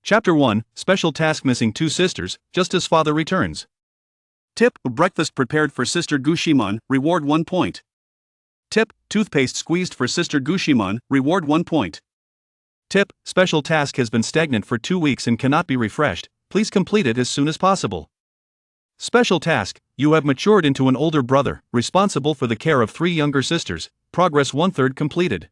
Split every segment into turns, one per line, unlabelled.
Chapter 1, Special Task Missing Two Sisters, just as Father returns. Tip, breakfast prepared for Sister Gu Ximan, reward 1 point. Tip, toothpaste squeezed for Sister Gu Ximan, reward 1 point. Tip, special task has been stagnant for 2 weeks and cannot be refreshed, please complete it as soon as possible. Special task, you have matured into an older brother, responsible for the care of 3 younger sisters, progress 1/3 completed.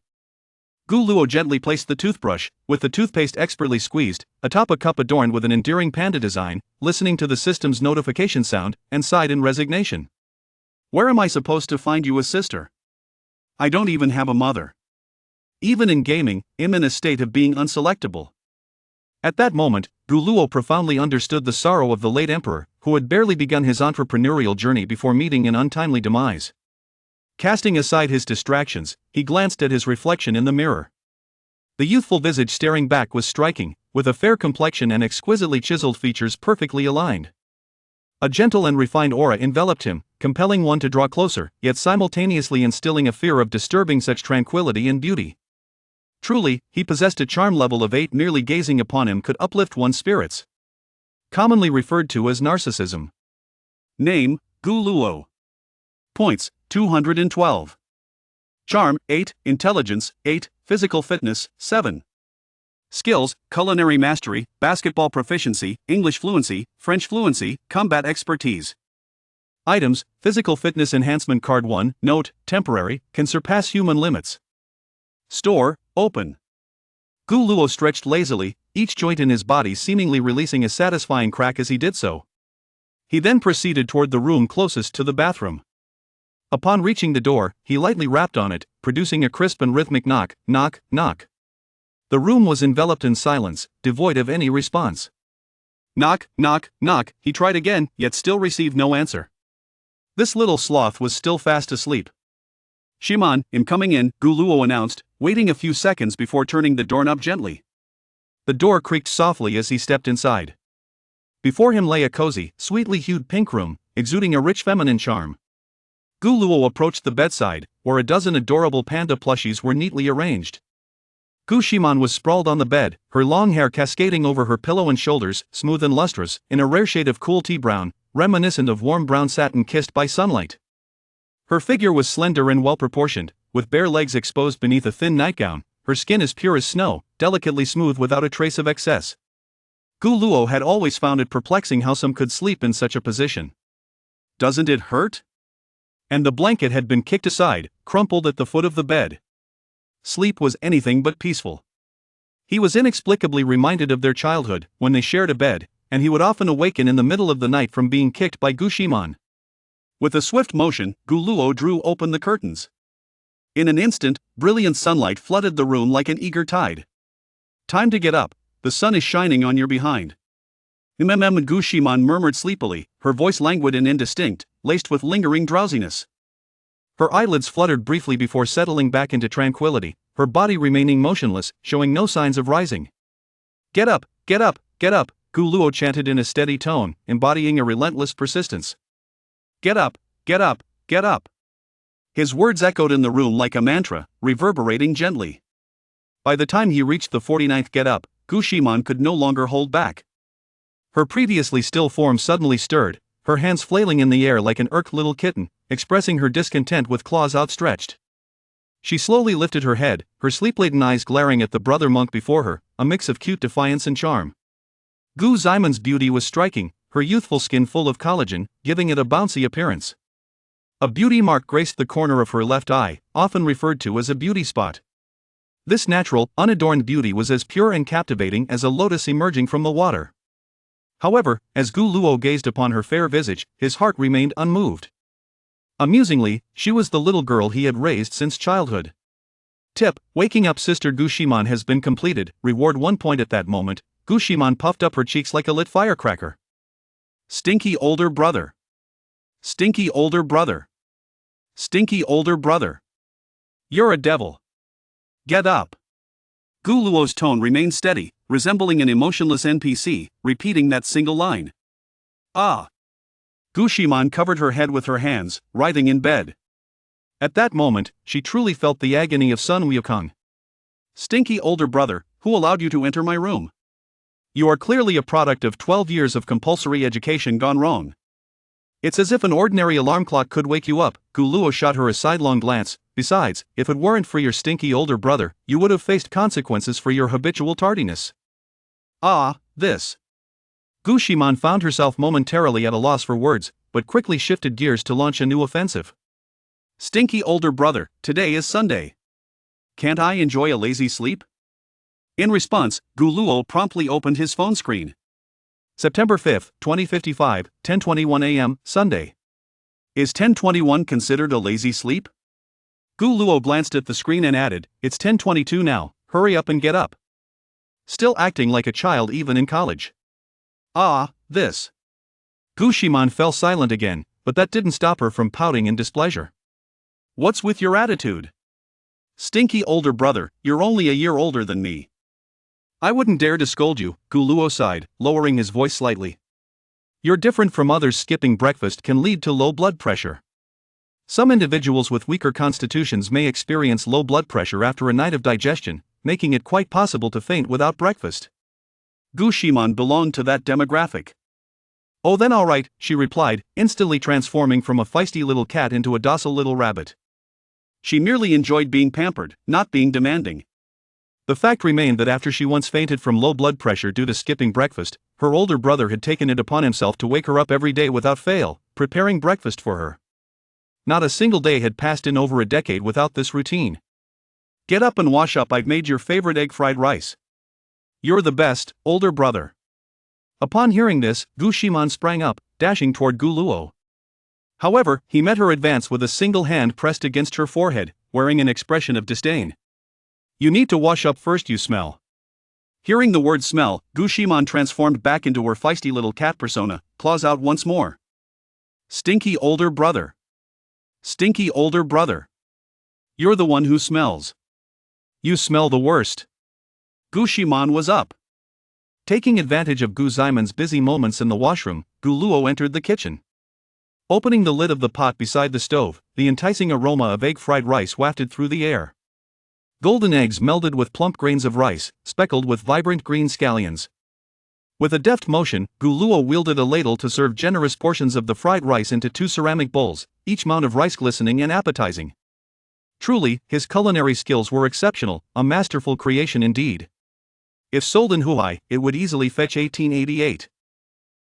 Gu Luo gently placed the toothbrush, with the toothpaste expertly squeezed, atop a cup adorned with an endearing panda design, listening to the system's notification sound, and sighed in resignation. Where am I supposed to find you a sister? I don't even have a mother. Even in gaming, I'm in a state of being unselectable. At that moment, Gu Luo profoundly understood the sorrow of the late emperor, who had barely begun his entrepreneurial journey before meeting an untimely demise. Casting aside his distractions, he glanced at his reflection in the mirror. The youthful visage staring back was striking, with a fair complexion and exquisitely chiseled features perfectly aligned. A gentle and refined aura enveloped him, compelling one to draw closer, yet simultaneously instilling a fear of disturbing such tranquility and beauty. Truly, he possessed a charm level of 8. Merely gazing upon him could uplift one's spirits. Commonly referred to as narcissism. Name, Gu Luo. Points, 212. Charm, 8, Intelligence, 8, Physical Fitness, 7. Skills, Culinary Mastery, Basketball Proficiency, English Fluency, French Fluency, Combat Expertise. Items, Physical Fitness Enhancement Card 1, Note, Temporary, can surpass human limits. Store, open. Gu Luo stretched lazily, each joint in his body seemingly releasing a satisfying crack as he did so. He then proceeded toward the room closest to the bathroom. Upon reaching the door, he lightly rapped on it, producing a crisp and rhythmic knock, knock, knock. The room was enveloped in silence, devoid of any response. Knock, knock, knock, he tried again, yet still received no answer. This little sloth was still fast asleep. Ximan, I'm coming in, Gu Luo announced, waiting a few seconds before turning the doorknob gently. The door creaked softly as he stepped inside. Before him lay a cozy, sweetly hued pink room, exuding a rich feminine charm. Gu Luo approached the bedside, where a dozen adorable panda plushies were neatly arranged. Gu Ximan was sprawled on the bed, her long hair cascading over her pillow and shoulders, smooth and lustrous, in a rare shade of cool tea brown, reminiscent of warm brown satin kissed by sunlight. Her figure was slender and well-proportioned, with bare legs exposed beneath a thin nightgown, her skin as pure as snow, delicately smooth without a trace of excess. Gu Luo had always found it perplexing how some could sleep in such a position. Doesn't it hurt? And the blanket had been kicked aside, crumpled at the foot of the bed. Sleep was anything but peaceful. He was inexplicably reminded of their childhood, when they shared a bed, and he would often awaken in the middle of the night from being kicked by Gu Ximan. With a swift motion, Gu Luo drew open the curtains. In an instant, brilliant sunlight flooded the room like an eager tide. Time to get up, the sun is shining on your behind. Gu Ximan murmured sleepily, her voice languid and indistinct, laced with lingering drowsiness. Her eyelids fluttered briefly before settling back into tranquility, her body remaining motionless, showing no signs of rising. Get up, get up, get up, Gu Luo chanted in a steady tone, embodying a relentless persistence. Get up, get up, get up. His words echoed in the room like a mantra, reverberating gently. By the time he reached the 49th get up, Gu Ximan could no longer hold back. Her previously still form suddenly stirred, her hands flailing in the air like an irked little kitten, expressing her discontent with claws outstretched. She slowly lifted her head, her sleep-laden eyes glaring at the brother monk before her, a mix of cute defiance and charm. Gu Ximan's beauty was striking, her youthful skin full of collagen, giving it a bouncy appearance. A beauty mark graced the corner of her left eye, often referred to as a beauty spot. This natural, unadorned beauty was as pure and captivating as a lotus emerging from the water. However, as Gu Luo gazed upon her fair visage, his heart remained unmoved. Amusingly, she was the little girl he had raised since childhood. Tip, waking up Sister Gu Ximan has been completed, reward 1 point. At that moment, Gu Ximan puffed up her cheeks like a lit firecracker. Stinky older brother. Stinky older brother. Stinky older brother. You're a devil. Get up. Gu Luo's tone remained steady, resembling an emotionless NPC, repeating that single line. Ah. Gu Ximan covered her head with her hands, writhing in bed. At that moment, she truly felt the agony of Sun Wukong. Stinky older brother, who allowed you to enter my room? You are clearly a product of 12 years of compulsory education gone wrong. It's as if an ordinary alarm clock could wake you up. Gu Luo shot her a sidelong glance. Besides, if it weren't for your stinky older brother, you would have faced consequences for your habitual tardiness. This. Gu Ximan found herself momentarily at a loss for words, but quickly shifted gears to launch a new offensive. Stinky older brother, today is Sunday. Can't I enjoy a lazy sleep? In response, Gu Luo promptly opened his phone screen. September 5, 2055, 10:21 a.m., Sunday. Is 10:21 considered a lazy sleep? Gu Luo glanced at the screen and added, it's 10:22 now, hurry up and get up. Still acting like a child even in college. This. Gu Ximan fell silent again, but that didn't stop her from pouting in displeasure. What's with your attitude? Stinky older brother, you're only a year older than me. I wouldn't dare to scold you, Gu Luo sighed, lowering his voice slightly. You're different from others. Skipping breakfast can lead to low blood pressure. Some individuals with weaker constitutions may experience low blood pressure after a night of digestion, making it quite possible to faint without breakfast. Gu Ximan belonged to that demographic. Oh, then all right, she replied, instantly transforming from a feisty little cat into a docile little rabbit. She merely enjoyed being pampered, not being demanding. The fact remained that after she once fainted from low blood pressure due to skipping breakfast, her older brother had taken it upon himself to wake her up every day without fail, preparing breakfast for her. Not a single day had passed in over a decade without this routine. Get up and wash up, I've made your favorite egg fried rice. You're the best, older brother. Upon hearing this, Gu Ximan sprang up, dashing toward Gu Luo. However, he met her advance with a single hand pressed against her forehead, wearing an expression of disdain. You need to wash up first, you smell. Hearing the word smell, Gu Ximan transformed back into her feisty little cat persona, claws out once more. Stinky older brother. Stinky older brother. You're the one who smells. You smell the worst. Gu Ximan was up. Taking advantage of Gu Ximan's busy moments in the washroom, Gu Luo entered the kitchen. Opening the lid of the pot beside the stove, the enticing aroma of egg fried rice wafted through the air. Golden eggs melded with plump grains of rice, speckled with vibrant green scallions. With a deft motion, Gu Luo wielded a ladle to serve generous portions of the fried rice into 2 ceramic bowls, each mound of rice glistening and appetizing. Truly, his culinary skills were exceptional, a masterful creation indeed. If sold in Huai, it would easily fetch 1888.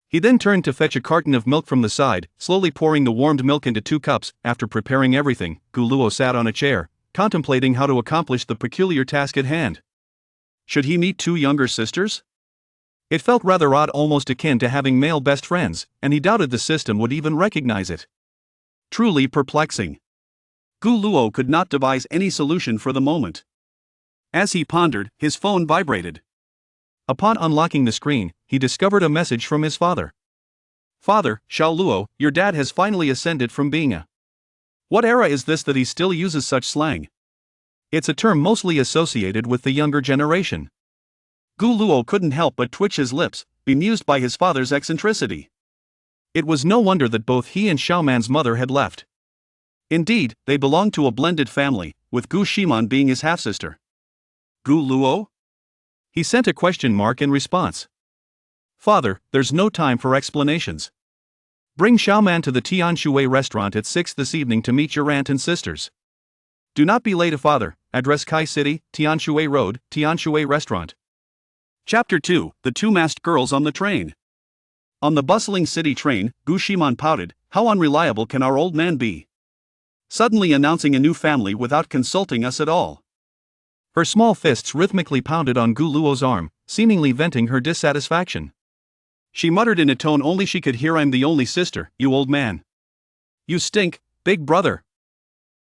He then turned to fetch a carton of milk from the side, slowly pouring the warmed milk into 2 cups. After preparing everything, Gu Luo sat on a chair, contemplating how to accomplish the peculiar task at hand. Should he meet 2 younger sisters? It felt rather odd, almost akin to having male best friends, and he doubted the system would even recognize it. Truly perplexing. Gu Luo could not devise any solution for the moment. As he pondered, his phone vibrated. Upon unlocking the screen, he discovered a message from his father. Father, Xiao Luo, your dad has finally ascended from being a... What era is this that he still uses such slang? It's a term mostly associated with the younger generation. Gu Luo couldn't help but twitch his lips, bemused by his father's eccentricity. It was no wonder that both he and Xiaoman's mother had left. Indeed, they belonged to a blended family, with Gu Ximan being his half-sister. Gu Luo? He sent a question mark in response. Father, there's no time for explanations. Bring Xiaoman to the Tianshui restaurant at 6 this evening to meet your aunt and sisters. Do not be late, father. Address Kai City, Tianshui Road, Tianshui Restaurant. Chapter 2, The 2 Masked Girls on the Train. On the bustling city train, Gu Ximan pouted, how unreliable can our old man be? Suddenly announcing a new family without consulting us at all. Her small fists rhythmically pounded on Gu Luo's arm, seemingly venting her dissatisfaction. She muttered in a tone only she could hear, I'm the only sister, you old man. You stink, big brother.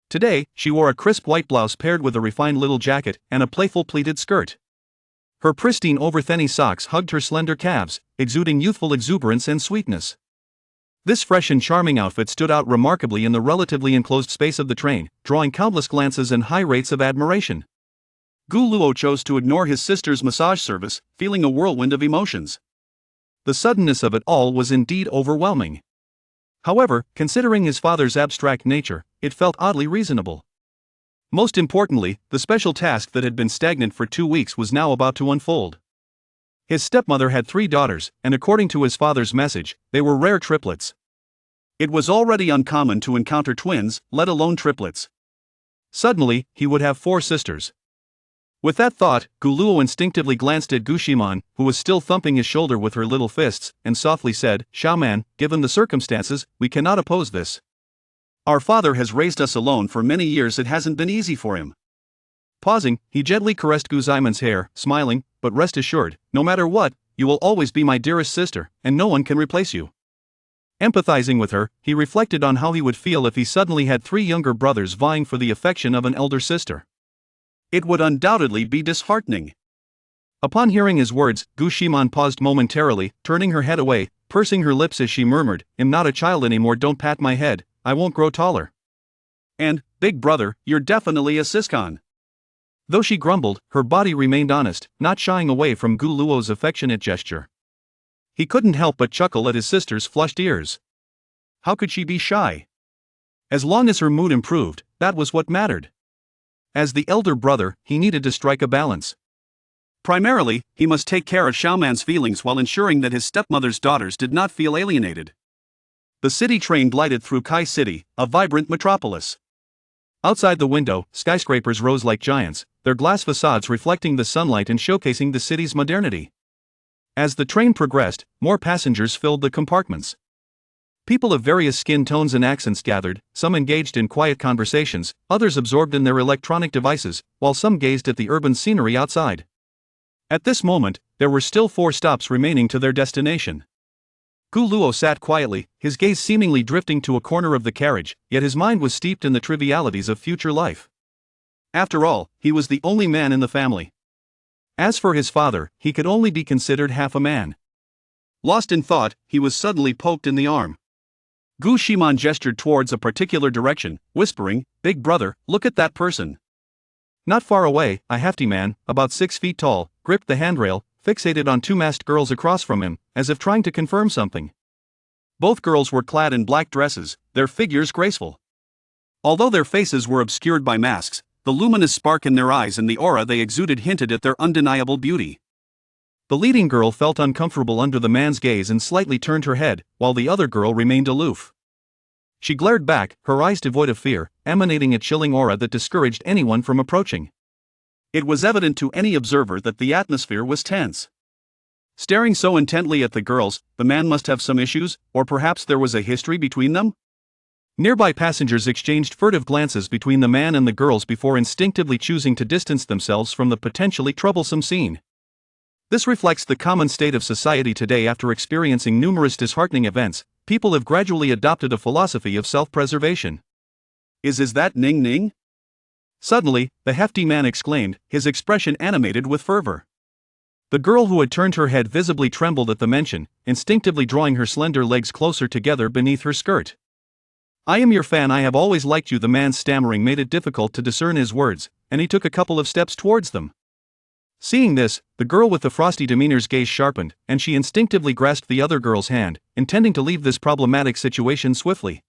Today, she wore a crisp white blouse paired with a refined little jacket and a playful pleated skirt. Her pristine over-thinny socks hugged her slender calves, exuding youthful exuberance and sweetness. This fresh and charming outfit stood out remarkably in the relatively enclosed space of the train, drawing countless glances and high rates of admiration. Gu Luo chose to ignore his sister's massage service, feeling a whirlwind of emotions. The suddenness of it all was indeed overwhelming. However, considering his father's abstract nature, it felt oddly reasonable. Most importantly, the special task that had been stagnant for 2 weeks was now about to unfold. His stepmother had 3 daughters, and according to his father's message, they were rare triplets. It was already uncommon to encounter twins, let alone triplets. Suddenly, he would have 4 sisters. With that thought, Gu Luo instinctively glanced at Gu Ximan, who was still thumping his shoulder with her little fists, and softly said, "Xiaoman, given the circumstances, we cannot oppose this. Our father has raised us alone for many years, it hasn't been easy for him." Pausing, he gently caressed Gu Ximan's hair, smiling, "But rest assured, no matter what, you will always be my dearest sister, and no one can replace you." Empathizing with her, he reflected on how he would feel if he suddenly had 3 younger brothers vying for the affection of an elder sister. It would undoubtedly be disheartening. Upon hearing his words, Gu Ximan paused momentarily, turning her head away, pursing her lips as she murmured, "I'm not a child anymore, don't pat my head, I won't grow taller." "And, big brother, you're definitely a siscon." Though she grumbled, her body remained honest, not shying away from Gu Luo's affectionate gesture. He couldn't help but chuckle at his sister's flushed ears. How could she be shy? As long as her mood improved, that was what mattered. As the elder brother, he needed to strike a balance. Primarily, he must take care of Xiaoman's feelings while ensuring that his stepmother's daughters did not feel alienated. The city train glided through Kai City, a vibrant metropolis. Outside the window, skyscrapers rose like giants, their glass facades reflecting the sunlight and showcasing the city's modernity. As the train progressed, more passengers filled the compartments. People of various skin tones and accents gathered, some engaged in quiet conversations, others absorbed in their electronic devices, while some gazed at the urban scenery outside. At this moment, there were still 4 stops remaining to their destination. Gu Luo sat quietly, his gaze seemingly drifting to a corner of the carriage, yet his mind was steeped in the trivialities of future life. After all, he was the only man in the family. As for his father, he could only be considered half a man. Lost in thought, he was suddenly poked in the arm. Gu Ximan gestured towards a particular direction, whispering, "Big brother, look at that person." Not far away, a hefty man, about 6 feet tall, gripped the handrail, fixated on 2 masked girls across from him, as if trying to confirm something. Both girls were clad in black dresses, their figures graceful. Although their faces were obscured by masks, the luminous spark in their eyes and the aura they exuded hinted at their undeniable beauty. The leading girl felt uncomfortable under the man's gaze and slightly turned her head, while the other girl remained aloof. She glared back, her eyes devoid of fear, emanating a chilling aura that discouraged anyone from approaching. It was evident to any observer that the atmosphere was tense. Staring so intently at the girls, the man must have some issues, or perhaps there was a history between them? Nearby passengers exchanged furtive glances between the man and the girls before instinctively choosing to distance themselves from the potentially troublesome scene. This reflects the common state of society today. After experiencing numerous disheartening events, people have gradually adopted a philosophy of self-preservation. Is that Ning Ning?" Suddenly, the hefty man exclaimed, his expression animated with fervor. The girl who had turned her head visibly trembled at the mention, instinctively drawing her slender legs closer together beneath her skirt. "I am your fan, I have always liked you." The man's stammering made it difficult to discern his words, and he took a couple of steps towards them. Seeing this, the girl with the frosty demeanor's gaze sharpened, and she instinctively grasped the other girl's hand, intending to leave this problematic situation swiftly.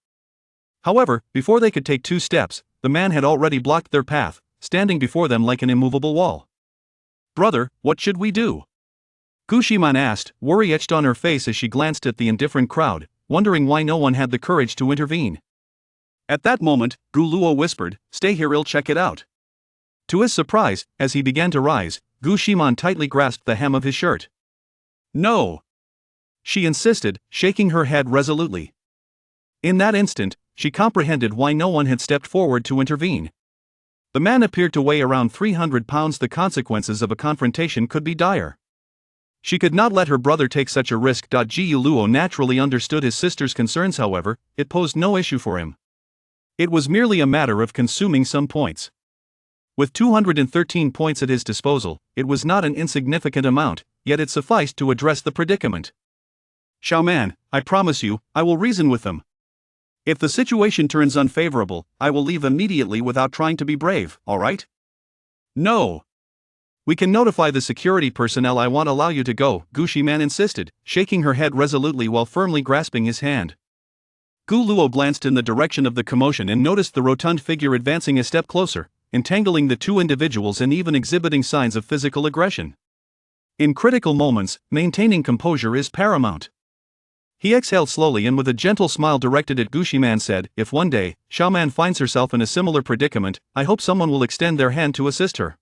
However, before they could take 2 steps, the man had already blocked their path, standing before them like an immovable wall. "Brother, what should we do?" Gu Ximan asked, worry etched on her face as she glanced at the indifferent crowd, wondering why no one had the courage to intervene. At that moment, Gu Luo whispered, "Stay here, I'll check it out." To his surprise, as he began to rise, Gu Ximan tightly grasped the hem of his shirt. "No!" she insisted, shaking her head resolutely. In that instant, she comprehended why no one had stepped forward to intervene. The man appeared to weigh around 300 pounds. The consequences of a confrontation could be dire. She could not let her brother take such a risk. Gu Luo naturally understood his sister's concerns, however, it posed no issue for him. It was merely a matter of consuming some points. With 213 points at his disposal, it was not an insignificant amount, yet it sufficed to address the predicament. "Xiaoman, I promise you, I will reason with them. If the situation turns unfavorable, I will leave immediately without trying to be brave, alright?" "No. We can notify the security personnel. I won't allow you to go," Gu Ximan insisted, shaking her head resolutely while firmly grasping his hand. Gu Luo glanced in the direction of the commotion and noticed the rotund figure advancing a step closer, entangling the 2 individuals and even exhibiting signs of physical aggression. In critical moments, maintaining composure is paramount. He exhaled slowly and with a gentle smile directed at Gu Ximan said, "If one day, Xiaoman finds herself in a similar predicament, I hope someone will extend their hand to assist her.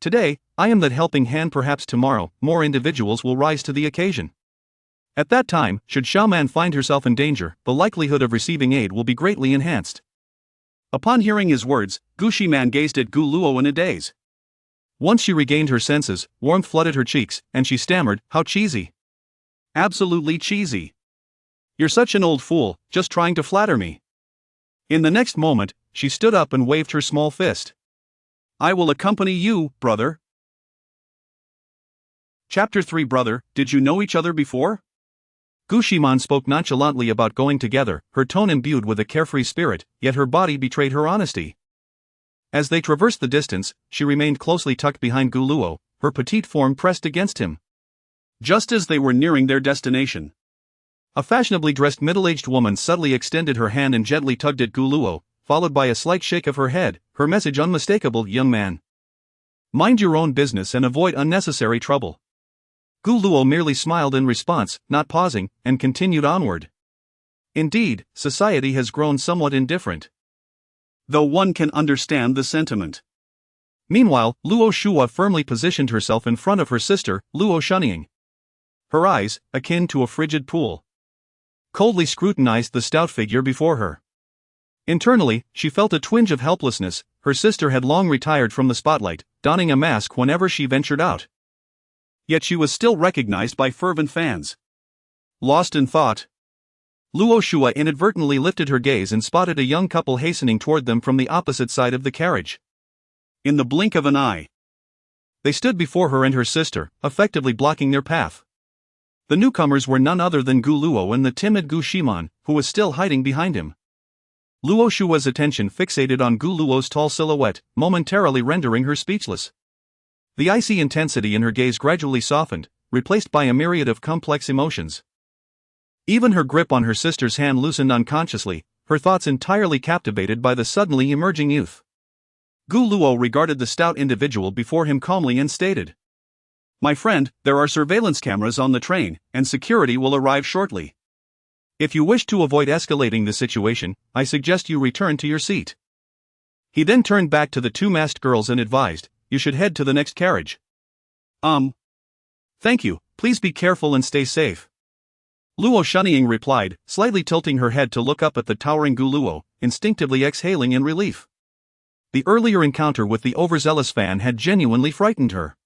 Today, I am that helping hand. Perhaps tomorrow, more individuals will rise to the occasion. At that time, should Xiaoman find herself in danger, the likelihood of receiving aid will be greatly enhanced." Upon hearing his words, Gu Ximan gazed at Gu Luo in a daze. Once she regained her senses, warmth flooded her cheeks, and she stammered, "How cheesy. Absolutely cheesy. You're such an old fool, just trying to flatter me." In the next moment, she stood up and waved her small fist. "I will accompany you, brother." Chapter 3. Brother, did you know each other before? Gu Ximan spoke nonchalantly about going together, her tone imbued with a carefree spirit, yet her body betrayed her honesty. As they traversed the distance, she remained closely tucked behind Gu Luo, her petite form pressed against him. Just as they were nearing their destination, a fashionably dressed middle-aged woman subtly extended her hand and gently tugged at Gu Luo, followed by a slight shake of her head, her message unmistakable, "Young man, mind your own business and avoid unnecessary trouble." Gu Luo merely smiled in response, not pausing, and continued onward. Indeed, society has grown somewhat indifferent, though one can understand the sentiment. Meanwhile, Luo Shua firmly positioned herself in front of her sister, Luo Shunning. Her eyes, akin to a frigid pool, coldly scrutinized the stout figure before her. Internally, she felt a twinge of helplessness. Her sister had long retired from the spotlight, donning a mask whenever she ventured out. Yet she was still recognized by fervent fans. Lost in thought, Luo Shua inadvertently lifted her gaze and spotted a young couple hastening toward them from the opposite side of the carriage. In the blink of an eye, they stood before her and her sister, effectively blocking their path. The newcomers were none other than Gu Luo and the timid Gu Ximan, who was still hiding behind him. Luo Shua's attention fixated on Gu Luo's tall silhouette, momentarily rendering her speechless. The icy intensity in her gaze gradually softened, replaced by a myriad of complex emotions. Even her grip on her sister's hand loosened unconsciously, her thoughts entirely captivated by the suddenly emerging youth. Gu Luo regarded the stout individual before him calmly and stated, "My friend, there are surveillance cameras on the train, and security will arrive shortly. If you wish to avoid escalating the situation, I suggest you return to your seat." He then turned back to the two masked girls and advised, "You should head to the next carriage." Thank you, please be careful and stay safe." Luo Shunning replied, slightly tilting her head to look up at the towering Gu Luo, instinctively exhaling in relief. The earlier encounter with the overzealous fan had genuinely frightened her.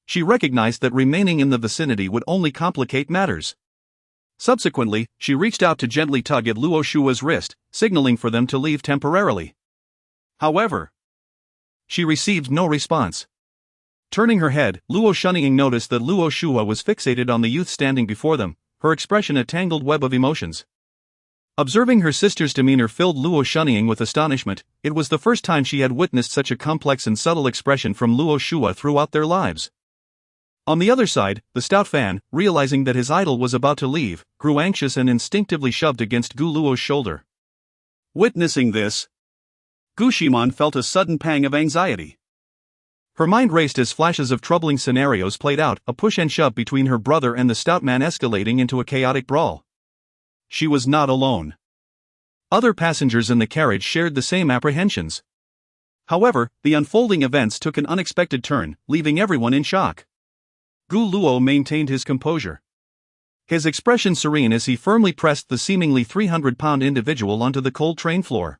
She recognized that remaining in the vicinity would only complicate matters. Subsequently, she reached out to gently tug at Luo Shua's wrist, signaling for them to leave temporarily. However, she received no response. Turning her head, Luo Shunning noticed that Luo Shua was fixated on the youth standing before them, her expression a tangled web of emotions. Observing her sister's demeanor filled Luo Shunning with astonishment. It was the first time she had witnessed such a complex and subtle expression from Luo Shua throughout their lives. On the other side, the stout fan, realizing that his idol was about to leave, grew anxious and instinctively shoved against Gu Luo's shoulder. Witnessing this, Gu Ximan felt a sudden pang of anxiety. Her mind raced as flashes of troubling scenarios played out, a push and shove between her brother and the stout man escalating into a chaotic brawl. She was not alone. Other passengers in the carriage shared the same apprehensions. However, the unfolding events took an unexpected turn, leaving everyone in shock. Gu Luo maintained his composure, his expression serene as he firmly pressed the seemingly 300-pound individual onto the cold train floor.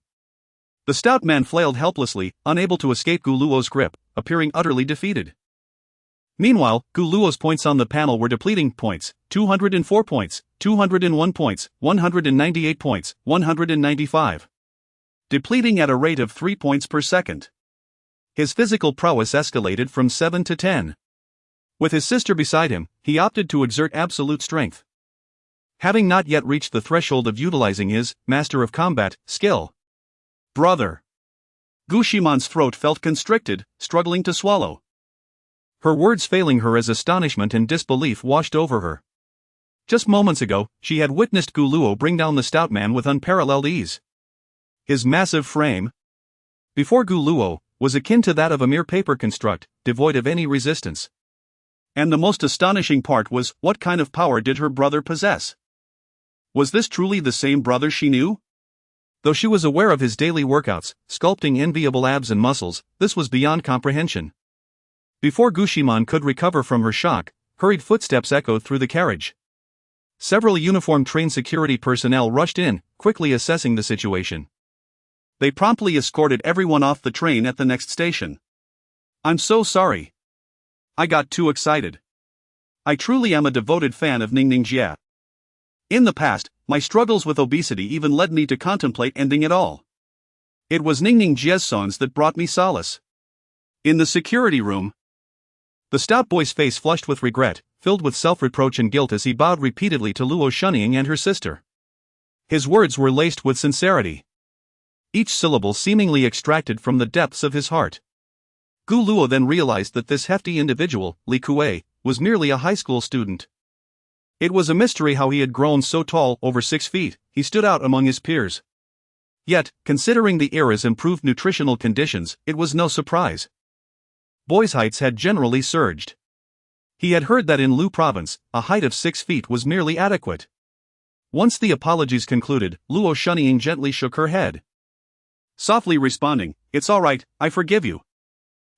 The stout man flailed helplessly, unable to escape Gu Luo's grip, appearing utterly defeated. Meanwhile, Gu Luo's points on the panel were depleting: points, 204 points, 201 points, 198 points, 195. Depleting at a rate of 3 points per second. His physical prowess escalated from 7 to 10. With his sister beside him, he opted to exert absolute strength, having not yet reached the threshold of utilizing his master of combat skill. Brother. Gu Ximan's throat felt constricted, struggling to swallow. Her words failing her as astonishment and disbelief washed over her. Just moments ago, she had witnessed Gu Luo bring down the stout man with unparalleled ease. His massive frame, before Gu Luo, was akin to that of a mere paper construct, devoid of any resistance. And the most astonishing part was, what kind of power did her brother possess? Was this truly the same brother she knew? Though she was aware of his daily workouts, sculpting enviable abs and muscles, this was beyond comprehension. Before Gu Ximan could recover from her shock, hurried footsteps echoed through the carriage. Several uniformed train security personnel rushed in, quickly assessing the situation. They promptly escorted everyone off the train at the next station. "I'm so sorry. I got too excited. I truly am a devoted fan of Ningning Jie. In the past, my struggles with obesity even led me to contemplate ending it all. It was Ningning Jie's songs that brought me solace." In the security room, the stout boy's face flushed with regret, filled with self-reproach and guilt as he bowed repeatedly to Luo Shunning and her sister. His words were laced with sincerity, each syllable seemingly extracted from the depths of his heart. Gu Luo then realized that this hefty individual, Li Kuei, was merely a high school student. It was a mystery how he had grown so tall, over 6 feet, he stood out among his peers. Yet, considering the era's improved nutritional conditions, it was no surprise. Boys' heights had generally surged. He had heard that in Lu province, a height of 6 feet was merely adequate. Once the apologies concluded, Luo Shunning gently shook her head, softly responding, "It's all right, I forgive you.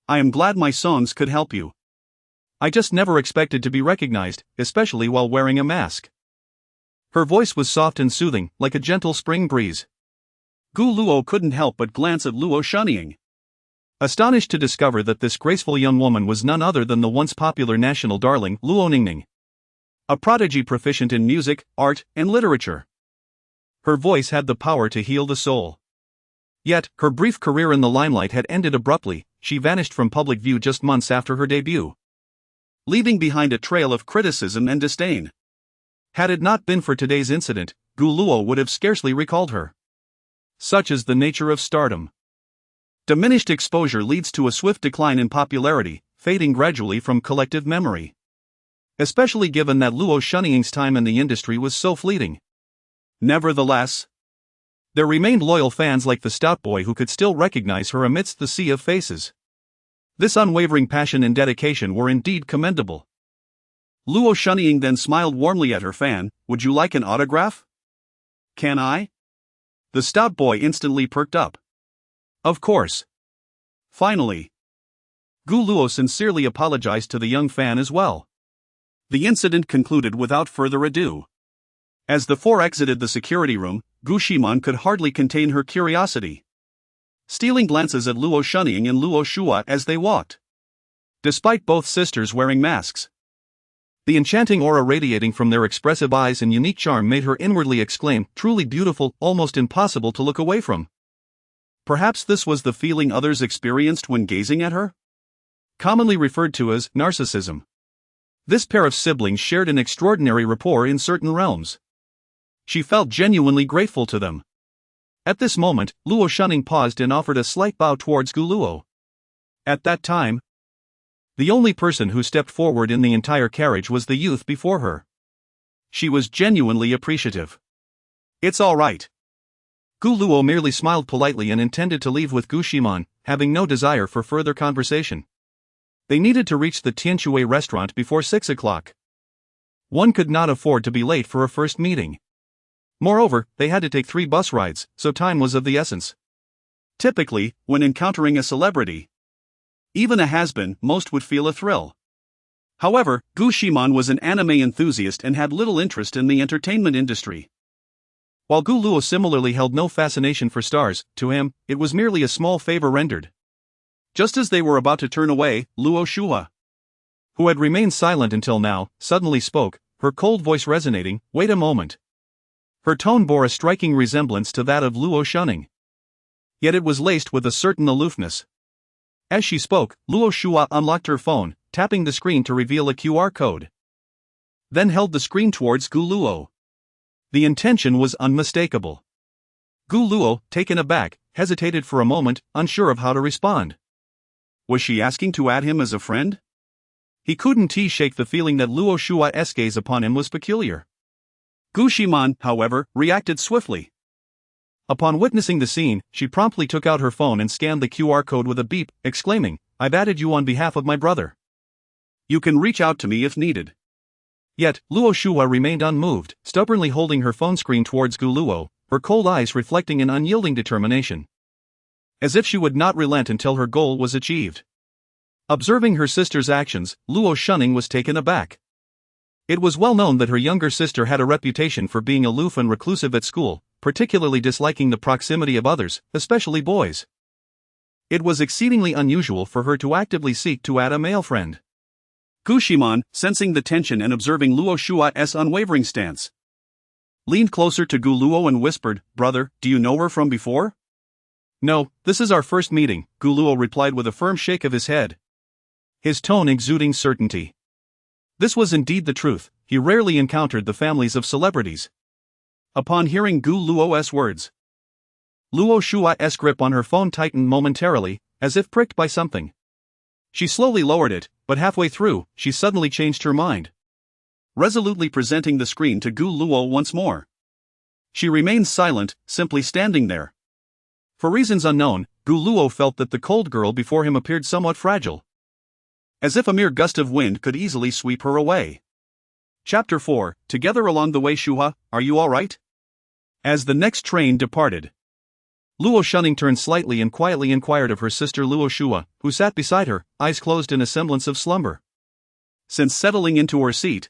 I am glad my songs could help you. I just never expected to be recognized, especially while wearing a mask." Her voice was soft and soothing, like a gentle spring breeze. Gu Luo couldn't help but glance at Luo Shunning, astonished to discover that this graceful young woman was none other than the once popular national darling, Luo Ningning, a prodigy proficient in music, art, and literature. Her voice had the power to heal the soul. Yet, her brief career in the limelight had ended abruptly. She vanished from public view just months after her debut, leaving behind a trail of criticism and disdain. Had it not been for today's incident, Gu Luo would have scarcely recalled her. Such is the nature of stardom. Diminished exposure leads to a swift decline in popularity, fading gradually from collective memory. Especially given that Luo Shunning's time in the industry was so fleeting. Nevertheless, there remained loyal fans like the stout boy who could still recognize her amidst the sea of faces. This unwavering passion and dedication were indeed commendable. Luo Shunning then smiled warmly at her fan. "Would you like an autograph?" "Can I?" The stout boy instantly perked up. "Of course." Finally, Gu Luo sincerely apologized to the young fan as well. The incident concluded without further ado. As the four exited the security room, Gu Ximan could hardly contain her curiosity, stealing glances at Luo Shunning and Luo Shua as they walked. Despite both sisters wearing masks, the enchanting aura radiating from their expressive eyes and unique charm made her inwardly exclaim, "Truly beautiful, almost impossible to look away from." Perhaps this was the feeling others experienced when gazing at her? Commonly referred to as narcissism. This pair of siblings shared an extraordinary rapport in certain realms. She felt genuinely grateful to them. At this moment, Luo Shunning paused and offered a slight bow towards Gu Luo. At that time, the only person who stepped forward in the entire carriage was the youth before her. She was genuinely appreciative. "It's all right." Gu Luo merely smiled politely and intended to leave with Gu Ximan, having no desire for further conversation. They needed to reach the Tianshui restaurant before 6 o'clock. One could not afford to be late for a first meeting. Moreover, they had to take 3 bus rides, so time was of the essence. Typically, when encountering a celebrity, even a has-been, most would feel a thrill. However, Gu Ximan was an anime enthusiast and had little interest in the entertainment industry. While Gu Luo similarly held no fascination for stars, to him, it was merely a small favor rendered. Just as they were about to turn away, Luo Shua, who had remained silent until now, suddenly spoke, her cold voice resonating, "Wait a moment." Her tone bore a striking resemblance to that of Luo Shunning. Yet it was laced with a certain aloofness. As she spoke, Luo Shua unlocked her phone, tapping the screen to reveal a QR code. Then held the screen towards Gu Luo. The intention was unmistakable. Gu Luo, taken aback, hesitated for a moment, unsure of how to respond. Was she asking to add him as a friend? He couldn't shake the feeling that Luo Shua's gaze upon him was peculiar. Gu Ximan, however, reacted swiftly. Upon witnessing the scene, she promptly took out her phone and scanned the QR code with a beep, exclaiming, "I've added you on behalf of my brother." You can reach out to me if needed. Yet, Luo Shua remained unmoved, stubbornly holding her phone screen towards Gu Luo, her cold eyes reflecting an unyielding determination. As if she would not relent until her goal was achieved. Observing her sister's actions, Luo Shunning was taken aback. It was well known that her younger sister had a reputation for being aloof and reclusive at school, particularly disliking the proximity of others, especially boys. It was exceedingly unusual for her to actively seek to add a male friend. Gu Ximan, sensing the tension and observing Luo Shua's unwavering stance, leaned closer to Gu Luo and whispered, "Brother, do you know her from before?" "No, this is our first meeting," Gu Luo replied with a firm shake of his head, his tone exuding certainty. This was indeed the truth, he rarely encountered the families of celebrities. Upon hearing Gu Luo's words, Luo Shua's grip on her phone tightened momentarily, as if pricked by something. She slowly lowered it, but halfway through, she suddenly changed her mind. Resolutely presenting the screen to Gu Luo once more. She remained silent, simply standing there. For reasons unknown, Gu Luo felt that the cold girl before him appeared somewhat fragile. As if a mere gust of wind could easily sweep her away. Chapter 4, Together Along the Way. Shua, are you alright? As the next train departed, Luo Shunning turned slightly and quietly inquired of her sister Luo Shua, who sat beside her, eyes closed in a semblance of slumber. Since settling into her seat,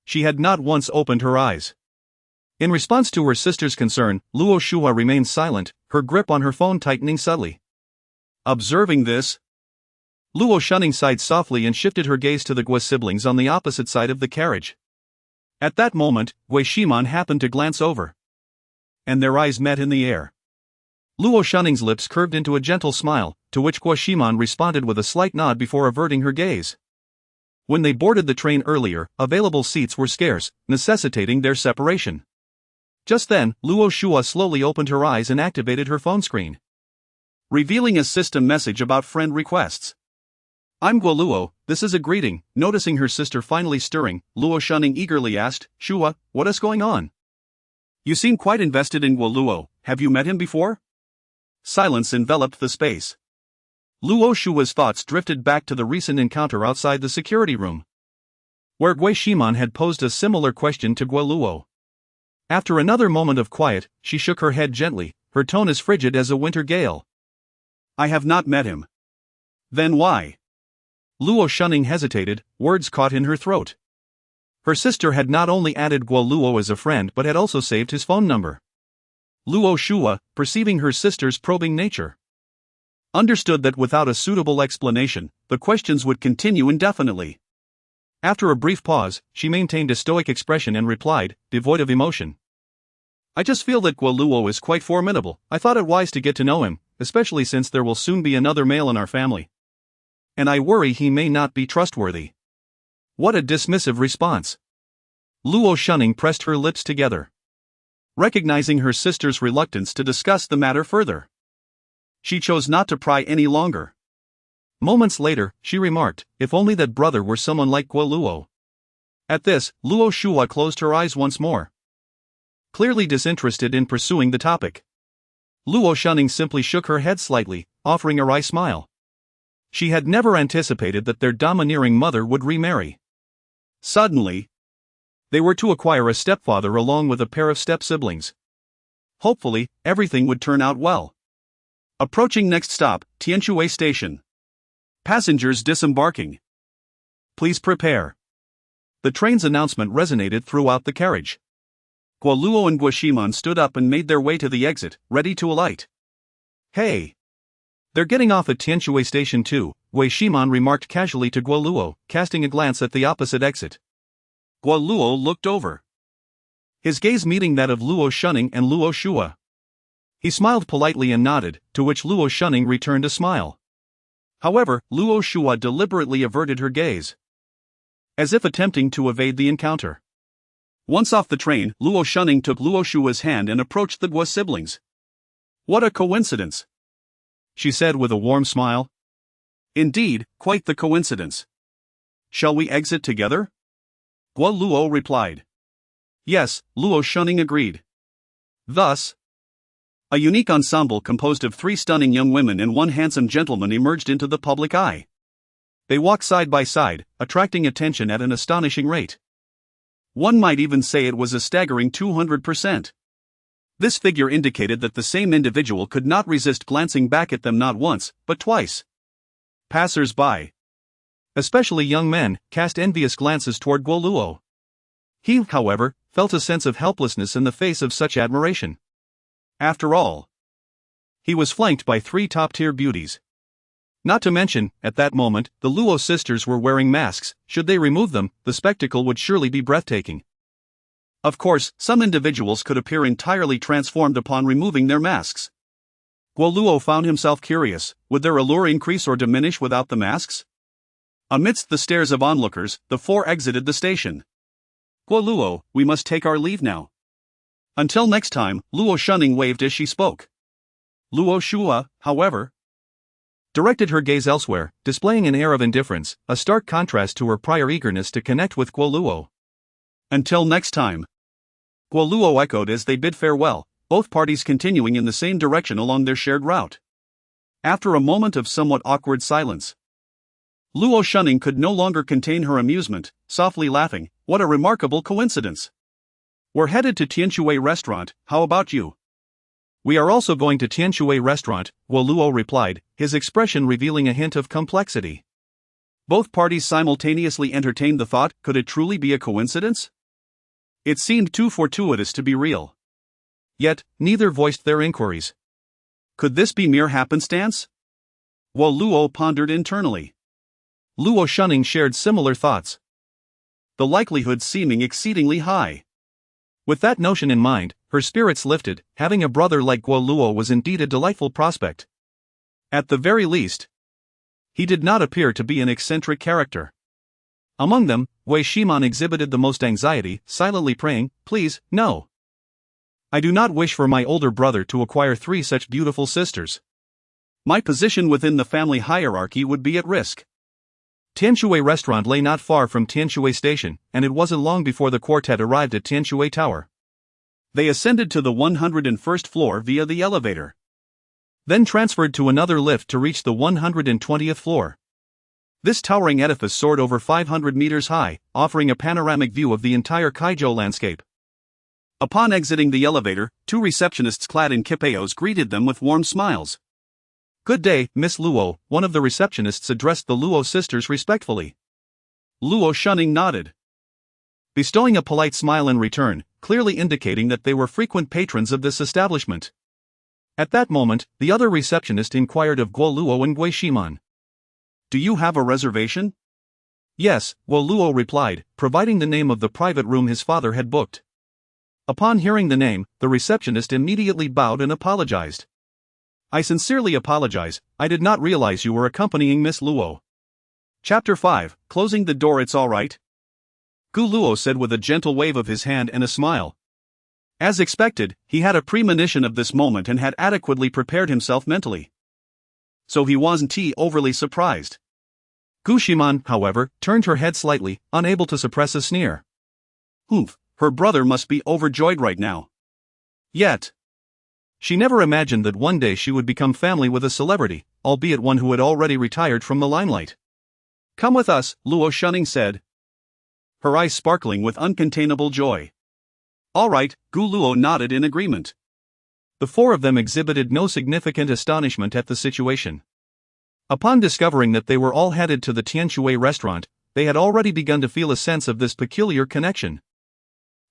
she had not once opened her eyes. In response to her sister's concern, Luo Shua remained silent, her grip on her phone tightening subtly. Observing this, Luo Shunning sighed softly and shifted her gaze to the Gu siblings on the opposite side of the carriage. At that moment, Gu Ximan happened to glance over. And their eyes met in the air. Luo Shunning's lips curved into a gentle smile, to which Gu Ximan responded with a slight nod before averting her gaze. When they boarded the train earlier, available seats were scarce, necessitating their separation. Just then, Luo Shua slowly opened her eyes and activated her phone screen, revealing a system message about friend requests. "I'm Gu Luo, this is a greeting." Noticing her sister finally stirring, Luo Shunning eagerly asked, "Shua, what is going on? You seem quite invested in Gu Luo, have you met him before?" Silence enveloped the space. Luo Shua's thoughts drifted back to the recent encounter outside the security room, where Gu Ximan had posed a similar question to Gu Luo. After another moment of quiet, she shook her head gently, her tone as frigid as a winter gale. "I have not met him." "Then why?" Luo Shunning hesitated, words caught in her throat. Her sister had not only added Gu Luo as a friend but had also saved his phone number. Luo Shua, perceiving her sister's probing nature, understood that without a suitable explanation, the questions would continue indefinitely. After a brief pause, she maintained a stoic expression and replied, devoid of emotion. "I just feel that Gu Luo is quite formidable. I thought it wise to get to know him, especially since there will soon be another male in our family. And I worry he may not be trustworthy." What a dismissive response. Luo Shunning pressed her lips together, recognizing her sister's reluctance to discuss the matter further. She chose not to pry any longer. Moments later, she remarked, "If only that brother were someone like Gu Luo." At this, Luo Shua closed her eyes once more, clearly disinterested in pursuing the topic. Luo Shunning simply shook her head slightly, offering a wry smile. She had never anticipated that their domineering mother would remarry. Suddenly, they were to acquire a stepfather along with a pair of step-siblings. Hopefully, everything would turn out well. Approaching next stop, Tianshui Station. Passengers disembarking. Please prepare. The train's announcement resonated throughout the carriage. Gu Luo and Gu Ximan stood up and made their way to the exit, ready to alight. "Hey! They're getting off at Tianshui Station too," Gu Ximan remarked casually to Gu Luo, casting a glance at the opposite exit. Gu Luo looked over, his gaze meeting that of Luo Shunning and Luo Shua. He smiled politely and nodded, to which Luo Shunning returned a smile. However, Luo Shua deliberately averted her gaze, as if attempting to evade the encounter. Once off the train, Luo Shunning took Luo Shua's hand and approached the Gu siblings. "What a coincidence," she said with a warm smile. "Indeed, quite the coincidence. Shall we exit together?" Gu Luo replied. "Yes," Luo Shunning agreed. Thus, a unique ensemble composed of 3 stunning young women and 1 handsome gentleman emerged into the public eye. They walk side by side, attracting attention at an astonishing rate. One might even say it was a staggering 200%. This figure indicated that the same individual could not resist glancing back at them not once, but twice. Passers-by, especially young men, cast envious glances toward Gu Luo. He, however, felt a sense of helplessness in the face of such admiration. After all, he was flanked by 3 top-tier beauties. Not to mention, at that moment, the Luo sisters were wearing masks. Should they remove them, the spectacle would surely be breathtaking. Of course, some individuals could appear entirely transformed upon removing their masks. Gu Luo found himself curious, would their allure increase or diminish without the masks? Amidst the stares of onlookers, the 4 exited the station. Gu Luo, we must take our leave now. Until next time, Luo Shunning waved as she spoke. Luo Shua, however, directed her gaze elsewhere, displaying an air of indifference, a stark contrast to her prior eagerness to connect with Gu Luo. Until next time. Gu Luo echoed as they bid farewell, both parties continuing in the same direction along their shared route. After a moment of somewhat awkward silence, Luo Shunning could no longer contain her amusement, softly laughing. What a remarkable coincidence. We're headed to Tianshui restaurant, how about you? We are also going to Tianshui restaurant, Gu Luo replied, his expression revealing a hint of complexity. Both parties simultaneously entertained the thought, could it truly be a coincidence? It seemed too fortuitous to be real. Yet, neither voiced their inquiries. Could this be mere happenstance? Gu Luo pondered internally. Luo Shunning shared similar thoughts, the likelihood seeming exceedingly high. With that notion in mind, her spirits lifted. Having a brother like Gu Luo was indeed a delightful prospect. At the very least, he did not appear to be an eccentric character. Among them, Gu Ximan exhibited the most anxiety, silently praying, "Please, no. I do not wish for my older brother to acquire 3 such beautiful sisters. My position within the family hierarchy would be at risk." Tianshui restaurant lay not far from Tianshui station, and it wasn't long before the quartet arrived at Tianshui Tower. They ascended to the 101st floor via the elevator, then transferred to another lift to reach the 120th floor. This towering edifice soared over 500 meters high, offering a panoramic view of the entire Kaizhou landscape. Upon exiting the elevator, 2 receptionists clad in kipeos greeted them with warm smiles. "Good day, Miss Luo," one of the receptionists addressed the Luo sisters respectfully. Luo Shunning nodded, bestowing a polite smile in return, clearly indicating that they were frequent patrons of this establishment. At that moment, the other receptionist inquired of Gu Luo and Gu Ximan. "Do you have a reservation?" "Yes," Gu Luo replied, providing the name of the private room his father had booked. Upon hearing the name, the receptionist immediately bowed and apologized. "I sincerely apologize, I did not realize you were accompanying Miss Luo." Chapter 5, Closing the door. "It's all right," Gu Luo said with a gentle wave of his hand and a smile. As expected, he had a premonition of this moment and had adequately prepared himself mentally. So he wasn't overly surprised. Gu Ximan, however, turned her head slightly, unable to suppress a sneer. Oof, her brother must be overjoyed right now. Yet, she never imagined that one day she would become family with a celebrity, albeit one who had already retired from the limelight. "Come with us," Luo Shunning said, her eyes sparkling with uncontainable joy. "All right," Gu Luo nodded in agreement. The 4 of them exhibited no significant astonishment at the situation. Upon discovering that they were all headed to the Tianshui restaurant, they had already begun to feel a sense of this peculiar connection.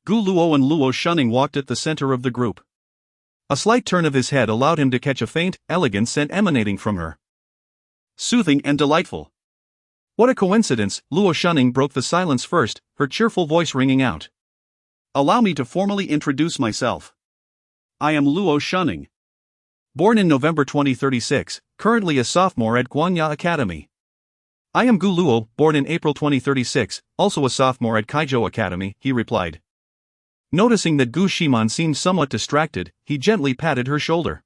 Gu Luo and Luo Shunning walked at the center of the group. A slight turn of his head allowed him to catch a faint, elegant scent emanating from her. Soothing and delightful. What a coincidence, Luo Shunning broke the silence first, her cheerful voice ringing out. "Allow me to formally introduce myself. I am Luo Shunning. Born in November 2036, currently a sophomore at Guanya Academy. I am Gu Luo, born in April 2036, also a sophomore at Kaizhou Academy," he replied. Noticing that Gu Ximan seemed somewhat distracted, he gently patted her shoulder.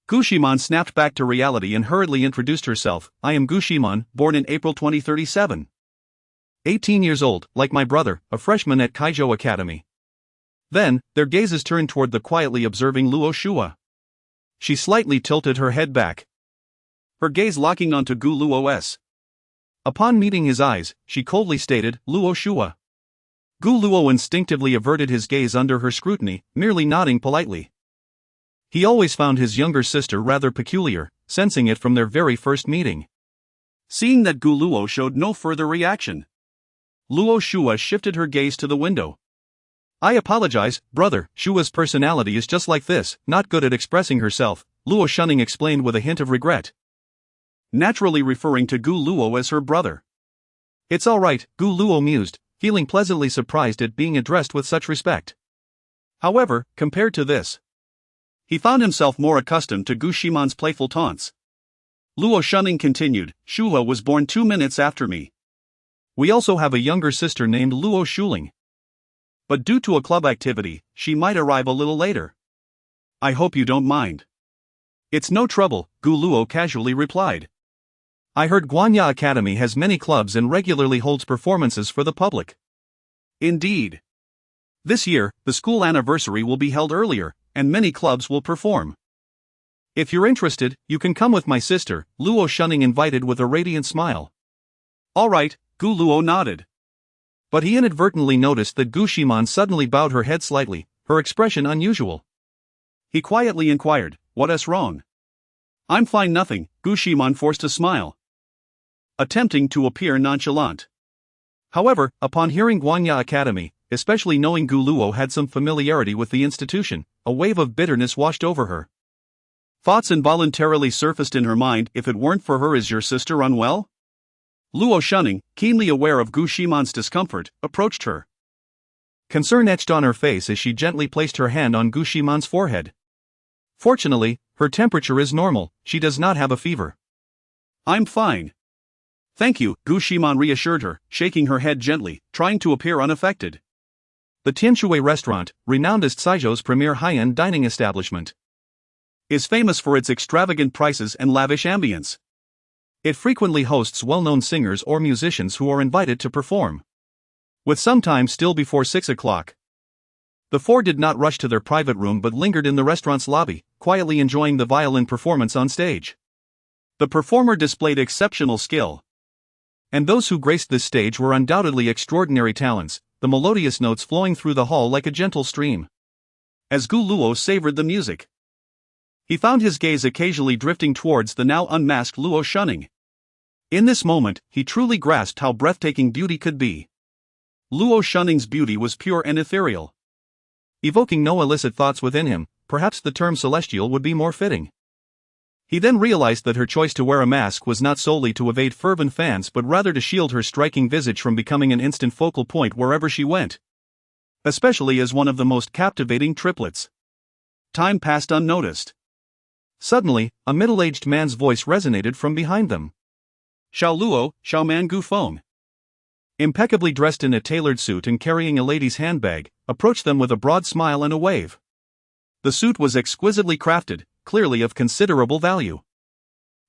Gu Ximan snapped back to reality and hurriedly introduced herself. "I am Gu Ximan, born in April 2037. 18 years old, like my brother, a freshman at Kaizhou Academy." Then, their gazes turned toward the quietly observing Luo Shua. She slightly tilted her head back, her gaze locking onto Gu Luo's Upon meeting his eyes, she coldly stated, "Luo Shua." Gu Luo instinctively averted his gaze under her scrutiny, merely nodding politely. He always found his younger sister rather peculiar, sensing it from their very first meeting. Seeing that Gu Luo showed no further reaction, Luo Shua shifted her gaze to the window. "I apologize, brother, Shua's personality is just like this, not good at expressing herself," Luo Shunning explained with a hint of regret, naturally referring to Gu Luo as her brother. "It's alright," Gu Luo mused, feeling pleasantly surprised at being addressed with such respect. However, compared to this, he found himself more accustomed to Gu Ximan's playful taunts. Luo Shunning continued, "Shua was born 2 minutes after me. We also have a younger sister named Luo Shuling. But due to a club activity, she might arrive a little later. I hope you don't mind." "It's no trouble," Gu Luo casually replied. "I heard Guanya Academy has many clubs and regularly holds performances for the public." "Indeed. This year, the school anniversary will be held earlier, and many clubs will perform. If you're interested, you can come with my sister," Luo Shunning invited with a radiant smile. "Alright," Gu Luo nodded. But he inadvertently noticed that Gu Ximan suddenly bowed her head slightly, her expression unusual. He quietly inquired, "What is wrong?" "I'm fine, nothing," Gu Ximan forced a smile, attempting to appear nonchalant. However, upon hearing Guanya Academy, especially knowing Gu Luo had some familiarity with the institution, a wave of bitterness washed over her. Thoughts involuntarily surfaced in her mind. "If it weren't for her, is your sister unwell?" Luo Shunning, keenly aware of Gu Ximan's discomfort, approached her. Concern etched on her face as she gently placed her hand on Gu Ximan's forehead. "Fortunately, her temperature is normal, she does not have a fever." "I'm fine. Thank you," Gu Ximan reassured her, shaking her head gently, trying to appear unaffected. The Tianshui restaurant, renowned as Caizhou's premier high-end dining establishment, is famous for its extravagant prices and lavish ambience. It frequently hosts well-known singers or musicians who are invited to perform, with some time still before 6 o'clock. The four did not rush to their private room but lingered in the restaurant's lobby, quietly enjoying the violin performance on stage. The performer displayed exceptional skill, and those who graced this stage were undoubtedly extraordinary talents, the melodious notes flowing through the hall like a gentle stream. As Gu Luo savored the music, he found his gaze occasionally drifting towards the now unmasked Luo Shunning. In this moment, he truly grasped how breathtaking beauty could be. Luo Shunning's beauty was pure and ethereal, evoking no illicit thoughts within him. Perhaps the term celestial would be more fitting. He then realized that her choice to wear a mask was not solely to evade fervent fans but rather to shield her striking visage from becoming an instant focal point wherever she went, especially as one of the most captivating triplets. Time passed unnoticed. Suddenly, a middle-aged man's voice resonated from behind them. "Xiao Luo, Xiao Man Gu Feng," impeccably dressed in a tailored suit and carrying a lady's handbag, approached them with a broad smile and a wave. The suit was exquisitely crafted, clearly of considerable value.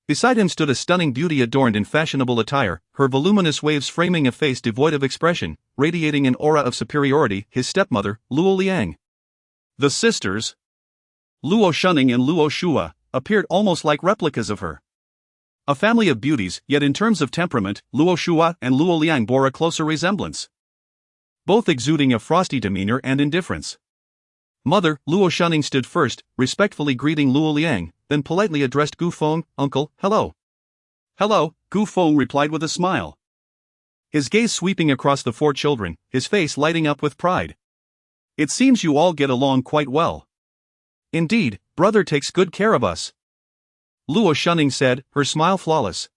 Beside him stood a stunning beauty adorned in fashionable attire, her voluminous waves framing a face devoid of expression, radiating an aura of superiority, his stepmother, Luo Liang. The sisters, Luo Shunning and Luo Shua, appeared almost like replicas of her. A family of beauties, yet in terms of temperament, Luo Shua and Luo Liang bore a closer resemblance, both exuding a frosty demeanor and indifference. Mother, Luo Shunning stood first, respectfully greeting Luo Liang, then politely addressed Gu Feng, "Uncle, hello." "Hello," Gu Feng replied with a smile, his gaze sweeping across the four children, his face lighting up with pride. "It seems you all get along quite well." "Indeed, brother takes good care of us," Luo Shunning said, her smile flawless.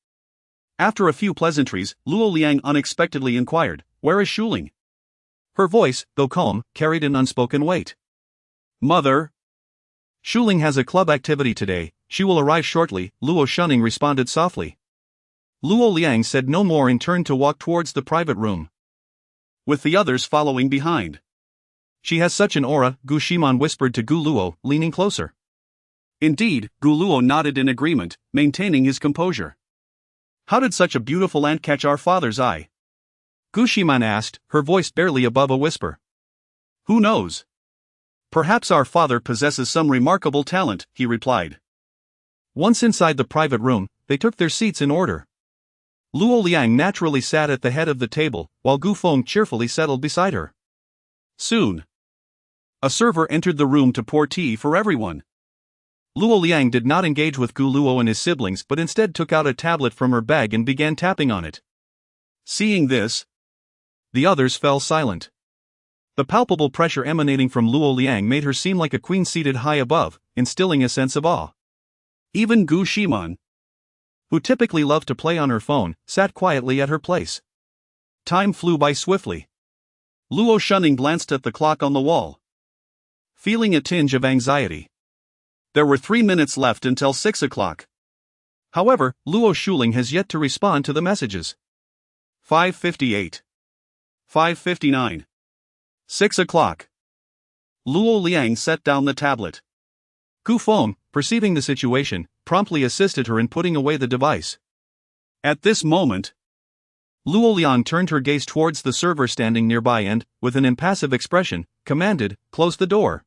After a few pleasantries, Luo Liang unexpectedly inquired, "Where is Shuling?" Her voice, though calm, carried an unspoken weight. "Mother, Shuling has a club activity today, she will arrive shortly," Luo Shunning responded softly. Luo Liang said no more and turned to walk towards the private room, with the others following behind. "She has such an aura," Gu Ximan whispered to Gu Luo, leaning closer. Indeed, Gu Luo nodded in agreement, maintaining his composure. "How did such a beautiful aunt catch our father's eye?" Gu Ximan asked, her voice barely above a whisper. "Who knows? Perhaps our father possesses some remarkable talent," he replied. Once inside the private room, they took their seats in order. Luo Liang naturally sat at the head of the table, while Gu Feng cheerfully settled beside her. Soon, a server entered the room to pour tea for everyone. Luo Liang did not engage with Gu Luo and his siblings but instead took out a tablet from her bag and began tapping on it. Seeing this, the others fell silent. The palpable pressure emanating from Luo Liang made her seem like a queen seated high above, instilling a sense of awe. Even Gu Ximan, who typically loved to play on her phone, sat quietly at her place. Time flew by swiftly. Luo Shunning glanced at the clock on the wall, feeling a tinge of anxiety. There were 3 minutes left until 6 o'clock. However, Luo Shuling has yet to respond to the messages. 5:58. 5:59. 6 o'clock. Luo Liang set down the tablet. Gu Feng, perceiving the situation, promptly assisted her in putting away the device. At this moment, Luo Liang turned her gaze towards the server standing nearby and, with an impassive expression, commanded, "Close the door."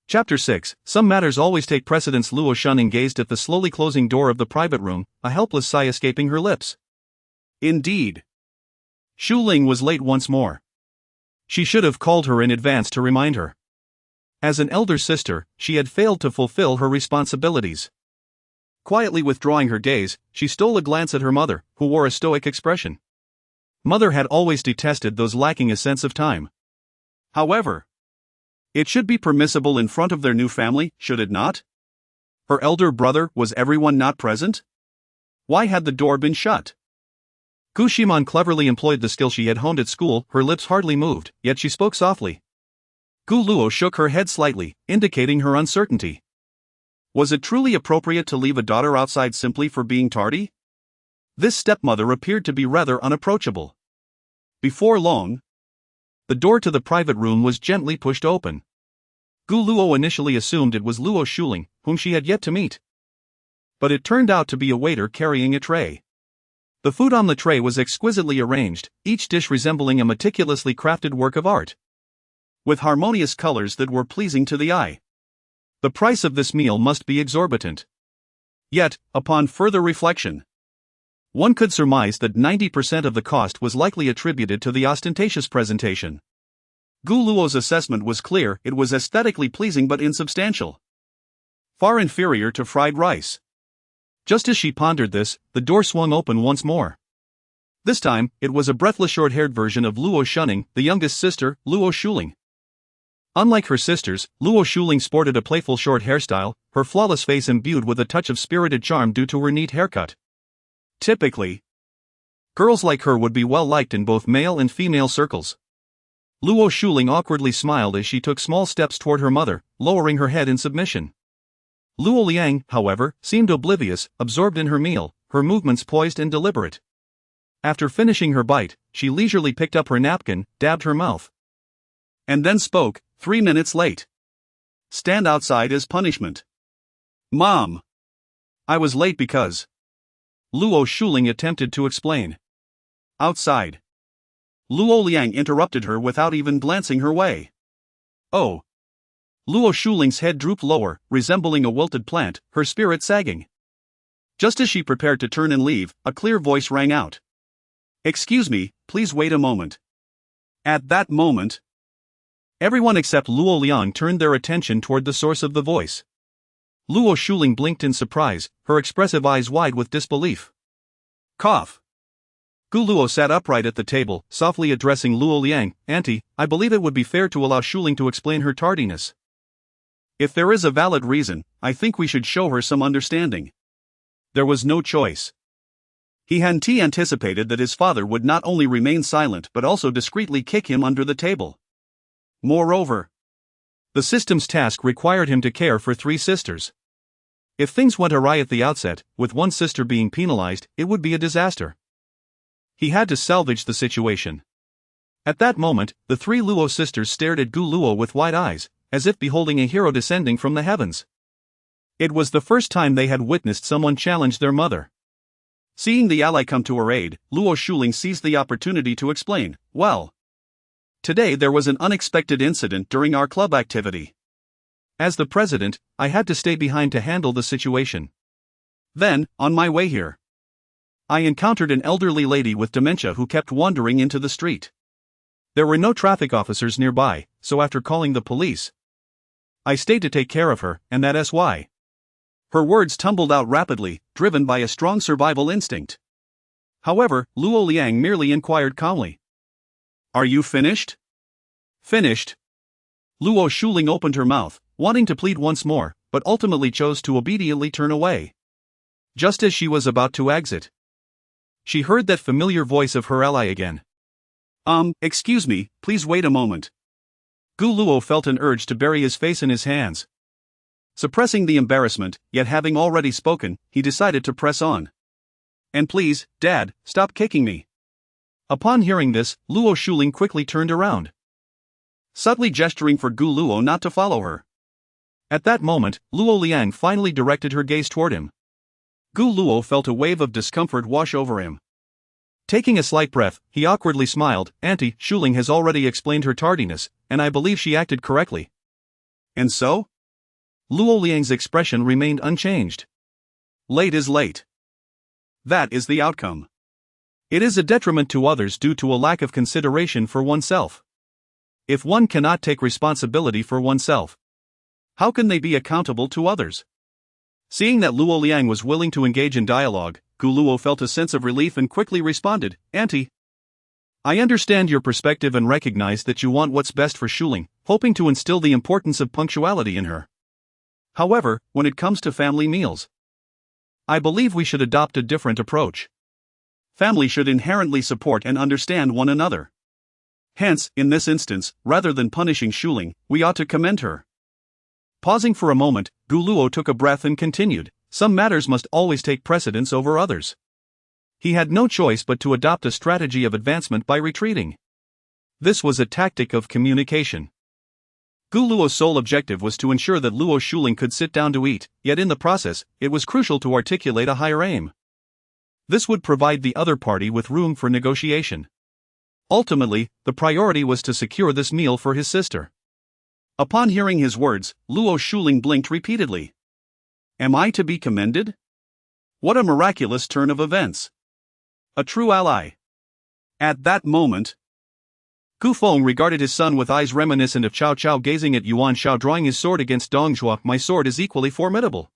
Chapter 6. Some matters always take precedence. Luo Shunning gazed at the slowly closing door of the private room, a helpless sigh escaping her lips. Indeed, Shu Ling was late once more. She should have called her in advance to remind her. As an elder sister, she had failed to fulfill her responsibilities. Quietly withdrawing her gaze, she stole a glance at her mother, who wore a stoic expression. Mother had always detested those lacking a sense of time. However, it should be permissible in front of their new family, should it not? Her elder brother, was everyone not present? Why had the door been shut? Gu Ximan cleverly employed the skill she had honed at school. Her lips hardly moved, yet she spoke softly. Gu Luo shook her head slightly, indicating her uncertainty. Was it truly appropriate to leave a daughter outside simply for being tardy? This stepmother appeared to be rather unapproachable. Before long, the door to the private room was gently pushed open. Gu Luo initially assumed it was Luo Shuling, whom she had yet to meet. But it turned out to be a waiter carrying a tray. The food on the tray was exquisitely arranged, each dish resembling a meticulously crafted work of art, with harmonious colors that were pleasing to the eye. The price of this meal must be exorbitant. Yet, upon further reflection, one could surmise that 90% of the cost was likely attributed to the ostentatious presentation. Gu Luo's assessment was clear: it was aesthetically pleasing but insubstantial, far inferior to fried rice. Just as she pondered this, the door swung open once more. This time, it was a breathless short-haired version of Luo Shunning, the youngest sister, Luo Shuling. Unlike her sisters, Luo Shuling sported a playful short hairstyle, her flawless face imbued with a touch of spirited charm due to her neat haircut. Typically, girls like her would be well liked in both male and female circles. Luo Shuling awkwardly smiled as she took small steps toward her mother, lowering her head in submission. Luo Liang, however, seemed oblivious, absorbed in her meal, her movements poised and deliberate. After finishing her bite, she leisurely picked up her napkin, dabbed her mouth, and then spoke, 3 minutes late. Stand outside as punishment. Mom, I was late because... Luo Shuling attempted to explain. Outside. Luo Liang interrupted her without even glancing her way. Oh. Luo Shuling's head drooped lower, resembling a wilted plant, her spirit sagging. Just as she prepared to turn and leave, a clear voice rang out. Excuse me, please wait a moment. At that moment, everyone except Luo Liang turned their attention toward the source of the voice. Luo Shuling blinked in surprise, her expressive eyes wide with disbelief. Cough. Gu Luo sat upright at the table, softly addressing Luo Liang. Auntie, I believe it would be fair to allow Shuling to explain her tardiness. If there is a valid reason, I think we should show her some understanding. There was no choice. He had anticipated that his father would not only remain silent but also discreetly kick him under the table. Moreover, the system's task required him to care for 3 sisters. If things went awry at the outset, with one sister being penalized, it would be a disaster. He had to salvage the situation. At that moment, the 3 Luo sisters stared at Gu Luo with wide eyes, as if beholding a hero descending from the heavens. It was the first time they had witnessed someone challenge their mother. Seeing the ally come to her aid, Luo Shuling seized the opportunity to explain. Well, today there was an unexpected incident during our club activity. As the president, I had to stay behind to handle the situation. Then, on my way here, I encountered an elderly lady with dementia who kept wandering into the street. There were no traffic officers nearby, so after calling the police, I stayed to take care of her, and that's why. Her words tumbled out rapidly, driven by a strong survival instinct. However, Luo Liang merely inquired calmly. Are you finished? Finished? Luo Shuling opened her mouth, wanting to plead once more, but ultimately chose to obediently turn away. Just as she was about to exit, she heard that familiar voice of her ally again. Excuse me, please wait a moment. Gu Luo felt an urge to bury his face in his hands. Suppressing the embarrassment, yet having already spoken, he decided to press on. And please, Dad, stop kicking me. Upon hearing this, Luo Shuling quickly turned around, subtly gesturing for Gu Luo not to follow her. At that moment, Luo Liang finally directed her gaze toward him. Gu Luo felt a wave of discomfort wash over him. Taking a slight breath, he awkwardly smiled. Auntie Shuling has already explained her tardiness, and I believe she acted correctly. And so? Luo Liang's expression remained unchanged. Late is late. That is the outcome. It is a detriment to others due to a lack of consideration for oneself. If one cannot take responsibility for oneself, how can they be accountable to others? Seeing that Luo Liang was willing to engage in dialogue, Gu Luo felt a sense of relief and quickly responded, Auntie, I understand your perspective and recognize that you want what's best for Shuling, hoping to instill the importance of punctuality in her. However, when it comes to family meals, I believe we should adopt a different approach. Family should inherently support and understand one another. Hence, in this instance, rather than punishing Shuling, we ought to commend her. Pausing for a moment, Gu Luo took a breath and continued, some matters must always take precedence over others. He had no choice but to adopt a strategy of advancement by retreating. This was a tactic of communication. Gu Luo's sole objective was to ensure that Luo Shuling could sit down to eat, yet in the process, it was crucial to articulate a higher aim. This would provide the other party with room for negotiation. Ultimately, the priority was to secure this meal for his sister. Upon hearing his words, Luo Shuling blinked repeatedly. Am I to be commended? What a miraculous turn of events. A true ally. At that moment, Gu Feng regarded his son with eyes reminiscent of Cao Cao gazing at Yuan Shao drawing his sword against Dong Zhuo. My sword is equally formidable.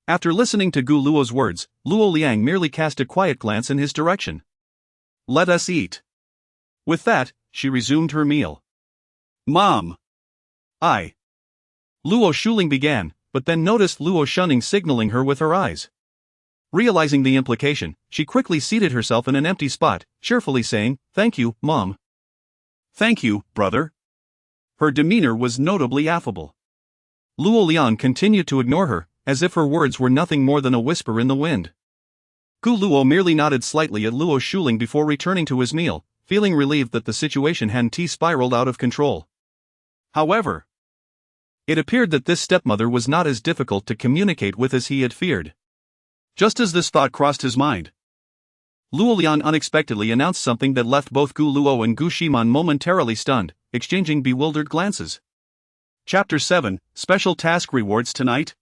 After listening to Gu Luo's words, Luo Liang merely cast a quiet glance in his direction. Let us eat. With that, she resumed her meal. Mom. Luo Shuling began, but then noticed Luo Shunning signaling her with her eyes. Realizing the implication, she quickly seated herself in an empty spot, cheerfully saying, Thank you, Mom. Thank you, brother. Her demeanor was notably affable. Luo Liang continued to ignore her, as if her words were nothing more than a whisper in the wind. Gu Luo merely nodded slightly at Luo Shuling before returning to his meal, feeling relieved that the situation hadn't spiraled out of control. However, it appeared that this stepmother was not as difficult to communicate with as he had feared. Just as this thought crossed his mind, Luo Liang unexpectedly announced something that left both Gu Luo and Gu Ximan momentarily stunned, exchanging bewildered glances. Chapter 7, Special Task Rewards Tonight.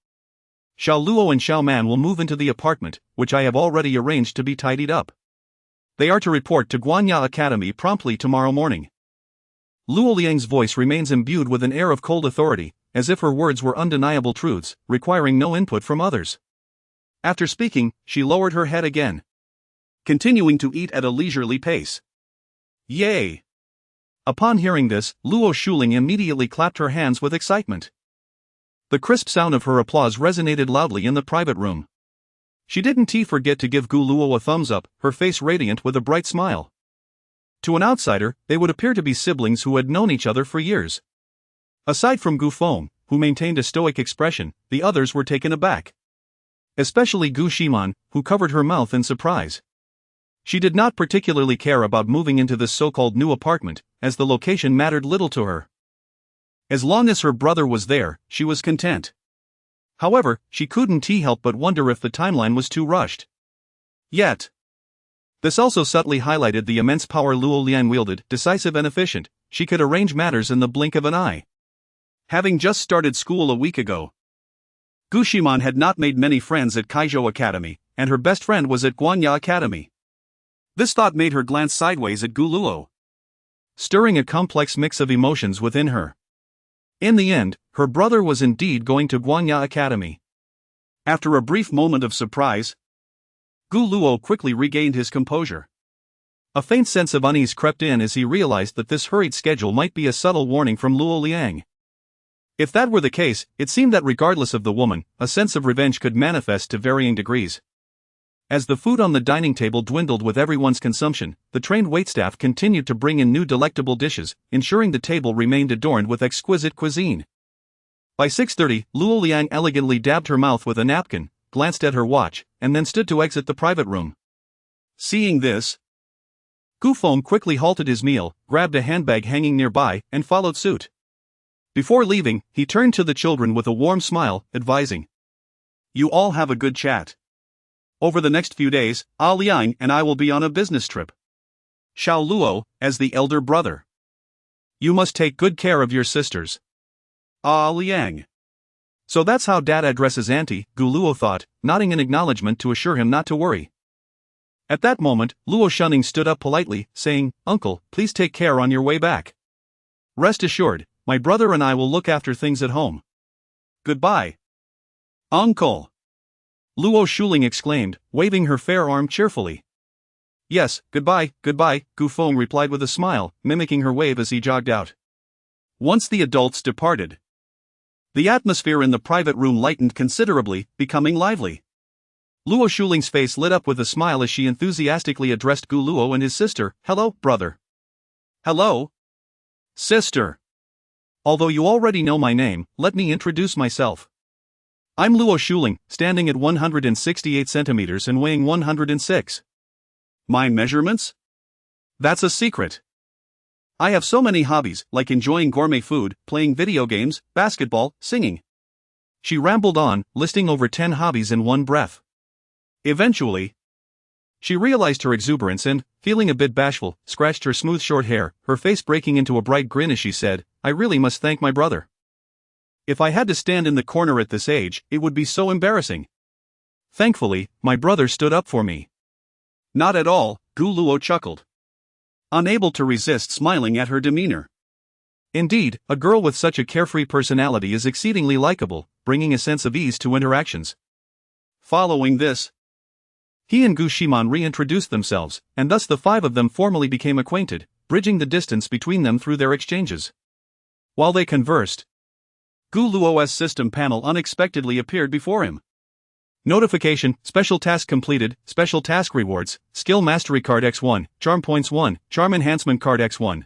Xiao Luo and Xiao Man will move into the apartment, which I have already arranged to be tidied up. They are to report to Guanya Academy promptly tomorrow morning. Luo Liang's voice remains imbued with an air of cold authority, as if her words were undeniable truths, requiring no input from others. After speaking, she lowered her head again, continuing to eat at a leisurely pace. Yay! Upon hearing this, Luo Shuling immediately clapped her hands with excitement. The crisp sound of her applause resonated loudly in the private room. She didn't forget to give Gu Luo a thumbs up, her face radiant with a bright smile. To an outsider, they would appear to be siblings who had known each other for years. Aside from Gu Feng, who maintained a stoic expression, the others were taken aback. Especially Gu Ximan, who covered her mouth in surprise. She did not particularly care about moving into this so-called new apartment, as the location mattered little to her. As long as her brother was there, she was content. However, she couldn't help but wonder if the timeline was too rushed. Yet, this also subtly highlighted the immense power Luo Liang wielded, decisive and efficient. She could arrange matters in the blink of an eye. Having just started school a week ago, Gu Ximan had not made many friends at Kaizhou Academy, and her best friend was at Guanya Academy. This thought made her glance sideways at Gu Luo, stirring a complex mix of emotions within her. In the end, her brother was indeed going to Guanya Academy. After a brief moment of surprise, Gu Luo quickly regained his composure. A faint sense of unease crept in as he realized that this hurried schedule might be a subtle warning from Luo Liang. If that were the case, it seemed that regardless of the woman, a sense of revenge could manifest to varying degrees. As the food on the dining table dwindled with everyone's consumption, the trained waitstaff continued to bring in new delectable dishes, ensuring the table remained adorned with exquisite cuisine. By 6:30, Luo Liang elegantly dabbed her mouth with a napkin, glanced at her watch, and then stood to exit the private room. Seeing this, Gu Feng quickly halted his meal, grabbed a handbag hanging nearby, and followed suit. Before leaving, he turned to the children with a warm smile, advising, "You all have a good chat. Over the next few days, Liang and I will be on a business trip. Xiao Luo, as the elder brother, you must take good care of your sisters. Liang." So that's how Dad addresses Auntie, Gu Luo thought, nodding in acknowledgement to assure him not to worry. At that moment, Luo Shunning stood up politely, saying, "Uncle, please take care on your way back. Rest assured, my brother and I will look after things at home. Goodbye, Uncle," Luo Shuling exclaimed, waving her fair arm cheerfully. "Yes, goodbye, goodbye," Gu Feng replied with a smile, mimicking her wave as he jogged out. Once the adults departed, the atmosphere in the private room lightened considerably, becoming lively. Luo Shuling's face lit up with a smile as she enthusiastically addressed Gu Luo and his sister, "Hello, brother." "Hello, sister. Although you already know my name, let me introduce myself. I'm Luo Shuling, standing at 168 centimeters and weighing 106. My measurements? That's a secret. I have so many hobbies, like enjoying gourmet food, playing video games, basketball, singing." She rambled on, listing over 10 hobbies in one breath. Eventually, she realized her exuberance and, feeling a bit bashful, scratched her smooth short hair, her face breaking into a bright grin as she said, "I really must thank my brother. If I had to stand in the corner at this age, it would be so embarrassing. Thankfully, my brother stood up for me." "Not at all," Gu Luo chuckled, unable to resist smiling at her demeanor. Indeed, a girl with such a carefree personality is exceedingly likable, bringing a sense of ease to interactions. Following this, he and Gu Ximan reintroduced themselves, and thus the five of them formally became acquainted, bridging the distance between them through their exchanges. While they conversed, Gu Luo's system panel unexpectedly appeared before him. Notification: Special task completed, Special task rewards, Skill Mastery Card X1, Charm Points 1, Charm Enhancement Card X1.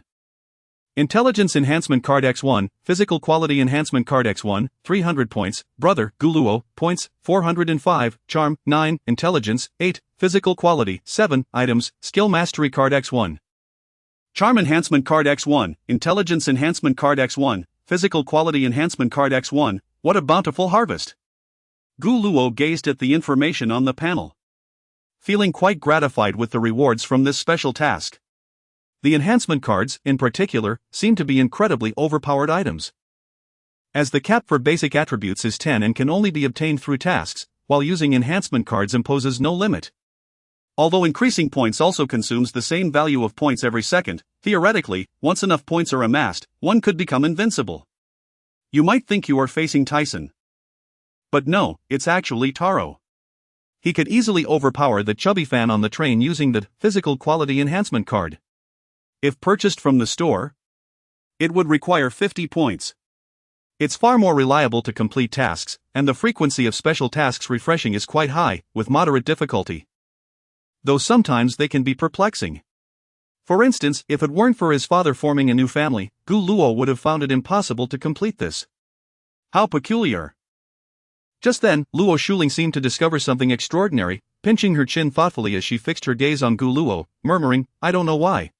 Intelligence Enhancement Card X1, Physical Quality Enhancement Card X1, 300 points, Brother, Gu Luo, points, 405, Charm, 9, Intelligence, 8, Physical Quality, 7, Items, Skill Mastery Card X1. Charm Enhancement Card X1, Intelligence Enhancement Card X1, Physical Quality Enhancement Card X1, what a bountiful harvest! Gu Luo gazed at the information on the panel, feeling quite gratified with the rewards from this special task. The enhancement cards, in particular, seem to be incredibly overpowered items. As the cap for basic attributes is 10 and can only be obtained through tasks, while using enhancement cards imposes no limit. Although increasing points also consumes the same value of points every second, theoretically, once enough points are amassed, one could become invincible. You might think you are facing Tyson. But no, it's actually Taro. He could easily overpower the chubby fan on the train using the physical quality enhancement card. If purchased from the store, it would require 50 points. It's far more reliable to complete tasks, and the frequency of special tasks refreshing is quite high, with moderate difficulty. Though sometimes they can be perplexing. For instance, if it weren't for his father forming a new family, Gu Luo would have found it impossible to complete this. How peculiar. Just then, Luo Shuling seemed to discover something extraordinary, pinching her chin thoughtfully as she fixed her gaze on Gu Luo, murmuring, "I don't know why,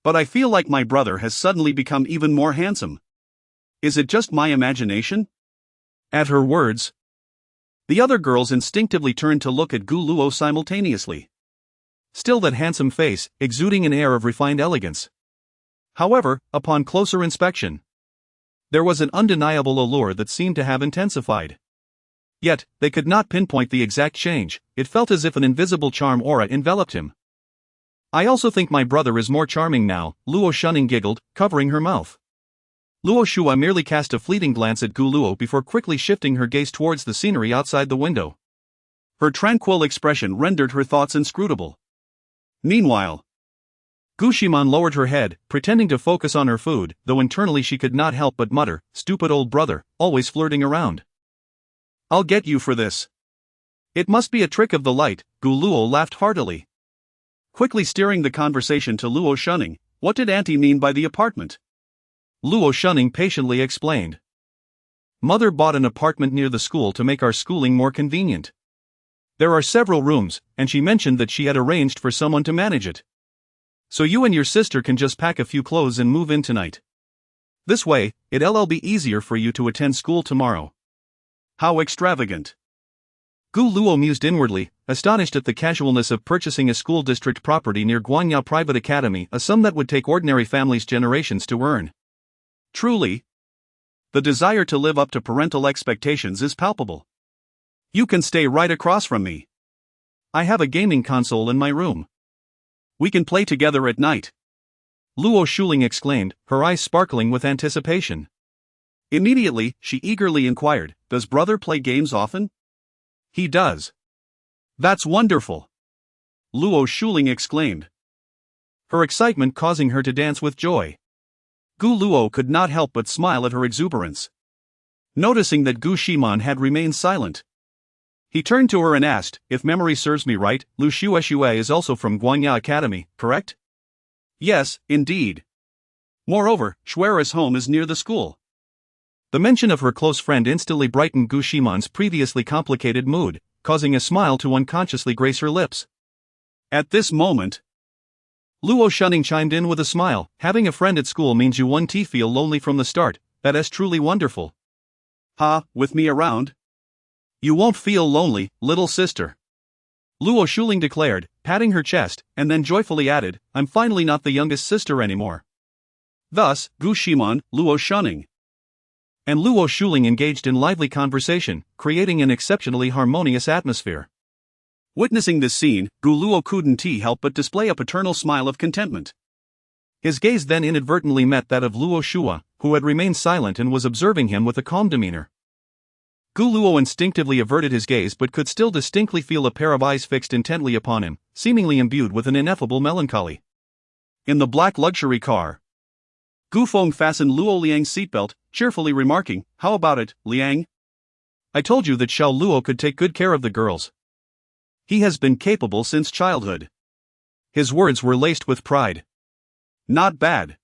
but I feel like my brother has suddenly become even more handsome. Is it just my imagination?" At her words, the other girls instinctively turned to look at Gu Luo simultaneously. Still that handsome face, exuding an air of refined elegance. However, upon closer inspection, there was an undeniable allure that seemed to have intensified. Yet, they could not pinpoint the exact change. It felt as if an invisible charm aura enveloped him. I also think my brother is more charming now, Luo Shunning giggled, covering her mouth. Luo Shua merely cast a fleeting glance at Gu Luo before quickly shifting her gaze towards the scenery outside the window. Her tranquil expression rendered her thoughts inscrutable. Meanwhile, Gu Ximan lowered her head, pretending to focus on her food, though internally she could not help but mutter, "Stupid old brother, always flirting around. I'll get you for this." "It must be a trick of the light," Gu Luo laughed heartily. Quickly steering the conversation to Luo Shunning, "What did Auntie mean by the apartment?" Luo Shunning patiently explained. "Mother bought an apartment near the school to make our schooling more convenient. There are several rooms, and she mentioned that she had arranged for someone to manage it. So you and your sister can just pack a few clothes and move in tonight. This way, it'll be easier for you to attend school tomorrow." "How extravagant." Gu Luo mused inwardly, astonished at the casualness of purchasing a school district property near Guanya Private Academy, a sum that would take ordinary families generations to earn. Truly, the desire to live up to parental expectations is palpable. "You can stay right across from me. I have a gaming console in my room. We can play together at night," Luo Shuling exclaimed, her eyes sparkling with anticipation. Immediately, she eagerly inquired, "Does brother play games often?" "He does." "That's wonderful!" Luo Shuling exclaimed, her excitement causing her to dance with joy. Gu Luo could not help but smile at her exuberance. Noticing that Gu Ximan had remained silent, he turned to her and asked, "If memory serves me right, Lu Shueshue is also from Guanya Academy, correct?" "Yes, indeed. Moreover, Shuera's home is near the school." The mention of her close friend instantly brightened Gu Ximan's previously complicated mood, causing a smile to unconsciously grace her lips. At this moment, Luo Shunning chimed in with a smile, "Having a friend at school means you won't feel lonely from the start. That is truly wonderful." "Ha, with me around? You won't feel lonely, little sister," Luo Shuling declared, patting her chest, and then joyfully added, "I'm finally not the youngest sister anymore." Thus, Gu Ximan, Luo Shunning, and Luo Shuling engaged in lively conversation, creating an exceptionally harmonious atmosphere. Witnessing this scene, Gu Luo couldn't help but display a paternal smile of contentment. His gaze then inadvertently met that of Luo Shua, who had remained silent and was observing him with a calm demeanor. Gu Luo instinctively averted his gaze but could still distinctly feel a pair of eyes fixed intently upon him, seemingly imbued with an ineffable melancholy. In the black luxury car, Gu Feng fastened Luo Liang's seatbelt, cheerfully remarking, "How about it, Liang? I told you that Xiao Luo could take good care of the girls. He has been capable since childhood." His words were laced with pride. Not bad.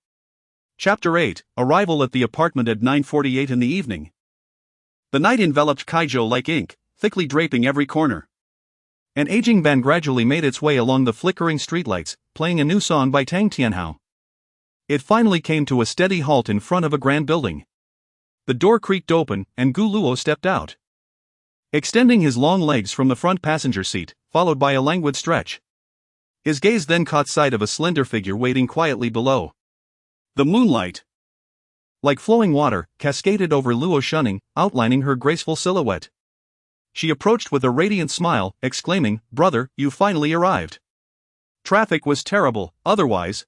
Chapter 8, Arrival at the apartment at 9:48 in the evening. The night enveloped Kaizhou like ink, thickly draping every corner. An aging band gradually made its way along the flickering streetlights, playing a new song by Tang Tianhao. It finally came to a steady halt in front of a grand building. The door creaked open, and Gu Luo stepped out, extending his long legs from the front passenger seat, followed by a languid stretch. His gaze then caught sight of a slender figure waiting quietly below. The moonlight, like flowing water, cascaded over Luo Shunning, outlining her graceful silhouette. She approached with a radiant smile, exclaiming, "Brother, you finally arrived. Traffic was terrible, otherwise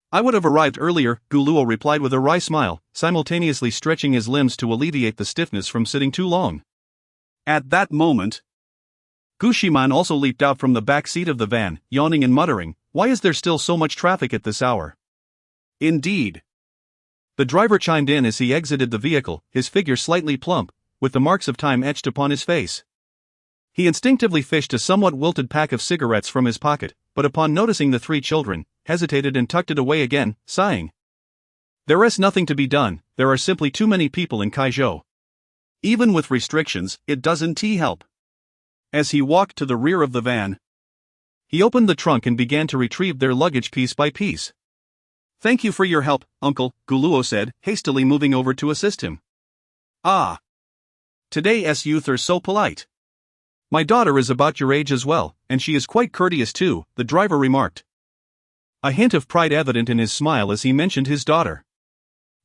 I would have arrived earlier," Gu Luo replied with a wry smile, simultaneously stretching his limbs to alleviate the stiffness from sitting too long. At that moment, Gu Ximan also leaped out from the back seat of the van, yawning and muttering, "Why is there still so much traffic at this hour?" Indeed. The driver chimed in as he exited the vehicle, his figure slightly plump, with the marks of time etched upon his face. He instinctively fished a somewhat wilted pack of cigarettes from his pocket, but upon noticing the three children, hesitated and tucked it away again, sighing. "There is nothing to be done, there are simply too many people in Kaizhou. Even with restrictions, it doesn't help." As he walked to the rear of the van, he opened the trunk and began to retrieve their luggage piece by piece. "Thank you for your help, uncle," Gu Luo said, hastily moving over to assist him. "Ah. Today's youth are so polite." "My daughter is about your age as well, and she is quite courteous too," the driver remarked, a hint of pride evident in his smile as he mentioned his daughter.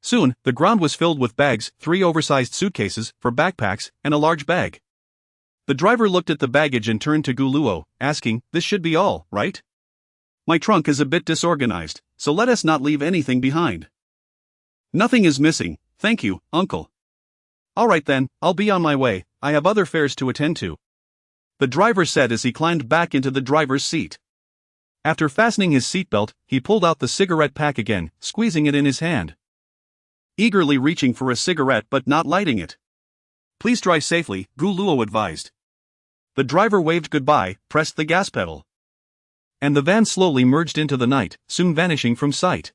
Soon, the ground was filled with bags, 3 oversized suitcases, for backpacks, and a large bag. The driver looked at the baggage and turned to Gu Luo, asking, "This should be all, right? My trunk is a bit disorganized, so let us not leave anything behind." "Nothing is missing, thank you, uncle." "All right then, I'll be on my way, I have other fares to attend to," the driver said as he climbed back into the driver's seat. After fastening his seatbelt, he pulled out the cigarette pack again, squeezing it in his hand. Eagerly reaching for a cigarette but not lighting it. "Please drive safely," Gu Luo advised. The driver waved goodbye, pressed the gas pedal. And the van slowly merged into the night, soon vanishing from sight.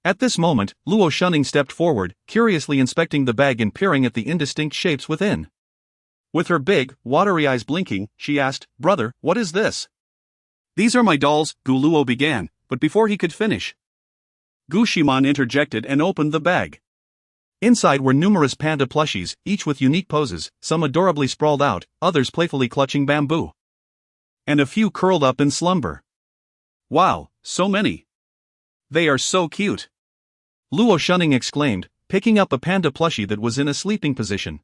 At this moment, Luo Shunning stepped forward, curiously inspecting the bag and peering at the indistinct shapes within. With her big, watery eyes blinking, she asked, "Brother, what is this?" "These are my dolls," Gu Luo began, but before he could finish, Gu Ximan interjected and opened the bag. Inside were numerous panda plushies, each with unique poses, some adorably sprawled out, others playfully clutching bamboo. And a few curled up in slumber. "Wow, so many. They are so cute," Luo Shunning exclaimed, picking up a panda plushie that was in a sleeping position.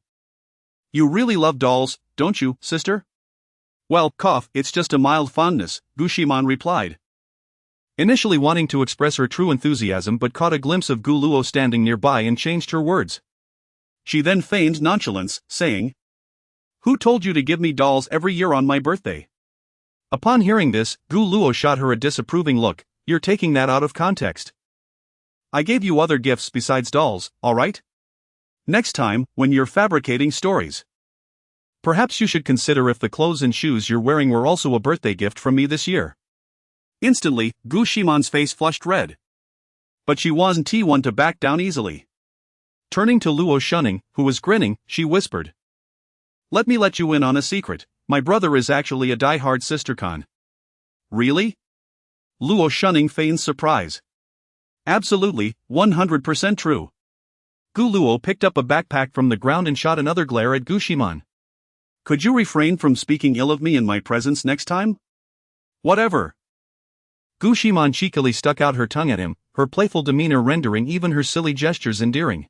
"You really love dolls, don't you, sister?" "Well, it's just a mild fondness," Gu Ximan replied. Initially wanting to express her true enthusiasm but caught a glimpse of Gu Luo standing nearby and changed her words. She then feigned nonchalance, saying, "Who told you to give me dolls every year on my birthday?" Upon hearing this, Gu Luo shot her a disapproving look. "You're taking that out of context. I gave you other gifts besides dolls, alright? Next time, when you're fabricating stories, perhaps you should consider if the clothes and shoes you're wearing were also a birthday gift from me this year." Instantly, Gu Ximan's face flushed red. But she wasn't one to back down easily. Turning to Luo Shunning, who was grinning, she whispered, let you in on a secret. My brother is actually a die-hard sistercon." "Really?" Luo Shunning feigned surprise. "Absolutely, 100% true." Gu Luo picked up a backpack from the ground and shot another glare at Gu Ximan. "Could you refrain from speaking ill of me in my presence next time?" "Whatever." Gu Ximan cheekily stuck out her tongue at him, her playful demeanor rendering even her silly gestures endearing.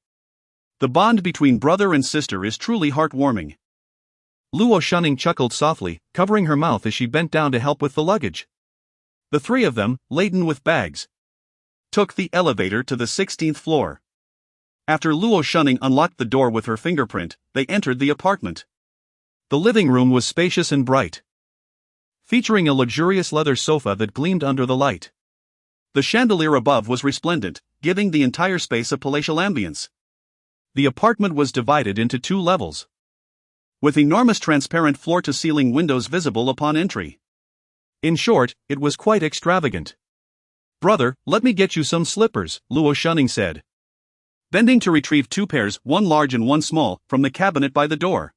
The bond between brother and sister is truly heartwarming. Luo Shunning chuckled softly, covering her mouth as she bent down to help with the luggage. The three of them, laden with bags, took the elevator to the 16th floor. After Luo Shunning unlocked the door with her fingerprint, they entered the apartment. The living room was spacious and bright, featuring a luxurious leather sofa that gleamed under the light. The chandelier above was resplendent, giving the entire space a palatial ambience. The apartment was divided into 2 levels, with enormous transparent floor-to-ceiling windows visible upon entry. In short, it was quite extravagant. "Brother, let me get you some slippers," Luo Shunning said, bending to retrieve 2 pairs, one large and one small, from the cabinet by the door.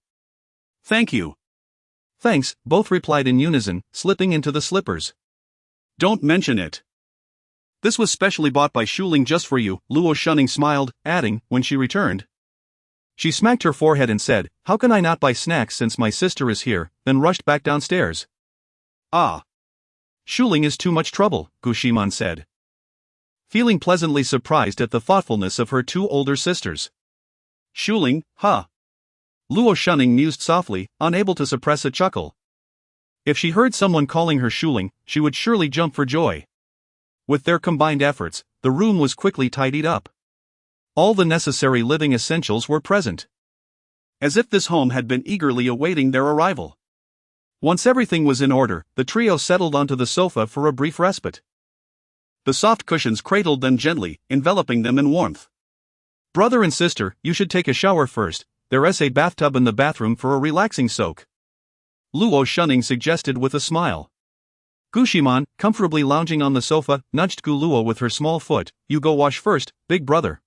"Thank you." "Thanks," both replied in unison, slipping into the slippers. "Don't mention it. This was specially bought by Shuling just for you," Luo Shunning smiled, adding, when she returned. She smacked her forehead and said, "How can I not buy snacks since my sister is here," then rushed back downstairs. "Ah. Shuling is too much trouble," Gu Ximan said, feeling pleasantly surprised at the thoughtfulness of her 2 older sisters. "Shuling, huh?" Luo Shunning mused softly, unable to suppress a chuckle. If she heard someone calling her Shuling, she would surely jump for joy. With their combined efforts, the room was quickly tidied up. All the necessary living essentials were present, as if this home had been eagerly awaiting their arrival. Once everything was in order, the trio settled onto the sofa for a brief respite. The soft cushions cradled them gently, enveloping them in warmth. "Brother and sister, you should take a shower first. There's a bathtub in the bathroom for a relaxing soak," Luo Shunning suggested with a smile. Gu Ximan, comfortably lounging on the sofa, nudged Gu Luo with her small foot. "You go wash first, big brother."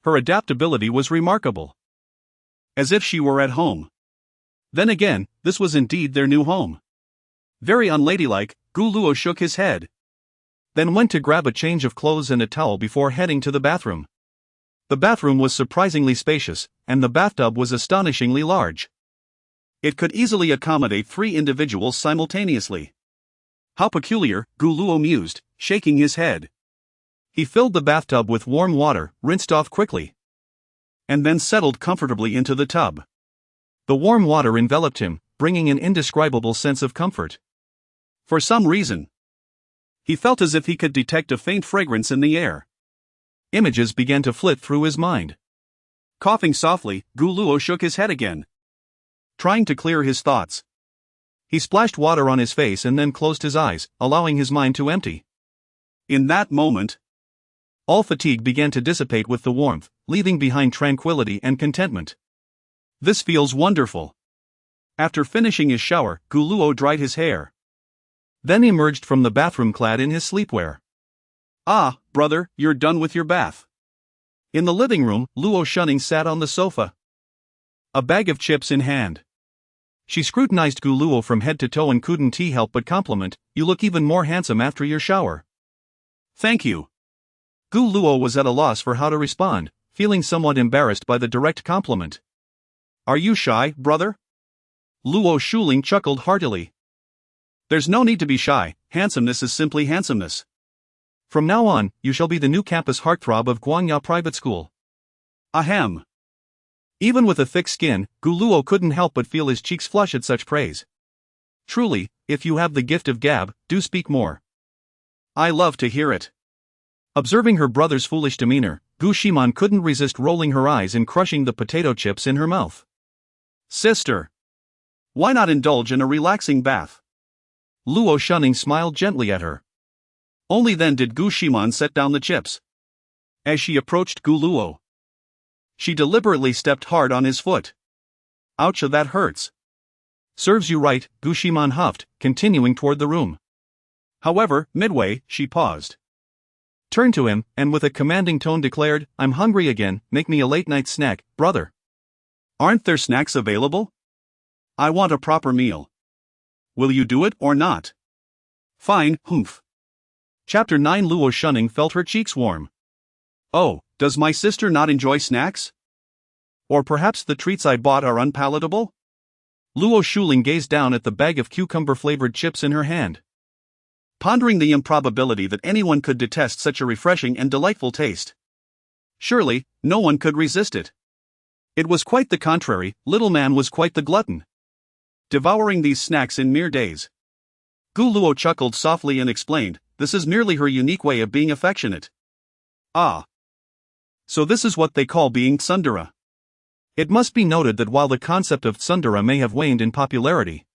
Her adaptability was remarkable. As if she were at home. Then again, this was indeed their new home. Very unladylike, Gu Luo shook his head, then went to grab a change of clothes and a towel before heading to the bathroom. The bathroom was surprisingly spacious, and the bathtub was astonishingly large. It could easily accommodate 3 individuals simultaneously. How peculiar, Gu Luo mused, shaking his head. He filled the bathtub with warm water, rinsed off quickly, and then settled comfortably into the tub. The warm water enveloped him, bringing an indescribable sense of comfort. For some reason, he felt as if he could detect a faint fragrance in the air. Images began to flit through his mind. Coughing softly, Gu Luo shook his head again, trying to clear his thoughts. He splashed water on his face and then closed his eyes, allowing his mind to empty. In that moment, all fatigue began to dissipate with the warmth, leaving behind tranquility and contentment. This feels wonderful. After finishing his shower, Gu Luo dried his hair, then emerged from the bathroom clad in his sleepwear. Ah, brother, you're done with your bath. In the living room, Luo Shunning sat on the sofa, a bag of chips in hand. She scrutinized Gu Luo from head to toe and couldn't help but compliment, "You look even more handsome after your shower." "Thank you." Gu Luo was at a loss for how to respond, feeling somewhat embarrassed by the direct compliment. "Are you shy, brother?" Luo Shuling chuckled heartily. "There's no need to be shy, handsomeness is simply handsomeness. From now on, you shall be the new campus heartthrob of Guangya Private School." Ahem. Even with a thick skin, Gu Luo couldn't help but feel his cheeks flush at such praise. "Truly, if you have the gift of gab, do speak more. I love to hear it." Observing her brother's foolish demeanor, Gu Ximan couldn't resist rolling her eyes and crushing the potato chips in her mouth. "Sister, why not indulge in a relaxing bath?" Luo Shunning smiled gently at her. Only then did Gu Ximan set down the chips. As she approached Gu Luo, she deliberately stepped hard on his foot. "Ouch, that hurts." "Serves you right," Gu Ximan huffed, continuing toward the room. However, midway, she paused, turned to him, and with a commanding tone declared, "I'm hungry again, make me a late-night snack, brother." "Aren't there snacks available? I want a proper meal. Will you do it or not?" "Fine, humph." Chapter 9. Luo Shunning felt her cheeks warm. "Oh, does my sister not enjoy snacks? Or perhaps the treats I bought are unpalatable?" Luo Shuling gazed down at the bag of cucumber-flavored chips in her hand, pondering the improbability that anyone could detest such a refreshing and delightful taste. Surely, no one could resist it. It was quite the contrary, little man was quite the glutton, devouring these snacks in mere days. Gu Luo chuckled softly and explained, "This is merely her unique way of being affectionate." "Ah. So this is what they call being tsundere." It must be noted that while the concept of tsundere may have waned in popularity,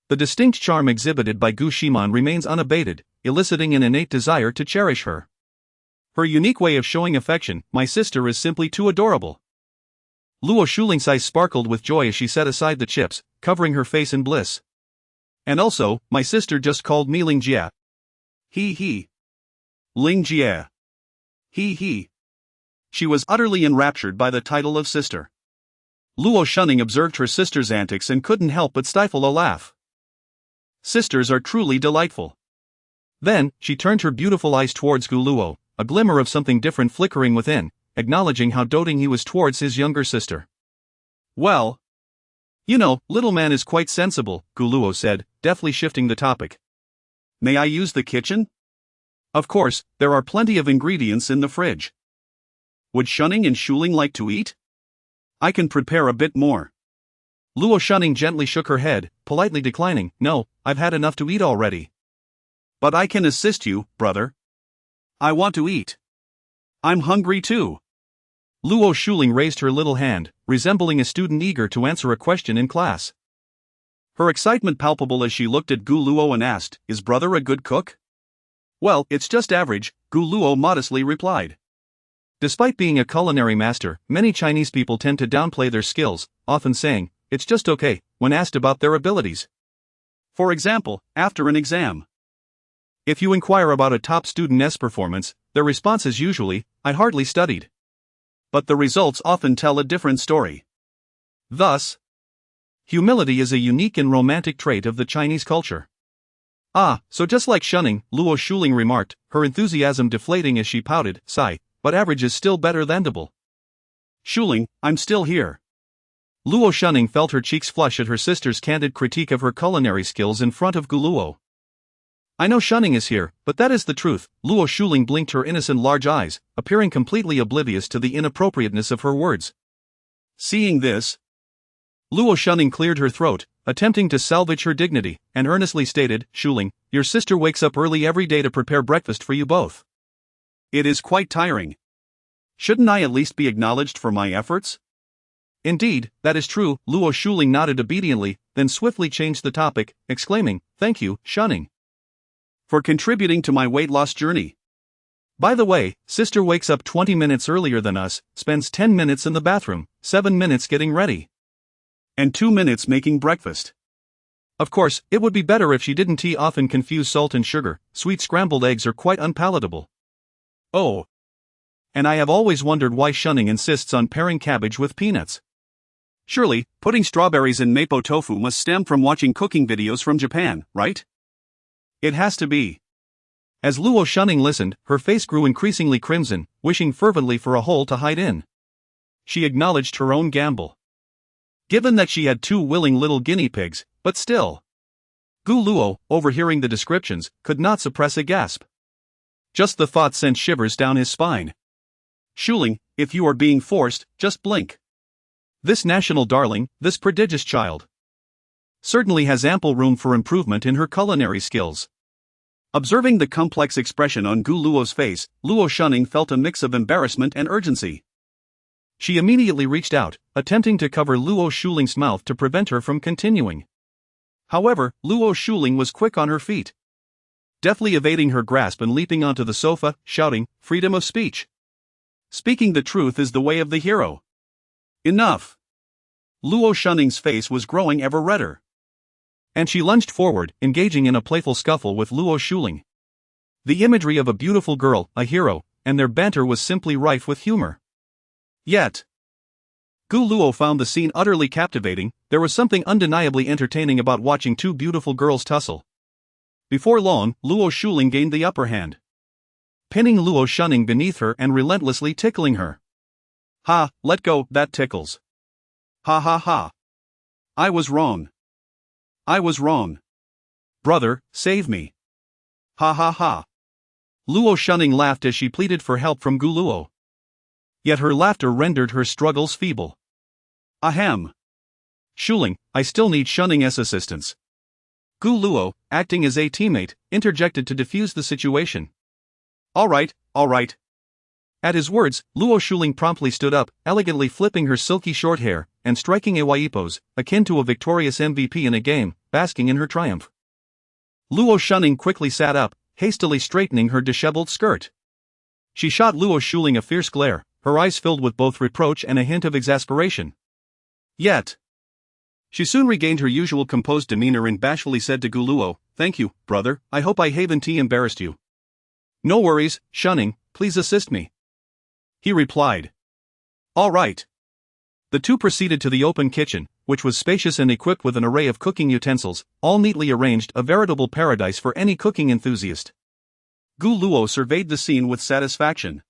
the distinct charm exhibited by Gu Ximan remains unabated, eliciting an innate desire to cherish her. Her unique way of showing affection, my sister is simply too adorable. Luo Shuling's eyes sparkled with joy as she set aside the chips, covering her face in bliss. "And also, my sister just called me Ling Jie." "He he. Ling Jie. He he." She was utterly enraptured by the title of sister. Luo Shunning observed her sister's antics and couldn't help but stifle a laugh. Sisters are truly delightful. Then, she turned her beautiful eyes towards Gu Luo, a glimmer of something different flickering within, acknowledging how doting he was towards his younger sister. "Well, you know, little man is quite sensible," Gu Luo said, deftly shifting the topic. "May I use the kitchen? Of course, there are plenty of ingredients in the fridge. Would Shunning and Shuling like to eat? I can prepare a bit more." Luo Shunning gently shook her head, politely declining, "No, I've had enough to eat already." "But I can assist you, brother. I want to eat. I'm hungry too." Luo Shuling raised her little hand, resembling a student eager to answer a question in class. Her excitement palpable as she looked at Gu Luo and asked, "Is brother a good cook?" "Well, it's just average," Gu Luo modestly replied. Despite being a culinary master, many Chinese people tend to downplay their skills, often saying, "It's just okay," when asked about their abilities. For example, after an exam, if you inquire about a top student's performance, their response is usually, "I hardly studied." But the results often tell a different story. Thus, humility is a unique and romantic trait of the Chinese culture. "Ah, so just like Shunning," Luo Shuling remarked, her enthusiasm deflating as she pouted, "Sigh, but average is still better than double." "Shuling, I'm still here." Luo Shunning felt her cheeks flush at her sister's candid critique of her culinary skills in front of Gu Luo. "I know Shunning is here, but that is the truth." Luo Shuling blinked her innocent large eyes, appearing completely oblivious to the inappropriateness of her words. Seeing this, Luo Shunning cleared her throat, attempting to salvage her dignity, and earnestly stated, Shuling, your sister wakes up early every day to prepare breakfast for you both. It is quite tiring. Shouldn't I at least be acknowledged for my efforts? Indeed, that is true, Luo Shuling nodded obediently, then swiftly changed the topic, exclaiming, thank you, Shunning, for contributing to my weight loss journey. By the way, sister wakes up 20 minutes earlier than us, spends 10 minutes in the bathroom, 7 minutes getting ready, and 2 minutes making breakfast. Of course, it would be better if she didn't. Tea often confuse salt and sugar. Sweet scrambled eggs are quite unpalatable. Oh. And I have always wondered why Shunning insists on pairing cabbage with peanuts. Surely, putting strawberries in mapo tofu must stem from watching cooking videos from Japan, right? It has to be. As Luo Shunning listened, her face grew increasingly crimson, wishing fervently for a hole to hide in. She acknowledged her own gamble. Given that she had 2 willing little guinea pigs, but still. Gu Luo, overhearing the descriptions, could not suppress a gasp. Just the thought sent shivers down his spine. Shuling, if you are being forced, just blink. This national darling, this prodigious child, certainly has ample room for improvement in her culinary skills. Observing the complex expression on Gu Luo's face, Luo Shunning felt a mix of embarrassment and urgency. She immediately reached out, attempting to cover Luo Shuling's mouth to prevent her from continuing. However, Luo Shuling was quick on her feet, deftly evading her grasp and leaping onto the sofa, shouting, freedom of speech. Speaking the truth is the way of the hero. Enough. Luo Shunning's face was growing ever redder, and she lunged forward, engaging in a playful scuffle with Luo Shuling. The imagery of a beautiful girl, a hero, and their banter was simply rife with humor. Yet, Gu Luo found the scene utterly captivating. There was something undeniably entertaining about watching 2 beautiful girls tussle. Before long, Luo Shuling gained the upper hand, pinning Luo Shunning beneath her and relentlessly tickling her. Ha, let go, that tickles. Ha ha ha. I was wrong. I was wrong. Brother, save me. Ha ha ha. Luo Shunning laughed as she pleaded for help from Gu Luo. Yet her laughter rendered her struggles feeble. Ahem. Shuling, I still need Shunning's assistance. Gu Luo, acting as a teammate, interjected to defuse the situation. All right. At his words, Luo Shuling promptly stood up, elegantly flipping her silky short hair, and striking a Wai pose, akin to a victorious MVP in a game, basking in her triumph. Luo Shunning quickly sat up, hastily straightening her disheveled skirt. She shot Luo Shuling a fierce glare, her eyes filled with both reproach and a hint of exasperation. Yet, she soon regained her usual composed demeanor and bashfully said to Gu Luo, thank you, brother, I hope I haven't embarrassed you. No worries, Shunning, please assist me. He replied. All right. The 2 proceeded to the open kitchen, which was spacious and equipped with an array of cooking utensils, all neatly arranged, a veritable paradise for any cooking enthusiast. Gu Luo surveyed the scene with satisfaction.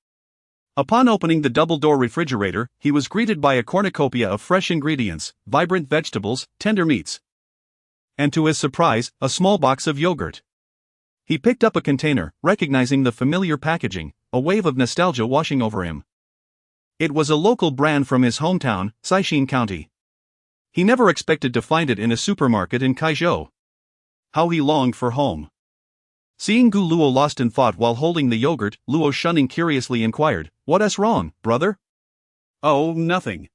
Upon opening the double-door refrigerator, he was greeted by a cornucopia of fresh ingredients, vibrant vegetables, tender meats, and to his surprise, a small box of yogurt. He picked up a container, recognizing the familiar packaging, a wave of nostalgia washing over him. It was a local brand from his hometown, Caixin County. He never expected to find it in a supermarket in Kaizhou. How he longed for home. Seeing Gu Luo lost in thought while holding the yogurt, Luo Shunning curiously inquired, "What's wrong, brother?" "Oh, nothing."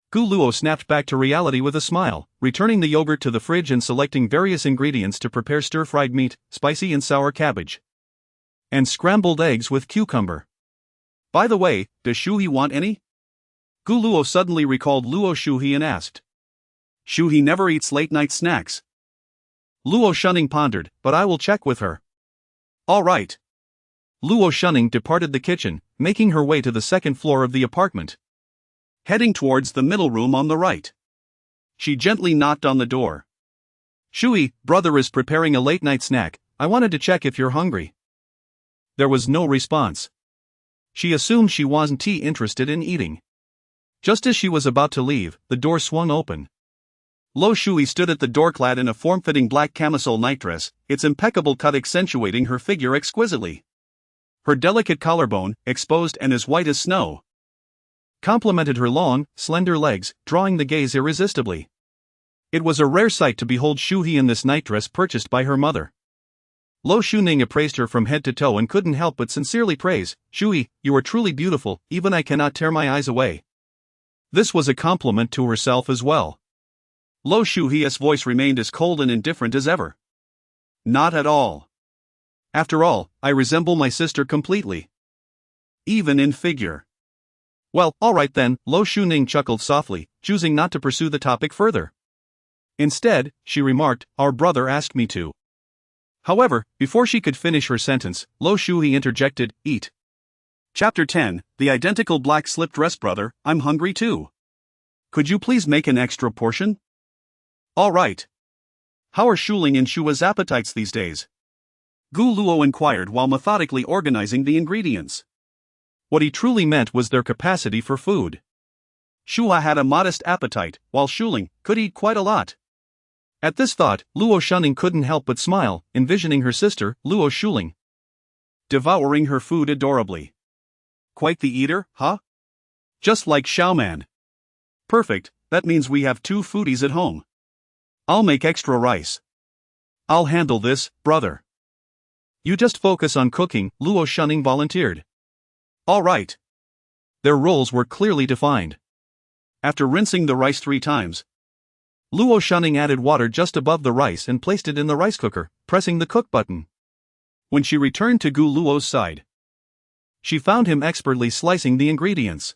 Gu Luo snapped back to reality with a smile, returning the yogurt to the fridge and selecting various ingredients to prepare stir-fried meat, spicy and sour cabbage, and scrambled eggs with cucumber. "By the way, does Shuhi want any?" Gu Luo suddenly recalled Luo Shuhi and asked. "Shuhi never eats late-night snacks." Luo Shunning pondered, "But I will check with her." "All right." Luo Shunning departed the kitchen, making her way to the second floor of the apartment, heading towards the middle room on the right. She gently knocked on the door. "Shuhi, brother is preparing a late-night snack. I wanted to check if you're hungry." There was no response. She assumed she wasn't interested in eating. Just as she was about to leave, the door swung open. Lo Shui stood at the door clad in a form-fitting black camisole nightdress, its impeccable cut accentuating her figure exquisitely. Her delicate collarbone, exposed and as white as snow, complemented her long, slender legs, drawing the gaze irresistibly. It was a rare sight to behold Shuhi in this nightdress purchased by her mother. Lo Shuning appraised her from head to toe and couldn't help but sincerely praise, "Shuhi, you are truly beautiful, even I cannot tear my eyes away." This was a compliment to herself as well. Lo Shuhi's voice remained as cold and indifferent as ever. "Not at all. After all, I resemble my sister completely. Even in figure." "Well, all right then," Lo Shuning chuckled softly, choosing not to pursue the topic further. Instead, she remarked, "Our brother asked me to." However, before she could finish her sentence, Lo Shuhi interjected, "Eat." Chapter 10, The Identical Black Slip Dress Brother, I'm hungry too. Could you please make an extra portion? All right. How are Shuling and Shua's appetites these days? Gu Luo inquired while methodically organizing the ingredients. What he truly meant was their capacity for food. Shua had a modest appetite, while Shuling could eat quite a lot. At this thought, Luo Shuning couldn't help but smile, envisioning her sister, Luo Shuling, devouring her food adorably. Quite the eater, huh? Just like Xiaoman. Perfect, that means we have two foodies at home. I'll make extra rice. I'll handle this, brother. You just focus on cooking, Luo Shuning volunteered. All right. Their roles were clearly defined. After rinsing the rice 3 times, Luo Shuning added water just above the rice and placed it in the rice cooker, pressing the cook button. When she returned to Gu Luo's side, she found him expertly slicing the ingredients.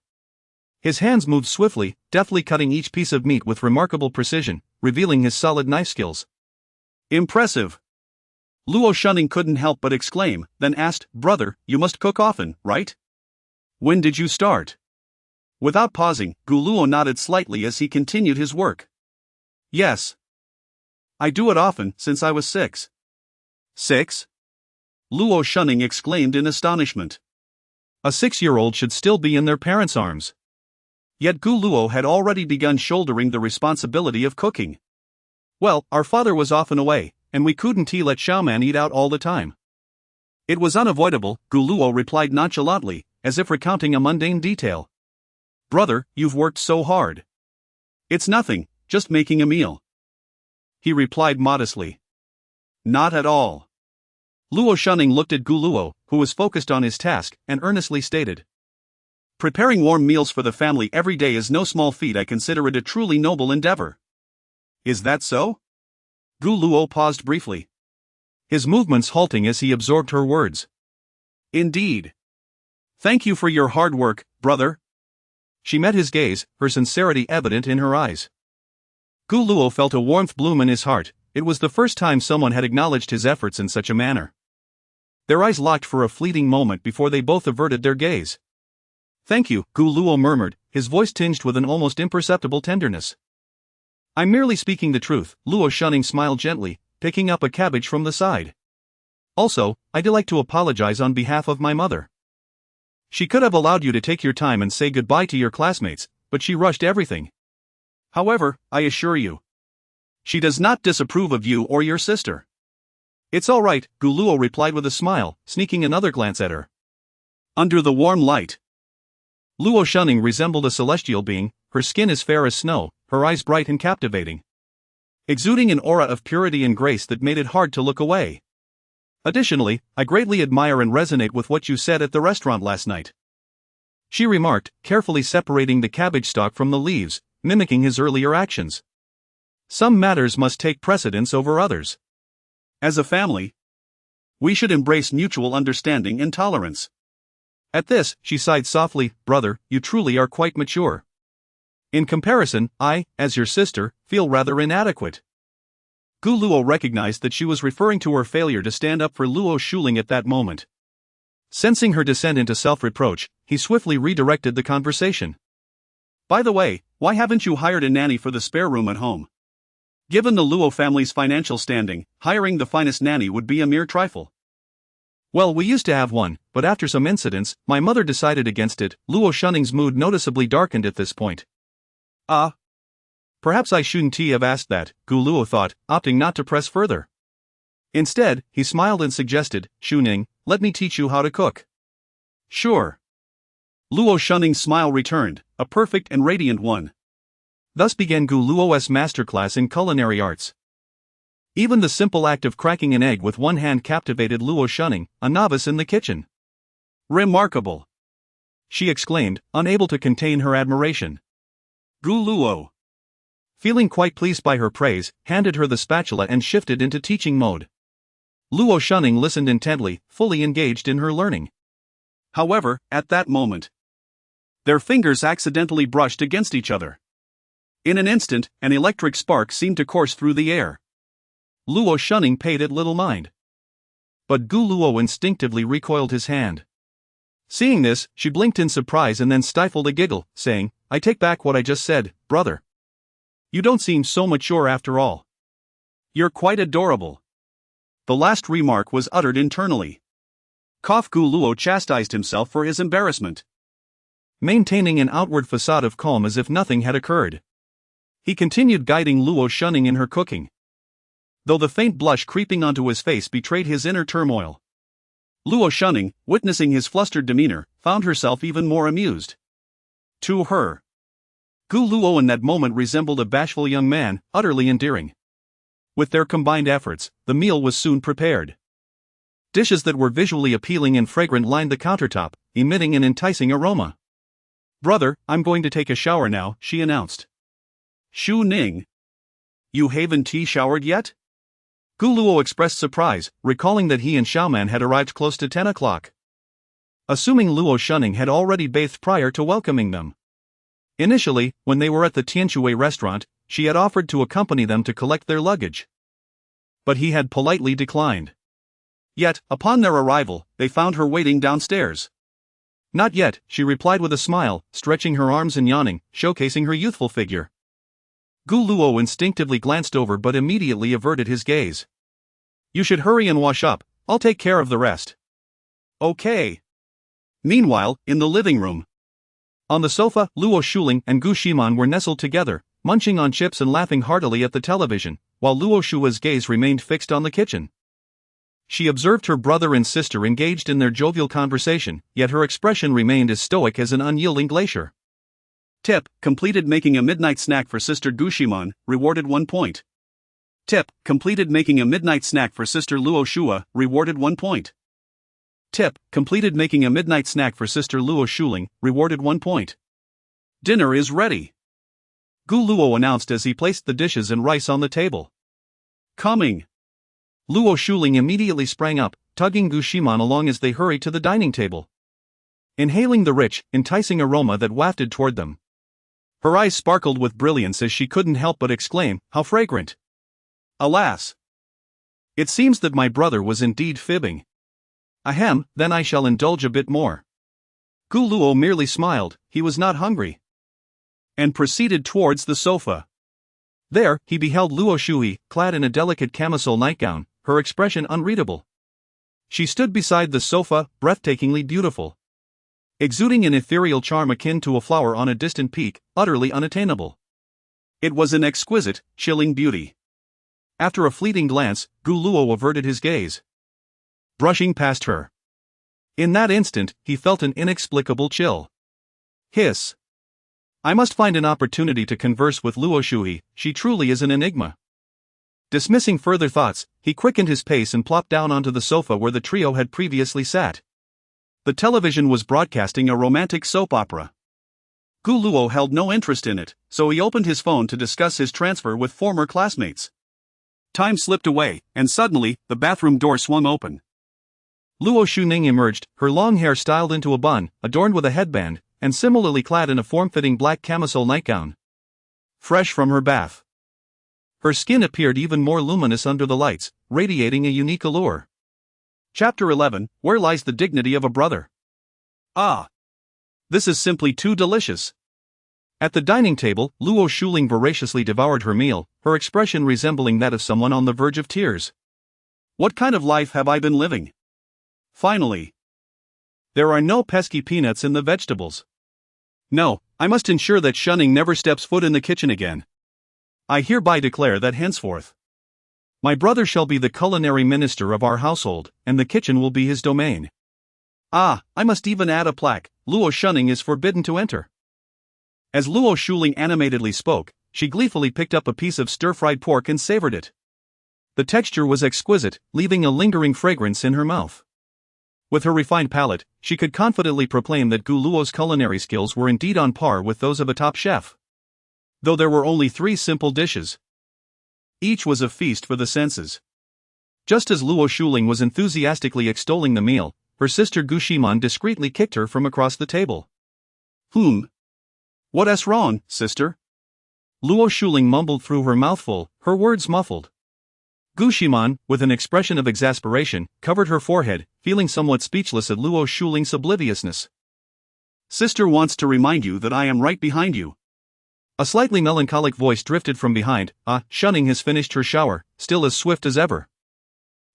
His hands moved swiftly, deftly cutting each piece of meat with remarkable precision, revealing his solid knife skills. Impressive! Luo Shuning couldn't help but exclaim, then asked, "Brother, you must cook often, right? When did you start?" Without pausing, Gu Luo nodded slightly as he continued his work. "Yes. I do it often, since I was 6. 6? Luo Shuning exclaimed in astonishment. A 6-year-old should still be in their parents' arms. Yet Gu Luo had already begun shouldering the responsibility of cooking. Well, our father was often away, and we couldn't let Xiaoman eat out all the time. It was unavoidable, Gu Luo replied nonchalantly, as if recounting a mundane detail. Brother, you've worked so hard. It's nothing, just making a meal. He replied modestly. Not at all. Luo Shuning looked at Gu Luo, who was focused on his task, and earnestly stated. Preparing warm meals for the family every day is no small feat. I consider it a truly noble endeavor. Is that so? Gu Luo paused briefly, his movements halting as he absorbed her words. Indeed. Thank you for your hard work, brother. She met his gaze, her sincerity evident in her eyes. Gu Luo felt a warmth bloom in his heart. It was the first time someone had acknowledged his efforts in such a manner. Their eyes locked for a fleeting moment before they both averted their gaze. Thank you, Gu Luo murmured, his voice tinged with an almost imperceptible tenderness. I'm merely speaking the truth, Luo Shuning smiled gently, picking up a cabbage from the side. Also, I'd like to apologize on behalf of my mother. She could have allowed you to take your time and say goodbye to your classmates, but she rushed everything. However, I assure you, she does not disapprove of you or your sister. It's all right, Gu Luo replied with a smile, sneaking another glance at her. Under the warm light, Luo Shuning resembled a celestial being, her skin as fair as snow, her eyes bright and captivating, exuding an aura of purity and grace that made it hard to look away. Additionally, I greatly admire and resonate with what you said at the restaurant last night, she remarked, carefully separating the cabbage stalk from the leaves, mimicking his earlier actions. Some matters must take precedence over others. As a family, we should embrace mutual understanding and tolerance. At this, she sighed softly, brother, you truly are quite mature. In comparison, I, as your sister, feel rather inadequate. Gu Luo recognized that she was referring to her failure to stand up for Luo Shuling at that moment. Sensing her descent into self-reproach, he swiftly redirected the conversation. By the way, why haven't you hired a nanny for the spare room at home? Given the Luo family's financial standing, hiring the finest nanny would be a mere trifle. Well, we used to have one, but after some incidents, my mother decided against it. Luo Shuning's mood noticeably darkened at this point. Perhaps I shouldn't have asked that, Gu Luo thought, opting not to press further. Instead, he smiled and suggested, Shuning, let me teach you how to cook. Sure. Luo Shuning's smile returned, a perfect and radiant one. Thus began Gu Luo's masterclass in culinary arts. Even the simple act of cracking an egg with one hand captivated Luo Shunning, a novice in the kitchen. "Remarkable!" she exclaimed, unable to contain her admiration. Gu Luo, feeling quite pleased by her praise, handed her the spatula and shifted into teaching mode. Luo Shunning listened intently, fully engaged in her learning. However, at that moment, their fingers accidentally brushed against each other. In an instant, an electric spark seemed to course through the air. Luo Shunning paid it little mind. But Gu Luo instinctively recoiled his hand. Seeing this, she blinked in surprise and then stifled a giggle, saying, "I take back what I just said, brother. You don't seem so mature after all. You're quite adorable." The last remark was uttered internally. Gu Luo chastised himself for his embarrassment, maintaining an outward facade of calm as if nothing had occurred. He continued guiding Luo Shunning in her cooking, though the faint blush creeping onto his face betrayed his inner turmoil. Luo Shunning, witnessing his flustered demeanor, found herself even more amused. To her, Gu Luo in that moment resembled a bashful young man, utterly endearing. With their combined efforts, the meal was soon prepared. Dishes that were visually appealing and fragrant lined the countertop, emitting an enticing aroma. "Brother, I'm going to take a shower now," she announced. "Shu Ning, you haven't showered yet?" Gu Luo expressed surprise, recalling that he and Xiaoman had arrived close to 10 o'clock. Assuming Luo Shunning had already bathed prior to welcoming them. Initially, when they were at the Tianshui restaurant, she had offered to accompany them to collect their luggage. But he had politely declined. Yet, upon their arrival, they found her waiting downstairs. "Not yet," she replied with a smile, stretching her arms and yawning, showcasing her youthful figure. Gu Luo instinctively glanced over but immediately averted his gaze. "You should hurry and wash up, I'll take care of the rest." "Okay." Meanwhile, in the living room, on the sofa, Luo Shuling and Gu Ximan were nestled together, munching on chips and laughing heartily at the television, while Luo Shua's gaze remained fixed on the kitchen. She observed her brother and sister engaged in their jovial conversation, yet her expression remained as stoic as an unyielding glacier. Tip, completed making a midnight snack for Sister Gu Ximan, rewarded 1 point. Tip, completed making a midnight snack for Sister Luo Shua, rewarded 1 point. Tip, completed making a midnight snack for Sister Luo Shuling, rewarded 1 point. Dinner is ready, Gu Luo announced as he placed the dishes and rice on the table. "Coming." Luo Shuling immediately sprang up, tugging Gu Ximan along as they hurried to the dining table, inhaling the rich, enticing aroma that wafted toward them. Her eyes sparkled with brilliance as she couldn't help but exclaim, "How fragrant!" Alas! It seems that my brother was indeed fibbing. Ahem, then I shall indulge a bit more. Gu Luo merely smiled, he was not hungry, and proceeded towards the sofa. There, he beheld Luo Shui, clad in a delicate camisole nightgown, her expression unreadable. She stood beside the sofa, breathtakingly beautiful, exuding an ethereal charm akin to a flower on a distant peak, utterly unattainable. It was an exquisite, chilling beauty. After a fleeting glance, Gu Luo averted his gaze, brushing past her. In that instant, he felt an inexplicable chill. Hiss. I must find an opportunity to converse with Luo Shui, she truly is an enigma. Dismissing further thoughts, he quickened his pace and plopped down onto the sofa where the trio had previously sat. The television was broadcasting a romantic soap opera. Gu Luo held no interest in it, so he opened his phone to discuss his transfer with former classmates. Time slipped away, and suddenly, the bathroom door swung open. Luo Shuning emerged, her long hair styled into a bun, adorned with a headband, and similarly clad in a form-fitting black camisole nightgown. Fresh from her bath, her skin appeared even more luminous under the lights, radiating a unique allure. Chapter 11, Where Lies the Dignity of a Brother? Ah! This is simply too delicious. At the dining table, Luo Shuling voraciously devoured her meal, her expression resembling that of someone on the verge of tears. What kind of life have I been living? Finally, there are no pesky peanuts in the vegetables. No, I must ensure that Shunning never steps foot in the kitchen again. I hereby declare that henceforth, my brother shall be the culinary minister of our household, and the kitchen will be his domain. Ah, I must even add a plaque, Luo Shunning is forbidden to enter. As Luo Shuling animatedly spoke, she gleefully picked up a piece of stir-fried pork and savored it. The texture was exquisite, leaving a lingering fragrance in her mouth. With her refined palate, she could confidently proclaim that Gu Luo's culinary skills were indeed on par with those of a top chef. Though there were only 3 simple dishes, each was a feast for the senses. Just as Luo Shuling was enthusiastically extolling the meal, her sister Gu Ximan discreetly kicked her from across the table. What's wrong, sister? Luo Shuling mumbled through her mouthful, her words muffled. Gu Ximan, with an expression of exasperation, covered her forehead, feeling somewhat speechless at Luo Shuling's obliviousness. Sister wants to remind you that I am right behind you. A slightly melancholic voice drifted from behind. Shunning has finished her shower, still as swift as ever.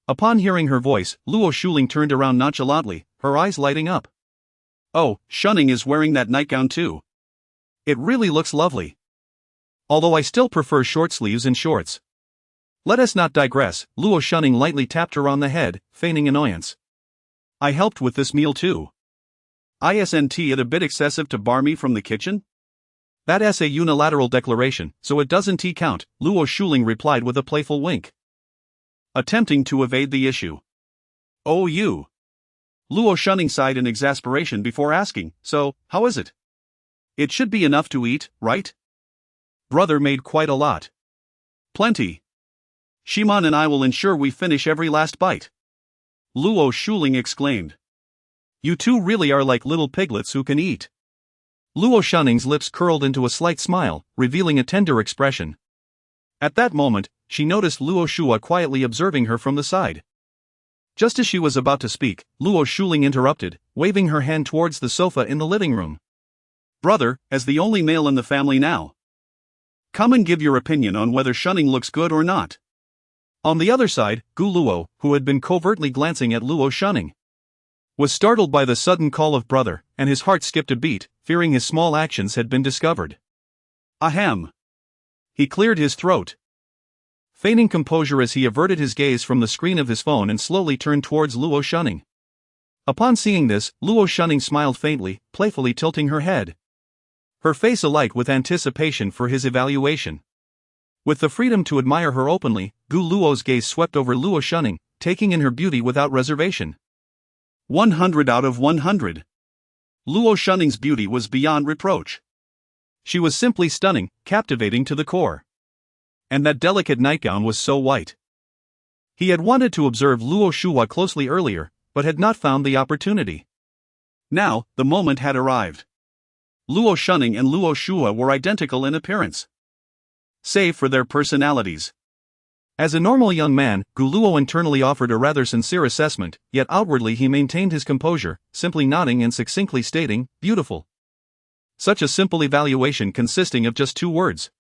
Upon hearing her voice, Luo Shuling turned around nonchalantly, her eyes lighting up. Oh, Shunning is wearing that nightgown too. It really looks lovely. Although I still prefer short sleeves and shorts. Let us not digress. Luo Shunning lightly tapped her on the head, feigning annoyance. I helped with this meal too. Isn't it a bit excessive to bar me from the kitchen? That's a unilateral declaration, so it doesn't count, Luo Shuling replied with a playful wink, attempting to evade the issue. Oh you. Luo Shunning sighed in exasperation before asking, so, how is it? It should be enough to eat, right? Brother made quite a lot. Plenty. Ximan and I will ensure we finish every last bite. Luo Shuling exclaimed. You two really are like little piglets who can eat. Luo Shunning's lips curled into a slight smile, revealing a tender expression. At that moment, she noticed Luo Shua quietly observing her from the side. Just as she was about to speak, Luo Shuling interrupted, waving her hand towards the sofa in the living room. Brother, as the only male in the family now, come and give your opinion on whether Shunning looks good or not. On the other side, Gu Luo, who had been covertly glancing at Luo Shunning, was startled by the sudden call of brother, and his heart skipped a beat, fearing his small actions had been discovered. Ahem. He cleared his throat, feigning composure as he averted his gaze from the screen of his phone and slowly turned towards Luo Shunning. Upon seeing this, Luo Shunning smiled faintly, playfully tilting her head, her face alight with anticipation for his evaluation. With the freedom to admire her openly, Gu Luo's gaze swept over Luo Shunning, taking in her beauty without reservation. 100 out of 100. Luo Shunning's beauty was beyond reproach. She was simply stunning, captivating to the core. And that delicate nightgown was so white. He had wanted to observe Luo Shua closely earlier, but had not found the opportunity. Now, the moment had arrived. Luo Shunning and Luo Shua were identical in appearance, save for their personalities. As a normal young man, Gu Luo internally offered a rather sincere assessment, yet outwardly he maintained his composure, simply nodding and succinctly stating, beautiful. Such a simple evaluation consisting of just 2 words.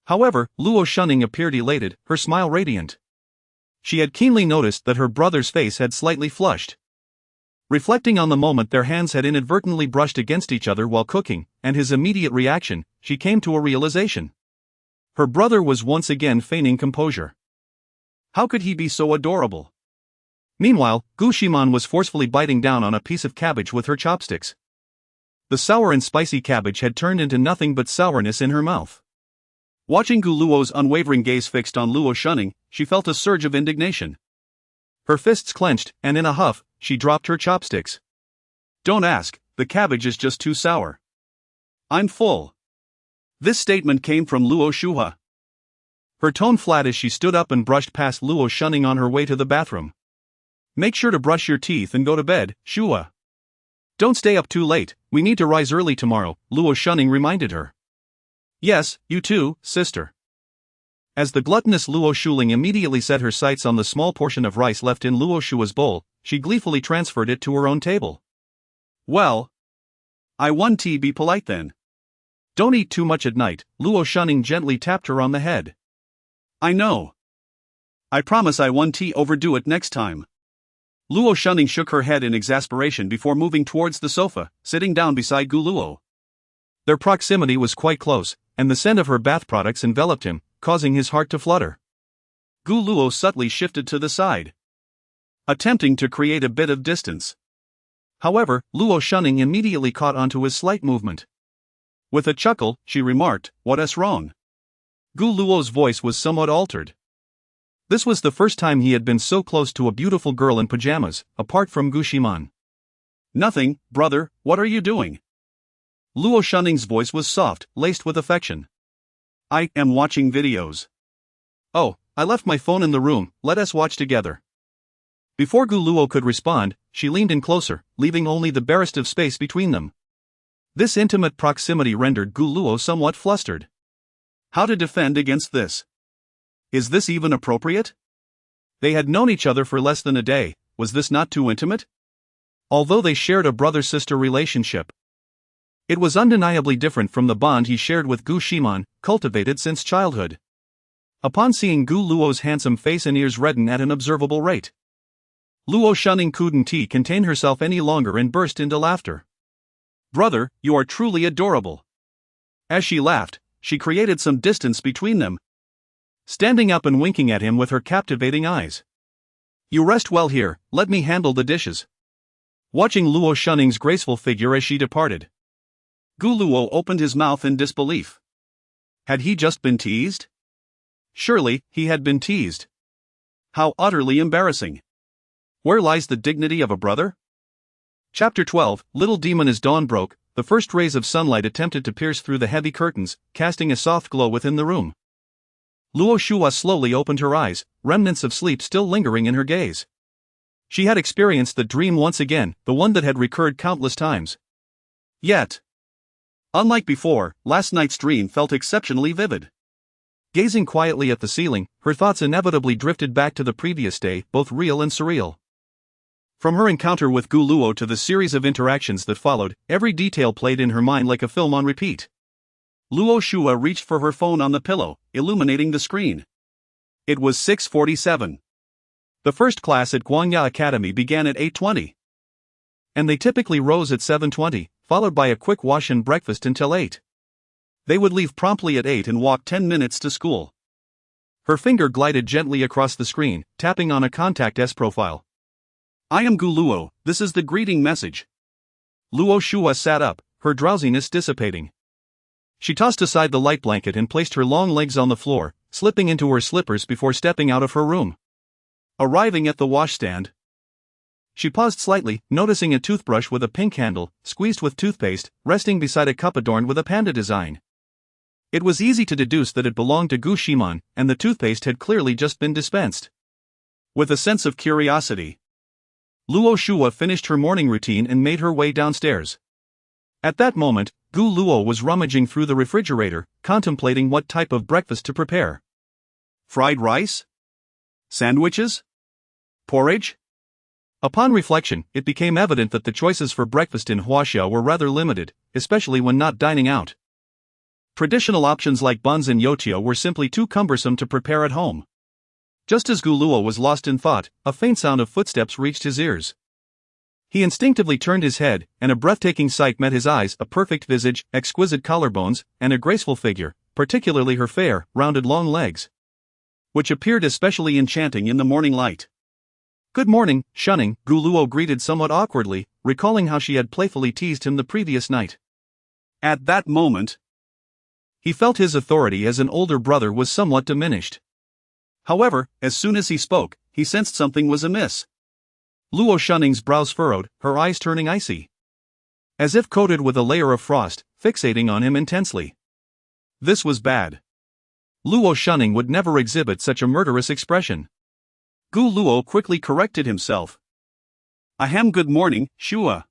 However, Luo Shunning appeared elated, her smile radiant. She had keenly noticed that her brother's face had slightly flushed. Reflecting on the moment their hands had inadvertently brushed against each other while cooking, and his immediate reaction, she came to a realization. Her brother was once again feigning composure. How could he be so adorable? Meanwhile, Gu Ximan was forcefully biting down on a piece of cabbage with her chopsticks. The sour and spicy cabbage had turned into nothing but sourness in her mouth. Watching Gu Luo's unwavering gaze fixed on Luo Shunning, she felt a surge of indignation. Her fists clenched, and in a huff, she dropped her chopsticks. Don't ask, the cabbage is just too sour. I'm full. This statement came from Luo Shua, her tone flat as she stood up and brushed past Luo Shunning on her way to the bathroom. Make sure to brush your teeth and go to bed, Shua. Don't stay up too late, we need to rise early tomorrow, Luo Shunning reminded her. Yes, you too, sister. As the gluttonous Luo Shuling immediately set her sights on the small portion of rice left in Luo Shua's bowl, she gleefully transferred it to her own table. Well, I want to be polite then. Don't eat too much at night, Luo Shunning gently tapped her on the head. I know. I promise I won't overdo it next time. Luo Shunning shook her head in exasperation before moving towards the sofa, sitting down beside Gu Luo. Their proximity was quite close, and the scent of her bath products enveloped him, causing his heart to flutter. Gu Luo subtly shifted to the side, attempting to create a bit of distance. However, Luo Shunning immediately caught onto his slight movement. With a chuckle, she remarked, "What's wrong? Gu Luo's voice was somewhat altered. This was the first time he had been so close to a beautiful girl in pajamas, apart from Gu Ximan. Nothing, brother, what are you doing? Luo Shuning's voice was soft, laced with affection. I am watching videos. Oh, I left my phone in the room, let us watch together. Before Gu Luo could respond, she leaned in closer, leaving only the barest of space between them. This intimate proximity rendered Gu Luo somewhat flustered. How to defend against this? Is this even appropriate? They had known each other for less than a day, was this not too intimate? Although they shared a brother-sister relationship, it was undeniably different from the bond he shared with Gu Ximan, cultivated since childhood. Upon seeing Gu Luo's handsome face and ears redden at an observable rate, Luo Shuning couldn't contain herself any longer and burst into laughter. Brother, you are truly adorable. As she laughed, she created some distance between them, standing up and winking at him with her captivating eyes. You rest well here, let me handle the dishes. Watching Luo Shuning's graceful figure as she departed, Gu Luo opened his mouth in disbelief. Had he just been teased? Surely, he had been teased. How utterly embarrassing. Where lies the dignity of a brother? Chapter 12, Little Demon. As dawn broke, the first rays of sunlight attempted to pierce through the heavy curtains, casting a soft glow within the room. Luo Shua slowly opened her eyes, remnants of sleep still lingering in her gaze. She had experienced the dream once again, the one that had recurred countless times. Yet, unlike before, last night's dream felt exceptionally vivid. Gazing quietly at the ceiling, her thoughts inevitably drifted back to the previous day, both real and surreal. From her encounter with Gu Luo to the series of interactions that followed, every detail played in her mind like a film on repeat. Luo Shua reached for her phone on the pillow, illuminating the screen. It was 6:47. The first class at Guangya Academy began at 8:20. And they typically rose at 7:20, followed by a quick wash and breakfast until 8. They would leave promptly at 8 and walk 10 minutes to school. Her finger glided gently across the screen, tapping on a contact profile. I am Gu Luo, this is the greeting message. Luo Shua sat up, her drowsiness dissipating. She tossed aside the light blanket and placed her long legs on the floor, slipping into her slippers before stepping out of her room. Arriving at the washstand, she paused slightly, noticing a toothbrush with a pink handle, squeezed with toothpaste, resting beside a cup adorned with a panda design. It was easy to deduce that it belonged to Gu Ximan, and the toothpaste had clearly just been dispensed. With a sense of curiosity, Luo Shua finished her morning routine and made her way downstairs. At that moment, Gu Luo was rummaging through the refrigerator, contemplating what type of breakfast to prepare. Fried rice? Sandwiches? Porridge? Upon reflection, it became evident that the choices for breakfast in Huaxia were rather limited, especially when not dining out. Traditional options like buns and youtiao were simply too cumbersome to prepare at home. Just as Gu Luo was lost in thought, a faint sound of footsteps reached his ears. He instinctively turned his head, and a breathtaking sight met his eyes: a perfect visage, exquisite collarbones, and a graceful figure, particularly her fair, rounded long legs, which appeared especially enchanting in the morning light. Good morning, Shunning, Gu Luo greeted somewhat awkwardly, recalling how she had playfully teased him the previous night. At that moment, he felt his authority as an older brother was somewhat diminished. However, as soon as he spoke, he sensed something was amiss. Luo Shunning's brows furrowed, her eyes turning icy, as if coated with a layer of frost, fixating on him intensely. This was bad. Luo Shunning would never exhibit such a murderous expression. Gu Luo quickly corrected himself. Ahem, good morning, Shua.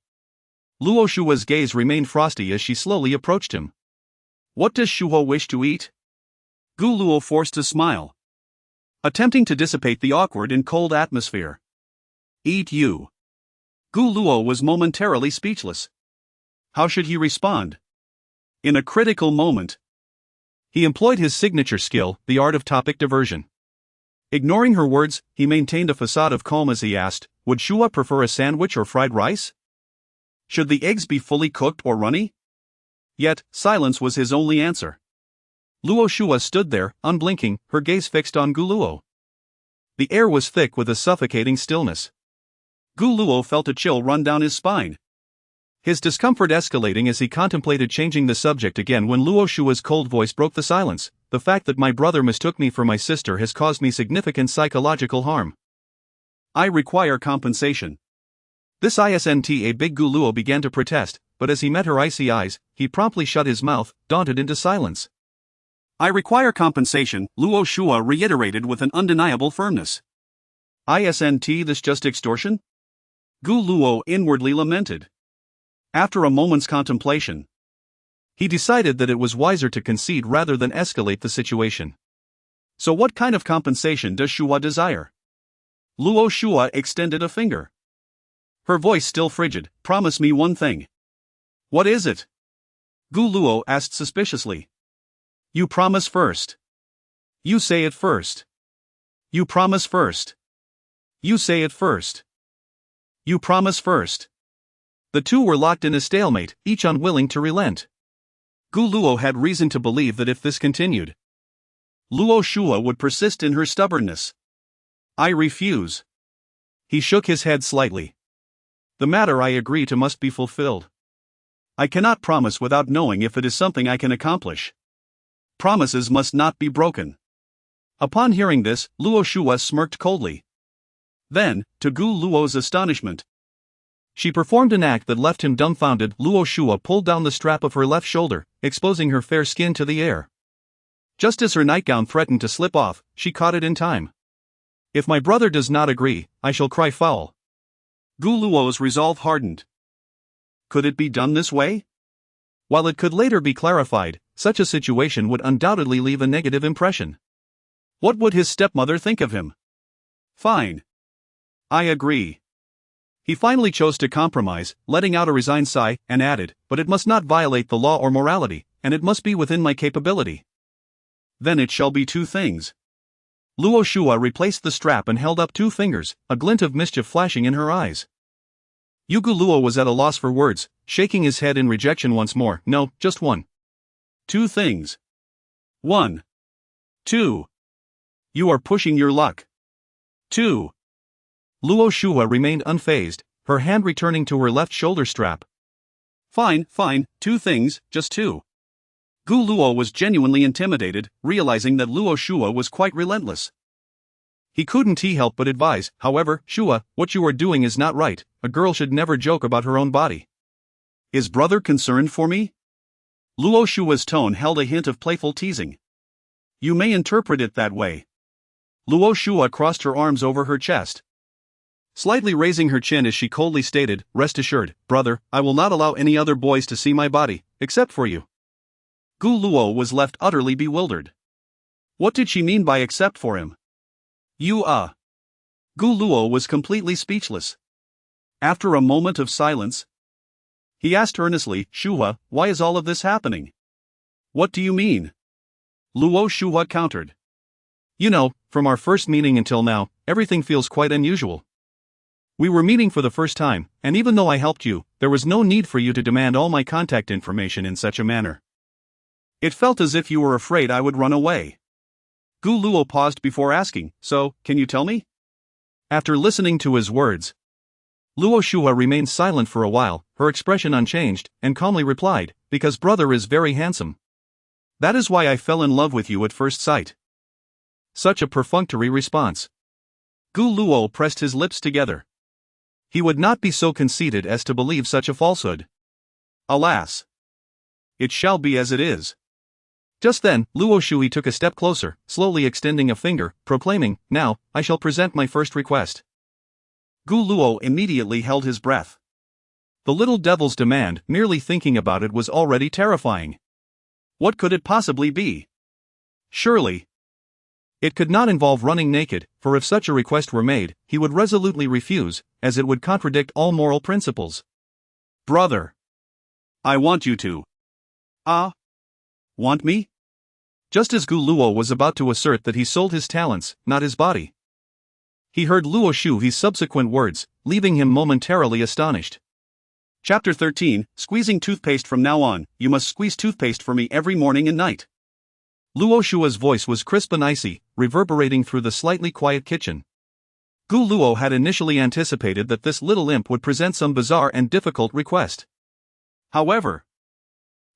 Luo Shua's gaze remained frosty as she slowly approached him. What does Shuo wish to eat? Gu Luo forced a smile, attempting to dissipate the awkward and cold atmosphere. Eat you. Gu Luo was momentarily speechless. How should he respond? In a critical moment, he employed his signature skill, the art of topic diversion. Ignoring her words, he maintained a facade of calm as he asked, would Shua prefer a sandwich or fried rice? Should the eggs be fully cooked or runny? Yet, silence was his only answer. Luo Shua stood there, unblinking, her gaze fixed on Gu Luo. The air was thick with a suffocating stillness. Gu Luo felt a chill run down his spine, his discomfort escalating as he contemplated changing the subject again when Luo Shua's cold voice broke the silence. the fact that my brother mistook me for my sister has caused me significant psychological harm. I require compensation. This isn't a big Gu Luo began to protest, but as he met her icy eyes, he promptly shut his mouth, daunted into silence. I require compensation, Luo Shua reiterated with an undeniable firmness. Isn't this just extortion? Gu Luo inwardly lamented. After a moment's contemplation, he decided that it was wiser to concede rather than escalate the situation. So what kind of compensation does Shua desire? Luo Shua extended a finger. Her voice still frigid. Promise me one thing. What is it? Gu Luo asked suspiciously. You promise first. You say it first. You promise first. You say it first. You promise first. The two were locked in a stalemate, each unwilling to relent. Gu Luo had reason to believe that if this continued, Luo Shua would persist in her stubbornness. I refuse. He shook his head slightly. The matter I agree to must be fulfilled. I cannot promise without knowing if it is something I can accomplish. Promises must not be broken. Upon hearing this, Luo Shua smirked coldly. Then, to Gu Luo's astonishment, she performed an act that left him dumbfounded. Luo Shua pulled down the strap of her left shoulder, exposing her fair skin to the air. Just as her nightgown threatened to slip off, she caught it in time. If my brother does not agree, I shall cry foul. Gu Luo's resolve hardened. Could it be done this way? While it could later be clarified, such a situation would undoubtedly leave a negative impression. What would his stepmother think of him? Fine. I agree. He finally chose to compromise, letting out a resigned sigh, and added, but it must not violate the law or morality, and it must be within my capability. Then it shall be two things. Luo Shua replaced the strap and held up two fingers, a glint of mischief flashing in her eyes. Gu Luo was at a loss for words, shaking his head in rejection once more. No, just one. Two things. 1. 2. You are pushing your luck. 2. Luo Shua remained unfazed, her hand returning to her left shoulder strap. Fine, two things, just two. Gu Luo was genuinely intimidated, realizing that Luo Shua was quite relentless. He couldn't help but advise, however, Shua, what you are doing is not right, a girl should never joke about her own body. Is brother concerned for me? Luo Shua's tone held a hint of playful teasing. You may interpret it that way. Luo Shua crossed her arms over her chest, slightly raising her chin as she coldly stated, rest assured, brother, I will not allow any other boys to see my body, except for you. Gu Luo was left utterly bewildered. What did she mean by except for him? You Gu Luo was completely speechless. After a moment of silence, he asked earnestly, Shua, why is all of this happening? What do you mean? Luo Shua countered. You know, from our first meeting until now, everything feels quite unusual. We were meeting for the first time, and even though I helped you, there was no need for you to demand all my contact information in such a manner. It felt as if you were afraid I would run away. Gu Luo paused before asking, so, can you tell me? After listening to his words, Luo Shua remained silent for a while, her expression unchanged, and calmly replied, because brother is very handsome. That is why I fell in love with you at first sight. Such a perfunctory response. Gu Luo pressed his lips together. He would not be so conceited as to believe such a falsehood. Alas! It shall be as it is. Just then, Luo Shui took a step closer, slowly extending a finger, proclaiming, now, I shall present my first request. Gu Luo immediately held his breath. The little devil's demand, merely thinking about it was already terrifying. What could it possibly be? Surely, it could not involve running naked, for if such a request were made, he would resolutely refuse, as it would contradict all moral principles. Brother, I want you to. Want me? Just as Gu Luo was about to assert that he sold his talents, not his body, he heard Luo Shu's subsequent words, leaving him momentarily astonished. Chapter 13, Squeezing Toothpaste. From now on, you must squeeze toothpaste for me every morning and night. Luo Shu's voice was crisp and icy, reverberating through the slightly quiet kitchen. Gu Luo had initially anticipated that this little imp would present some bizarre and difficult request. However,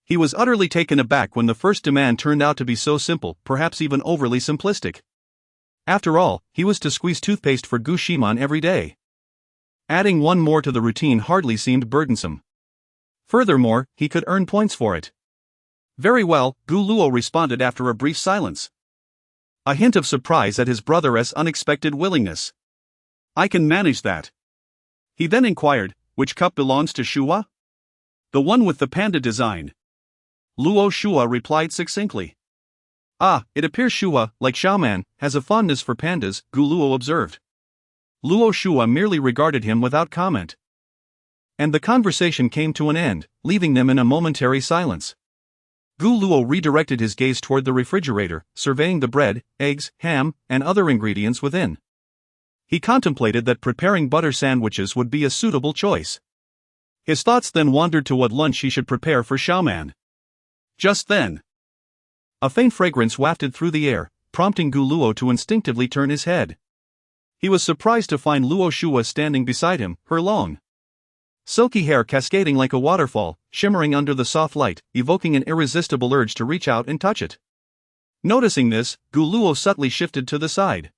He was utterly taken aback when the first demand turned out to be so simple, perhaps even overly simplistic. After all, he was to squeeze toothpaste for Gu Ximan every day. Adding one more to the routine hardly seemed burdensome. Furthermore, he could earn points for it. Very well, Gu Luo responded after a brief silence. A hint of surprise at his brother's unexpected willingness. I can manage that. He then inquired, which cup belongs to Shua? The one with the panda design. Luo Shua replied succinctly. Ah, it appears Shua, like Xiaoman, has a fondness for pandas, Gu Luo observed. Luo Shua merely regarded him without comment. And the conversation came to an end, leaving them in a momentary silence. Gu Luo redirected his gaze toward the refrigerator, surveying the bread, eggs, ham, and other ingredients within. He contemplated that preparing butter sandwiches would be a suitable choice. His thoughts then wandered to what lunch he should prepare for Xiaoman. Just then, a faint fragrance wafted through the air, prompting Gu Luo to instinctively turn his head. He was surprised to find Luo Shua standing beside him, her long, silky hair cascading like a waterfall, shimmering under the soft light, evoking an irresistible urge to reach out and touch it. Noticing this, Gu Luo subtly shifted to the side.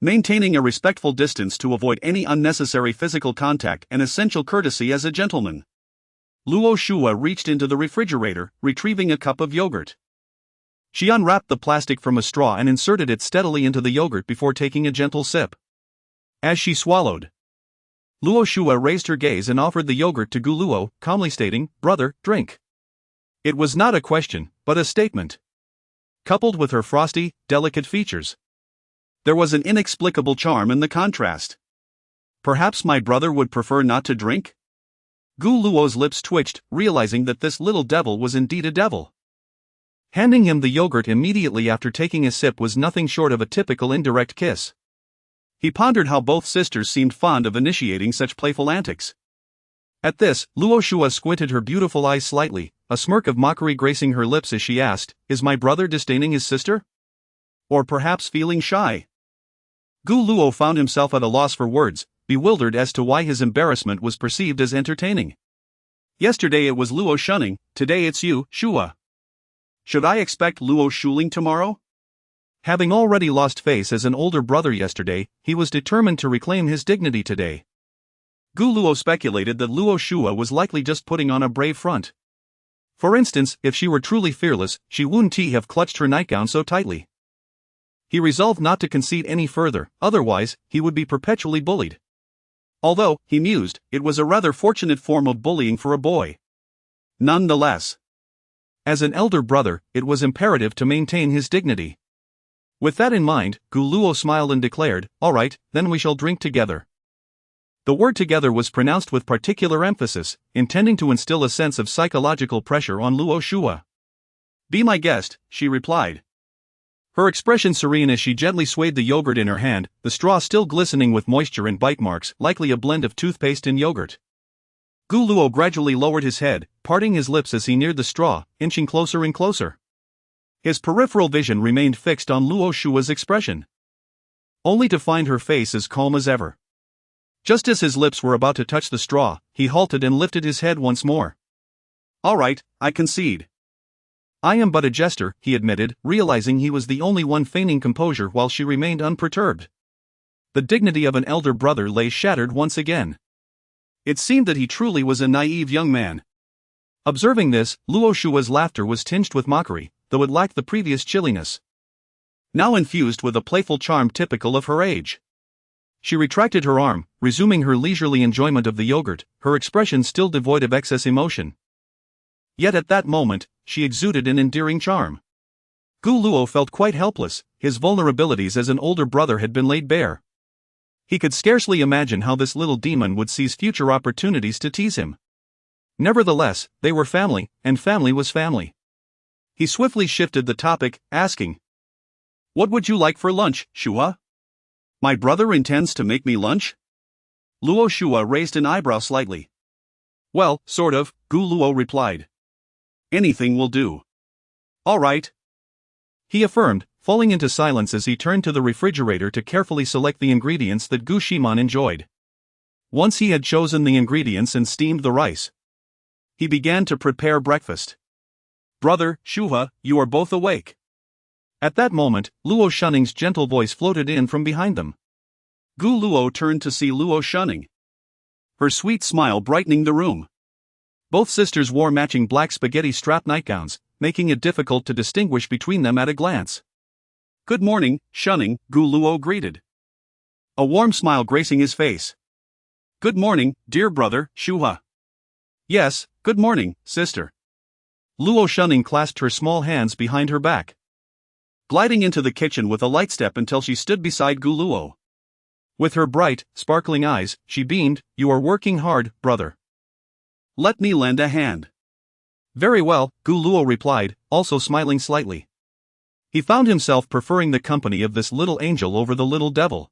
Maintaining a respectful distance to avoid any unnecessary physical contact and essential courtesy as a gentleman. Luo Shua reached into the refrigerator, retrieving a cup of yogurt. She unwrapped the plastic from a straw and inserted it steadily into the yogurt before taking a gentle sip. As she swallowed, Luo Shua raised her gaze and offered the yogurt to Gu Luo, calmly stating, "Brother, drink." It was not a question, but a statement. Coupled with her frosty, delicate features, there was an inexplicable charm in the contrast. Perhaps my brother would prefer not to drink? Gu Luo's lips twitched, realizing that this little devil was indeed a devil. Handing him the yogurt immediately after taking a sip was nothing short of a typical indirect kiss. He pondered how both sisters seemed fond of initiating such playful antics. At this, Luo Shua squinted her beautiful eyes slightly, a smirk of mockery gracing her lips as she asked, "Is my brother disdaining his sister? Or perhaps feeling shy?" Gu Luo found himself at a loss for words, bewildered as to why his embarrassment was perceived as entertaining. Yesterday it was Luo shunning, today it's you, Shua. Should I expect Luo shuling tomorrow? Having already lost face as an older brother yesterday, he was determined to reclaim his dignity today. Gu Luo speculated that Luo Shua was likely just putting on a brave front. For instance, if she were truly fearless, she wouldn't have clutched her nightgown so tightly. He resolved not to concede any further, otherwise, he would be perpetually bullied. Although, he mused, it was a rather fortunate form of bullying for a boy. Nonetheless, as an elder brother, it was imperative to maintain his dignity. With that in mind, Gu Luo smiled and declared, "All right, then we shall drink together." The word "together" was pronounced with particular emphasis, intending to instill a sense of psychological pressure on Luo Shua. "Be my guest," she replied. Her expression serene as she gently swayed the yogurt in her hand, the straw still glistening with moisture and bite marks, likely a blend of toothpaste and yogurt. Gu Luo gradually lowered his head, parting his lips as he neared the straw, inching closer and closer. His peripheral vision remained fixed on Luo Shua's expression, only to find her face as calm as ever. Just as his lips were about to touch the straw, he halted and lifted his head once more. "All right, I concede. I am but a jester," he admitted, realizing he was the only one feigning composure while she remained unperturbed. The dignity of an elder brother lay shattered once again. It seemed that he truly was a naive young man. Observing this, Luo Shua's laughter was tinged with mockery, though it lacked the previous chilliness. Now infused with a playful charm typical of her age. She retracted her arm, resuming her leisurely enjoyment of the yogurt, her expression still devoid of excess emotion. Yet at that moment, she exuded an endearing charm. Gu Luo felt quite helpless, his vulnerabilities as an older brother had been laid bare. He could scarcely imagine how this little demon would seize future opportunities to tease him. Nevertheless, they were family, and family was family. He swiftly shifted the topic, asking, "What would you like for lunch, Shua?" "My brother intends to make me lunch?" Luo Shua raised an eyebrow slightly. "Well, sort of," Gu Luo replied. "Anything will do." "All right," he affirmed, falling into silence as he turned to the refrigerator to carefully select the ingredients that Gu Ximan enjoyed. Once he had chosen the ingredients and steamed the rice, he began to prepare breakfast. Brother, Shura, you are both awake. At that moment, Luo Shuning's gentle voice floated in from behind them. Gu Luo turned to see Luo Shuning, her sweet smile brightening the room. Both sisters wore matching black spaghetti strap nightgowns, making it difficult to distinguish between them at a glance. Good morning, Shuning, Gu Luo greeted, a warm smile gracing his face. Good morning, dear brother, Shura. Yes, good morning, sister. Luo Shuning clasped her small hands behind her back, gliding into the kitchen with a light step until she stood beside Gu Luo. With her bright, sparkling eyes, she beamed, You are working hard, brother. Let me lend a hand. Very well, Gu Luo replied, also smiling slightly. He found himself preferring the company of this little angel over the little devil,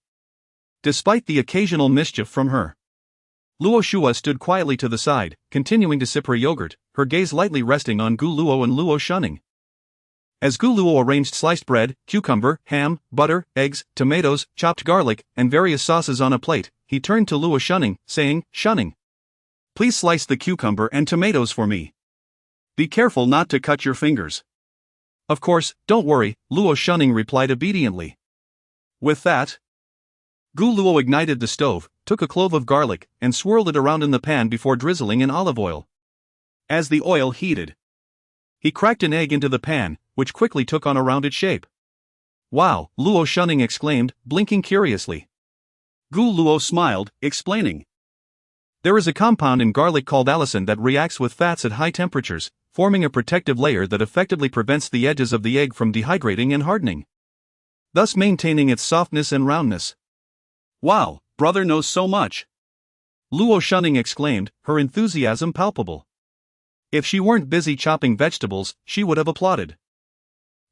despite the occasional mischief from her. Luo Shua stood quietly to the side, continuing to sip her yogurt, her gaze lightly resting on Gu Luo and Luo Shuning. As Gu Luo arranged sliced bread, cucumber, ham, butter, eggs, tomatoes, chopped garlic, and various sauces on a plate, he turned to Luo Shuning, saying, Shuning, please slice the cucumber and tomatoes for me. Be careful not to cut your fingers. Of course, don't worry, Luo Shuning replied obediently. With that, Gu Luo ignited the stove, took a clove of garlic, and swirled it around in the pan before drizzling in olive oil. As the oil heated, he cracked an egg into the pan, which quickly took on a rounded shape. Wow, Luo Shuning exclaimed, blinking curiously. Gu Luo smiled, explaining. There is a compound in garlic called allicin that reacts with fats at high temperatures, forming a protective layer that effectively prevents the edges of the egg from dehydrating and hardening, thus maintaining its softness and roundness. Wow, brother knows so much. Luo Shuning exclaimed, her enthusiasm palpable. If she weren't busy chopping vegetables, she would have applauded.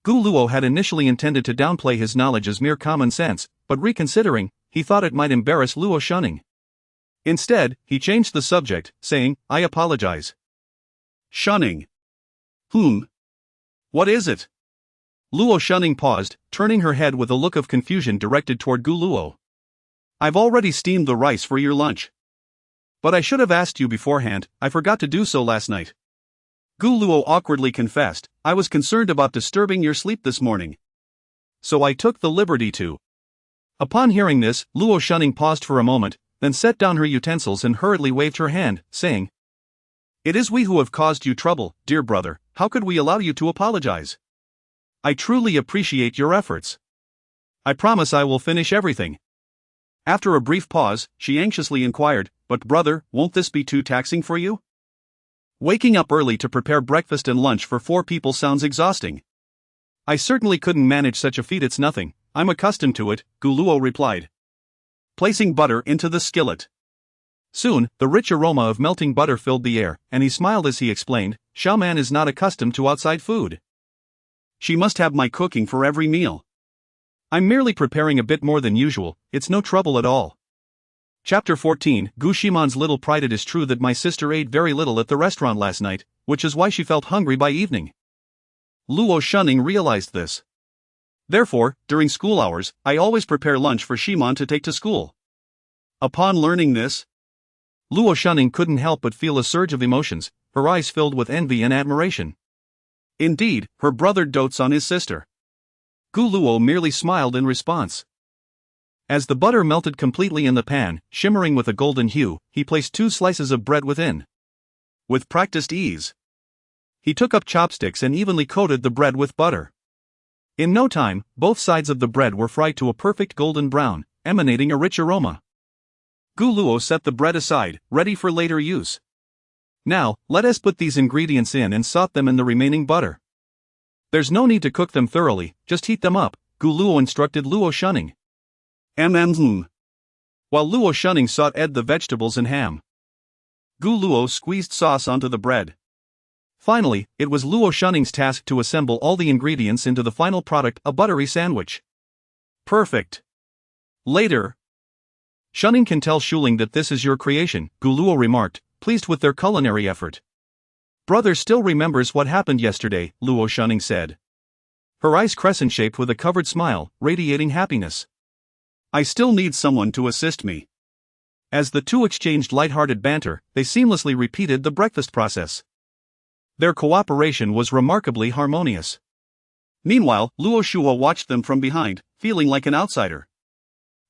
Gu Luo had initially intended to downplay his knowledge as mere common sense, but reconsidering, he thought it might embarrass Luo Shuning. Instead, he changed the subject, saying, I apologize. Shuning. What is it? Luo Shuning paused, turning her head with a look of confusion directed toward Gu Luo. I've already steamed the rice for your lunch. But I should have asked you beforehand, I forgot to do so last night. Gu Luo awkwardly confessed, I was concerned about disturbing your sleep this morning, so I took the liberty to. Upon hearing this, Luo Shuning paused for a moment, then set down her utensils and hurriedly waved her hand, saying, It is we who have caused you trouble, dear brother, how could we allow you to apologize? I truly appreciate your efforts. I promise I will finish everything. After a brief pause, she anxiously inquired, But brother, won't this be too taxing for you? Waking up early to prepare breakfast and lunch for 4 people sounds exhausting. I certainly couldn't manage such a feat. It's nothing, I'm accustomed to it, Gu Luo replied, placing butter into the skillet. Soon, the rich aroma of melting butter filled the air, and he smiled as he explained, Xiaoman is not accustomed to outside food. She must have my cooking for every meal. I'm merely preparing a bit more than usual, it's no trouble at all. Chapter 14 Gu Ximan's little pride. It is true that my sister ate very little at the restaurant last night, which is why she felt hungry by evening. Luo Shuning realized this. Therefore, during school hours, I always prepare lunch for Ximan to take to school. Upon learning this, Luo Shuning couldn't help but feel a surge of emotions, her eyes filled with envy and admiration. Indeed, her brother dotes on his sister. Gu Luo merely smiled in response. As the butter melted completely in the pan, shimmering with a golden hue, he placed 2 slices of bread within. With practiced ease, he took up chopsticks and evenly coated the bread with butter. In no time, both sides of the bread were fried to a perfect golden brown, emanating a rich aroma. Gu Luo set the bread aside, ready for later use. Now, let us put these ingredients in and saute them in the remaining butter. There's no need to cook them thoroughly, just heat them up, Gu Luo instructed Luo Shuning. While Luo Shuning sauteed the vegetables and ham, Gu Luo squeezed sauce onto the bread. Finally, it was Luo Shuning's task to assemble all the ingredients into the final product, a buttery sandwich. Perfect. Later, Shuning can tell Shuling that this is your creation, Gu Luo remarked, pleased with their culinary effort. Brother still remembers what happened yesterday, Luo Shuning said, her eyes crescent-shaped with a covered smile, radiating happiness. I still need someone to assist me. As the two exchanged light-hearted banter, they seamlessly repeated the breakfast process. Their cooperation was remarkably harmonious. Meanwhile, Luo Shuo watched them from behind, feeling like an outsider.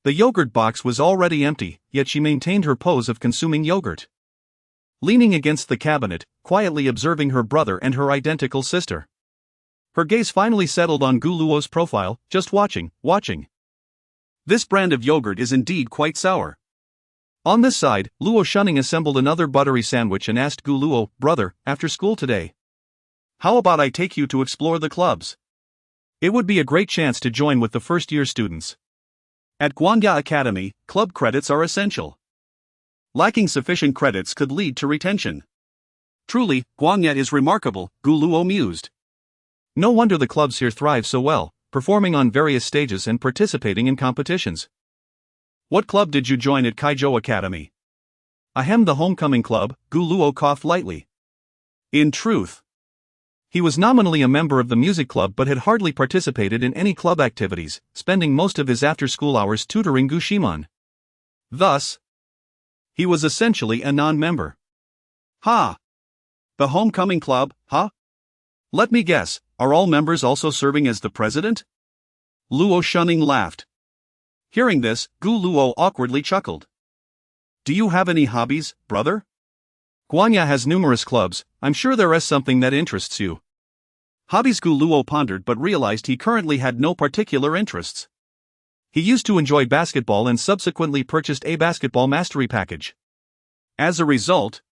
The yogurt box was already empty, yet she maintained her pose of consuming yogurt. Leaning against the cabinet, quietly observing her brother and her identical sister. Her gaze finally settled on Gu Luo's profile, just watching. This brand of yogurt is indeed quite sour. On this side, Luo Shunning assembled another buttery sandwich and asked Gu Luo, "Brother, after school today, how about I take you to explore the clubs? It would be a great chance to join with the first-year students. At Guanya Academy, club credits are essential. Lacking sufficient credits could lead to retention. Truly, Guanya is remarkable," Gu Luo mused. No wonder the clubs here thrive so well, performing on various stages and participating in competitions. What club did you join at Kaizhou Academy? Ahem, the homecoming club, Gu Luo coughed lightly. In truth, he was nominally a member of the music club but had hardly participated in any club activities, spending most of his after-school hours tutoring Gu Ximan. Thus, he was essentially a non-member. Ha! The homecoming club, huh? Let me guess, are all members also serving as the president? Luo Shunning laughed. Hearing this, Gu Luo awkwardly chuckled. Do you have any hobbies, brother? Guanya has numerous clubs, I'm sure there is something that interests you. Hobbies, Gu Luo pondered but realized he currently had no particular interests. He used to enjoy basketball and subsequently purchased a basketball mastery package. As a result,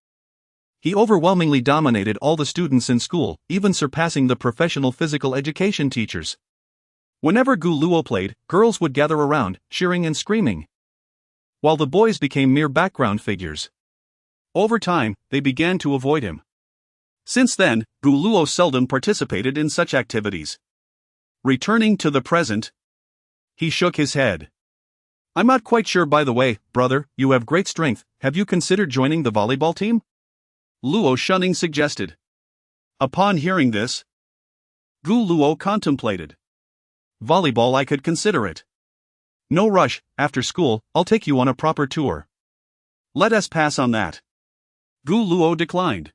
he overwhelmingly dominated all the students in school, even surpassing the professional physical education teachers. Whenever Gu Luo played, girls would gather around, cheering and screaming, while the boys became mere background figures. Over time, they began to avoid him. Since then, Gu Luo seldom participated in such activities. Returning to the present, he shook his head. I'm not quite sure, by the way, brother, you have great strength, have you considered joining the volleyball team? Luo Shunning suggested. Upon hearing this, Gu Luo contemplated. Volleyball, I could consider it. No rush, after school, I'll take you on a proper tour. Let us pass on that. Gu Luo declined.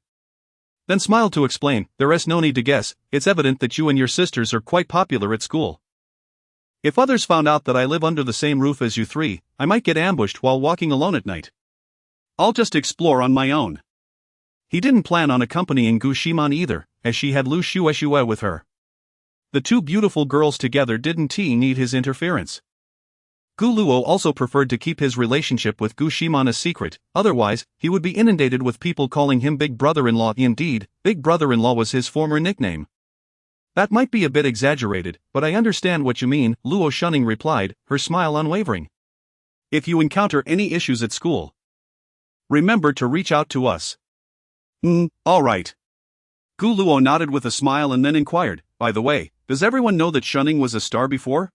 Then smiled to explain, there is no need to guess, it's evident that you and your sisters are quite popular at school. If others found out that I live under the same roof as you three, I might get ambushed while walking alone at night. I'll just explore on my own. He didn't plan on accompanying Gu Ximan either, as she had Lu Shueshue with her. The two beautiful girls together didn't need his interference. Gu Luo also preferred to keep his relationship with Gu Ximan a secret, otherwise, he would be inundated with people calling him Big Brother-in-law. Indeed, Big Brother-in-law was his former nickname. That might be a bit exaggerated, but I understand what you mean, Luo Shunning replied, her smile unwavering. If you encounter any issues at school, remember to reach out to us. All right. Gu Luo nodded with a smile and then inquired, by the way, does everyone know that Shunning was a star before?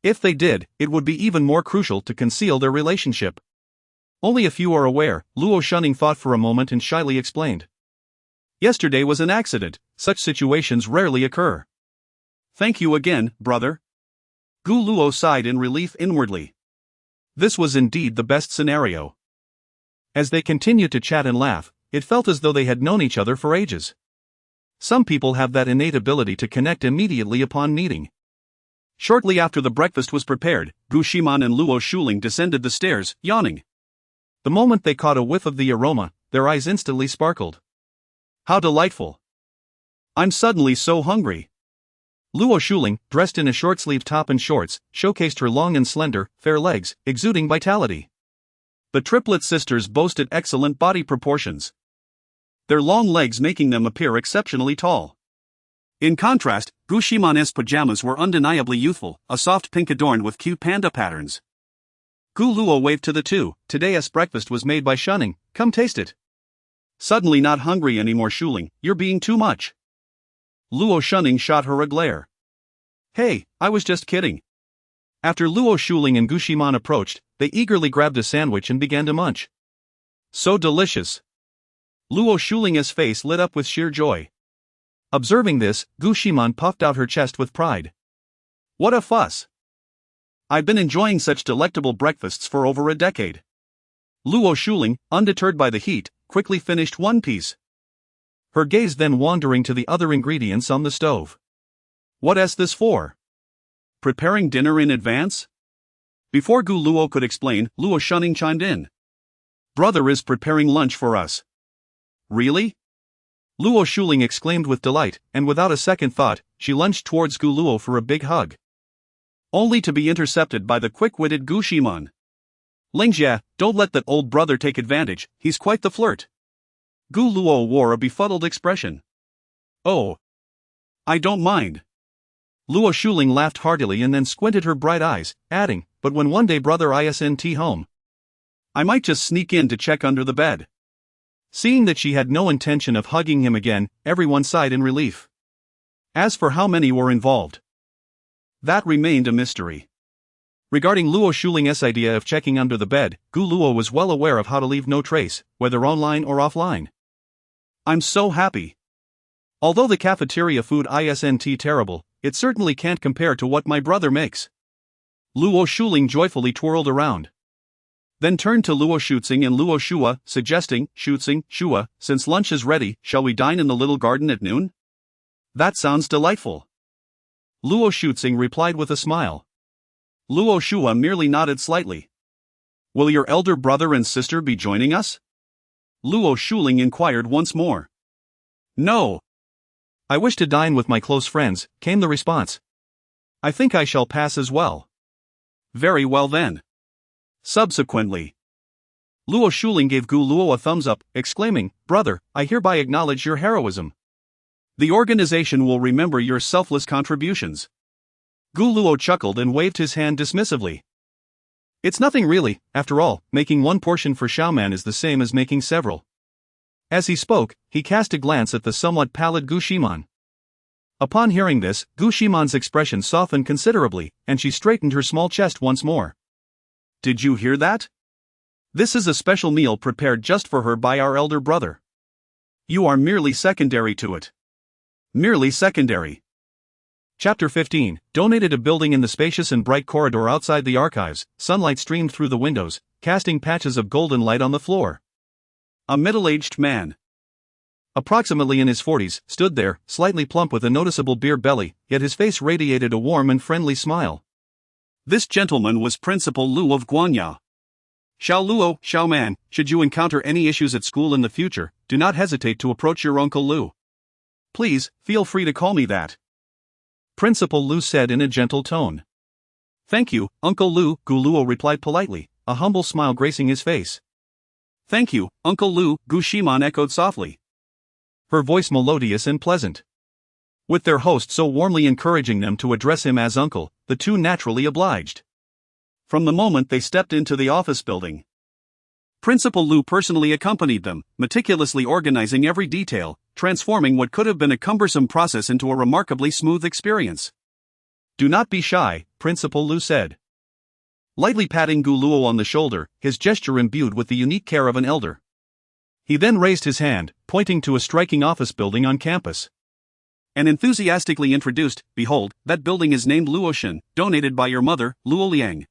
If they did, it would be even more crucial to conceal their relationship. Only a few are aware, Luo Shunning thought for a moment and shyly explained. Yesterday was an accident, such situations rarely occur. Thank you again, brother. Gu Luo sighed in relief inwardly. This was indeed the best scenario. As they continued to chat and laugh, it felt as though they had known each other for ages. Some people have that innate ability to connect immediately upon meeting. Shortly after the breakfast was prepared, Gu Ximan and Luo Shuling descended the stairs, yawning. The moment they caught a whiff of the aroma, their eyes instantly sparkled. How delightful! I'm suddenly so hungry. Luo Shuling, dressed in a short-sleeved top and shorts, showcased her long and slender, fair legs, exuding vitality. The Triplet sisters boasted excellent body proportions, their long legs making them appear exceptionally tall. In contrast, Gu Ximan's pajamas were undeniably youthful, a soft pink adorned with cute panda patterns. Gu Luo waved to the two, today's breakfast was made by Shunning, come taste it. Suddenly not hungry anymore, Shuling, you're being too much. Luo Shunning shot her a glare. Hey, I was just kidding. After Luo Shuling and Gu Ximan approached, they eagerly grabbed a sandwich and began to munch. So delicious. Luo Shuling's face lit up with sheer joy. Observing this, Gu Ximan puffed out her chest with pride. What a fuss! I've been enjoying such delectable breakfasts for over a decade. Luo Shuling, undeterred by the heat, quickly finished one piece. her gaze then wandering to the other ingredients on the stove. What's this for? Preparing dinner in advance? Before Gu Luo could explain, Luo Shunning chimed in. Brother is preparing lunch for us. Really? Luo Shuling exclaimed with delight, and without a second thought, she lunged towards Gu Luo for a big hug. Only to be intercepted by the quick-witted Gu Ximan. Lingjia, don't let that old brother take advantage, he's quite the flirt. Gu Luo wore a befuddled expression. Oh. I don't mind. Luo Shuling laughed heartily and then squinted her bright eyes, adding, but when one day brother isn't home, I might just sneak in to check under the bed. Seeing that she had no intention of hugging him again, everyone sighed in relief. As for how many were involved, that remained a mystery. Regarding Luo Shuling's idea of checking under the bed, Gu Luo was well aware of how to leave no trace, whether online or offline. I'm so happy. Although the cafeteria food isn't terrible, it certainly can't compare to what my brother makes. Luo Shuling joyfully twirled around. Then turned to Luo Shuxing and Luo Shua, suggesting, Shuxing, Shua, since lunch is ready, shall we dine in the little garden at noon? That sounds delightful. Luo Shuxing replied with a smile. Luo Shua merely nodded slightly. Will your elder brother and sister be joining us? Luo Shuling inquired once more. No. I wish to dine with my close friends, came the response. I think I shall pass as well. Very well then. Subsequently, Luo Shuling gave Gu Luo a thumbs up, exclaiming, Brother, I hereby acknowledge your heroism. The organization will remember your selfless contributions. Gu Luo chuckled and waved his hand dismissively. It's nothing really, after all, making one portion for Xiaoman is the same as making several. As he spoke, he cast a glance at the somewhat pallid Gu Ximan. Upon hearing this, Gu Ximan's expression softened considerably, and she straightened her small chest once more. Did you hear that? This is a special meal prepared just for her by our elder brother. You are merely secondary to it. Merely secondary. Chapter 15, donated a building in the spacious and bright corridor outside the archives, sunlight streamed through the windows, casting patches of golden light on the floor. A middle-aged man, approximately in his 40s, stood there, slightly plump with a noticeable beer belly, yet his face radiated a warm and friendly smile. This gentleman was Principal Lu of Guanya. Xiao Luo, Xiaoman, should you encounter any issues at school in the future, do not hesitate to approach your Uncle Lu. Please, feel free to call me that. Principal Lu said in a gentle tone. Thank you, Uncle Lu, Gu Luo replied politely, a humble smile gracing his face. Thank you, Uncle Lu, Gu Ximan echoed softly, her voice melodious and pleasant. With their host so warmly encouraging them to address him as uncle, the two naturally obliged. From the moment they stepped into the office building, Principal Lu personally accompanied them, meticulously organizing every detail, transforming what could have been a cumbersome process into a remarkably smooth experience. Do not be shy, Principal Lu said, lightly patting Gu Luo on the shoulder, his gesture imbued with the unique care of an elder. He then raised his hand, pointing to a striking office building on campus, and enthusiastically introduced, behold, that building is named Luoshan, donated by your mother, Luo Liang.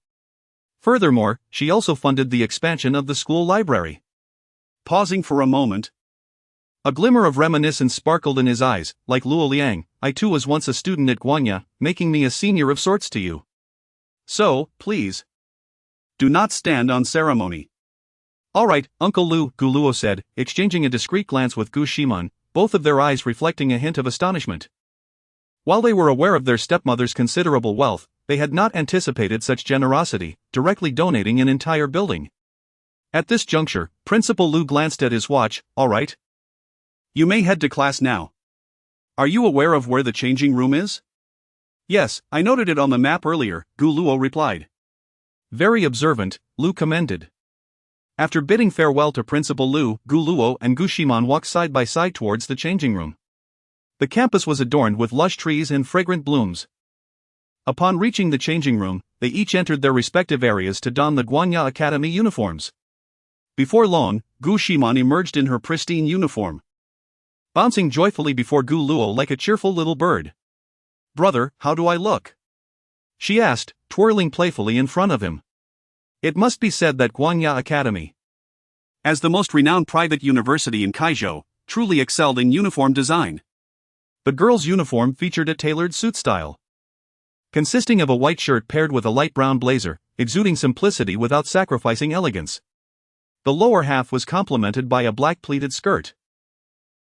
Furthermore, she also funded the expansion of the school library. Pausing for a moment, a glimmer of reminiscence sparkled in his eyes, like Luo Liang, I too was once a student at Guanya, making me a senior of sorts to you. So, please, do not stand on ceremony. All right, Uncle Lu, Gu Luo said, exchanging a discreet glance with Gu Ximan, both of their eyes reflecting a hint of astonishment. While they were aware of their stepmother's considerable wealth, they had not anticipated such generosity, directly donating an entire building. At this juncture, Principal Lu glanced at his watch. All right. You may head to class now. Are you aware of where the changing room is? Yes, I noted it on the map earlier, Gu Luo replied. Very observant, Lu commended. After bidding farewell to Principal Lu, Gu Luo and Gu Ximan walked side by side towards the changing room. The campus was adorned with lush trees and fragrant blooms. Upon reaching the changing room, they each entered their respective areas to don the Guanya Academy uniforms. Before long, Gu Ximan emerged in her pristine uniform, bouncing joyfully before Gu Luo like a cheerful little bird. Brother, how do I look? She asked, twirling playfully in front of him. It must be said that Guanya Academy, as the most renowned private university in Kaizhou, truly excelled in uniform design. The girl's uniform featured a tailored suit style, consisting of a white shirt paired with a light brown blazer, exuding simplicity without sacrificing elegance. The lower half was complemented by a black pleated skirt,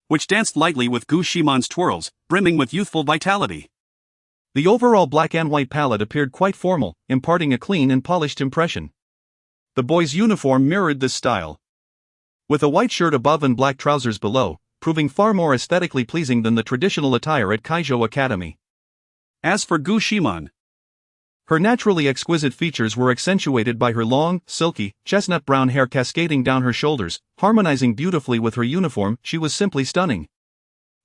which danced lightly with Gu Ximan's twirls, brimming with youthful vitality. The overall black and white palette appeared quite formal, imparting a clean and polished impression. The boy's uniform mirrored this style, with a white shirt above and black trousers below, proving far more aesthetically pleasing than the traditional attire at Kaijo Academy. As for Gu Ximan, her naturally exquisite features were accentuated by her long, silky, chestnut brown hair cascading down her shoulders, harmonizing beautifully with her uniform. She was simply stunning.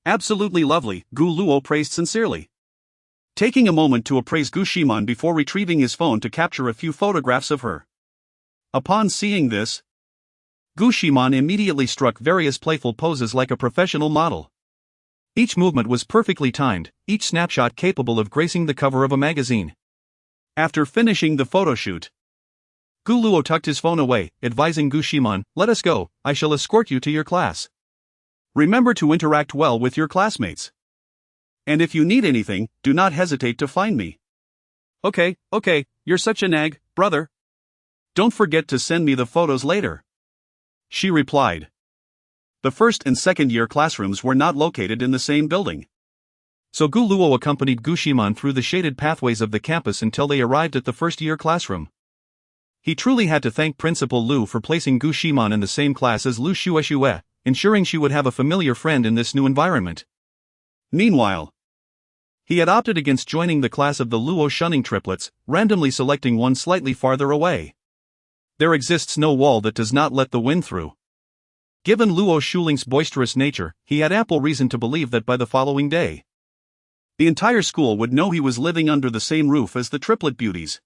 Absolutely lovely, Gu Luo praised sincerely, taking a moment to appraise Gu Ximan before retrieving his phone to capture a few photographs of her. Upon seeing this, Gu Ximan immediately struck various playful poses like a professional model. Each movement was perfectly timed, each snapshot capable of gracing the cover of a magazine. After finishing the photoshoot, Gu Luo tucked his phone away, advising Gu Ximan, "Let us go, I shall escort you to your class. Remember to interact well with your classmates. And if you need anything, do not hesitate to find me." Okay, you're such a nag, brother. Don't forget to send me the photos later," she replied. The first and second year classrooms were not located in the same building, so Gu Luo accompanied Gu Ximan through the shaded pathways of the campus until they arrived at the first year classroom. He truly had to thank Principal Lu for placing Gu Ximan in the same class as Lu Xuexue, ensuring she would have a familiar friend in this new environment. Meanwhile, he had opted against joining the class of the Luo shunning triplets, randomly selecting one slightly farther away. There exists no wall that does not let the wind through. Given Luo Shuling's boisterous nature, he had ample reason to believe that by the following day, the entire school would know he was living under the same roof as the triplet beauties.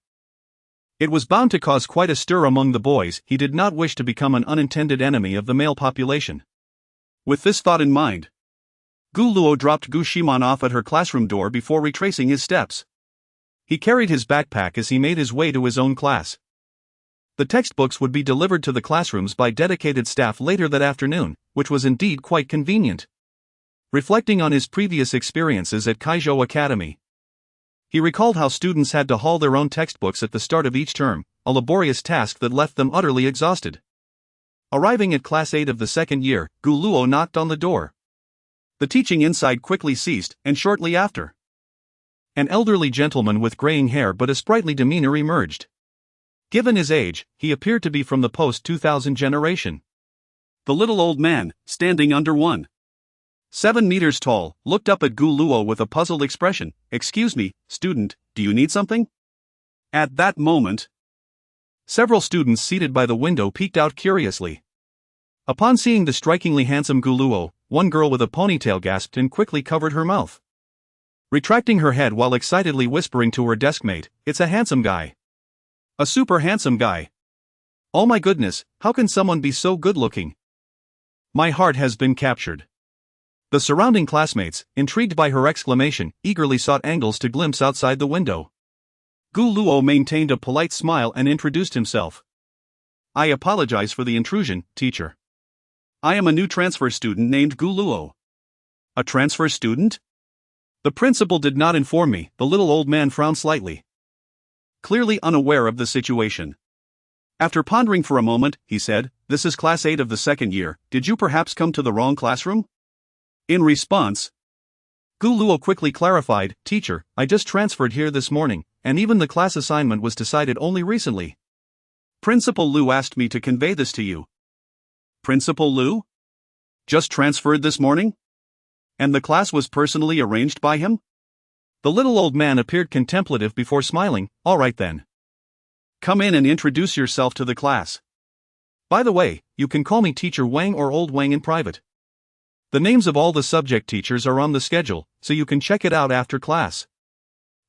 It was bound to cause quite a stir among the boys. He did not wish to become an unintended enemy of the male population. With this thought in mind, Gu Luo dropped Gu Ximan off at her classroom door before retracing his steps. He carried his backpack as he made his way to his own class. The textbooks would be delivered to the classrooms by dedicated staff later that afternoon, which was indeed quite convenient. Reflecting on his previous experiences at Kaijo Academy, he recalled how students had to haul their own textbooks at the start of each term, a laborious task that left them utterly exhausted. Arriving at Class 8 of the second year, Gu Luo knocked on the door. The teaching inside quickly ceased, and shortly after, an elderly gentleman with graying hair but a sprightly demeanor emerged. Given his age, he appeared to be from the post-2000 generation. The little old man, standing under 1.7 meters tall, looked up at Gu Luo with a puzzled expression. "Excuse me, student, do you need something?" At that moment, several students seated by the window peeked out curiously. Upon seeing the strikingly handsome Gu Luo, one girl with a ponytail gasped and quickly covered her mouth, retracting her head while excitedly whispering to her deskmate, "It's a handsome guy. A super handsome guy. Oh my goodness, how can someone be so good-looking?" My heart has been captured. The surrounding classmates, intrigued by her exclamation, eagerly sought angles to glimpse outside the window. Gu Luo maintained a polite smile and introduced himself. "I apologize for the intrusion, teacher. I am a new transfer student named Gu Luo." "A transfer student?" "The principal did not inform me." The little old man frowned slightly, clearly unaware of the situation. After pondering for a moment, he said, "This is Class 8 of the second year. Did you perhaps come to the wrong classroom?" In response, Gu Luo quickly clarified, "Teacher, I just transferred here this morning, and even the class assignment was decided only recently. Principal Lu asked me to convey this to you." "Principal Lu? Just transferred this morning? And the class was personally arranged by him?" The little old man appeared contemplative before smiling. "All right then. Come in and introduce yourself to the class. By the way, you can call me Teacher Wang or Old Wang in private. The names of all the subject teachers are on the schedule, so you can check it out after class."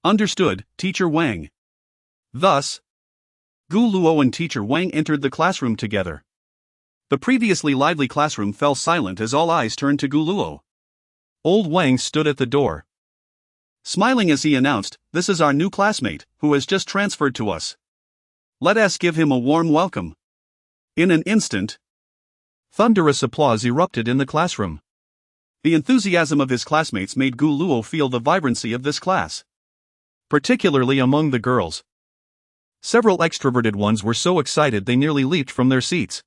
"Understood, Teacher Wang." Thus, Gu Luo and Teacher Wang entered the classroom together. The previously lively classroom fell silent as all eyes turned to Gu Luo. Old Wang stood at the door, smiling as he announced, "This is our new classmate, who has just transferred to us. Let us give him a warm welcome." In an instant, thunderous applause erupted in the classroom. The enthusiasm of his classmates made Gu Luo feel the vibrancy of this class, particularly among the girls. Several extroverted ones were so excited they nearly leaped from their seats.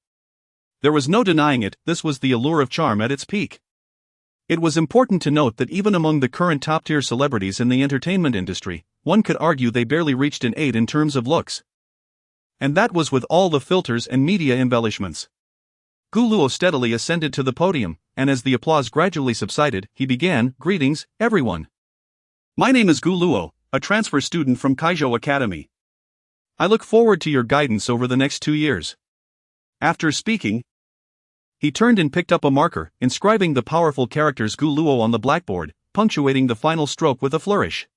There was no denying it, this was the allure of charm at its peak. It was important to note that even among the current top-tier celebrities in the entertainment industry, one could argue they barely reached an 8 in terms of looks. And that was with all the filters and media embellishments. Gu Luo steadily ascended to the podium, and as the applause gradually subsided, he began, "Greetings, everyone. My name is Gu Luo, a transfer student from Kaizhou Academy. I look forward to your guidance over the next 2 years." After speaking, he turned and picked up a marker, inscribing the powerful characters Gu Luo on the blackboard, punctuating the final stroke with a flourish.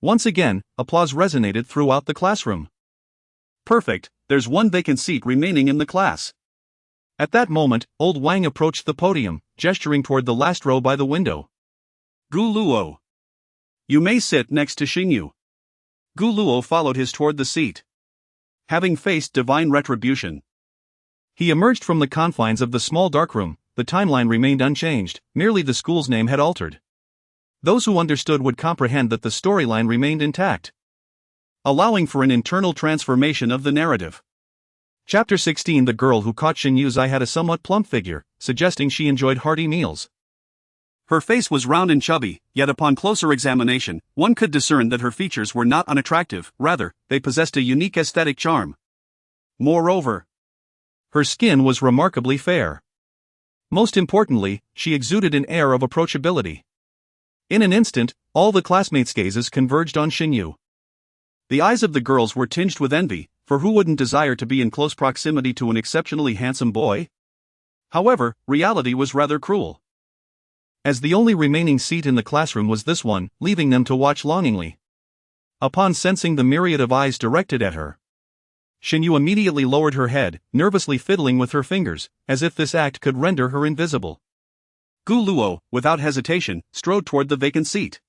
Once again, applause resonated throughout the classroom. "Perfect, there's one vacant seat remaining in the class." At that moment, old Wang approached the podium, gesturing toward the last row by the window. "Gu Luo. You may sit next to Xingyu." Gu Luo followed his toward the seat. Having faced divine retribution, he emerged from the confines of the small darkroom. The timeline remained unchanged, merely the school's name had altered. Those who understood would comprehend that the storyline remained intact, allowing for an internal transformation of the narrative. Chapter 16. The girl who caught Xinyu's eye had a somewhat plump figure, suggesting she enjoyed hearty meals. Her face was round and chubby, yet upon closer examination, one could discern that her features were not unattractive, rather, they possessed a unique aesthetic charm. Moreover, her skin was remarkably fair. Most importantly, she exuded an air of approachability. In an instant, all the classmates' gazes converged on Xinyu. The eyes of the girls were tinged with envy, for who wouldn't desire to be in close proximity to an exceptionally handsome boy? However, reality was rather cruel, as the only remaining seat in the classroom was this one, leaving them to watch longingly. Upon sensing the myriad of eyes directed at her, Xinyu immediately lowered her head, nervously fiddling with her fingers, as if this act could render her invisible. Gu Luo, without hesitation, strode toward the vacant seat.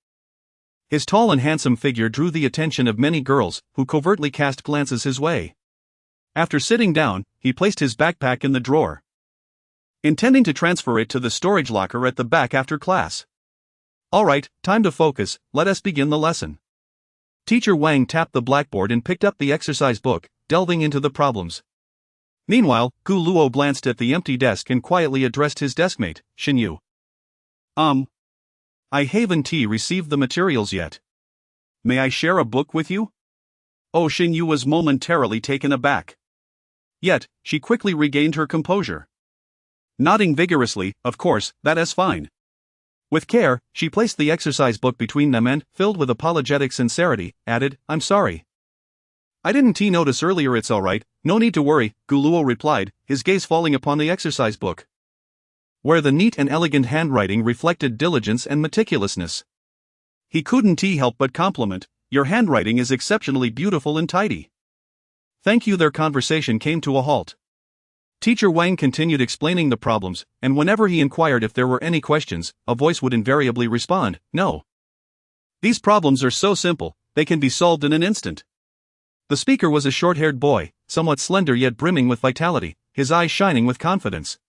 His tall and handsome figure drew the attention of many girls, who covertly cast glances his way. After sitting down, he placed his backpack in the drawer, intending to transfer it to the storage locker at the back after class. "All right, time to focus, let us begin the lesson." Teacher Wang tapped the blackboard and picked up the exercise book, delving into the problems. Meanwhile, Gu Luo glanced at the empty desk and quietly addressed his deskmate, Xinyu. I haven't received the materials yet. May I share a book with you?" Oh, Xinyu was momentarily taken aback. Yet, she quickly regained her composure. Nodding vigorously, "Of course, that is fine." With care, she placed the exercise book between them and, filled with apologetic sincerity, added, "I'm sorry. I didn't notice earlier." "It's alright, no need to worry," Gu Luo replied, his gaze falling upon the exercise book, where the neat and elegant handwriting reflected diligence and meticulousness. He couldn't help but compliment, "Your handwriting is exceptionally beautiful and tidy." "Thank you." Their conversation came to a halt. Teacher Wang continued explaining the problems, and whenever he inquired if there were any questions, a voice would invariably respond, "No. These problems are so simple, they can be solved in an instant." The speaker was a short-haired boy, somewhat slender yet brimming with vitality, his eyes shining with confidence.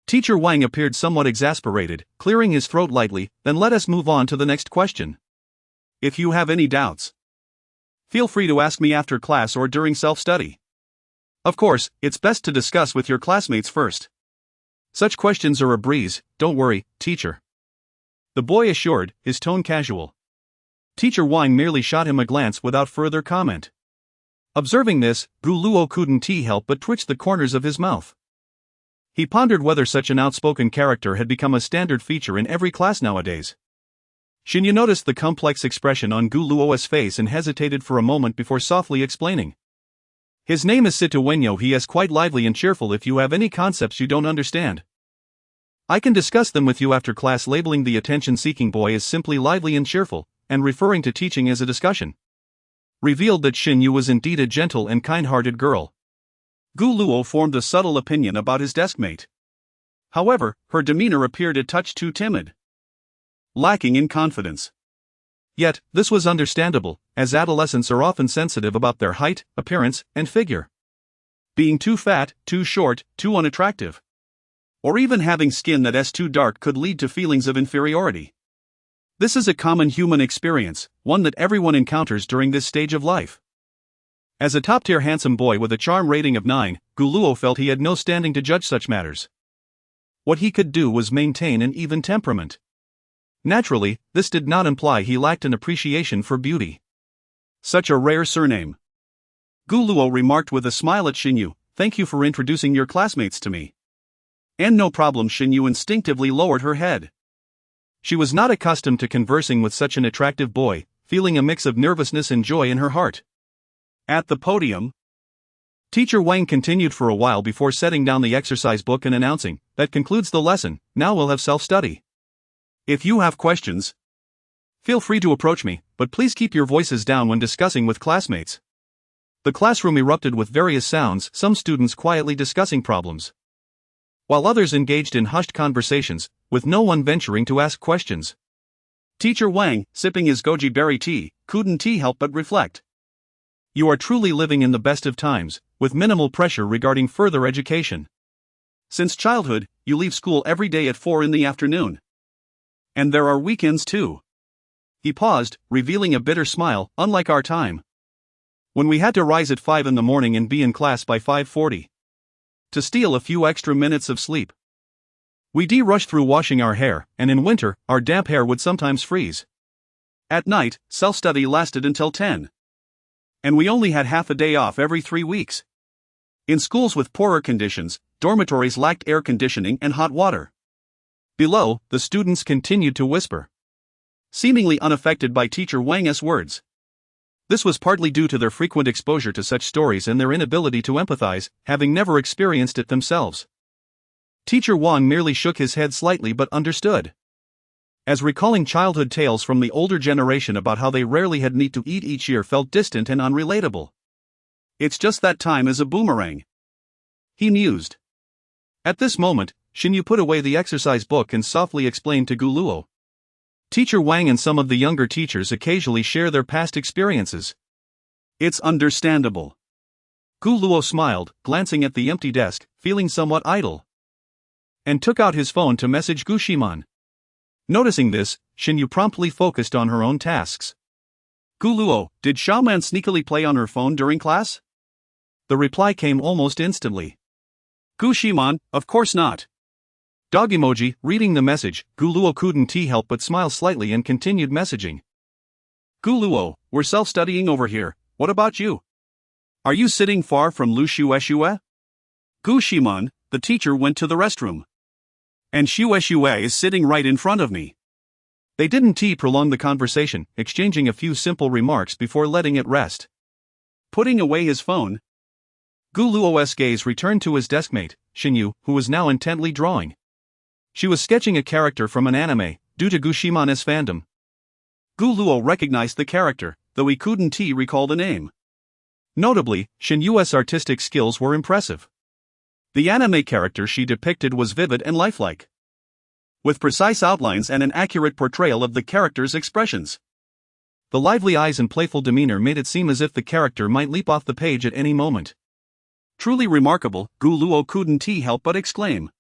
Teacher Wang appeared somewhat exasperated, clearing his throat lightly, "Then let us move on to the next question. If you have any doubts, feel free to ask me after class or during self-study. Of course, it's best to discuss with your classmates first. Such questions are a breeze, don't worry, teacher," the boy assured, his tone casual. Teacher Wang merely shot him a glance without further comment. Observing this, Gu Luo couldn't help but twitch the corners of his mouth. He pondered whether such an outspoken character had become a standard feature in every class nowadays. Xinyu noticed the complex expression on Gu Luo's face and hesitated for a moment before softly explaining. "His name is Situenyo. He is quite lively and cheerful. If you have any concepts you don't understand, I can discuss them with you after class." Labeling the attention-seeking boy as simply lively and cheerful, and referring to teaching as a discussion, revealed that Xinyu was indeed a gentle and kind-hearted girl. Gu Luo formed a subtle opinion about his deskmate. However, her demeanor appeared a touch too timid, lacking in confidence. Yet, this was understandable, as adolescents are often sensitive about their height, appearance, and figure. Being too fat, too short, too unattractive, or even having skin that's too dark could lead to feelings of inferiority. This is a common human experience, one that everyone encounters during this stage of life. As a top-tier handsome boy with a charm rating of 9, Gu Luo felt he had no standing to judge such matters. What he could do was maintain an even temperament. Naturally, this did not imply he lacked an appreciation for beauty. Such a rare surname. Gu Luo remarked with a smile at Xinyu, "Thank you for introducing your classmates to me." "And no problem." Xinyu instinctively lowered her head. She was not accustomed to conversing with such an attractive boy, feeling a mix of nervousness and joy in her heart. At the podium, Teacher Wang continued for a while before setting down the exercise book and announcing, "That concludes the lesson, now we'll have self-study. If you have questions, feel free to approach me, but please keep your voices down when discussing with classmates." The classroom erupted with various sounds, some students quietly discussing problems, while others engaged in hushed conversations, with no one venturing to ask questions. Teacher Wang, sipping his goji berry tea, couldn't help but reflect. You are truly living in the best of times, with minimal pressure regarding further education. Since childhood, you leave school every day at 4 in the afternoon. And there are weekends too. He paused, revealing a bitter smile, unlike our time, when we had to rise at 5 in the morning and be in class by 5:40. To steal a few extra minutes of sleep. We'd rush through washing our hair, and in winter, our damp hair would sometimes freeze. At night, self-study lasted until 10. And we only had half a day off every 3 weeks. In schools with poorer conditions, dormitories lacked air conditioning and hot water. Below, the students continued to whisper, seemingly unaffected by Teacher Wang's words. This was partly due to their frequent exposure to such stories and their inability to empathize, having never experienced it themselves. Teacher Wang merely shook his head slightly but understood, as recalling childhood tales from the older generation about how they rarely had need to eat each year felt distant and unrelatable. It's just that time is a boomerang, he mused. At this moment, Xinyu put away the exercise book and softly explained to Gu Luo. Teacher Wang and some of the younger teachers occasionally share their past experiences. It's understandable. Gu Luo smiled, glancing at the empty desk, feeling somewhat idle, and took out his phone to message Gu Ximan. Noticing this, Xinyu promptly focused on her own tasks. "Gu Luo, did Xiaoman sneakily play on her phone during class?" The reply came almost instantly. "Gu Ximan, of course not." Dog emoji. Reading the message, Gu Luo couldn't help but smile slightly and continued messaging. "Gu Luo, we're self-studying over here, what about you? Are you sitting far from Lu Shue? Gu Ximan, the teacher went to the restroom. And Shue is sitting right in front of me." They didn't prolong the conversation, exchanging a few simple remarks before letting it rest. Putting away his phone, Gu Luo's gaze returned to his deskmate, Xinyu, who was now intently drawing. She was sketching a character from an anime, due to Gu Ximan's fandom. Gu Luo recognized the character, though he couldn't recall the name. Notably, Xinyu's artistic skills were impressive. The anime character she depicted was vivid and lifelike, with precise outlines and an accurate portrayal of the character's expressions. The lively eyes and playful demeanor made it seem as if the character might leap off the page at any moment. Truly remarkable, Gu Luo couldn't help but exclaim.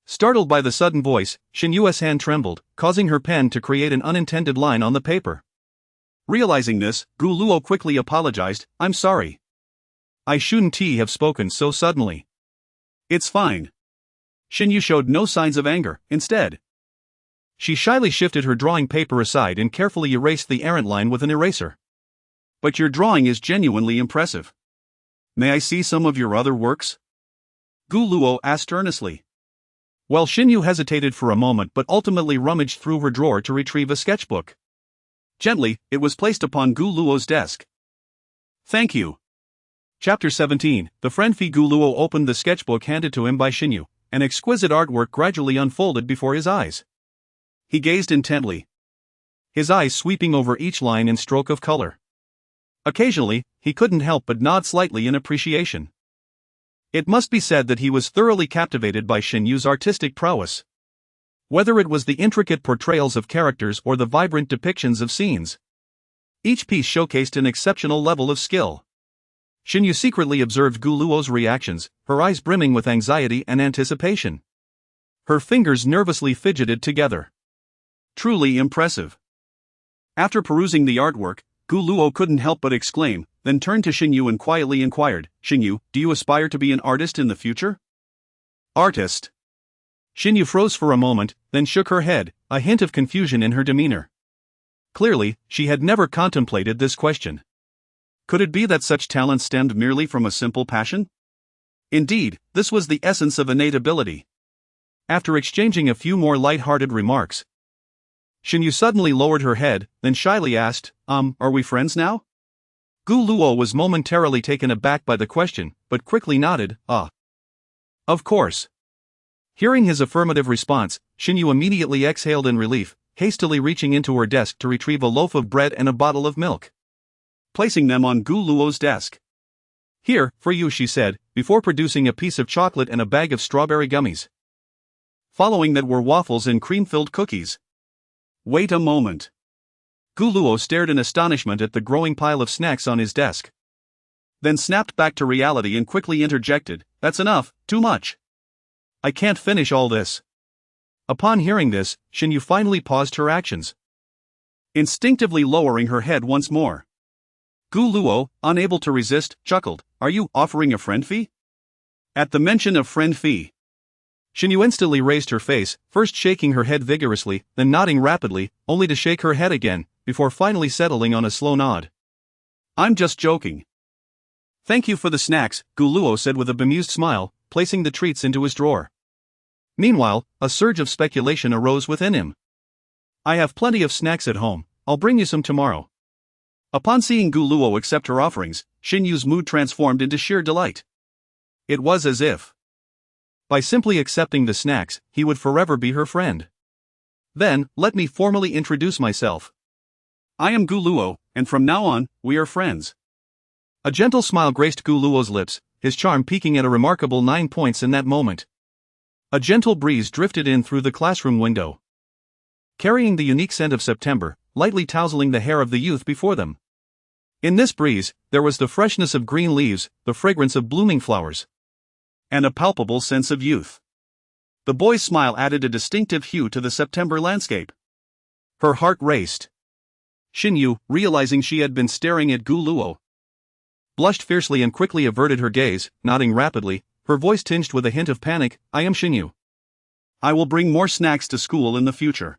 Startled by the sudden voice, Xinyu's hand trembled, causing her pen to create an unintended line on the paper. Realizing this, Gu Luo quickly apologized, "I'm sorry. I shouldn't have spoken so suddenly." "It's fine." Xinyu showed no signs of anger, instead, she shyly shifted her drawing paper aside and carefully erased the errant line with an eraser. "But your drawing is genuinely impressive. May I see some of your other works?" Gu Luo asked earnestly. Well, Xinyu hesitated for a moment but ultimately rummaged through her drawer to retrieve a sketchbook. Gently, it was placed upon Gu Luo's desk. "Thank you." Chapter 17. The friend Gu Luo opened the sketchbook handed to him by Xinyu. An exquisite artwork gradually unfolded before his eyes. He gazed intently, his eyes sweeping over each line and stroke of color. Occasionally, he couldn't help but nod slightly in appreciation. It must be said that he was thoroughly captivated by Xinyu's artistic prowess. Whether it was the intricate portrayals of characters or the vibrant depictions of scenes, each piece showcased an exceptional level of skill. Xinyu secretly observed Gu Luo's reactions, her eyes brimming with anxiety and anticipation. Her fingers nervously fidgeted together. Truly impressive. After perusing the artwork, Gu Luo couldn't help but exclaim, then turned to Xinyu and quietly inquired, Xinyu, do you aspire to be an artist in the future? Artist. Xinyu froze for a moment, then shook her head, a hint of confusion in her demeanor. Clearly, she had never contemplated this question. Could it be that such talent stemmed merely from a simple passion? Indeed, this was the essence of innate ability. After exchanging a few more light-hearted remarks, Xinyu suddenly lowered her head, then shyly asked, are we friends now? Gu Luo was momentarily taken aback by the question, but quickly nodded, Of course. Hearing his affirmative response, Xinyu immediately exhaled in relief, hastily reaching into her desk to retrieve a loaf of bread and a bottle of milk. Placing them on Gu Luo's desk. Here, for you, she said, before producing a piece of chocolate and a bag of strawberry gummies. Following that were waffles and cream-filled cookies. Wait a moment. Gu Luo stared in astonishment at the growing pile of snacks on his desk. Then snapped back to reality and quickly interjected, that's enough, too much. I can't finish all this. Upon hearing this, Xinyu finally paused her actions, instinctively lowering her head once more. Gu Luo, unable to resist, chuckled, are you offering a friend fee? At the mention of friend fee, Xinyu instantly raised her face, first shaking her head vigorously, then nodding rapidly, only to shake her head again, before finally settling on a slow nod. I'm just joking. Thank you for the snacks, Gu Luo said with a bemused smile, placing the treats into his drawer. Meanwhile, a surge of speculation arose within him. I have plenty of snacks at home, I'll bring you some tomorrow. Upon seeing Gu Luo accept her offerings, Xinyu's mood transformed into sheer delight. It was as if, by simply accepting the snacks, he would forever be her friend. Then, let me formally introduce myself. I am Gu Luo, and from now on, we are friends. A gentle smile graced Gu Luo's lips, his charm peaking at a remarkable 9 points in that moment. A gentle breeze drifted in through the classroom window, carrying the unique scent of September, lightly tousling the hair of the youth before them. In this breeze, there was the freshness of green leaves, the fragrance of blooming flowers, and a palpable sense of youth. The boy's smile added a distinctive hue to the September landscape. Her heart raced. Xinyu, realizing she had been staring at Gu Luo, blushed fiercely and quickly averted her gaze, nodding rapidly, her voice tinged with a hint of panic, I am Xinyu. I will bring more snacks to school in the future.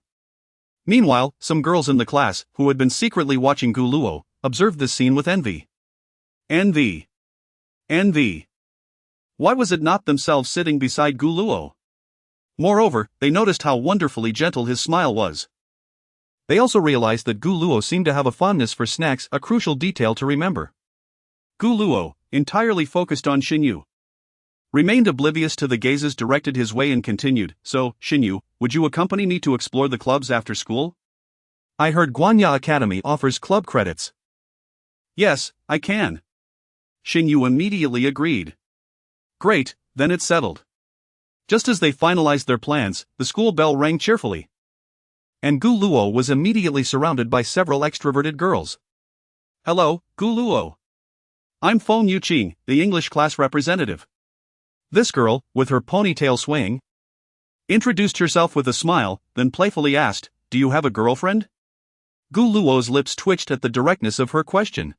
Meanwhile, some girls in the class, who had been secretly watching Gu Luo, observed this scene with envy. Envy. Envy. Why was it not themselves sitting beside Gu Luo? Moreover, they noticed how wonderfully gentle his smile was. They also realized that Gu Luo seemed to have a fondness for snacks, a crucial detail to remember. Gu Luo, entirely focused on Xinyu, remained oblivious to the gazes directed his way and continued, so, Xinyu, would you accompany me to explore the clubs after school? I heard Guanya Academy offers club credits. Yes, I can. Xinyu immediately agreed. Great, then it's settled. Just as they finalized their plans, the school bell rang cheerfully. And Gu Luo was immediately surrounded by several extroverted girls. Hello, Gu Luo. I'm Feng Yuqing, the English class representative. This girl, with her ponytail swaying, introduced herself with a smile, then playfully asked, do you have a girlfriend? Gu Luo's lips twitched at the directness of her question.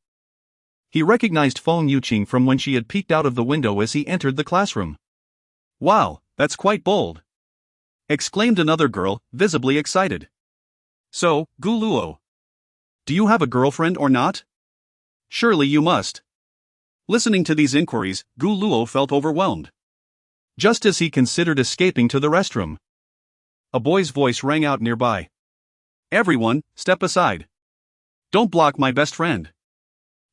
He recognized Feng Yuqing from when she had peeked out of the window as he entered the classroom. Wow, that's quite bold, exclaimed another girl, visibly excited. So, Gu Luo, do you have a girlfriend or not? Surely you must. Listening to these inquiries, Gu Luo felt overwhelmed. Just as he considered escaping to the restroom, a boy's voice rang out nearby. Everyone, step aside. Don't block my best friend.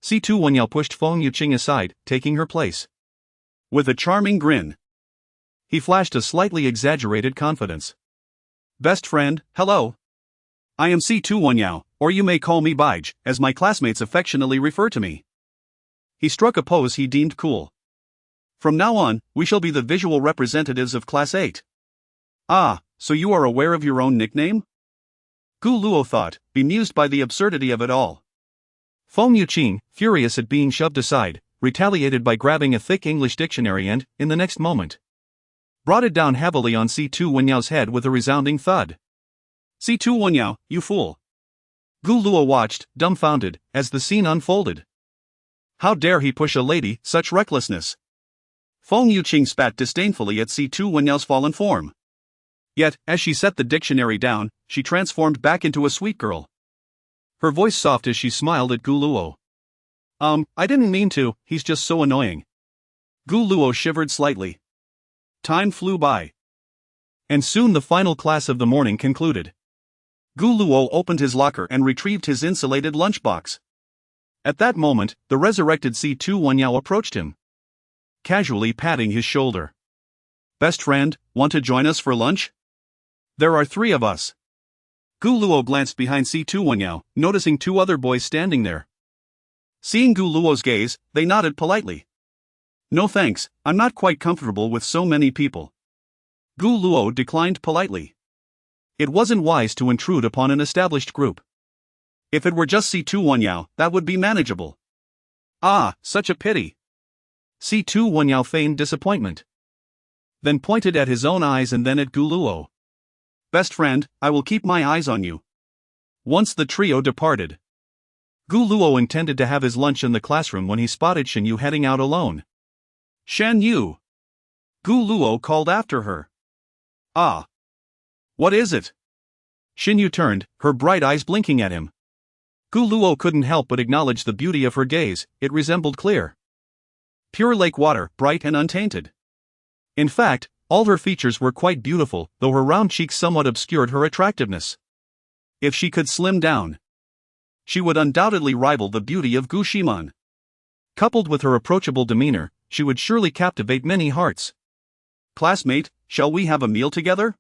C2 Wanyao pushed Feng Yuqing aside, taking her place. With a charming grin, he flashed a slightly exaggerated confidence. Best friend, hello. I am C2 Wanyao, or you may call me Baij, as my classmates affectionately refer to me. He struck a pose he deemed cool. From now on, we shall be the visual representatives of Class 8. Ah, so you are aware of your own nickname? Gu Luo thought, bemused by the absurdity of it all. Feng Yuqing, furious at being shoved aside, retaliated by grabbing a thick English dictionary and, in the next moment, brought it down heavily on C2 Wenyao's head with a resounding thud. C2 Wenyao, you fool! Gu Luo watched, dumbfounded, as the scene unfolded. How dare he push a lady, such recklessness! Feng Yuqing spat disdainfully at C2 Wenyao's fallen form. Yet, as she set the dictionary down, she transformed back into a sweet girl. Her voice soft as she smiled at Gu Luo. I didn't mean to, he's just so annoying. Gu Luo shivered slightly. Time flew by. And soon the final class of the morning concluded. Gu Luo opened his locker and retrieved his insulated lunchbox. At that moment, the resurrected C2 Wenyao approached him, casually patting his shoulder. Best friend, want to join us for lunch? There are 3 of us. Gu Luo glanced behind C2 Wenyao, noticing 2 other boys standing there. Seeing Gu Luo's gaze, they nodded politely. No thanks, I'm not quite comfortable with so many people. Gu Luo declined politely. It wasn't wise to intrude upon an established group. If it were just C2 Wenyao, that would be manageable. Ah, such a pity. C2 Wenyao feigned disappointment, then pointed at his own eyes and then at Gu Luo. Best friend, I will keep my eyes on you. Once the trio departed, Gu Luo intended to have his lunch in the classroom when he spotted Shen Yu heading out alone. Shen Yu! Gu Luo called after her. Ah! What is it? Shen Yu turned, her bright eyes blinking at him. Gu Luo couldn't help but acknowledge the beauty of her gaze. It resembled clear, pure lake water, bright and untainted. In fact, all her features were quite beautiful, though her round cheeks somewhat obscured her attractiveness. If she could slim down, she would undoubtedly rival the beauty of Gu Ximan. Coupled with her approachable demeanor, she would surely captivate many hearts. Classmate, shall we have a meal together?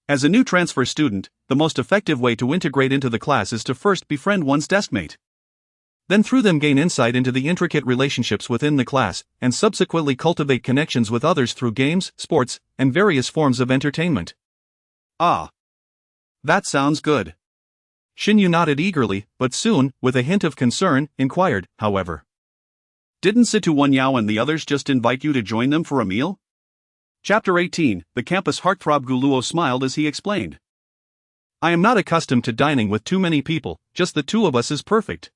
As a new transfer student, the most effective way to integrate into the class is to first befriend one's deskmate. Then through them gain insight into the intricate relationships within the class, and subsequently cultivate connections with others through games, sports, and various forms of entertainment. Ah! That sounds good. Shen Yu nodded eagerly, but soon, with a hint of concern, inquired, however. Didn't C2 Wenyao and the others just invite you to join them for a meal? Chapter 18, The Campus Heartthrob. Gu Luo smiled as he explained. I am not accustomed to dining with too many people, just the 2 of us is perfect.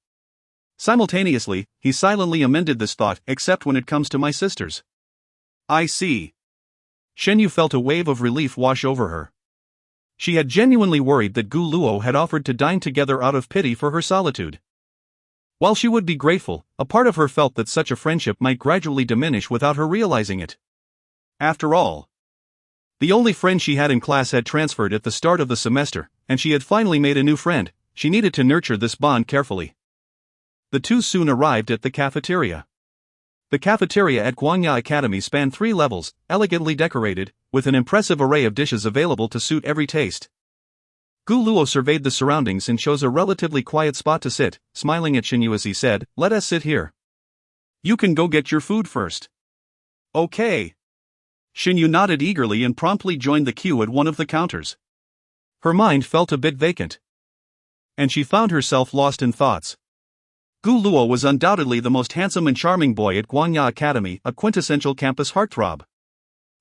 Simultaneously, he silently amended this thought, except when it comes to my sisters. I see. Shen Yu felt a wave of relief wash over her. She had genuinely worried that Gu Luo had offered to dine together out of pity for her solitude. While she would be grateful, a part of her felt that such a friendship might gradually diminish without her realizing it. After all, the only friend she had in class had transferred at the start of the semester, and she had finally made a new friend. She needed to nurture this bond carefully. The 2 soon arrived at the cafeteria. The cafeteria at Guangya Academy spanned 3 levels, elegantly decorated, with an impressive array of dishes available to suit every taste. Gu Luo surveyed the surroundings and chose a relatively quiet spot to sit, smiling at Shen Yu as he said, "Let us sit here. You can go get your food first." Okay. Shen Yu nodded eagerly and promptly joined the queue at one of the counters. Her mind felt a bit vacant, and she found herself lost in thoughts. Gu Luo was undoubtedly the most handsome and charming boy at Guangya Academy, a quintessential campus heartthrob.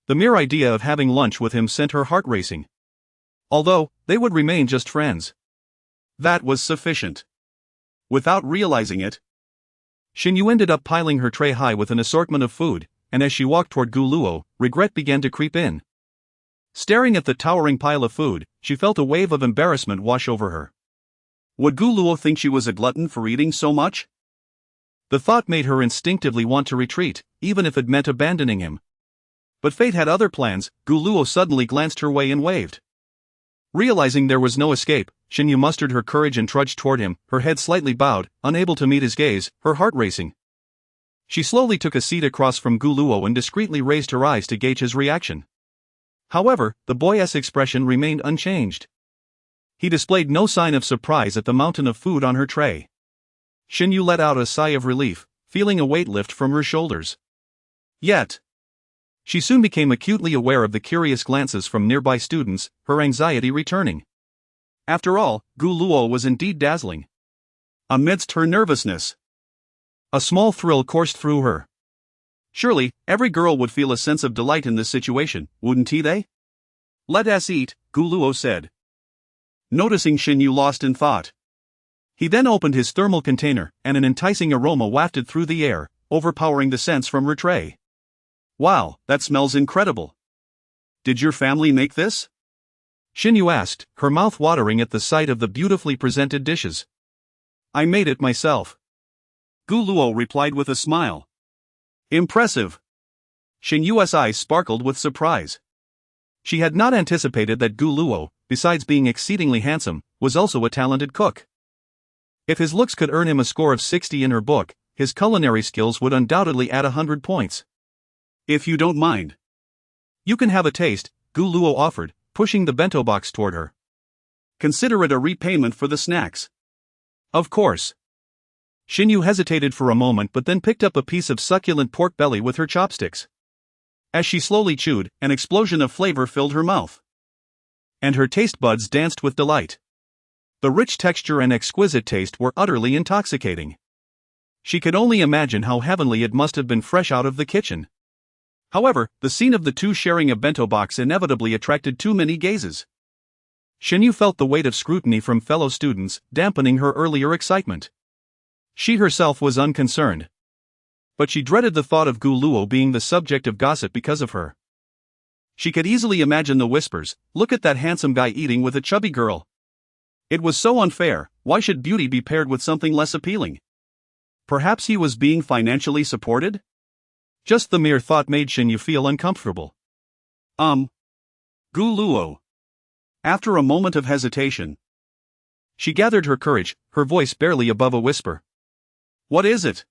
The mere idea of having lunch with him sent her heart racing. Although, they would remain just friends. That was sufficient. Without realizing it, Shen Yu ended up piling her tray high with an assortment of food, and as she walked toward Gu Luo, regret began to creep in. Staring at the towering pile of food, she felt a wave of embarrassment wash over her. Would Gu Luo think she was a glutton for eating so much? The thought made her instinctively want to retreat, even if it meant abandoning him. But fate had other plans. Gu Luo suddenly glanced her way and waved. Realizing there was no escape, Shen Yu mustered her courage and trudged toward him, her head slightly bowed, unable to meet his gaze, her heart racing. She slowly took a seat across from Gu Luo and discreetly raised her eyes to gauge his reaction. However, the boy's expression remained unchanged. He displayed no sign of surprise at the mountain of food on her tray. Shen Yu let out a sigh of relief, feeling a weight lift from her shoulders. Yet, she soon became acutely aware of the curious glances from nearby students, her anxiety returning. After all, Gu Luo was indeed dazzling. Amidst her nervousness, a small thrill coursed through her. Surely, every girl would feel a sense of delight in this situation, wouldn't they? Let us eat, Gu Luo said, noticing Xinyu lost in thought. He then opened his thermal container, and an enticing aroma wafted through the air, overpowering the scents from her tray. Wow, that smells incredible. Did your family make this? Xinyu asked, her mouth watering at the sight of the beautifully presented dishes. I made it myself. Gu Luo replied with a smile. Impressive. Xinyu's eyes sparkled with surprise. She had not anticipated that Gu Luo, besides being exceedingly handsome, was also a talented cook. If his looks could earn him a score of 60 in her book, his culinary skills would undoubtedly add 100 points. If you don't mind. You can have a taste, Gu Luo offered, pushing the bento box toward her. Consider it a repayment for the snacks. Of course. Xinyu hesitated for a moment but then picked up a piece of succulent pork belly with her chopsticks. As she slowly chewed, an explosion of flavor filled her mouth. And her taste buds danced with delight. The rich texture and exquisite taste were utterly intoxicating. She could only imagine how heavenly it must have been fresh out of the kitchen. However, the scene of the two sharing a bento box inevitably attracted too many gazes. Xinyu felt the weight of scrutiny from fellow students, dampening her earlier excitement. She herself was unconcerned. But she dreaded the thought of Gu Luo being the subject of gossip because of her. She could easily imagine the whispers, look at that handsome guy eating with a chubby girl. It was so unfair, why should beauty be paired with something less appealing? Perhaps he was being financially supported? Just the mere thought made Xinyu feel uncomfortable. Gu Luo. After a moment of hesitation, she gathered her courage, her voice barely above a whisper. What is it?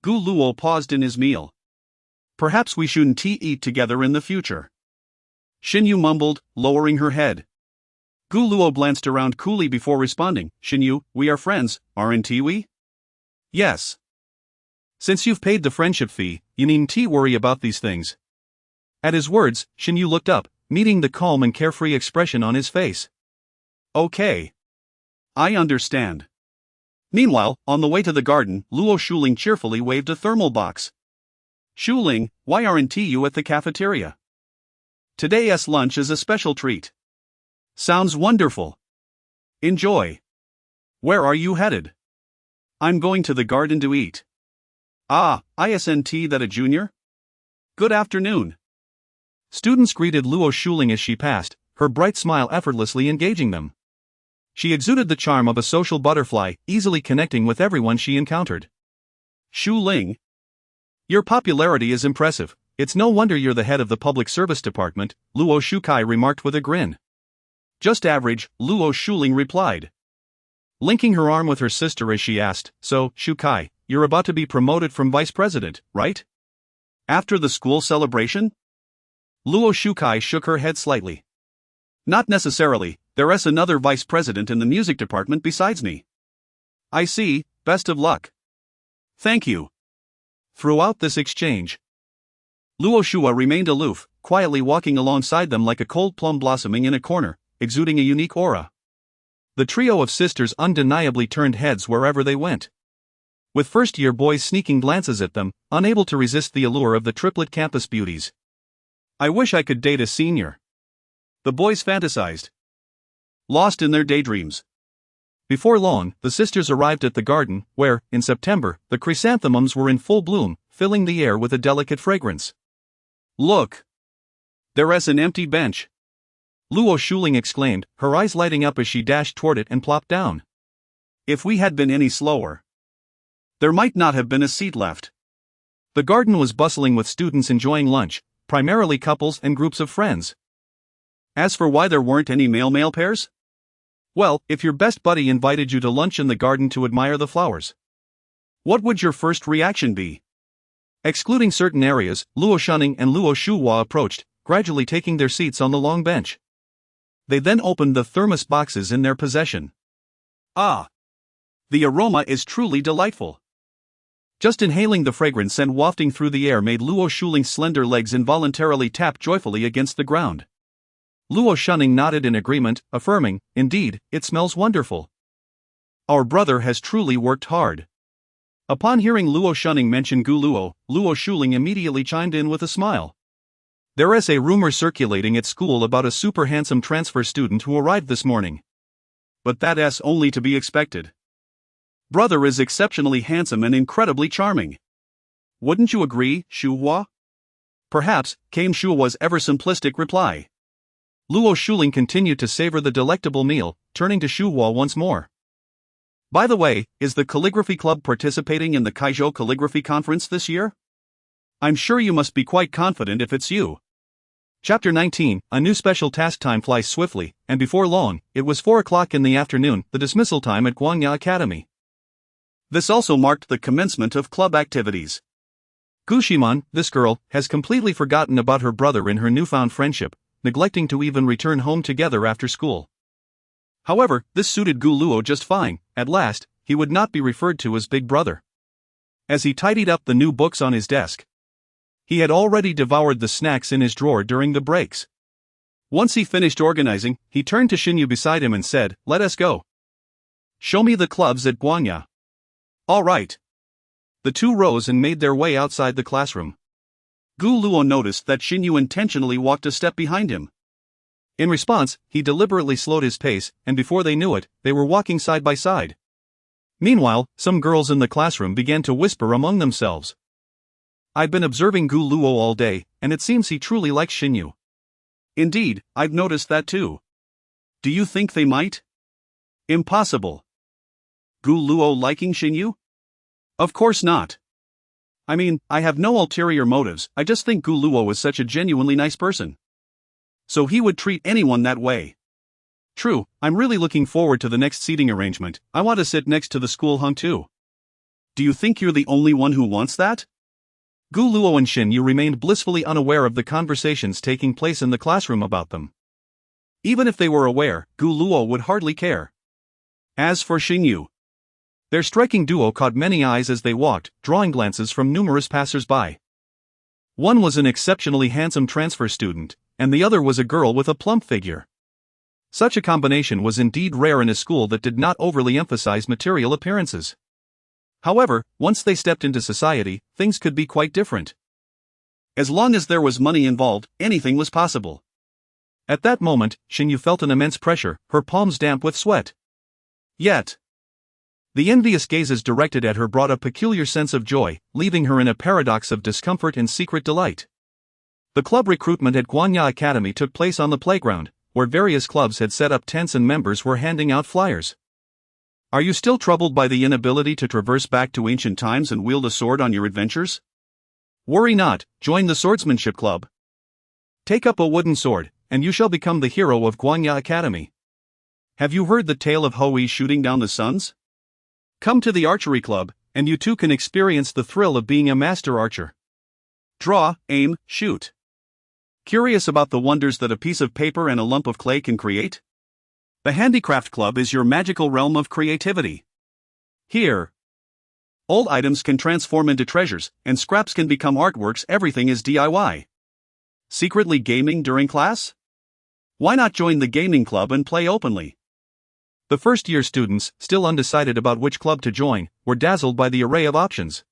Gu Luo paused in his meal. Perhaps we shouldn't eat together in the future. Xinyu mumbled, lowering her head. Gu Luo glanced around coolly before responding. Xinyu, we are friends, aren't we? Yes. Since you've paid the friendship fee, you needn't worry about these things. At his words, Xinyu looked up, meeting the calm and carefree expression on his face. Okay. I understand. Meanwhile, on the way to the garden, Luo Shuling cheerfully waved a thermal box. Shuling, why aren't you at the cafeteria? Today's lunch is a special treat. Sounds wonderful. Enjoy. Where are you headed? I'm going to the garden to eat. Ah, isn't that a junior? Good afternoon. Students greeted Luo Shuling as she passed, her bright smile effortlessly engaging them. She exuded the charm of a social butterfly, easily connecting with everyone she encountered. Shuling. Your popularity is impressive. It's no wonder you're the head of the public service department, Luo Shukai remarked with a grin. Just average, Luo Shuling replied, linking her arm with her sister as she asked, so, Shukai, you're about to be promoted from vice president, right? After the school celebration? Luo Shukai shook her head slightly. Not necessarily, there's another vice president in the music department besides me. I see, best of luck. Thank you. Throughout this exchange, Luo Shua remained aloof, quietly walking alongside them like a cold plum blossoming in a corner, exuding a unique aura. The trio of sisters undeniably turned heads wherever they went, with first-year boys sneaking glances at them, unable to resist the allure of the triplet campus beauties. I wish I could date a senior. The boys fantasized, lost in their daydreams. Before long, the sisters arrived at the garden, where, in September, the chrysanthemums were in full bloom, filling the air with a delicate fragrance. Look! There's an empty bench. Luo Shuling exclaimed, her eyes lighting up as she dashed toward it and plopped down. If we had been any slower, there might not have been a seat left. The garden was bustling with students enjoying lunch, primarily couples and groups of friends. As for why there weren't any male pairs? Well, if your best buddy invited you to lunch in the garden to admire the flowers, what would your first reaction be? Excluding certain areas, Luo Shuning and Luo Shuhua approached, gradually taking their seats on the long bench. They then opened the thermos boxes in their possession. Ah! The aroma is truly delightful. Just inhaling the fragrance and wafting through the air made Luo Shuling's slender legs involuntarily tap joyfully against the ground. Luo Shuning nodded in agreement, affirming, indeed, it smells wonderful. Our brother has truly worked hard. Upon hearing Luo Shunning mention Gu Luo, Luo Shuling immediately chimed in with a smile. There is a rumor circulating at school about a super handsome transfer student who arrived this morning. But that's only to be expected. Brother is exceptionally handsome and incredibly charming. Wouldn't you agree, Shu Hua? Perhaps, came Shu Hua's ever simplistic reply. Luo Shuling continued to savor the delectable meal, turning to Shu Hua once more. By the way, is the calligraphy club participating in the Kaizhou Calligraphy Conference this year? I'm sure you must be quite confident if it's you. Chapter 19, a new special task time flies swiftly, and before long, it was 4 o'clock in the afternoon, the dismissal time at Guangya Academy. This also marked the commencement of club activities. Gu Ximan, this girl, has completely forgotten about her brother in her newfound friendship, neglecting to even return home together after school. However, this suited Gu Luo just fine. At last, he would not be referred to as big brother. As he tidied up the new books on his desk, he had already devoured the snacks in his drawer during the breaks. Once he finished organizing, he turned to Xinyu beside him and said, "Let us go. Show me the clubs at Guangya." "All right." The two rose and made their way outside the classroom. Gu Luo noticed that Xinyu intentionally walked a step behind him. In response, he deliberately slowed his pace, and before they knew it, they were walking side by side. Meanwhile, some girls in the classroom began to whisper among themselves. "I've been observing Gu Luo all day, and it seems he truly likes Xinyu." "Indeed, I've noticed that too." "Do you think they might?" "Impossible." "Gu Luo liking Xinyu?" "Of course not. I mean, I have no ulterior motives, I just think Gu Luo is such a genuinely nice person. So he would treat anyone that way." "True, I'm really looking forward to the next seating arrangement, I want to sit next to the school hung too." "Do you think you're the only one who wants that?" Gu Luo and Xinyu remained blissfully unaware of the conversations taking place in the classroom about them. Even if they were aware, Gu Luo would hardly care. As for Xinyu, their striking duo caught many eyes as they walked, drawing glances from numerous passers-by. One was an exceptionally handsome transfer student, and the other was a girl with a plump figure. Such a combination was indeed rare in a school that did not overly emphasize material appearances. However, once they stepped into society, things could be quite different. As long as there was money involved, anything was possible. At that moment, Xinyu felt an immense pressure, her palms damp with sweat. Yet, the envious gazes directed at her brought a peculiar sense of joy, leaving her in a paradox of discomfort and secret delight. The club recruitment at Guangya Academy took place on the playground, where various clubs had set up tents and members were handing out flyers. Are you still troubled by the inability to traverse back to ancient times and wield a sword on your adventures? Worry not, join the swordsmanship club. Take up a wooden sword, and you shall become the hero of Guangya Academy. Have you heard the tale of Hou shooting down the suns? Come to the archery club, and you too can experience the thrill of being a master archer. Draw, aim, shoot. Curious about the wonders that a piece of paper and a lump of clay can create? The Handicraft Club is your magical realm of creativity. Here, old items can transform into treasures, and scraps can become artworks. Everything is DIY. Secretly gaming during class? Why not join the gaming club and play openly? The first-year students, still undecided about which club to join, were dazzled by the array of options.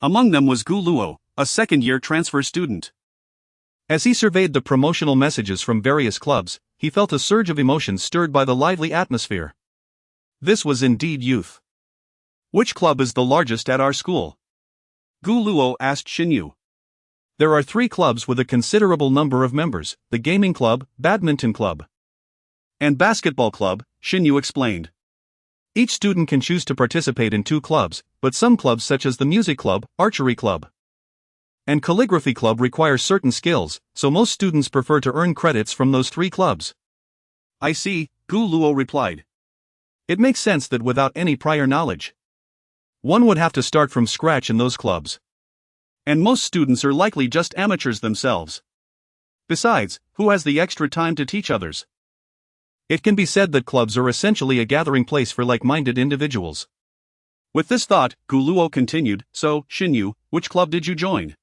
Among them was Gu Luo, a second-year transfer student. As he surveyed the promotional messages from various clubs, he felt a surge of emotions stirred by the lively atmosphere. This was indeed youth. Which club is the largest at our school? Gu Luo asked Xinyu. There are 3 clubs with a considerable number of members, the gaming club, badminton club, and basketball club, Xinyu explained. Each student can choose to participate in 2 clubs, but some clubs such as the music club, archery club, and calligraphy club require certain skills, so most students prefer to earn credits from those 3 clubs. I see, Gu Luo replied. It makes sense that without any prior knowledge, one would have to start from scratch in those clubs. And most students are likely just amateurs themselves. Besides, who has the extra time to teach others? It can be said that clubs are essentially a gathering place for like-minded individuals. With this thought, Gu Luo continued, so, Xinyu, which club did you join?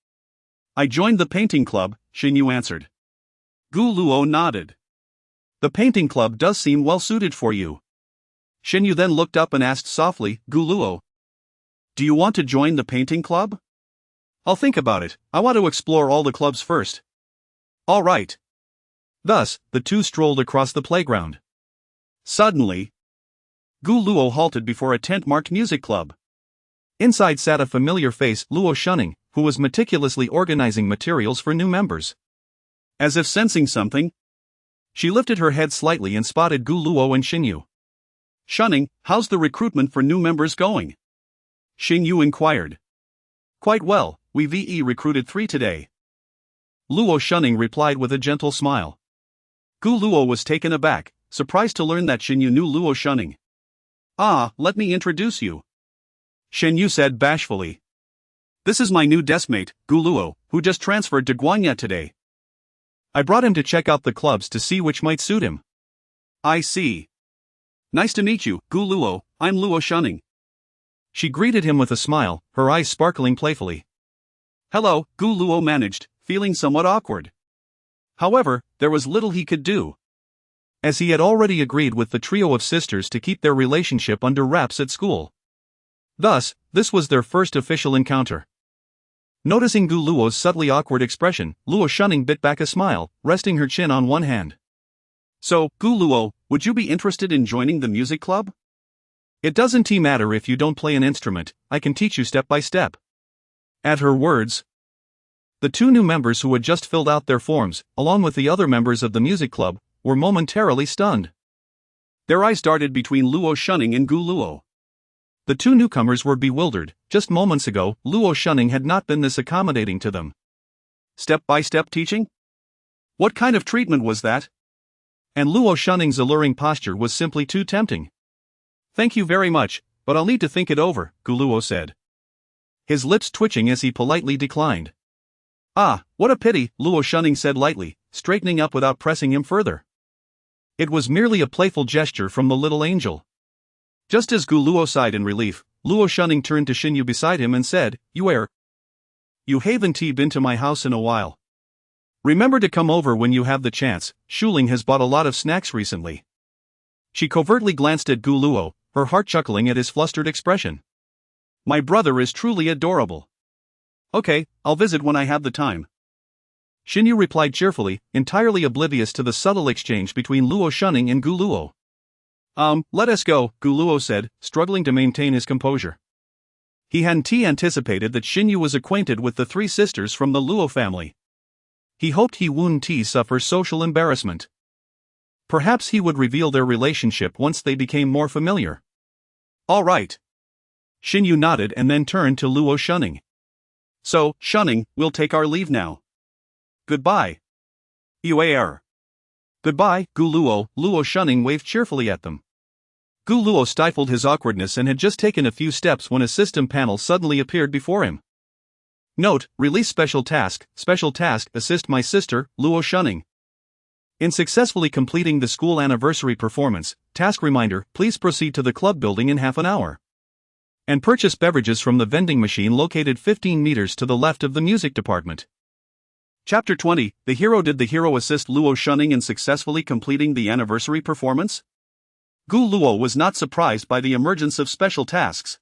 I joined the painting club, Xinyu answered. Gu Luo nodded. The painting club does seem well suited for you. Xinyu then looked up and asked softly, Gu Luo, Do you want to join the painting club? I'll think about it. I want to explore all the clubs first. All right. Thus, the two strolled across the playground. Suddenly, Gu Luo halted before a tent-marked music club. Inside sat a familiar face, Luo Shunning, who was meticulously organizing materials for new members. As if sensing something, she lifted her head slightly and spotted Gu Luo and Xinyu. Shunning, how's the recruitment for new members going? Xinyu inquired. Quite well, we VE recruited 3 today. Luo Shunning replied with a gentle smile. Gu Luo was taken aback, surprised to learn that Xinyu knew Luo Shunning. Ah, let me introduce you. Xinyu said bashfully. This is my new deskmate, Gu Luo, who just transferred to Guanya today. I brought him to check out the clubs to see which might suit him. I see. Nice to meet you, Gu Luo, I'm Luo Shunning. She greeted him with a smile, her eyes sparkling playfully. Hello, Gu Luo managed, feeling somewhat awkward. However, there was little he could do, as he had already agreed with the trio of sisters to keep their relationship under wraps at school. Thus, this was their first official encounter. Noticing Gu Luo's subtly awkward expression, Luo Shunning bit back a smile, resting her chin on one hand. So, Gu Luo, would you be interested in joining the music club? It doesn't matter if you don't play an instrument, I can teach you step by step. At her words, the 2 new members who had just filled out their forms, along with the other members of the music club, were momentarily stunned. Their eyes darted between Luo Shunning and Gu Luo. The 2 newcomers were bewildered. Just moments ago, Luo Shunning had not been this accommodating to them. Step-by-step teaching? What kind of treatment was that? And Luo Shunning's alluring posture was simply too tempting. Thank you very much, but I'll need to think it over, Gu Luo said, his lips twitching as he politely declined. Ah, what a pity, Luo Shunning said lightly, straightening up without pressing him further. It was merely a playful gesture from the little angel. Just as Gu Luo sighed in relief, Luo Shunning turned to Xinyu beside him and said, You haven't been to my house in a while. Remember to come over when you have the chance, Shuling has bought a lot of snacks recently. She covertly glanced at Gu Luo, her heart chuckling at his flustered expression. My brother is truly adorable. Okay, I'll visit when I have the time. Xinyu replied cheerfully, entirely oblivious to the subtle exchange between Luo Shunning and Gu Luo. Let us go, Gu Luo said, struggling to maintain his composure. He hadn't anticipated that Xinyu was acquainted with the 3 sisters from the Luo family. He hoped he wouldn't suffer social embarrassment. Perhaps he would reveal their relationship once they became more familiar. All right. Xinyu nodded and then turned to Luo Shunning. So, Shunning, we'll take our leave now. Goodbye. Goodbye, Gu Luo. Luo Shunning waved cheerfully at them. Gu Luo stifled his awkwardness and had just taken a few steps when a system panel suddenly appeared before him. Note, release special task, assist my sister, Luo Shunning. In successfully completing the school anniversary performance, task reminder, please proceed to the club building in half an hour. And purchase beverages from the vending machine located 15 meters to the left of the music department. Chapter 20, Did the hero assist Luo Shunning in successfully completing the anniversary performance? Gu Luo was not surprised by the emergence of special tasks,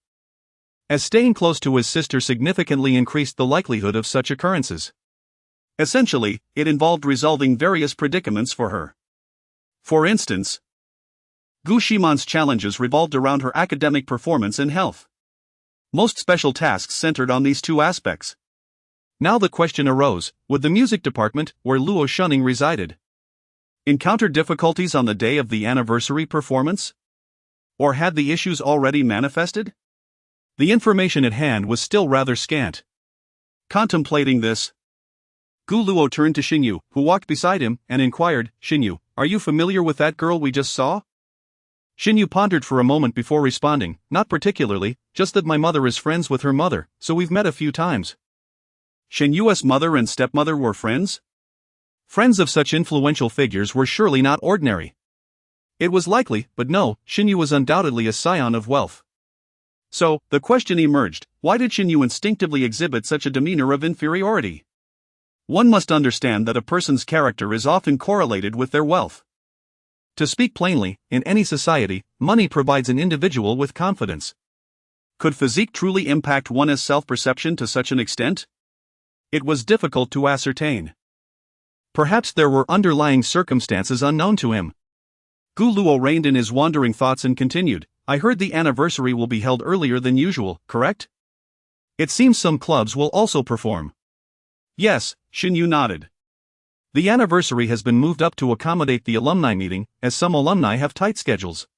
as staying close to his sister significantly increased the likelihood of such occurrences. Essentially, it involved resolving various predicaments for her. For instance, Gu Ximan's challenges revolved around her academic performance and health. Most special tasks centered on these 2 aspects. Now the question arose, would the music department, where Luo Shunning resided, encounter difficulties on the day of the anniversary performance? Or had the issues already manifested? The information at hand was still rather scant. Contemplating this, Gu Luo turned to Xinyu, who walked beside him, and inquired, Xinyu, are you familiar with that girl we just saw? Xinyu pondered for a moment before responding, not particularly, just that my mother is friends with her mother, so we've met a few times. Xinyu's mother and stepmother were friends? Friends of such influential figures were surely not ordinary. It was likely, but no, Xinyu was undoubtedly a scion of wealth. So, the question emerged, why did Xinyu instinctively exhibit such a demeanor of inferiority? One must understand that a person's character is often correlated with their wealth. To speak plainly, in any society, money provides an individual with confidence. Could physique truly impact one's self-perception to such an extent? It was difficult to ascertain. Perhaps there were underlying circumstances unknown to him. Gu Luo reined in his wandering thoughts and continued, I heard the anniversary will be held earlier than usual, correct? It seems some clubs will also perform. Yes, Xinyu nodded. The anniversary has been moved up to accommodate the alumni meeting, as some alumni have tight schedules.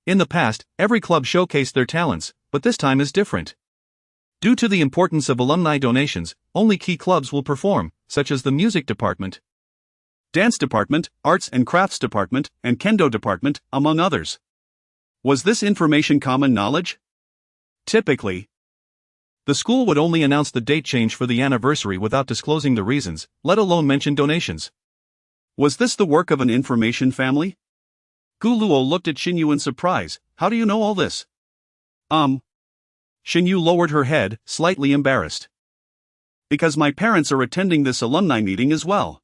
In the past, every club showcased their talents, but this time is different. Due to the importance of alumni donations, only key clubs will perform, such as the music department, dance department, arts and crafts department, and kendo department, among others. Was this information common knowledge? Typically, the school would only announce the date change for the anniversary without disclosing the reasons, let alone mention donations. Was this the work of an information family? Gu Luo looked at Xinyu in surprise. How do you know all this? Xinyu lowered her head, slightly embarrassed. Because my parents are attending this alumni meeting as well.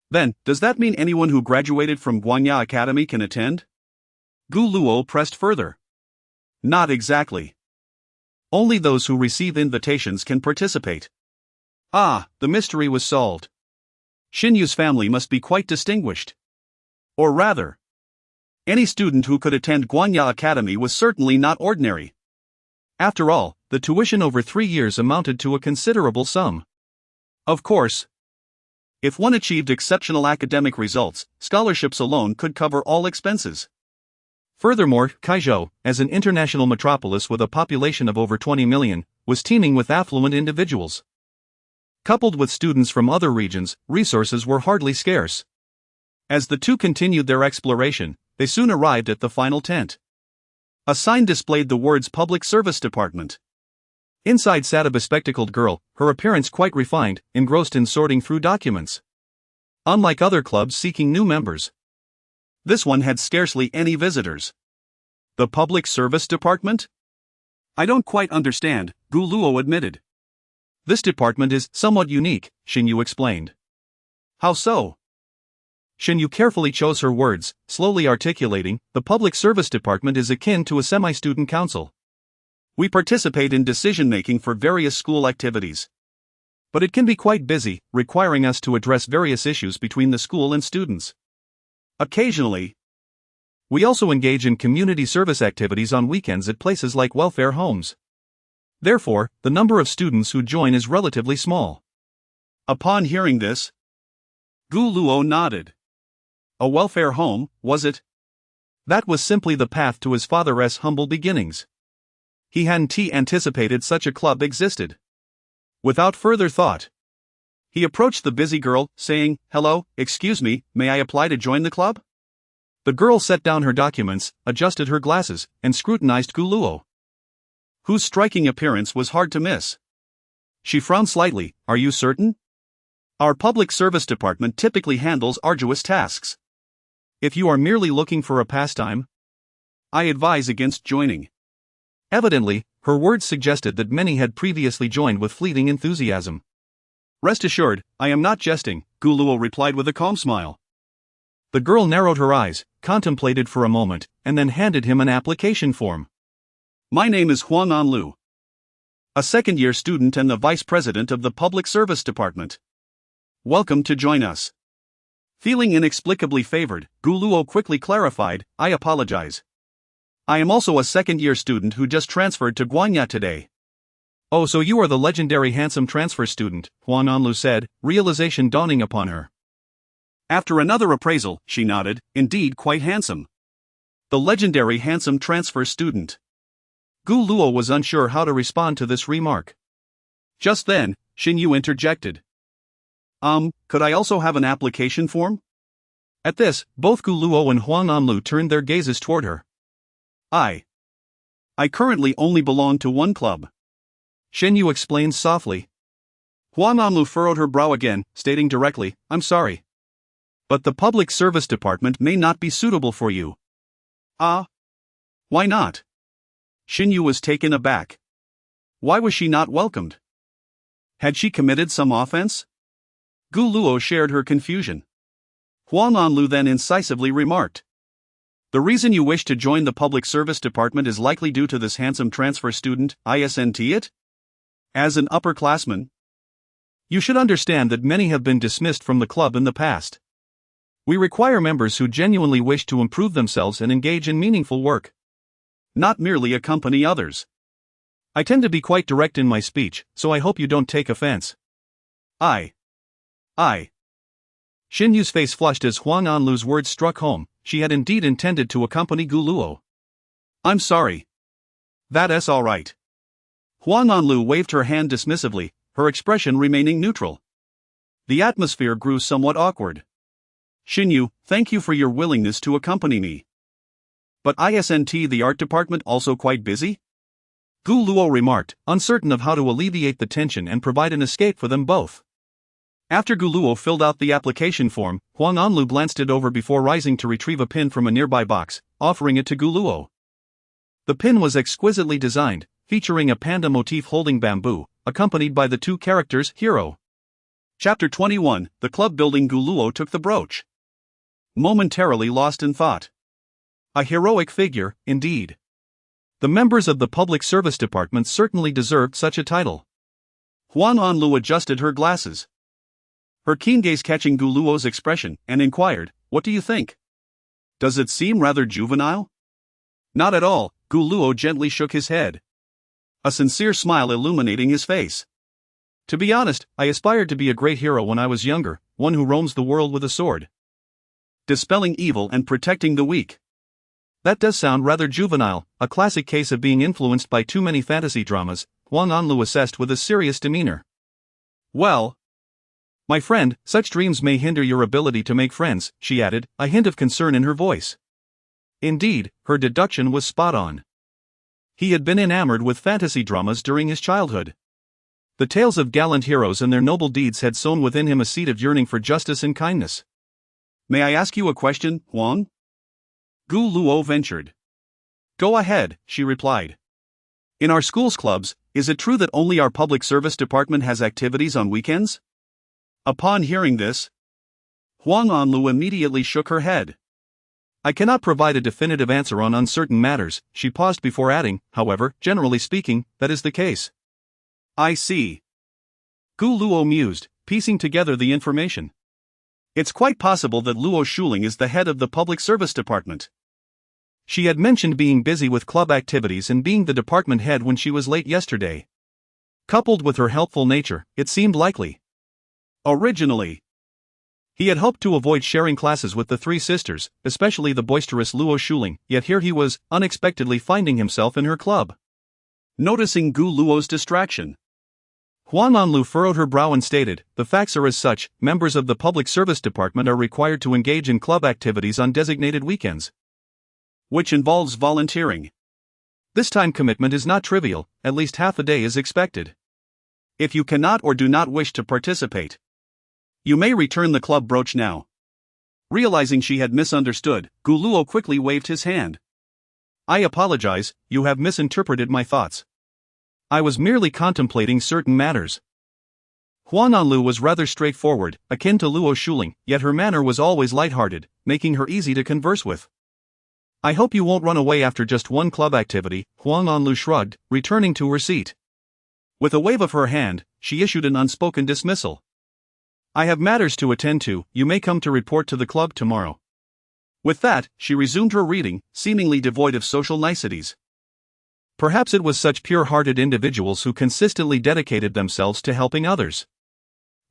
Then, does that mean anyone who graduated from Guanya Academy can attend? Gu Luo pressed further. Not exactly. Only those who receive invitations can participate. Ah, the mystery was solved. Xinyu's family must be quite distinguished. Or rather, any student who could attend Guanya Academy was certainly not ordinary. After all, the tuition over 3 years amounted to a considerable sum. Of course, if one achieved exceptional academic results, scholarships alone could cover all expenses. Furthermore, Kaizhou, as an international metropolis with a population of over 20 million, was teeming with affluent individuals. Coupled with students from other regions, resources were hardly scarce. As the two continued their exploration, they soon arrived at the final tent. A sign displayed the words Public Service Department. Inside sat a bespectacled girl, her appearance quite refined, engrossed in sorting through documents. Unlike other clubs seeking new members, this one had scarcely any visitors. The Public Service Department? I don't quite understand, Gu Luo admitted. This department is somewhat unique, Xinyu explained. How so? Xinyu carefully chose her words, slowly articulating, the Public Service Department is akin to a semi-student council. We participate in decision-making for various school activities. But it can be quite busy, requiring us to address various issues between the school and students. Occasionally, we also engage in community service activities on weekends at places like welfare homes. Therefore, the number of students who join is relatively small. Upon hearing this, Gu Luo nodded. A welfare home, was it? That was simply the path to his father's humble beginnings. He hadn't anticipated such a club existed. Without further thought, he approached the busy girl, saying, Hello, excuse me, may I apply to join the club? The girl set down her documents, adjusted her glasses, and scrutinized Gu Luo, whose striking appearance was hard to miss. She frowned slightly. Are you certain? Our public service department typically handles arduous tasks. If you are merely looking for a pastime, I advise against joining. Evidently, her words suggested that many had previously joined with fleeting enthusiasm. Rest assured, I am not jesting, Gu Luo replied with a calm smile. The girl narrowed her eyes, contemplated for a moment, and then handed him an application form. My name is Huang Anlu, a second-year student and the vice president of the Public Service Department. Welcome to join us. Feeling inexplicably favored, Gu Luo quickly clarified, I apologize. I am also a second-year student who just transferred to Guanya today. Oh, so you are the legendary handsome transfer student, Huang Anlu said, realization dawning upon her. After another appraisal, she nodded, indeed quite handsome. The legendary handsome transfer student. Gu Luo was unsure how to respond to this remark. Just then, Xinyu interjected. Could I also have an application form? At this, both Gu Luo and Huang Anlu turned their gazes toward her. I currently only belong to one club, Xinyu explained softly. Huang Anlu furrowed her brow again, stating directly, I'm sorry, but the Public Service Department may not be suitable for you. Why not? Xinyu was taken aback. Why was she not welcomed? Had she committed some offense? Gu Luo shared her confusion. Huang Anlu then incisively remarked. The reason you wish to join the public service department is likely due to this handsome transfer student, isn't it? As an upperclassman, you should understand that many have been dismissed from the club in the past. We require members who genuinely wish to improve themselves and engage in meaningful work, not merely accompany others. I tend to be quite direct in my speech, so I hope you don't take offense. I. Xin Yu's face flushed as Huang Anlu's words struck home. She had indeed intended to accompany Gu Luo. I'm sorry. That's all right. Huang Anlu waved her hand dismissively, her expression remaining neutral. The atmosphere grew somewhat awkward. Xin Yu, thank you for your willingness to accompany me. But isn't the art department also quite busy? Gu Luo remarked, uncertain of how to alleviate the tension and provide an escape for them both. After Gu Luo filled out the application form, Huang Anlu glanced it over before rising to retrieve a pin from a nearby box, offering it to Gu Luo. The pin was exquisitely designed, featuring a panda motif holding bamboo, accompanied by the two characters hero. Chapter 21, The Club Building. Gu Luo took the brooch. Momentarily lost in thought. A heroic figure, indeed. The members of the public service department certainly deserved such a title. Huang Anlu adjusted her glasses, her keen gaze catching Gu Luo's expression, and inquired, "What do you think? Does it seem rather juvenile?" "Not at all," Gu Luo gently shook his head, a sincere smile illuminating his face. "To be honest, I aspired to be a great hero when I was younger, one who roams the world with a sword, dispelling evil and protecting the weak." That does sound rather juvenile, a classic case of being influenced by too many fantasy dramas, Huang Anlu assessed with a serious demeanor. "Well, my friend, such dreams may hinder your ability to make friends," she added, a hint of concern in her voice. Indeed, her deduction was spot on. He had been enamored with fantasy dramas during his childhood. The tales of gallant heroes and their noble deeds had sown within him a seed of yearning for justice and kindness. "May I ask you a question, Huang?" Gu Luo ventured. "Go ahead," she replied. "In our school's clubs, is it true that only our public service department has activities on weekends?" Upon hearing this, Huang Anlu immediately shook her head. "I cannot provide a definitive answer on uncertain matters," she paused before adding, "however, generally speaking, that is the case." "I see." Gu Luo mused, piecing together the information. It's quite possible that Luo Shuling is the head of the public service department. She had mentioned being busy with club activities and being the department head when she was late yesterday. Coupled with her helpful nature, it seemed likely. Originally, he had hoped to avoid sharing classes with the three sisters, especially the boisterous Luo Shuling, yet here he was, unexpectedly finding himself in her club. Noticing Gu Luo's distraction, Huang Anlu furrowed her brow and stated, "The facts are as such, members of the public service department are required to engage in club activities on designated weekends, which involves volunteering. This time commitment is not trivial, at least half a day is expected. If you cannot or do not wish to participate, you may return the club brooch now." Realizing she had misunderstood, Gu Luo quickly waved his hand. "I apologize, you have misinterpreted my thoughts. I was merely contemplating certain matters." Huang Anlu was rather straightforward, akin to Luo Shuling, yet her manner was always lighthearted, making her easy to converse with. "I hope you won't run away after just one club activity," Huang Anlu shrugged, returning to her seat. With a wave of her hand, she issued an unspoken dismissal. "I have matters to attend to, you may come to report to the club tomorrow." With that, she resumed her reading, seemingly devoid of social niceties. Perhaps it was such pure-hearted individuals who consistently dedicated themselves to helping others.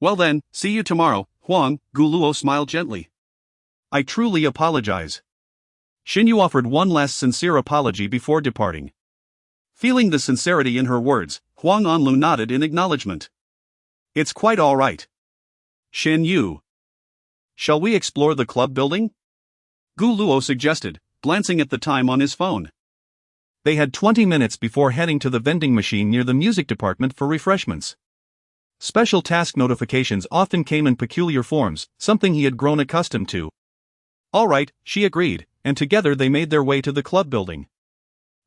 "Well then, see you tomorrow, Huang," Gu Luo smiled gently. "I truly apologize." Xin Yu offered one last sincere apology before departing. Feeling the sincerity in her words, Huang Anlu nodded in acknowledgement. "It's quite all right. Xin Yu, shall we explore the club building?" Gu Luo suggested, glancing at the time on his phone. They had 20 minutes before heading to the vending machine near the music department for refreshments. Special task notifications often came in peculiar forms, something he had grown accustomed to. "All right," she agreed, and together they made their way to the club building.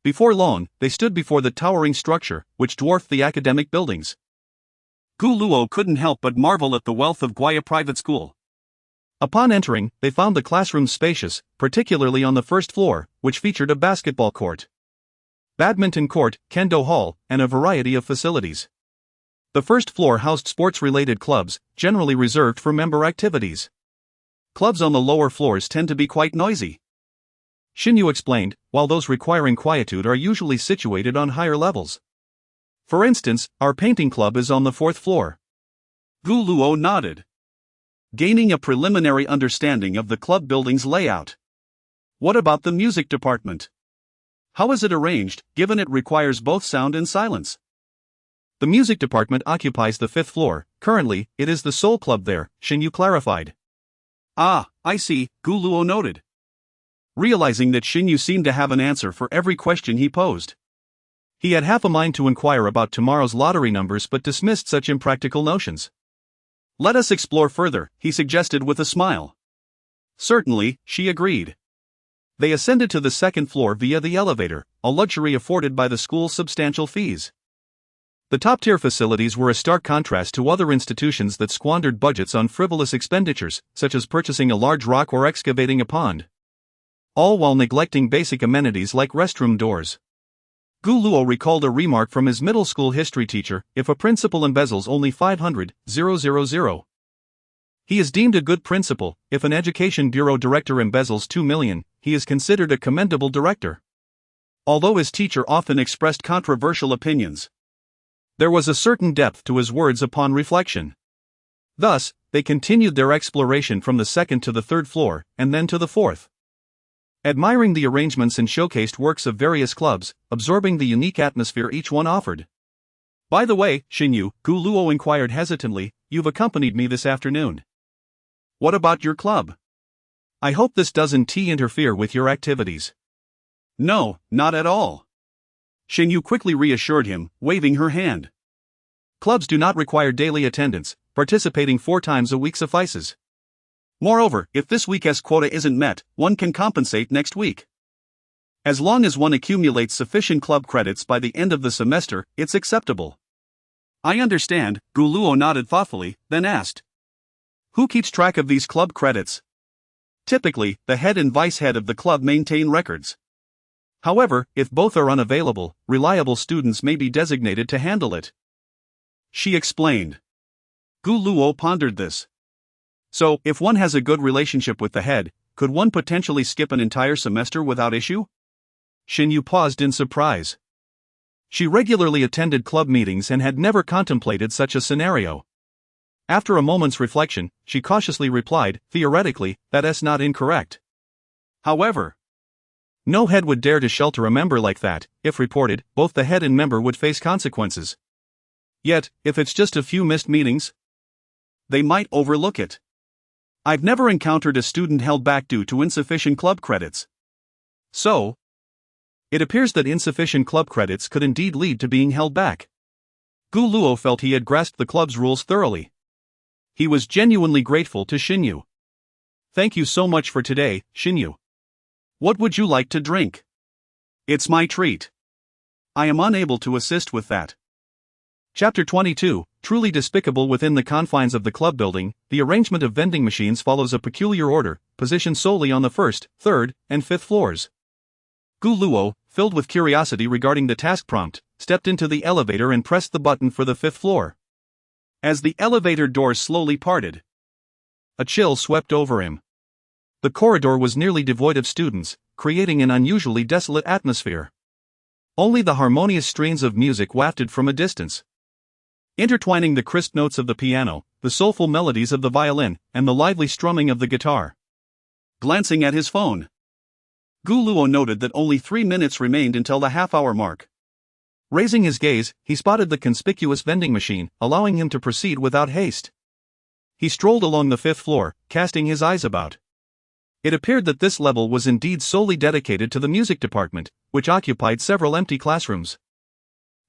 Before long, they stood before the towering structure, which dwarfed the academic buildings. Gu Luo couldn't help but marvel at the wealth of Guaya Private School. Upon entering, they found the classroom spacious, particularly on the first floor, which featured a basketball court, badminton court, kendo hall, and a variety of facilities. The first floor housed sports-related clubs, generally reserved for member activities. Clubs on the lower floors tend to be quite noisy, Xinyu explained, while those requiring quietude are usually situated on higher levels. For instance, our painting club is on the fourth floor. Gu Luo nodded, gaining a preliminary understanding of the club building's layout. What about the music department? How is it arranged, given it requires both sound and silence? The music department occupies the fifth floor. Currently, it is the sole club there, Xinyu clarified. Ah, I see, Gu Luo noted, realizing that Xinyu seemed to have an answer for every question he posed. He had half a mind to inquire about tomorrow's lottery numbers but dismissed such impractical notions. Let us explore further, he suggested with a smile. Certainly, she agreed. They ascended to the second floor via the elevator, a luxury afforded by the school's substantial fees. The top-tier facilities were a stark contrast to other institutions that squandered budgets on frivolous expenditures, such as purchasing a large rock or excavating a pond, all while neglecting basic amenities like restroom doors. Gu Luo recalled a remark from his middle school history teacher: if a principal embezzles only 500,000, he is deemed a good principal. If an education bureau director embezzles 2 million, he is considered a commendable director. Although his teacher often expressed controversial opinions, there was a certain depth to his words upon reflection. Thus, they continued their exploration from the second to the third floor, and then to the fourth, admiring the arrangements and showcased works of various clubs, absorbing the unique atmosphere each one offered. By the way, Xinyu, Gu Luo inquired hesitantly, you've accompanied me this afternoon. What about your club? I hope this doesn't interfere with your activities. No, not at all, Xinyu quickly reassured him, waving her hand. Clubs do not require daily attendance, participating 4 times a week suffices. Moreover, if this week's quota isn't met, one can compensate next week. As long as one accumulates sufficient club credits by the end of the semester, it's acceptable. I understand, Gu Luo nodded thoughtfully, then asked, who keeps track of these club credits? Typically, the head and vice head of the club maintain records. However, if both are unavailable, reliable students may be designated to handle it, she explained. Gu Luo pondered this. So, if one has a good relationship with the head, could one potentially skip an entire semester without issue? Xinyu paused in surprise. She regularly attended club meetings and had never contemplated such a scenario. After a moment's reflection, she cautiously replied, theoretically, that's not incorrect. However, no head would dare to shelter a member like that. If reported, both the head and member would face consequences. Yet, if it's just a few missed meetings, they might overlook it. I've never encountered a student held back due to insufficient club credits. So, it appears that insufficient club credits could indeed lead to being held back. Gu Luo felt he had grasped the club's rules thoroughly. He was genuinely grateful to Xinyu. Thank you so much for today, Xinyu. What would you like to drink? It's my treat. I am unable to assist with that. Chapter 22, truly despicable within the confines of the club building, the arrangement of vending machines follows a peculiar order, positioned solely on the first, third, and fifth floors. Gu Luo, filled with curiosity regarding the task prompt, stepped into the elevator and pressed the button for the fifth floor. As the elevator doors slowly parted, a chill swept over him. The corridor was nearly devoid of students, creating an unusually desolate atmosphere. Only the harmonious strains of music wafted from a distance, intertwining the crisp notes of the piano, the soulful melodies of the violin, and the lively strumming of the guitar. Glancing at his phone, Gu Luo noted that only 3 minutes remained until the half-hour mark. Raising his gaze, he spotted the conspicuous vending machine, allowing him to proceed without haste. He strolled along the fifth floor, casting his eyes about. It appeared that this level was indeed solely dedicated to the music department, which occupied several empty classrooms,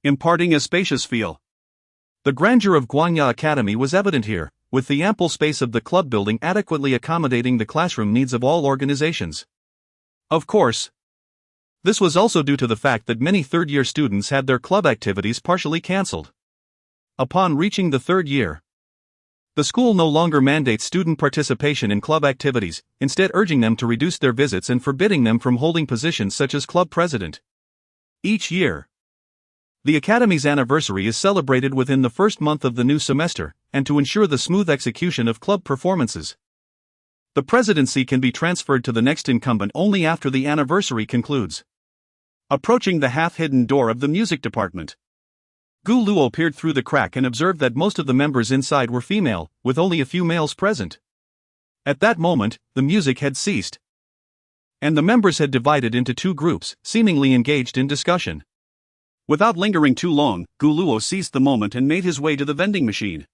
imparting a spacious feel. The grandeur of Guanya Academy was evident here, with the ample space of the club building adequately accommodating the classroom needs of all organizations. Of course, this was also due to the fact that many third-year students had their club activities partially cancelled. Upon reaching the third year, The school no longer mandates student participation in club activities, instead urging them to reduce their visits and forbidding them from holding positions such as club president. Each year, the Academy's anniversary is celebrated within the first month of the new semester, and to ensure the smooth execution of club performances, the presidency can be transferred to the next incumbent only after the anniversary concludes. Approaching the half-hidden door of the music department, Gu Luo peered through the crack and observed that most of the members inside were female, with only a few males present. At that moment, the music had ceased, and the members had divided into two groups, seemingly engaged in discussion. Without lingering too long, Gu Luo seized the moment and made his way to the vending machine.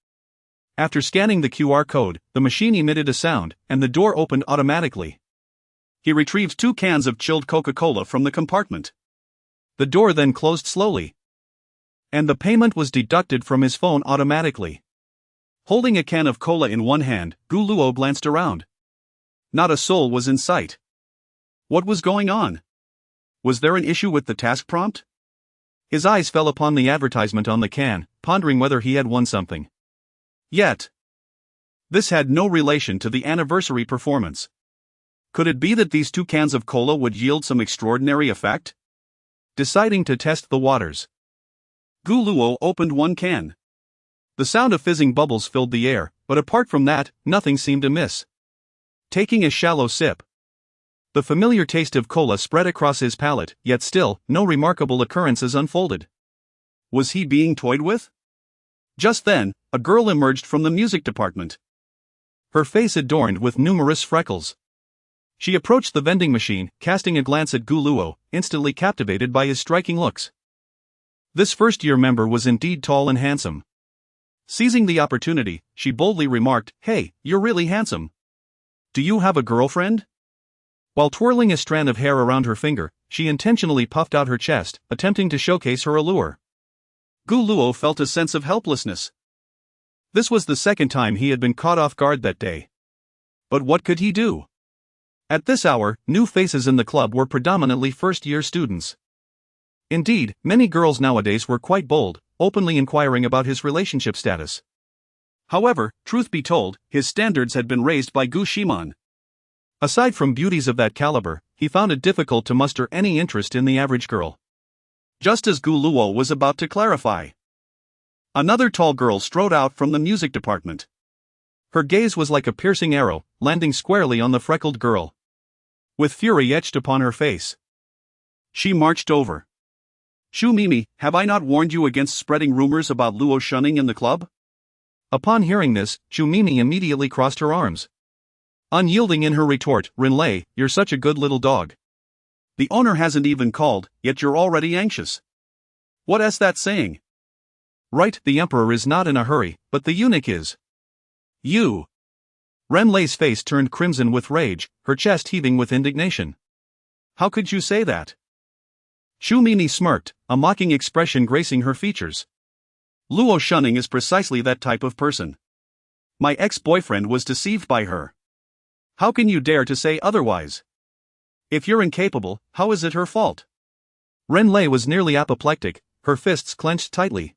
After scanning the QR code, the machine emitted a sound, and the door opened automatically. He retrieved 2 cans of chilled Coca-Cola from the compartment. The door then closed slowly, and the payment was deducted from his phone automatically. Holding a can of cola in one hand, Gu Luo glanced around. Not a soul was in sight. What was going on? Was there an issue with the task prompt? His eyes fell upon the advertisement on the can, pondering whether he had won something. Yet, this had no relation to the anniversary performance. Could it be that these 2 cans of cola would yield some extraordinary effect? Deciding to test the waters, Gu Luo opened one can. The sound of fizzing bubbles filled the air, but apart from that, nothing seemed amiss. Taking a shallow sip, the familiar taste of cola spread across his palate, yet still, no remarkable occurrences unfolded. Was he being toyed with? Just then, a girl emerged from the music department, her face adorned with numerous freckles. She approached the vending machine, casting a glance at Gu Luo, instantly captivated by his striking looks. This first-year member was indeed tall and handsome. Seizing the opportunity, she boldly remarked, "Hey, you're really handsome. Do you have a girlfriend?" While twirling a strand of hair around her finger, she intentionally puffed out her chest, attempting to showcase her allure. Gu Luo felt a sense of helplessness. This was the second time he had been caught off guard that day. But what could he do? At this hour, new faces in the club were predominantly first-year students. Indeed, many girls nowadays were quite bold, openly inquiring about his relationship status. However, truth be told, his standards had been raised by Gu Ximan. Aside from beauties of that caliber, he found it difficult to muster any interest in the average girl. Just as Gu Luo was about to clarify, another tall girl strode out from the music department. Her gaze was like a piercing arrow, landing squarely on the freckled girl. With fury etched upon her face, she marched over. "Shu Mimi, have I not warned you against spreading rumors about Luo shunning in the club?" Upon hearing this, Shu Mimi immediately crossed her arms. Unyielding in her retort, "Rinlei, you're such a good little dog. The owner hasn't even called, yet you're already anxious. What is that saying?" "Right, the emperor is not in a hurry, but the eunuch is." "You!" Renlei's face turned crimson with rage, her chest heaving with indignation. "How could you say that?" Shu Mimi smirked, a mocking expression gracing her features. "Luo shunning is precisely that type of person. My ex-boyfriend was deceived by her. How can you dare to say otherwise? If you're incapable, how is it her fault?" Renlei was nearly apoplectic, her fists clenched tightly.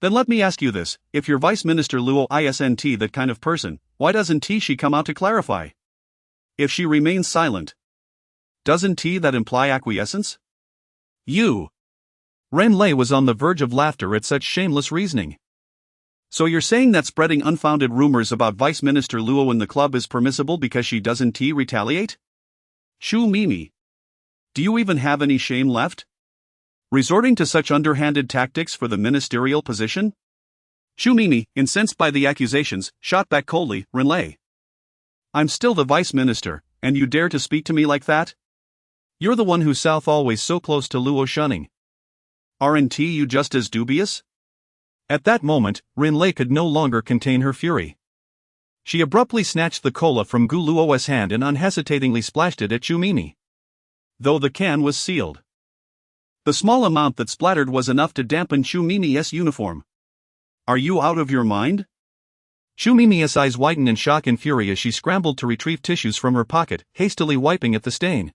"Then let me ask you this, if your Vice Minister Luo isn't that kind of person, why doesn't she come out to clarify? If she remains silent, doesn't that imply acquiescence?" "You!" Renlei was on the verge of laughter at such shameless reasoning. "So you're saying that spreading unfounded rumors about Vice Minister Luo in the club is permissible because she doesn't retaliate? Shu Mimi, do you even have any shame left? Resorting to such underhanded tactics for the ministerial position?" Shu Mimi, incensed by the accusations, shot back coldly, "Renlei, I'm still the Vice Minister, and you dare to speak to me like that? You're the one who's south always so close to Luo shunning. Aren't you just as dubious?" At that moment, Rinlei could no longer contain her fury. She abruptly snatched the cola from Gu Luo's hand and unhesitatingly splashed it at Shu Mimi. Though the can was sealed, the small amount that splattered was enough to dampen Shu Mimi's uniform. "Are you out of your mind?" Shu Mimi's eyes widened in shock and fury as she scrambled to retrieve tissues from her pocket, hastily wiping at the stain.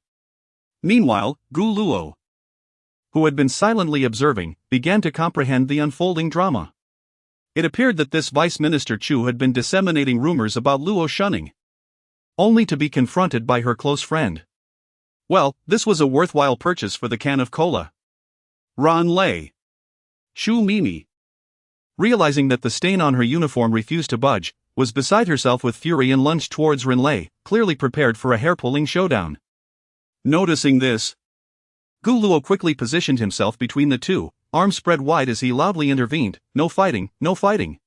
Meanwhile, Gu Luo, who had been silently observing, began to comprehend the unfolding drama. It appeared that this Vice Minister Chu had been disseminating rumors about Luo shunning, only to be confronted by her close friend. Well, this was a worthwhile purchase for the can of cola. Ran Lei. Shu Mimi, realizing that the stain on her uniform refused to budge, was beside herself with fury and lunged towards Ran Lei, clearly prepared for a hair-pulling showdown. Noticing this, Gu Luo quickly positioned himself between the two, arms spread wide as he loudly intervened. No fighting, no fighting.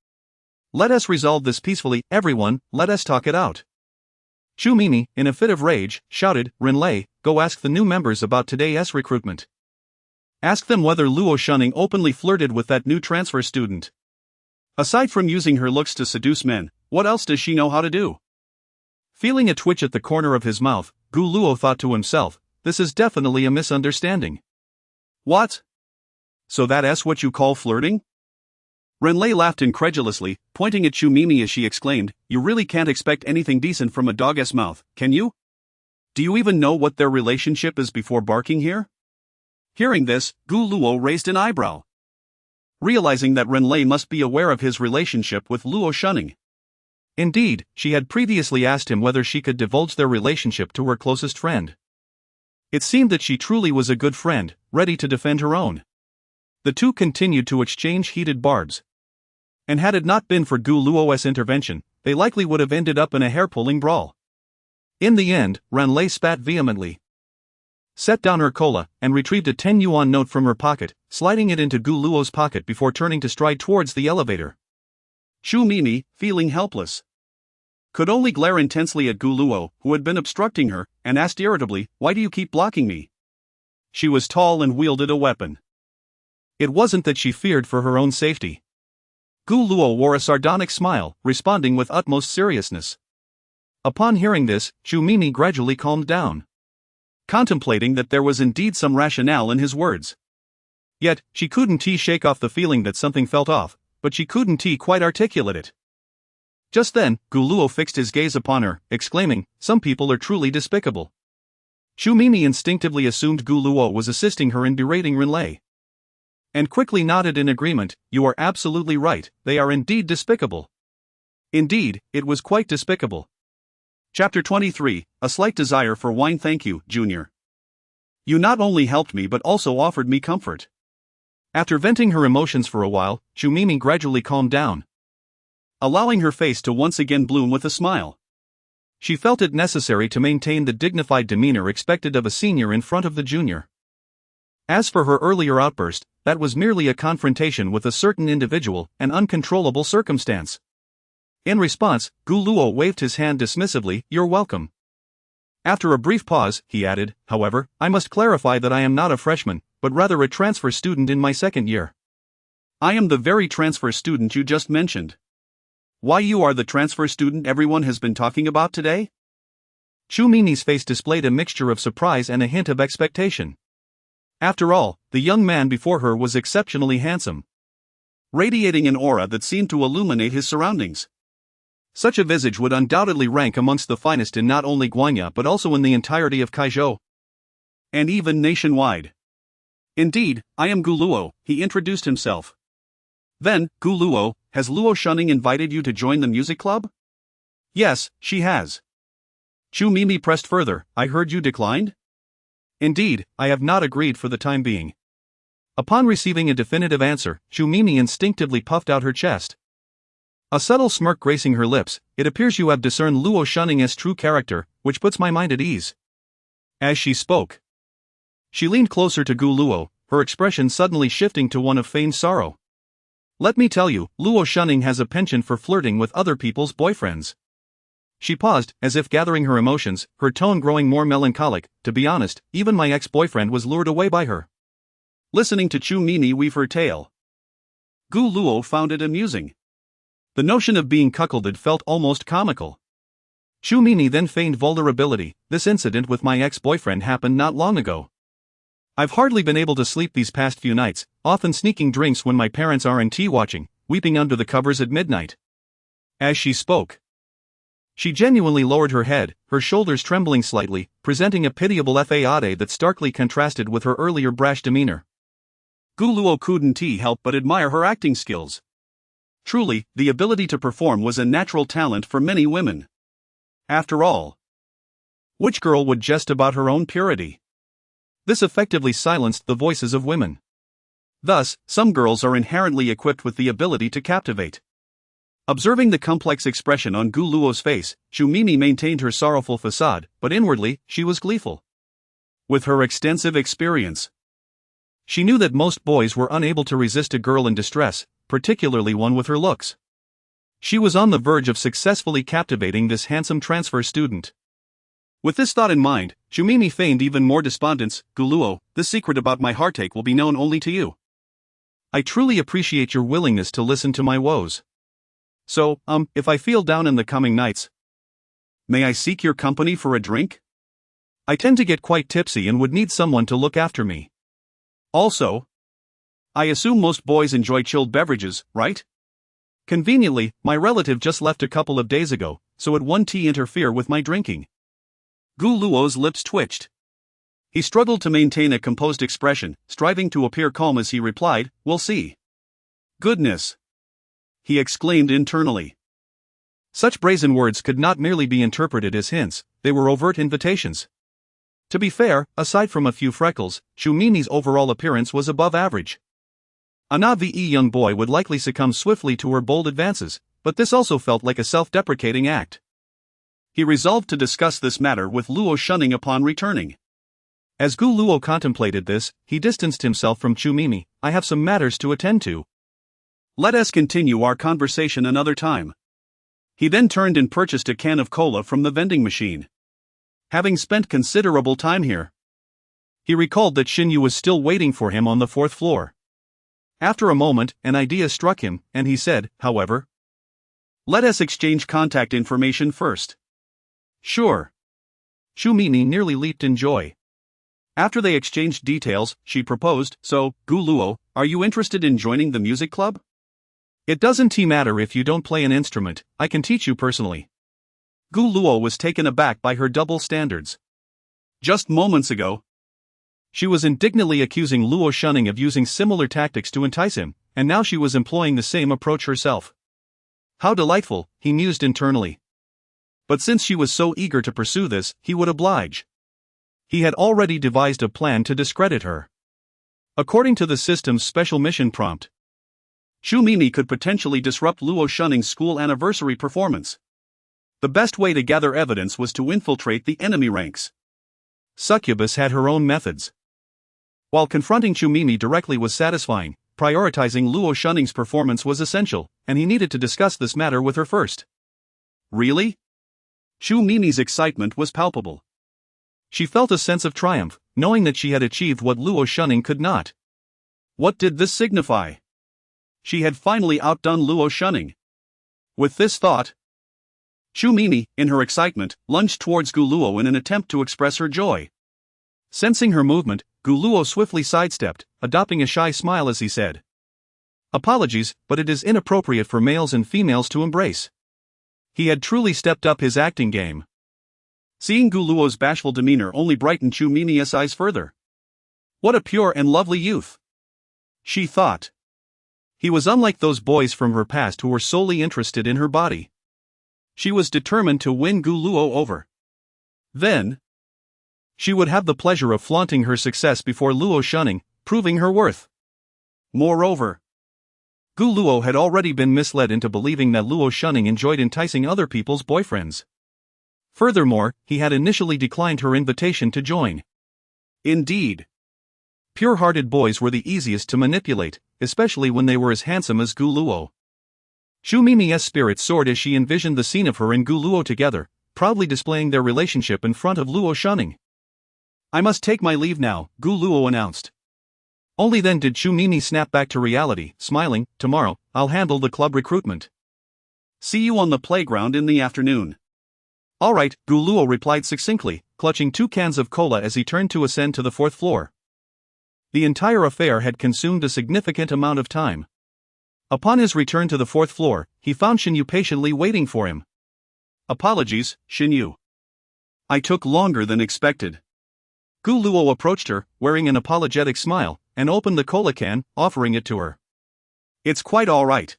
Let us resolve this peacefully, everyone, let us talk it out. Shu Mimi, in a fit of rage, shouted, Ran Lei, go ask the new members about today's recruitment. Ask them whether Luo Shunning openly flirted with that new transfer student. Aside from using her looks to seduce men, what else does she know how to do? Feeling a twitch at the corner of his mouth, Gu Luo thought to himself, this is definitely a misunderstanding. What? So that's what you call flirting? Ran Lei laughed incredulously, pointing at Shu Mimi as she exclaimed, you really can't expect anything decent from a dog's mouth, can you? Do you even know what their relationship is before barking here? Hearing this, Gu Luo raised an eyebrow, realizing that Ran Lei must be aware of his relationship with Luo Shunning. Indeed, she had previously asked him whether she could divulge their relationship to her closest friend. It seemed that she truly was a good friend, ready to defend her own. The two continued to exchange heated barbs. And had it not been for Gu Luo's intervention, they likely would have ended up in a hair-pulling brawl. In the end, Ran Lei spat vehemently, set down her cola, and retrieved a 10 yuan note from her pocket, sliding it into Gu Luo's pocket before turning to stride towards the elevator. Shu Mimi, feeling helpless, could only glare intensely at Gu Luo, who had been obstructing her, and asked irritably, why do you keep blocking me? She was tall and wielded a weapon. It wasn't that she feared for her own safety. Gu Luo wore a sardonic smile, responding with utmost seriousness. Upon hearing this, Shu Mimi gradually calmed down, contemplating that there was indeed some rationale in his words. Yet, she couldn't shake off the feeling that something felt off, but she couldn't quite articulate it. Just then, Gu Luo fixed his gaze upon her, exclaiming, some people are truly despicable. Shu Mimi instinctively assumed Gu Luo was assisting her in berating Ran Lei, and quickly nodded in agreement, you are absolutely right, they are indeed despicable. Indeed, it was quite despicable. Chapter 23, A Slight Desire for Wine. Thank you, Junior. You not only helped me but also offered me comfort. After venting her emotions for a while, Shu Mimi gradually calmed down, allowing her face to once again bloom with a smile. She felt it necessary to maintain the dignified demeanor expected of a senior in front of the junior. As for her earlier outburst, that was merely a confrontation with a certain individual, an uncontrollable circumstance. In response, Gu Luo waved his hand dismissively, you're welcome. After a brief pause, he added, however, I must clarify that I am not a freshman, but rather a transfer student in my second year. I am the very transfer student you just mentioned. Why you are the transfer student everyone has been talking about today? Shu Mimi's face displayed a mixture of surprise and a hint of expectation. After all, the young man before her was exceptionally handsome, radiating an aura that seemed to illuminate his surroundings. Such a visage would undoubtedly rank amongst the finest in not only Guanya but also in the entirety of Kaizhou, and even nationwide. Indeed, I am Gu Luo, he introduced himself. Then, Gu Luo, has Luo Shunning invited you to join the music club? Yes, she has. Shu Mimi pressed further, I heard you declined? Indeed, I have not agreed for the time being. Upon receiving a definitive answer, Shu Mimi instinctively puffed out her chest, a subtle smirk gracing her lips. It appears you have discerned Luo Shunning's true character, which puts my mind at ease. As she spoke, she leaned closer to Gu Luo, her expression suddenly shifting to one of feigned sorrow. Let me tell you, Luo Shunning has a penchant for flirting with other people's boyfriends. She paused, as if gathering her emotions, her tone growing more melancholic. To be honest, even my ex-boyfriend was lured away by her. Listening to Shu Mimi weave her tale, Gu Luo found it amusing. The notion of being cuckolded felt almost comical. Shu Mimi then feigned vulnerability, this incident with my ex-boyfriend happened not long ago. I've hardly been able to sleep these past few nights, often sneaking drinks when my parents aren't watching, weeping under the covers at midnight. As she spoke, she genuinely lowered her head, her shoulders trembling slightly, presenting a pitiable facade that starkly contrasted with her earlier brash demeanor. Gu Luo couldn't help but admire her acting skills. Truly, the ability to perform was a natural talent for many women. After all, which girl would jest about her own purity? This effectively silenced the voices of women. Thus, some girls are inherently equipped with the ability to captivate. Observing the complex expression on Gu Luo's face, Xu Mimi maintained her sorrowful facade, but inwardly, she was gleeful. With her extensive experience, she knew that most boys were unable to resist a girl in distress, particularly one with her looks. She was on the verge of successfully captivating this handsome transfer student. With this thought in mind, Xu Mimi feigned even more despondence. Gu Luo, this secret about my heartache will be known only to you. I truly appreciate your willingness to listen to my woes. So, if I feel down in the coming nights, may I seek your company for a drink? I tend to get quite tipsy and would need someone to look after me. Also, I assume most boys enjoy chilled beverages, right? Conveniently, my relative just left a couple of days ago, so it won't interfere with my drinking. Gu Luo's lips twitched. He struggled to maintain a composed expression, striving to appear calm as he replied, "We'll see." Goodness! He exclaimed internally. Such brazen words could not merely be interpreted as hints, they were overt invitations. To be fair, aside from a few freckles, Xu Mimi's overall appearance was above average. A naive young boy would likely succumb swiftly to her bold advances, but this also felt like a self-deprecating act. He resolved to discuss this matter with Luo Shunning upon returning. As Gu Luo contemplated this, he distanced himself from Xu Mimi. I have some matters to attend to. Let us continue our conversation another time. He then turned and purchased a can of cola from the vending machine. Having spent considerable time here, he recalled that Xinyu was still waiting for him on the 4th floor. After a moment, an idea struck him, and he said, however, "Let us exchange contact information first." Sure. Xu Mimi nearly leaped in joy. After they exchanged details, she proposed, "So, Gu Luo, are you interested in joining the music club? It doesn't matter if you don't play an instrument, I can teach you personally." Gu Luo was taken aback by her double standards. Just moments ago, she was indignantly accusing Luo Shunning of using similar tactics to entice him, and now she was employing the same approach herself. How delightful, he mused internally. But since she was so eager to pursue this, he would oblige. He had already devised a plan to discredit her. According to the system's special mission prompt, Xu Mimi could potentially disrupt Luo Shunning's school anniversary performance. The best way to gather evidence was to infiltrate the enemy ranks. Succubus had her own methods. While confronting Xu Mimi directly was satisfying, prioritizing Luo Shunning's performance was essential, and he needed to discuss this matter with her first. Really? Xu Mimi's excitement was palpable. She felt a sense of triumph, knowing that she had achieved what Luo Shunning could not. What did this signify? She had finally outdone Luo Shunning. With this thought, Xu Mimi, in her excitement, lunged towards Gu Luo in an attempt to express her joy. Sensing her movement, Gu Luo swiftly sidestepped, adopting a shy smile as he said, "Apologies, but it is inappropriate for males and females to embrace." He had truly stepped up his acting game. Seeing Gu Luo's bashful demeanor only brightened Xu Mimi's eyes further. What a pure and lovely youth, she thought. He was unlike those boys from her past who were solely interested in her body. She was determined to win Gu Luo over. Then, she would have the pleasure of flaunting her success before Luo Shunning, proving her worth. Moreover, Gu Luo had already been misled into believing that Luo Shunning enjoyed enticing other people's boyfriends. Furthermore, he had initially declined her invitation to join. Indeed, pure-hearted boys were the easiest to manipulate, especially when they were as handsome as Gu Luo. Xu Mimi's spirit soared as she envisioned the scene of her and Gu Luo together, proudly displaying their relationship in front of Luo Shunning. "I must take my leave now," Gu Luo announced. Only then did Xu Mimi snap back to reality, smiling. "Tomorrow, I'll handle the club recruitment. See you on the playground in the afternoon." "All right," Gu Luo replied succinctly, clutching 2 cans of cola as he turned to ascend to the 4th floor. The entire affair had consumed a significant amount of time. Upon his return to the 4th floor, he found Xinyu patiently waiting for him. "Apologies, Xinyu. I took longer than expected." Gu Luo approached her, wearing an apologetic smile, and opened the cola can, offering it to her. "It's quite all right.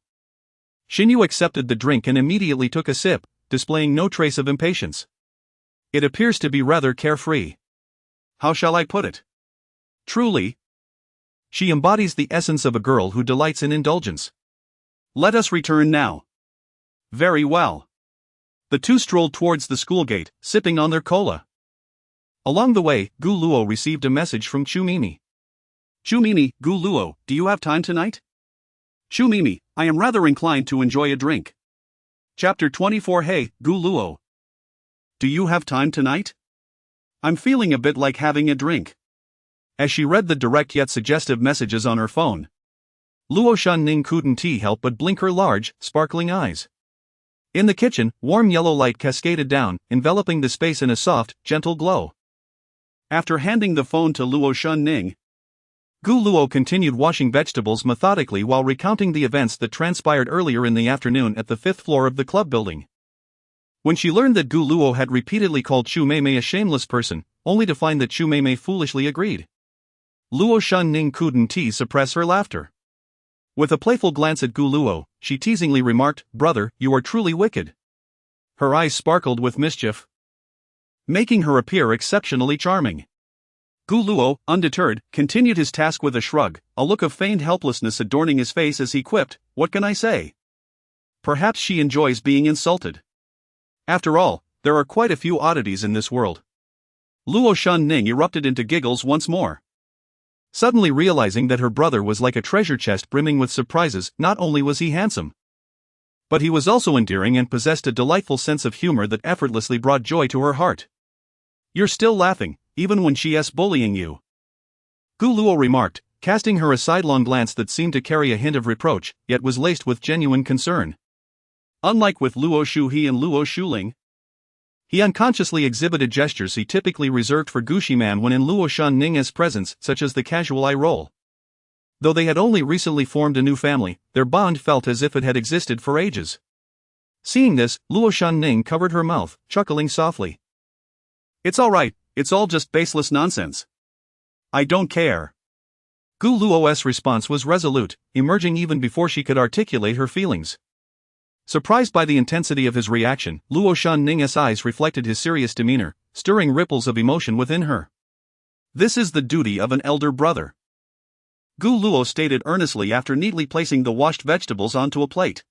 Xinyu accepted the drink and immediately took a sip, displaying no trace of impatience. It appears to be rather carefree. How shall I put it? Truly, she embodies the essence of a girl who delights in indulgence. Let us return now. Very well. The two strolled towards the school gate, sipping on their cola. Along the way, Gu Luo received a message from Chu Mimi. Chu Mimi, Gu Luo, do you have time tonight? Chu Mimi, I am rather inclined to enjoy a drink. Chapter 24. Hey, Gu Luo. Do you have time tonight? I'm feeling a bit like having a drink. As she read the direct yet suggestive messages on her phone, Luo Shanning couldn't help but blink her large, sparkling eyes. In the kitchen, warm yellow light cascaded down, enveloping the space in a soft, gentle glow. After handing the phone to Luo Shanning, Gu Luo continued washing vegetables methodically while recounting the events that transpired earlier in the afternoon at the 5th floor of the club building. When she learned that Gu Luo had repeatedly called Chu Meimei a shameless person, only to find that Chu Meimei foolishly agreed, Luo Shanning couldn't suppress her laughter. With a playful glance at Gu Luo, she teasingly remarked, "Brother, you are truly wicked." Her eyes sparkled with mischief, making her appear exceptionally charming. Gu Luo, undeterred, continued his task with a shrug, a look of feigned helplessness adorning his face as he quipped, "What can I say? Perhaps she enjoys being insulted. After all, there are quite a few oddities in this world." Luo Shanning erupted into giggles once more. Suddenly realizing that her brother was like a treasure chest brimming with surprises, not only was he handsome, but he was also endearing and possessed a delightful sense of humor that effortlessly brought joy to her heart. "You're still laughing, even when she's bullying you," Gu Luo remarked, casting her a sidelong glance that seemed to carry a hint of reproach, yet was laced with genuine concern. Unlike with Luo Shuhe and Luo Shuling, he unconsciously exhibited gestures he typically reserved for Gu Ximan when in Luo Shanning's presence, such as the casual eye roll. Though they had only recently formed a new family, their bond felt as if it had existed for ages. Seeing this, Luo Shanning covered her mouth, chuckling softly. "It's alright, it's all just baseless nonsense. I don't care." Gu Luo's response was resolute, emerging even before she could articulate her feelings. Surprised by the intensity of his reaction, Luo Shanning's eyes reflected his serious demeanor, stirring ripples of emotion within her. "This is the duty of an elder brother," Gu Luo stated earnestly after neatly placing the washed vegetables onto a plate.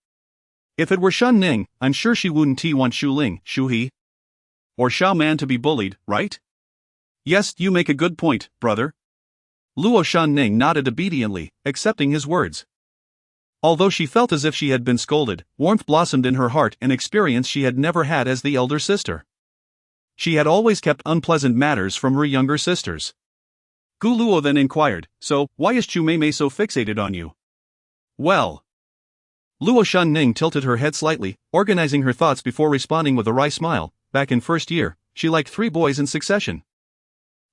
"If it were Shanning, I'm sure she wouldn't want Shuling, Shuhe, or Xiaoman to be bullied, right?" "Yes, you make a good point, brother." Luo Shanning nodded obediently, accepting his words. Although she felt as if she had been scolded, warmth blossomed in her heart, an experience she had never had as the elder sister. She had always kept unpleasant matters from her younger sisters. Gu Luo then inquired, "So, why is Chu Meimei so fixated on you?" "Well." Luo Shanning tilted her head slightly, organizing her thoughts before responding with a wry smile. "Back in first year, she liked 3 boys in succession.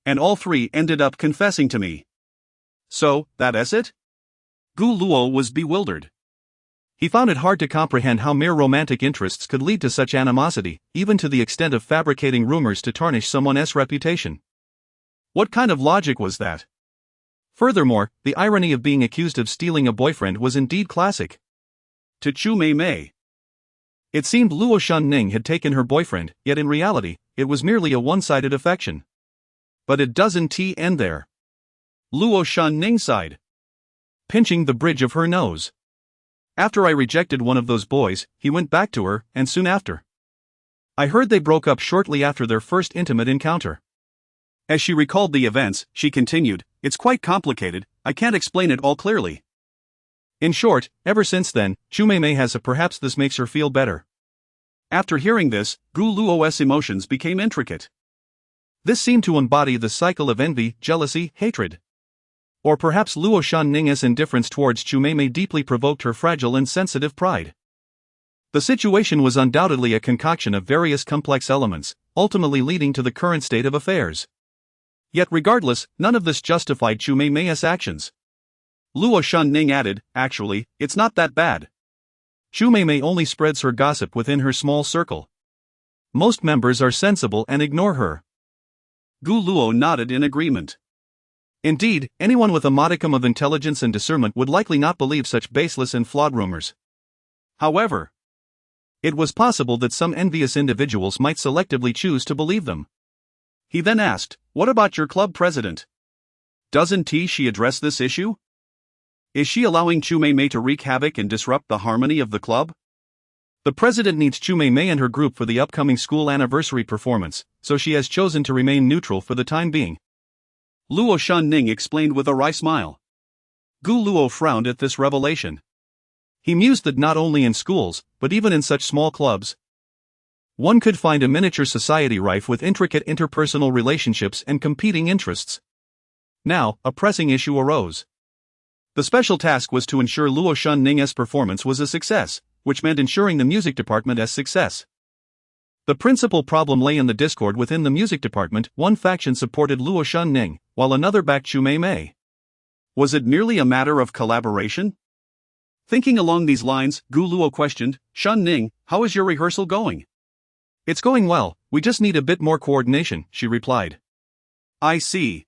And all 3 ended up confessing to me." "So, that's it?" Gu Luo was bewildered. He found it hard to comprehend how mere romantic interests could lead to such animosity, even to the extent of fabricating rumors to tarnish someone's reputation. What kind of logic was that? Furthermore, the irony of being accused of stealing a boyfriend was indeed classic. To Chu Meimei, it seemed Luo Shanning had taken her boyfriend, yet in reality, it was merely a one-sided affection. But it doesn't end there. Luo Shanning sighed, pinching the bridge of her nose. "After I rejected one of those boys, he went back to her, and soon after, I heard they broke up shortly after their first intimate encounter." As she recalled the events, she continued, "It's quite complicated, I can't explain it all clearly. In short, ever since then, Chu Meimei has perhaps this makes her feel better." After hearing this, Gu Luo's emotions became intricate. This seemed to embody the cycle of envy, jealousy, hatred. Or perhaps Luo Shanning's indifference towards Chu Meimei deeply provoked her fragile and sensitive pride. The situation was undoubtedly a concoction of various complex elements, ultimately leading to the current state of affairs. Yet regardless, none of this justified Chu Meimei's actions. Luo Shanning added, "Actually, it's not that bad. Chu Meimei only spreads her gossip within her small circle. Most members are sensible and ignore her." Gu Luo nodded in agreement. Indeed, anyone with a modicum of intelligence and discernment would likely not believe such baseless and flawed rumors. However, it was possible that some envious individuals might selectively choose to believe them. He then asked, "What about your club president? Doesn't she address this issue? Is she allowing Chu Mei Mei to wreak havoc and disrupt the harmony of the club?" The president needs Chu Mei Mei and her group for the upcoming school anniversary performance, so she has chosen to remain neutral for the time being. Luo Shanning explained with a wry smile. Gu Luo frowned at this revelation. He mused that not only in schools, but even in such small clubs, one could find a miniature society rife with intricate interpersonal relationships and competing interests. Now, a pressing issue arose. The special task was to ensure Luo Shanning's performance was a success, which meant ensuring the music department's success. The principal problem lay in the discord within the music department. One faction supported Luo Shanning, while another backed Chu Mei Mei. Was it merely a matter of collaboration? Thinking along these lines, Gu Luo questioned, "Shanning, how is your rehearsal going?" "It's going well, we just need a bit more coordination," she replied. "I see."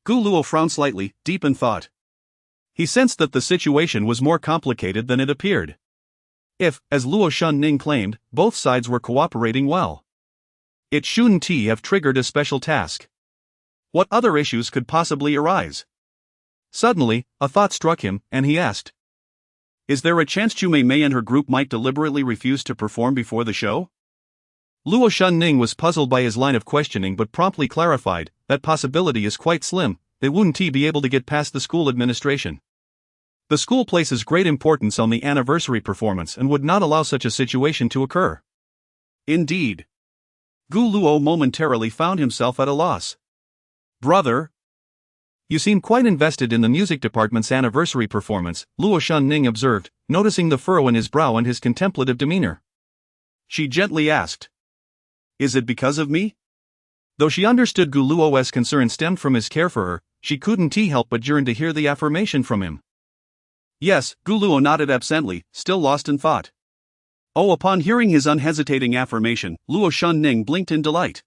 Gu Luo frowned slightly, deep in thought. He sensed that the situation was more complicated than it appeared. If, as Luo Shanning claimed, both sides were cooperating well, it shouldn't have triggered a special task. What other issues could possibly arise? Suddenly, a thought struck him, and he asked, "Is there a chance Chu Mei Mei and her group might deliberately refuse to perform before the show?" Luo Shanning was puzzled by his line of questioning but promptly clarified, "That possibility is quite slim, they wouldn't be able to get past the school administration. The school places great importance on the anniversary performance and would not allow such a situation to occur." Indeed. Gu Luo momentarily found himself at a loss. "Brother, you seem quite invested in the music department's anniversary performance," Luo Shanning observed, noticing the furrow in his brow and his contemplative demeanor. She gently asked, "Is it because of me?" Though she understood Gu Luo's concern stemmed from his care for her, she couldn't help but yearn to hear the affirmation from him. "Yes," Gu Luo nodded absently, still lost in thought. Oh, upon hearing his unhesitating affirmation, Luo Shanning blinked in delight.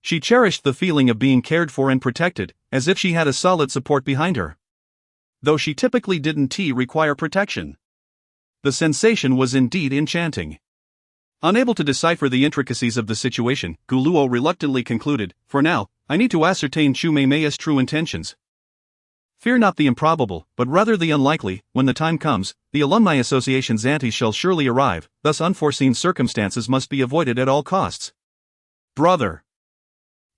She cherished the feeling of being cared for and protected, as if she had a solid support behind her. Though she typically didn't require protection. The sensation was indeed enchanting. Unable to decipher the intricacies of the situation, Gu Luo reluctantly concluded, "For now, I need to ascertain Chu Mei Mei's true intentions. Fear not the improbable, but rather the unlikely. When the time comes, the Alumni Association's ante shall surely arrive, thus unforeseen circumstances must be avoided at all costs." "Brother."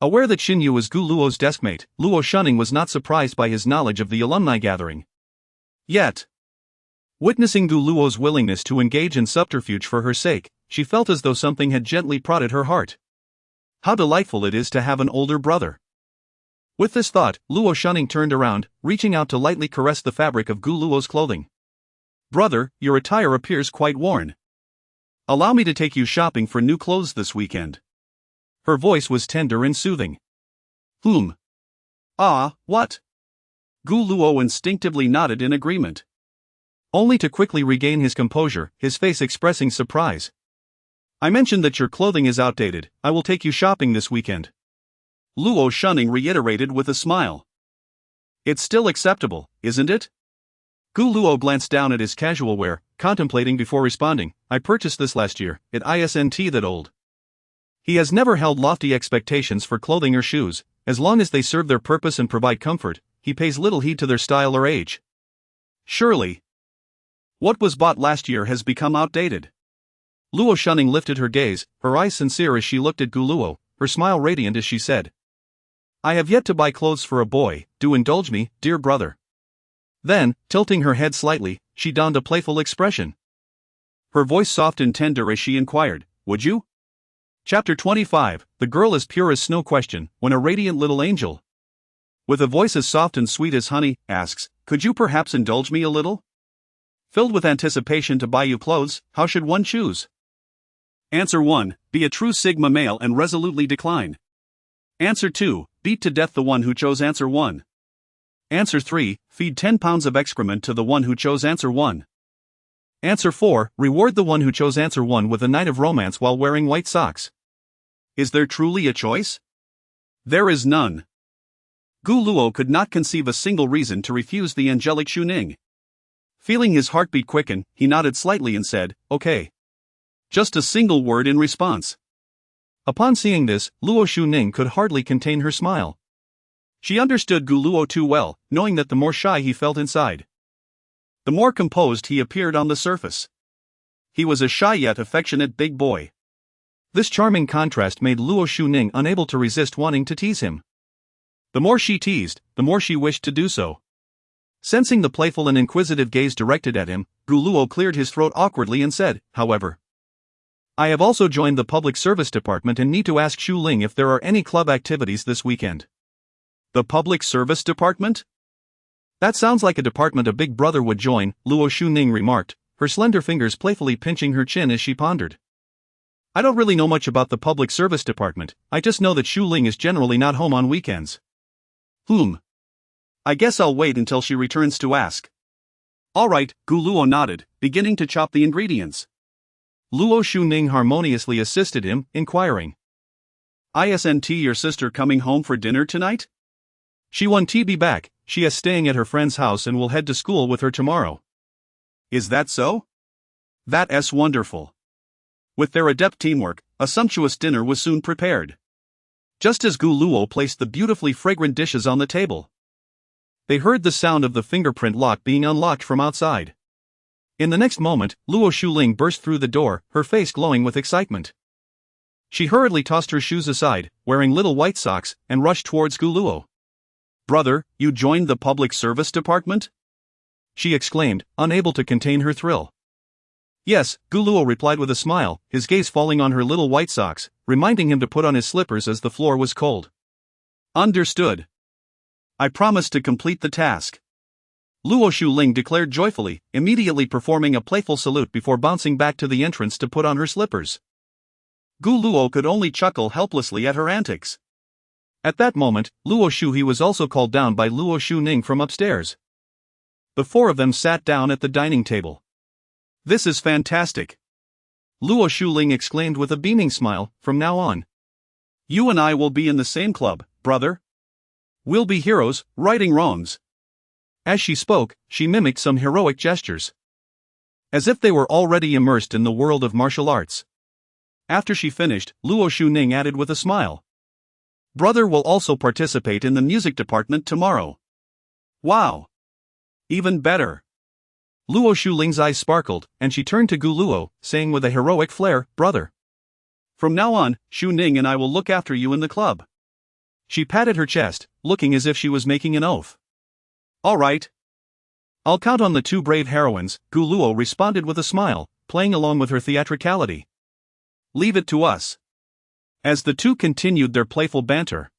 Aware that Xinyu was Gu Luo's deskmate, Luo Shanning was not surprised by his knowledge of the alumni gathering. Yet, witnessing Gu Luo's willingness to engage in subterfuge for her sake, she felt as though something had gently prodded her heart. How delightful it is to have an older brother. With this thought, Luo Shanning turned around, reaching out to lightly caress the fabric of Gu Luo's clothing. "Brother, your attire appears quite worn. Allow me to take you shopping for new clothes this weekend." Her voice was tender and soothing. Ah, what?" Gu Luo instinctively nodded in agreement. Only to quickly regain his composure, his face expressing surprise. "I mentioned that your clothing is outdated. I will take you shopping this weekend." Luo Shanning reiterated with a smile. "It's still acceptable, isn't it?" Gu Luo glanced down at his casual wear, contemplating before responding, "I purchased this last year, it isn't that old." He has never held lofty expectations for clothing or shoes. As long as they serve their purpose and provide comfort, he pays little heed to their style or age. Surely, what was bought last year has become outdated. Luo Shanning lifted her gaze, her eyes sincere as she looked at Gu Luo, her smile radiant as she said, "I have yet to buy clothes for a boy, do indulge me, dear brother." Then, tilting her head slightly, she donned a playful expression. Her voice soft and tender as she inquired, "Would you?" Chapter 25, The Girl as Pure as Snow question, when a radiant little angel, with a voice as soft and sweet as honey, asks, "Could you perhaps indulge me a little?" Filled with anticipation to buy you clothes, how should one choose? Answer 1, be a true Sigma male and resolutely decline. Answer 2, beat to death the one who chose answer 1. Answer 3, feed 10 pounds of excrement to the one who chose answer 1. Answer 4, reward the one who chose answer 1 with a night of romance while wearing white socks. Is there truly a choice? There is none. Gu Luo could not conceive a single reason to refuse the angelic Xuning. Feeling his heartbeat quicken, he nodded slightly and said, "Okay." Just a single word in response. Upon seeing this, Luo Shuning could hardly contain her smile. She understood Gu Luo too well, knowing that the more shy he felt inside, the more composed he appeared on the surface. He was a shy yet affectionate big boy. This charming contrast made Luo Shuning unable to resist wanting to tease him. The more she teased, the more she wished to do so. Sensing the playful and inquisitive gaze directed at him, Gu Luo cleared his throat awkwardly and said, "However, I have also joined the public service department and need to ask Xu Ling if there are any club activities this weekend." The public service department? That sounds like a department a big brother would join, Luo Shuning remarked, her slender fingers playfully pinching her chin as she pondered. I don't really know much about the public service department, I just know that Xu Ling is generally not home on weekends. I guess I'll wait until she returns to ask. Alright, Gu Luo nodded, beginning to chop the ingredients. Luo Shuning harmoniously assisted him, inquiring, "Isn't your sister coming home for dinner tonight?" "She won't be back, she is staying at her friend's house and will head to school with her tomorrow." "Is that so? That's wonderful." With their adept teamwork, a sumptuous dinner was soon prepared. Just as Gu Luo placed the beautifully fragrant dishes on the table, they heard the sound of the fingerprint lock being unlocked from outside. In the next moment, Luo Shuling burst through the door, her face glowing with excitement. She hurriedly tossed her shoes aside, wearing little white socks, and rushed towards Gu Luo. "Brother, you joined the public service department?" she exclaimed, unable to contain her thrill. "Yes," Gu Luo replied with a smile, his gaze falling on her little white socks, reminding him to put on his slippers as the floor was cold. "Understood. I promise to complete the task," Luo Shuling declared joyfully, immediately performing a playful salute before bouncing back to the entrance to put on her slippers. Gu Luo could only chuckle helplessly at her antics. At that moment, Luo Shuhi was also called down by Luo Shuning from upstairs. The four of them sat down at the dining table. "This is fantastic," Luo Shuling exclaimed with a beaming smile. "From now on, you and I will be in the same club, brother. We'll be heroes, righting wrongs." As she spoke, she mimicked some heroic gestures, as if they were already immersed in the world of martial arts. After she finished, Luo Shuning added with a smile, "Brother will also participate in the music department tomorrow." "Wow! Even better." Luo Shuling's eyes sparkled, and she turned to Gu Luo, saying with a heroic flair, "Brother, from now on, Shuning and I will look after you in the club." She patted her chest, looking as if she was making an oath. "All right. I'll count on the two brave heroines," Gu Luo responded with a smile, playing along with her theatricality. "Leave it to us." As the two continued their playful banter,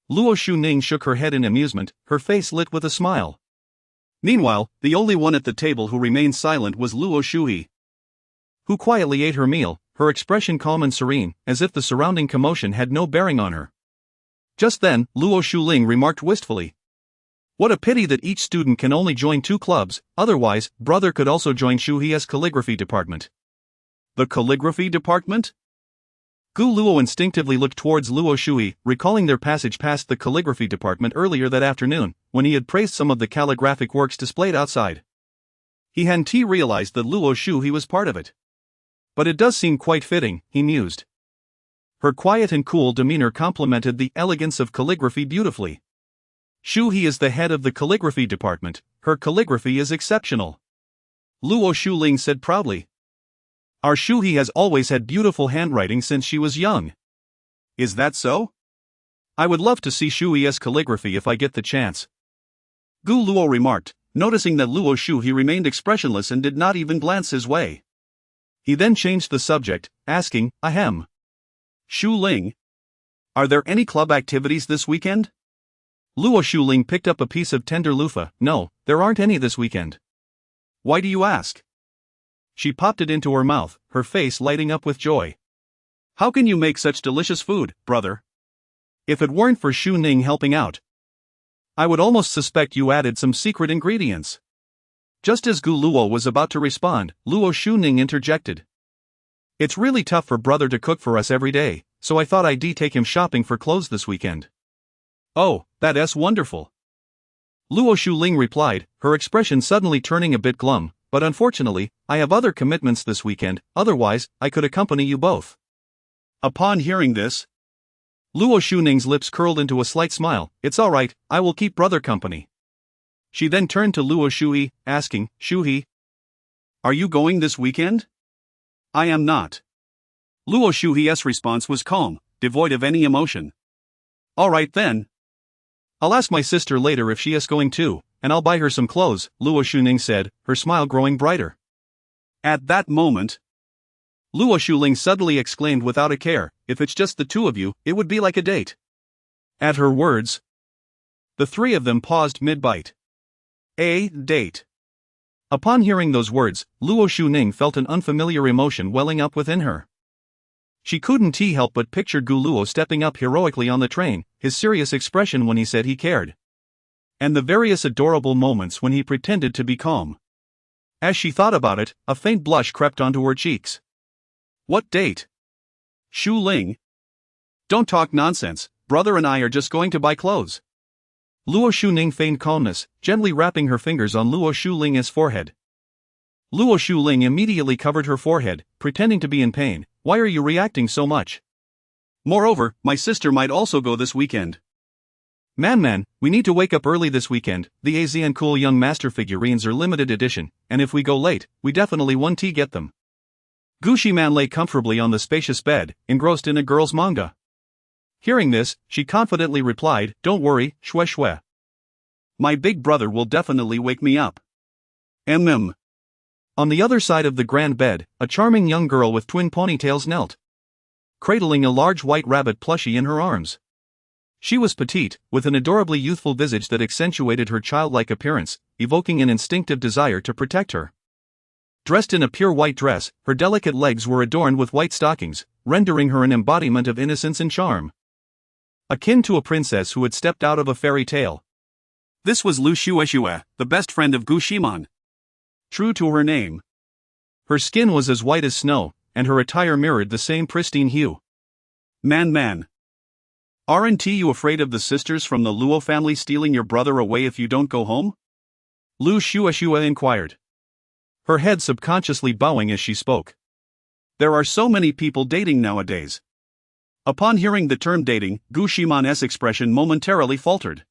Luo Shuning shook her head in amusement, her face lit with a smile. Meanwhile, the only one at the table who remained silent was Luo Shuhi, who quietly ate her meal, her expression calm and serene, as if the surrounding commotion had no bearing on her. Just then, Luo Shuling remarked wistfully, "What a pity that each student can only join 2 clubs, otherwise, brother could also join Shuhi's calligraphy department." "The calligraphy department?" Gu Luo instinctively looked towards Luo Shui, recalling their passage past the calligraphy department earlier that afternoon, when he had praised some of the calligraphic works displayed outside. He hadn't realized that Luo Shui was part of it. "But it does seem quite fitting," he mused. Her quiet and cool demeanor complemented the elegance of calligraphy beautifully. Shuhi is the head of the calligraphy department, her calligraphy is exceptional, Luo Shuling said proudly. "Our Shuhi has always had beautiful handwriting since she was young." "Is that so? I would love to see Shui's calligraphy if I get the chance," Gu Luo remarked, noticing that Luo Shuhi remained expressionless and did not even glance his way. He then changed the subject, asking, "Ahem. Shu Ling, are there any club activities this weekend?" Luo Shuling picked up a piece of tender loofah. "No, there aren't any this weekend." "Why do you ask?" She popped it into her mouth, her face lighting up with joy. "How can you make such delicious food, brother? If it weren't for Shu Ning helping out, I would almost suspect you added some secret ingredients." Just as Gu Luo was about to respond, Luo Shu Ning interjected. "It's really tough for brother to cook for us every day, so I thought I'd take him shopping for clothes this weekend." "Oh, that's wonderful. Luo Shuling replied, her expression suddenly turning a bit glum, but unfortunately, I have other commitments this weekend, otherwise, I could accompany you both. Upon hearing this, Luo Shuning's lips curled into a slight smile. It's alright, I will keep brother company. She then turned to Luo Shui, asking, Shuhi, are you going this weekend? I am not. Luo Shuhi's response was calm, devoid of any emotion. Alright then. I'll ask my sister later if she is going too, and I'll buy her some clothes, Luo Shuning said, her smile growing brighter. At that moment, Luo Shuling suddenly exclaimed without a care, if it's just the two of you, it would be like a date. At her words, the three of them paused mid-bite. A date. Upon hearing those words, Luo Shuning felt an unfamiliar emotion welling up within her. She couldn't help but picture Gu Luo stepping up heroically on the train, his serious expression when he said he cared. And the various adorable moments when he pretended to be calm. As she thought about it, a faint blush crept onto her cheeks. What date? Shu Ling? Don't talk nonsense, brother and I are just going to buy clothes. Luo Shuning feigned calmness, gently wrapping her fingers on Luo Shuling's forehead. Luo Shuling immediately covered her forehead, pretending to be in pain. Why are you reacting so much? Moreover, my sister might also go this weekend. Man, we need to wake up early this weekend. The AZN Cool Young Master figurines are limited edition, and if we go late, we definitely won't get them. Gu Ximan lay comfortably on the spacious bed, engrossed in a girl's manga. Hearing this, she confidently replied, don't worry, Shue. My big brother will definitely wake me up. On the other side of the grand bed, a charming young girl with twin ponytails knelt, cradling a large white rabbit plushie in her arms. She was petite, with an adorably youthful visage that accentuated her childlike appearance, evoking an instinctive desire to protect her. Dressed in a pure white dress, her delicate legs were adorned with white stockings, rendering her an embodiment of innocence and charm, akin to a princess who had stepped out of a fairy tale. This was Lu Shueshue, the best friend of Gu Ximan. True to her name, her skin was as white as snow, and her attire mirrored the same pristine hue. Man. Aren't you afraid of the sisters from the Luo family stealing your brother away if you don't go home? Lu Shueshue inquired, her head subconsciously bowing as she spoke. There are so many people dating nowadays. Upon hearing the term dating, Gu Ximan's expression momentarily faltered.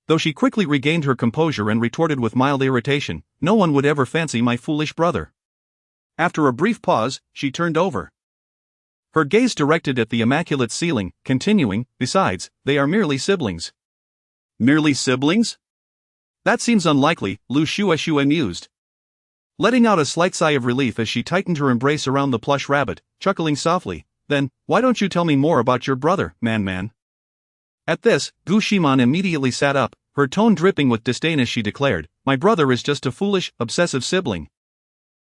Though she quickly regained her composure and retorted with mild irritation, no one would ever fancy my foolish brother. After a brief pause, she turned over, her gaze directed at the immaculate ceiling, continuing, besides, they are merely siblings. Merely siblings? That seems unlikely, Lu Shueshue mused, letting out a slight sigh of relief as she tightened her embrace around the plush rabbit, chuckling softly. Then, why don't you tell me more about your brother, man? At this, Gu Ximan immediately sat up, her tone dripping with disdain as she declared, my brother is just a foolish, obsessive sibling.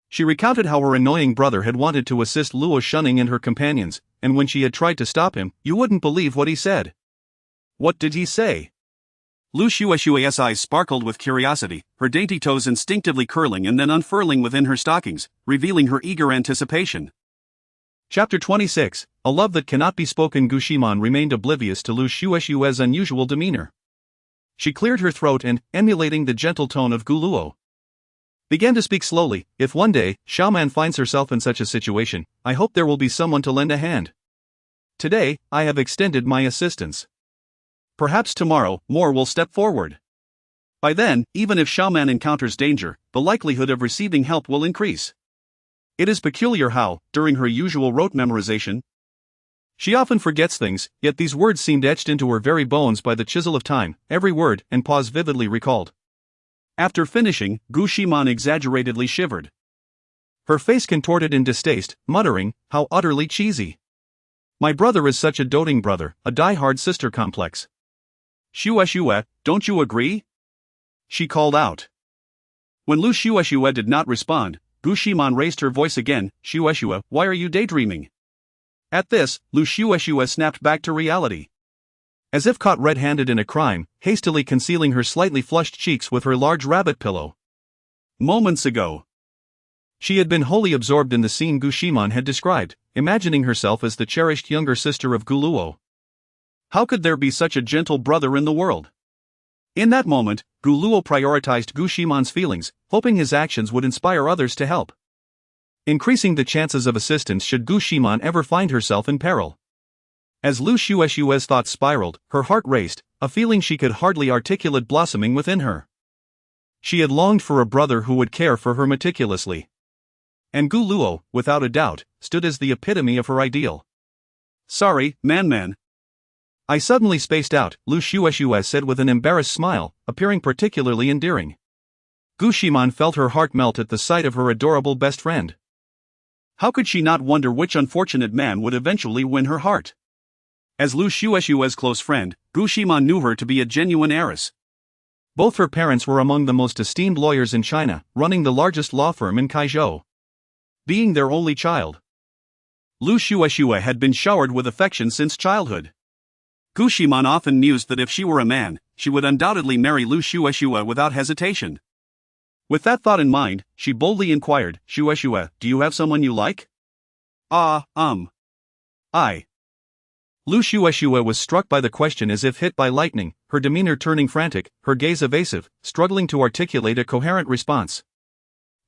She recounted how her annoying brother had wanted to assist Luo Shuning and her companions, and when she had tried to stop him, you wouldn't believe what he said. What did he say? Lu Shueshue's eyes sparkled with curiosity, her dainty toes instinctively curling and then unfurling within her stockings, revealing her eager anticipation. Chapter 26, A Love That Cannot Be Spoken. Gu Ximan remained oblivious to Lu Shueshue's unusual demeanor. She cleared her throat and, emulating the gentle tone of Gu Luo, began to speak slowly. If one day, Xiaoman finds herself in such a situation, I hope there will be someone to lend a hand. Today, I have extended my assistance. Perhaps tomorrow, more will step forward. By then, even if Xiaoman encounters danger, the likelihood of receiving help will increase. It is peculiar how, during her usual rote memorization, she often forgets things, yet these words seemed etched into her very bones by the chisel of time, every word and pause vividly recalled. After finishing, Gu Ximan exaggeratedly shivered, her face contorted in distaste, muttering, how utterly cheesy. My brother is such a doting brother, a die-hard sister complex. Shueshue, don't you agree? She called out. When Lu Shueshue did not respond, Gu Ximan raised her voice again, Shueshue, why are you daydreaming? At this, Lu Shueshue snapped back to reality, as if caught red-handed in a crime, hastily concealing her slightly flushed cheeks with her large rabbit pillow. Moments ago, she had been wholly absorbed in the scene Gu Ximan had described, imagining herself as the cherished younger sister of Gu Luo. How could there be such a gentle brother in the world? In that moment, Gu Luo prioritized Gu Ximan's feelings, hoping his actions would inspire others to help, increasing the chances of assistance should Gu Ximan ever find herself in peril. As Lu Xue's thoughts spiraled, her heart raced, a feeling she could hardly articulate blossoming within her. She had longed for a brother who would care for her meticulously. And Gu Luo, without a doubt, stood as the epitome of her ideal. "Sorry, man. I suddenly spaced out," Lu Xue said with an embarrassed smile, appearing particularly endearing. Gu Ximan felt her heart melt at the sight of her adorable best friend. How could she not wonder which unfortunate man would eventually win her heart? As Lu Xue's close friend, Gu Ximan knew her to be a genuine heiress. Both her parents were among the most esteemed lawyers in China, running the largest law firm in Kaizhou. Being their only child, Lu Xue had been showered with affection since childhood. Gu Ximan often mused that if she were a man, she would undoubtedly marry Lu Xue without hesitation. With that thought in mind, she boldly inquired, "Xue, do you have someone you like?" I. Lu Xue was struck by the question as if hit by lightning, her demeanor turning frantic, her gaze evasive, struggling to articulate a coherent response.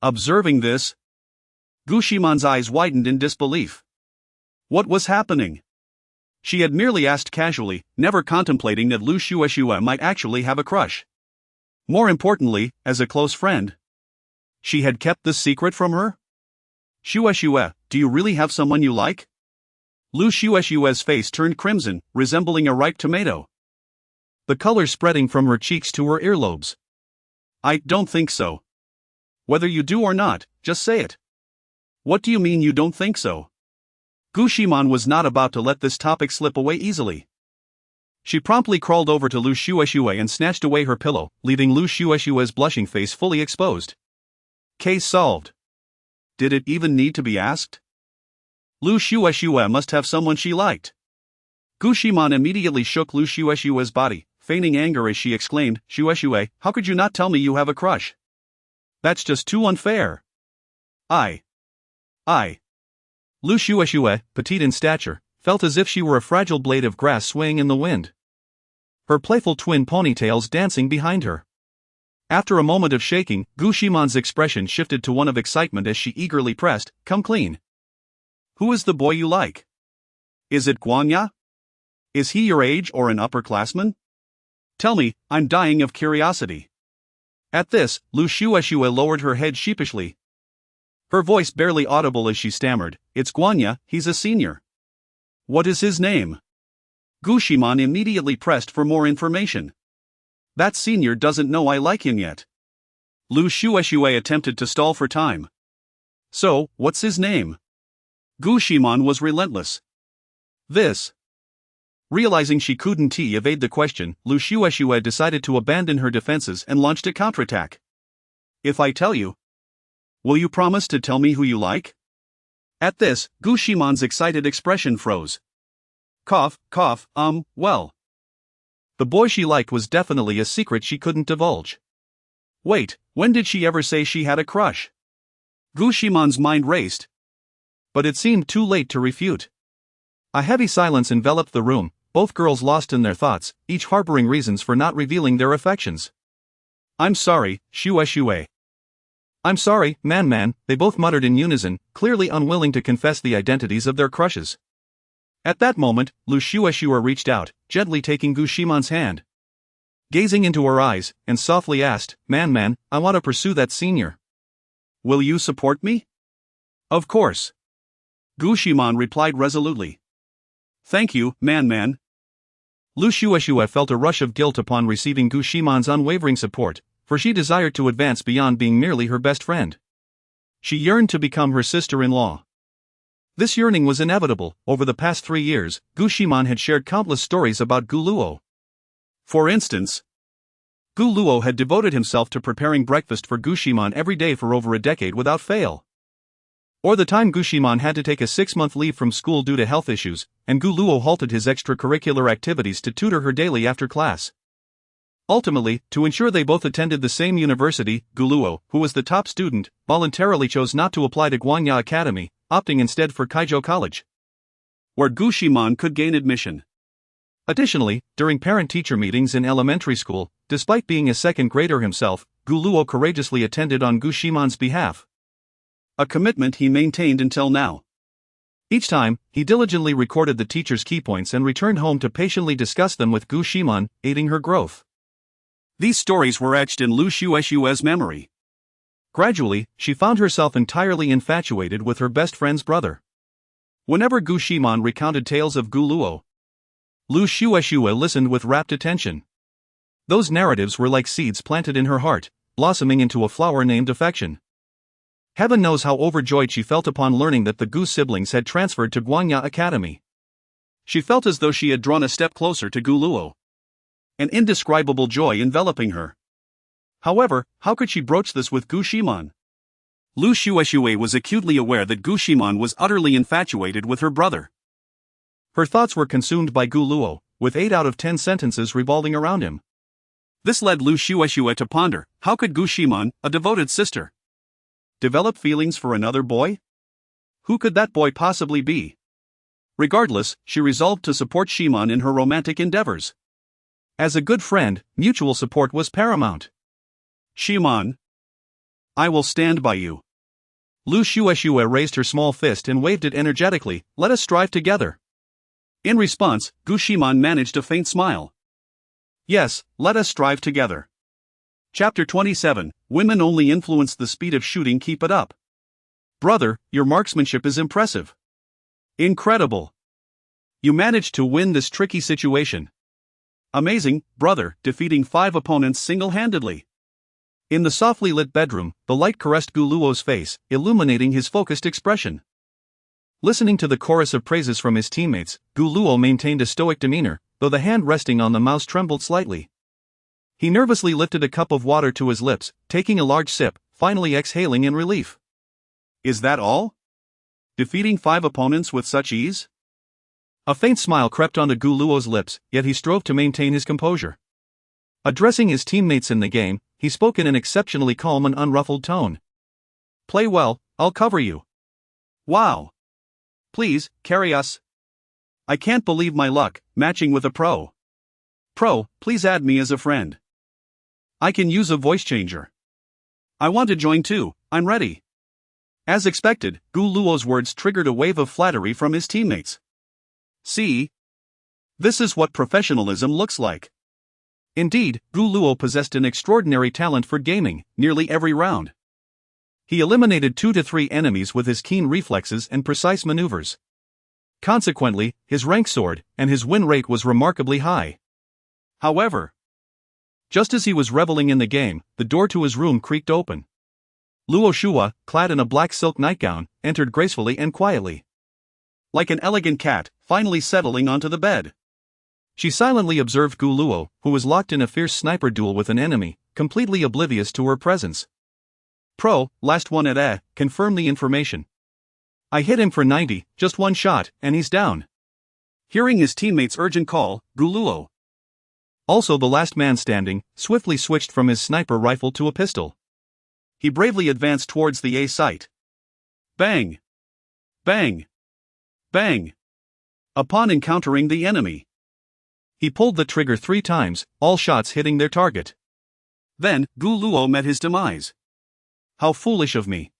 Observing this, Gu Ximan's eyes widened in disbelief. What was happening? She had merely asked casually, never contemplating that Lu Xue might actually have a crush. More importantly, as a close friend, she had kept this secret from her? "Xue, do you really have someone you like?" Lu Xue's face turned crimson, resembling a ripe tomato, the color spreading from her cheeks to her earlobes. "I don't think so." "Whether you do or not, just say it." "What do you mean you don't think so?" Gu Ximan was not about to let this topic slip away easily. She promptly crawled over to Lu Xue and snatched away her pillow, leaving Lu Xue's blushing face fully exposed. Case solved. Did it even need to be asked? Lu Xue must have someone she liked. Gu Ximan immediately shook Lu Xue's body, feigning anger as she exclaimed, "Xue, how could you not tell me you have a crush? That's just too unfair." I. Lu Xue, petite in stature, felt as if she were a fragile blade of grass swaying in the wind, her playful twin ponytails dancing behind her. After a moment of shaking, Gu Ximan's expression shifted to one of excitement as she eagerly pressed, "Come clean. Who is the boy you like? Is it Guanya? Is he your age or an upperclassman? Tell me, I'm dying of curiosity." At this, Lu Xue lowered her head sheepishly, her voice barely audible as she stammered, "It's Guanya, he's a senior." "What is his name?" Gu Ximan immediately pressed for more information. "That senior doesn't know I like him yet." Lu Xue attempted to stall for time. "So, what's his name?" Gu Ximan was relentless. Realizing she couldn't evade the question, Lu Xue decided to abandon her defenses and launched a counterattack. "If I tell you, will you promise to tell me who you like?" At this, Gu Ximan's excited expression froze. Well. The boy she liked was definitely a secret she couldn't divulge. Wait, when did she ever say she had a crush? Gu Ximan's mind raced, but it seemed too late to refute. A heavy silence enveloped the room, both girls lost in their thoughts, each harboring reasons for not revealing their affections. "I'm sorry, Xue. I'm sorry, man, they both muttered in unison, clearly unwilling to confess the identities of their crushes. At that moment, Lu Xue reached out, gently taking Gu Ximan's hand. Gazing into her eyes, and softly asked, Man, I want to pursue that senior. Will you support me?" "Of course." Gu Ximan replied resolutely. "Thank you, man." Lu Xue felt a rush of guilt upon receiving Gu Ximan's unwavering support, for she desired to advance beyond being merely her best friend. She yearned to become her sister-in-law. This yearning was inevitable. Over the past 3 years, Gu Ximan had shared countless stories about Gu Luo. For instance, Gu Luo had devoted himself to preparing breakfast for Gu Ximan every day for over a decade without fail. Or the time Gu Ximan had to take a 6-month leave from school due to health issues, and Gu Luo halted his extracurricular activities to tutor her daily after class. Ultimately, to ensure they both attended the same university, Gu Luo, who was the top student, voluntarily chose not to apply to Guanya Academy, opting instead for Kaizhou College, where Gu Ximan could gain admission. Additionally, during parent-teacher meetings in elementary school, despite being a second grader himself, Gu Luo courageously attended on Gu Ximan's behalf. A commitment he maintained until now. Each time, he diligently recorded the teacher's key points and returned home to patiently discuss them with Gu Ximan, aiding her growth. These stories were etched in Lu Xue's memory. Gradually, she found herself entirely infatuated with her best friend's brother. Whenever Gu Ximan recounted tales of Gu Luo, Lu Xue listened with rapt attention. Those narratives were like seeds planted in her heart, blossoming into a flower named affection. Heaven knows how overjoyed she felt upon learning that the Gu siblings had transferred to Guanya Academy. She felt as though she had drawn a step closer to Gu Luo. An indescribable joy enveloping her. However, how could she broach this with Gu Ximan? Lu Xue was acutely aware that Gu Ximan was utterly infatuated with her brother. Her thoughts were consumed by Gu Luo, with 8 out of 10 sentences revolving around him. This led Lu Xue to ponder, how could Gu Ximan, a devoted sister, develop feelings for another boy? Who could that boy possibly be? Regardless, she resolved to support Ximan in her romantic endeavors. As a good friend, mutual support was paramount. Ximan, I will stand by you. Lu Xue raised her small fist and waved it energetically, let us strive together. In response, Gu Ximan managed a faint smile. Yes, let us strive together. Chapter 27, Women only influence the speed of shooting, keep it up. Brother, your marksmanship is impressive. Incredible. You managed to win this tricky situation. Amazing, brother, defeating 5 opponents single-handedly. In the softly lit bedroom, the light caressed Gu Luo's face, illuminating his focused expression. Listening to the chorus of praises from his teammates, Gu Luo maintained a stoic demeanor, though the hand resting on the mouse trembled slightly. He nervously lifted a cup of water to his lips, taking a large sip, finally exhaling in relief. Is that all? Defeating 5 opponents with such ease? A faint smile crept onto Gu Luo's lips, yet he strove to maintain his composure. Addressing his teammates in the game, he spoke in an exceptionally calm and unruffled tone. Play well, I'll cover you. Wow. Please, carry us. I can't believe my luck, matching with a pro. Pro, please add me as a friend. I can use a voice changer. I want to join too, I'm ready. As expected, Gu Luo's words triggered a wave of flattery from his teammates. See? This is what professionalism looks like. Indeed, Gu Luo possessed an extraordinary talent for gaming, nearly every round. He eliminated 2 to 3 enemies with his keen reflexes and precise maneuvers. Consequently, his rank soared, and his win rate was remarkably high. However, just as he was reveling in the game, the door to his room creaked open. Luo Shua, clad in a black silk nightgown, entered gracefully and quietly. Like an elegant cat, finally settling onto the bed. She silently observed Gu Luo, who was locked in a fierce sniper duel with an enemy, completely oblivious to her presence. Pro, last one at confirm the information. I hit him for 90, just one shot, and he's down. Hearing his teammate's urgent call, Gu Luo, also the last man standing, swiftly switched from his sniper rifle to a pistol. He bravely advanced towards the A site. Bang! Bang! Bang! Upon encountering the enemy, he pulled the trigger 3 times, all shots hitting their target. Then, Gu Luo met his demise. How foolish of me.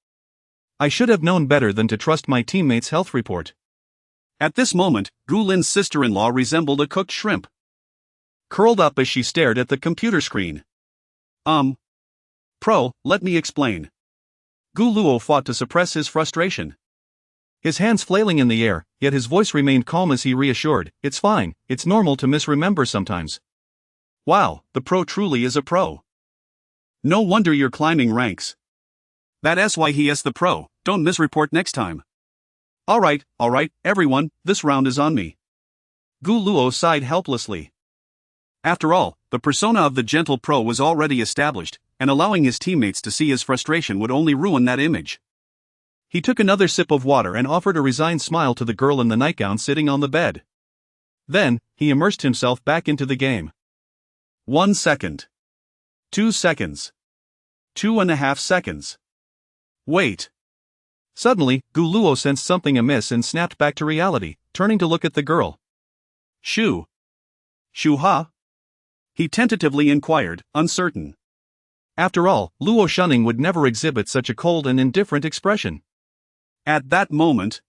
I should have known better than to trust my teammate's health report. At this moment, Gu Lin's sister-in-law resembled a cooked shrimp. Curled up as she stared at the computer screen. Pro, let me explain. Gu Luo fought to suppress his frustration. His hands flailing in the air, yet his voice remained calm as he reassured, it's fine, it's normal to misremember sometimes. Wow, the pro truly is a pro. No wonder you're climbing ranks. That's why he is the pro, don't misreport next time. Alright, everyone, this round is on me. Gu Luo sighed helplessly. After all, the persona of the gentle pro was already established, and allowing his teammates to see his frustration would only ruin that image. He took another sip of water and offered a resigned smile to the girl in the nightgown sitting on the bed. Then, he immersed himself back into the game. 1 second. 2 seconds. 2.5 seconds. Wait. Suddenly, Gu Luo sensed something amiss and snapped back to reality, turning to look at the girl. Shu Ha? He tentatively inquired, uncertain. After all, Luo Shunning would never exhibit such a cold and indifferent expression. At that moment,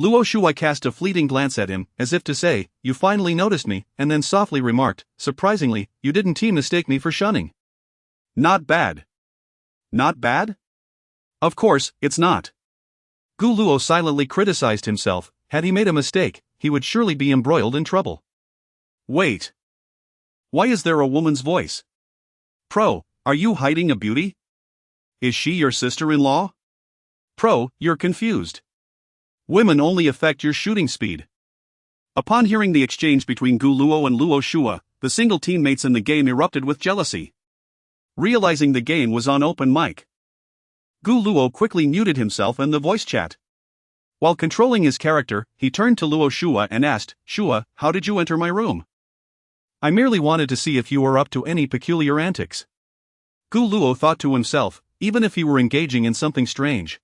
Luo Shua cast a fleeting glance at him, as if to say, "You finally noticed me," and then softly remarked, "Surprisingly, you didn't mistake me for Shunning." Not bad. Not bad? Of course, it's not. Gu Luo silently criticized himself. Had he made a mistake, he would surely be embroiled in trouble. Wait. Why is there a woman's voice? Pro, are you hiding a beauty? Is she your sister-in-law? Pro, you're confused. Women only affect your shooting speed. Upon hearing the exchange between Gu Luo and Luo Shua, the single teammates in the game erupted with jealousy. Realizing the game was on open mic, Gu Luo quickly muted himself and the voice chat. While controlling his character, he turned to Luo Shua and asked, "Shua, how did you enter my room?" "I merely wanted to see if you were up to any peculiar antics." Gu Luo thought to himself, even if he were engaging in something strange,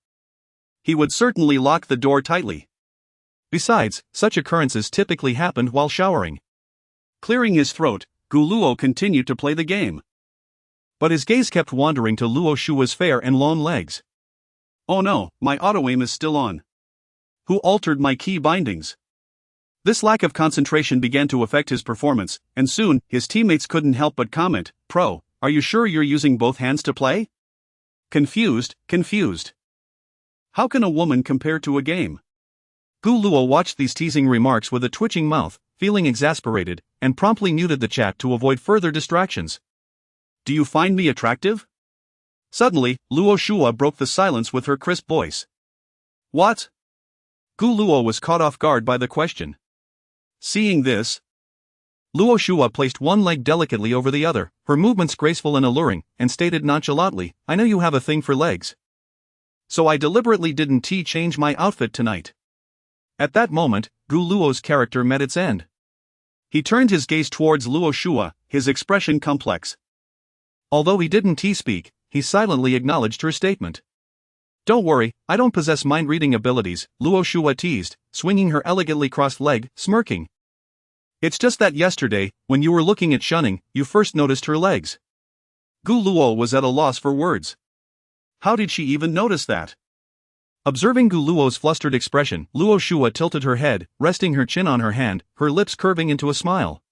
he would certainly lock the door tightly. Besides, such occurrences typically happened while showering. Clearing his throat, Gu Luo continued to play the game. But his gaze kept wandering to Luo Shua's fair and long legs. "Oh no, my auto-aim is still on. Who altered my key bindings?" This lack of concentration began to affect his performance, and soon, his teammates couldn't help but comment, "Pro, are you sure you're using both hands to play?" Confused. How can a woman compare to a game? Gu Luo watched these teasing remarks with a twitching mouth, feeling exasperated, and promptly muted the chat to avoid further distractions. "Do you find me attractive?" Suddenly, Luo Shua broke the silence with her crisp voice. "What?" Gu Luo was caught off guard by the question. Seeing this, Luo Shua placed one leg delicately over the other, her movements graceful and alluring, and stated nonchalantly, "I know you have a thing for legs. So I deliberately didn't change my outfit tonight." At that moment, Gu Luo's character met its end. He turned his gaze towards Luo Shua, his expression complex. Although he didn't speak, he silently acknowledged her statement. "Don't worry, I don't possess mind-reading abilities," Luo Shua teased, swinging her elegantly crossed leg, smirking. "It's just that yesterday, when you were looking at Shunning, you first noticed her legs." Gu Luo was at a loss for words. How did she even notice that? Observing Gu Luo's flustered expression, Luo Shua tilted her head, resting her chin on her hand, her lips curving into a smile.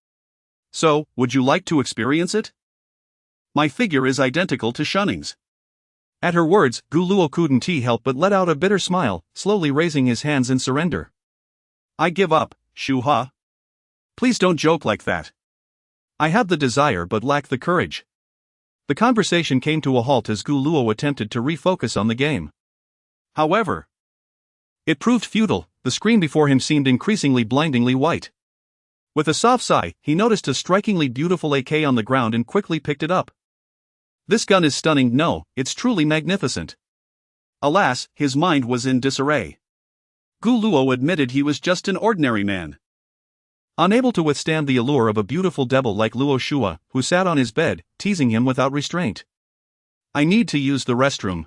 "So, would you like to experience it? My figure is identical to Shunning's." At her words, Gu Luo couldn't help but let out a bitter smile, slowly raising his hands in surrender. "I give up, Shu-ha. Please don't joke like that. I have the desire but lack the courage." The conversation came to a halt as Gu Luo attempted to refocus on the game. However, it proved futile. The screen before him seemed increasingly blindingly white. With a soft sigh, he noticed a strikingly beautiful AK on the ground and quickly picked it up. "This gun is stunning. No, it's truly magnificent." Alas, his mind was in disarray. Gu Luo admitted he was just an ordinary man. Unable to withstand the allure of a beautiful devil like Luo Shua, who sat on his bed, teasing him without restraint. "I need to use the restroom."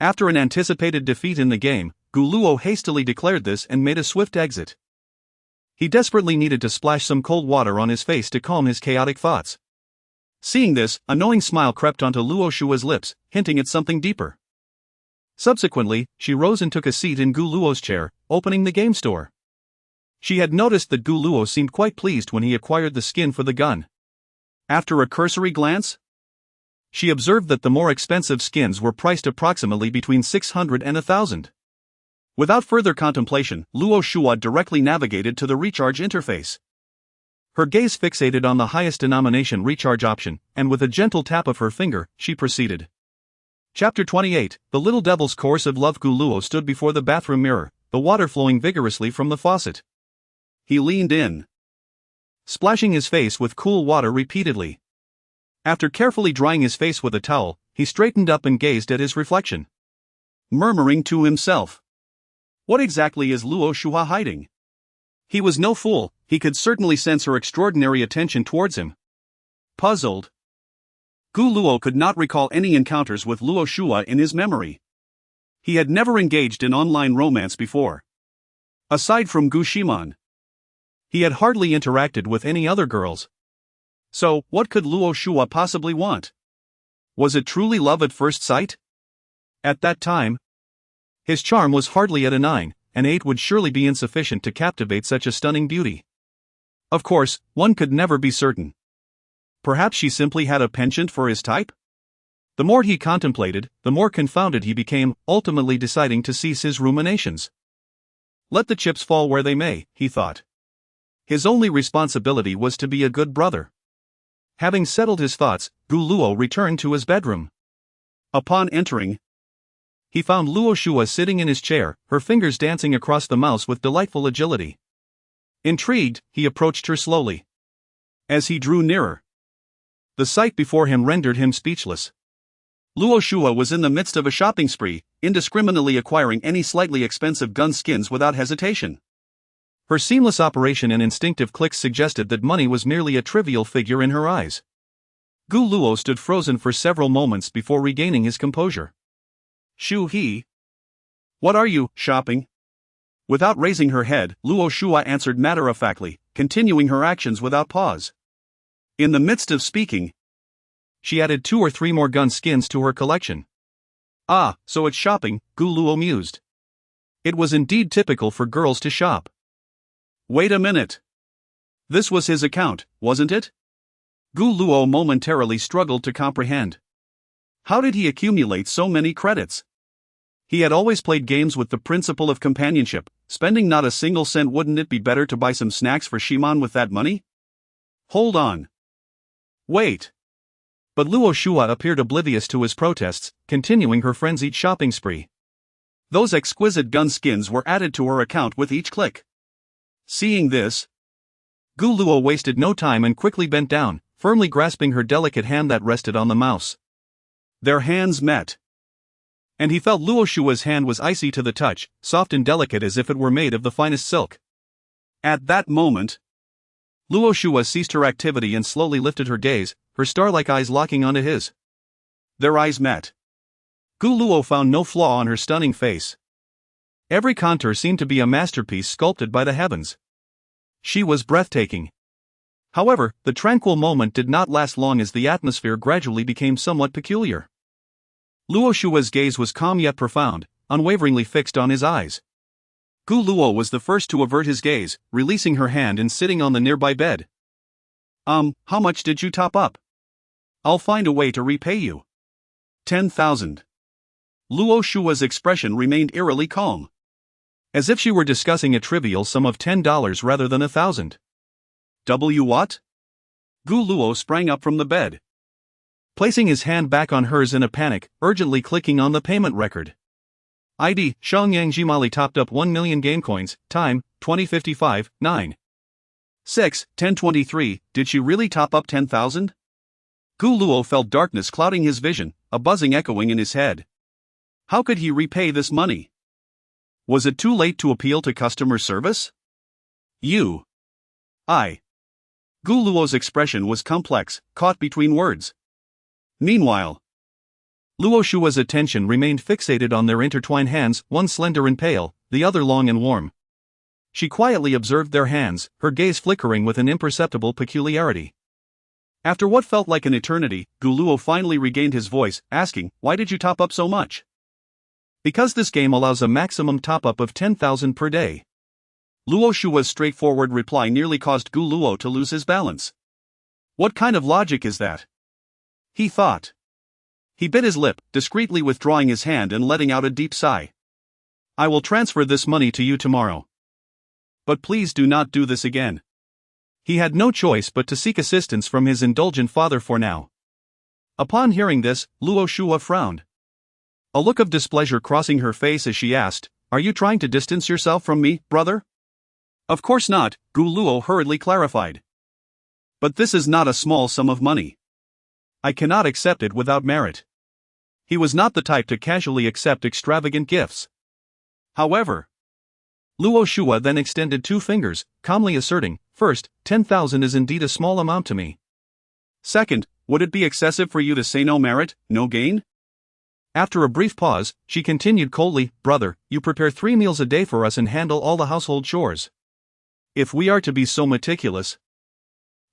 After an anticipated defeat in the game, Gu Luo hastily declared this and made a swift exit. He desperately needed to splash some cold water on his face to calm his chaotic thoughts. Seeing this, a knowing smile crept onto Luo Shua's lips, hinting at something deeper. Subsequently, she rose and took a seat in Gu Luo's chair, opening the game store. She had noticed that Gu Luo seemed quite pleased when he acquired the skin for the gun. After a cursory glance, she observed that the more expensive skins were priced approximately between 600 and 1,000. Without further contemplation, Luo Shua directly navigated to the recharge interface. Her gaze fixated on the highest denomination recharge option, and with a gentle tap of her finger, she proceeded. Chapter 28, The Little Devil's Course of Love. Gu Luo stood before the bathroom mirror, the water flowing vigorously from the faucet. He leaned in, splashing his face with cool water repeatedly. After carefully drying his face with a towel, he straightened up and gazed at his reflection, murmuring to himself, "What exactly is Luo Shua hiding?" He was no fool, he could certainly sense her extraordinary attention towards him. Puzzled, Gu Luo could not recall any encounters with Luo Shua in his memory. He had never engaged in online romance before. Aside from Gu Ximan, he had hardly interacted with any other girls. So, what could Luo Shua possibly want? Was it truly love at first sight? At that time, his charm was hardly at a 9, and 8 would surely be insufficient to captivate such a stunning beauty. Of course, one could never be certain. Perhaps she simply had a penchant for his type? The more he contemplated, the more confounded he became, ultimately deciding to cease his ruminations. Let the chips fall where they may, he thought. His only responsibility was to be a good brother. Having settled his thoughts, Gu Luo returned to his bedroom. Upon entering, he found Luo Shua sitting in his chair, her fingers dancing across the mouse with delightful agility. Intrigued, he approached her slowly. As he drew nearer, the sight before him rendered him speechless. Luo Shua was in the midst of a shopping spree, indiscriminately acquiring any slightly expensive gun skins without hesitation. Her seamless operation and instinctive clicks suggested that money was merely a trivial figure in her eyes. Gu Luo stood frozen for several moments before regaining his composure. Shu he? What are you, shopping? Without raising her head, Luo Shua answered matter-of-factly, continuing her actions without pause. In the midst of speaking, she added 2 or 3 more gun skins to her collection. Ah, so it's shopping, Gu Luo mused. It was indeed typical for girls to shop. Wait a minute. This was his account, wasn't it? Gu Luo momentarily struggled to comprehend. How did he accumulate so many credits? He had always played games with the principle of companionship, spending not a single cent. Wouldn't it be better to buy some snacks for Ximan with that money? Hold on. Wait. But Luo Shua appeared oblivious to his protests, continuing her frenzied shopping spree. Those exquisite gun skins were added to her account with each click. Seeing this, Gu Luo wasted no time and quickly bent down, firmly grasping her delicate hand that rested on the mouse. Their hands met, and he felt Luo Shua's hand was icy to the touch, soft and delicate as if it were made of the finest silk. At that moment, Luo Shua ceased her activity and slowly lifted her gaze, her star-like eyes locking onto his. Their eyes met. Gu Luo found no flaw on her stunning face. Every contour seemed to be a masterpiece sculpted by the heavens. She was breathtaking. However, the tranquil moment did not last long as the atmosphere gradually became somewhat peculiar. Luo Shua's gaze was calm yet profound, unwaveringly fixed on his eyes. Gu Luo was the first to avert his gaze, releasing her hand and sitting on the nearby bed. How much did you top up? I'll find a way to repay you. 10,000. Luo Shua's expression remained eerily calm, as if she were discussing a trivial sum of $10 rather than 1,000. What? Gu Luo sprang up from the bed, placing his hand back on hers in a panic, urgently clicking on the payment record. ID, Xiangyang Jimali topped up 1 million game coins, time, 2055, 9. 6, 1023, did she really top up 10,000? Gu Luo felt darkness clouding his vision, a buzzing echoing in his head. How could he repay this money? Was it too late to appeal to customer service? Gu Luo's expression was complex, caught between words. Meanwhile, Luo Shua's attention remained fixated on their intertwined hands, one slender and pale, the other long and warm. She quietly observed their hands, her gaze flickering with an imperceptible peculiarity. After what felt like an eternity, Gu Luo finally regained his voice, asking, "Why did you top up so much?" "Because this game allows a maximum top-up of 10,000 per day." Luo Shua's straightforward reply nearly caused Gu Luo to lose his balance. What kind of logic is that? He thought. He bit his lip, discreetly withdrawing his hand and letting out a deep sigh. "I will transfer this money to you tomorrow. But please do not do this again." He had no choice but to seek assistance from his indulgent father for now. Upon hearing this, Luo Shua frowned, a look of displeasure crossing her face as she asked, "Are you trying to distance yourself from me, brother?" "Of course not," Gu Luo hurriedly clarified. "But this is not a small sum of money. I cannot accept it without merit." He was not the type to casually accept extravagant gifts. However, Luo Shua then extended 2 fingers, calmly asserting, "First, 10,000 is indeed a small amount to me. Second, would it be excessive for you to say no merit, no gain?" After a brief pause, she continued coldly, "Brother, you prepare 3 meals a day for us and handle all the household chores. If we are to be so meticulous,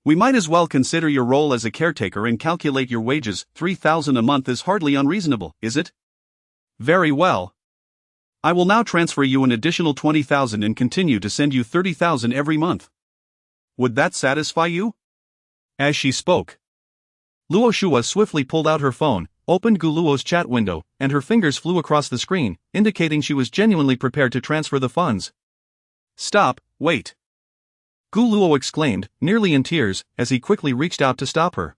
We might as well consider your role as a caretaker and calculate your wages. 3,000 a month is hardly unreasonable, is it? Very well. I will now transfer you an additional 20,000 and continue to send you 30,000 every month. Would that satisfy you? As she spoke, Luo Shua swiftly pulled out her phone, opened Gu Luo's chat window, and her fingers flew across the screen, indicating she was genuinely prepared to transfer the funds. Stop, wait. Gu Luo exclaimed, nearly in tears, as he quickly reached out to stop her.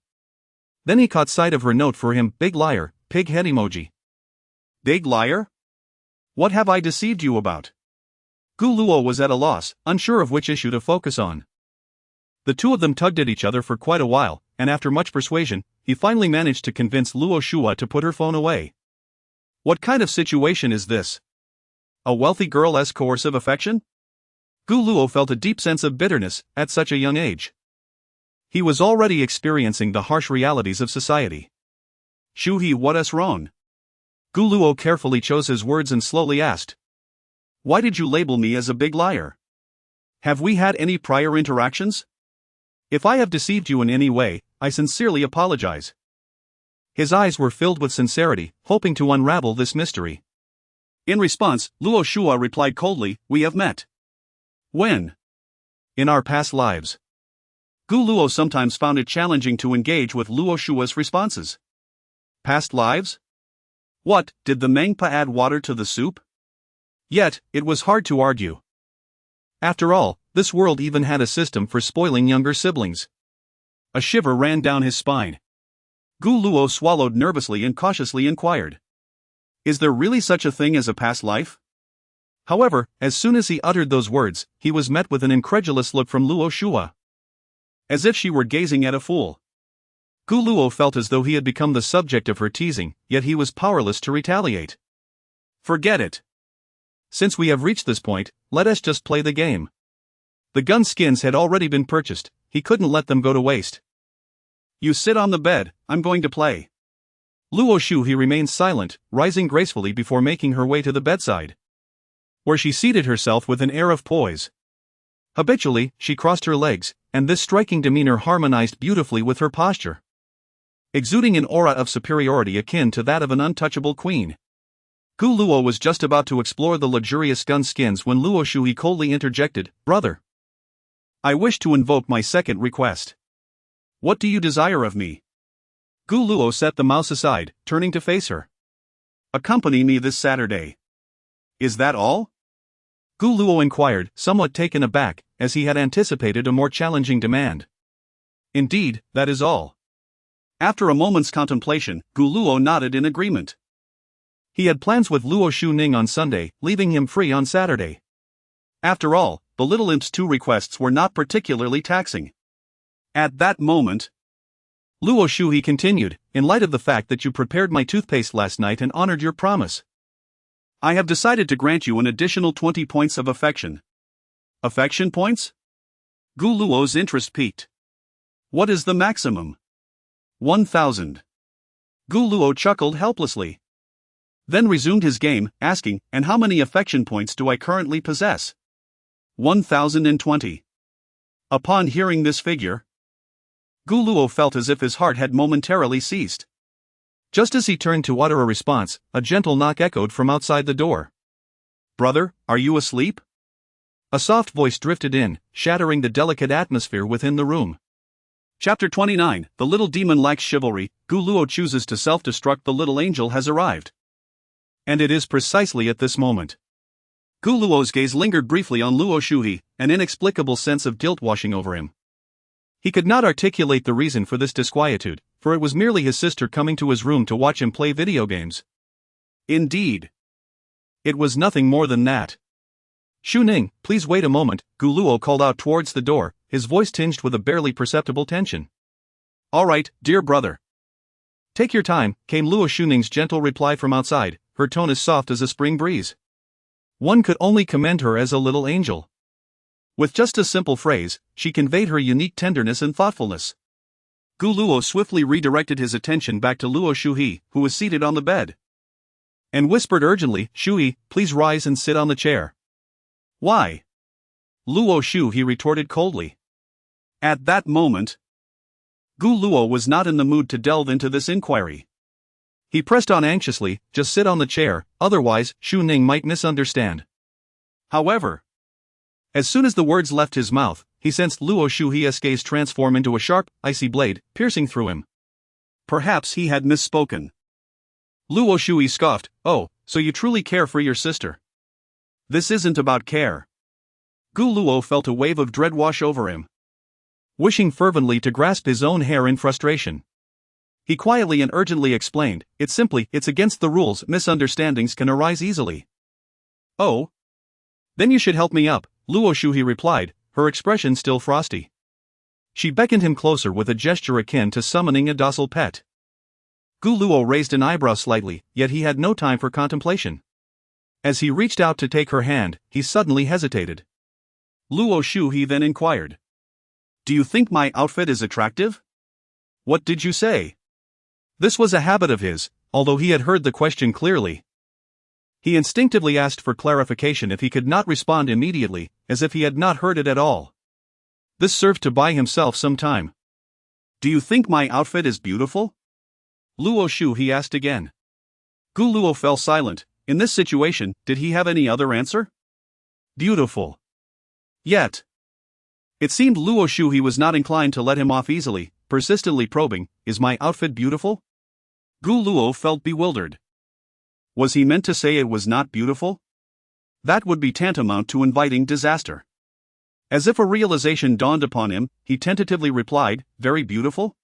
Then he caught sight of her note for him, big liar, pig head emoji. Big liar? What have I deceived you about? Gu Luo was at a loss, unsure of which issue to focus on. The two of them tugged at each other for quite a while, and after much persuasion, he finally managed to convince Luo Shua to put her phone away. What kind of situation is this? A wealthy girl's coercive affection? Gu Luo felt a deep sense of bitterness at such a young age. He was already experiencing the harsh realities of society. Shuhi, what's wrong? Gu Luo carefully chose his words and slowly asked. Why did you label me as a big liar? Have we had any prior interactions? If I have deceived you in any way, I sincerely apologize. His eyes were filled with sincerity, hoping to unravel this mystery. In response, Luo Shua replied coldly, we have met. When? In our past lives. Gu Luo sometimes found it challenging to engage with Luo Shua's responses. Past lives? What, did the Mengpa add water to the soup? Yet, it was hard to argue. After all, this world even had a system for spoiling younger siblings. A shiver ran down his spine. Gu Luo swallowed nervously and cautiously inquired. Is there really such a thing as a past life? However, as soon as he uttered those words, he was met with an incredulous look from Luo Shua. As if she were gazing at a fool. Gu Luo felt as though he had become the subject of her teasing, yet he was powerless to retaliate. Forget it. Since we have reached this point, let us just play the game. The gun skins had already been purchased, he couldn't let them go to waste. You sit on the bed, I'm going to play. Luo Shu remained silent, rising gracefully before making her way to the bedside, where she seated herself with an air of poise. Habitually, she crossed her legs, and this striking demeanor harmonized beautifully with her posture, exuding an aura of superiority akin to that of an untouchable queen. Gu Luo was just about to explore the luxurious gun skins when Luo Shu coldly interjected, Brother, I wish to invoke my second request. What do you desire of me? Gu Luo set the mouse aside, turning to face her. Accompany me this Saturday. Is that all? Gu Luo inquired, somewhat taken aback, as he had anticipated a more challenging demand. Indeed, that is all. After a moment's contemplation, Gu Luo nodded in agreement. He had plans with Luo Shuning on Sunday, leaving him free on Saturday. After all, the little imp's two requests were not particularly taxing. At that moment, Luo Shu continued, in light of the fact that you prepared my toothpaste last night and honored your promise, I have decided to grant you an additional 20 points of affection. Affection points? Gu Luo's interest peaked. What is the maximum? 1,000. Gu Luo chuckled helplessly. Then resumed his game, asking, and how many affection points do I currently possess? 1,020. Upon hearing this figure, Gu Luo felt as if his heart had momentarily ceased. Just as he turned to utter a response, a gentle knock echoed from outside the door. Brother, are you asleep? A soft voice drifted in, shattering the delicate atmosphere within the room. Chapter 29, The Little Demon Lacks Chivalry, Gu Luo chooses to self-destruct. The little angel has arrived. And it is precisely at this moment. Gu Luo's gaze lingered briefly on Luo Shuhi, an inexplicable sense of guilt washing over him. He could not articulate the reason for this disquietude, for it was merely his sister coming to his room to watch him play video games. Indeed, it was nothing more than that. Shu Ning, please wait a moment, Gu Luo called out towards the door, his voice tinged with a barely perceptible tension. All right, dear brother. Take your time, came Luo Shuning's gentle reply from outside, her tone as soft as a spring breeze. One could only commend her as a little angel. With just a simple phrase, she conveyed her unique tenderness and thoughtfulness. Gu Luo swiftly redirected his attention back to Luo Shuhi, who was seated on the bed, and whispered urgently, Shuhi, please rise and sit on the chair. Why? Luo Shu, he retorted coldly. At that moment, Gu Luo was not in the mood to delve into this inquiry. He pressed on anxiously, just sit on the chair, otherwise Xu Ning might misunderstand. However, as soon as the words left his mouth, he sensed Luo Shuhi's gaze transform into a sharp, icy blade, piercing through him. Perhaps he had misspoken. Luo Shui scoffed, "Oh, so you truly care for your sister?" "This isn't about care." Gu Luo felt a wave of dread wash over him. Wishing fervently to grasp his own hair in frustration, he quietly and urgently explained, It's against the rules, misunderstandings can arise easily." "Oh? Then you should help me up," Luo Shuhi replied, her expression still frosty. She beckoned him closer with a gesture akin to summoning a docile pet. Gu Luo raised an eyebrow slightly, yet he had no time for contemplation. As he reached out to take her hand, he suddenly hesitated. Luo Shuhi then inquired, "Do you think my outfit is attractive?" "What did you say?" This was a habit of his, although he had heard the question clearly. He instinctively asked for clarification if he could not respond immediately, as if he had not heard it at all. This served to buy himself some time. "Do you think my outfit is beautiful?" Luo Shuhi asked again. Gu Luo fell silent. In this situation, did he have any other answer? Beautiful. Yet, it seemed Luo Shuhi was not inclined to let him off easily, persistently probing, "Is my outfit beautiful?" Gu Luo felt bewildered. Was he meant to say it was not beautiful? That would be tantamount to inviting disaster. As if a realization dawned upon him, he tentatively replied, "Very beautiful?"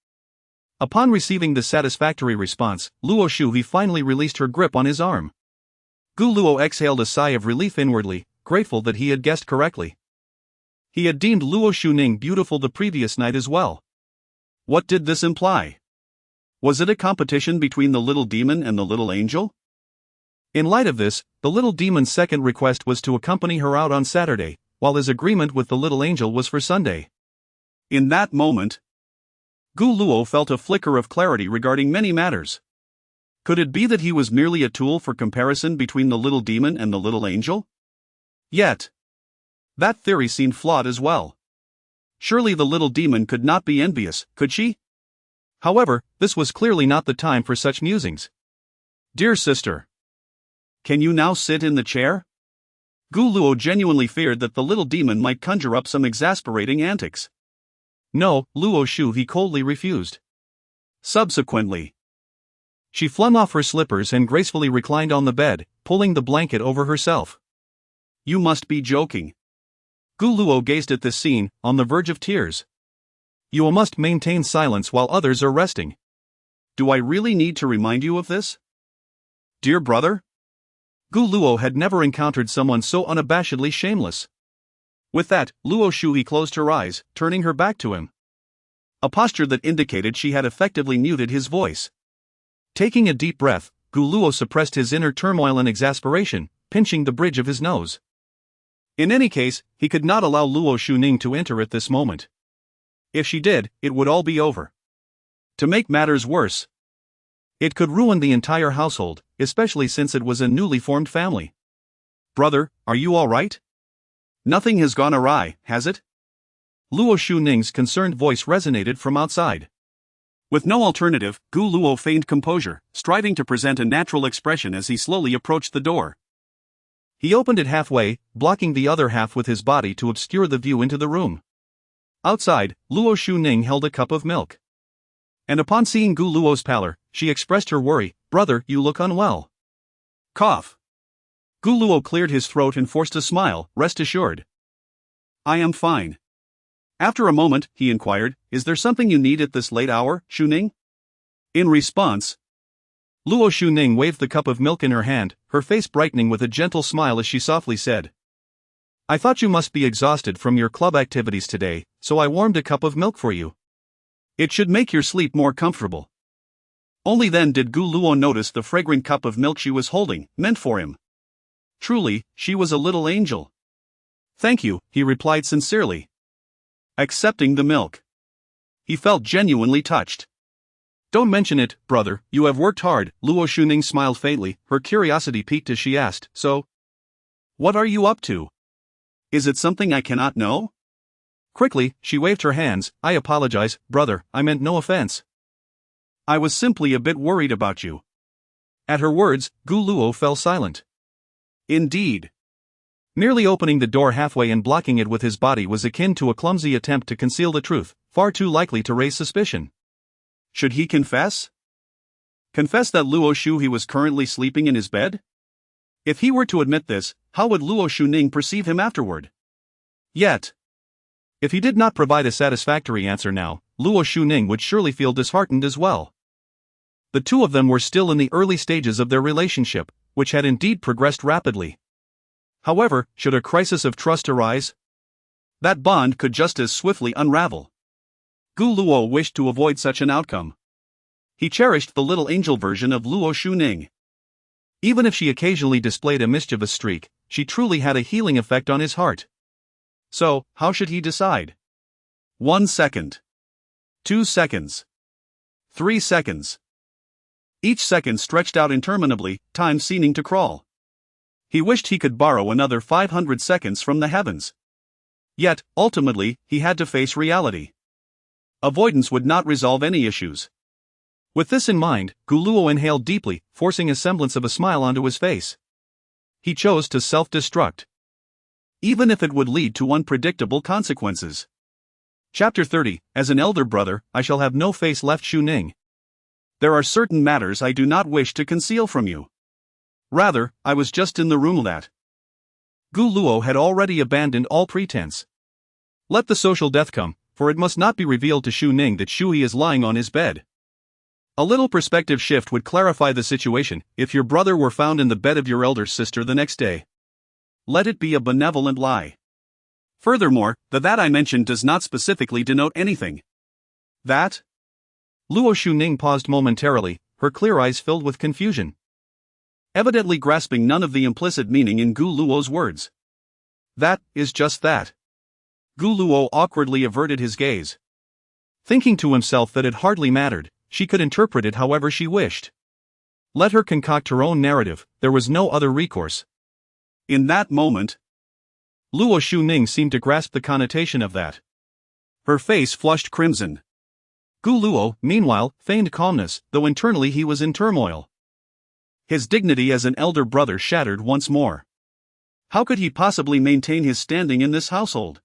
Upon receiving the satisfactory response, Luo Shuhi finally released her grip on his arm. Gu Luo exhaled a sigh of relief inwardly, grateful that he had guessed correctly. He had deemed Luo Shuning beautiful the previous night as well. What did this imply? Was it a competition between the little demon and the little angel? In light of this, the little demon's second request was to accompany her out on Saturday, while his agreement with the little angel was for Sunday. In that moment, Gu Luo felt a flicker of clarity regarding many matters. Could it be that he was merely a tool for comparison between the little demon and the little angel? Yet, that theory seemed flawed as well. Surely the little demon could not be envious, could she? However, this was clearly not the time for such musings. "Dear sister, can you now sit in the chair?" Gu Luo genuinely feared that the little demon might conjure up some exasperating antics. "No, Luo Shu," he coldly refused. Subsequently, she flung off her slippers and gracefully reclined on the bed, pulling the blanket over herself. "You must be joking." Gu Luo gazed at this scene, on the verge of tears. "You must maintain silence while others are resting." "Do I really need to remind you of this?" "Dear brother?" Gu Luo had never encountered someone so unabashedly shameless. With that, Luo Shuhi closed her eyes, turning her back to him. A posture that indicated she had effectively muted his voice. Taking a deep breath, Gu Luo suppressed his inner turmoil and exasperation, pinching the bridge of his nose. In any case, he could not allow Luo Shuning to enter at this moment. If she did, it would all be over. To make matters worse, it could ruin the entire household, especially since it was a newly formed family. "Brother, are you all right? Nothing has gone awry, has it?" Luo Shuning's concerned voice resonated from outside. With no alternative, Gu Luo feigned composure, striving to present a natural expression as he slowly approached the door. He opened it halfway, blocking the other half with his body to obscure the view into the room. Outside, Luo Shuning held a cup of milk. And upon seeing Gu Luo's pallor, she expressed her worry, "Brother, you look unwell." Cough. Gu Luo cleared his throat and forced a smile, rest assured. "I am fine." After a moment, he inquired, "Is there something you need at this late hour, Shuning?" In response, Luo Shuning waved the cup of milk in her hand, her face brightening with a gentle smile as she softly said, "I thought you must be exhausted from your club activities today, so I warmed a cup of milk for you. It should make your sleep more comfortable." Only then did Gu Luo notice the fragrant cup of milk she was holding, meant for him. Truly, she was a little angel. "Thank you," he replied sincerely. Accepting the milk, he felt genuinely touched. "Don't mention it, brother, you have worked hard." Luo Shuning smiled faintly, her curiosity piqued as she asked, "So, what are you up to? Is it something I cannot know?" Quickly, she waved her hands. I apologize, brother, I meant no offense. I was simply a bit worried about you. At her words, Gu Luo fell silent. Indeed. Merely opening the door halfway and blocking it with his body was akin to a clumsy attempt to conceal the truth, far too likely to raise suspicion. Should he confess? Confess that Luo Shu he was currently sleeping in his bed? If he were to admit this, how would Luo Shuning perceive him afterward? Yet, if he did not provide a satisfactory answer now, Luo Shuning would surely feel disheartened as well. The two of them were still in the early stages of their relationship, which had indeed progressed rapidly. However, should a crisis of trust arise, that bond could just as swiftly unravel. Gu Luo wished to avoid such an outcome. He cherished the little angel version of Luo Shuning. Even if she occasionally displayed a mischievous streak, she truly had a healing effect on his heart. So, how should he decide? 1 second. 2 seconds. 3 seconds. Each second stretched out interminably, time seeming to crawl. He wished he could borrow another 500 seconds from the heavens. Yet, ultimately, he had to face reality. Avoidance would not resolve any issues. With this in mind, Gu Luo inhaled deeply, forcing a semblance of a smile onto his face. He chose to self-destruct, even if it would lead to unpredictable consequences. Chapter 30. As an elder brother, I shall have no face left, Shuning. There are certain matters I do not wish to conceal from you. Rather, I was just in the room that. Gu Luo had already abandoned all pretense. Let the social death come, for it must not be revealed to Shuning that Shui is lying on his bed. A little perspective shift would clarify the situation. If your brother were found in the bed of your elder sister the next day, let it be a benevolent lie. Furthermore, the that I mentioned does not specifically denote anything. That? Luo Shuning paused momentarily, her clear eyes filled with confusion, evidently grasping none of the implicit meaning in Gu Luo's words. That is just that. Gu Luo awkwardly averted his gaze. Thinking to himself that it hardly mattered, she could interpret it however she wished. Let her concoct her own narrative, there was no other recourse. In that moment, Luo Shuning seemed to grasp the connotation of that. Her face flushed crimson. Gu Luo, meanwhile, feigned calmness, though internally he was in turmoil. His dignity as an elder brother shattered once more. How could he possibly maintain his standing in this household?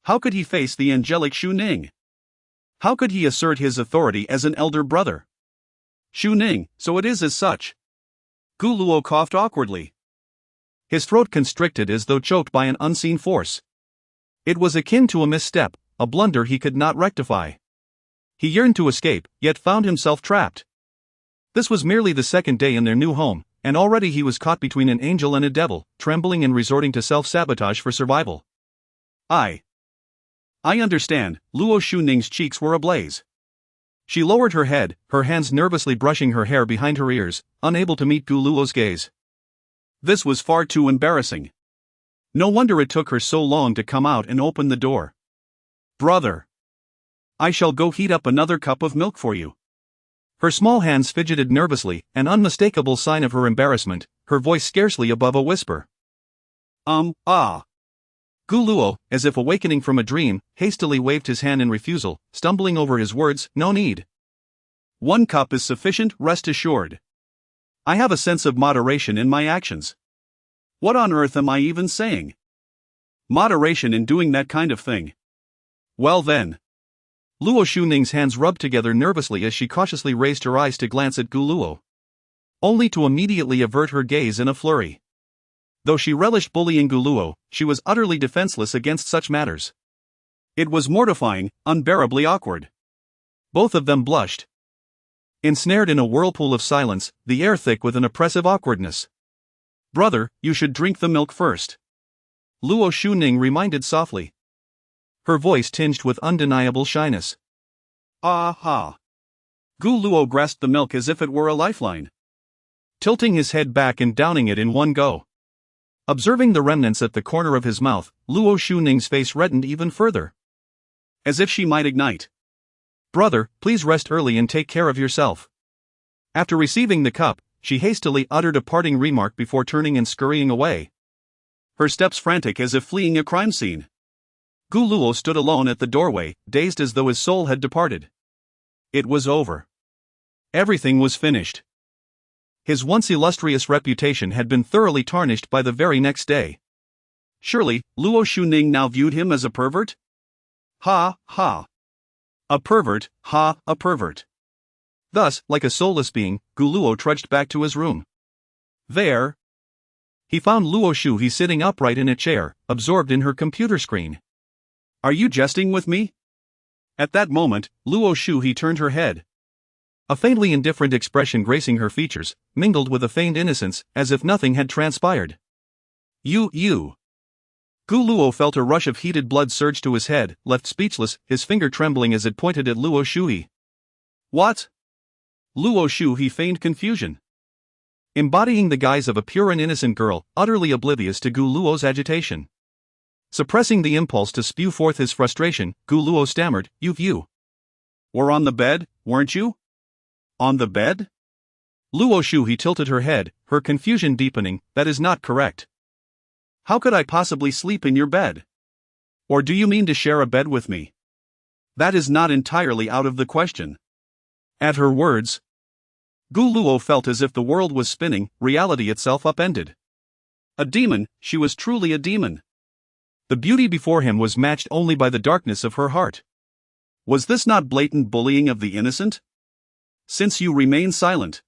How could he face the angelic Shuning? How could he assert his authority as an elder brother? Shuning, so it is as such. Gu Luo coughed awkwardly. His throat constricted as though choked by an unseen force. It was akin to a misstep, a blunder he could not rectify. He yearned to escape, yet found himself trapped. This was merely the second day in their new home, and already he was caught between an angel and a devil, trembling and resorting to self-sabotage for survival. I understand. Luo Shuning's cheeks were ablaze. She lowered her head, her hands nervously brushing her hair behind her ears, unable to meet Gu Luo's gaze. This was far too embarrassing. No wonder it took her so long to come out and open the door. Brother, I shall go heat up another cup of milk for you. Her small hands fidgeted nervously, an unmistakable sign of her embarrassment, her voice scarcely above a whisper. Gu Luo, as if awakening from a dream, hastily waved his hand in refusal, stumbling over his words. No need. 1 cup is sufficient, rest assured. I have a sense of moderation in my actions. What on earth am I even saying? Moderation in doing that kind of thing. Well then. Luo Shuning's hands rubbed together nervously as she cautiously raised her eyes to glance at Gu Luo, only to immediately avert her gaze in a flurry. Though she relished bullying Gu Luo, she was utterly defenseless against such matters. It was mortifying, unbearably awkward. Both of them blushed. Ensnared in a whirlpool of silence, the air thick with an oppressive awkwardness. Brother, you should drink the milk first. Luo Shuning reminded softly. Her voice tinged with undeniable shyness. Aha! Gu Luo grasped the milk as if it were a lifeline, tilting his head back and downing it in one go. Observing the remnants at the corner of his mouth, Luo Shuning's face reddened even further, as if she might ignite. Brother, please rest early and take care of yourself. After receiving the cup, she hastily uttered a parting remark before turning and scurrying away, her steps frantic as if fleeing a crime scene. Gu Luo stood alone at the doorway, dazed as though his soul had departed. It was over. Everything was finished. His once illustrious reputation had been thoroughly tarnished by the very next day. Surely, Luo Shuning now viewed him as a pervert? Ha, ha. A pervert, ha, a pervert. Thus, like a soulless being, Gu Luo trudged back to his room. There, he found Luo Shuhe sitting upright in a chair, absorbed in her computer screen. Are you jesting with me? At that moment, Luo Shuhe turned her head. A faintly indifferent expression gracing her features, mingled with a feigned innocence, as if nothing had transpired. You. Gu Luo felt a rush of heated blood surge to his head, left speechless, his finger trembling as it pointed at Luo Shuhe. What? Luo Shuhe feigned confusion. Embodying the guise of a pure and innocent girl, utterly oblivious to Gu Luo's agitation. Suppressing the impulse to spew forth his frustration, Gu Luo stammered, You were on the bed, weren't you? On the bed? Luo Shuhe tilted her head, her confusion deepening. That is not correct. How could I possibly sleep in your bed? Or do you mean to share a bed with me? That is not entirely out of the question. At her words, Gu Luo felt as if the world was spinning, reality itself upended. A demon, she was truly a demon. The beauty before him was matched only by the darkness of her heart. Was this not blatant bullying of the innocent? Since you remain silent,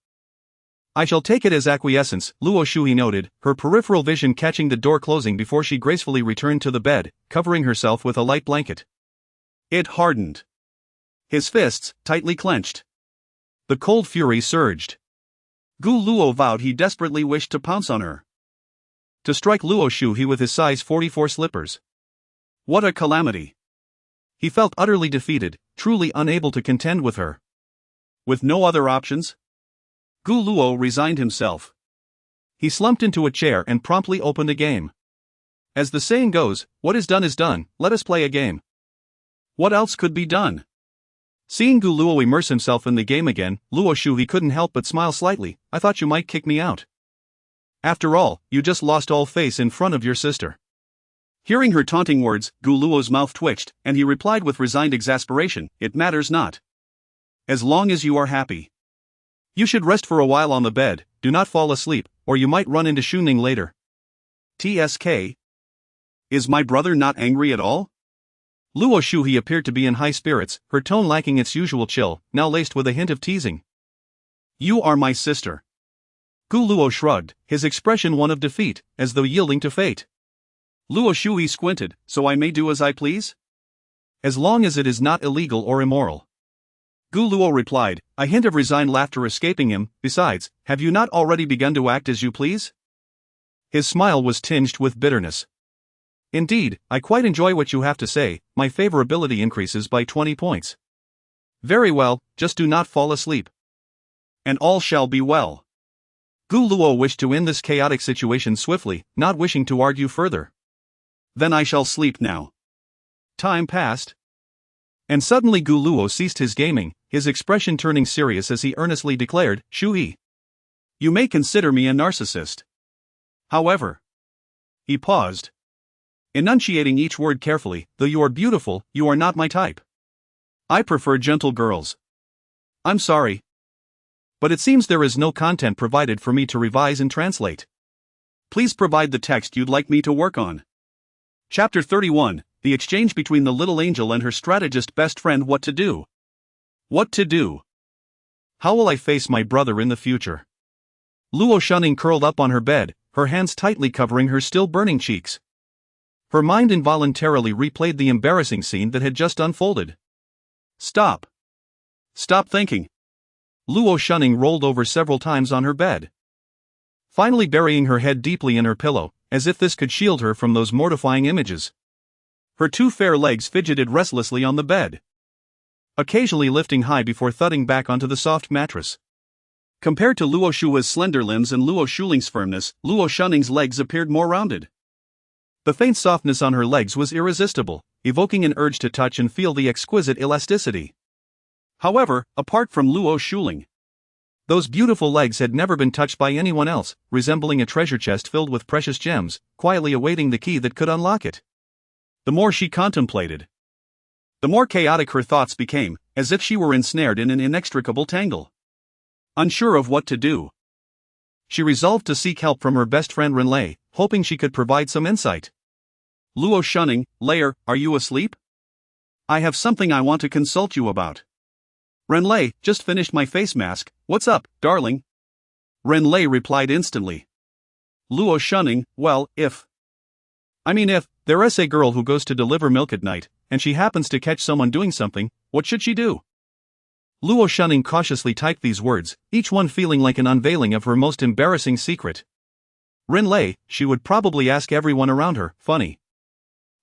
I shall take it as acquiescence, Luo Shuhe noted, her peripheral vision catching the door closing before she gracefully returned to the bed, covering herself with a light blanket. It hardened. His fists, tightly clenched. The cold fury surged. Gu Luo vowed he desperately wished to pounce on her. To strike Luo Shuhe with his size 44 slippers. What a calamity. He felt utterly defeated, truly unable to contend with her. With no other options, Gu Luo resigned himself. He slumped into a chair and promptly opened a game. As the saying goes, what is done, let us play a game. What else could be done? Seeing Gu Luo immerse himself in the game again, Luo Shuhe couldn't help but smile slightly. I thought you might kick me out. After all, you just lost all face in front of your sister. Hearing her taunting words, Gu Luo's mouth twitched, and he replied with resigned exasperation, It matters not. As long as you are happy. You should rest for a while on the bed, do not fall asleep, or you might run into Shuning later. TSK. Is my brother not angry at all? Luo Shuhe appeared to be in high spirits, her tone lacking its usual chill, now laced with a hint of teasing. You are my sister. Gu Luo shrugged, his expression one of defeat, as though yielding to fate. Luo Shuhe squinted, so I may do as I please? As long as it is not illegal or immoral. Gu Luo replied, a hint of resigned laughter escaping him. Besides, have you not already begun to act as you please? His smile was tinged with bitterness. Indeed, I quite enjoy what you have to say, my favorability increases by 20 points. Very well, just do not fall asleep. And all shall be well. Gu Luo wished to end this chaotic situation swiftly, not wishing to argue further. Then I shall sleep now. Time passed. And suddenly Gu Luo ceased his gaming, his expression turning serious as he earnestly declared, Shuhe. You may consider me a narcissist. However. He paused. Enunciating each word carefully, though you are beautiful, you are not my type. I prefer gentle girls. I'm sorry. But it seems there is no content provided for me to revise and translate. Please provide the text you'd like me to work on. Chapter 31, The Exchange Between the Little Angel and Her Strategist Best Friend. What to do? What to do? How will I face my brother in the future? Luo Shuning curled up on her bed, her hands tightly covering her still burning cheeks. Her mind involuntarily replayed the embarrassing scene that had just unfolded. Stop. Stop thinking. Luo Shuning rolled over several times on her bed. Finally burying her head deeply in her pillow, as if this could shield her from those mortifying images. Her two fair legs fidgeted restlessly on the bed, occasionally lifting high before thudding back onto the soft mattress. Compared to Luo Shuhe's slender limbs and Luo Shuling's firmness, Luo Shuning's legs appeared more rounded. The faint softness on her legs was irresistible, evoking an urge to touch and feel the exquisite elasticity. However, apart from Luo Shuling, those beautiful legs had never been touched by anyone else, resembling a treasure chest filled with precious gems, quietly awaiting the key that could unlock it. The more she contemplated, the more chaotic her thoughts became, as if she were ensnared in an inextricable tangle. Unsure of what to do, she resolved to seek help from her best friend Renlei, hoping she could provide some insight. Luo shunning, Layer, are you asleep? I have something I want to consult you about. Renlei, just finished my face mask, what's up, darling? Renlei replied instantly. Luo shunning, well, if there is a girl who goes to deliver milk at night, and she happens to catch someone doing something, what should she do? Luo shunning cautiously typed these words, each one feeling like an unveiling of her most embarrassing secret. Renlei, she would probably ask everyone around her, funny.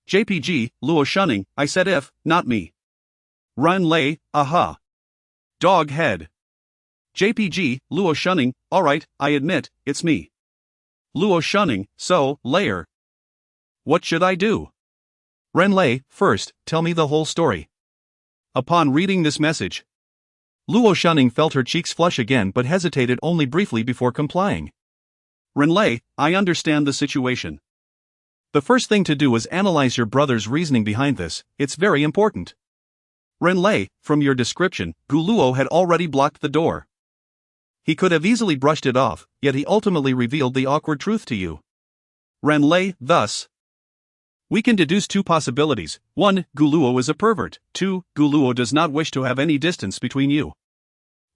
JPG, Luo shunning, I said if, not me. Renlei, aha. Dog head. JPG, Luo shunning, alright, I admit, it's me. Luo shunning, so, Layer. What should I do? Renlei, first, tell me the whole story. Upon reading this message, Luo shunning felt her cheeks flush again but hesitated only briefly before complying. Renlei, I understand the situation. The first thing to do is analyze your brother's reasoning behind this, it's very important. Renlei, from your description, Gu Luo had already blocked the door. He could have easily brushed it off, yet he ultimately revealed the awkward truth to you. Renlei, thus, we can deduce two possibilities. 1. Gu Luo is a pervert. 2. Gu Luo does not wish to have any distance between you.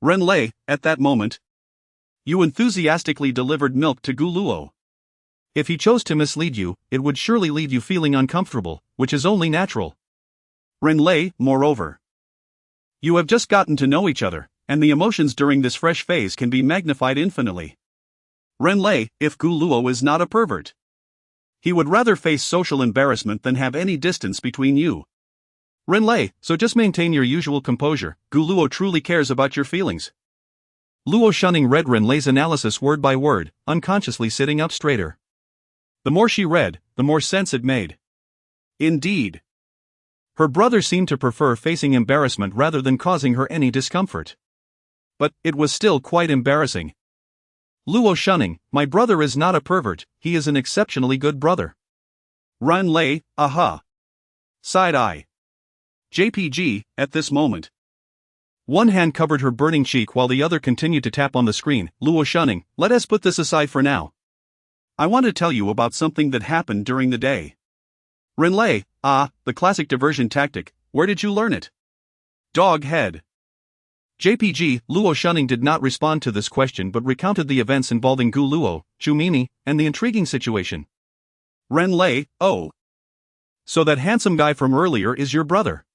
Renlei, at that moment, you enthusiastically delivered milk to Gu Luo. If he chose to mislead you, it would surely leave you feeling uncomfortable, which is only natural. Renlei, moreover, you have just gotten to know each other, and the emotions during this fresh phase can be magnified infinitely. Renlei, if Gu Luo is not a pervert, he would rather face social embarrassment than have any distance between you. Renlei, so just maintain your usual composure, Gu Luo truly cares about your feelings. Luo shunning read Renlei's analysis word by word, unconsciously sitting up straighter. The more she read, the more sense it made. Indeed, her brother seemed to prefer facing embarrassment rather than causing her any discomfort. But it was still quite embarrassing. Luo shunning, my brother is not a pervert, he is an exceptionally good brother. Renlei, aha. Side eye. JPG, at this moment. One hand covered her burning cheek while the other continued to tap on the screen. Luo shunning, let us put this aside for now. I want to tell you about something that happened during the day. Renlei, the classic diversion tactic, where did you learn it? Dog head. JPG, Luo shunning did not respond to this question but recounted the events involving Gu Luo, Xiumimi, and the intriguing situation. Renlei, oh. So that handsome guy from earlier is your brother.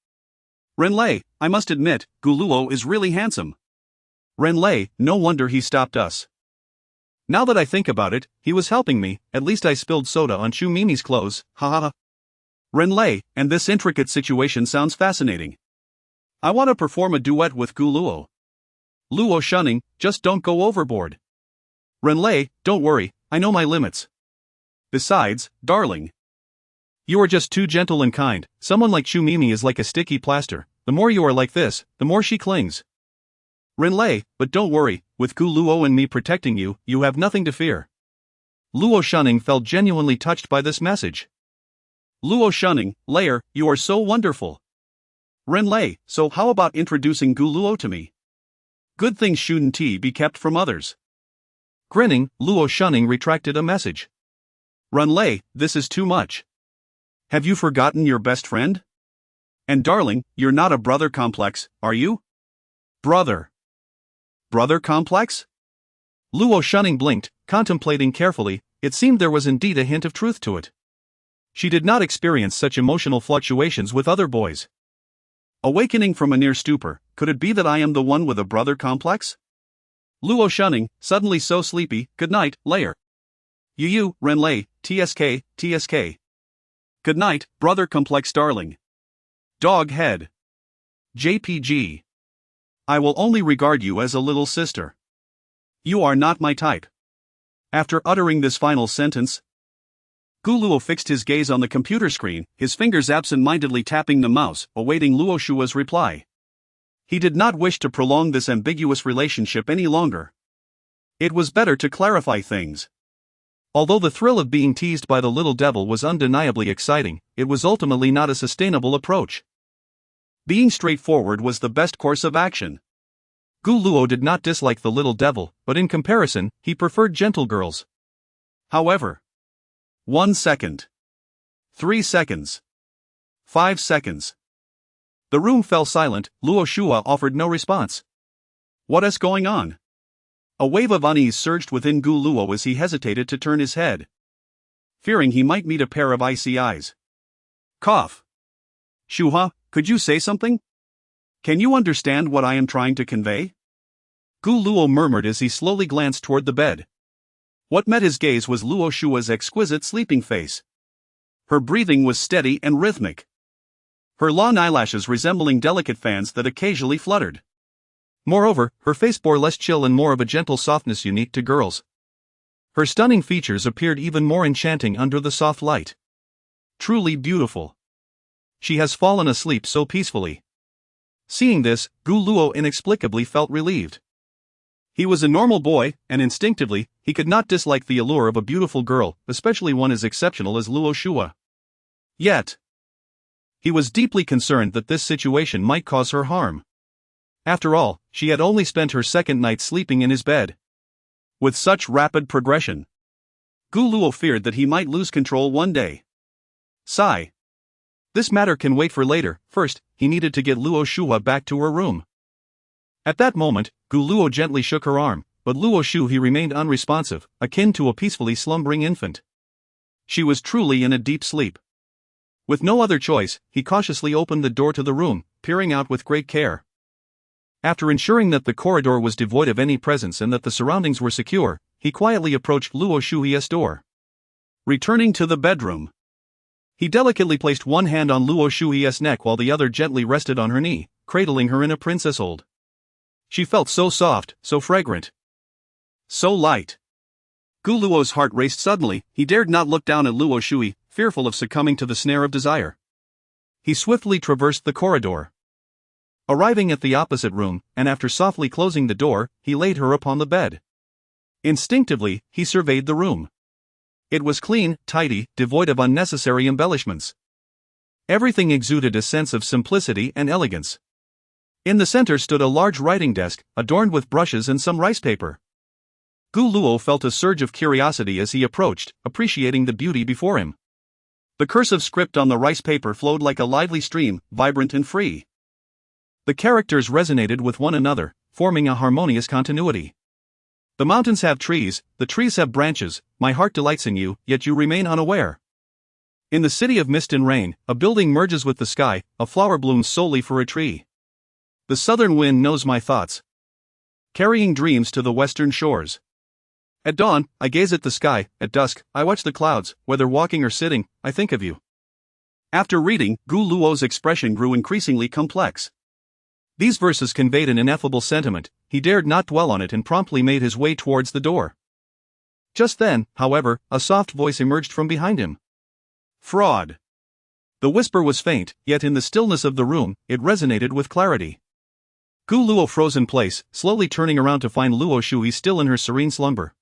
Renlei, I must admit, Gu Luo is really handsome. Renlei, no wonder he stopped us. Now that I think about it, he was helping me, at least I spilled soda on Xiumimi's clothes, haha. Renlei, and this intricate situation sounds fascinating. I want to perform a duet with Gu Luo. Luo shunning, just don't go overboard. Renlei, don't worry, I know my limits. Besides, darling, you are just too gentle and kind. Someone like Xiumimi is like a sticky plaster. The more you are like this, the more she clings. Renlei, but don't worry, with Gu Luo and me protecting you, you have nothing to fear. Luo shunning felt genuinely touched by this message. Luo shunning, Layer, you are so wonderful. Renlei, so how about introducing Gu Luo to me? Good things shouldn't be kept from others. Grinning, Luo shunning retracted a message. Renlei, this is too much. Have you forgotten your best friend? And darling, you're not a brother complex, are you? Brother. Brother complex? Luo shunning blinked, contemplating carefully. It seemed there was indeed a hint of truth to it. She did not experience such emotional fluctuations with other boys. Awakening from a near stupor, could it be that I am the one with a brother complex? Luo shunning, suddenly so sleepy, good night, Layer. You, Renlei, TSK, TSK. Good night, brother complex darling. Dog head. JPG. I will only regard you as a little sister. You are not my type. After uttering this final sentence, Gu Luo fixed his gaze on the computer screen, his fingers absent-mindedly tapping the mouse, awaiting Luo Shua's reply. He did not wish to prolong this ambiguous relationship any longer. It was better to clarify things. Although the thrill of being teased by the little devil was undeniably exciting, it was ultimately not a sustainable approach. Being straightforward was the best course of action. Gu Luo did not dislike the little devil, but in comparison, he preferred gentle girls. However, 1 second. 3 seconds. 5 seconds. The room fell silent. Luo Shua offered no response. What is going on? A wave of unease surged within Gu Luo as he hesitated to turn his head, fearing he might meet a pair of icy eyes. Cough. Shua, could you say something? Can you understand what I am trying to convey? Gu Luo murmured as he slowly glanced toward the bed. What met his gaze was Luo Shua's exquisite sleeping face. Her breathing was steady and rhythmic, her long eyelashes resembling delicate fans that occasionally fluttered. Moreover, her face bore less chill and more of a gentle softness unique to girls. Her stunning features appeared even more enchanting under the soft light. Truly beautiful. She has fallen asleep so peacefully. Seeing this, Gu Luo inexplicably felt relieved. He was a normal boy, and instinctively, he could not dislike the allure of a beautiful girl, especially one as exceptional as Luo Shua. Yet, he was deeply concerned that this situation might cause her harm. After all, she had only spent her second night sleeping in his bed. With such rapid progression, Gu Luo feared that he might lose control one day. Sigh. This matter can wait for later. First, he needed to get Luo Shua back to her room. At that moment, Gu Luo gently shook her arm, but Luo Shu he remained unresponsive, akin to a peacefully slumbering infant. She was truly in a deep sleep. With no other choice, he cautiously opened the door to the room, peering out with great care. After ensuring that the corridor was devoid of any presence and that the surroundings were secure, he quietly approached Luo Shui's door. Returning to the bedroom, he delicately placed one hand on Luo Shui's neck while the other gently rested on her knee, cradling her in a princess hold. She felt so soft, so fragrant, so light. Gu Luo's heart raced suddenly. He dared not look down at Luo Shui, fearful of succumbing to the snare of desire. He swiftly traversed the corridor. Arriving at the opposite room, and after softly closing the door, he laid her upon the bed. Instinctively, he surveyed the room. It was clean, tidy, devoid of unnecessary embellishments. Everything exuded a sense of simplicity and elegance. In the center stood a large writing desk, adorned with brushes and some rice paper. Gu Luo felt a surge of curiosity as he approached, appreciating the beauty before him. The cursive script on the rice paper flowed like a lively stream, vibrant and free. The characters resonated with one another, forming a harmonious continuity. The mountains have trees, the trees have branches, my heart delights in you, yet you remain unaware. In the city of mist and rain, a building merges with the sky, a flower blooms solely for a tree. The southern wind knows my thoughts, carrying dreams to the western shores. At dawn, I gaze at the sky, at dusk, I watch the clouds, whether walking or sitting, I think of you. After reading, Gu Luo's expression grew increasingly complex. These verses conveyed an ineffable sentiment. He dared not dwell on it and promptly made his way towards the door. Just then, however, a soft voice emerged from behind him. Fraud. The whisper was faint, yet in the stillness of the room, it resonated with clarity. Gu Luo froze in place, slowly turning around to find Luo Shui still in her serene slumber.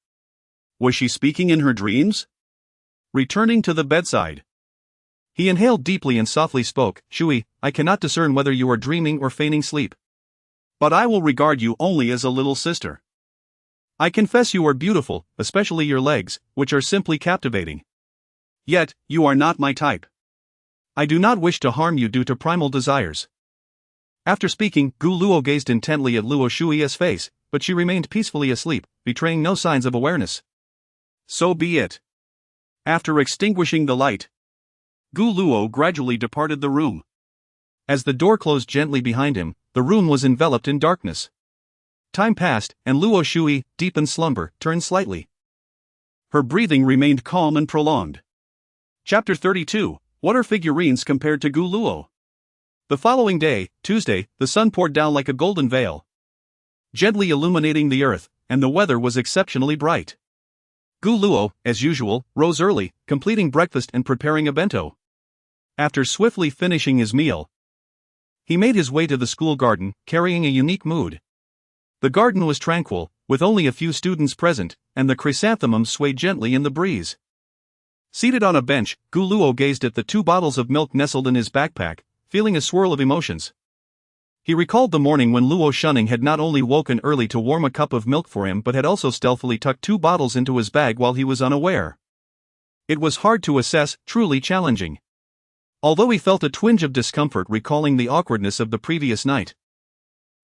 Was she speaking in her dreams? Returning to the bedside, he inhaled deeply and softly spoke, Shui, I cannot discern whether you are dreaming or feigning sleep. But I will regard you only as a little sister. I confess you are beautiful, especially your legs, which are simply captivating. Yet, you are not my type. I do not wish to harm you due to primal desires. After speaking, Gu Luo gazed intently at Luo Shui's face, but she remained peacefully asleep, betraying no signs of awareness. So be it. After extinguishing the light, Gu Luo gradually departed the room. As the door closed gently behind him, the room was enveloped in darkness. Time passed, and Luo Shui, deep in slumber, turned slightly. Her breathing remained calm and prolonged. Chapter 32. What are figurines compared to Gu Luo? The following day, Tuesday, the sun poured down like a golden veil, gently illuminating the earth, and the weather was exceptionally bright. Gu Luo, as usual, rose early, completing breakfast and preparing a bento. After swiftly finishing his meal, he made his way to the school garden, carrying a unique mood. The garden was tranquil, with only a few students present, and the chrysanthemums swayed gently in the breeze. Seated on a bench, Gu Luo gazed at the 2 bottles of milk nestled in his backpack, feeling a swirl of emotions. He recalled the morning when Luo Shunning had not only woken early to warm a cup of milk for him but had also stealthily tucked 2 bottles into his bag while he was unaware. It was hard to assess, truly challenging. Although he felt a twinge of discomfort recalling the awkwardness of the previous night,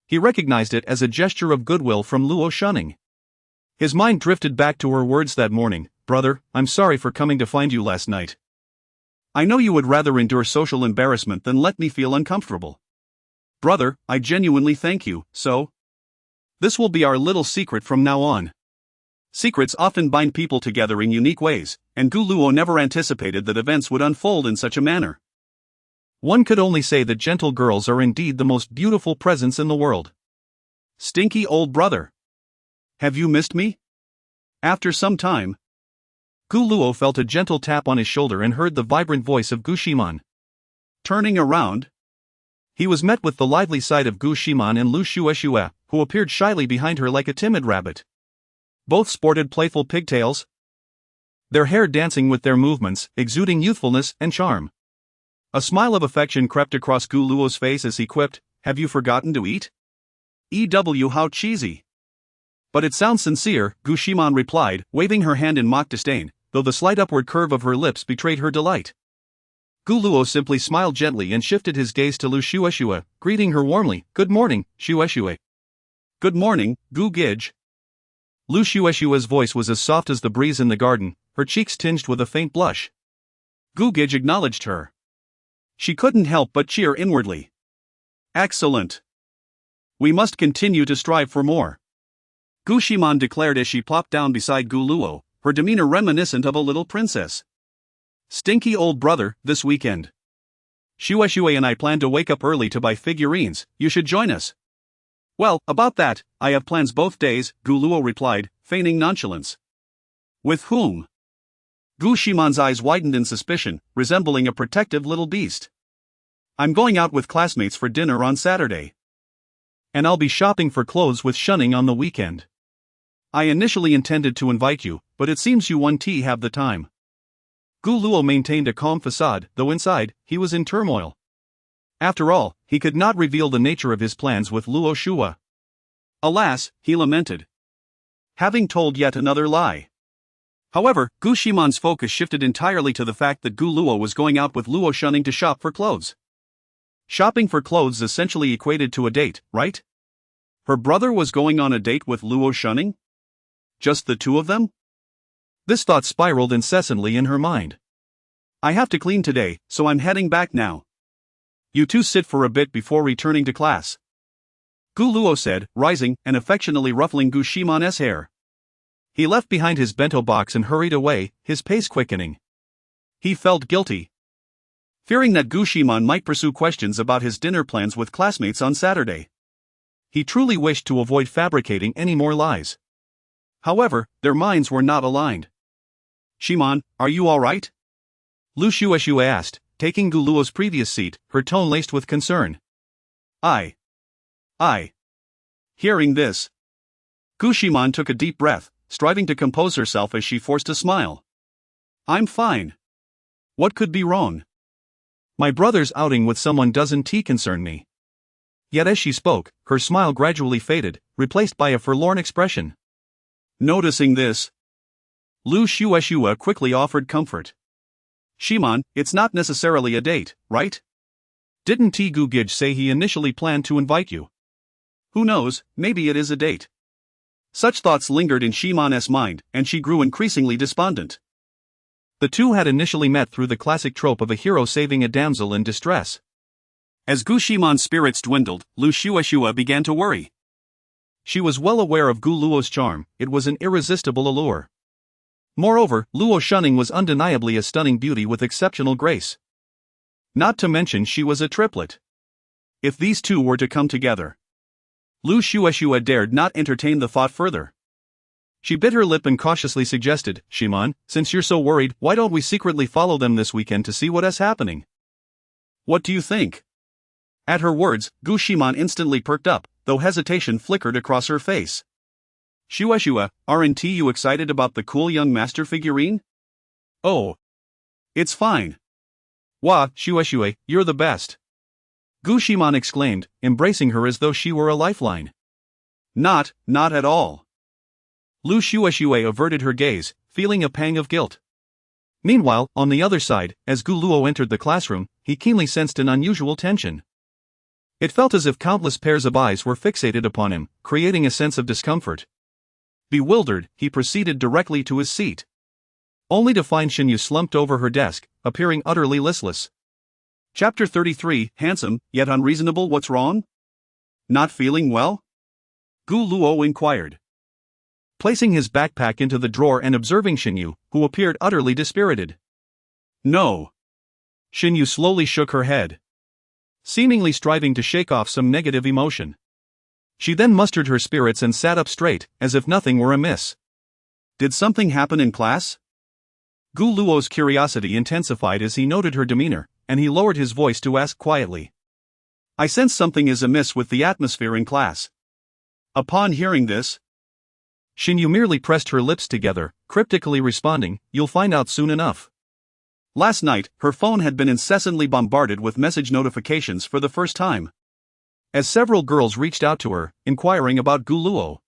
he recognized it as a gesture of goodwill from Luo Shunning. His mind drifted back to her words that morning, "Brother, I'm sorry for coming to find you last night. I know you would rather endure social embarrassment than let me feel uncomfortable. Brother, I genuinely thank you, so this will be our little secret from now on." Secrets often bind people together in unique ways, and Gu Luo never anticipated that events would unfold in such a manner. One could only say that gentle girls are indeed the most beautiful presents in the world. Stinky old brother. Have you missed me? After some time, Gu Luo felt a gentle tap on his shoulder and heard the vibrant voice of Gu Ximan. Turning around, he was met with the lively sight of Gu Ximan and Lu Xuexue, who appeared shyly behind her like a timid rabbit. Both sported playful pigtails, their hair dancing with their movements, exuding youthfulness and charm. A smile of affection crept across Gu Luo's face as he quipped, "Have you forgotten to eat? How cheesy." "But it sounds sincere," Gu Ximan replied, waving her hand in mock disdain, though the slight upward curve of her lips betrayed her delight. Gu Luo simply smiled gently and shifted his gaze to Lu Xuexue, greeting her warmly, "Good morning, Xuexue." "Good morning, Gu Gij." Lu Xuexue's voice was as soft as the breeze in the garden, her cheeks tinged with a faint blush. Gu Gij acknowledged her. She couldn't help but cheer inwardly. "Excellent. We must continue to strive for more," Gu Ximan declared as she plopped down beside Gu Luo, her demeanor reminiscent of a little princess. "Stinky old brother, this weekend Xuexue and I plan to wake up early to buy figurines. You should join us." "Well, about that, I have plans both days," Gu Luo replied, feigning nonchalance. "With whom?" Gu Ximan's eyes widened in suspicion, resembling a protective little beast. "I'm going out with classmates for dinner on Saturday. And I'll be shopping for clothes with Shunning on the weekend. I initially intended to invite you, but it seems you won't have the time." Gu Luo maintained a calm facade, though inside, he was in turmoil. After all, he could not reveal the nature of his plans with Luo Shua. Alas, he lamented, having told yet another lie. However, Gu Ximan's focus shifted entirely to the fact that Gu Luo was going out with Luo Shunning to shop for clothes. Shopping for clothes essentially equated to a date, right? Her brother was going on a date with Luo Shunning? Just the 2 of them? This thought spiraled incessantly in her mind. "I have to clean today, so I'm heading back now. You 2 sit for a bit before returning to class," Gu Luo said, rising and affectionately ruffling Gu Ximan's hair. He left behind his bento box and hurried away, his pace quickening. He felt guilty, fearing that Gu Ximan might pursue questions about his dinner plans with classmates on Saturday. He truly wished to avoid fabricating any more lies. However, their minds were not aligned. "Ximan, are you all right?" Lu Xuexue asked, taking Gu Luo's previous seat, her tone laced with concern. I. Hearing this, Gu Ximan took a deep breath, striving to compose herself as she forced a smile. "I'm fine. What could be wrong? My brother's outing with someone doesn't concern me." Yet as she spoke, her smile gradually faded, replaced by a forlorn expression. Noticing this, Lu Xuexue quickly offered comfort. "Ximan, it's not necessarily a date, right? Didn't Gu Gij say he initially planned to invite you? Who knows, maybe it is a date." Such thoughts lingered in Ximan's mind, and she grew increasingly despondent. The 2 had initially met through the classic trope of a hero saving a damsel in distress. As Gu Ximan's spirits dwindled, Lu Xuexue began to worry. She was well aware of Gu Luo's charm, it was an irresistible allure. Moreover, Luo Shunning was undeniably a stunning beauty with exceptional grace. Not to mention she was a triplet. If these 2 were to come together, Lu Xuexue dared not entertain the thought further. She bit her lip and cautiously suggested, "Ximan, since you're so worried, why don't we secretly follow them this weekend to see what is happening? What do you think?" At her words, Gu Ximan instantly perked up, though hesitation flickered across her face. Shua, aren't you excited about the cool young master figurine? Oh. It's fine. Wah, Shua, you're the best. Gu Ximan exclaimed, embracing her as though she were a lifeline. Not at all. Lu Shua averted her gaze, feeling a pang of guilt. Meanwhile, on the other side, as Gu Luo entered the classroom, he keenly sensed an unusual tension. It felt as if countless pairs of eyes were fixated upon him, creating a sense of discomfort. Bewildered, he proceeded directly to his seat. Only to find Xinyu slumped over her desk, appearing utterly listless. Chapter 33, handsome, yet unreasonable. What's wrong? Not feeling well? Gu Luo inquired. Placing his backpack into the drawer and observing Xinyu, who appeared utterly dispirited. No. Xinyu slowly shook her head, seemingly striving to shake off some negative emotion. She then mustered her spirits and sat up straight, as if nothing were amiss. Did something happen in class? Gu Luo's curiosity intensified as he noted her demeanor, and he lowered his voice to ask quietly. I sense something is amiss with the atmosphere in class. Upon hearing this, Xinyu merely pressed her lips together, cryptically responding, you'll find out soon enough. Last night, her phone had been incessantly bombarded with message notifications for the first time, as several girls reached out to her, inquiring about Gu Luo.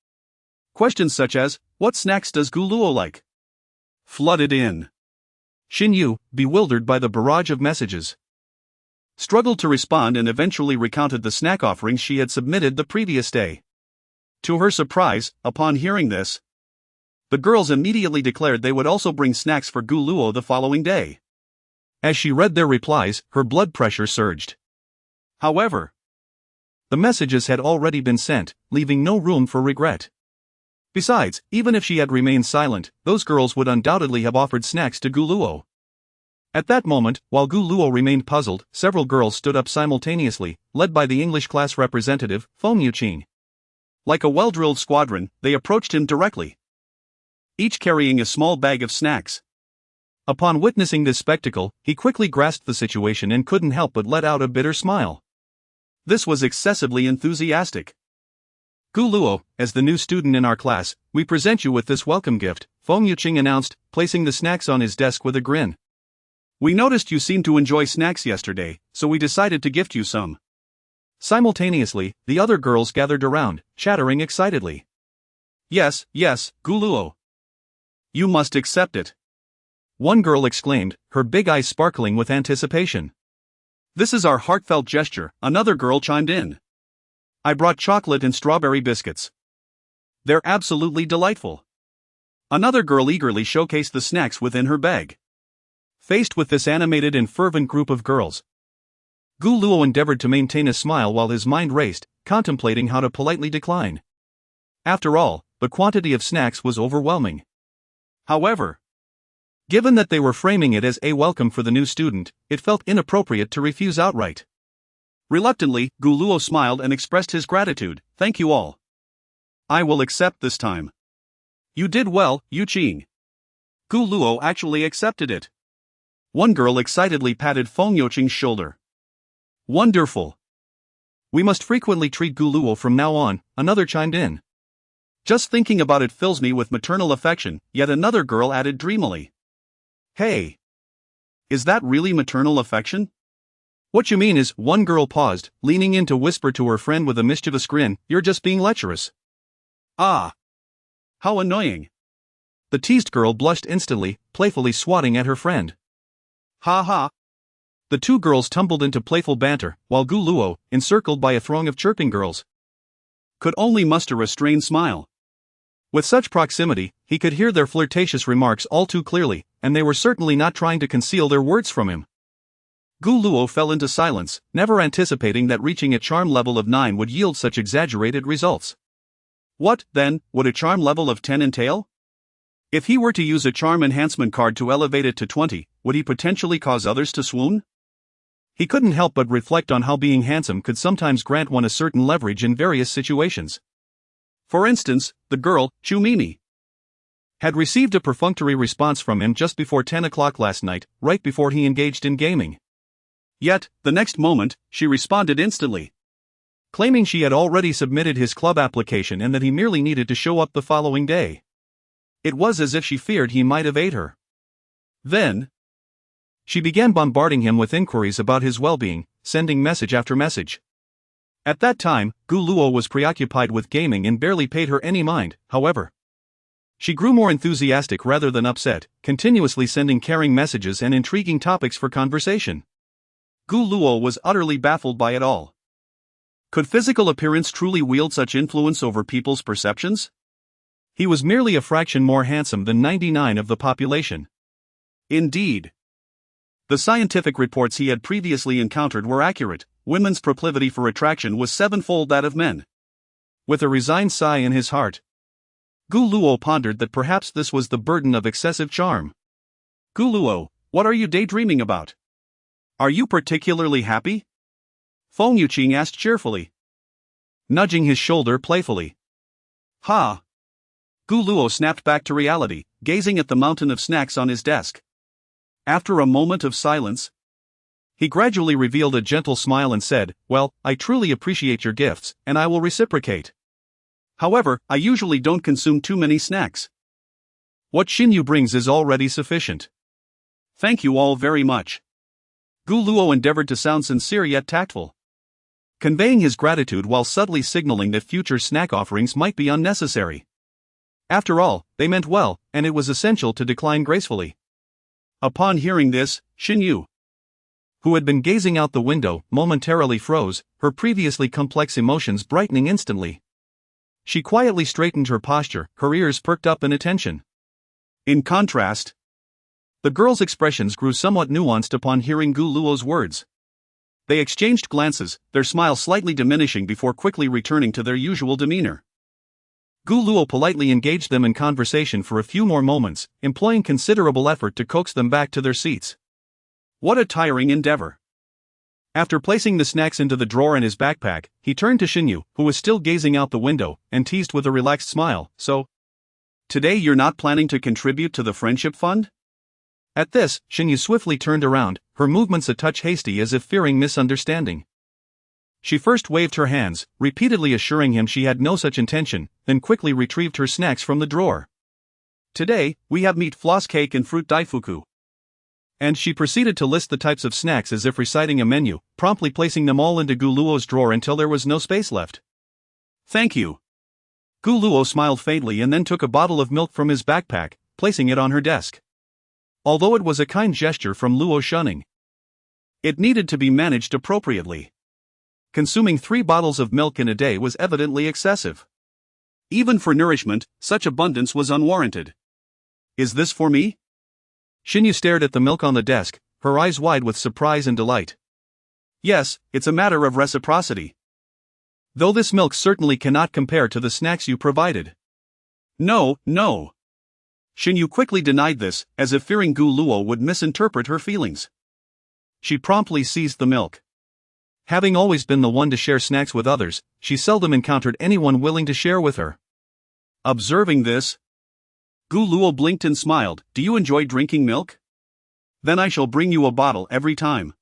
Questions such as, what snacks does Gu Luo like? Flooded in. Xinyu, bewildered by the barrage of messages, struggled to respond and eventually recounted the snack offerings she had submitted the previous day. To her surprise, upon hearing this, the girls immediately declared they would also bring snacks for Gu Luo the following day. As she read their replies, her blood pressure surged. However, the messages had already been sent, leaving no room for regret. Besides, even if she had remained silent, those girls would undoubtedly have offered snacks to Gu Luo. At that moment, while Gu Luo remained puzzled, several girls stood up simultaneously, led by the English class representative, Feng Yuqing. Like a well-drilled squadron, they approached him directly, each carrying a small bag of snacks. Upon witnessing this spectacle, he quickly grasped the situation and couldn't help but let out a bitter smile. This was excessively enthusiastic. Gu Luo, as the new student in our class, we present you with this welcome gift, Feng Yuqing announced, placing the snacks on his desk with a grin. We noticed you seemed to enjoy snacks yesterday, so we decided to gift you some. Simultaneously, the other girls gathered around, chattering excitedly. Yes, Gu Luo. You must accept it. One girl exclaimed, her big eyes sparkling with anticipation. This is our heartfelt gesture, another girl chimed in. I brought chocolate and strawberry biscuits. They're absolutely delightful. Another girl eagerly showcased the snacks within her bag. Faced with this animated and fervent group of girls, Gu Luo endeavored to maintain a smile while his mind raced, contemplating how to politely decline. After all, the quantity of snacks was overwhelming. However, given that they were framing it as a welcome for the new student, it felt inappropriate to refuse outright. Reluctantly, Gu Luo smiled and expressed his gratitude. Thank you all. I will accept this time. You did well, Yuqing. Gu Luo actually accepted it. One girl excitedly patted Feng Yuqing's shoulder. Wonderful. We must frequently treat Gu Luo from now on, another chimed in. Just thinking about it fills me with maternal affection, yet another girl added dreamily. Hey. Is that really maternal affection? What you mean is, one girl paused, leaning in to whisper to her friend with a mischievous grin, you're just being lecherous. Ah. How annoying. The teased girl blushed instantly, playfully swatting at her friend. Ha ha. The two girls tumbled into playful banter, while Gu Luo, encircled by a throng of chirping girls, could only muster a strained smile. With such proximity, he could hear their flirtatious remarks all too clearly, and they were certainly not trying to conceal their words from him. Gu Luo fell into silence, never anticipating that reaching a charm level of 9 would yield such exaggerated results. What, then, would a charm level of 10 entail? If he were to use a charm enhancement card to elevate it to 20, would he potentially cause others to swoon? He couldn't help but reflect on how being handsome could sometimes grant one a certain leverage in various situations. For instance, the girl, Chu Mimi, had received a perfunctory response from him just before 10 o'clock last night, right before he engaged in gaming. Yet, the next moment, she responded instantly. claiming she had already submitted his club application and that he merely needed to show up the following day. It was as if she feared he might evade her. Then, she began bombarding him with inquiries about his well-being, sending message after message. At that time, Gu Luo was preoccupied with gaming and barely paid her any mind, however. She grew more enthusiastic rather than upset, continuously sending caring messages and intriguing topics for conversation. Gu Luo was utterly baffled by it all. Could physical appearance truly wield such influence over people's perceptions? He was merely a fraction more handsome than 99% of the population. Indeed, the scientific reports he had previously encountered were accurate. Women's proclivity for attraction was sevenfold that of men. With a resigned sigh in his heart, Gu Luo pondered that perhaps this was the burden of excessive charm. Gu Luo, what are you daydreaming about? Are you particularly happy? Feng Yuqing asked cheerfully, nudging his shoulder playfully. Ha! Gu Luo snapped back to reality, gazing at the mountain of snacks on his desk. After a moment of silence, he gradually revealed a gentle smile and said, well, I truly appreciate your gifts, and I will reciprocate. However, I usually don't consume too many snacks. What Xinyu brings is already sufficient. Thank you all very much. Gu Luo endeavored to sound sincere yet tactful, conveying his gratitude while subtly signaling that future snack offerings might be unnecessary. After all, they meant well, and it was essential to decline gracefully. Upon hearing this, Xinyu, who had been gazing out the window, momentarily froze, her previously complex emotions brightening instantly. She quietly straightened her posture, her ears perked up in attention. In contrast, the girl's expressions grew somewhat nuanced upon hearing Gu Luo's words. They exchanged glances, their smile slightly diminishing before quickly returning to their usual demeanor. Gu Luo politely engaged them in conversation for a few more moments, employing considerable effort to coax them back to their seats. What a tiring endeavor. After placing the snacks into the drawer in his backpack, he turned to Xinyu, who was still gazing out the window, and teased with a relaxed smile, so, today you're not planning to contribute to the friendship fund? At this, Xinyu swiftly turned around, her movements a touch hasty as if fearing misunderstanding. She first waved her hands, repeatedly assuring him she had no such intention, then quickly retrieved her snacks from the drawer. Today, we have meat floss cake and fruit daifuku. And she proceeded to list the types of snacks as if reciting a menu, promptly placing them all into Gu Luo's drawer until there was no space left. Thank you. Gu Luo smiled faintly and then took a bottle of milk from his backpack, placing it on her desk. Although it was a kind gesture from Luo Shunning, it needed to be managed appropriately. Consuming 3 bottles of milk in a day was evidently excessive. Even for nourishment, such abundance was unwarranted. Is this for me? Xinyu stared at the milk on the desk, her eyes wide with surprise and delight. Yes, it's a matter of reciprocity. Though this milk certainly cannot compare to the snacks you provided. No. Xinyu quickly denied this, as if fearing Gu Luo would misinterpret her feelings. She promptly seized the milk. Having always been the one to share snacks with others, she seldom encountered anyone willing to share with her. Observing this, Gu Luo blinked and smiled. Do you enjoy drinking milk? Then I shall bring you a bottle every time.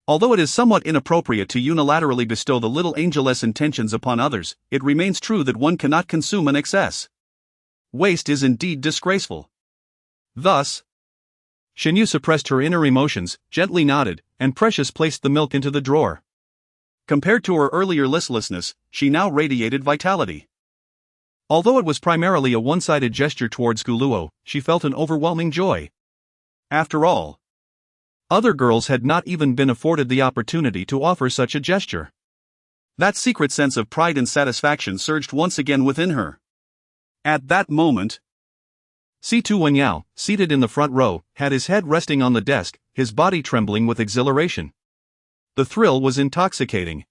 Although it is somewhat inappropriate to unilaterally bestow the little angeless intentions upon others, it remains true that one cannot consume in excess. Waste is indeed disgraceful. Thus, Xinyu suppressed her inner emotions, gently nodded, and Precious placed the milk into the drawer. Compared to her earlier listlessness, she now radiated vitality. Although it was primarily a one-sided gesture towards Gu Luo, she felt an overwhelming joy. After all, other girls had not even been afforded the opportunity to offer such a gesture. That secret sense of pride and satisfaction surged once again within her. At that moment, Situ Wenyao, seated in the front row, had his head resting on the desk, his body trembling with exhilaration. The thrill was intoxicating.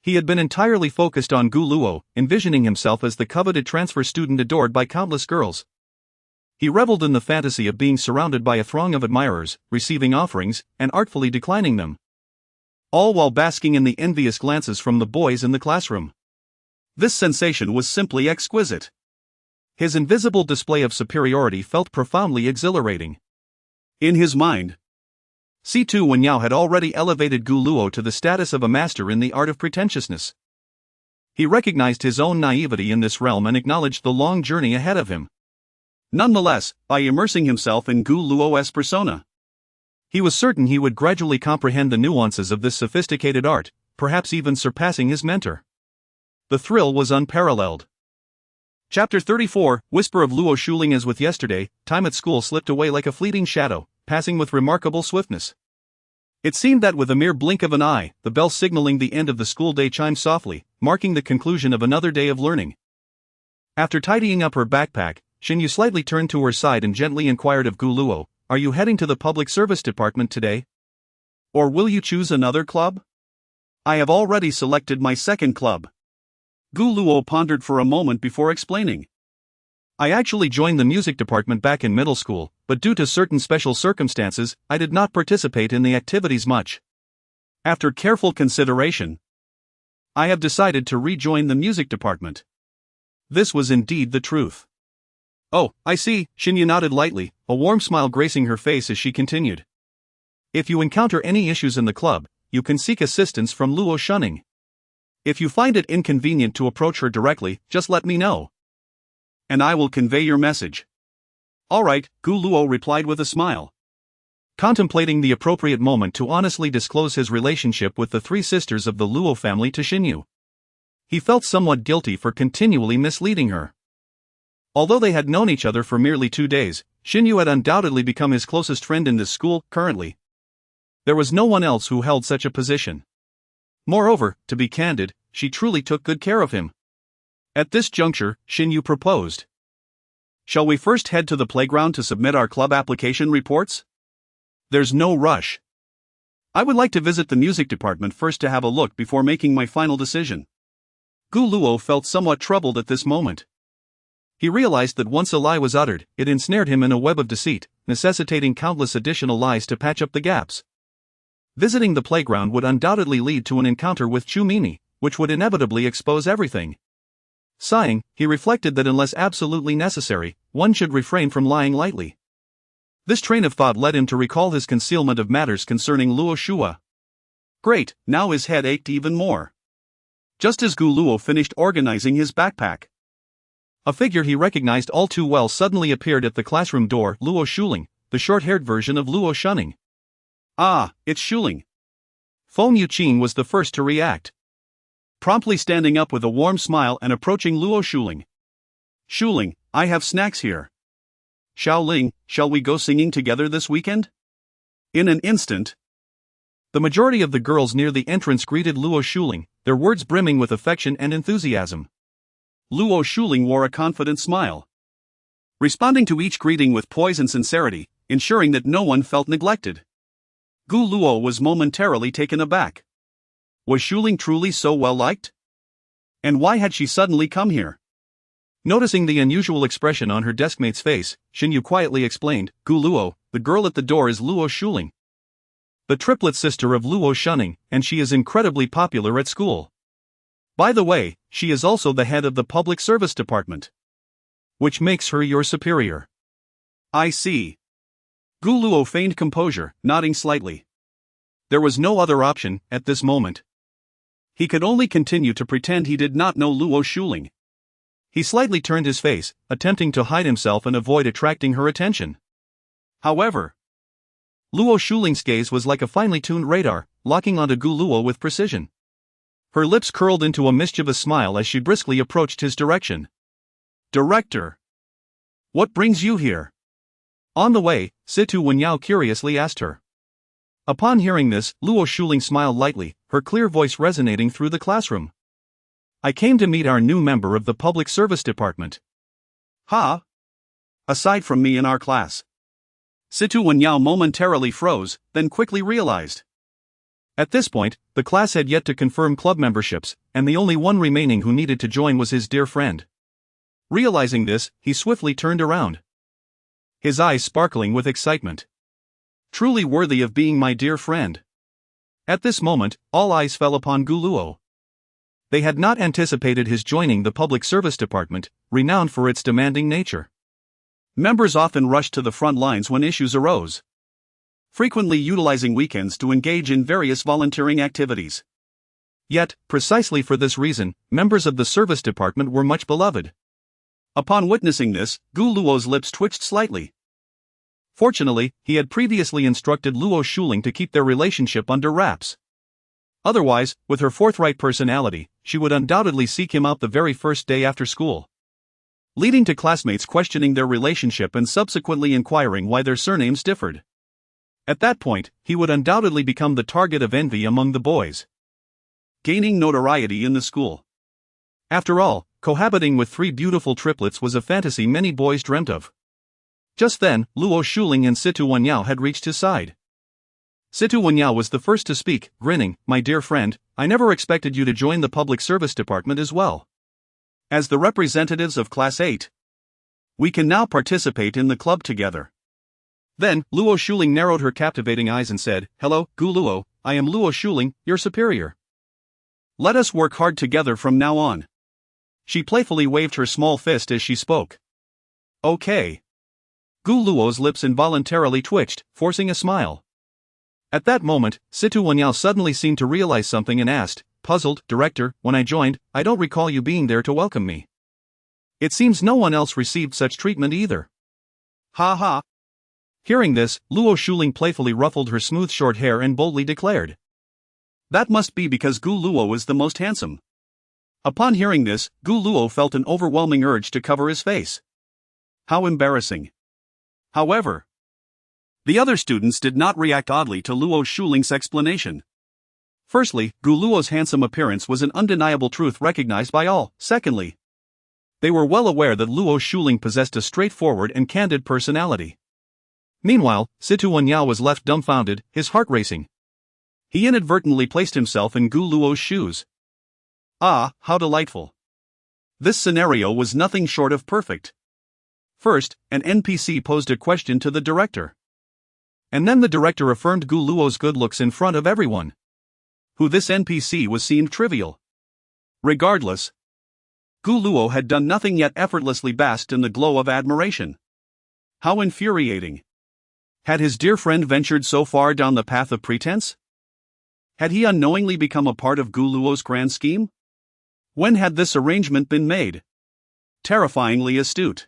He had been entirely focused on Gu Luo, envisioning himself as the coveted transfer student adored by countless girls. He reveled in the fantasy of being surrounded by a throng of admirers, receiving offerings, and artfully declining them. All while basking in the envious glances from the boys in the classroom. This sensation was simply exquisite. His invisible display of superiority felt profoundly exhilarating. In his mind, C2 Wenyao had already elevated Gu Luo to the status of a master in the art of pretentiousness. He recognized his own naivety in this realm and acknowledged the long journey ahead of him. Nonetheless, by immersing himself in Gu Luo's persona, he was certain he would gradually comprehend the nuances of this sophisticated art, perhaps even surpassing his mentor. The thrill was unparalleled. Chapter 34, Whisper of Luo Shuling. As with yesterday, time at school slipped away like a fleeting shadow, passing with remarkable swiftness. It seemed that with a mere blink of an eye, the bell signaling the end of the school day chimed softly, marking the conclusion of another day of learning. After tidying up her backpack, Xinyu slightly turned to her side and gently inquired of Gu Luo, "Are you heading to the public service department today? Or will you choose another club?" "I have already selected my second club." Gu Luo pondered for a moment before explaining. "I actually joined the music department back in middle school, but due to certain special circumstances, I did not participate in the activities much. After careful consideration, I have decided to rejoin the music department." This was indeed the truth. "Oh, I see," Xinyu nodded lightly, a warm smile gracing her face as she continued. "If you encounter any issues in the club, you can seek assistance from Luo Shuning. If you find it inconvenient to approach her directly, just let me know, and I will convey your message." "All right," Gu Luo replied with a smile, contemplating the appropriate moment to honestly disclose his relationship with the three sisters of the Luo family to Xinyu. He felt somewhat guilty for continually misleading her. Although they had known each other for merely 2 days, Xinyu had undoubtedly become his closest friend in this school. Currently, there was no one else who held such a position. Moreover, to be candid, she truly took good care of him. At this juncture, Xinyu proposed, "Shall we first head to the playground to submit our club application reports? There's no rush. I would like to visit the music department first to have a look before making my final decision." Gu Luo felt somewhat troubled at this moment. He realized that once a lie was uttered, it ensnared him in a web of deceit, necessitating countless additional lies to patch up the gaps. Visiting the playground would undoubtedly lead to an encounter with Chu Mini, which would inevitably expose everything. Sighing, he reflected that unless absolutely necessary, one should refrain from lying lightly. This train of thought led him to recall his concealment of matters concerning Luo Shua. Great, now his head ached even more. Just as Gu Luo finished organizing his backpack, a figure he recognized all too well suddenly appeared at the classroom door. Luo Shuling, the short-haired version of Luo Shuning. "Ah, it's Shuling." Feng Yuqin was the first to react, promptly standing up with a warm smile and approaching Luo Shuling. "Shuling, I have snacks here. Xiaoling, shall we go singing together this weekend?" In an instant, the majority of the girls near the entrance greeted Luo Shuling, their words brimming with affection and enthusiasm. Luo Shuling wore a confident smile, responding to each greeting with poise and sincerity, ensuring that no one felt neglected. Gu Luo was momentarily taken aback. Was Shuling truly so well liked? And why had she suddenly come here? Noticing the unusual expression on her deskmate's face, Xinyu quietly explained, "Gu Luo, the girl at the door is Luo Shuling, the triplet sister of Luo Shuning, and she is incredibly popular at school. By the way, she is also the head of the public service department, which makes her your superior." "I see." Gu Luo feigned composure, nodding slightly. There was no other option, at this moment. He could only continue to pretend he did not know Luo Shuling. He slightly turned his face, attempting to hide himself and avoid attracting her attention. However, Luo Shuling's gaze was like a finely tuned radar, locking onto Gu Luo with precision. Her lips curled into a mischievous smile as she briskly approached his direction. "Director, what brings you here?" On the way, Situ Wenyao curiously asked her. Upon hearing this, Luo Shuling smiled lightly, her clear voice resonating through the classroom. "I came to meet our new member of the public service department." "Ha? Aside from me in our class?" Situ Wenyao momentarily froze, then quickly realized. At this point, the class had yet to confirm club memberships, and the only one remaining who needed to join was his dear friend. Realizing this, he swiftly turned around, his eyes sparkling with excitement. "Truly worthy of being my dear friend." At this moment, all eyes fell upon Gu Luo. They had not anticipated his joining the public service department, renowned for its demanding nature. Members often rushed to the front lines when issues arose. frequently utilizing weekends to engage in various volunteering activities. Yet, precisely for this reason, members of the service department were much beloved. Upon witnessing this, Gu Luo's lips twitched slightly. Fortunately, he had previously instructed Luo Shuling to keep their relationship under wraps. Otherwise, with her forthright personality, she would undoubtedly seek him out the very first day after school, leading to classmates questioning their relationship and subsequently inquiring why their surnames differed. At that point, he would undoubtedly become the target of envy among the boys, gaining notoriety in the school. After all, cohabiting with 3 beautiful triplets was a fantasy many boys dreamt of. Just then, Luo Shuling and Situ Wenyao had reached his side. Situ Wenyao was the first to speak, grinning, "My dear friend, I never expected you to join the public service department as well. As the representatives of Class 8, we can now participate in the club together." Then, Luo Shuling narrowed her captivating eyes and said, "Hello, Gu Luo, I am Luo Shuling, your superior. Let us work hard together from now on." She playfully waved her small fist as she spoke. "Okay." Gu Luo's lips involuntarily twitched, forcing a smile. At that moment, Situ Wenyao suddenly seemed to realize something and asked, puzzled, "Director, when I joined, I don't recall you being there to welcome me. It seems no one else received such treatment either." "Ha ha." Hearing this, Luo Shuling playfully ruffled her smooth short hair and boldly declared, "That must be because Gu Luo is the most handsome." Upon hearing this, Gu Luo felt an overwhelming urge to cover his face. How embarrassing. However, the other students did not react oddly to Luo Shuling's explanation. Firstly, Gu Luo's handsome appearance was an undeniable truth recognized by all. Secondly, they were well aware that Luo Shuling possessed a straightforward and candid personality. Meanwhile, Situ Wenyao was left dumbfounded, his heart racing. He inadvertently placed himself in Gu Luo's shoes. Ah, how delightful. This scenario was nothing short of perfect. First, an NPC posed a question to the director. And then the director affirmed Gu Luo's good looks in front of everyone. Who this NPC was seemed trivial. Regardless, Gu Luo had done nothing yet effortlessly basked in the glow of admiration. How infuriating. Had his dear friend ventured so far down the path of pretense? Had he unknowingly become a part of Gu Luo's grand scheme? When had this arrangement been made? Terrifyingly astute.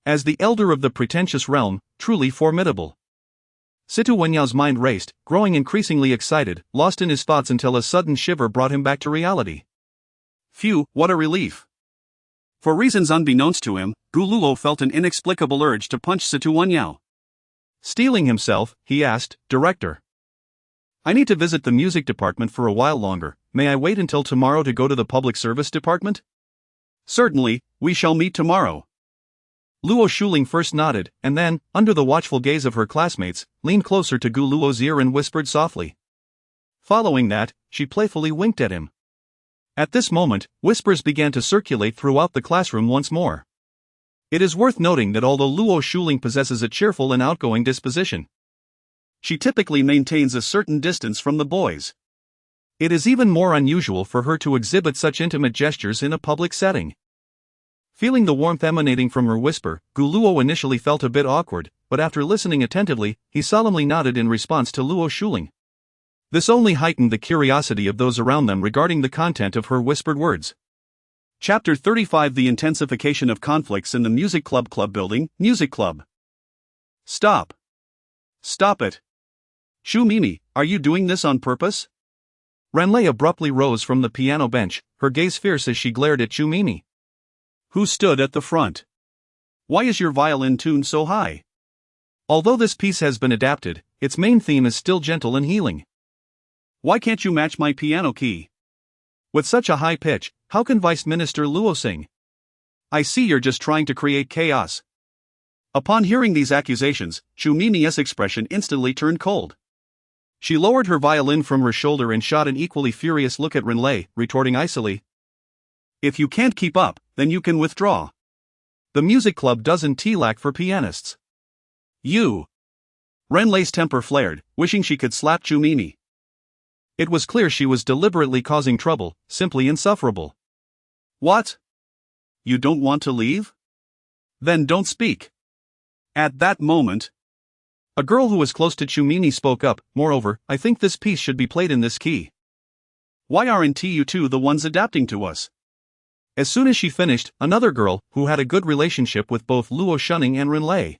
As the elder of the pretentious realm, truly formidable. Situ Wenyao's mind raced, growing increasingly excited, lost in his thoughts until a sudden shiver brought him back to reality. Phew, what a relief. For reasons unbeknownst to him, Gu Luo felt an inexplicable urge to punch Situ Wenyao. Steeling himself, he asked, "Director, I need to visit the music department for a while longer. May I wait until tomorrow to go to the public service department?" "Certainly, we shall meet tomorrow." Luo Shuling first nodded, and then, under the watchful gaze of her classmates, leaned closer to Gu Luo's ear and whispered softly. Following that, she playfully winked at him. At this moment, whispers began to circulate throughout the classroom once more. It is worth noting that although Luo Shuling possesses a cheerful and outgoing disposition, she typically maintains a certain distance from the boys. It is even more unusual for her to exhibit such intimate gestures in a public setting. Feeling the warmth emanating from her whisper, Gu Luo initially felt a bit awkward, but after listening attentively, he solemnly nodded in response to Luo Shuling. This only heightened the curiosity of those around them regarding the content of her whispered words. Chapter 35: The Intensification of Conflicts in the Music Club building. Music Club. Stop. Stop it. Shu Mimi, are you doing this on purpose? Renlei abruptly rose from the piano bench, her gaze fierce as she glared at Shu Mimi, who stood at the front. Why is your violin tuned so high? Although this piece has been adapted, its main theme is still gentle and healing. Why can't you match my piano key? With such a high pitch, how can Vice Minister Luo sing? I see you're just trying to create chaos. Upon hearing these accusations, Shu Mimi's expression instantly turned cold. She lowered her violin from her shoulder and shot an equally furious look at Renlei, retorting icily, "If you can't keep up, then you can withdraw. The music club doesn't lack for pianists." You. Renlei's temper flared, wishing she could slap Shu Mimi. It was clear she was deliberately causing trouble, simply insufferable. What? You don't want to leave? Then don't speak. At that moment, A girl who was close to Chumini spoke up. Moreover, I think this piece should be played in this key. Why aren't you two the ones adapting to us? As soon as she finished, another girl, who had a good relationship with both Luo Shunning and Rinlei,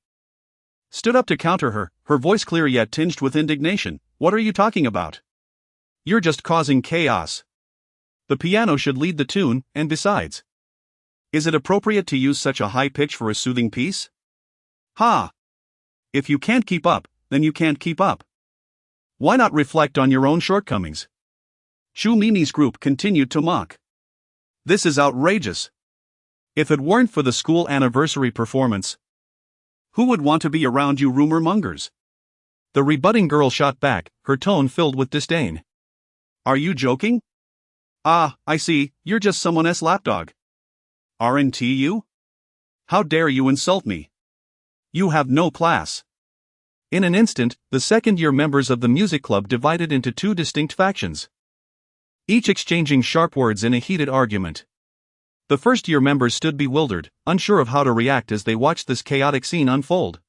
stood up to counter her voice clear yet tinged with indignation. What are you talking about? You're just causing chaos. The piano should lead the tune, and besides, is it appropriate to use such a high pitch for a soothing piece? Ha! If you can't keep up, then you can't keep up. Why not reflect on your own shortcomings? Shu Mimi's group continued to mock. This is outrageous. If it weren't for the school anniversary performance, who would want to be around you rumor mongers? The rebutting girl shot back, her tone filled with disdain. Are you joking? Ah, I see, you're just someone's lapdog. Aren't you? How dare you insult me? You have no class. In an instant, the second-year members of the music club divided into two distinct factions, each exchanging sharp words in a heated argument. The first-year members stood bewildered, unsure of how to react as they watched this chaotic scene unfold.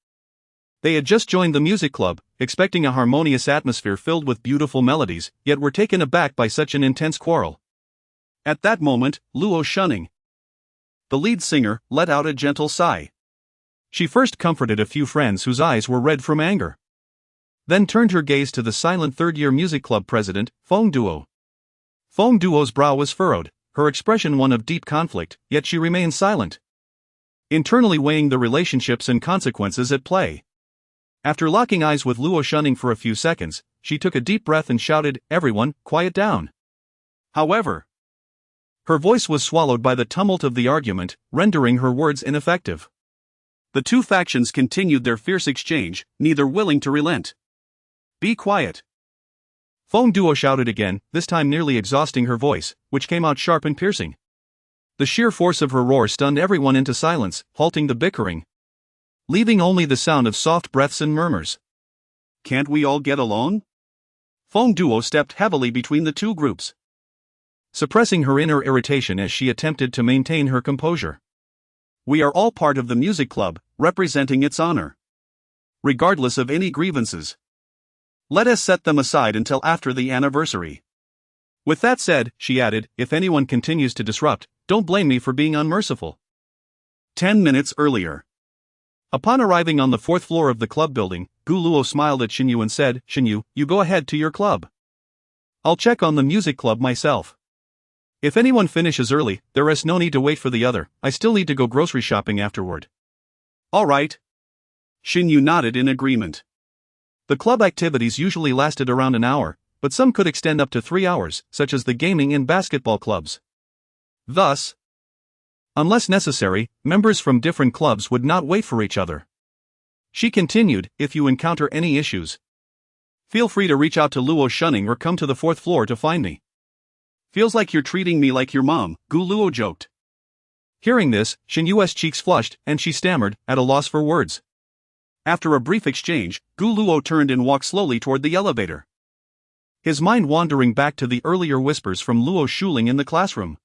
They had just joined the music club, expecting a harmonious atmosphere filled with beautiful melodies, yet were taken aback by such an intense quarrel. At that moment, Luo Shunning, the lead singer, let out a gentle sigh. She first comforted a few friends whose eyes were red from anger, then turned her gaze to the silent third-year music club president, Feng Duo. Feng Duo's brow was furrowed, her expression one of deep conflict, yet she remained silent, internally weighing the relationships and consequences at play. After locking eyes with Luo Shunning for a few seconds, she took a deep breath and shouted, "Everyone, quiet down." However, her voice was swallowed by the tumult of the argument, rendering her words ineffective. The two factions continued their fierce exchange, neither willing to relent. Be quiet. Feng Duo shouted again, this time nearly exhausting her voice, which came out sharp and piercing. The sheer force of her roar stunned everyone into silence, halting the bickering, leaving only the sound of soft breaths and murmurs. Can't we all get along? Feng Duo stepped heavily between the two groups, suppressing her inner irritation as she attempted to maintain her composure. We are all part of the music club, representing its honor, regardless of any grievances. Let us set them aside until after the anniversary. With that said, she added, if anyone continues to disrupt, don't blame me for being unmerciful. 10 minutes earlier. Upon arriving on the fourth floor of the club building, Gu Luo smiled at Xinyu and said, Xinyu, you go ahead to your club. I'll check on the music club myself. If anyone finishes early, there is no need to wait for the other, I still need to go grocery shopping afterward. All right. Xinyu nodded in agreement. The club activities usually lasted around an hour, but some could extend up to 3 hours, such as the gaming and basketball clubs. Thus, unless necessary, members from different clubs would not wait for each other. She continued, if you encounter any issues, feel free to reach out to Luo Shunning or come to the fourth floor to find me. Feels like you're treating me like your mom, Gu Luo joked. Hearing this, Xinyu's cheeks flushed, and she stammered, at a loss for words. After a brief exchange, Gu Luo turned and walked slowly toward the elevator, his mind wandering back to the earlier whispers from Luo Shuling in the classroom.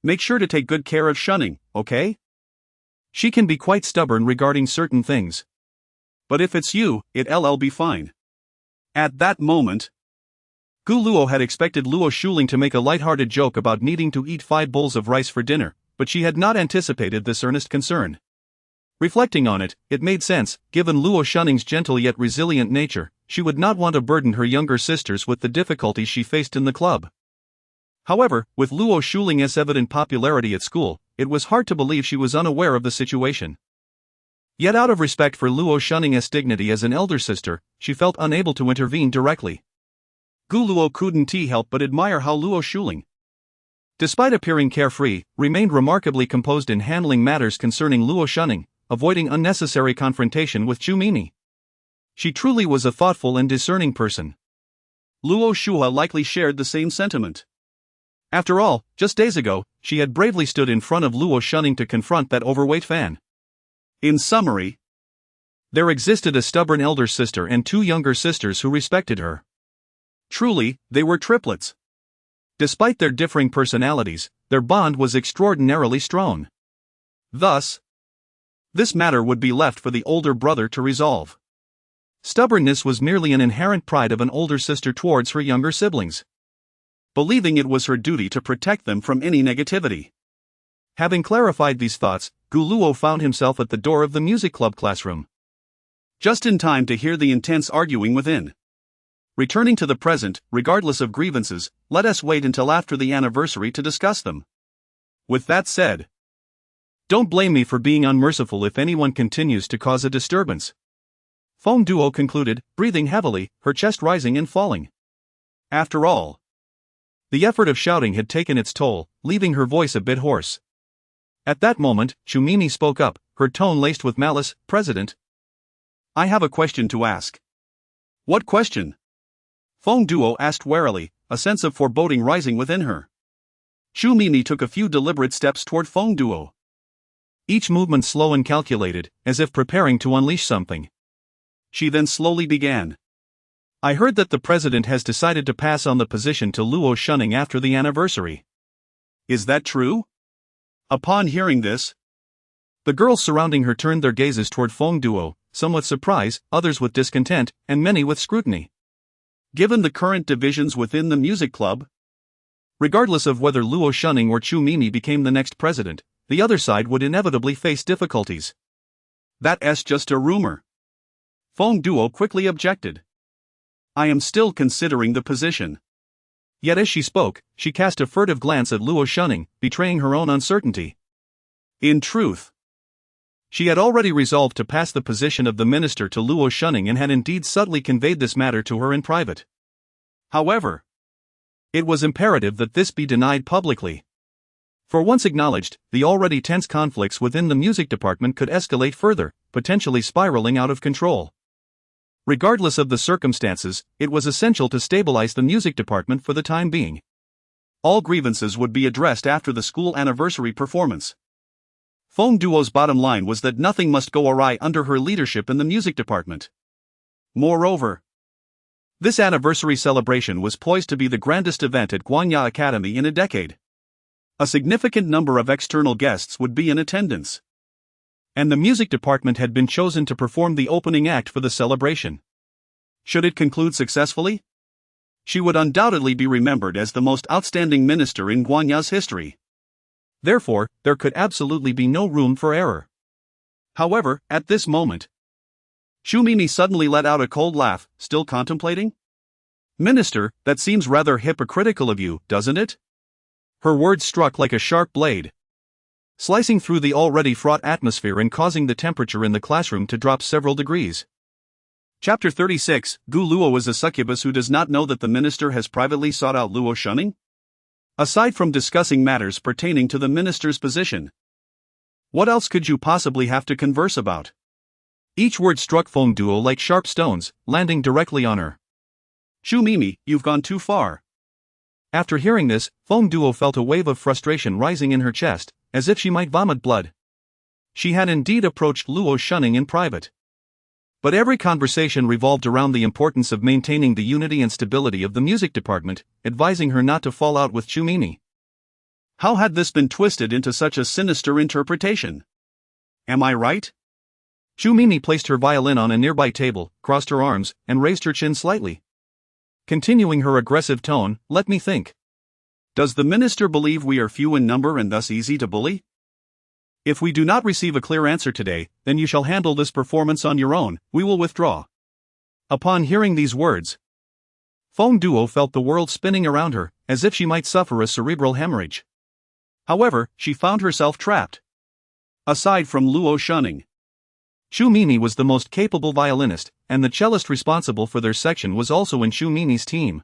Make sure to take good care of Shunning, okay? She can be quite stubborn regarding certain things. But if it's you, it'll be fine. At that moment, Gu Luo had expected Luo Shuling to make a lighthearted joke about needing to eat 5 bowls of rice for dinner, but she had not anticipated this earnest concern. Reflecting on it, it made sense, given Luo Shunning's gentle yet resilient nature, she would not want to burden her younger sisters with the difficulties she faced in the club. However, with Luo Shuling's evident popularity at school, it was hard to believe she was unaware of the situation. Yet out of respect for Luo Shunning's dignity as an elder sister, she felt unable to intervene directly. Gu Luo couldn't help but admire how Luo Shuling, despite appearing carefree, remained remarkably composed in handling matters concerning Luo Shunning, avoiding unnecessary confrontation with Chu Mimi. She truly was a thoughtful and discerning person. Luo Shua likely shared the same sentiment. After all, just days ago, she had bravely stood in front of Luo Shunning to confront that overweight fan. In summary, there existed a stubborn elder sister and 2 younger sisters who respected her. Truly, they were triplets. Despite their differing personalities, their bond was extraordinarily strong. Thus, this matter would be left for the older brother to resolve. Stubbornness was merely an inherent pride of an older sister towards her younger siblings, believing it was her duty to protect them from any negativity. Having clarified these thoughts, Gu found himself at the door of the music club classroom, just in time to hear the intense arguing within. Returning to the present, regardless of grievances, let us wait until after the anniversary to discuss them. With that said, don't blame me for being unmerciful if anyone continues to cause a disturbance. Feng Duo concluded, breathing heavily, her chest rising and falling. After all, the effort of shouting had taken its toll, leaving her voice a bit hoarse. At that moment, Shumini spoke up, her tone laced with malice. President, I have a question to ask. What question? Feng Duo asked warily, a sense of foreboding rising within her. Shumini took a few deliberate steps toward Feng Duo, each movement slow and calculated, as if preparing to unleash something. She then slowly began. I heard that the president has decided to pass on the position to Luo Shunning after the anniversary. Is that true? Upon hearing this, the girls surrounding her turned their gazes toward Feng Duo, some with surprise, others with discontent, and many with scrutiny. Given the current divisions within the music club, regardless of whether Luo Shunning or Chu Mimi became the next president, the other side would inevitably face difficulties. That's just a rumor. Feng Duo quickly objected. I am still considering the position. Yet as she spoke, she cast a furtive glance at Luo Shunning, betraying her own uncertainty. In truth, she had already resolved to pass the position of the minister to Luo Shunning and had indeed subtly conveyed this matter to her in private. However, it was imperative that this be denied publicly. For once acknowledged, the already tense conflicts within the music department could escalate further, potentially spiraling out of control. Regardless of the circumstances, it was essential to stabilize the music department for the time being. All grievances would be addressed after the school anniversary performance. Feng Duo's bottom line was that nothing must go awry under her leadership in the music department. Moreover, this anniversary celebration was poised to be the grandest event at Guanya Academy in a decade. A significant number of external guests would be in attendance, and the music department had been chosen to perform the opening act for the celebration. Should it conclude successfully, she would undoubtedly be remembered as the most outstanding minister in Guanya's history. Therefore, there could absolutely be no room for error. However, at this moment, Shumini suddenly let out a cold laugh, still contemplating? Minister, that seems rather hypocritical of you, doesn't it? Her words struck like a sharp blade, slicing through the already fraught atmosphere and causing the temperature in the classroom to drop several degrees. Chapter 36, Gu Luo is a succubus who does not know that the minister has privately sought out Luo Shunning? Aside from discussing matters pertaining to the minister's position, what else could you possibly have to converse about? Each word struck Feng Duo like sharp stones, landing directly on her. Shu Mimi, you've gone too far. After hearing this, Feng Duo felt a wave of frustration rising in her chest, as if she might vomit blood. She had indeed approached Luo Shunning in private, but every conversation revolved around the importance of maintaining the unity and stability of the music department, advising her not to fall out with Chumini. How had this been twisted into such a sinister interpretation? Am I right? Chumini placed her violin on a nearby table, crossed her arms, and raised her chin slightly. Continuing her aggressive tone, let me think. Does the minister believe we are few in number and thus easy to bully? If we do not receive a clear answer today, then you shall handle this performance on your own, we will withdraw. Upon hearing these words, Feng Duo felt the world spinning around her, as if she might suffer a cerebral hemorrhage. However, she found herself trapped. Aside from Luo Shunning, Shu Mimi was the most capable violinist, and the cellist responsible for their section was also in Shu Mimi's team.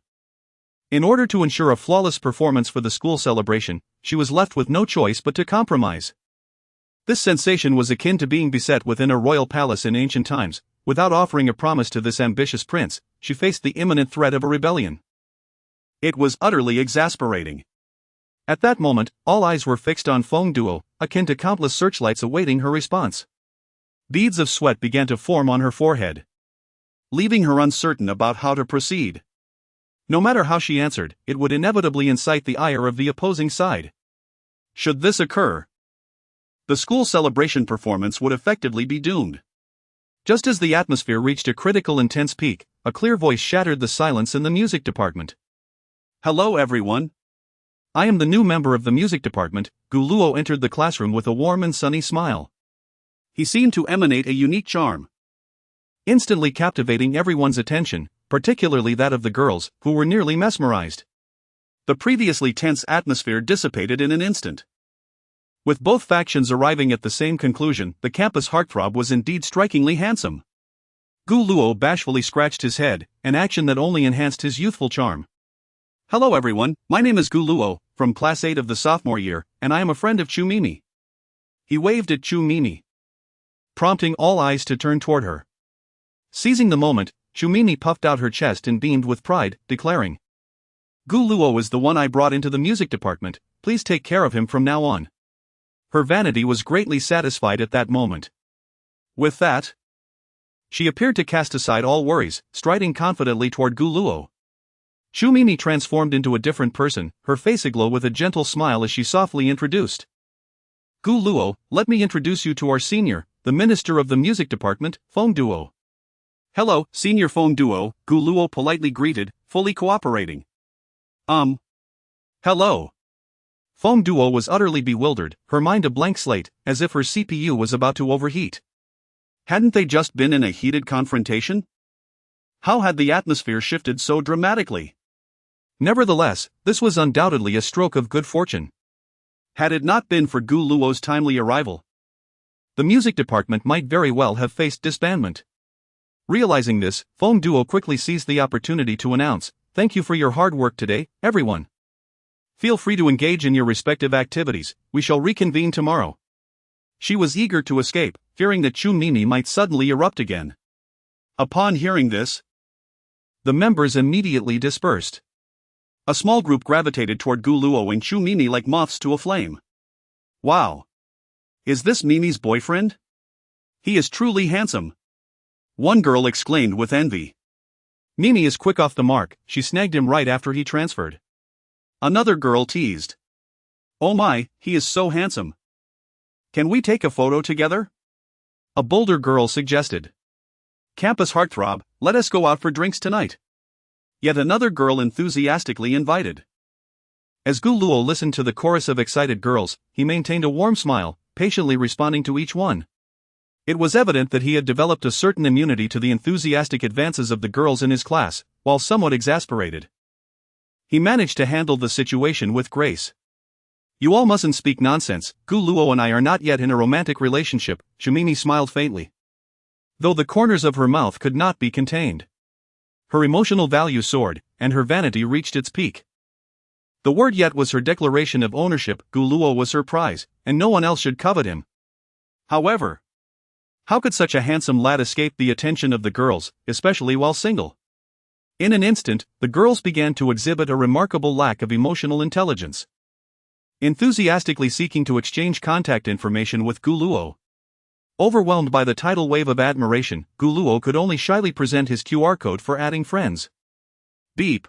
In order to ensure a flawless performance for the school celebration, she was left with no choice but to compromise. This sensation was akin to being beset within a royal palace in ancient times. Without offering a promise to this ambitious prince, she faced the imminent threat of a rebellion. It was utterly exasperating. At that moment, all eyes were fixed on Feng Duo, akin to countless searchlights awaiting her response. Beads of sweat began to form on her forehead, leaving her uncertain about how to proceed. No matter how she answered, it would inevitably incite the ire of the opposing side. Should this occur, the school celebration performance would effectively be doomed. Just as the atmosphere reached a critical intense peak, a clear voice shattered the silence in the music department. "Hello everyone. I am the new member of the music department." Gu Luo entered the classroom with a warm and sunny smile. He seemed to emanate a unique charm, instantly captivating everyone's attention, particularly that of the girls, who were nearly mesmerized. The previously tense atmosphere dissipated in an instant. With both factions arriving at the same conclusion, the campus heartthrob was indeed strikingly handsome. Gu Luo bashfully scratched his head, an action that only enhanced his youthful charm. "Hello everyone, my name is Gu Luo, from Class 8 of the sophomore year, and I am a friend of Chu Mimi." He waved at Chu Mimi, prompting all eyes to turn toward her. Seizing the moment, Chu Mimi puffed out her chest and beamed with pride, declaring, "Gu Luo is the one I brought into the music department, please take care of him from now on." Her vanity was greatly satisfied at that moment. With that, she appeared to cast aside all worries, striding confidently toward Gu Luo. Chu Mimi transformed into a different person, her face aglow with a gentle smile as she softly introduced, "Gu Luo, let me introduce you to our senior, the minister of the music department, Feng Duo." "Hello, Senior Feng Duo," Gu Luo politely greeted, fully cooperating. Hello." Feng Duo was utterly bewildered, her mind a blank slate, as if her CPU was about to overheat. Hadn't they just been in a heated confrontation? How had the atmosphere shifted so dramatically? Nevertheless, this was undoubtedly a stroke of good fortune. Had it not been for Gu Luo's timely arrival, the music department might very well have faced disbandment. Realizing this, Feng Duo quickly seized the opportunity to announce, "Thank you for your hard work today, everyone. Feel free to engage in your respective activities, we shall reconvene tomorrow." She was eager to escape, fearing that Chu Mimi might suddenly erupt again. Upon hearing this, the members immediately dispersed. A small group gravitated toward Gu Luo and Chu Mimi like moths to a flame. "Wow! Is this Mimi's boyfriend? He is truly handsome," one girl exclaimed with envy. "Mimi is quick off the mark, she snagged him right after he transferred," another girl teased. "Oh my, he is so handsome. Can we take a photo together?" a bolder girl suggested. "Campus heartthrob, let us go out for drinks tonight," yet another girl enthusiastically invited. As Gu Luo listened to the chorus of excited girls, he maintained a warm smile, patiently responding to each one. It was evident that he had developed a certain immunity to the enthusiastic advances of the girls in his class, while somewhat exasperated. He managed to handle the situation with grace. "You all mustn't speak nonsense, Gu Luo and I are not yet in a romantic relationship," Chu Mimi smiled faintly, though the corners of her mouth could not be contained. Her emotional value soared, and her vanity reached its peak. The word yet was her declaration of ownership. Gu Luo was her prize, and no one else should covet him. However, how could such a handsome lad escape the attention of the girls, especially while single? In an instant, the girls began to exhibit a remarkable lack of emotional intelligence, enthusiastically seeking to exchange contact information with Gu Luo. Overwhelmed by the tidal wave of admiration, Gu Luo could only shyly present his QR code for adding friends. Beep.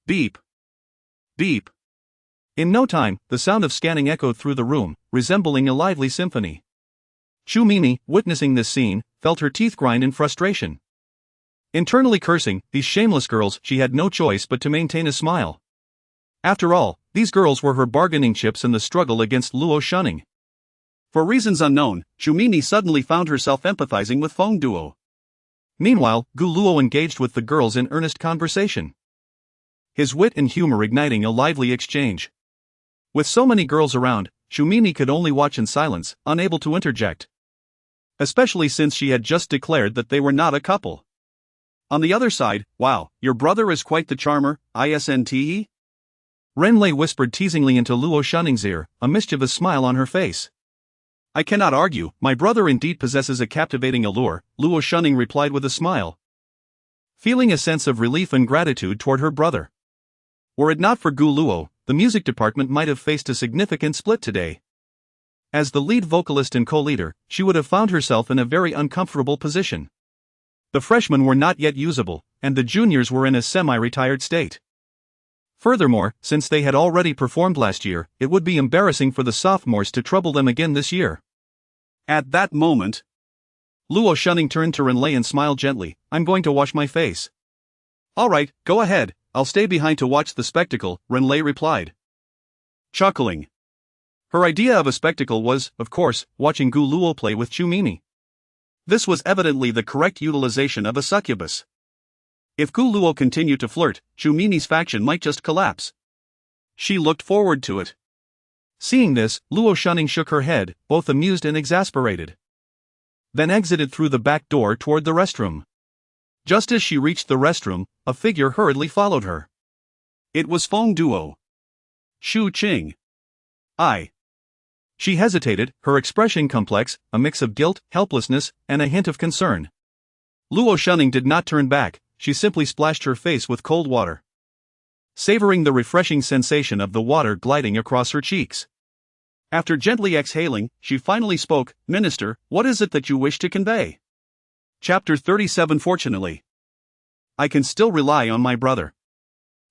Beep. Beep. In no time, the sound of scanning echoed through the room, resembling a lively symphony. Chu Mimi, witnessing this scene, felt her teeth grind in frustration. Internally cursing these shameless girls, she had no choice but to maintain a smile. After all, these girls were her bargaining chips in the struggle against Luo shunning. For reasons unknown, Chu Mimi suddenly found herself empathizing with Feng Duo. Meanwhile, Gu Luo engaged with the girls in earnest conversation, his wit and humor igniting a lively exchange. With so many girls around, Chu Mimi could only watch in silence, unable to interject, especially since she had just declared that they were not a couple. On the other side, "Wow, your brother is quite the charmer, isn't? Renlei whispered teasingly into Luo Shunning's ear, a mischievous smile on her face. "I cannot argue, my brother indeed possesses a captivating allure," Luo Shunning replied with a smile, feeling a sense of relief and gratitude toward her brother. Were it not for Gu Luo, the music department might have faced a significant split today. As the lead vocalist and co-leader, she would have found herself in a very uncomfortable position. The freshmen were not yet usable, and the juniors were in a semi-retired state. Furthermore, since they had already performed last year, it would be embarrassing for the sophomores to trouble them again this year. At that moment, Luo Shunning turned to Renlei and smiled gently. I'm going to wash my face. Alright, go ahead, I'll stay behind to watch the spectacle, Renlei replied, chuckling. Her idea of a spectacle was, of course, watching Gu Luo play with Chumini. This was evidently the correct utilization of a succubus. If Gu Luo continued to flirt, Chumini's faction might just collapse. She looked forward to it. Seeing this, Luo Shunning shook her head, both amused and exasperated. Then exited through the back door toward the restroom. Just as she reached the restroom, a figure hurriedly followed her. It was Feng Duo. Shu Qing. She hesitated, her expression complex, a mix of guilt, helplessness, and a hint of concern. Luo Shunning did not turn back, she simply splashed her face with cold water, savoring the refreshing sensation of the water gliding across her cheeks. After gently exhaling, she finally spoke, Minister, what is it that you wish to convey? Chapter 37. Fortunately, I can still rely on my brother.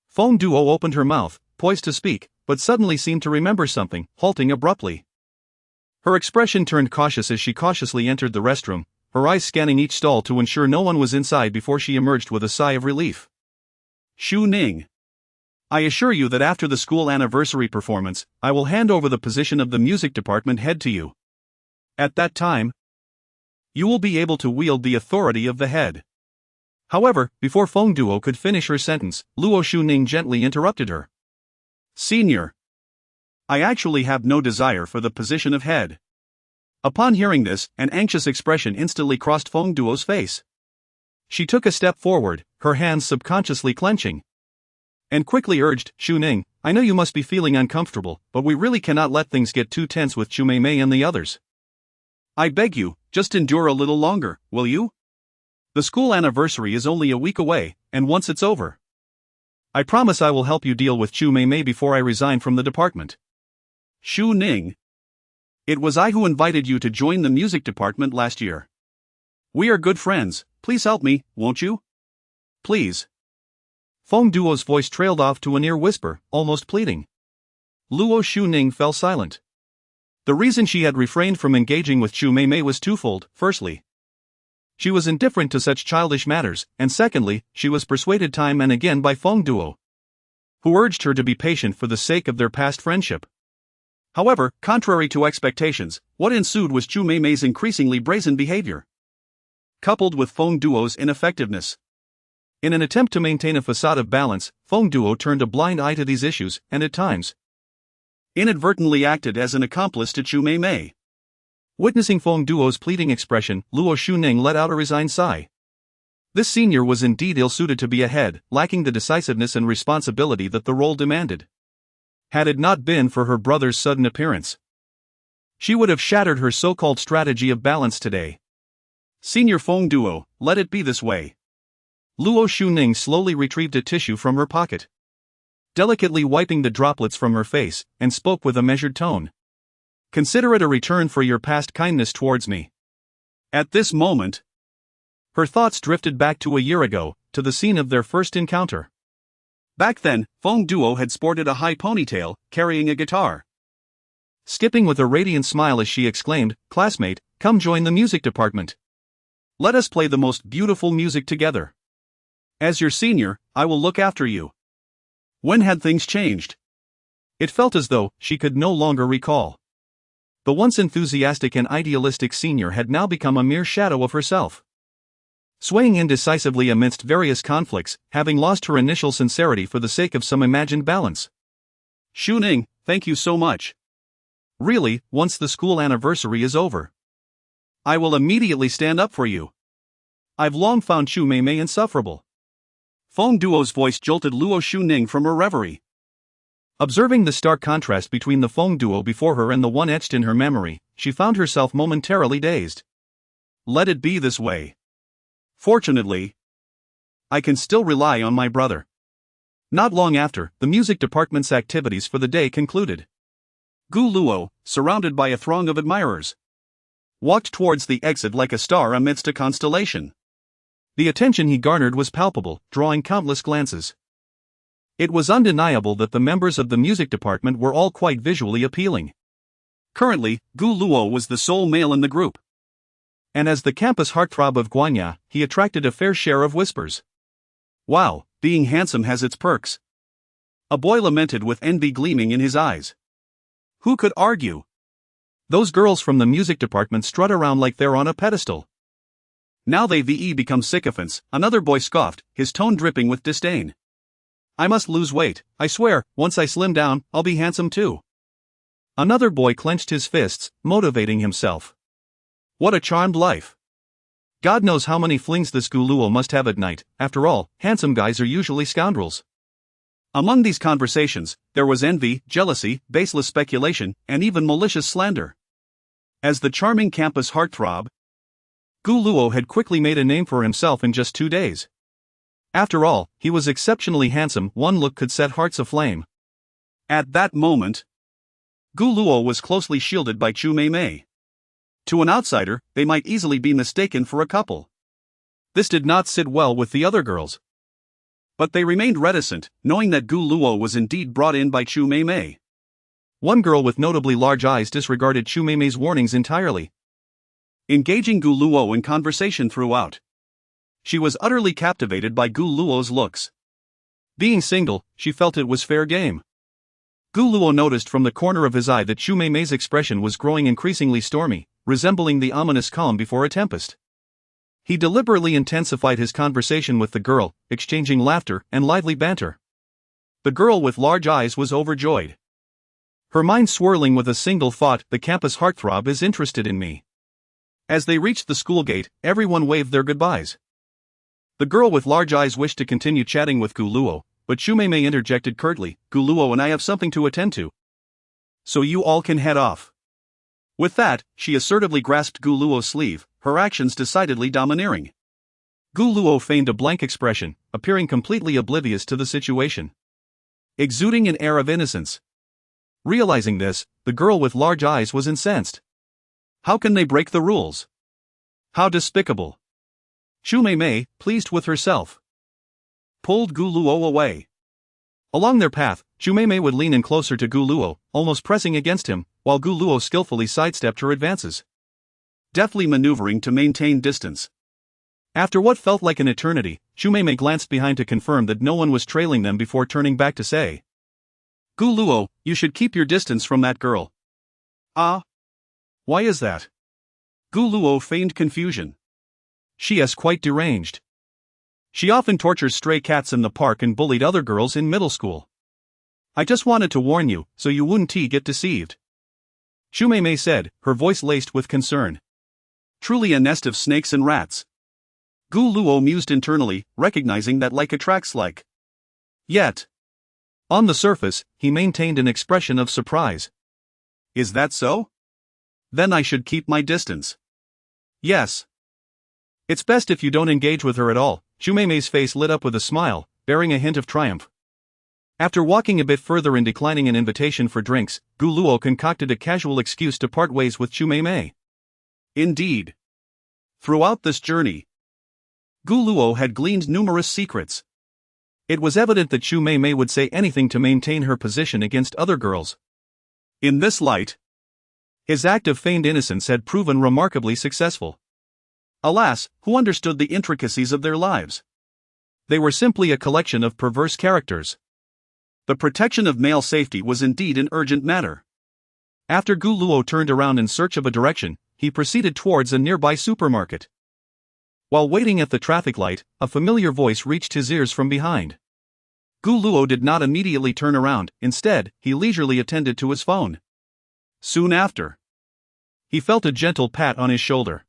Feng Duo opened her mouth, poised to speak, but suddenly seemed to remember something, halting abruptly. Her expression turned cautious as she cautiously entered the restroom, her eyes scanning each stall to ensure no one was inside before she emerged with a sigh of relief. Shu Ning. I assure you that after the school anniversary performance, I will hand over the position of the music department head to you. At that time, you will be able to wield the authority of the head. However, before Feng Duo could finish her sentence, Luo Shuning gently interrupted her. Senior, I actually have no desire for the position of head. Upon hearing this, an anxious expression instantly crossed Feng Duo's face. She took a step forward, her hands subconsciously clenching, and quickly urged, Shu Ning, I know you must be feeling uncomfortable, but we really cannot let things get too tense with Chu Mei Mei and the others. I beg you, just endure a little longer, will you? The school anniversary is only a week away, and once it's over, I promise I will help you deal with Chu Mei Mei before I resign from the department. Shu Ning. It was I who invited you to join the music department last year. We are good friends, please help me, won't you? Please. Feng Duo's voice trailed off to a near whisper, almost pleading. Luo Shuning fell silent. The reason she had refrained from engaging with Chu Mei Mei was twofold. Firstly, she was indifferent to such childish matters, and secondly, she was persuaded time and again by Feng Duo, who urged her to be patient for the sake of their past friendship. However, contrary to expectations, what ensued was Chu Mei Mei's increasingly brazen behavior, coupled with Feng Duo's ineffectiveness. In an attempt to maintain a facade of balance, Feng Duo turned a blind eye to these issues, and at times inadvertently acted as an accomplice to Chu Mei Mei. Witnessing Feng Duo's pleading expression, Luo Shuning let out a resigned sigh. This senior was indeed ill-suited to be a head, lacking the decisiveness and responsibility that the role demanded. Had it not been for her brother's sudden appearance, she would have shattered her so-called strategy of balance today. Senior Feng Duo, let it be this way. Luo Shuning slowly retrieved a tissue from her pocket, delicately wiping the droplets from her face, and spoke with a measured tone. Consider it a return for your past kindness towards me. At this moment, her thoughts drifted back to a year ago, to the scene of their first encounter. Back then, Feng Duo had sported a high ponytail, carrying a guitar. Skipping with a radiant smile as she exclaimed, Classmate, come join the music department. Let us play the most beautiful music together. As your senior, I will look after you. When had things changed? It felt as though she could no longer recall. The once enthusiastic and idealistic senior had now become a mere shadow of herself, swaying indecisively amidst various conflicts, having lost her initial sincerity for the sake of some imagined balance. Shu Ning, thank you so much. Really, once the school anniversary is over, I will immediately stand up for you. I've long found Chu Mei Mei insufferable. Feng Duo's voice jolted Luo Shuning from her reverie. Observing the stark contrast between the Feng Duo before her and the one etched in her memory, she found herself momentarily dazed. Let it be this way. Fortunately, I can still rely on my brother. Not long after, the music department's activities for the day concluded. Gu Luo, surrounded by a throng of admirers, walked towards the exit like a star amidst a constellation. The attention he garnered was palpable, drawing countless glances. It was undeniable that the members of the music department were all quite visually appealing. Currently, Gu Luo was the sole male in the group. And as the campus heartthrob of Guanya, he attracted a fair share of whispers. Wow, being handsome has its perks. A boy lamented with envy gleaming in his eyes. Who could argue? Those girls from the music department strut around like they're on a pedestal. Now they become sycophants, another boy scoffed, his tone dripping with disdain. I must lose weight, I swear, once I slim down, I'll be handsome too. Another boy clenched his fists, motivating himself. What a charmed life. God knows how many flings this Guluo must have at night, after all, handsome guys are usually scoundrels. Among these conversations, there was envy, jealousy, baseless speculation, and even malicious slander. As the charming campus heartthrob, Guluo had quickly made a name for himself in just 2 days. After all, he was exceptionally handsome, one look could set hearts aflame. At that moment, Guluo was closely shielded by Chu Mei. To an outsider, they might easily be mistaken for a couple. This did not sit well with the other girls. But they remained reticent, knowing that Guluo was indeed brought in by Chu Mei. One girl with notably large eyes disregarded Chu Mei's warnings entirely, engaging Guluo in conversation throughout. She was utterly captivated by Guluo's looks. Being single, she felt it was fair game. Guluo noticed from the corner of his eye that Chu Mei's expression was growing increasingly stormy, resembling the ominous calm before a tempest. He deliberately intensified his conversation with the girl, exchanging laughter and lively banter. The girl with large eyes was overjoyed. Her mind swirling with a single thought, the campus heartthrob is interested in me. As they reached the school gate, everyone waved their goodbyes. The girl with large eyes wished to continue chatting with Guluo, but Chu Mei interjected curtly, Guluo and I have something to attend to. So you all can head off. With that, she assertively grasped Guluo's sleeve, her actions decidedly domineering. Guluo feigned a blank expression, appearing completely oblivious to the situation, exuding an air of innocence. Realizing this, the girl with large eyes was incensed. How can they break the rules? How despicable! Chu Mei, pleased with herself, pulled Guluo away. Along their path, Chu Mei would lean in closer to Guluo, almost pressing against him, while Guluo skillfully sidestepped her advances, deftly maneuvering to maintain distance. After what felt like an eternity, Chu Mei glanced behind to confirm that no one was trailing them before turning back to say, Guluo, you should keep your distance from that girl. Ah? Why is that? Guluo feigned confusion. She is quite deranged. She often tortures stray cats in the park and bullied other girls in middle school. I just wanted to warn you, so you wouldn't get deceived. Chu Mei said, her voice laced with concern. Truly a nest of snakes and rats. Guluo mused internally, recognizing that like attracts like. Yet, on the surface, he maintained an expression of surprise. Is that so? Then I should keep my distance. Yes. It's best if you don't engage with her at all. Chu Mei's face lit up with a smile, bearing a hint of triumph. After walking a bit further and declining an invitation for drinks, Guluo concocted a casual excuse to part ways with Chu Mei. Indeed. Throughout this journey, Guluo had gleaned numerous secrets. It was evident that Chu Mei would say anything to maintain her position against other girls. In this light, his act of feigned innocence had proven remarkably successful. Alas, who understood the intricacies of their lives? They were simply a collection of perverse characters. The protection of male safety was indeed an urgent matter. After Guluo turned around in search of a direction, he proceeded towards a nearby supermarket. While waiting at the traffic light, a familiar voice reached his ears from behind. Guluo did not immediately turn around, instead, he leisurely attended to his phone. Soon after, he felt a gentle pat on his shoulder.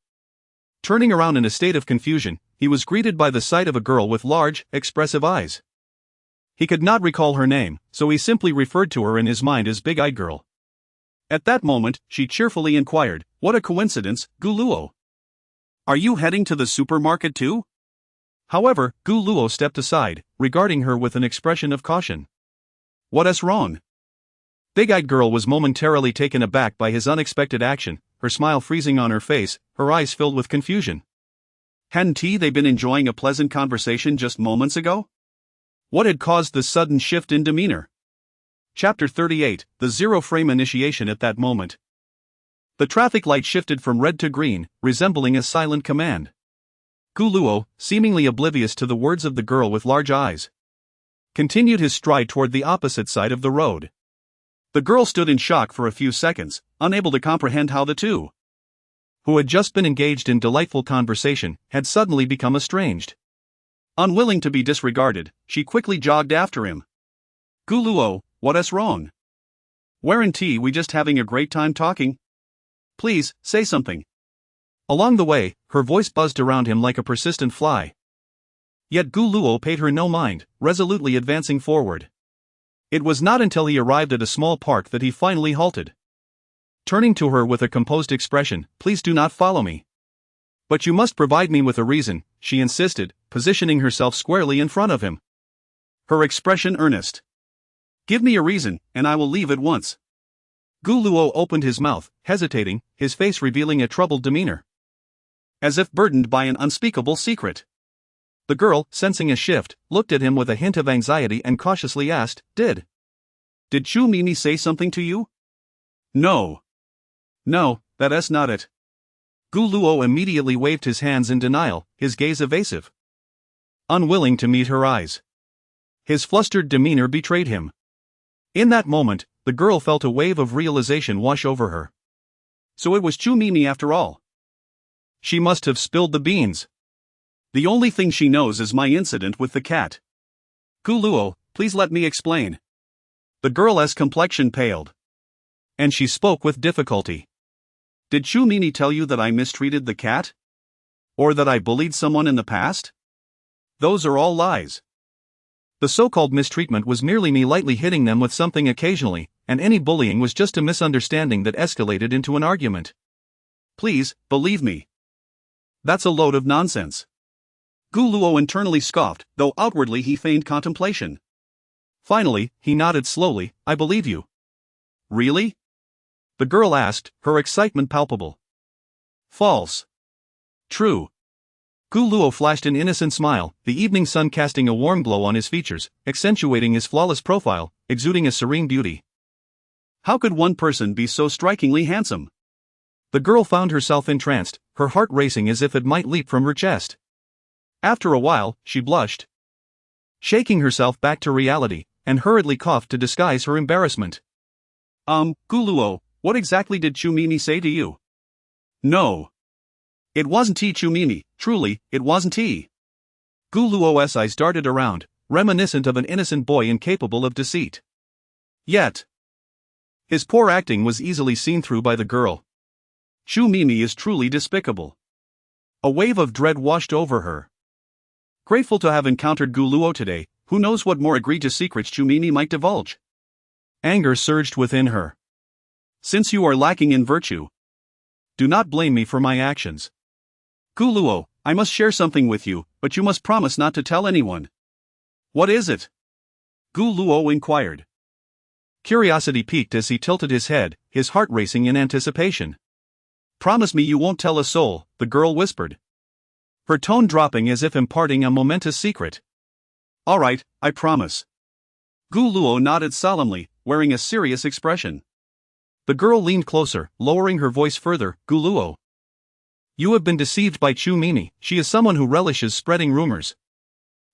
Turning around in a state of confusion, he was greeted by the sight of a girl with large, expressive eyes. He could not recall her name, so he simply referred to her in his mind as Big-Eyed Girl. At that moment, she cheerfully inquired, What a coincidence, Guluo. Are you heading to the supermarket too? However, Guluo stepped aside, regarding her with an expression of caution. What's wrong? Big-Eyed Girl was momentarily taken aback by his unexpected action, her smile freezing on her face, her eyes filled with confusion. Hadn't they been enjoying a pleasant conversation just moments ago? What had caused this sudden shift in demeanor? Chapter 38, The Zero Frame Initiation. At that moment, The traffic light shifted from red to green, resembling a silent command. Gu Luo, seemingly oblivious to the words of the girl with large eyes, continued his stride toward the opposite side of the road. The girl stood in shock for a few seconds, unable to comprehend how the two, who had just been engaged in delightful conversation, had suddenly become estranged. Unwilling to be disregarded, she quickly jogged after him. Gu Luo, what's wrong? Weren't we just having a great time talking? Please, say something. Along the way, her voice buzzed around him like a persistent fly. Yet Gu Luo paid her no mind, resolutely advancing forward. It was not until he arrived at a small park that he finally halted. Turning to her with a composed expression, "Please do not follow me." "But you must provide me with a reason," she insisted, positioning herself squarely in front of him, her expression earnest. "Give me a reason, and I will leave at once." Gu Luo opened his mouth, hesitating, his face revealing a troubled demeanor, as if burdened by an unspeakable secret. The girl, sensing a shift, looked at him with a hint of anxiety and cautiously asked, Did Chu Mimi say something to you?" "No. No, that's not it." Gu Luo immediately waved his hands in denial, his gaze evasive, unwilling to meet her eyes. His flustered demeanor betrayed him. In that moment, the girl felt a wave of realization wash over her. So it was Chu Mimi after all. She must have spilled the beans. The only thing she knows is my incident with the cat. "Gu Luo, please let me explain." The girl's complexion paled, and she spoke with difficulty. "Did Chu Mimi tell you that I mistreated the cat? Or that I bullied someone in the past? Those are all lies. The so-called mistreatment was merely me lightly hitting them with something occasionally, and any bullying was just a misunderstanding that escalated into an argument. Please, believe me. That's a load of nonsense." Gu Luo internally scoffed, though outwardly he feigned contemplation. Finally, he nodded slowly, "I believe you." "Really?" the girl asked, her excitement palpable. "False." "True." Gu Luo flashed an innocent smile, the evening sun casting a warm glow on his features, accentuating his flawless profile, exuding a serene beauty. How could one person be so strikingly handsome? The girl found herself entranced, her heart racing as if it might leap from her chest. After a while, she blushed, shaking herself back to reality, and hurriedly coughed to disguise her embarrassment. Gu Luo, what exactly did Chu Mimi say to you?" "No. It wasn't Chu Mimi, truly, it wasn't he." Gu Luo's eyes darted around, reminiscent of an innocent boy incapable of deceit. Yet, his poor acting was easily seen through by the girl. Chu Mimi is truly despicable. A wave of dread washed over her. Grateful to have encountered Gu Luo today, who knows what more egregious secrets Chu Mimi might divulge? Anger surged within her. "Since you are lacking in virtue, do not blame me for my actions. Gu Luo, I must share something with you, but you must promise not to tell anyone." "What is it?" Gu Luo inquired. Curiosity piqued as he tilted his head, his heart racing in anticipation. "Promise me you won't tell a soul," the girl whispered, her tone dropping as if imparting a momentous secret. "All right, I promise." Gu Luo nodded solemnly, wearing a serious expression. The girl leaned closer, lowering her voice further. "Gu Luo, you have been deceived by Chu Mimi. She is someone who relishes spreading rumors.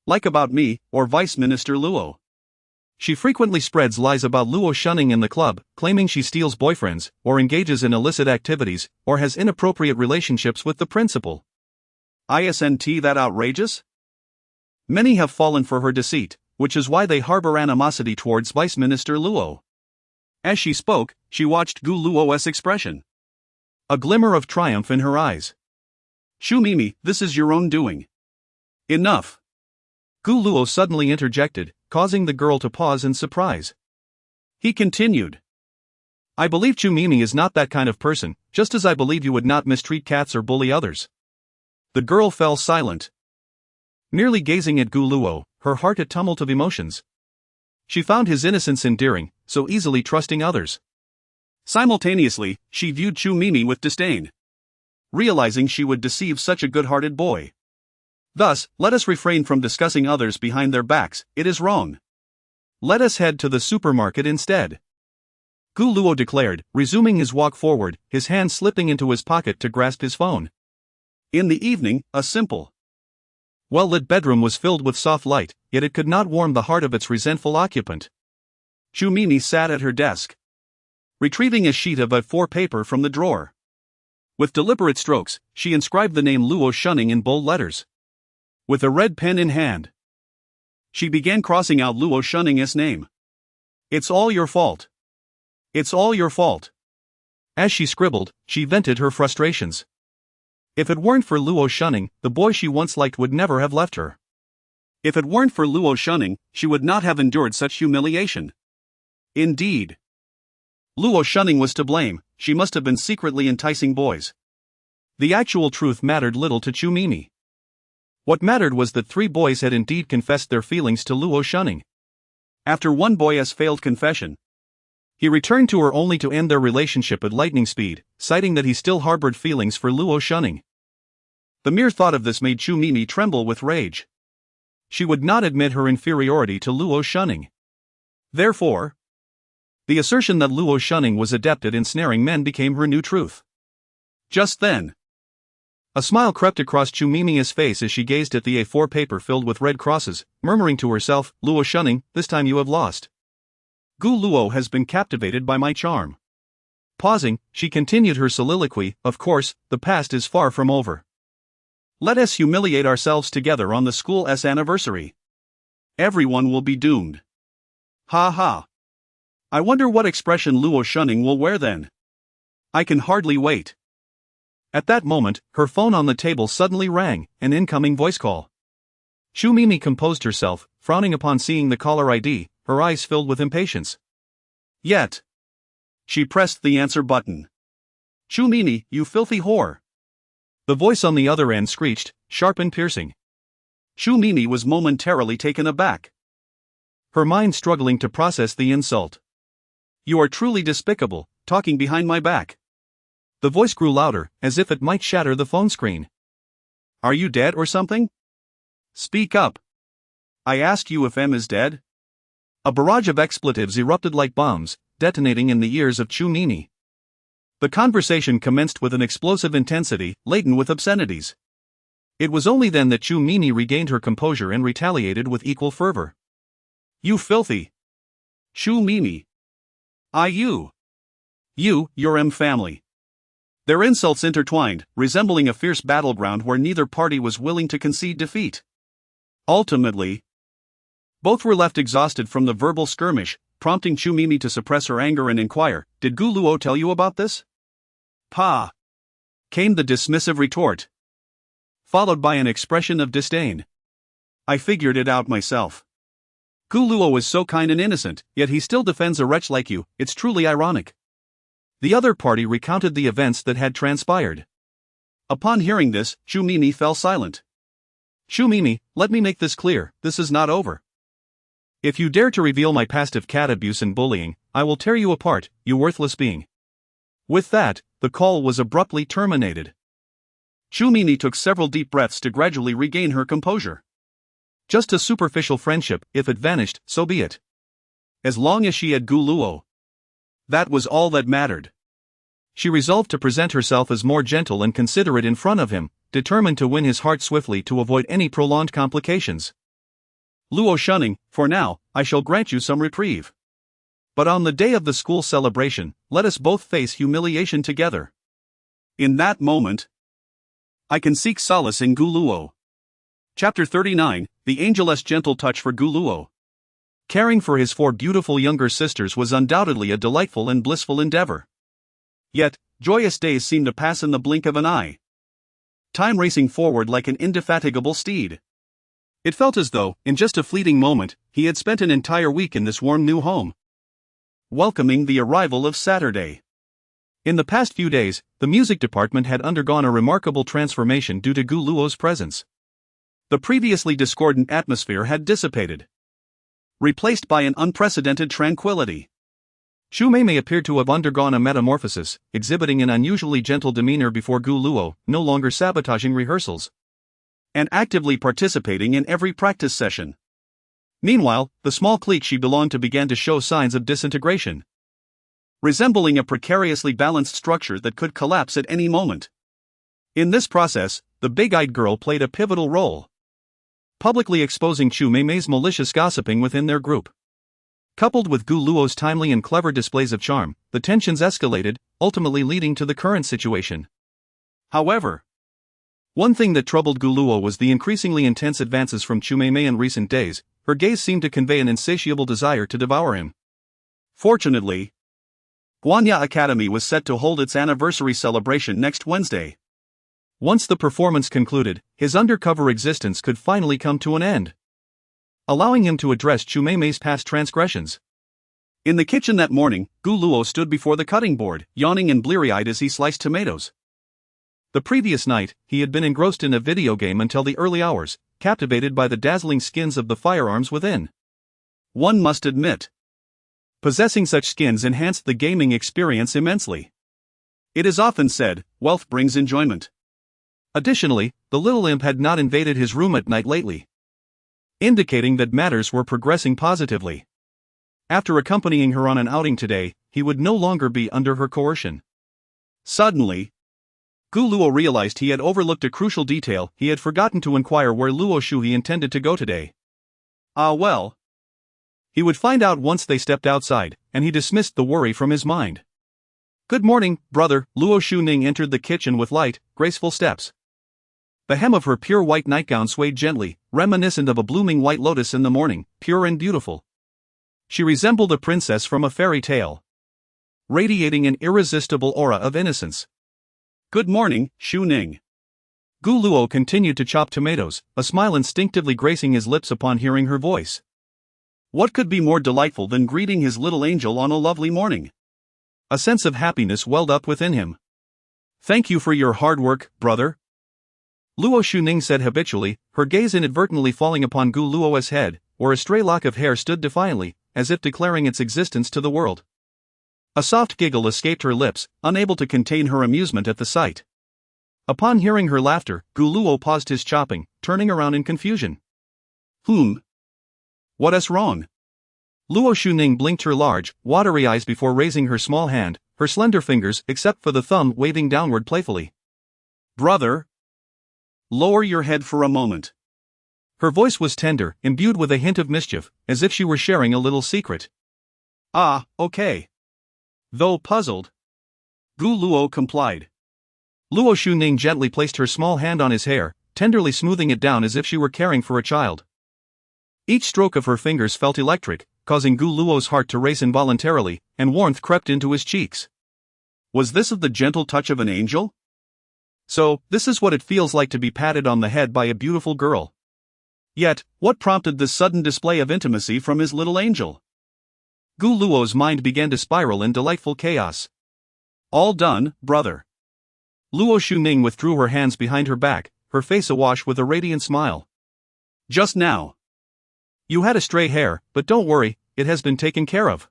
Like about me, or Vice Minister Luo. She frequently spreads lies about Luo shunning in the club, claiming she steals boyfriends, or engages in illicit activities, or has inappropriate relationships with the principal. Isn't that outrageous? Many have fallen for her deceit, which is why they harbor animosity towards Vice Minister Luo." As she spoke, she watched Gu Luo's expression, a glimmer of triumph in her eyes. "Chu Mimi, this is your own doing. Enough." Gu Luo suddenly interjected, causing the girl to pause in surprise. He continued, "I believe Chu Mimi is not that kind of person, just as I believe you would not mistreat cats or bully others." The girl fell silent, merely gazing at Gu Luo, her heart a tumult of emotions. She found his innocence endearing, so easily trusting others. Simultaneously, she viewed Chu Mimi with disdain, realizing she would deceive such a good-hearted boy. Thus, let us refrain from discussing others behind their backs, it is wrong. Let us head to the supermarket instead. Gu Luo declared, resuming his walk forward, his hand slipping into his pocket to grasp his phone. In the evening, a simple, well-lit bedroom was filled with soft light, yet it could not warm the heart of its resentful occupant. Chu Mimi sat at her desk, retrieving a sheet of A4 paper from the drawer. With deliberate strokes, she inscribed the name Luo Shunning in bold letters. With a red pen in hand, she began crossing out Luo Shunning's name. It's all your fault. It's all your fault. As she scribbled, she vented her frustrations. If it weren't for Luo Shunning, the boy she once liked would never have left her. If it weren't for Luo Shunning, she would not have endured such humiliation. Indeed, Luo Shunning was to blame. She must have been secretly enticing boys. The actual truth mattered little to Chu Mimi. What mattered was that 3 boys had indeed confessed their feelings to Luo Shunning. After one boy's failed confession, he returned to her only to end their relationship at lightning speed, citing that he still harbored feelings for Luo Shunning. The mere thought of this made Chu Mimi tremble with rage. She would not admit her inferiority to Luo Shunning. Therefore, the assertion that Luo Shunning was adept at ensnaring men became her new truth. Just then, a smile crept across Chu Mimi's face as she gazed at the A4 paper filled with red crosses, murmuring to herself, Luo Shunning, this time you have lost. Gu Luo has been captivated by my charm. Pausing, she continued her soliloquy, of course, the past is far from over. Let us humiliate ourselves together on the school's anniversary. Everyone will be doomed. Ha ha. I wonder what expression Luo Shunning will wear then. I can hardly wait. At that moment, her phone on the table suddenly rang, an incoming voice call. Chu Mimi composed herself, frowning upon seeing the caller ID, her eyes filled with impatience. Yet, she pressed the answer button. Chu Mimi, you filthy whore. The voice on the other end screeched, sharp and piercing. Chu Mimi was momentarily taken aback, her mind struggling to process the insult. You are truly despicable, talking behind my back. The voice grew louder, as if it might shatter the phone screen. Are you dead or something? Speak up. I asked you if M is dead. A barrage of expletives erupted like bombs, detonating in the ears of Chu Mimi. The conversation commenced with an explosive intensity, laden with obscenities. It was only then that Chu Mimi regained her composure and retaliated with equal fervor. You filthy Chu Mimi. You, your M family. Their insults intertwined, resembling a fierce battleground where neither party was willing to concede defeat. Ultimately, both were left exhausted from the verbal skirmish, prompting Chu Mimi to suppress her anger and inquire, Did Gu Luo tell you about this? Pa! Came the dismissive retort, followed by an expression of disdain. I figured it out myself. Gu Luo is so kind and innocent, yet he still defends a wretch like you, it's truly ironic. The other party recounted the events that had transpired. Upon hearing this, Chu Mimi fell silent. Chu Mimi, let me make this clear, this is not over. If you dare to reveal my past of cat abuse and bullying, I will tear you apart, you worthless being. With that, the call was abruptly terminated. Chu Mimi took several deep breaths to gradually regain her composure. Just a superficial friendship, if it vanished, so be it. As long as she had Gu Luo, that was all that mattered. She resolved to present herself as more gentle and considerate in front of him, determined to win his heart swiftly to avoid any prolonged complications. Luo Shunning, for now, I shall grant you some reprieve. But on the day of the school celebration, let us both face humiliation together. In that moment, I can seek solace in Gu Luo. Chapter 39, The Angel's Gentle Touch for Gu Luo. Caring for his 4 beautiful younger sisters was undoubtedly a delightful and blissful endeavor. Yet, joyous days seemed to pass in the blink of an eye. Time racing forward like an indefatigable steed. It felt as though, in just a fleeting moment, he had spent an entire week in this warm new home, welcoming the arrival of Saturday. In the past few days, the music department had undergone a remarkable transformation due to Gu Luo's presence. The previously discordant atmosphere had dissipated, replaced by an unprecedented tranquility. Chu Mimi appeared to have undergone a metamorphosis, exhibiting an unusually gentle demeanor before Gu Luo, no longer sabotaging rehearsals, and actively participating in every practice session. Meanwhile, the small clique she belonged to began to show signs of disintegration. resembling a precariously balanced structure that could collapse at any moment. In this process, the big-eyed girl played a pivotal role, publicly exposing Chu Mei's malicious gossiping within their group. Coupled with Gu Luo's timely and clever displays of charm, the tensions escalated, ultimately leading to the current situation. However, one thing that troubled Gu Luo was the increasingly intense advances from Chu Mei in recent days. Her gaze seemed to convey an insatiable desire to devour him. Fortunately, Guanya Academy was set to hold its anniversary celebration next Wednesday. Once the performance concluded, his undercover existence could finally come to an end, allowing him to address Chu Mei's past transgressions. In the kitchen that morning, Gu Luo stood before the cutting board, yawning and bleary-eyed as he sliced tomatoes. The previous night, he had been engrossed in a video game until the early hours, captivated by the dazzling skins of the firearms within. One must admit, possessing such skins enhanced the gaming experience immensely. It is often said, wealth brings enjoyment. Additionally, the little imp had not invaded his room at night lately, indicating that matters were progressing positively. After accompanying her on an outing today, he would no longer be under her coercion. Suddenly, Gu Luo realized he had overlooked a crucial detail. He had forgotten to inquire where Luo Shuhe intended to go today. Well, he would find out once they stepped outside, and he dismissed the worry from his mind. Good morning, brother. Luo Shuning entered the kitchen with light, graceful steps. The hem of her pure white nightgown swayed gently, reminiscent of a blooming white lotus in the morning, pure and beautiful. She resembled a princess from a fairy tale, radiating an irresistible aura of innocence. Good morning, Shu Ning. Gu Luo continued to chop tomatoes, a smile instinctively gracing his lips upon hearing her voice. What could be more delightful than greeting his little angel on a lovely morning? A sense of happiness welled up within him. Thank you for your hard work, brother, Luo Shuning said habitually, her gaze inadvertently falling upon Gu Luo's head, where a stray lock of hair stood defiantly, as if declaring its existence to the world. A soft giggle escaped her lips, unable to contain her amusement at the sight. Upon hearing her laughter, Gu Luo paused his chopping, turning around in confusion. What's wrong? Luo Shuning blinked her large, watery eyes before raising her small hand, her slender fingers, except for the thumb, waving downward playfully. Brother, lower your head for a moment. Her voice was tender, imbued with a hint of mischief, as if she were sharing a little secret. Okay. Though puzzled, Gu Luo complied. Luo Shuning gently placed her small hand on his hair, tenderly smoothing it down as if she were caring for a child. Each stroke of her fingers felt electric, causing Gu Luo's heart to race involuntarily, and warmth crept into his cheeks. Was this of the gentle touch of an angel? So, this is what it feels like to be patted on the head by a beautiful girl. Yet, what prompted this sudden display of intimacy from his little angel? Gu Luo's mind began to spiral in delightful chaos. All done, brother. Luo Shuning withdrew her hands behind her back, her face awash with a radiant smile. Just now. You had a stray hair, but don't worry, it has been taken care of.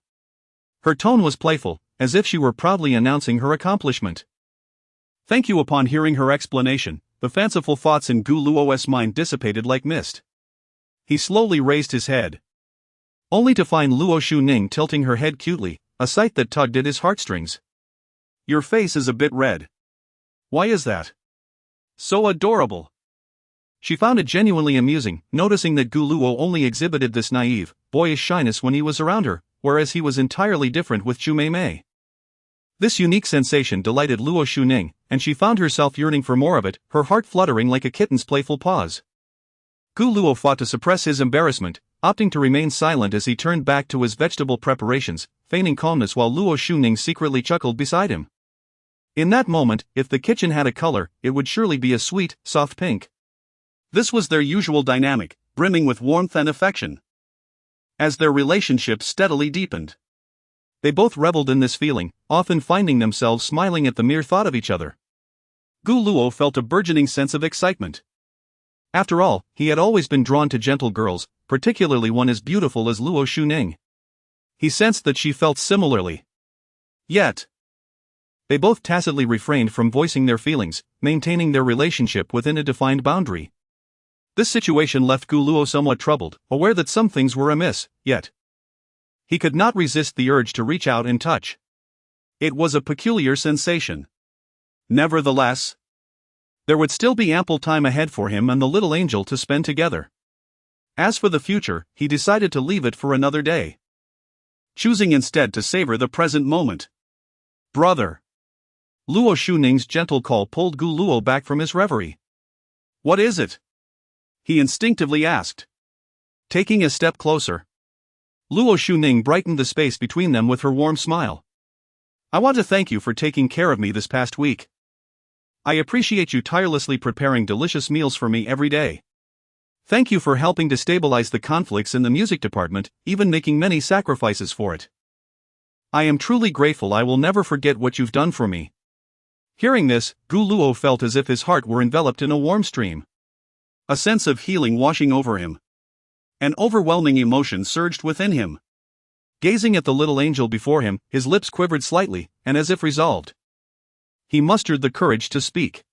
Her tone was playful, as if she were proudly announcing her accomplishment. Thank you. Upon hearing her explanation, the fanciful thoughts in Gu Luo's mind dissipated like mist. He slowly raised his head, only to find Luo Shuning tilting her head cutely, a sight that tugged at his heartstrings. Your face is a bit red. Why is that? So adorable. She found it genuinely amusing, noticing that Gu Luo only exhibited this naive, boyish shyness when he was around her, whereas he was entirely different with Chu Mei. This unique sensation delighted Luo Shuning, and she found herself yearning for more of it, her heart fluttering like a kitten's playful paws. Gu Luo fought to suppress his embarrassment, opting to remain silent as he turned back to his vegetable preparations, feigning calmness while Luo Shuning secretly chuckled beside him. In that moment, if the kitchen had a color, it would surely be a sweet, soft pink. This was their usual dynamic, brimming with warmth and affection. As their relationship steadily deepened, they both reveled in this feeling, often finding themselves smiling at the mere thought of each other. Gu Luo felt a burgeoning sense of excitement. After all, he had always been drawn to gentle girls, particularly one as beautiful as Luo Shuning. He sensed that she felt similarly. Yet, they both tacitly refrained from voicing their feelings, maintaining their relationship within a defined boundary. This situation left Gu Luo somewhat troubled, aware that some things were amiss, yet he could not resist the urge to reach out and touch. It was a peculiar sensation. Nevertheless, there would still be ample time ahead for him and the little angel to spend together. As for the future, he decided to leave it for another day, choosing instead to savor the present moment. Brother! Luo Shuning's gentle call pulled Gu Luo back from his reverie. What is it? He instinctively asked, taking a step closer. Luo Shuning brightened the space between them with her warm smile. I want to thank you for taking care of me this past week. I appreciate you tirelessly preparing delicious meals for me every day. Thank you for helping to stabilize the conflicts in the music department, even making many sacrifices for it. I am truly grateful. I will never forget what you've done for me. Hearing this, Gu Luo felt as if his heart were enveloped in a warm stream. A sense of healing washing over him. An overwhelming emotion surged within him. Gazing at the little angel before him, his lips quivered slightly, and as if resolved, he mustered the courage to speak.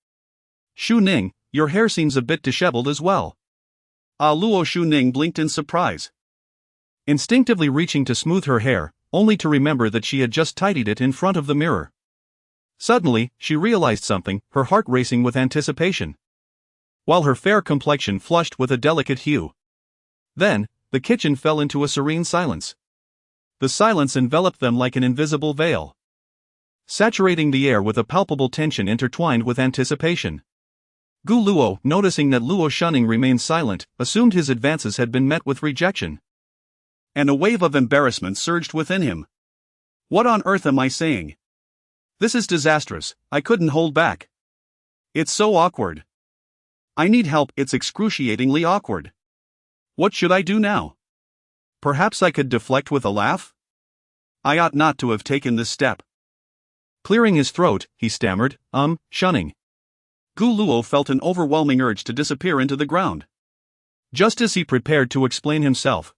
Shu Ning, your hair seems a bit disheveled as well. Luo Shu Ning blinked in surprise, instinctively reaching to smooth her hair, only to remember that she had just tidied it in front of the mirror. Suddenly, she realized something, her heart racing with anticipation, while her fair complexion flushed with a delicate hue. Then, the kitchen fell into a serene silence. The silence enveloped them like an invisible veil, saturating the air with a palpable tension intertwined with anticipation. Gu Luo, noticing that Luo Shuning remained silent, assumed his advances had been met with rejection. And a wave of embarrassment surged within him. What on earth am I saying? This is disastrous, I couldn't hold back. It's so awkward. I need help, it's excruciatingly awkward. What should I do now? Perhaps I could deflect with a laugh? I ought not to have taken this step. Clearing his throat, he stammered, Shunning. Gu Luo felt an overwhelming urge to disappear into the ground. Just as he prepared to explain himself,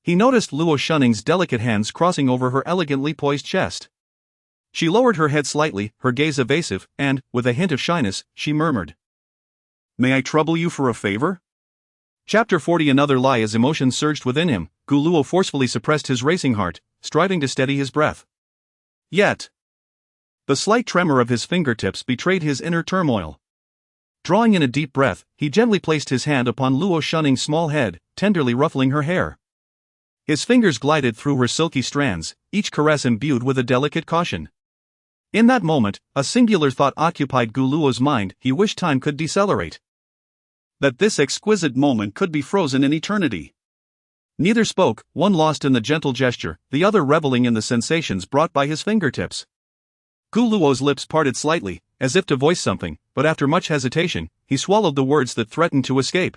he noticed Luo Shunning's delicate hands crossing over her elegantly poised chest. She lowered her head slightly, her gaze evasive, and, with a hint of shyness, she murmured, May I trouble you for a favor? Chapter 40. Another lie. As emotion surged within him, Gu Luo forcefully suppressed his racing heart, striving to steady his breath. Yet, the slight tremor of his fingertips betrayed his inner turmoil. Drawing in a deep breath, he gently placed his hand upon Luo Shunning's small head, tenderly ruffling her hair. His fingers glided through her silky strands, each caress imbued with a delicate caution. In that moment, a singular thought occupied Gu Luo's mind. He wished time could decelerate, that this exquisite moment could be frozen in eternity. Neither spoke, one lost in the gentle gesture, the other reveling in the sensations brought by his fingertips. Gu Luo's lips parted slightly, as if to voice something, but after much hesitation, he swallowed the words that threatened to escape.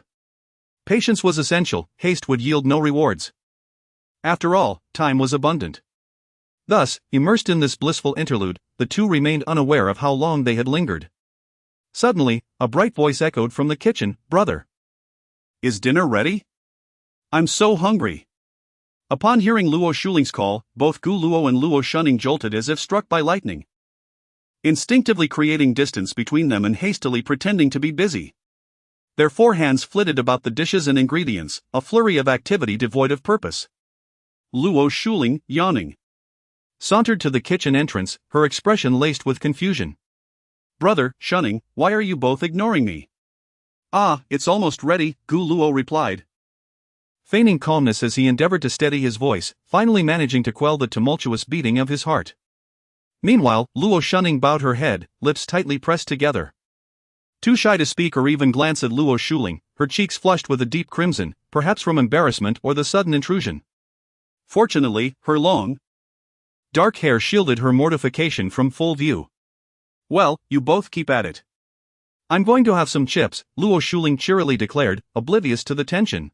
Patience was essential, haste would yield no rewards. After all, time was abundant. Thus, immersed in this blissful interlude, the two remained unaware of how long they had lingered. Suddenly, a bright voice echoed from the kitchen, Brother! Is dinner ready? I'm so hungry. Upon hearing Luo Shuling's call, both Gu Luo and Luo Shuning jolted as if struck by lightning, instinctively creating distance between them and hastily pretending to be busy. Their forehands flitted about the dishes and ingredients, a flurry of activity devoid of purpose. Luo Shuling, yawning, sauntered to the kitchen entrance, her expression laced with confusion. Brother, Shuning, why are you both ignoring me? It's almost ready, Gu Luo replied, feigning calmness as he endeavored to steady his voice, finally managing to quell the tumultuous beating of his heart. Meanwhile, Luo Shuning bowed her head, lips tightly pressed together. Too shy to speak or even glance at Luo Shuling, her cheeks flushed with a deep crimson, perhaps from embarrassment or the sudden intrusion. Fortunately, her long, dark hair shielded her mortification from full view. Well, you both keep at it. I'm going to have some chips, Luo Shuling cheerily declared, oblivious to the tension.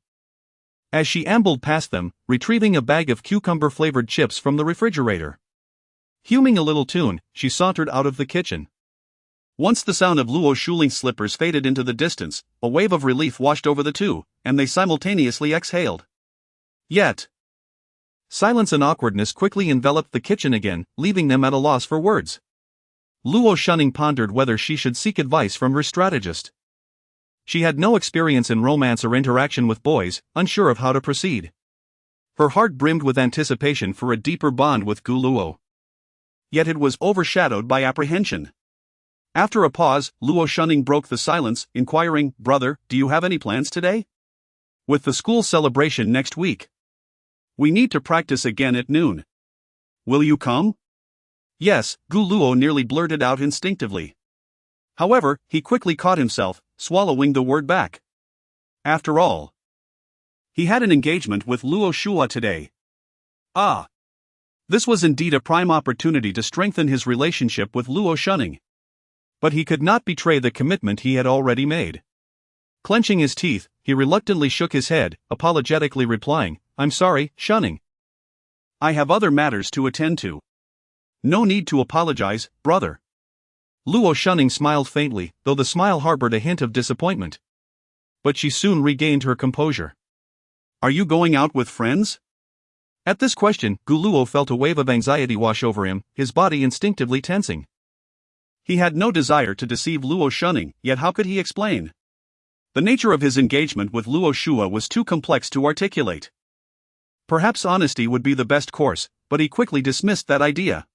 As she ambled past them, retrieving a bag of cucumber-flavored chips from the refrigerator. Humming a little tune, she sauntered out of the kitchen. Once the sound of Luo Shuling's slippers faded into the distance, a wave of relief washed over the two, and they simultaneously exhaled. Yet, silence and awkwardness quickly enveloped the kitchen again, leaving them at a loss for words. Luo Shuning pondered whether she should seek advice from her strategist. She had no experience in romance or interaction with boys, unsure of how to proceed. Her heart brimmed with anticipation for a deeper bond with Gu Luo. Yet it was overshadowed by apprehension. After a pause, Luo Shunning broke the silence, inquiring, "Brother, do you have any plans today? With the school celebration next week. We need to practice again at noon. Will you come?" "Yes," Gu Luo nearly blurted out instinctively. However, he quickly caught himself, swallowing the word back. After all, he had an engagement with Luo Shua today. Ah! This was indeed a prime opportunity to strengthen his relationship with Luo Shunning. But he could not betray the commitment he had already made. Clenching his teeth, he reluctantly shook his head, apologetically replying, "I'm sorry, Shunning. I have other matters to attend to." "No need to apologize, brother." Luo Shunning smiled faintly, though the smile harbored a hint of disappointment. But she soon regained her composure. "Are you going out with friends?" At this question, Gu Luo felt a wave of anxiety wash over him, his body instinctively tensing. He had no desire to deceive Luo Shunning, yet how could he explain? The nature of his engagement with Luo Shua was too complex to articulate. Perhaps honesty would be the best course, but he quickly dismissed that idea.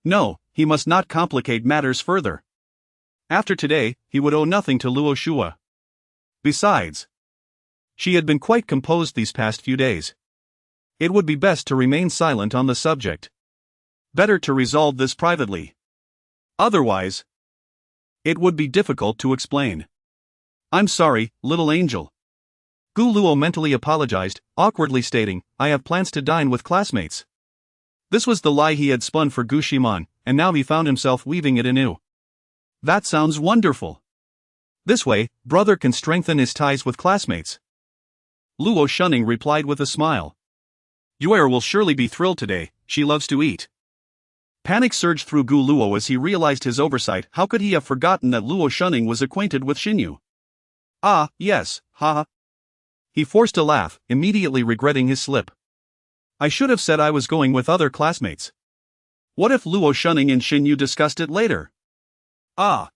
No, he must not complicate matters further. After today, he would owe nothing to Luo Shua. Besides, she had been quite composed these past few days. It would be best to remain silent on the subject. Better to resolve this privately. Otherwise, it would be difficult to explain. "I'm sorry, little angel." Gu Luo mentally apologized, awkwardly stating, "I have plans to dine with classmates." This was the lie he had spun for Gu Ximan, and now he found himself weaving it anew. That sounds wonderful. This way, brother can strengthen his ties with classmates. Luo Shunning replied with a smile. Yue will surely be thrilled today, she loves to eat. Panic surged through Gu Luo as he realized his oversight. How could he have forgotten that Luo Shunning was acquainted with Xinyu? Ah, yes, haha. He forced a laugh, immediately regretting his slip. I should have said I was going with other classmates. What if Luo Shunning and Xinyu discussed it later? Ah.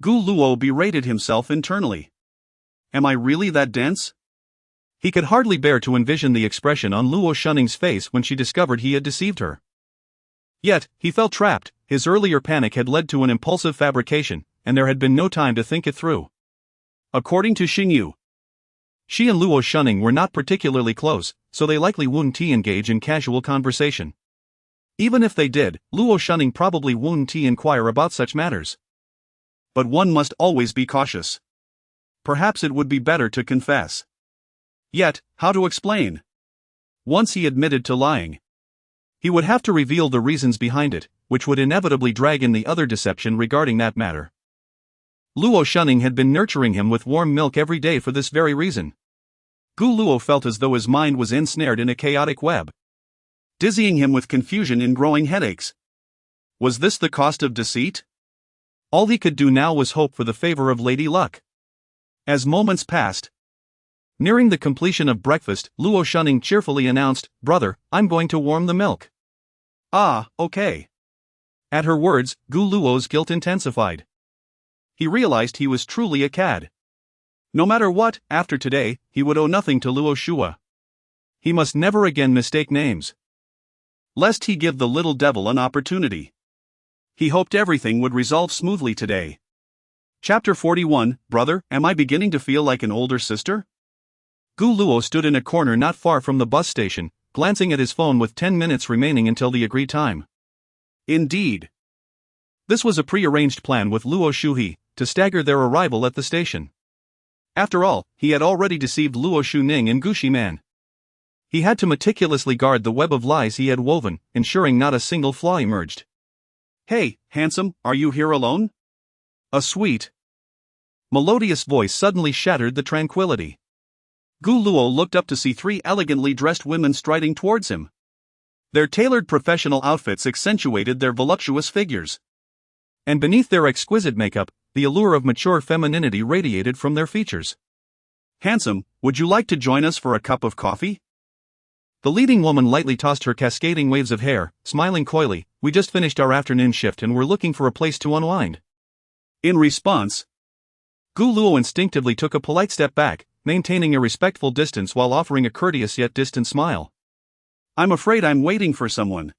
Gu Luo berated himself internally. Am I really that dense? He could hardly bear to envision the expression on Luo Shunning's face when she discovered he had deceived her. Yet, he felt trapped. His earlier panic had led to an impulsive fabrication, and there had been no time to think it through. According to Xinyu, she and Luo Shunning were not particularly close, so they likely wouldn't engage in casual conversation. Even if they did, Luo Shunning probably wouldn't inquire about such matters. But one must always be cautious. Perhaps it would be better to confess. Yet, how to explain? Once he admitted to lying, he would have to reveal the reasons behind it, which would inevitably drag in the other deception regarding that matter. Luo Shunning had been nurturing him with warm milk every day for this very reason. Gu Luo felt as though his mind was ensnared in a chaotic web, dizzying him with confusion and growing headaches. Was this the cost of deceit? All he could do now was hope for the favor of Lady Luck. As moments passed, nearing the completion of breakfast, Luo Shunning cheerfully announced, Brother, I'm going to warm the milk. Ah, okay. At her words, Gu Luo's guilt intensified. He realized he was truly a cad. No matter what, after today, he would owe nothing to Luo Shua. He must never again mistake names, lest he give the little devil an opportunity. He hoped everything would resolve smoothly today. Chapter 41, Brother, am I beginning to feel like an older sister? Gu Luo stood in a corner not far from the bus station, glancing at his phone with 10 minutes remaining until the agreed time. Indeed. This was a pre-arranged plan with Luo Shuhe, to stagger their arrival at the station. After all, he had already deceived Luo Shuning and Gu Ximan. He had to meticulously guard the web of lies he had woven, ensuring not a single flaw emerged. Hey, handsome, are you here alone? A sweet, melodious voice suddenly shattered the tranquility. Gu Luo looked up to see 3 elegantly dressed women striding towards him. Their tailored professional outfits accentuated their voluptuous figures. And beneath their exquisite makeup, the allure of mature femininity radiated from their features. Handsome, would you like to join us for a cup of coffee? The leading woman lightly tossed her cascading waves of hair, smiling coyly, we just finished our afternoon shift and we're looking for a place to unwind. In response, Gu Luo instinctively took a polite step back, maintaining a respectful distance while offering a courteous yet distant smile. I'm afraid I'm waiting for someone.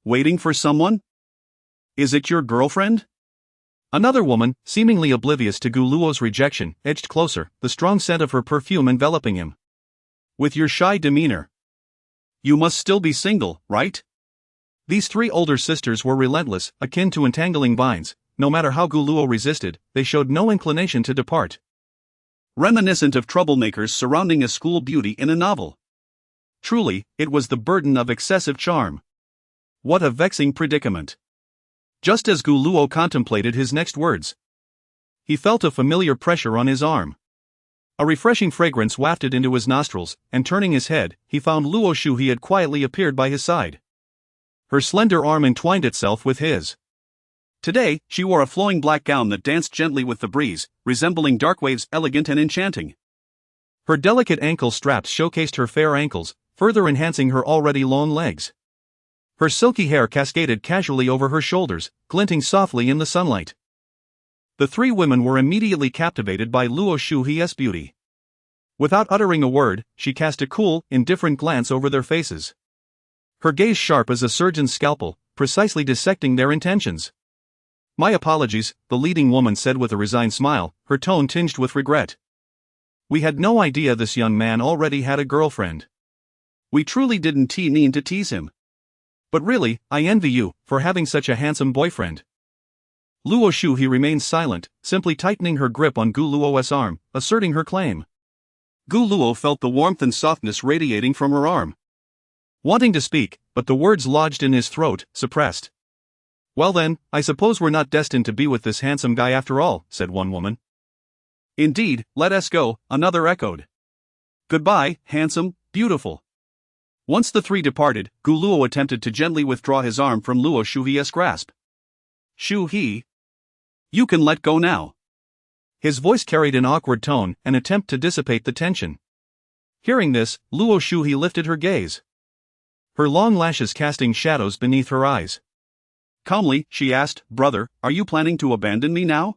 Waiting for someone? Is it your girlfriend? Another woman, seemingly oblivious to Gu Luo's rejection, edged closer, the strong scent of her perfume enveloping him. With your shy demeanor. You must still be single, right? These three older sisters were relentless, akin to entangling vines. No matter how Gu Luo resisted, they showed no inclination to depart. Reminiscent of troublemakers surrounding a school beauty in a novel. Truly, it was the burden of excessive charm. What a vexing predicament. Just as Gu Luo contemplated his next words, he felt a familiar pressure on his arm. A refreshing fragrance wafted into his nostrils, and turning his head, he found Luo Shu he had quietly appeared by his side. Her slender arm entwined itself with his. Today, she wore a flowing black gown that danced gently with the breeze, resembling dark waves elegant and enchanting. Her delicate ankle straps showcased her fair ankles, further enhancing her already long legs. Her silky hair cascaded casually over her shoulders, glinting softly in the sunlight. The three women were immediately captivated by Luo Shu's beauty. Without uttering a word, she cast a cool, indifferent glance over their faces. Her gaze sharp as a surgeon's scalpel, precisely dissecting their intentions. My apologies, the leading woman said with a resigned smile, her tone tinged with regret. We had no idea this young man already had a girlfriend. We truly didn't mean to tease him. But really, I envy you, for having such a handsome boyfriend. Luo Shu he remained silent, simply tightening her grip on Gu Luo's arm, asserting her claim. Gu Luo felt the warmth and softness radiating from her arm. Wanting to speak, but the words lodged in his throat, suppressed. Well then, I suppose we're not destined to be with this handsome guy after all, said one woman. Indeed, let us go, another echoed. Goodbye, handsome, beautiful. Once the three departed, Gu Luo attempted to gently withdraw his arm from Luo Shu's grasp. Shu he. You can let go now. His voice carried an awkward tone, an attempt to dissipate the tension. Hearing this, Luo Shu he lifted her gaze. Her long lashes casting shadows beneath her eyes. Calmly, she asked, Brother, are you planning to abandon me now?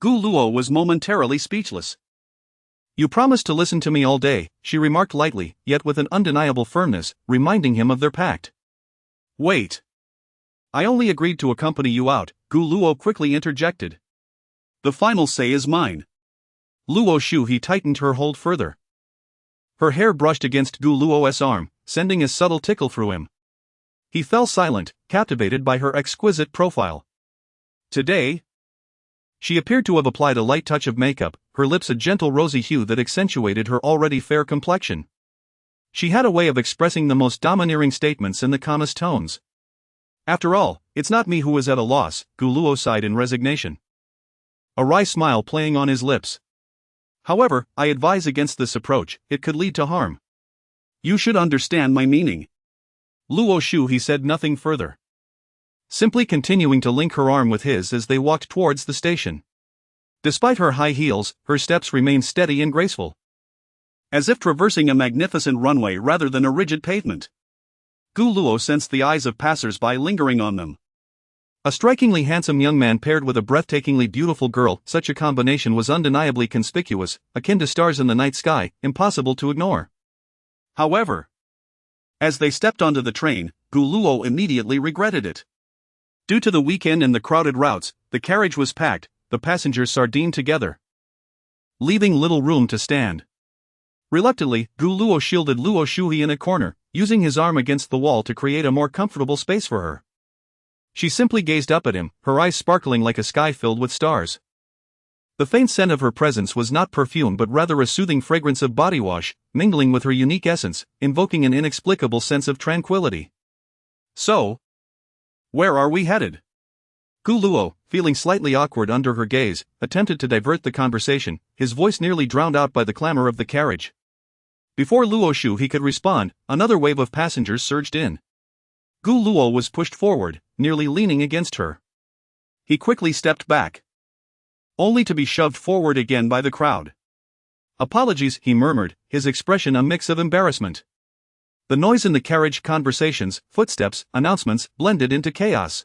Gu Luo was momentarily speechless. You promised to listen to me all day, she remarked lightly, yet with an undeniable firmness, reminding him of their pact. Wait. I only agreed to accompany you out, Gu Luo quickly interjected. The final say is mine. Luo Shu he tightened her hold further. Her hair brushed against Gu Luo's arm, sending a subtle tickle through him. He fell silent, captivated by her exquisite profile. Today, she appeared to have applied a light touch of makeup, her lips a gentle rosy hue that accentuated her already fair complexion. She had a way of expressing the most domineering statements in the calmest tones. After all, it's not me who is at a loss, Gu Luo sighed in resignation. A wry smile playing on his lips. However, I advise against this approach, it could lead to harm. You should understand my meaning. Luo Shu he said nothing further. Simply continuing to link her arm with his as they walked towards the station. Despite her high heels, her steps remained steady and graceful. As if traversing a magnificent runway rather than a rigid pavement. Gu Luo sensed the eyes of passers-by lingering on them. A strikingly handsome young man paired with a breathtakingly beautiful girl, such a combination was undeniably conspicuous, akin to stars in the night sky, impossible to ignore. However, as they stepped onto the train, Gu Luo immediately regretted it. Due to the weekend and the crowded routes, the carriage was packed, the passengers sardined together, leaving little room to stand. Reluctantly, Gu Luo shielded Luo Shuhi in a corner, using his arm against the wall to create a more comfortable space for her. She simply gazed up at him, her eyes sparkling like a sky filled with stars. The faint scent of her presence was not perfume but rather a soothing fragrance of body wash, mingling with her unique essence, invoking an inexplicable sense of tranquility. So, where are we headed? Gu Luo, feeling slightly awkward under her gaze, attempted to divert the conversation, his voice nearly drowned out by the clamor of the carriage. Before Luo Shu he could respond, another wave of passengers surged in. Gu Luo was pushed forward, nearly leaning against her. He quickly stepped back, only to be shoved forward again by the crowd. Apologies, he murmured, his expression a mix of embarrassment. The noise in the carriage, conversations, footsteps, announcements, blended into chaos.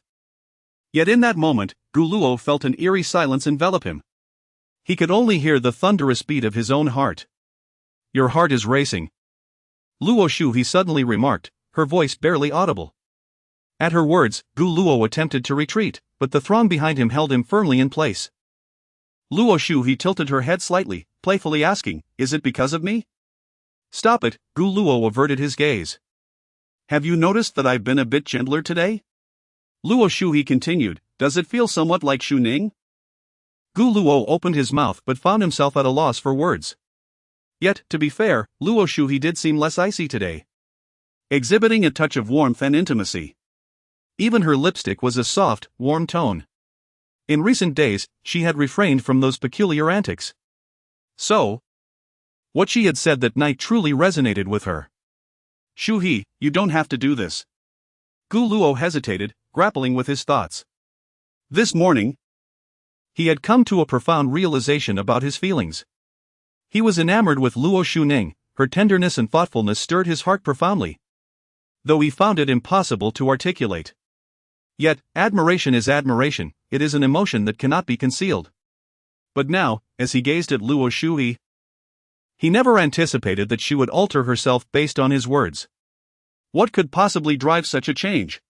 Yet in that moment, Gu Luo felt an eerie silence envelop him. He could only hear the thunderous beat of his own heart. Your heart is racing. Luo Shu he suddenly remarked, her voice barely audible. At her words, Gu Luo attempted to retreat, but the throng behind him held him firmly in place. Luo Shuhe tilted her head slightly, playfully asking, "Is it because of me?" "Stop it," Gu Luo averted his gaze. "Have you noticed that I've been a bit gentler today?" Luo Shuhe continued, "Does it feel somewhat like Shu Ning?" Gu Luo opened his mouth but found himself at a loss for words. Yet, to be fair, Luo Shuhe did seem less icy today, exhibiting a touch of warmth and intimacy. Even her lipstick was a soft, warm tone. In recent days, she had refrained from those peculiar antics. So, what she had said that night truly resonated with her. "Shuhe, you don't have to do this." Gu Luo hesitated, grappling with his thoughts. This morning, he had come to a profound realization about his feelings. He was enamored with Luo Shuning. Her tenderness and thoughtfulness stirred his heart profoundly, though he found it impossible to articulate. Yet, admiration is admiration, it is an emotion that cannot be concealed. But now, as he gazed at Luo Shuhe, he never anticipated that she would alter herself based on his words. What could possibly drive such a change?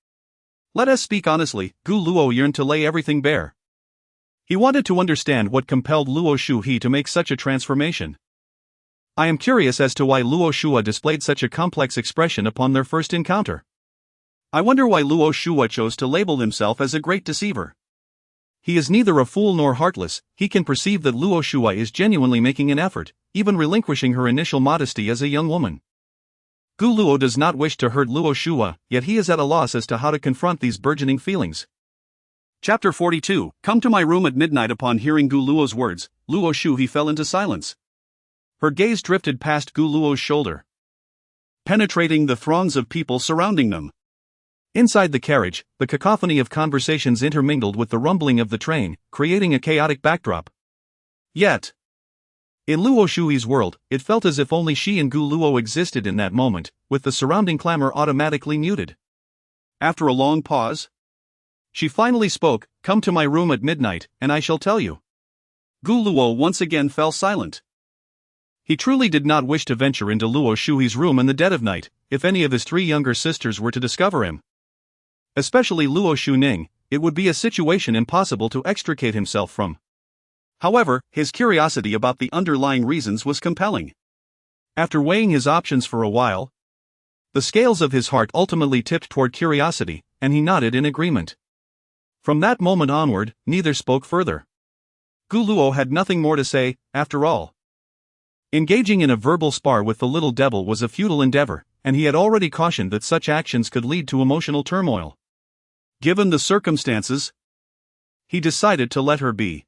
Let us speak honestly, Gu Luo yearned to lay everything bare. He wanted to understand what compelled Luo Shuhe to make such a transformation. I am curious as to why Luo Shua displayed such a complex expression upon their first encounter. I wonder why Luo Shua chose to label himself as a great deceiver. He is neither a fool nor heartless. He can perceive that Luo Shua is genuinely making an effort, even relinquishing her initial modesty as a young woman. Gu Luo does not wish to hurt Luo Shua, yet he is at a loss as to how to confront these burgeoning feelings. Chapter 42. Come to my room at midnight. Upon hearing Gu Luo's words, Luo Shuhe fell into silence. Her gaze drifted past Gu Luo's shoulder, penetrating the throngs of people surrounding them. Inside the carriage, the cacophony of conversations intermingled with the rumbling of the train, creating a chaotic backdrop. Yet, in Luo Shuhe's world, it felt as if only she and Gu Luo existed in that moment, with the surrounding clamor automatically muted. After a long pause, she finally spoke, "Come to my room at midnight, and I shall tell you." Gu Luo once again fell silent. He truly did not wish to venture into Luo Shuhe's room in the dead of night, if any of his three younger sisters were to discover him. Especially Luo Shuning, it would be a situation impossible to extricate himself from. However, his curiosity about the underlying reasons was compelling. After weighing his options for a while, the scales of his heart ultimately tipped toward curiosity, and he nodded in agreement. From that moment onward, neither spoke further. Gu Luo had nothing more to say, after all. Engaging in a verbal spar with the little devil was a futile endeavor, and he had already cautioned that such actions could lead to emotional turmoil. Given the circumstances, he decided to let her be.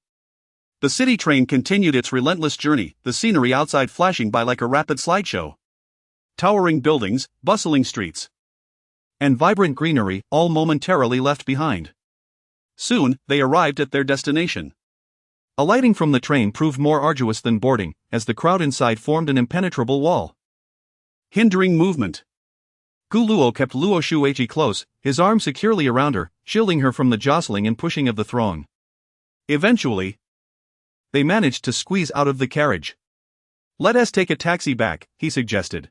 The city train continued its relentless journey, the scenery outside flashing by like a rapid slideshow. Towering buildings, bustling streets, and vibrant greenery, all momentarily left behind. Soon, they arrived at their destination. Alighting from the train proved more arduous than boarding, as the crowd inside formed an impenetrable wall, hindering movement. Gu Luo kept Luo Shuhe close, his arm securely around her, shielding her from the jostling and pushing of the throng. Eventually, they managed to squeeze out of the carriage. "Let us take a taxi back," he suggested.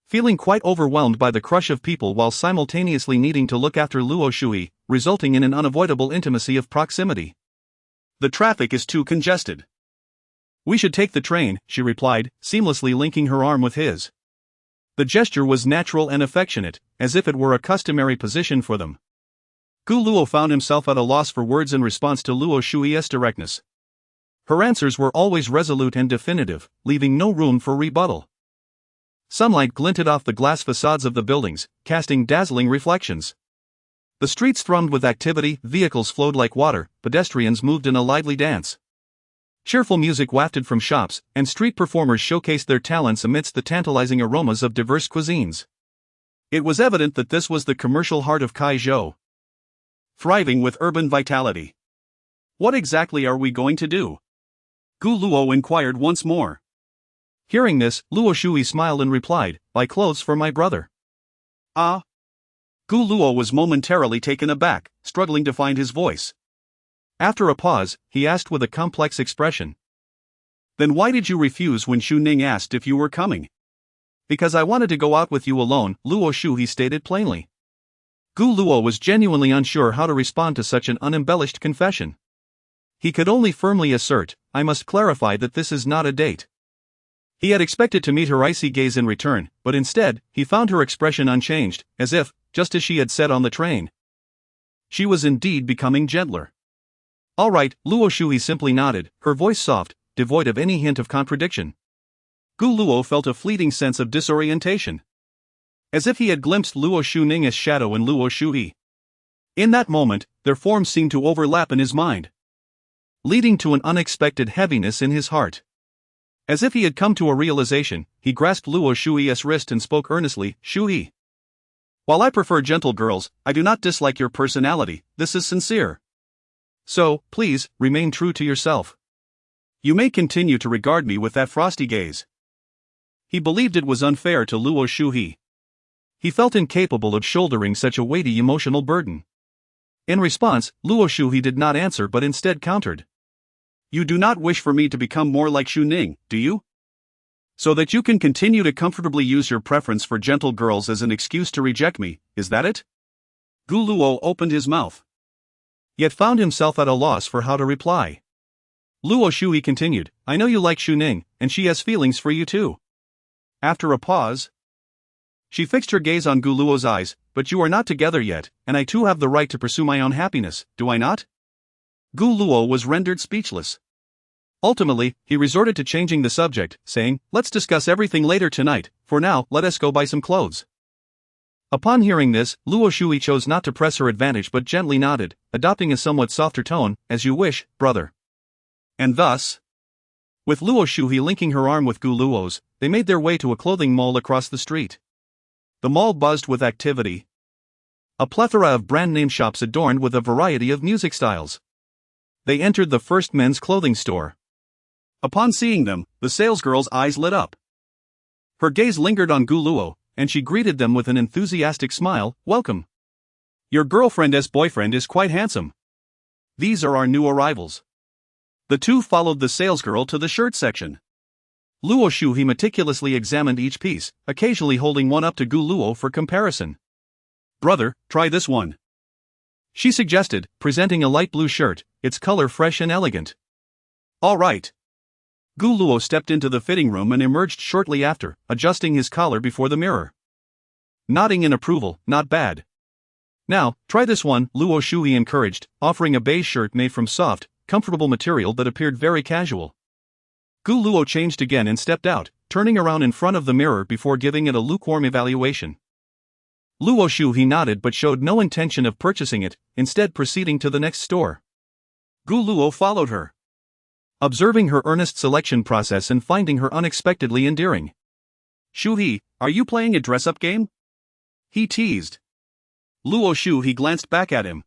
Feeling quite overwhelmed by the crush of people while simultaneously needing to look after Luo Shuhe, resulting in an unavoidable intimacy of proximity. "The traffic is too congested." "We should take the train," she replied, seamlessly linking her arm with his. The gesture was natural and affectionate, as if it were a customary position for them. Gu Luo found himself at a loss for words in response to Luo Shuhe's directness. Her answers were always resolute and definitive, leaving no room for rebuttal. Sunlight glinted off the glass facades of the buildings, casting dazzling reflections. The streets thrummed with activity, vehicles flowed like water, pedestrians moved in a lively dance. Cheerful music wafted from shops, and street performers showcased their talents amidst the tantalizing aromas of diverse cuisines. It was evident that this was the commercial heart of Kaizhou, thriving with urban vitality. "What exactly are we going to do?" Gu Luo inquired once more. Hearing this, Luo Shuhe smiled and replied, "Buy clothes for my brother." "Ah?" Gu Luo was momentarily taken aback, struggling to find his voice. After a pause, he asked with a complex expression, "Then why did you refuse when Shu Ning asked if you were coming?" "Because I wanted to go out with you alone," Luo Shuhe stated plainly. Gu Luo was genuinely unsure how to respond to such an unembellished confession. He could only firmly assert, "I must clarify that this is not a date." He had expected to meet her icy gaze in return, but instead, he found her expression unchanged, as if, just as she had said on the train, she was indeed becoming gentler. "All right," Luo Shui simply nodded, her voice soft, devoid of any hint of contradiction. Gu Luo felt a fleeting sense of disorientation. As if he had glimpsed Luo Shuning's shadow in Luo Shui. In that moment, their forms seemed to overlap in his mind, leading to an unexpected heaviness in his heart. As if he had come to a realization, he grasped Luo Shui's wrist and spoke earnestly, "Shui. While I prefer gentle girls, I do not dislike your personality, this is sincere. So, please, remain true to yourself. You may continue to regard me with that frosty gaze." He believed it was unfair to Luo Shui. He felt incapable of shouldering such a weighty emotional burden. In response, Luo Shui did not answer but instead countered. "You do not wish for me to become more like Xu Ning, do you? So that you can continue to comfortably use your preference for gentle girls as an excuse to reject me, is that it?" Gu Luo opened his mouth, yet found himself at a loss for how to reply. Luo Shui continued, "I know you like Xu Ning, and she has feelings for you too." After a pause, she fixed her gaze on Gu Luo's eyes, "But you are not together yet, and I too have the right to pursue my own happiness, do I not?" Gu Luo was rendered speechless. Ultimately, he resorted to changing the subject, saying, "Let's discuss everything later tonight, for now, let us go buy some clothes." Upon hearing this, Luo Shui chose not to press her advantage but gently nodded, adopting a somewhat softer tone, "As you wish, brother." And thus, with Luo Shui linking her arm with Gu Luo's, they made their way to a clothing mall across the street. The mall buzzed with activity. A plethora of brand-name shops adorned with a variety of music styles. They entered the first men's clothing store. Upon seeing them, the salesgirl's eyes lit up. Her gaze lingered on Gu Luo, and she greeted them with an enthusiastic smile, "Welcome. Your girlfriend's boyfriend is quite handsome. These are our new arrivals." The two followed the salesgirl to the shirt section. Luo Shui meticulously examined each piece, occasionally holding one up to Gu Luo for comparison. "Brother, try this one," she suggested, presenting a light blue shirt, its color fresh and elegant. "All right." Gu Luo stepped into the fitting room and emerged shortly after, adjusting his collar before the mirror. Nodding in approval, "Not bad. Now, try this one," Luo Shui encouraged, offering a beige shirt made from soft, comfortable material that appeared very casual. Gu Luo changed again and stepped out, turning around in front of the mirror before giving it a lukewarm evaluation. Luo Shui nodded but showed no intention of purchasing it, instead proceeding to the next store. Gu Luo followed her, observing her earnest selection process and finding her unexpectedly endearing. "Shui, are you playing a dress-up game?" he teased. Luo Shui glanced back at him.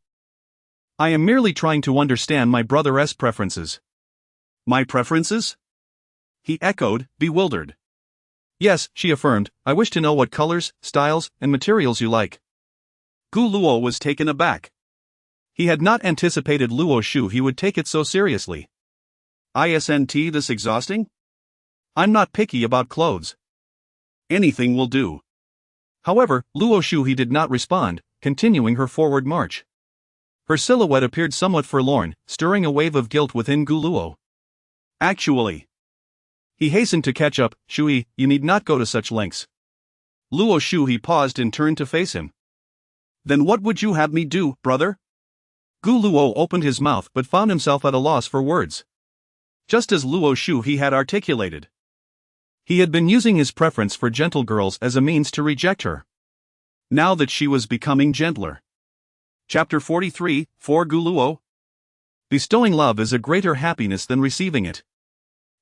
"I am merely trying to understand my brother's preferences." "My preferences?" he echoed, bewildered. "Yes," she affirmed, "I wish to know what colors, styles, and materials you like." Gu Luo was taken aback. He had not anticipated Luo Shui would take it so seriously. "Isn't this exhausting? I'm not picky about clothes. Anything will do." However, Luo Shui did not respond, continuing her forward march. Her silhouette appeared somewhat forlorn, stirring a wave of guilt within Gu Luo. "Actually," he hastened to catch up, "Shui, you need not go to such lengths." Luo Shui paused and turned to face him. "Then what would you have me do, brother?" Gu Luo opened his mouth but found himself at a loss for words. Just as Luo Shui had articulated, he had been using his preference for gentle girls as a means to reject her. Now that she was becoming gentler. Chapter 43, for Gu Luo. Bestowing love is a greater happiness than receiving it.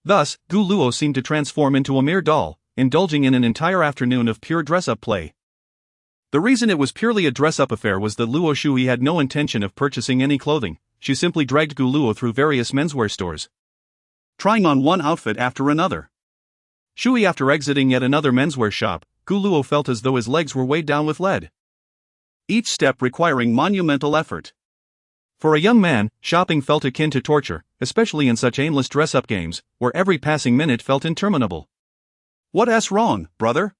Thus, Gu Luo seemed to transform into a mere doll, indulging in an entire afternoon of pure dress-up play. The reason it was purely a dress-up affair was that Luo Shui had no intention of purchasing any clothing. She simply dragged Gu Luo through various menswear stores, trying on one outfit after another. Shui, after exiting yet another menswear shop, Gu Luo felt as though his legs were weighed down with lead, each step requiring monumental effort. For a young man, shopping felt akin to torture, especially in such aimless dress-up games, where every passing minute felt interminable. "What's wrong, brother?"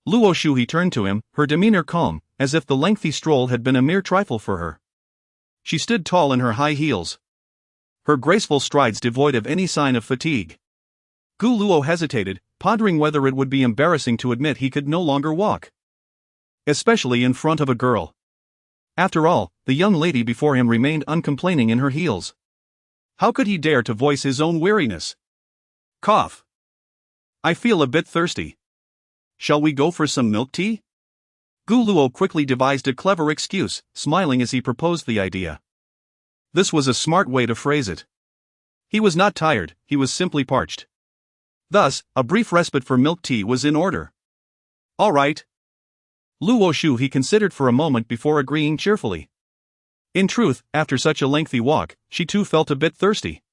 Luo Shui turned to him, her demeanor calm, as if the lengthy stroll had been a mere trifle for her. She stood tall in her high heels, her graceful strides devoid of any sign of fatigue. Gu Luo hesitated, pondering whether it would be embarrassing to admit he could no longer walk, especially in front of a girl. After all, the young lady before him remained uncomplaining in her heels. How could he dare to voice his own weariness? Cough. I feel a bit thirsty. Shall we go for some milk tea? Gu Luo quickly devised a clever excuse, smiling as he proposed the idea. This was a smart way to phrase it. He was not tired, he was simply parched. Thus, a brief respite for milk tea was in order. All right. Luo Shu he considered for a moment before agreeing cheerfully. In truth, after such a lengthy walk, she too felt a bit thirsty.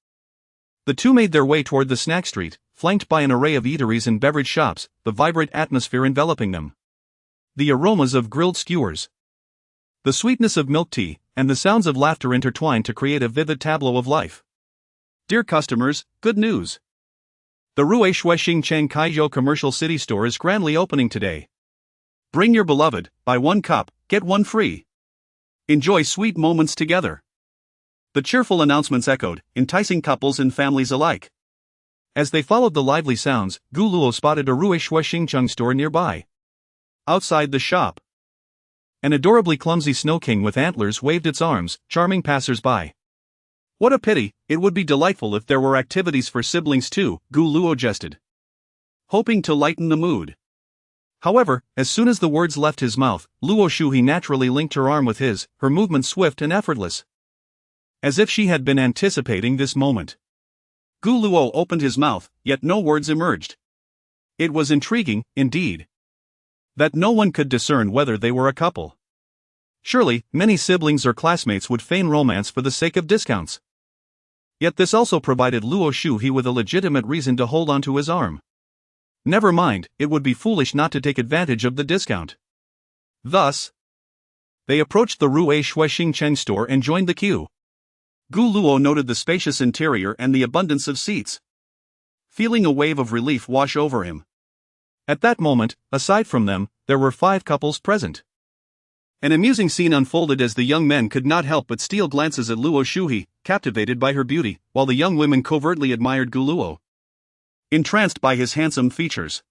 The two made their way toward the snack street, flanked by an array of eateries and beverage shops, the vibrant atmosphere enveloping them. The aromas of grilled skewers, the sweetness of milk tea, and the sounds of laughter intertwined to create a vivid tableau of life. Dear customers, good news! The Rue Shuexing Cheng Kaizhou Commercial City Store is grandly opening today. Bring your beloved, buy one cup, get one free. Enjoy sweet moments together. The cheerful announcements echoed, enticing couples and families alike. As they followed the lively sounds, Gu Luo spotted a Rue Shuexing store nearby. Outside the shop, an adorably clumsy snow king with antlers waved its arms, charming passers-by. What a pity, it would be delightful if there were activities for siblings too, Gu Luo jested, hoping to lighten the mood. However, as soon as the words left his mouth, Luo Shuhi naturally linked her arm with his, her movement swift and effortless, as if she had been anticipating this moment. Gu Luo opened his mouth, yet no words emerged. It was intriguing, indeed, that no one could discern whether they were a couple. Surely, many siblings or classmates would feign romance for the sake of discounts. Yet this also provided Luo Shuhi with a legitimate reason to hold onto his arm. Never mind, it would be foolish not to take advantage of the discount. Thus, they approached the Rue Shuexing Cheng store and joined the queue. Gu Luo noted the spacious interior and the abundance of seats, feeling a wave of relief wash over him. At that moment, aside from them, there were 5 couples present. An amusing scene unfolded as the young men could not help but steal glances at Luo Shuhi, captivated by her beauty, while the young women covertly admired Gu Luo, entranced by his handsome features.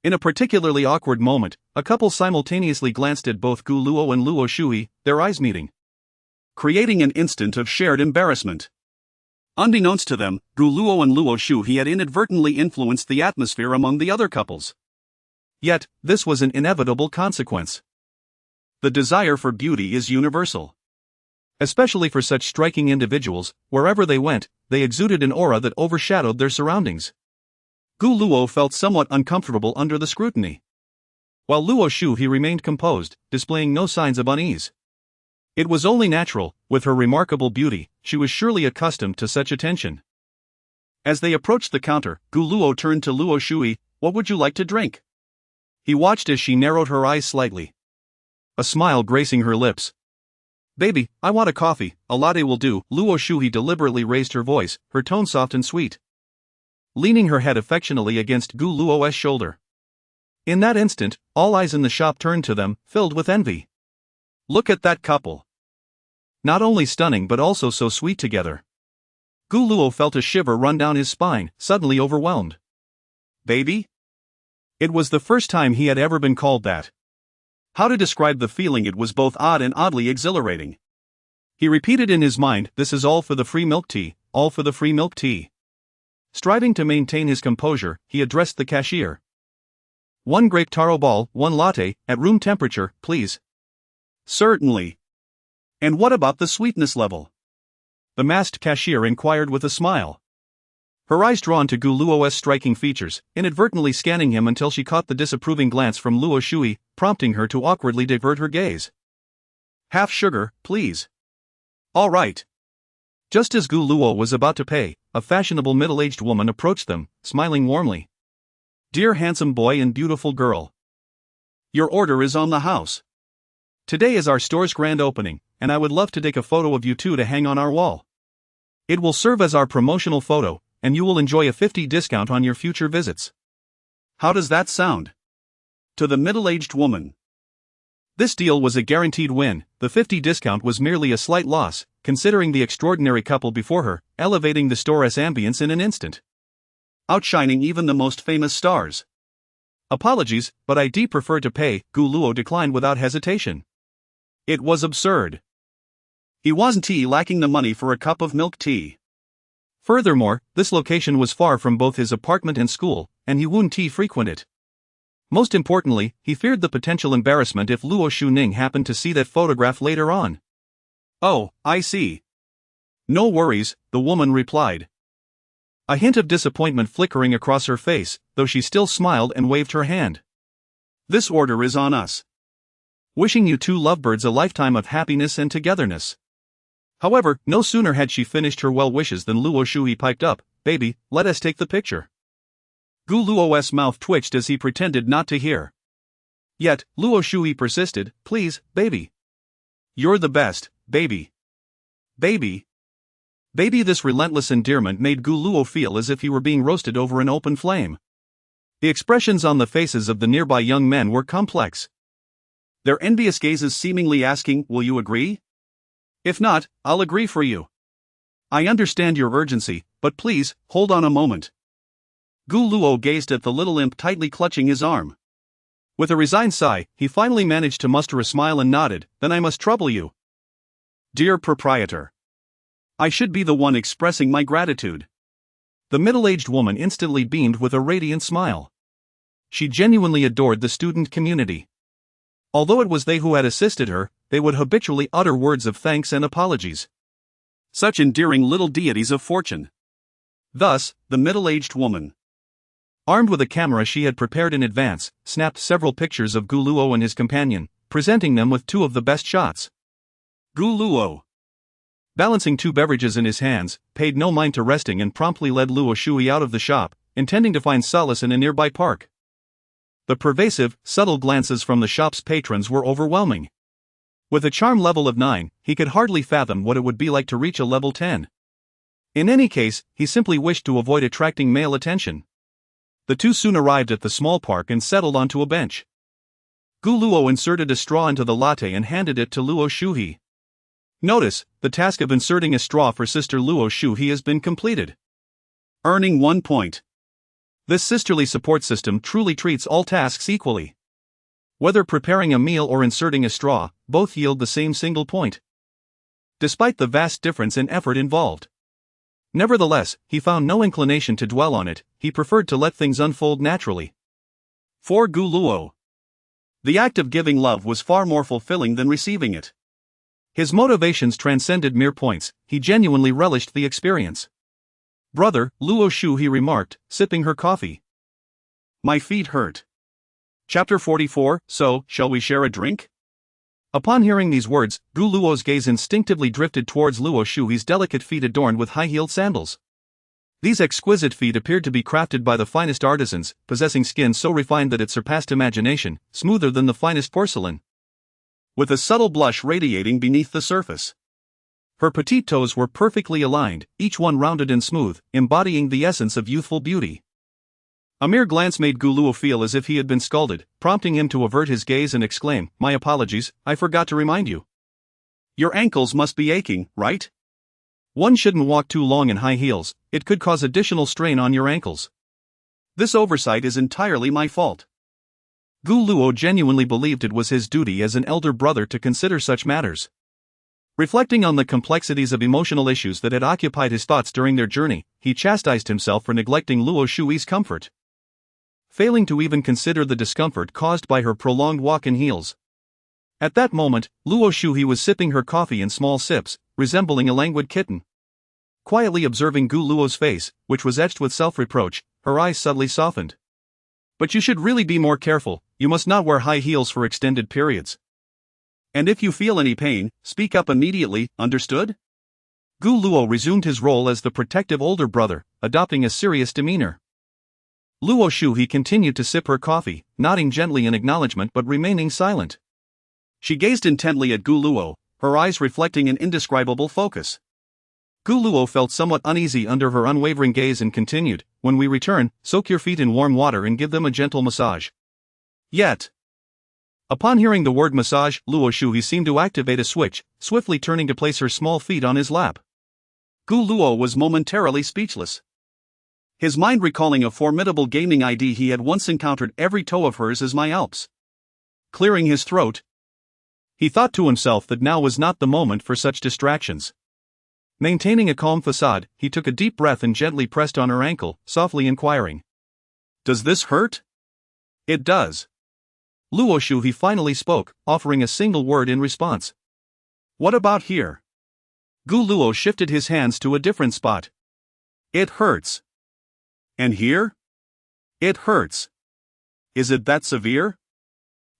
In a particularly awkward moment, a couple simultaneously glanced at both Gu Luo and Luo Shuhi, their eyes meeting, creating an instant of shared embarrassment. Unbeknownst to them, Gu Luo and Luo Shuhi had inadvertently influenced the atmosphere among the other couples. Yet, this was an inevitable consequence. The desire for beauty is universal. Especially for such striking individuals, wherever they went, they exuded an aura that overshadowed their surroundings. Gu Luo felt somewhat uncomfortable under the scrutiny, while Luo Shuhi remained composed, displaying no signs of unease. It was only natural, with her remarkable beauty, she was surely accustomed to such attention. As they approached the counter, Gu Luo turned to Luo Shuhi, "What would you like to drink?" He watched as she narrowed her eyes slightly, a smile gracing her lips. "Baby, I want a coffee, a latte will do." Luo Shuhi deliberately raised her voice, her tone soft and sweet, leaning her head affectionately against Gu Luo's shoulder. In that instant, all eyes in the shop turned to them, filled with envy. Look at that couple. Not only stunning but also so sweet together. Gu Luo felt a shiver run down his spine, suddenly overwhelmed. Baby? It was the first time he had ever been called that. How to describe the feeling? It was both odd and oddly exhilarating. He repeated in his mind, "This is all for the free milk tea, all for the free milk tea." Striving to maintain his composure, he addressed the cashier. "1 grape taro ball, 1 latte, at room temperature, please." "Certainly. And what about the sweetness level?" the masked cashier inquired with a smile. Her eyes drawn to Gu Luo's striking features, inadvertently scanning him until she caught the disapproving glance from Luo Shuhi, prompting her to awkwardly divert her gaze. "Half sugar, please." "All right." Just as Gu Luo was about to pay, a fashionable middle-aged woman approached them, smiling warmly. "Dear handsome boy and beautiful girl. Your order is on the house. Today is our store's grand opening, and I would love to take a photo of you two to hang on our wall. It will serve as our promotional photo, and you will enjoy a 50% discount on your future visits. How does that sound?" To the middle-aged woman. This deal was a guaranteed win. The 50 discount was merely a slight loss, considering the extraordinary couple before her, elevating the store's ambience in an instant, outshining even the most famous stars. Apologies, but I'd prefer to pay, Gu Luo declined without hesitation. It was absurd. He wasn't lacking the money for a cup of milk tea. Furthermore, this location was far from both his apartment and school, and he wouldn't frequent it. Most importantly, he feared the potential embarrassment if Luo Shuning happened to see that photograph later on. Oh, I see. No worries, the woman replied, a hint of disappointment flickering across her face, though she still smiled and waved her hand. This order is on us. Wishing you two lovebirds a lifetime of happiness and togetherness. However, no sooner had she finished her well wishes than Luo Shui piped up, baby, let us take the picture. Gu Luo's mouth twitched as he pretended not to hear. Yet, Luo Shui persisted, please, baby. You're the best, baby. Baby. Baby. This relentless endearment made Gu Luo feel as if he were being roasted over an open flame. The expressions on the faces of the nearby young men were complex. Their envious gazes seemingly asking, will you agree? If not, I'll agree for you. I understand your urgency, but please, hold on a moment. Gu Luo gazed at the little imp tightly clutching his arm. With a resigned sigh, he finally managed to muster a smile and nodded, then I must trouble you. Dear proprietor. I should be the one expressing my gratitude. The middle-aged woman instantly beamed with a radiant smile. She genuinely adored the student community. Although it was they who had assisted her, they would habitually utter words of thanks and apologies. Such endearing little deities of fortune. Thus, the middle-aged woman, armed with a camera she had prepared in advance, snapped several pictures of Gu Luo and his companion, presenting them with two of the best shots. Gu Luo, balancing two beverages in his hands, paid no mind to resting and promptly led Luo Shui out of the shop, intending to find solace in a nearby park. The pervasive, subtle glances from the shop's patrons were overwhelming. With a charm level of 9, he could hardly fathom what it would be like to reach a level 10. In any case, he simply wished to avoid attracting male attention. The two soon arrived at the small park and settled onto a bench. Gu Luo inserted a straw into the latte and handed it to Luo Shuhi. Notice, the task of inserting a straw for Sister Luo Shuhi has been completed. Earning 1 point. This sisterly support system truly treats all tasks equally. Whether preparing a meal or inserting a straw, both yield the same single point. Despite the vast difference in effort involved. Nevertheless, he found no inclination to dwell on it, he preferred to let things unfold naturally. For Gu Luo, the act of giving love was far more fulfilling than receiving it. His motivations transcended mere points, he genuinely relished the experience. Brother, Luo Shu, he remarked, sipping her coffee. My feet hurt. Chapter 44, so, shall we share a drink? Upon hearing these words, Gu Luo's gaze instinctively drifted towards Luo Shui's delicate feet adorned with high-heeled sandals. These exquisite feet appeared to be crafted by the finest artisans, possessing skin so refined that it surpassed imagination, smoother than the finest porcelain, with a subtle blush radiating beneath the surface. Her petite toes were perfectly aligned, each one rounded and smooth, embodying the essence of youthful beauty. A mere glance made Gu Luo feel as if he had been scalded, prompting him to avert his gaze and exclaim, my apologies, I forgot to remind you. Your ankles must be aching, right? One shouldn't walk too long in high heels, it could cause additional strain on your ankles. This oversight is entirely my fault. Gu Luo genuinely believed it was his duty as an elder brother to consider such matters. Reflecting on the complexities of emotional issues that had occupied his thoughts during their journey, he chastised himself for neglecting Luo Shui's comfort, failing to even consider the discomfort caused by her prolonged walk in heels. At that moment, Luo Shuhi was sipping her coffee in small sips, resembling a languid kitten. Quietly observing Gu Luo's face, which was etched with self-reproach, her eyes subtly softened. But you should really be more careful, you must not wear high heels for extended periods. And if you feel any pain, speak up immediately, understood? Gu Luo resumed his role as the protective older brother, adopting a serious demeanor. Luo Shuhi continued to sip her coffee, nodding gently in acknowledgement but remaining silent. She gazed intently at Gu Luo, her eyes reflecting an indescribable focus. Gu Luo felt somewhat uneasy under her unwavering gaze and continued, when we return, soak your feet in warm water and give them a gentle massage. Yet, Upon hearing the word massage, Luo Shuhe seemed to activate a switch, swiftly turning to place her small feet on his lap. Gu Luo was momentarily speechless. His mind recalling a formidable gaming ID he had once encountered. Every toe of hers is my Alps. Clearing his throat, he thought to himself that now was not the moment for such distractions. Maintaining a calm facade, he took a deep breath and gently pressed on her ankle, softly inquiring, "Does this hurt?" "It does." Luo Shuhe finally spoke, offering a single word in response. "What about here?" Gu Luo shifted his hands to a different spot. "It hurts." "And here?" "It hurts." "Is it that severe?"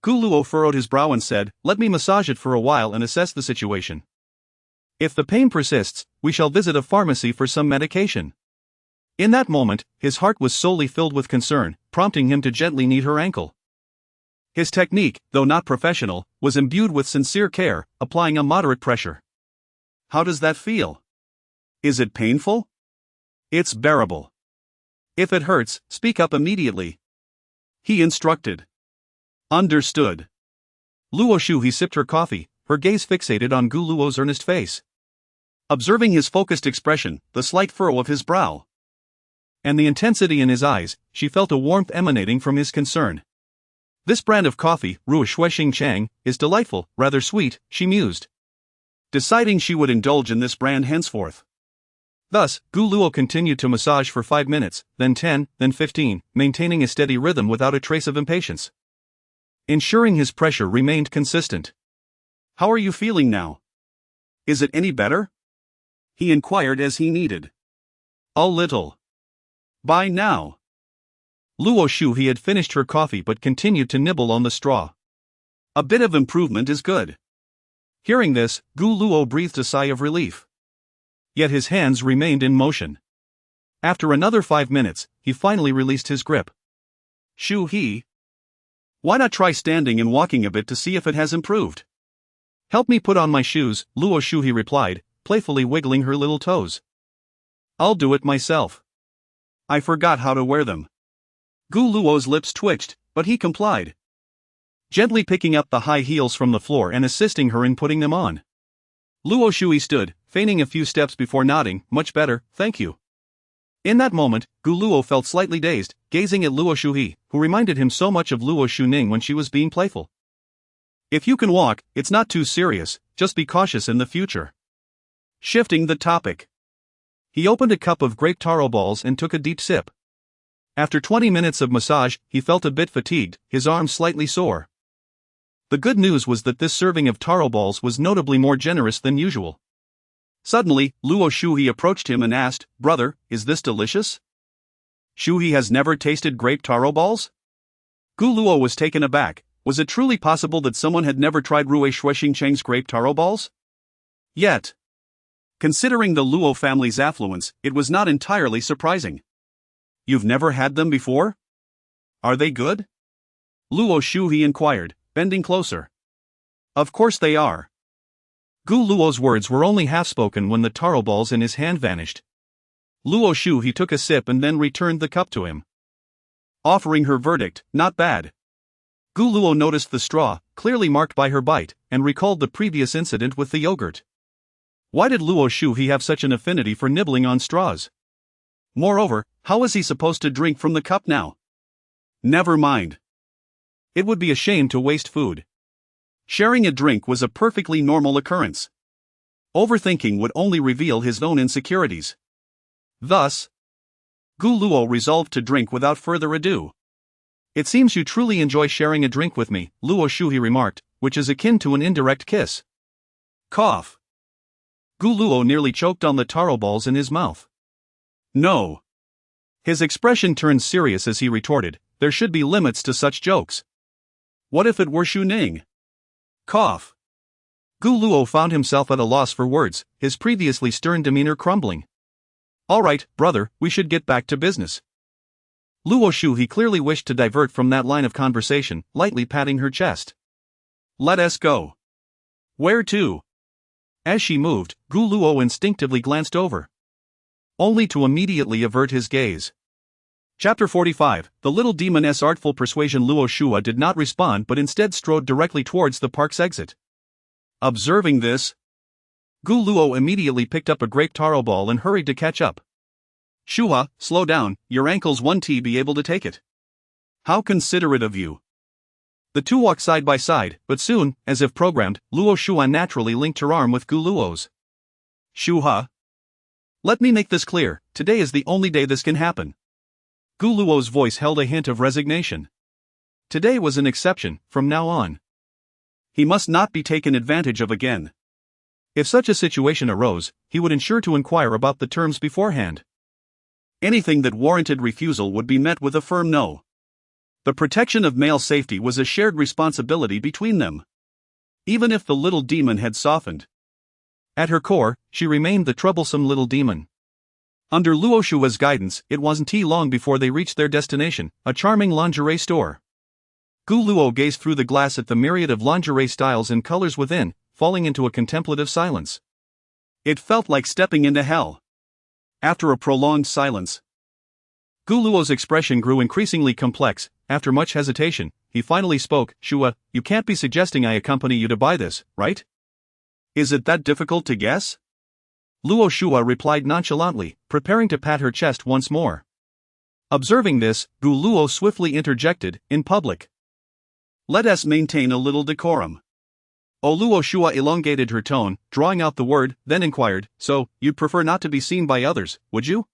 Gu Luo furrowed his brow and said, "Let me massage it for a while and assess the situation. If the pain persists, we shall visit a pharmacy for some medication." In that moment, his heart was solely filled with concern, prompting him to gently knead her ankle. His technique, though not professional, was imbued with sincere care, applying a moderate pressure. "How does that feel? Is it painful?" "It's bearable." "If it hurts, speak up immediately," he instructed. "Understood." Luo Shuhe sipped her coffee, her gaze fixated on Gu Luo's earnest face. Observing his focused expression, the slight furrow of his brow, and the intensity in his eyes, she felt a warmth emanating from his concern. "This brand of coffee, Ruo Shuexing Chang, is delightful, rather sweet," she mused, deciding she would indulge in this brand henceforth. Thus, Gu Luo continued to massage for 5 minutes, then 10, then 15, maintaining a steady rhythm without a trace of impatience, ensuring his pressure remained consistent. "How are you feeling now? Is it any better?" he inquired as he kneaded. "A little. By now." Luo Shuhe had finished her coffee but continued to nibble on the straw. "A bit of improvement is good." Hearing this, Gu Luo breathed a sigh of relief. Yet his hands remained in motion. After another 5 minutes, he finally released his grip. "Shuhe, why not try standing and walking a bit to see if it has improved?" "Help me put on my shoes," Luo Shuhe replied, playfully wiggling her little toes. "I'll do it myself. I forgot how to wear them." Gu Luo's lips twitched, but he complied, gently picking up the high heels from the floor and assisting her in putting them on. Luo Shuhe stood, feigning a few steps before nodding, "Much better, thank you." In that moment, Gu Luo felt slightly dazed, gazing at Luo Shuhe, who reminded him so much of Luo Shuning when she was being playful. "If you can walk, it's not too serious, just be cautious in the future." Shifting the topic, he opened a cup of grape taro balls and took a deep sip. After 20 minutes of massage, he felt a bit fatigued, his arms slightly sore. The good news was that this serving of taro balls was notably more generous than usual. Suddenly, Luo Shuhe approached him and asked, "Brother, is this delicious?" "Shuhe has never tasted grape taro balls?" Gu Luo was taken aback. Was it truly possible that someone had never tried Ruo Shuexing Chang's grape taro balls? Yet, considering the Luo family's affluence, it was not entirely surprising. "You've never had them before? Are they good?" Luo Shuhe inquired, bending closer. "Of course they are." Gu Luo's words were only half spoken when the taro balls in his hand vanished. Luo Shuhe took a sip and then returned the cup to him, offering her verdict, "Not bad." Gu Luo noticed the straw, clearly marked by her bite, and recalled the previous incident with the yogurt. Why did Luo Shuhe have such an affinity for nibbling on straws? Moreover, how was he supposed to drink from the cup now? Never mind. It would be a shame to waste food. Sharing a drink was a perfectly normal occurrence. Overthinking would only reveal his own insecurities. Thus, Gu Luo resolved to drink without further ado. "It seems you truly enjoy sharing a drink with me," Luo Shuhe remarked, which is akin to an indirect kiss. Cough. Gu Luo nearly choked on the taro balls in his mouth. "No." His expression turned serious as he retorted, "There should be limits to such jokes. What if it were Shuning?" Cough. Gu Luo found himself at a loss for words, his previously stern demeanor crumbling. "All right, brother, we should get back to business." Luo Shuhe clearly wished to divert from that line of conversation, lightly patting her chest. "Let us go." "Where to?" As she moved, Gu Luo instinctively glanced over, only to immediately avert his gaze. Chapter 45. The little demon's artful persuasion. Luo Shua did not respond but instead strode directly towards the park's exit. Observing this, Gu Luo immediately picked up a grape taro ball and hurried to catch up. Shua, slow down, your ankles won't be able to take it. How considerate of you. The two walked side by side, but soon, as if programmed, Luo Shua naturally linked her arm with Gu Luo's. Shua. Let me make this clear, today is the only day this can happen. Gu Luo's voice held a hint of resignation. Today was an exception, from now on. He must not be taken advantage of again. If such a situation arose, he would ensure to inquire about the terms beforehand. Anything that warranted refusal would be met with a firm no. The protection of male safety was a shared responsibility between them. Even if the little demon had softened, at her core, she remained the troublesome little demon. Under Luo Shua's guidance, it wasn't long before they reached their destination, a charming lingerie store. Gu Luo gazed through the glass at the myriad of lingerie styles and colors within, falling into a contemplative silence. It felt like stepping into hell. After a prolonged silence, Gu Luo's expression grew increasingly complex. After much hesitation, he finally spoke. Shua, you can't be suggesting I accompany you to buy this, right? Is it that difficult to guess? Luo Shua replied nonchalantly, preparing to pat her chest once more. Observing this, Gu Luo swiftly interjected, in public. Let us maintain a little decorum. Luo Shua elongated her tone, drawing out the word, then inquired, so, you'd prefer not to be seen by others, would you?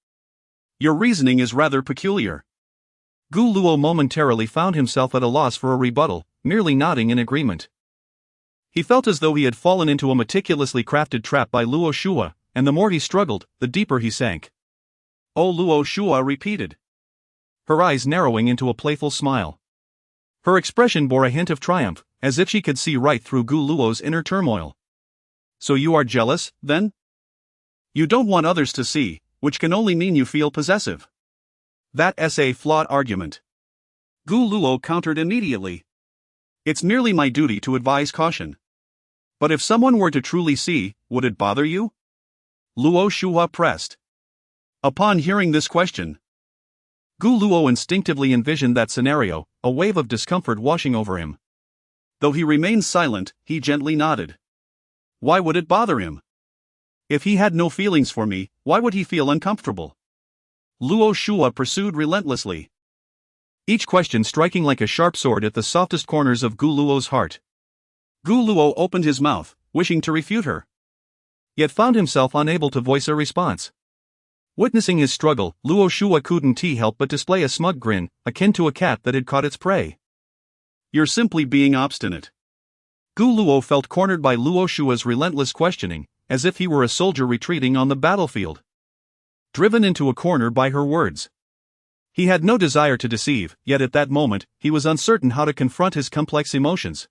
Your reasoning is rather peculiar. Gu Luo momentarily found himself at a loss for a rebuttal, merely nodding in agreement. He felt as though he had fallen into a meticulously crafted trap by Luo Shua, and the more he struggled, the deeper he sank. Oh, Luo Shua repeated, her eyes narrowing into a playful smile. Her expression bore a hint of triumph, as if she could see right through Gu Luo's inner turmoil. So you are jealous, then? You don't want others to see, which can only mean you feel possessive. That's a flawed argument. Gu Luo countered immediately. It's merely my duty to advise caution. But if someone were to truly see, would it bother you? Luo Shua pressed. Upon hearing this question, Gu Luo instinctively envisioned that scenario, a wave of discomfort washing over him. Though he remained silent, he gently nodded. Why would it bother him? If he had no feelings for me, why would he feel uncomfortable? Luo Shua pursued relentlessly, each question striking like a sharp sword at the softest corners of Gu Luo's heart. Gu Luo opened his mouth, wishing to refute her, yet found himself unable to voice a response. Witnessing his struggle, Luo Shua couldn't help but display a smug grin, akin to a cat that had caught its prey. You're simply being obstinate. Gu Luo felt cornered by Luo Shua's relentless questioning, as if he were a soldier retreating on the battlefield, driven into a corner by her words. He had no desire to deceive, yet at that moment, he was uncertain how to confront his complex emotions.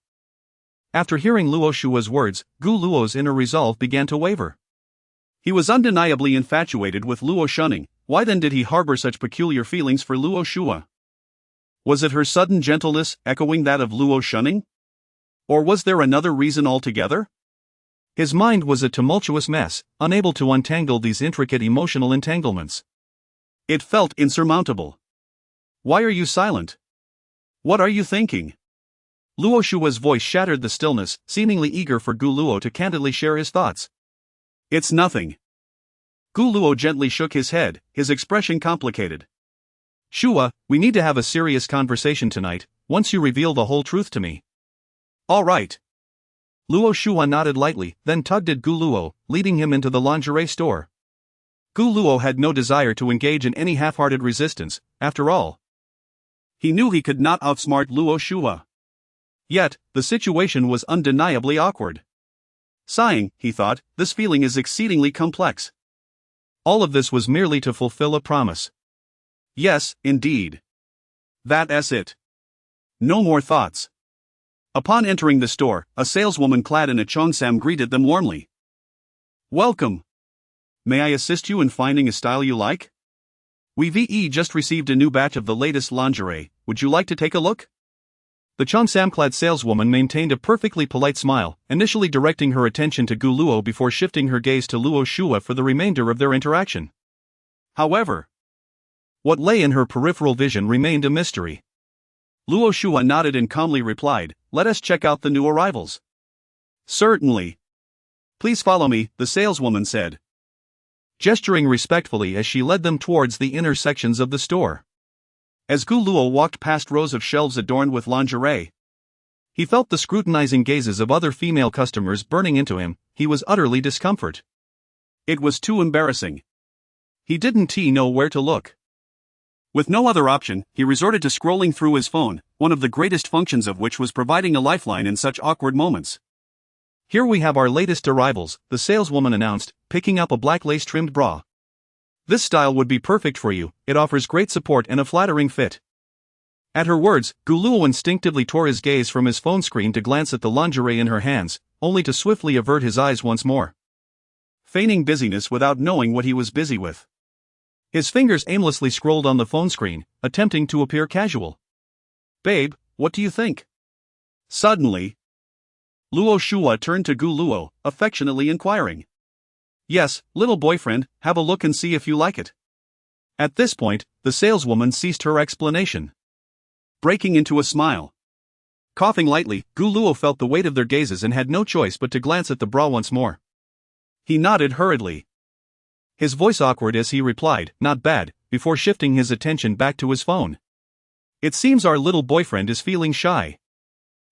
After hearing Luo Shua's words, Gu Luo's inner resolve began to waver. He was undeniably infatuated with Luo Shunning. Why then did he harbor such peculiar feelings for Luo Shua? Was it her sudden gentleness, echoing that of Luo Shunning? Or was there another reason altogether? His mind was a tumultuous mess, unable to untangle these intricate emotional entanglements. It felt insurmountable. Why are you silent? What are you thinking? Luo Shua's voice shattered the stillness, seemingly eager for Gu Luo to candidly share his thoughts. It's nothing. Gu Luo gently shook his head, his expression complicated. Shua, we need to have a serious conversation tonight, once you reveal the whole truth to me. All right. Luo Shua nodded lightly, then tugged at Gu Luo, leading him into the lingerie store. Gu Luo had no desire to engage in any half-hearted resistance, after all. He knew he could not outsmart Luo Shua. Yet, the situation was undeniably awkward. Sighing, he thought, this feeling is exceedingly complex. All of this was merely to fulfill a promise. Yes, indeed. That's it. No more thoughts. Upon entering the store, a saleswoman clad in a cheongsam greeted them warmly. Welcome. May I assist you in finding a style you like? We've just received a new batch of the latest lingerie, would you like to take a look? The cheongsam-clad saleswoman maintained a perfectly polite smile, initially directing her attention to Gu Luo before shifting her gaze to Luo Shua for the remainder of their interaction. However, What lay in her peripheral vision remained a mystery. Luo Shua nodded and calmly replied, "Let us check out the new arrivals." "Certainly. Please follow me," the saleswoman said, gesturing respectfully as she led them towards the inner sections of the store. As Gu Luo walked past rows of shelves adorned with lingerie, he felt the scrutinizing gazes of other female customers burning into him. He was utterly discomfort. It was too embarrassing. He didn't know where to look. With no other option, he resorted to scrolling through his phone, one of the greatest functions of which was providing a lifeline in such awkward moments. "Here we have our latest arrivals," the saleswoman announced, picking up a black lace-trimmed bra. "This style would be perfect for you, it offers great support and a flattering fit." At her words, Gu Luo instinctively tore his gaze from his phone screen to glance at the lingerie in her hands, only to swiftly avert his eyes once more, feigning busyness without knowing what he was busy with. His fingers aimlessly scrolled on the phone screen, attempting to appear casual. "Babe, what do you think?" Suddenly, Luo Shua turned to Gu Luo, affectionately inquiring. "Yes, little boyfriend, have a look and see if you like it." At this point, the saleswoman ceased her explanation, breaking into a smile. Coughing lightly, Gu Luo felt the weight of their gazes and had no choice but to glance at the bra once more. He nodded hurriedly, his voice awkward as he replied, "Not bad," before shifting his attention back to his phone. "It seems our little boyfriend is feeling shy."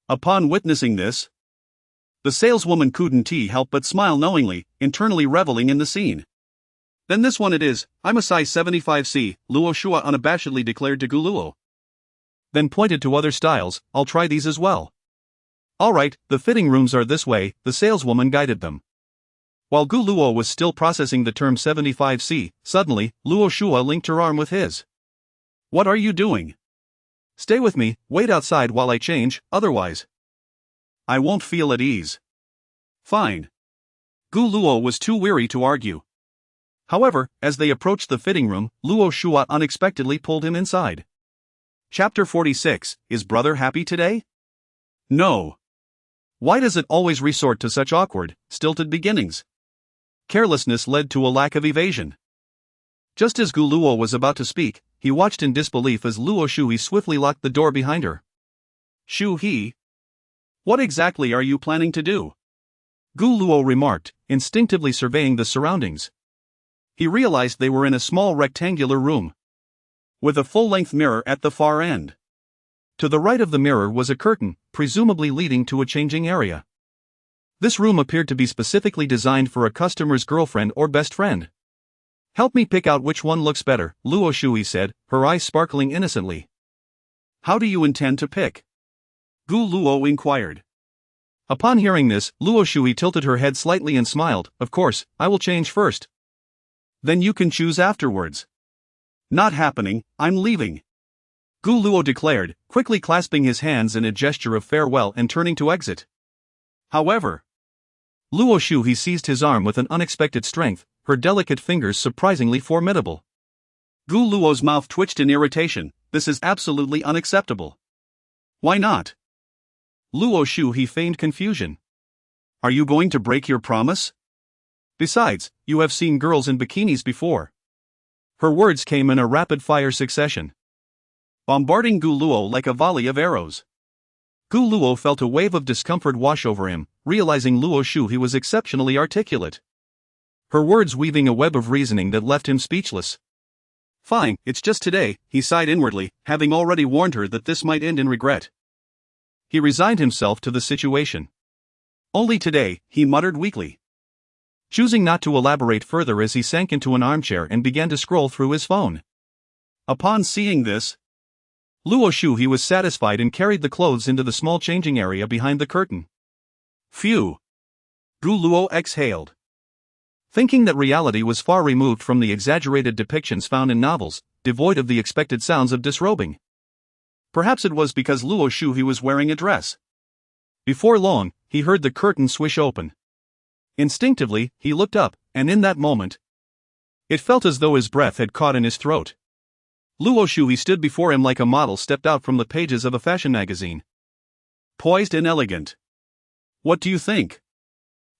Upon witnessing this, the saleswoman couldn't help but smile knowingly, internally reveling in the scene. "Then this one it is, I'm a size 75C, Luo Shua unabashedly declared to Gu Luo. Then pointed to other styles, "I'll try these as well." "Alright, the fitting rooms are this way," the saleswoman guided them. While Gu Luo was still processing the term 75C, suddenly, Luo Shua linked her arm with his. "What are you doing?" "Stay with me, wait outside while I change, otherwise I won't feel at ease." "Fine." Gu Luo was too weary to argue. However, as they approached the fitting room, Luo Shua unexpectedly pulled him inside. Chapter 46, Is Brother Happy Today? No. Why does it always resort to such awkward, stilted beginnings? Carelessness led to a lack of evasion. Just as Gu Luo was about to speak, he watched in disbelief as Luo Shui swiftly locked the door behind her. "Shu He? What exactly are you planning to do?" Gu Luo remarked, instinctively surveying the surroundings. He realized they were in a small rectangular room, with a full-length mirror at the far end. To the right of the mirror was a curtain, presumably leading to a changing area. This room appeared to be specifically designed for a customer's girlfriend or best friend. "Help me pick out which one looks better," Luo Shui said, her eyes sparkling innocently. "How do you intend to pick?" Gu Luo inquired. Upon hearing this, Luo Shui tilted her head slightly and smiled. "Of course, I will change first. Then you can choose afterwards." "Not happening, I'm leaving," Gu Luo declared, quickly clasping his hands in a gesture of farewell and turning to exit. However, Luo Shui seized his arm with an unexpected strength, her delicate fingers surprisingly formidable. Gu Luo's mouth twitched in irritation. "This is absolutely unacceptable." "Why not?" Luo Shui feigned confusion. "Are you going to break your promise? Besides, you have seen girls in bikinis before." Her words came in a rapid-fire succession, bombarding Gu Luo like a volley of arrows. Gu Luo felt a wave of discomfort wash over him, realizing Luo Shui was exceptionally articulate, her words weaving a web of reasoning that left him speechless. "Fine, it's just today," he sighed inwardly, having already warned her that this might end in regret. He resigned himself to the situation. "Only today," he muttered weakly, choosing not to elaborate further as he sank into an armchair and began to scroll through his phone. Upon seeing this, Luo Shui was satisfied and carried the clothes into the small changing area behind the curtain. Phew! Gu Luo exhaled, thinking that reality was far removed from the exaggerated depictions found in novels, devoid of the expected sounds of disrobing. Perhaps it was because Luo Shui was wearing a dress. Before long, he heard the curtain swish open. Instinctively, he looked up, and in that moment, it felt as though his breath had caught in his throat. Luo Shui stood before him like a model stepped out from the pages of a fashion magazine, poised and elegant. "What do you think?"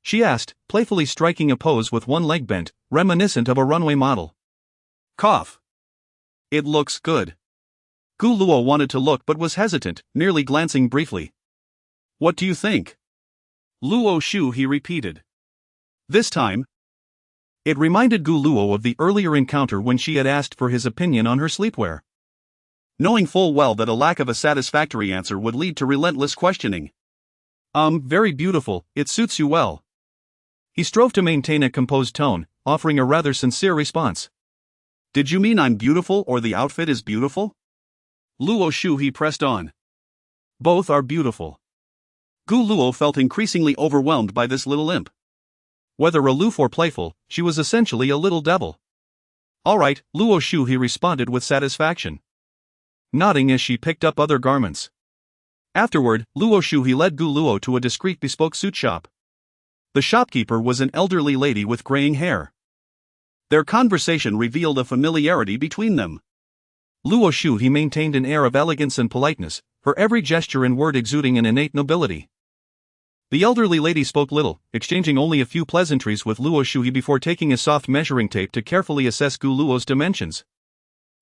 she asked, playfully striking a pose with one leg bent, reminiscent of a runway model. Cough. It looks good. Gu Luo wanted to look but was hesitant, merely glancing briefly. What do you think? Luo Shu, he repeated. This time, it reminded Gu Luo of the earlier encounter when she had asked for his opinion on her sleepwear. Knowing full well that a lack of a satisfactory answer would lead to relentless questioning. Very beautiful, it suits you well. He strove to maintain a composed tone, offering a rather sincere response. Did you mean I'm beautiful or the outfit is beautiful? Luo Shu, he pressed on. Both are beautiful. Gu Luo felt increasingly overwhelmed by this little imp. Whether aloof or playful, she was essentially a little devil. All right, Luo Shu, he responded with satisfaction, nodding as she picked up other garments. Afterward, Luo Shu, he led Gu Luo to a discreet bespoke suit shop. The shopkeeper was an elderly lady with graying hair. Their conversation revealed a familiarity between them. Luo Shu, he maintained an air of elegance and politeness, her every gesture and word exuding an innate nobility. The elderly lady spoke little, exchanging only a few pleasantries with Luo Shu before taking a soft measuring tape to carefully assess Gu Luo's dimensions.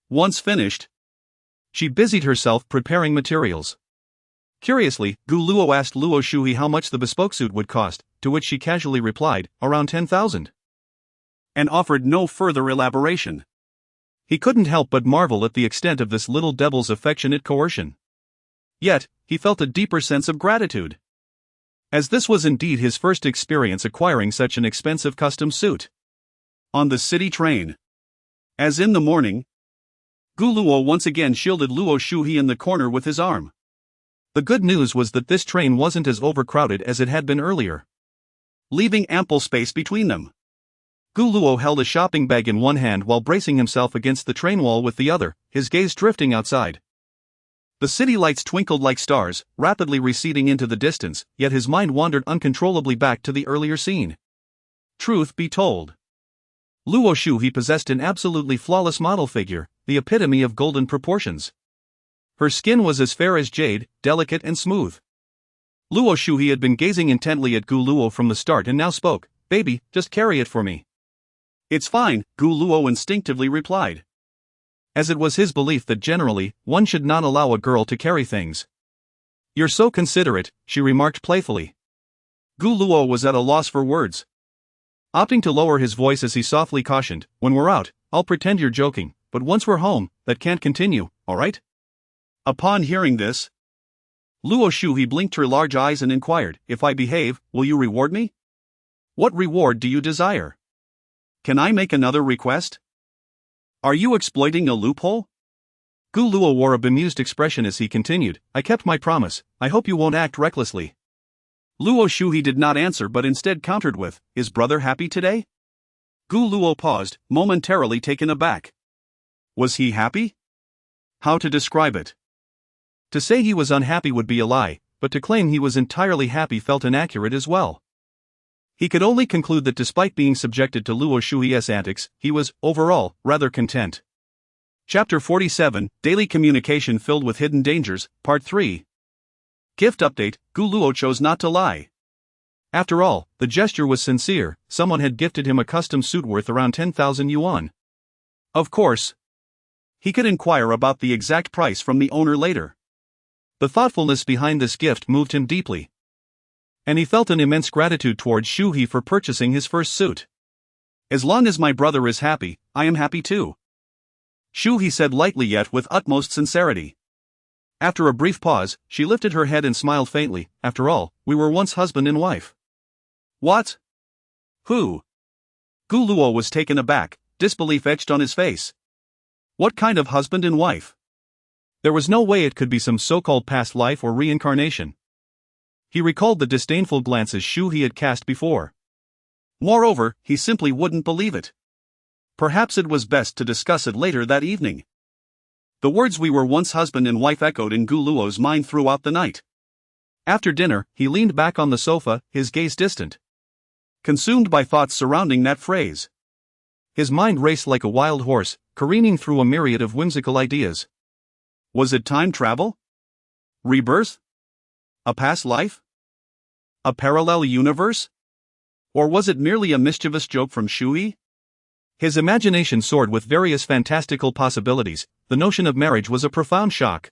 Once finished, she busied herself preparing materials. Curiously, Gu Luo asked Luo Shu how much the bespoke suit would cost, to which she casually replied, around 10,000. And offered no further elaboration. He couldn't help but marvel at the extent of this little devil's affectionate coercion. Yet, he felt a deeper sense of gratitude, as this was indeed his first experience acquiring such an expensive custom suit. On the city train, as in the morning, Gu Luo once again shielded Luo Shu in the corner with his arm. The good news was that this train wasn't as overcrowded as it had been earlier, leaving ample space between them. Gu Luo held a shopping bag in one hand while bracing himself against the train wall with the other, his gaze drifting outside. The city lights twinkled like stars, rapidly receding into the distance, yet his mind wandered uncontrollably back to the earlier scene. Truth be told, Luo Shu, he possessed an absolutely flawless model figure, the epitome of golden proportions. Her skin was as fair as jade, delicate and smooth. Luo Shu, he had been gazing intently at Gu Luo from the start and now spoke. Baby, just carry it for me. It's fine, Gu Luo instinctively replied, as it was his belief that generally, one should not allow a girl to carry things. You're so considerate, she remarked playfully. Gu Luo was at a loss for words, opting to lower his voice as he softly cautioned, when we're out, I'll pretend you're joking, but once we're home, that can't continue, alright? Upon hearing this, Luo Shu, he blinked her large eyes and inquired, if I behave, will you reward me? What reward do you desire? Can I make another request? Are you exploiting a loophole? Gu Luo wore a bemused expression as he continued, I kept my promise, I hope you won't act recklessly. Luo Shu, he did not answer but instead countered with, is brother happy today? Gu Luo paused, momentarily taken aback. Was he happy? How to describe it? To say he was unhappy would be a lie, but to claim he was entirely happy felt inaccurate as well. He could only conclude that despite being subjected to Luo Shui's antics, he was, overall, rather content. Chapter 47, Daily Communication Filled with Hidden Dangers, Part 3. Gift update, Gu Luo chose not to lie. After all, the gesture was sincere, someone had gifted him a custom suit worth around 10,000 yuan. Of course, he could inquire about the exact price from the owner later. The thoughtfulness behind this gift moved him deeply, and he felt an immense gratitude towards Shuhi for purchasing his first suit. As long as my brother is happy, I am happy too, Shuhi said lightly yet with utmost sincerity. After a brief pause, she lifted her head and smiled faintly. After all, we were once husband and wife. What? Who? Gu Luo was taken aback, disbelief etched on his face. What kind of husband and wife? There was no way it could be some so-called past life or reincarnation. He recalled the disdainful glances Shuhi had cast before. Moreover, he simply wouldn't believe it. Perhaps it was best to discuss it later that evening. The words we were once husband and wife echoed in Gu Luo's mind throughout the night. After dinner, he leaned back on the sofa, his gaze distant, consumed by thoughts surrounding that phrase. His mind raced like a wild horse, careening through a myriad of whimsical ideas. Was it time travel? Rebirth? A past life? A parallel universe? Or was it merely a mischievous joke from Shui? His imagination soared with various fantastical possibilities. The notion of marriage was a profound shock.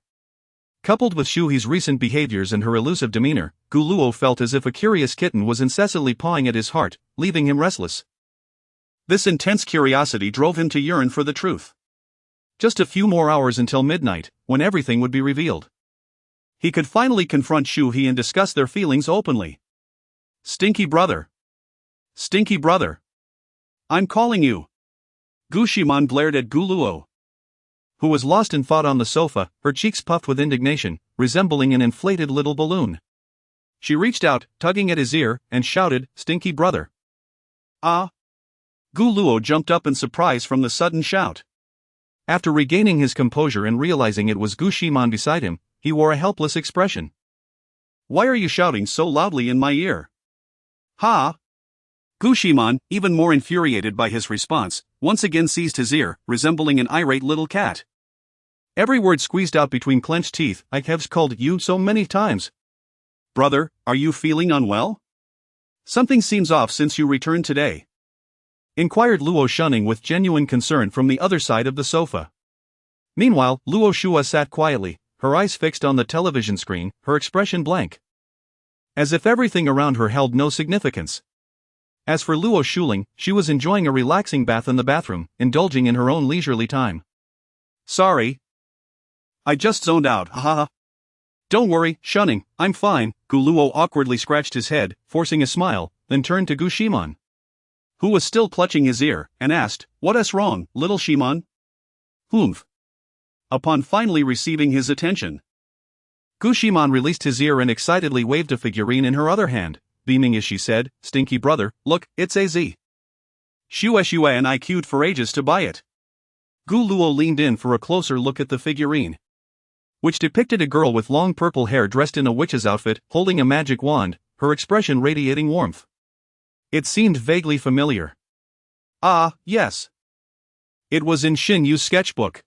Coupled with Shu He's recent behaviors and her elusive demeanor, Gu Luo felt as if a curious kitten was incessantly pawing at his heart, leaving him restless. This intense curiosity drove him to yearn for the truth. Just a few more hours until midnight, when everything would be revealed. He could finally confront Shu He and discuss their feelings openly. Stinky brother. Stinky brother. I'm calling you. Gu Ximan glared at Gu Luo, who was lost in thought on the sofa, her cheeks puffed with indignation, resembling an inflated little balloon. She reached out, tugging at his ear, and shouted, "Stinky brother." Ah! Gu Luo jumped up in surprise from the sudden shout. After regaining his composure and realizing it was Gu Ximan beside him, he wore a helpless expression. Why are you shouting so loudly in my ear? Ha! Gu Ximan, even more infuriated by his response, once again seized his ear, resembling an irate little cat. Every word squeezed out between clenched teeth. I have called you so many times. Brother, are you feeling unwell? Something seems off since you returned today, inquired Luo Shunning with genuine concern from the other side of the sofa. Meanwhile, Luo Shua sat quietly, her eyes fixed on the television screen, her expression blank, as if everything around her held no significance. As for Luo Shuling, she was enjoying a relaxing bath in the bathroom, indulging in her own leisurely time. Sorry. I just zoned out, haha. Don't worry, Shunning, I'm fine. Gu Luo awkwardly scratched his head, forcing a smile, then turned to Gu Ximan, who was still clutching his ear, and asked, What's wrong, little Ximan? Humph. Upon finally receiving his attention, Gu Ximan released his ear and excitedly waved a figurine in her other hand, beaming as she said, Stinky brother, look, it's a Z. Shua and I queued for ages to buy it. Gu Luo leaned in for a closer look at the figurine, which depicted a girl with long purple hair dressed in a witch's outfit, holding a magic wand, her expression radiating warmth. It seemed vaguely familiar. Ah, yes. It was in Xin Yu's sketchbook.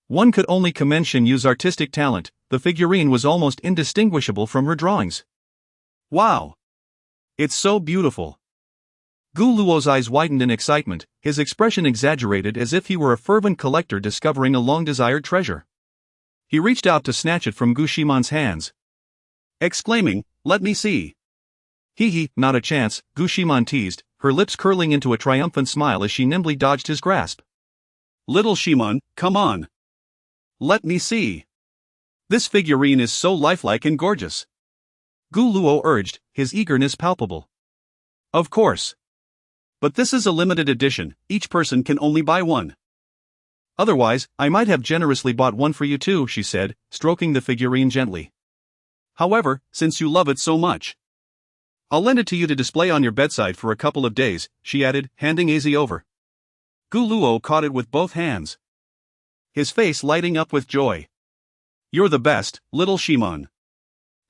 One could only commend Xin Yu's artistic talent. The figurine was almost indistinguishable from her drawings. Wow! It's so beautiful. Gu Luo's eyes widened in excitement, his expression exaggerated as if he were a fervent collector discovering a long-desired treasure. He reached out to snatch it from Gu Ximan's hands, exclaiming, Let me see. Hee, not a chance, Gu Ximan teased, her lips curling into a triumphant smile as she nimbly dodged his grasp. Little Ximan, come on. Let me see. This figurine is so lifelike and gorgeous. Gu Luo urged, his eagerness palpable. Of course. But this is a limited edition, each person can only buy one. Otherwise, I might have generously bought one for you too, she said, stroking the figurine gently. However, since you love it so much, I'll lend it to you to display on your bedside for a couple of days, she added, handing AZ over. Gu Luo caught it with both hands, his face lighting up with joy. You're the best, little Ximan.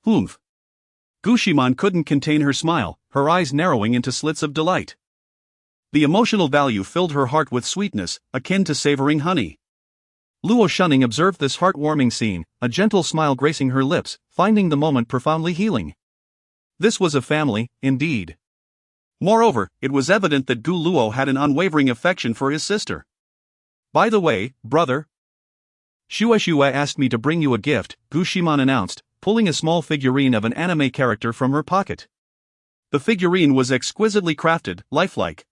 Humph. Gu Ximan couldn't contain her smile, her eyes narrowing into slits of delight. The emotional value filled her heart with sweetness, akin to savoring honey. Luo Shunning observed this heartwarming scene, a gentle smile gracing her lips, finding the moment profoundly healing. This was a family, indeed. Moreover, it was evident that Gu Luo had an unwavering affection for his sister. By the way, brother, Shua asked me to bring you a gift, Gu Ximan announced, pulling a small figurine of an anime character from her pocket. The figurine was exquisitely crafted, lifelike,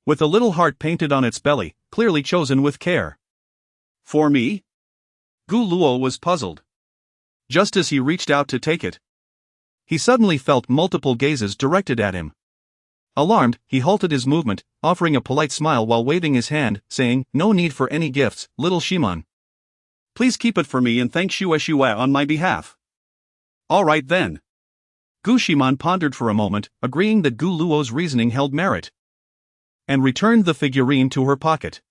with a little heart painted on its belly, clearly chosen with care. For me? Gu Luo was puzzled. Just as he reached out to take it, he suddenly felt multiple gazes directed at him. Alarmed, he halted his movement, offering a polite smile while waving his hand, saying, No need for any gifts, little Ximan. Please keep it for me and thank Shua on my behalf. All right then. Gu Ximan pondered for a moment, agreeing that Gu Luo's reasoning held merit, and returned the figurine to her pocket.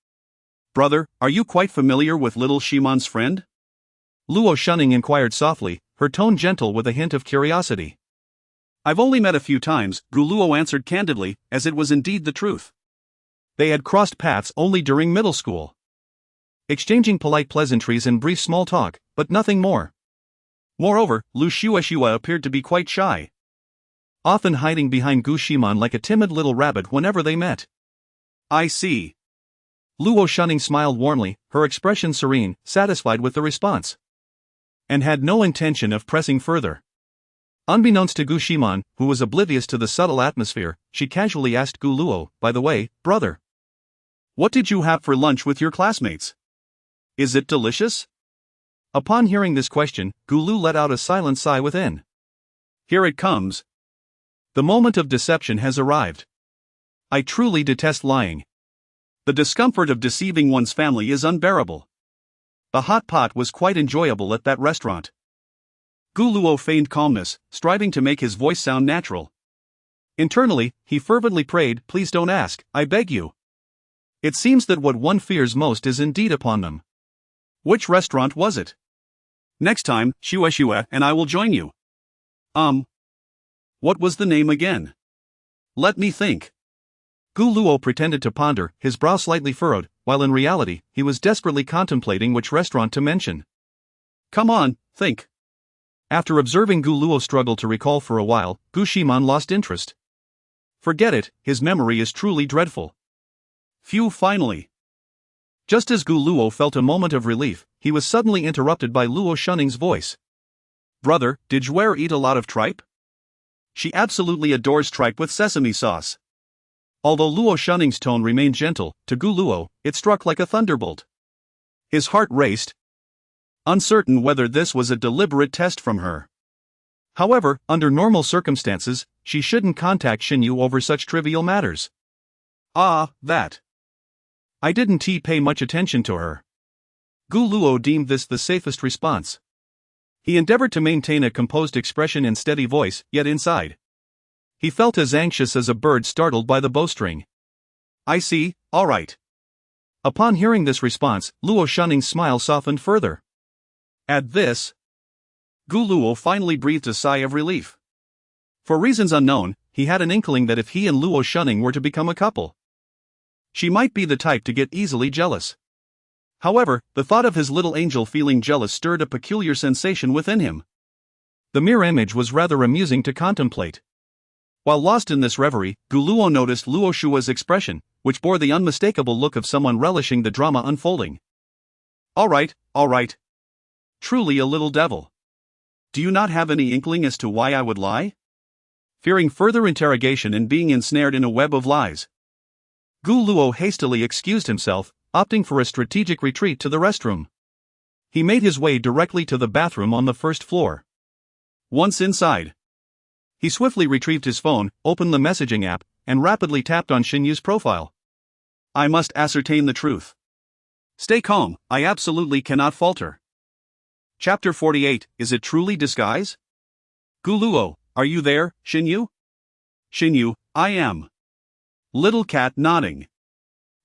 Brother, are you quite familiar with little Ximan's friend? Luo Shunning inquired softly, her tone gentle with a hint of curiosity. I've only met a few times, Gu Luo answered candidly, as it was indeed the truth. They had crossed paths only during middle school, exchanging polite pleasantries and brief small talk, but nothing more. Moreover, Lu Shua appeared to be quite shy, often hiding behind Gu Ximan like a timid little rabbit whenever they met. I see. Luo Shunning smiled warmly, her expression serene, satisfied with the response. And had no intention of pressing further. Unbeknownst to Gu Ximan, who was oblivious to the subtle atmosphere, she casually asked Gu Luo, by the way, brother. What did you have for lunch with your classmates? Is it delicious? Upon hearing this question, Gu Lu let out a silent sigh within. Here it comes. The moment of deception has arrived. I truly detest lying. The discomfort of deceiving one's family is unbearable. The hot pot was quite enjoyable at that restaurant. Gu Luo feigned calmness, striving to make his voice sound natural. Internally, he fervently prayed, please don't ask, I beg you. It seems that what one fears most is indeed upon them. Which restaurant was it? Next time, Shua and I will join you. What was the name again? Let me think. Gu Luo pretended to ponder, his brow slightly furrowed, while in reality, he was desperately contemplating which restaurant to mention. Come on, think. After observing Gu Luo struggle to recall for a while, Gu Ximan lost interest. Forget it, his memory is truly dreadful. Phew, finally. Just as Gu Luo felt a moment of relief, he was suddenly interrupted by Luo Shunning's voice. Brother, did Juer eat a lot of tripe? She absolutely adores tripe with sesame sauce. Although Luo Shunning's tone remained gentle, to Gu Luo, it struck like a thunderbolt. His heart raced, uncertain whether this was a deliberate test from her. However, under normal circumstances, she shouldn't contact Xinyu over such trivial matters. That. I didn't pay much attention to her. Gu Luo deemed this the safest response. He endeavored to maintain a composed expression and steady voice, yet inside, he felt as anxious as a bird startled by the bowstring. I see, all right. Upon hearing this response, Luo Shunning's smile softened further. At this, Gu Luo finally breathed a sigh of relief. For reasons unknown, he had an inkling that if he and Luo Shunning were to become a couple, she might be the type to get easily jealous. However, the thought of his little angel feeling jealous stirred a peculiar sensation within him. The mere image was rather amusing to contemplate. While lost in this reverie, Gu Luo noticed Luo Shua's expression, which bore the unmistakable look of someone relishing the drama unfolding. All right. Truly a little devil. Do you not have any inkling as to why I would lie? Fearing further interrogation and being ensnared in a web of lies, Gu Luo hastily excused himself, opting for a strategic retreat to the restroom. He made his way directly to the bathroom on the first floor. Once inside, he swiftly retrieved his phone, opened the messaging app, and rapidly tapped on Xinyu's profile. I must ascertain the truth. Stay calm, I absolutely cannot falter. Chapter 48, Is it truly disguise? Gu Luo, are you there, Xinyu? Xinyu, I am. Little cat nodding.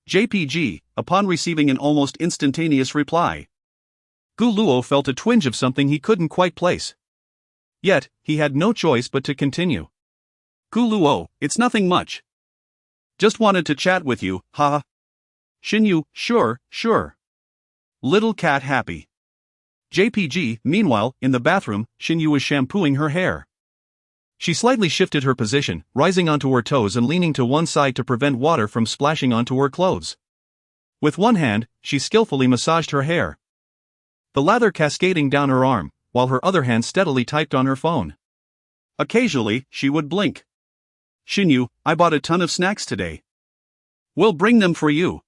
JPG, upon receiving an almost instantaneous reply. Gu Luo felt a twinge of something he couldn't quite place. Yet, he had no choice but to continue. Gu Luo, it's nothing much. Just wanted to chat with you, haha. Xinyu, sure. Little cat happy. JPG, meanwhile, in the bathroom, Xinyu was shampooing her hair. She slightly shifted her position, rising onto her toes and leaning to one side to prevent water from splashing onto her clothes. With one hand, she skillfully massaged her hair, the lather cascading down her arm, while her other hand steadily typed on her phone. Occasionally, she would blink. Xinyu, I bought a ton of snacks today. We'll bring them for you.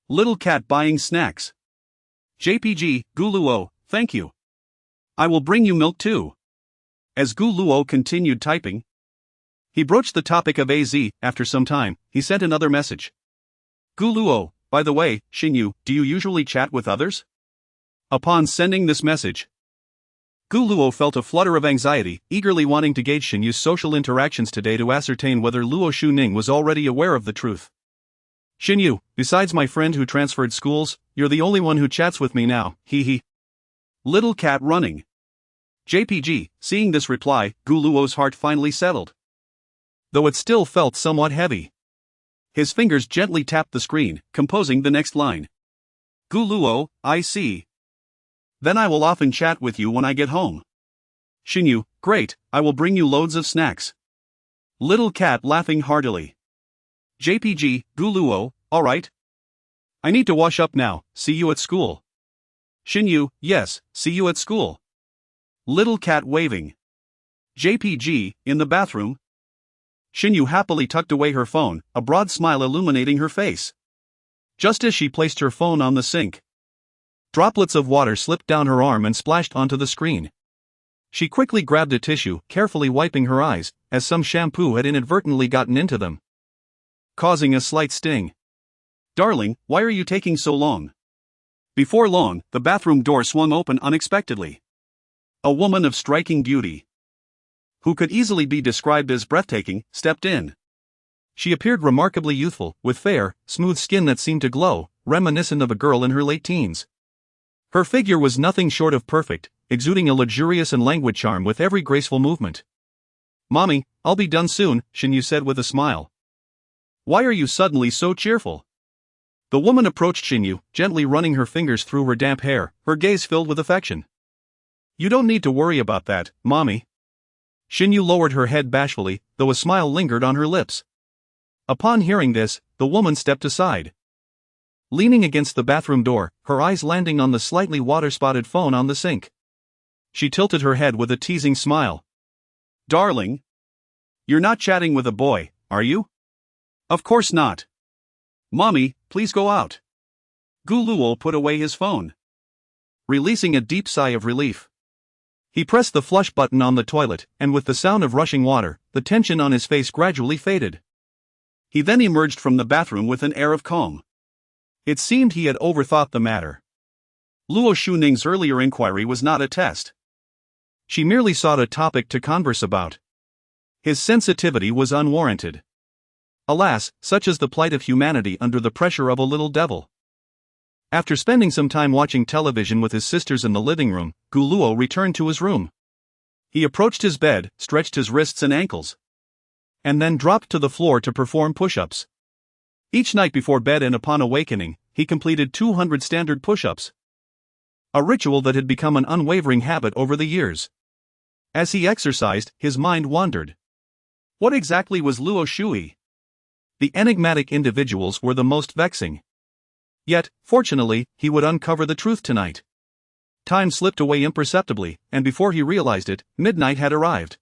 Little cat buying snacks. JPG, Gu Luo, thank you. I will bring you milk too. As Gu Luo continued typing, he broached the topic of AZ. After some time, he sent another message. Gu Luo, by the way, Xinyu, do you usually chat with others? Upon sending this message, Gu Luo felt a flutter of anxiety, eagerly wanting to gauge Xinyu's social interactions today to ascertain whether Luo Shuning was already aware of the truth. Xinyu, besides my friend who transferred schools, you're the only one who chats with me now, hee. Little cat running. JPG, seeing this reply, Gu Luo's heart finally settled, though it still felt somewhat heavy. His fingers gently tapped the screen, composing the next line. Gu Luo, I see. Then I will often chat with you when I get home. Xinyu, great, I will bring you loads of snacks. Little cat laughing heartily. JPG, Gu Luo, alright. I need to wash up now, see you at school. Xinyu, yes, see you at school. Little cat waving. JPG, in the bathroom. Xinyu happily tucked away her phone, a broad smile illuminating her face. Just as she placed her phone on the sink, droplets of water slipped down her arm and splashed onto the screen. She quickly grabbed a tissue, carefully wiping her eyes, as some shampoo had inadvertently gotten into them, causing a slight sting. Darling, why are you taking so long? Before long, the bathroom door swung open unexpectedly. A woman of striking beauty, who could easily be described as breathtaking, stepped in. She appeared remarkably youthful, with fair, smooth skin that seemed to glow, reminiscent of a girl in her late teens. Her figure was nothing short of perfect, exuding a luxurious and languid charm with every graceful movement. Mommy, I'll be done soon, Xinyu said with a smile. Why are you suddenly so cheerful? The woman approached Xinyu, gently running her fingers through her damp hair, her gaze filled with affection. You don't need to worry about that, Mommy. Xinyu lowered her head bashfully, though a smile lingered on her lips. Upon hearing this, the woman stepped aside, leaning against the bathroom door, her eyes landing on the slightly water-spotted phone on the sink. She tilted her head with a teasing smile. Darling, you're not chatting with a boy, are you? Of course not. Mommy, please go out. Gu Luo put away his phone, releasing a deep sigh of relief. He pressed the flush button on the toilet, and with the sound of rushing water, the tension on his face gradually faded. He then emerged from the bathroom with an air of calm. It seemed he had overthought the matter. Luo Shuning's earlier inquiry was not a test. She merely sought a topic to converse about. His sensitivity was unwarranted. Alas, such is the plight of humanity under the pressure of a little devil. After spending some time watching television with his sisters in the living room, Gu Luo returned to his room. He approached his bed, stretched his wrists and ankles, and then dropped to the floor to perform push-ups. Each night before bed and upon awakening, he completed 200 standard push-ups, a ritual that had become an unwavering habit over the years. As he exercised, his mind wandered. What exactly was Luo Shui? The enigmatic individuals were the most vexing. Yet, fortunately, he would uncover the truth tonight. Time slipped away imperceptibly, and before he realized it, midnight had arrived.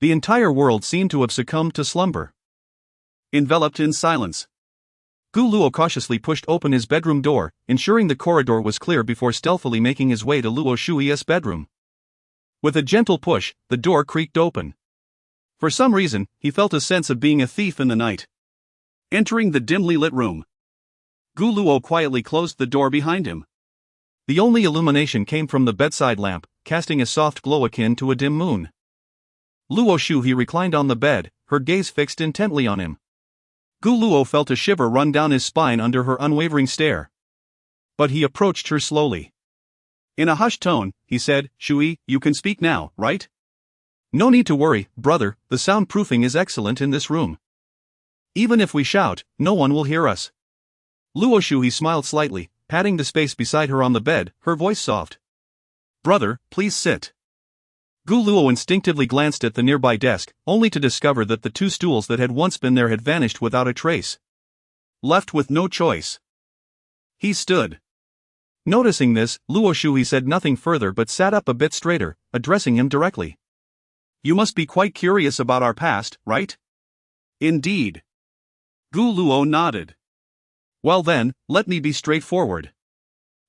The entire world seemed to have succumbed to slumber, enveloped in silence. Gu Luo cautiously pushed open his bedroom door, ensuring the corridor was clear before stealthily making his way to Luo Shui's bedroom. With a gentle push, the door creaked open. For some reason, he felt a sense of being a thief in the night. Entering the dimly lit room, Gu Luo quietly closed the door behind him. The only illumination came from the bedside lamp, casting a soft glow akin to a dim moon. Luo Shui reclined on the bed, her gaze fixed intently on him. Gu Luo felt a shiver run down his spine under her unwavering stare. But he approached her slowly. In a hushed tone, he said, Shui, you can speak now, right? No need to worry, brother, the soundproofing is excellent in this room. Even if we shout, no one will hear us. Luo Shui smiled slightly, patting the space beside her on the bed, her voice soft. Brother, please sit. Gu Luo instinctively glanced at the nearby desk, only to discover that the two stools that had once been there had vanished without a trace. Left with no choice, he stood. Noticing this, Luo Shui said nothing further but sat up a bit straighter, addressing him directly. You must be quite curious about our past, right? Indeed. Gu Luo nodded. Well then, let me be straightforward.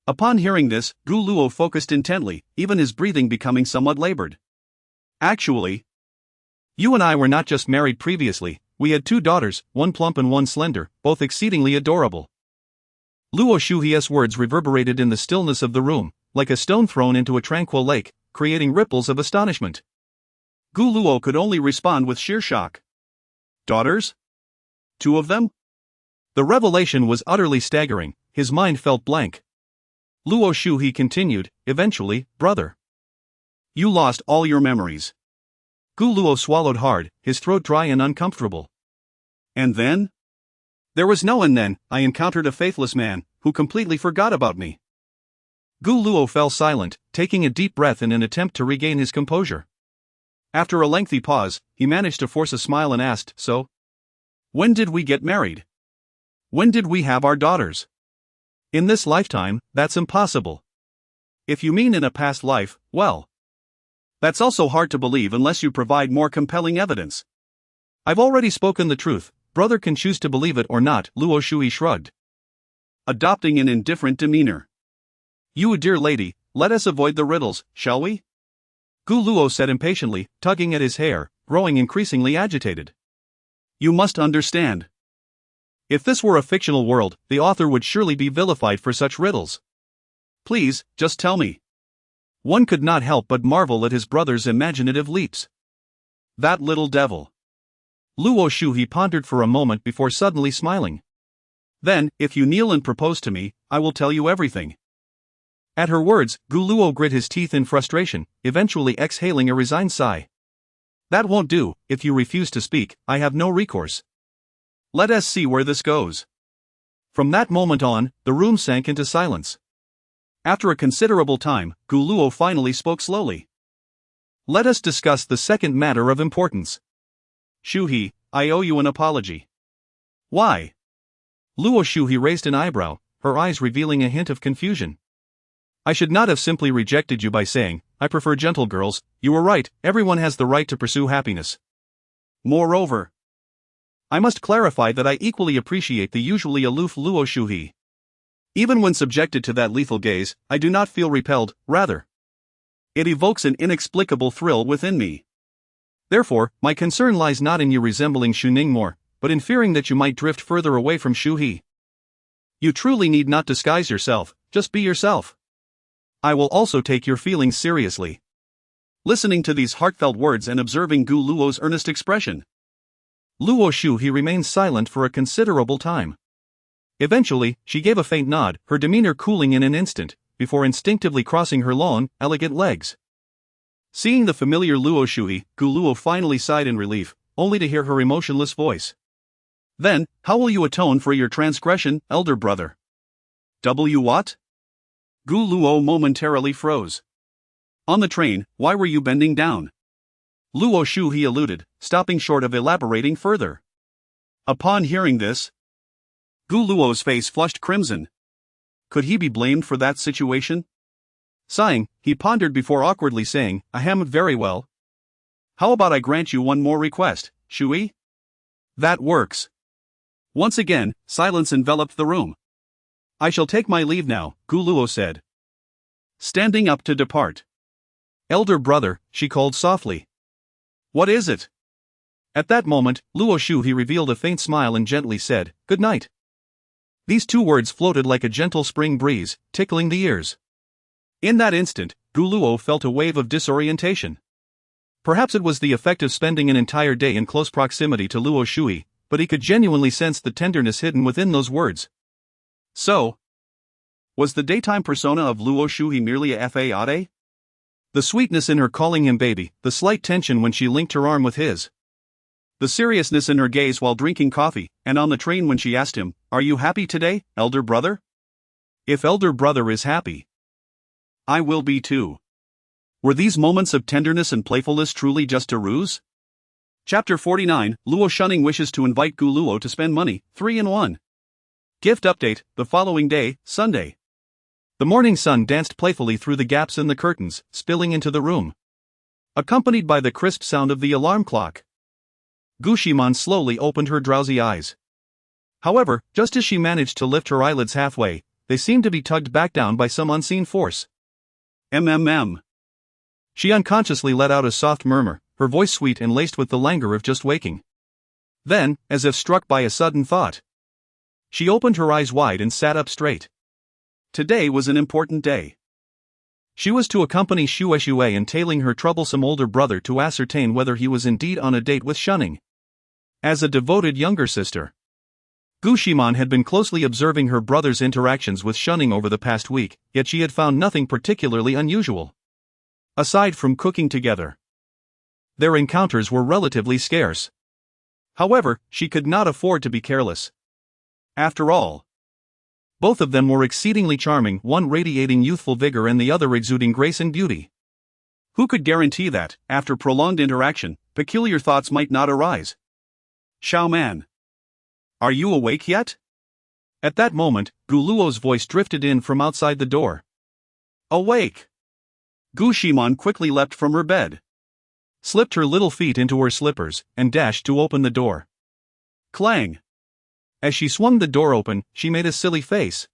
Upon hearing this, Gu Luo focused intently, even his breathing becoming somewhat labored. Actually, you and I were not just married previously, we had 2 daughters, one plump and one slender, both exceedingly adorable. Luo Shui's words reverberated in the stillness of the room, like a stone thrown into a tranquil lake, creating ripples of astonishment. Gu Luo could only respond with sheer shock. Daughters? 2 of them? The revelation was utterly staggering, his mind felt blank. Luo Shui continued, eventually, brother. You lost all your memories. Gu Luo swallowed hard, his throat dry and uncomfortable. And then? There was no and then, I encountered a faithless man, who completely forgot about me. Gu Luo fell silent, taking a deep breath in an attempt to regain his composure. After a lengthy pause, he managed to force a smile and asked, so? When did we get married? When did we have our daughters? In this lifetime, that's impossible. If you mean in a past life, well, that's also hard to believe unless you provide more compelling evidence. I've already spoken the truth, brother can choose to believe it or not, Luo Shui shrugged, adopting an indifferent demeanor. You dear lady, let us avoid the riddles, shall we? Gu Luo said impatiently, tugging at his hair, growing increasingly agitated. You must understand. If this were a fictional world, the author would surely be vilified for such riddles. Please, just tell me. One could not help but marvel at his brother's imaginative leaps. That little devil. Luo Shui pondered for a moment before suddenly smiling. Then, if you kneel and propose to me, I will tell you everything. At her words, Gu Luo grit his teeth in frustration, eventually exhaling a resigned sigh. That won't do. If you refuse to speak, I have no recourse. Let us see where this goes. From that moment on, the room sank into silence. After a considerable time, Gu Luo finally spoke slowly. Let us discuss the second matter of importance. Shuhi, I owe you an apology. Why? Luo Shui raised an eyebrow, her eyes revealing a hint of confusion. I should not have simply rejected you by saying, I prefer gentle girls. You were right, everyone has the right to pursue happiness. Moreover, I must clarify that I equally appreciate the usually aloof Luo Shui. Even when subjected to that lethal gaze, I do not feel repelled, rather. It evokes an inexplicable thrill within me. Therefore, my concern lies not in you resembling Shuning more, but in fearing that you might drift further away from Shuhi. You truly need not disguise yourself, just be yourself. I will also take your feelings seriously. Listening to these heartfelt words and observing Gu Luo's earnest expression, Luo Shui remained silent for a considerable time. Eventually, she gave a faint nod, her demeanor cooling in an instant, before instinctively crossing her long, elegant legs. Seeing the familiar Luo Shui, Gu Luo finally sighed in relief, only to hear her emotionless voice. Then, how will you atone for your transgression, elder brother? What? Gu Luo momentarily froze. On the train, why were you bending down? Luo Shui alluded, stopping short of elaborating further. Upon hearing this, Gu Luo's face flushed crimson. Could he be blamed for that situation? Sighing, he pondered before awkwardly saying, Ahem, very well. How about I grant you one more request, Shui? That works. Once again, silence enveloped the room. I shall take my leave now, Gu Luo said, standing up to depart. Elder brother, she called softly. What is it? At that moment, Luo Shui revealed a faint smile and gently said, Good night. These two words floated like a gentle spring breeze, tickling the ears. In that instant, Gu Luo felt a wave of disorientation. Perhaps it was the effect of spending an entire day in close proximity to Luo Shui, but he could genuinely sense the tenderness hidden within those words. So, was the daytime persona of Luo Shui merely a fade? The sweetness in her calling him baby, the slight tension when she linked her arm with his. The seriousness in her gaze while drinking coffee, and on the train when she asked him, Are you happy today, elder brother? If elder brother is happy, I will be too. Were these moments of tenderness and playfulness truly just a ruse? Chapter 49, Luo Shunning wishes to invite Gu Luo to spend money, 3-in-1. Gift update, the following day, Sunday. The morning sun danced playfully through the gaps in the curtains, spilling into the room, accompanied by the crisp sound of the alarm clock. Gu Ximan slowly opened her drowsy eyes. However, just as she managed to lift her eyelids halfway, they seemed to be tugged back down by some unseen force. She unconsciously let out a soft murmur, her voice sweet and laced with the languor of just waking. Then, as if struck by a sudden thought, she opened her eyes wide and sat up straight. Today was an important day. She was to accompany Shui entailing her troublesome older brother to ascertain whether he was indeed on a date with Shunning. As a devoted younger sister, Gu Ximan had been closely observing her brother's interactions with Shunning over the past week, yet she had found nothing particularly unusual. Aside from cooking together, their encounters were relatively scarce. However, she could not afford to be careless. After all, both of them were exceedingly charming, one radiating youthful vigor and the other exuding grace and beauty. Who could guarantee that, after prolonged interaction, peculiar thoughts might not arise? Xiao Man. Are you awake yet? At that moment, Gu Luo's voice drifted in from outside the door. Awake! Gu Ximan quickly leapt from her bed, slipped her little feet into her slippers, and dashed to open the door. Clang! As she swung the door open, she made a silly face,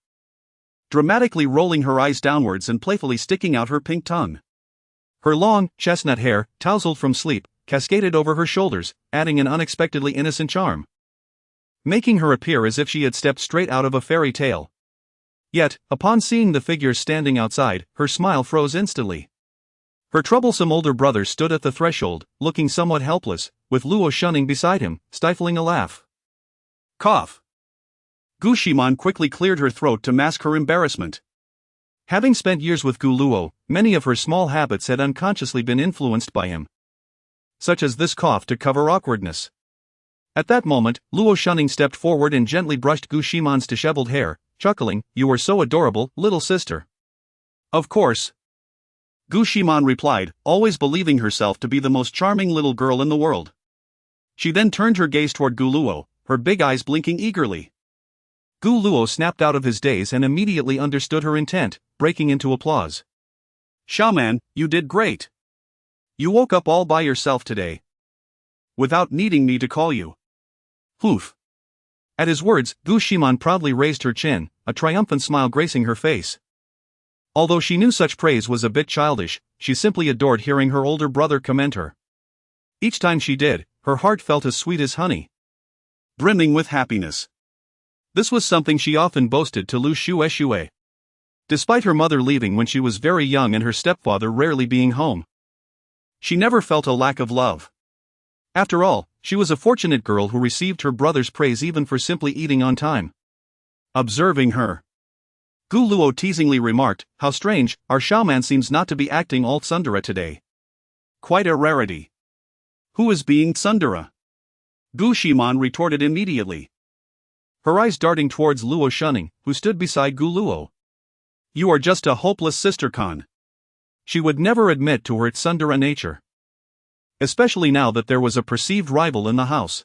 dramatically rolling her eyes downwards and playfully sticking out her pink tongue. Her long, chestnut hair, tousled from sleep, cascaded over her shoulders, adding an unexpectedly innocent charm, making her appear as if she had stepped straight out of a fairy tale. Yet, upon seeing the figures standing outside, her smile froze instantly. Her troublesome older brother stood at the threshold, looking somewhat helpless, with Luo Shunning beside him, stifling a laugh. Cough! Gu Ximan quickly cleared her throat to mask her embarrassment. Having spent years with Gu Luo, many of her small habits had unconsciously been influenced by him, such as this cough to cover awkwardness. At that moment, Luo Shunning stepped forward and gently brushed Gu Ximan's disheveled hair, chuckling, "You are so adorable, little sister." Of course, Gu Ximan replied, always believing herself to be the most charming little girl in the world. She then turned her gaze toward Gu Luo, her big eyes blinking eagerly. Gu Luo snapped out of his daze and immediately understood her intent, breaking into applause. "Xiaoman, you did great. You woke up all by yourself today, without needing me to call you." Oof. At his words, Gu Ximan proudly raised her chin, a triumphant smile gracing her face. Although she knew such praise was a bit childish, she simply adored hearing her older brother commend her. Each time she did, her heart felt as sweet as honey, brimming with happiness. This was something she often boasted to Lu Shue. Despite her mother leaving when she was very young and her stepfather rarely being home, she never felt a lack of love. After all, she was a fortunate girl who received her brother's praise even for simply eating on time. Observing her, Gu Luo teasingly remarked, "How strange, our Xiaoman seems not to be acting all tsundere today. Quite a rarity." "Who is being tsundere?" Gu Ximan retorted immediately, her eyes darting towards Luo Shunning, who stood beside Gu Luo. "You are just a hopeless sister Khan." She would never admit to her tsundere nature, especially now that there was a perceived rival in the house.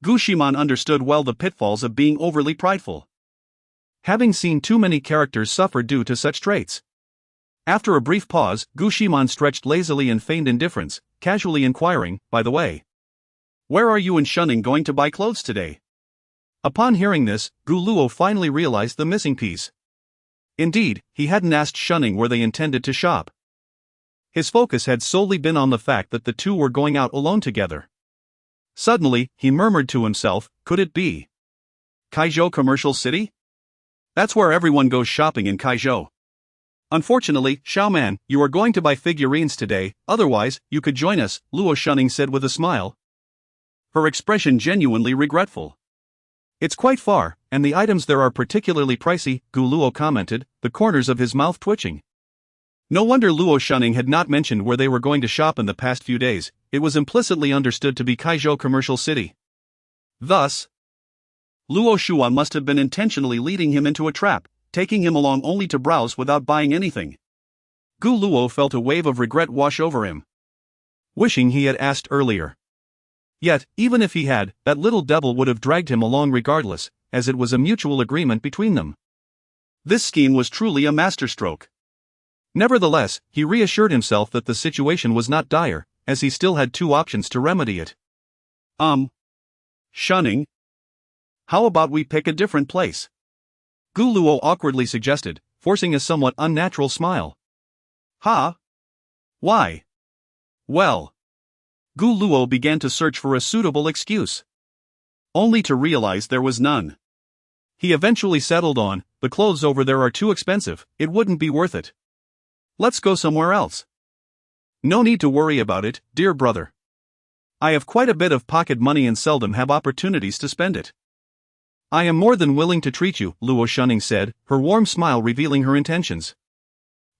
Gu Ximan understood well the pitfalls of being overly prideful, having seen too many characters suffer due to such traits. After a brief pause, Gu Ximan stretched lazily and feigned indifference, casually inquiring, "By the way, where are you and Shunning going to buy clothes today?" Upon hearing this, Gu Luo finally realized the missing piece. Indeed, he hadn't asked Shunning where they intended to shop. His focus had solely been on the fact that the two were going out alone together. Suddenly, he murmured to himself, "Could it be Kaizhou Commercial City? That's where everyone goes shopping in Kaizhou. Unfortunately, Xiaoman, you are going to buy figurines today, otherwise, you could join us," Luo Shunning said with a smile, her expression genuinely regretful. "It's quite far, and the items there are particularly pricey," Gu Luo commented, the corners of his mouth twitching. No wonder Luo Shunning had not mentioned where they were going to shop in the past few days. It was implicitly understood to be Kaizhou Commercial City. Thus, Luo Shuan must have been intentionally leading him into a trap, taking him along only to browse without buying anything. Gu Luo felt a wave of regret wash over him, wishing he had asked earlier. Yet, even if he had, that little devil would have dragged him along regardless, as it was a mutual agreement between them. This scheme was truly a masterstroke. Nevertheless, he reassured himself that the situation was not dire, as he still had two options to remedy it. Shunning? How about we pick a different place?" Gu Luo awkwardly suggested, forcing a somewhat unnatural smile. "Ha? Why?" "Well." Gu Luo began to search for a suitable excuse, only to realize there was none. He eventually settled on, "The clothes over there are too expensive, it wouldn't be worth it. Let's go somewhere else." "No need to worry about it, dear brother. I have quite a bit of pocket money and seldom have opportunities to spend it. I am more than willing to treat you," Luo Shunning said, her warm smile revealing her intentions.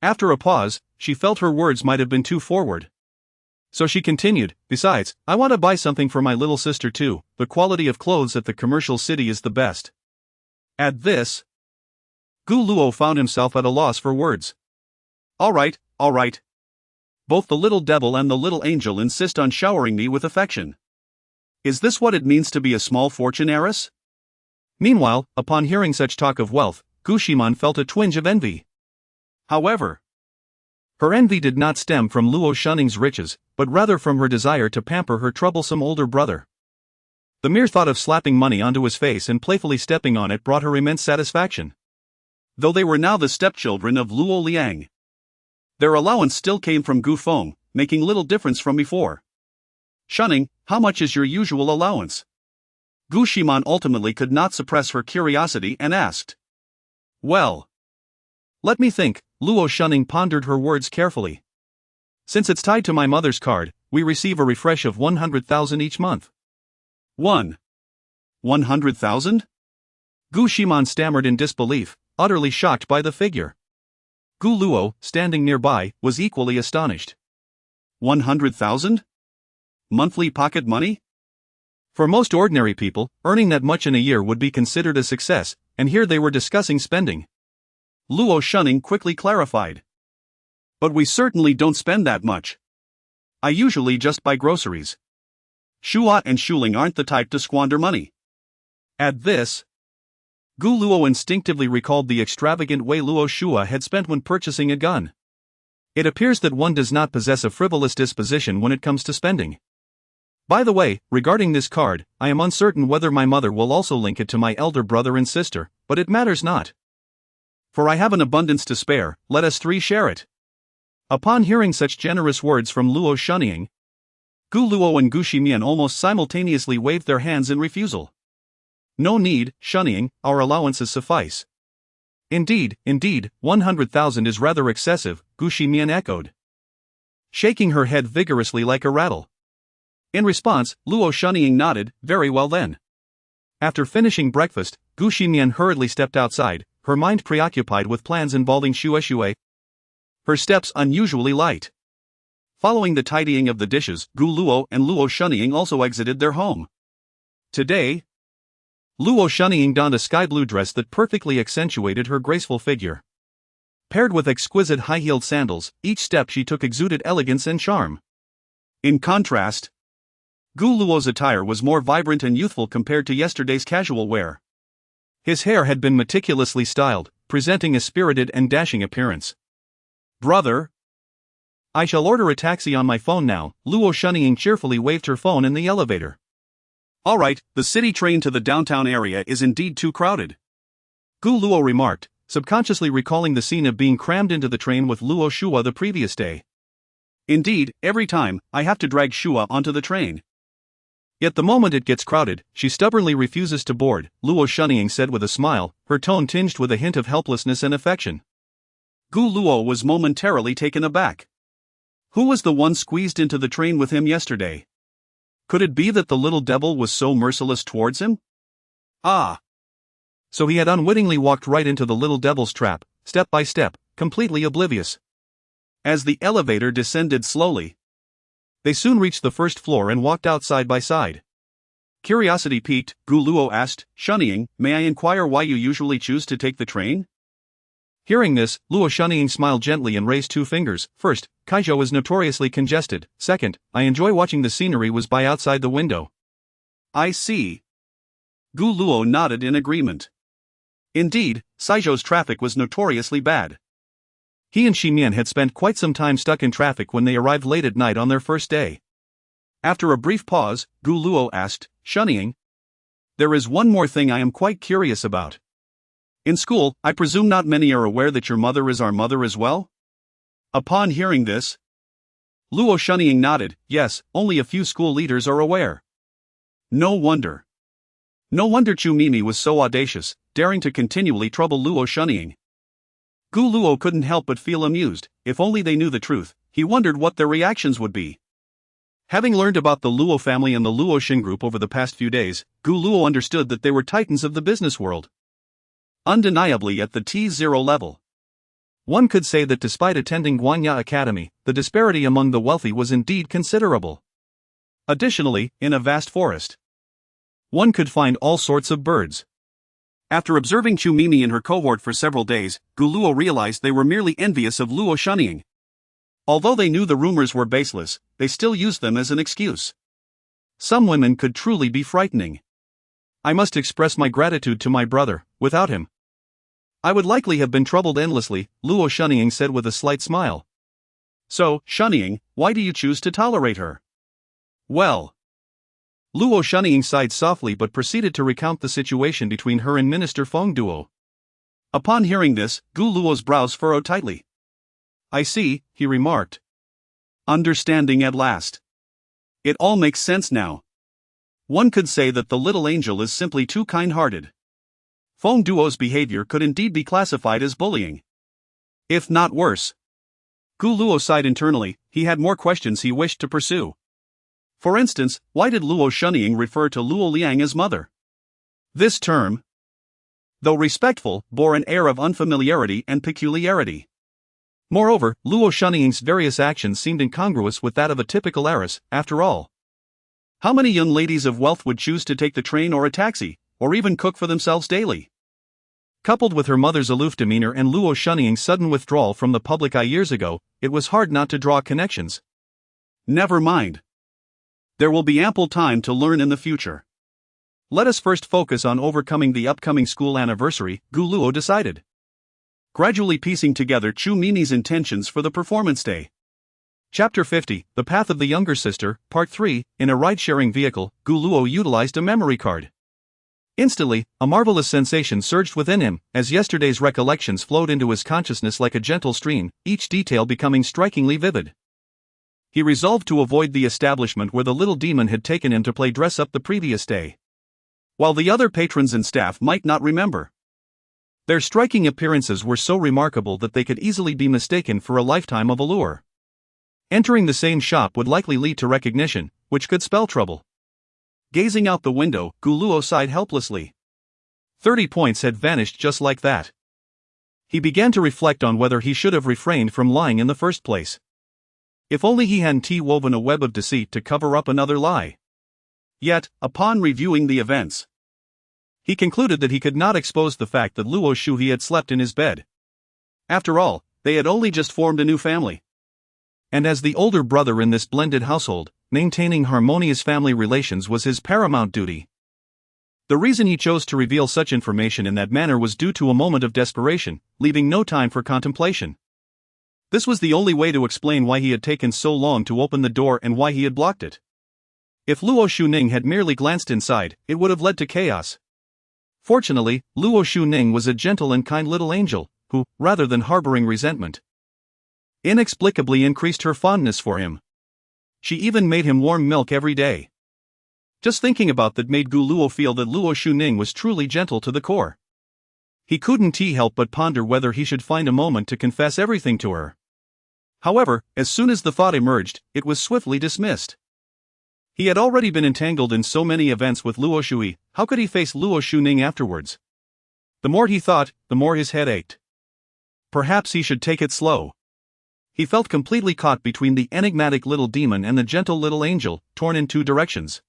After a pause, she felt her words might have been too forward. So she continued, "Besides, I want to buy something for my little sister too. The quality of clothes at the commercial city is the best." At this, Gu Luo found himself at a loss for words. All right. Both the little devil and the little angel insist on showering me with affection. Is this what it means to be a small fortune heiress?" Meanwhile, upon hearing such talk of wealth, Gu Ximan felt a twinge of envy. However, her envy did not stem from Luo Shuning's riches, but rather from her desire to pamper her troublesome older brother. The mere thought of slapping money onto his face and playfully stepping on it brought her immense satisfaction. Though they were now the stepchildren of Luo Liang, their allowance still came from Gu Feng, making little difference from before. "Shunning, how much is your usual allowance?" Gu Ximan ultimately could not suppress her curiosity and asked. "Well, let me think." Luo Shunning pondered her words carefully. "Since it's tied to my mother's card, we receive a refresh of 100,000 each month." 100,000? Gu Ximan stammered in disbelief, utterly shocked by the figure. Gu Luo, standing nearby, was equally astonished. 100,000? Monthly pocket money? For most ordinary people, earning that much in a year would be considered a success, and here they were discussing spending. Luo Shunning quickly clarified. "But we certainly don't spend that much. I usually just buy groceries. Shua and Shuling aren't the type to squander money." At this, Gu Luo instinctively recalled the extravagant way Luo Shua had spent when purchasing a gun. It appears that one does not possess a frivolous disposition when it comes to spending. By the way, regarding this card, I am uncertain whether my mother will also link it to my elder brother and sister, but it matters not. For I have an abundance to spare, let us three share it. Upon hearing such generous words from Luo Shunning, Gu Luo and Gu Ximan almost simultaneously waved their hands in refusal. "No need, Shunning, our allowances suffice." Indeed, 100,000 is rather excessive," Gu Ximan echoed, shaking her head vigorously like a rattle. In response, Luo Shunning nodded, "Very well then." After finishing breakfast, Gu Ximan hurriedly stepped outside, her mind preoccupied with plans involving Shue, her steps unusually light. Following the tidying of the dishes, Gu Luo and Luo Shunning also exited their home. Today, Luo Shunning donned a sky blue dress that perfectly accentuated her graceful figure. Paired with exquisite high-heeled sandals, each step she took exuded elegance and charm. In contrast, Gu Luo's attire was more vibrant and youthful compared to yesterday's casual wear. His hair had been meticulously styled, presenting a spirited and dashing appearance. "Brother, I shall order a taxi on my phone now," Luo Shunning cheerfully waved her phone in the elevator. "Alright, the city train to the downtown area is indeed too crowded," Gu Luo remarked, subconsciously recalling the scene of being crammed into the train with Luo Shua the previous day. "Indeed, every time, I have to drag Shua onto the train. Yet the moment it gets crowded, she stubbornly refuses to board," Luo Shunning said with a smile, her tone tinged with a hint of helplessness and affection. Gu Luo was momentarily taken aback. Who was the one squeezed into the train with him yesterday? Could it be that the little devil was so merciless towards him? Ah! So he had unwittingly walked right into the little devil's trap, step by step, completely oblivious. As the elevator descended slowly, they soon reached the first floor and walked out side by side. Curiosity piqued, Gu Luo asked, "Shunning, may I inquire why you usually choose to take the train?" Hearing this, Luo Shunning smiled gently and raised two fingers. "First, Kaizhou is notoriously congested. Second, I enjoy watching the scenery was by outside the window." "I see." Gu Luo nodded in agreement. Indeed, Saizhou's traffic was notoriously bad. He and Ximan had spent quite some time stuck in traffic when they arrived late at night on their first day. After a brief pause, Gu Luo asked, "Shunning, there is one more thing I am quite curious about. In school, I presume not many are aware that your mother is our mother as well?" Upon hearing this, Luo Shunning nodded, "Yes, only a few school leaders are aware." No wonder. No wonder Chu Mimi was so audacious, daring to continually trouble Luo Shunning. Gu Luo couldn't help but feel amused. If only they knew the truth, he wondered what their reactions would be. Having learned about the Luo family and the Luo Xin group over the past few days, Gu Luo understood that they were titans of the business world. Undeniably at the T0 level. One could say that despite attending Guanya Academy, the disparity among the wealthy was indeed considerable. Additionally, in a vast forest, one could find all sorts of birds. After observing Chu Mimi and her cohort for several days, Gu Luo realized they were merely envious of Luo Shunning. Although they knew the rumors were baseless, they still used them as an excuse. Some women could truly be frightening. I must express my gratitude to my brother. Without him, I would likely have been troubled endlessly, Luo Shunning said with a slight smile. So, Shunning, why do you choose to tolerate her? Well. Luo Shunning sighed softly but proceeded to recount the situation between her and Minister Feng Duo. Upon hearing this, Gu Luo's brows furrowed tightly. I see, he remarked. Understanding at last. It all makes sense now. One could say that the little angel is simply too kind-hearted. Feng Duo's behavior could indeed be classified as bullying. If not worse. Gu Luo sighed internally. He had more questions he wished to pursue. For instance, why did Luo Shunning refer to Luo Liang as mother? This term, though respectful, bore an air of unfamiliarity and peculiarity. Moreover, Luo Shunning's various actions seemed incongruous with that of a typical heiress. After all, how many young ladies of wealth would choose to take the train or a taxi, or even cook for themselves daily? Coupled with her mother's aloof demeanor and Luo Shunning's sudden withdrawal from the public eye years ago, it was hard not to draw connections. Never mind. There will be ample time to learn in the future. Let us first focus on overcoming the upcoming school anniversary, Gu Luo decided. Gradually piecing together Chu Mini's intentions for the performance day. Chapter 50, The Path of the Younger Sister, Part 3, In a ride-sharing vehicle, Gu Luo utilized a memory card. Instantly, a marvelous sensation surged within him, as yesterday's recollections flowed into his consciousness like a gentle stream, each detail becoming strikingly vivid. He resolved to avoid the establishment where the little demon had taken him to play dress-up the previous day. While the other patrons and staff might not remember, their striking appearances were so remarkable that they could easily be mistaken for a lifetime of allure. Entering the same shop would likely lead to recognition, which could spell trouble. Gazing out the window, Gu Luo sighed helplessly. 30 points had vanished just like that. He began to reflect on whether he should have refrained from lying in the first place. If only he hadn't woven a web of deceit to cover up another lie. Yet, upon reviewing the events, he concluded that he could not expose the fact that Luo Shuhe had slept in his bed. After all, they had only just formed a new family. And as the older brother in this blended household, maintaining harmonious family relations was his paramount duty. The reason he chose to reveal such information in that manner was due to a moment of desperation, leaving no time for contemplation. This was the only way to explain why he had taken so long to open the door and why he had blocked it. If Luo Shuning had merely glanced inside, it would have led to chaos. Fortunately, Luo Shuning was a gentle and kind little angel, who, rather than harboring resentment, inexplicably increased her fondness for him. She even made him warm milk every day. Just thinking about that made Gu Luo feel that Luo Shuning was truly gentle to the core. He couldn't help but ponder whether he should find a moment to confess everything to her. However, as soon as the thought emerged, it was swiftly dismissed. He had already been entangled in so many events with Luo Shui, how could he face Luo Shuning afterwards? The more he thought, the more his head ached. Perhaps he should take it slow. He felt completely caught between the enigmatic little demon and the gentle little angel, torn in two directions.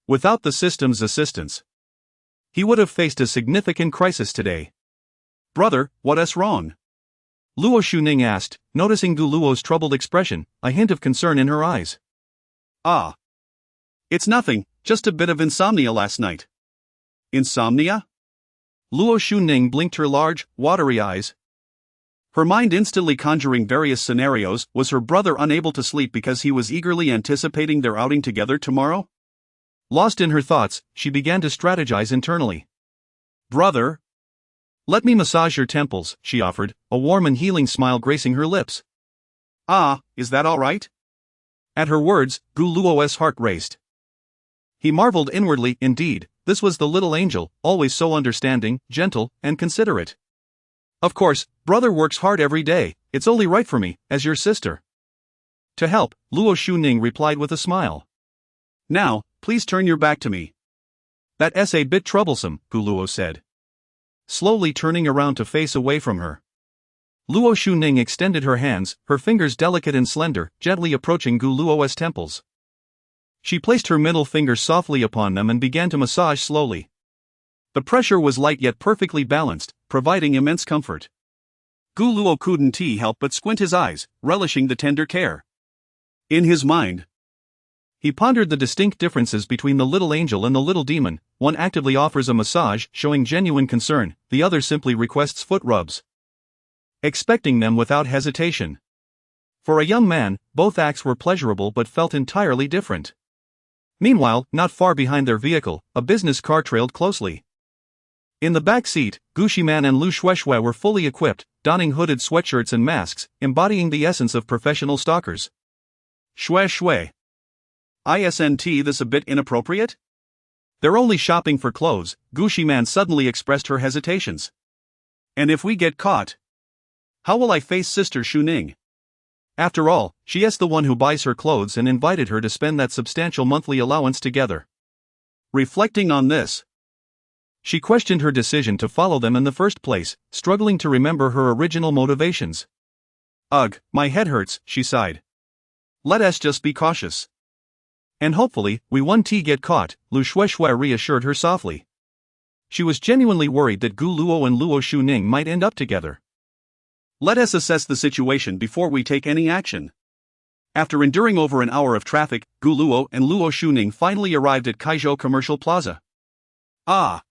Without the system's assistance, he would have faced a significant crisis today. Brother, what's wrong? Luo Shuning asked, noticing Gu Luo's troubled expression, a hint of concern in her eyes. Ah. It's nothing, just a bit of insomnia last night. Insomnia? Luo Shuning blinked her large, watery eyes. Her mind instantly conjuring various scenarios. Was her brother unable to sleep because he was eagerly anticipating their outing together tomorrow? Lost in her thoughts, she began to strategize internally. Brother? Let me massage your temples, she offered, a warm and healing smile gracing her lips. Ah, is that all right? At her words, Gu Luo's heart raced. He marveled inwardly, indeed, this was the little angel, always so understanding, gentle, and considerate. Of course, brother works hard every day, it's only right for me, as your sister. To help, Luo Shuning replied with a smile. Now, please turn your back to me. That's a bit troublesome, Gu Luo said, slowly turning around to face away from her. Luo Shuning extended her hands, her fingers delicate and slender, gently approaching Gu Luo's temples. She placed her middle finger softly upon them and began to massage slowly. The pressure was light yet perfectly balanced, providing immense comfort. Gu Luo couldn't help but squint his eyes, relishing the tender care. In his mind, He pondered the distinct differences between the little angel and the little demon. One actively offers a massage, showing genuine concern, the other simply requests foot rubs, expecting them without hesitation. For a young man, both acts were pleasurable but felt entirely different. Meanwhile, not far behind their vehicle, a business car trailed closely. In the back seat, Gu Ximan and Lu Shueshui were fully equipped, donning hooded sweatshirts and masks, embodying the essence of professional stalkers. Shueshui. Isn't this a bit inappropriate? They're only shopping for clothes, Gu Ximan suddenly expressed her hesitations. And if we get caught, how will I face Sister Shuning? After all, she is the one who buys her clothes and invited her to spend that substantial monthly allowance together. Reflecting on this, she questioned her decision to follow them in the first place, struggling to remember her original motivations. Ugh, my head hurts, she sighed. Let us just be cautious. And hopefully, we won't get caught, Lu Shueshui reassured her softly. She was genuinely worried that Gu Luo and Luo Shuning might end up together. Let us assess the situation before we take any action. After enduring over an hour of traffic, Gu Luo and Luo Shuning finally arrived at Kaizhou Commercial Plaza. Ah!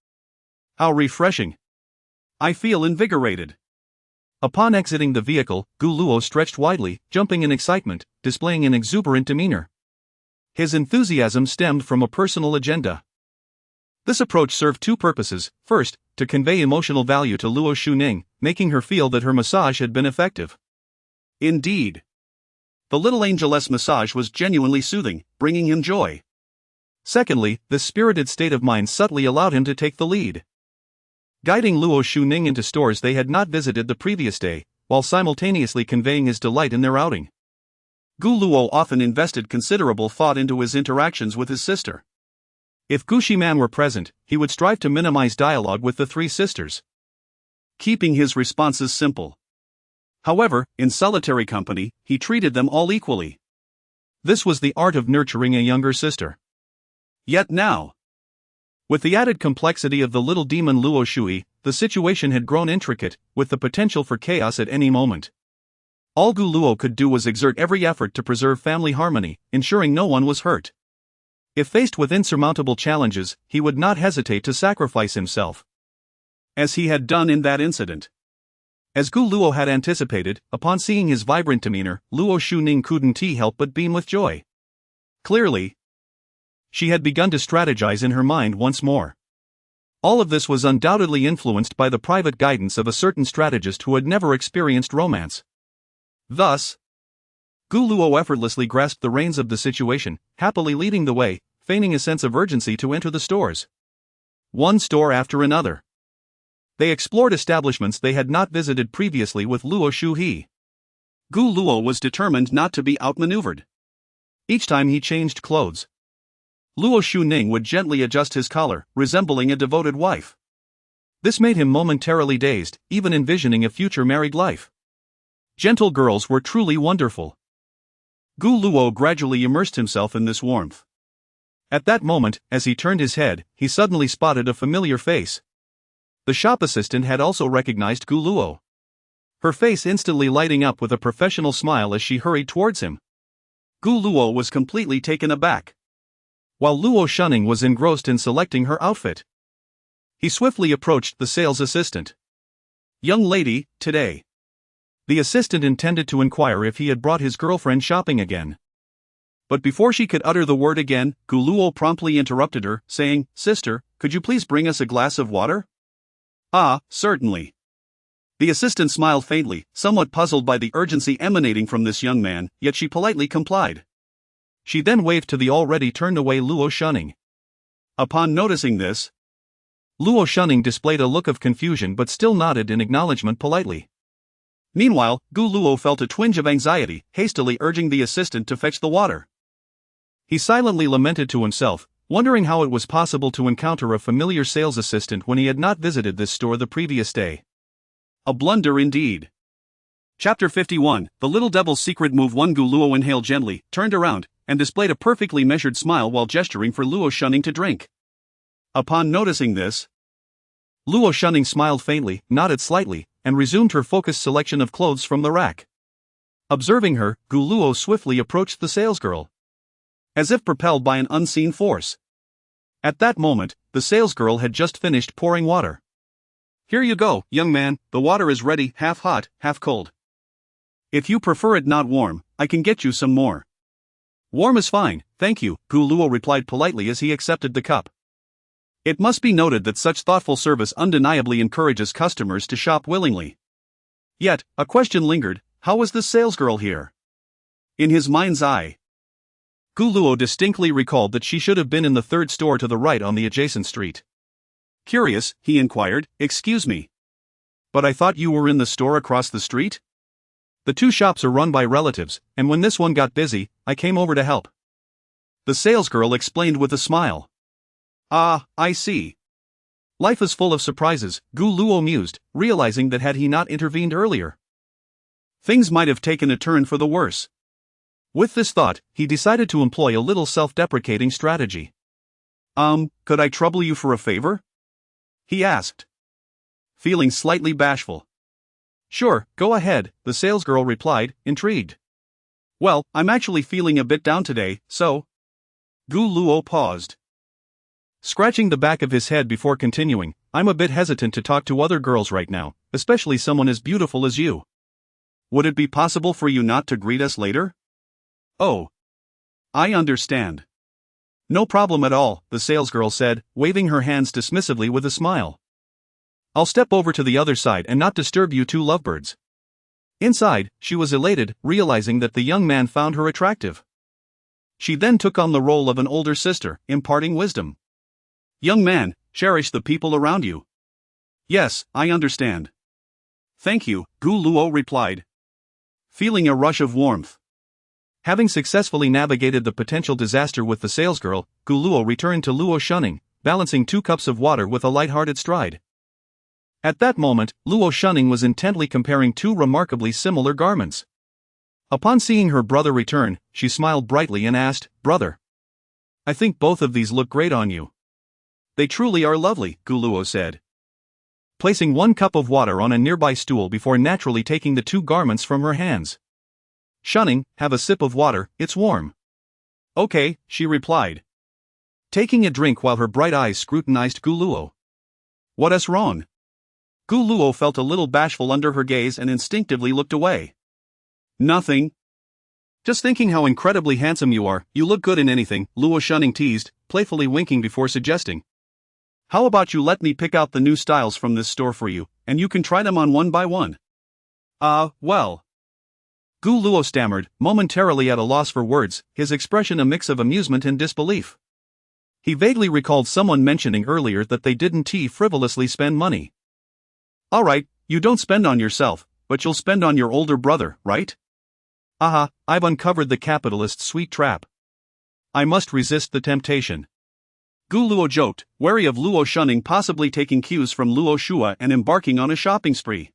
How refreshing! I feel invigorated. Upon exiting the vehicle, Gu Luo stretched widely, jumping in excitement, displaying an exuberant demeanor. His enthusiasm stemmed from a personal agenda. This approach served two purposes. First, to convey emotional value to Luo Shuning, making her feel that her massage had been effective. Indeed, the little angel's massage was genuinely soothing, bringing him joy. Secondly, this spirited state of mind subtly allowed him to take the lead, guiding Luo Shuning into stores they had not visited the previous day, while simultaneously conveying his delight in their outing. Gu Luo often invested considerable thought into his interactions with his sister. If Gu Ximan were present, he would strive to minimize dialogue with the three sisters, keeping his responses simple. However, in solitary company, he treated them all equally. This was the art of nurturing a younger sister. Yet now, with the added complexity of the little demon Luo Shui, the situation had grown intricate, with the potential for chaos at any moment. All Gu Luo could do was exert every effort to preserve family harmony, ensuring no one was hurt. If faced with insurmountable challenges, he would not hesitate to sacrifice himself, as he had done in that incident. As Gu Luo had anticipated, upon seeing his vibrant demeanor, Luo Shuning couldn't help but beam with joy. Clearly, she had begun to strategize in her mind once more. All of this was undoubtedly influenced by the private guidance of a certain strategist who had never experienced romance. Thus, Gu Luo effortlessly grasped the reins of the situation, happily leading the way, feigning a sense of urgency to enter the stores. One store after another, they explored establishments they had not visited previously with Luo Shuhe. Gu Luo was determined not to be outmaneuvered. Each time he changed clothes, Luo Shuning would gently adjust his collar, resembling a devoted wife. This made him momentarily dazed, even envisioning a future married life. Gentle girls were truly wonderful. Gu Luo gradually immersed himself in this warmth. At that moment, as he turned his head, he suddenly spotted a familiar face. The shop assistant had also recognized Gu Luo, her face instantly lighting up with a professional smile as she hurried towards him. Gu Luo was completely taken aback, while Luo Shuning was engrossed in selecting her outfit. He swiftly approached the sales assistant. "Young lady, today." The assistant intended to inquire if he had brought his girlfriend shopping again. But before she could utter the word again, Gu Luo promptly interrupted her, saying, "Sister, could you please bring us a glass of water?" "Ah, certainly." The assistant smiled faintly, somewhat puzzled by the urgency emanating from this young man, yet she politely complied. She then waved to the already turned away Luo Shuning. Upon noticing this, Luo Shuning displayed a look of confusion but still nodded in acknowledgement politely. Meanwhile, Gu Luo felt a twinge of anxiety, hastily urging the assistant to fetch the water. He silently lamented to himself, wondering how it was possible to encounter a familiar sales assistant when he had not visited this store the previous day. A blunder indeed. Chapter 51, The Little Devil's Secret Move 1. Gu Luo inhaled gently, turned around, and displayed a perfectly measured smile while gesturing for Luo Shuning to drink. Upon noticing this, Luo Shuning smiled faintly, nodded slightly, and resumed her focused selection of clothes from the rack. Observing her, Gu Luo swiftly approached the salesgirl. as if propelled by an unseen force. At that moment, the salesgirl had just finished pouring water. "Here you go, young man, the water is ready, half hot, half cold. If you prefer it not warm, I can get you some more." "Warm is fine, thank you," Gu Luo replied politely as he accepted the cup. It must be noted that such thoughtful service undeniably encourages customers to shop willingly. Yet, a question lingered: how was this salesgirl here? In his mind's eye, Gu Luo distinctly recalled that she should have been in the third store to the right on the adjacent street. Curious, he inquired, "Excuse me, but I thought you were in the store across the street?" "The two shops are run by relatives, and when this one got busy, I came over to help," the salesgirl explained with a smile. "Ah, I see. Life is full of surprises," Gu Luo mused, realizing that had he not intervened earlier, things might have taken a turn for the worse. With this thought, he decided to employ a little self-deprecating strategy. Could I trouble you for a favor?" he asked, feeling slightly bashful. "Sure, go ahead," the salesgirl replied, intrigued. "Well, I'm actually feeling a bit down today, so..." Gu Luo paused, scratching the back of his head before continuing. "I'm a bit hesitant to talk to other girls right now, especially someone as beautiful as you. Would it be possible for you not to greet us later?" "Oh, I understand. No problem at all," the salesgirl said, waving her hands dismissively with a smile. "I'll step over to the other side and not disturb you two lovebirds." Inside, she was elated, realizing that the young man found her attractive. She then took on the role of an older sister, imparting wisdom. "Young man, cherish the people around you." "Yes, I understand. Thank you," Gu Luo replied, feeling a rush of warmth. Having successfully navigated the potential disaster with the salesgirl, Gu Luo returned to Luo Shunning, balancing 2 cups of water with a light-hearted stride. At that moment, Luo Shunning was intently comparing 2 remarkably similar garments. Upon seeing her brother return, she smiled brightly and asked, "Brother, I think both of these look great on you." "They truly are lovely," Gu Luo said, placing 1 cup of water on a nearby stool before naturally taking the 2 garments from her hands. "Shunning, have a sip of water, it's warm." "Okay," she replied, taking a drink while her bright eyes scrutinized Gu Luo. "What is wrong?" Gu Luo felt a little bashful under her gaze and instinctively looked away. "Nothing. Just thinking how incredibly handsome you are, you look good in anything," Luo Shunning teased, playfully winking before suggesting, "How about you let me pick out the new styles from this store for you, and you can try them on one by one?" Well..." Gu Luo stammered, momentarily at a loss for words, his expression a mix of amusement and disbelief. He vaguely recalled someone mentioning earlier that they didn't frivolously spend money. "Alright, you don't spend on yourself, but you'll spend on your older brother, right? Aha, I've uncovered the capitalist's sweet trap. I must resist the temptation." Gu Luo joked, wary of Luo Shunning possibly taking cues from Luo Shua and embarking on a shopping spree.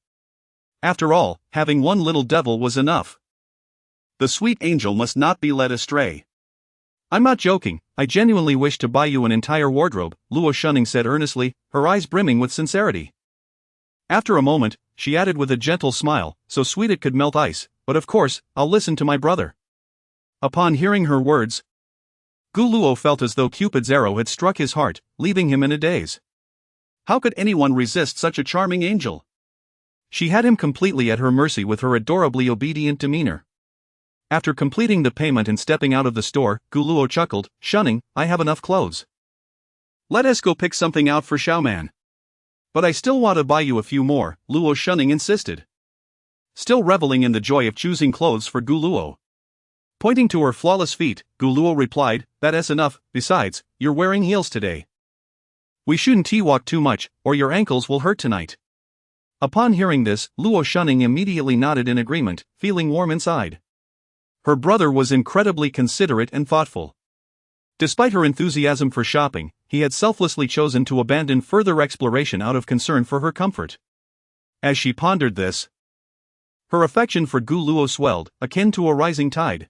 After all, having one little devil was enough. The sweet angel must not be led astray. "I'm not joking, I genuinely wish to buy you an entire wardrobe," Luo Shunning said earnestly, her eyes brimming with sincerity. After a moment, she added with a gentle smile, so sweet it could melt ice, "But of course, I'll listen to my brother." Upon hearing her words, Gu Luo felt as though Cupid's arrow had struck his heart, leaving him in a daze. How could anyone resist such a charming angel? She had him completely at her mercy with her adorably obedient demeanor. After completing the payment and stepping out of the store, Gu Luo chuckled, "Shunning, I have enough clothes. Let us go pick something out for Xiaoman." "But I still want to buy you a few more," Luo Shunning insisted, still reveling in the joy of choosing clothes for Gu Luo. Pointing to her flawless feet, Gu Luo replied, "That's enough, besides, you're wearing heels today. We shouldn't walk too much, or your ankles will hurt tonight." Upon hearing this, Luo Shunning immediately nodded in agreement, feeling warm inside. Her brother was incredibly considerate and thoughtful. Despite her enthusiasm for shopping, he had selflessly chosen to abandon further exploration out of concern for her comfort. As she pondered this, her affection for Gu Luo swelled, akin to a rising tide.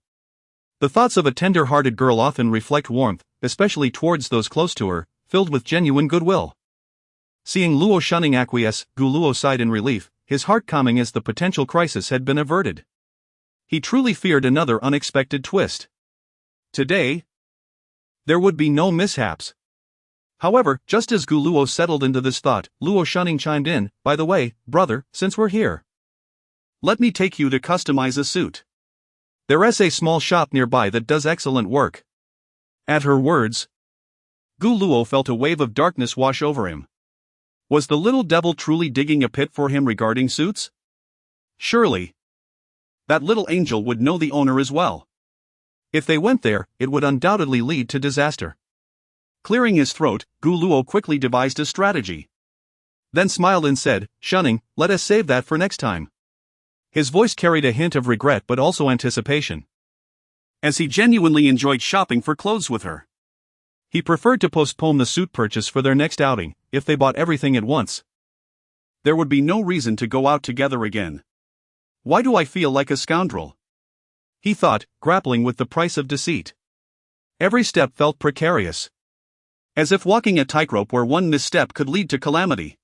The thoughts of a tender-hearted girl often reflect warmth, especially towards those close to her, filled with genuine goodwill. Seeing Luo Shunning acquiesce, Gu Luo sighed in relief, his heart calming as the potential crisis had been averted. He truly feared another unexpected twist. Today, There would be no mishaps. However, just as Gu Luo settled into this thought, Luo Shunning chimed in, "By the way, brother, since we're here, let me take you to customize a suit. There's a small shop nearby that does excellent work." At her words, Gu Luo felt a wave of darkness wash over him. Was the little devil truly digging a pit for him regarding suits? Surely that little angel would know the owner as well. If they went there, it would undoubtedly lead to disaster. Clearing his throat, Gu Luo quickly devised a strategy. Then smiled and said, "Shunning, let us save that for next time." His voice carried a hint of regret but also anticipation, as he genuinely enjoyed shopping for clothes with her. He preferred to postpone the suit purchase for their next outing. If they bought everything at once, there would be no reason to go out together again. "Why do I feel like a scoundrel?" he thought, grappling with the price of deceit. Every step felt precarious, as if walking a tightrope where one misstep could lead to calamity.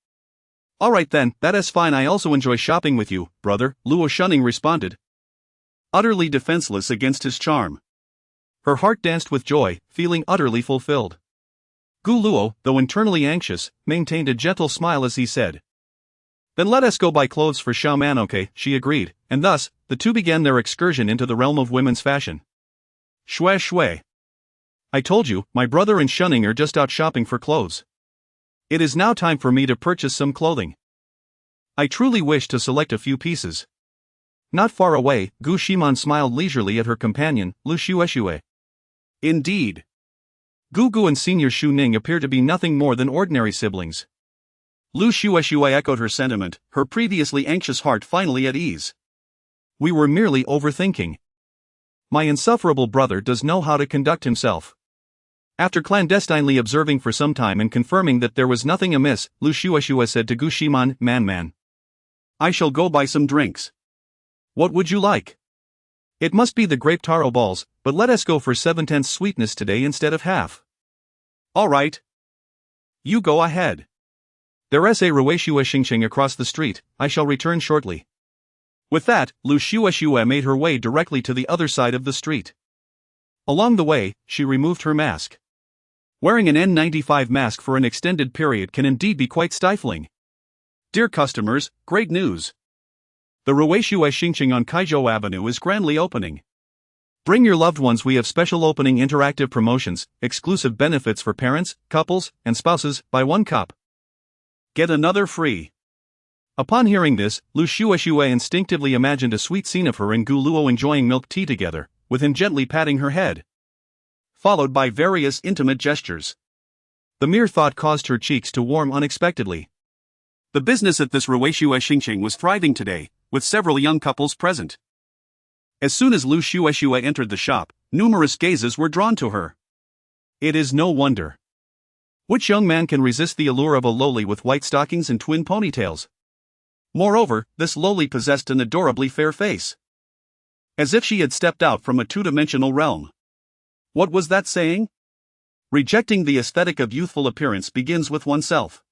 "Alright then, that is fine. I also enjoy shopping with you, brother," Luo Shunning responded, utterly defenseless against his charm. Her heart danced with joy, feeling utterly fulfilled. Gu Luo, though internally anxious, maintained a gentle smile as he said, "Then let us go buy clothes for Xiaoman." "Okay," she agreed, and thus, the two began their excursion into the realm of women's fashion. "Shui shui. I told you, my brother and Shunning are just out shopping for clothes. It is now time for me to purchase some clothing. I truly wish to select a few pieces." Not far away, Gu Ximan smiled leisurely at her companion, Lu Shueshue. Indeed, Gu Gu and Senior Shu Ning appear to be nothing more than ordinary siblings. Lu Shueshue echoed her sentiment, her previously anxious heart finally at ease. "We were merely overthinking. My insufferable brother does know how to conduct himself." After clandestinely observing for some time and confirming that there was nothing amiss, Lu Shueshue said to Gu Ximan, Man, I shall go buy some drinks. What would you like?" "It must be the grape taro balls, but let us go for 7/10 sweetness today instead of half." "Alright. You go ahead. There's a Ruishue Xingxing across the street. I shall return shortly." With that, Lu Shueshue made her way directly to the other side of the street. Along the way, she removed her mask. Wearing an N95 mask for an extended period can indeed be quite stifling. Dear customers, great news! The Ruishue Xingxing on Kaizhou Avenue is grandly opening. Bring your loved ones. We have special opening interactive promotions, exclusive benefits for parents, couples, and spouses. Buy one cup, get another free. Upon hearing this, Lu Shueshue instinctively imagined a sweet scene of her and Gu Luo enjoying milk tea together, with him gently patting her head, followed by various intimate gestures. The mere thought caused her cheeks to warm unexpectedly. The business at this Ruishue Xingxing was thriving today, with several young couples present. As soon as Lu Shueshue entered the shop, numerous gazes were drawn to her. It is no wonder. Which young man can resist the allure of a loli with white stockings and twin ponytails? Moreover, this loli possessed an adorably fair face, as if she had stepped out from a two-dimensional realm. What was that saying? Rejecting the aesthetic of youthful appearance begins with oneself.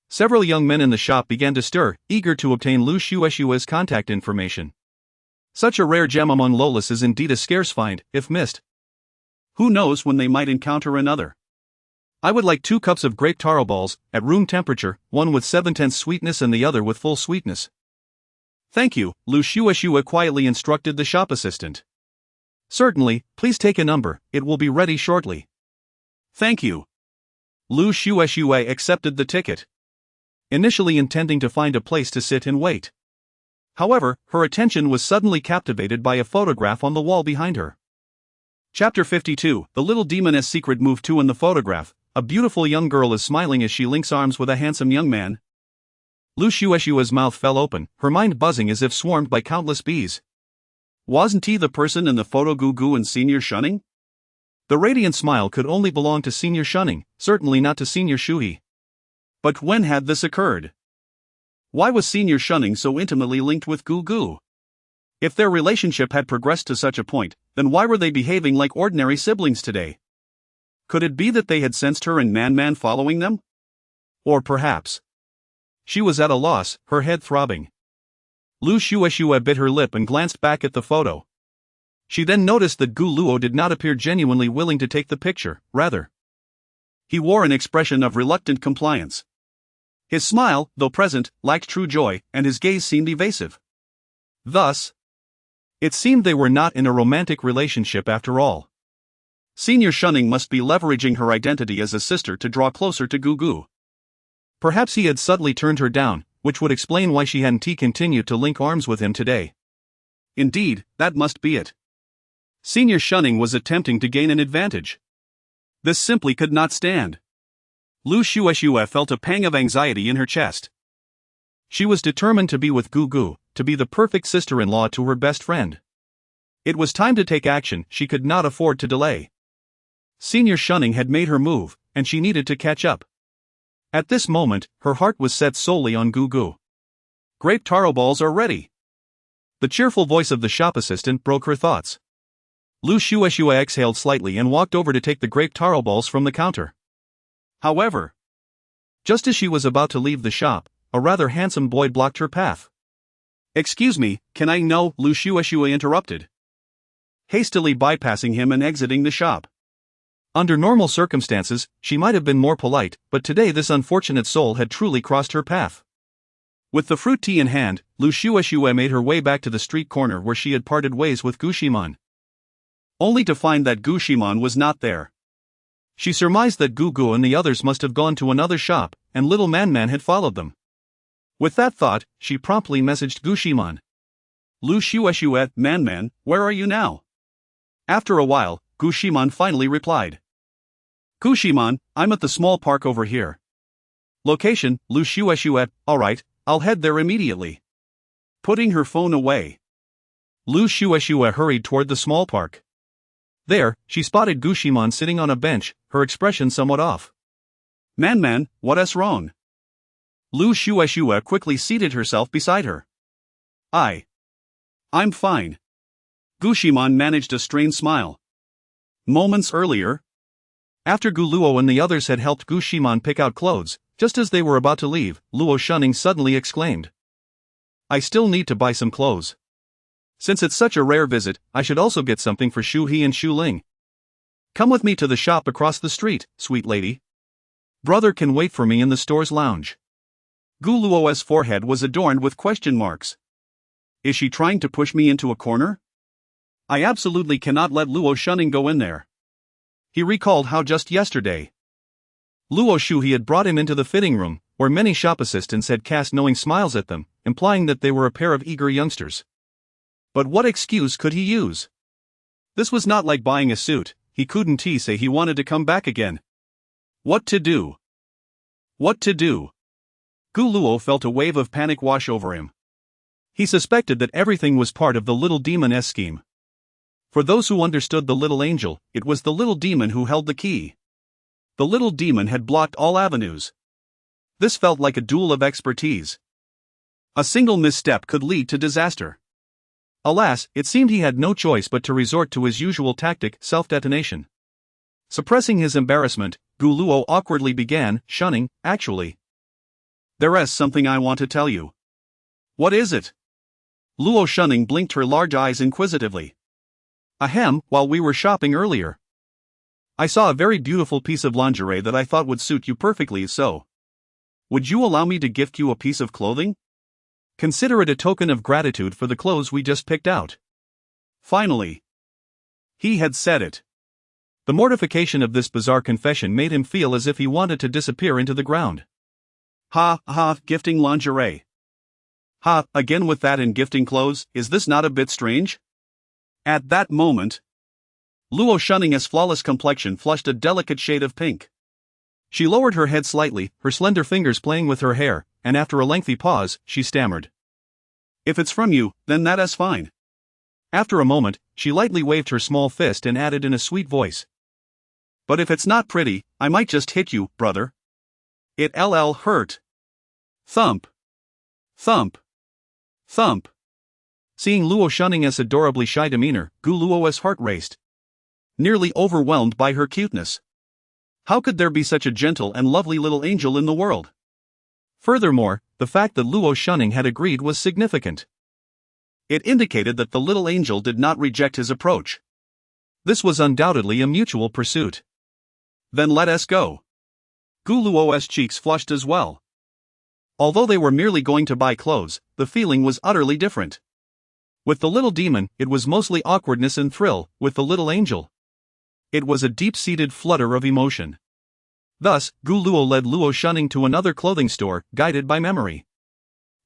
Several young men in the shop began to stir, eager to obtain Lu Shueshue's contact information. Such a rare gem among lolis is indeed a scarce find, if missed. Who knows when they might encounter another? "I would like 2 cups of grape taro balls, at room temperature, one with 7/10 sweetness and the other with full sweetness." "Thank you," Lu Shueshue quietly instructed the shop assistant. "Certainly, please take a number, it will be ready shortly." "Thank you." Lu Shueshue accepted the ticket, initially intending to find a place to sit and wait. However, her attention was suddenly captivated by a photograph on the wall behind her. Chapter 52, The Little Demoness Secret. Move 2. In the photograph, a beautiful young girl is smiling as she links arms with a handsome young man. Lu Shueshue's mouth fell open, her mind buzzing as if swarmed by countless bees. Wasn't he the person in the photo Gu Gu and Senior Shunning? The radiant smile could only belong to Senior Shunning, certainly not to Senior Shuhi. But when had this occurred? Why was Senior Shunning so intimately linked with Gu Gu? If their relationship had progressed to such a point, then why were they behaving like ordinary siblings today? Could it be that they had sensed her and Man following them? Or perhaps she was at a loss, her head throbbing. Lu Shueshue bit her lip and glanced back at the photo. She then noticed that Gu Luo did not appear genuinely willing to take the picture, rather. He wore an expression of reluctant compliance. His smile, though present, lacked true joy, and his gaze seemed evasive. Thus, it seemed they were not in a romantic relationship after all. Senior Shunning must be leveraging her identity as a sister to draw closer to Gu Gu. Perhaps he had subtly turned her down, which would explain why she hadn't continued to link arms with him today. Indeed, that must be it. Senior Shunning was attempting to gain an advantage. This simply could not stand. Lu Xuexue felt a pang of anxiety in her chest. She was determined to be with Gu Gu, to be the perfect sister-in-law to her best friend. It was time to take action, she could not afford to delay. Senior Shunning had made her move, and she needed to catch up. At this moment, her heart was set solely on Gu Gu. Grape taro balls are ready. The cheerful voice of the shop assistant broke her thoughts. Lu Xuexue exhaled slightly and walked over to take the grape taro balls from the counter. However, just as she was about to leave the shop, a rather handsome boy blocked her path. "Excuse me, can I?" "No," Lu Xuexue interrupted, hastily bypassing him and exiting the shop. Under normal circumstances, she might have been more polite, but today this unfortunate soul had truly crossed her path. With the fruit tea in hand, Lu Xuexue made her way back to the street corner where she had parted ways with Gu Ximan. Only to find that Gu Ximan was not there. She surmised that Gu Gu and the others must have gone to another shop, and little Man Man had followed them. With that thought, she promptly messaged Gu Ximan. "Lu Xuexue, Man Man, where are you now?" After a while, Gu Ximan finally replied. "Gu Ximan, I'm at the small park over here." Location, Lu Xuexue. "Alright, I'll head there immediately." Putting her phone away, Lu Xuexue hurried toward the small park. There, she spotted Gu Ximan sitting on a bench, her expression somewhat off. "Man Man, what's wrong?" Lu Xuexue quickly seated herself beside her. I'm fine." Gu Ximan managed a strained smile. Moments earlier, after Gu Luo and the others had helped Gu Ximan pick out clothes, just as they were about to leave, Luo Shunning suddenly exclaimed, "I still need to buy some clothes. Since it's such a rare visit, I should also get something for Shu He and Shu Ling. Come with me to the shop across the street, sweet lady. Brother can wait for me in the store's lounge." Gu Luo's forehead was adorned with question marks. Is she trying to push me into a corner? I absolutely cannot let Luo Shunning go in there. He recalled how just yesterday, Luo Shu He had brought him into the fitting room, where many shop assistants had cast knowing smiles at them, implying that they were a pair of eager youngsters. But what excuse could he use? This was not like buying a suit. He couldn't say he wanted to come back again. What to do? What to do? Gu Luo felt a wave of panic wash over him. He suspected that everything was part of the little demon's scheme. For those who understood the little angel, it was the little demon who held the key. The little demon had blocked all avenues. This felt like a duel of expertise. A single misstep could lead to disaster. Alas, it seemed he had no choice but to resort to his usual tactic, self-detonation. Suppressing his embarrassment, Gu Luo awkwardly began, "Shunning, actually, there's something I want to tell you." "What is it?" Luo Shunning blinked her large eyes inquisitively. "Ahem, while we were shopping earlier, I saw a very beautiful piece of lingerie that I thought would suit you perfectly, so would you allow me to gift you a piece of clothing? Consider it a token of gratitude for the clothes we just picked out." Finally, he had said it. The mortification of this bizarre confession made him feel as if he wanted to disappear into the ground. Ha, gifting lingerie. Ha, again with that and gifting clothes, is this not a bit strange? At that moment, Luo Shunning's flawless complexion flushed a delicate shade of pink. She lowered her head slightly, her slender fingers playing with her hair, and after a lengthy pause, she stammered. "If it's from you, then that's fine." After a moment, she lightly waved her small fist and added in a sweet voice, "But if it's not pretty, I might just hit you, brother. It hurt." Thump. Thump. Thump. Seeing Luo Shunning's adorably shy demeanor, Gu Luo's heart raced, nearly overwhelmed by her cuteness. How could there be such a gentle and lovely little angel in the world? Furthermore, the fact that Luo Shunning had agreed was significant. It indicated that the little angel did not reject his approach. This was undoubtedly a mutual pursuit. Then let us go. Gu Luo's cheeks flushed as well. Although they were merely going to buy clothes, the feeling was utterly different. With the little demon, it was mostly awkwardness and thrill; with the little angel, it was a deep-seated flutter of emotion. Thus, Gu Luo led Luo Shunning to another clothing store, guided by memory.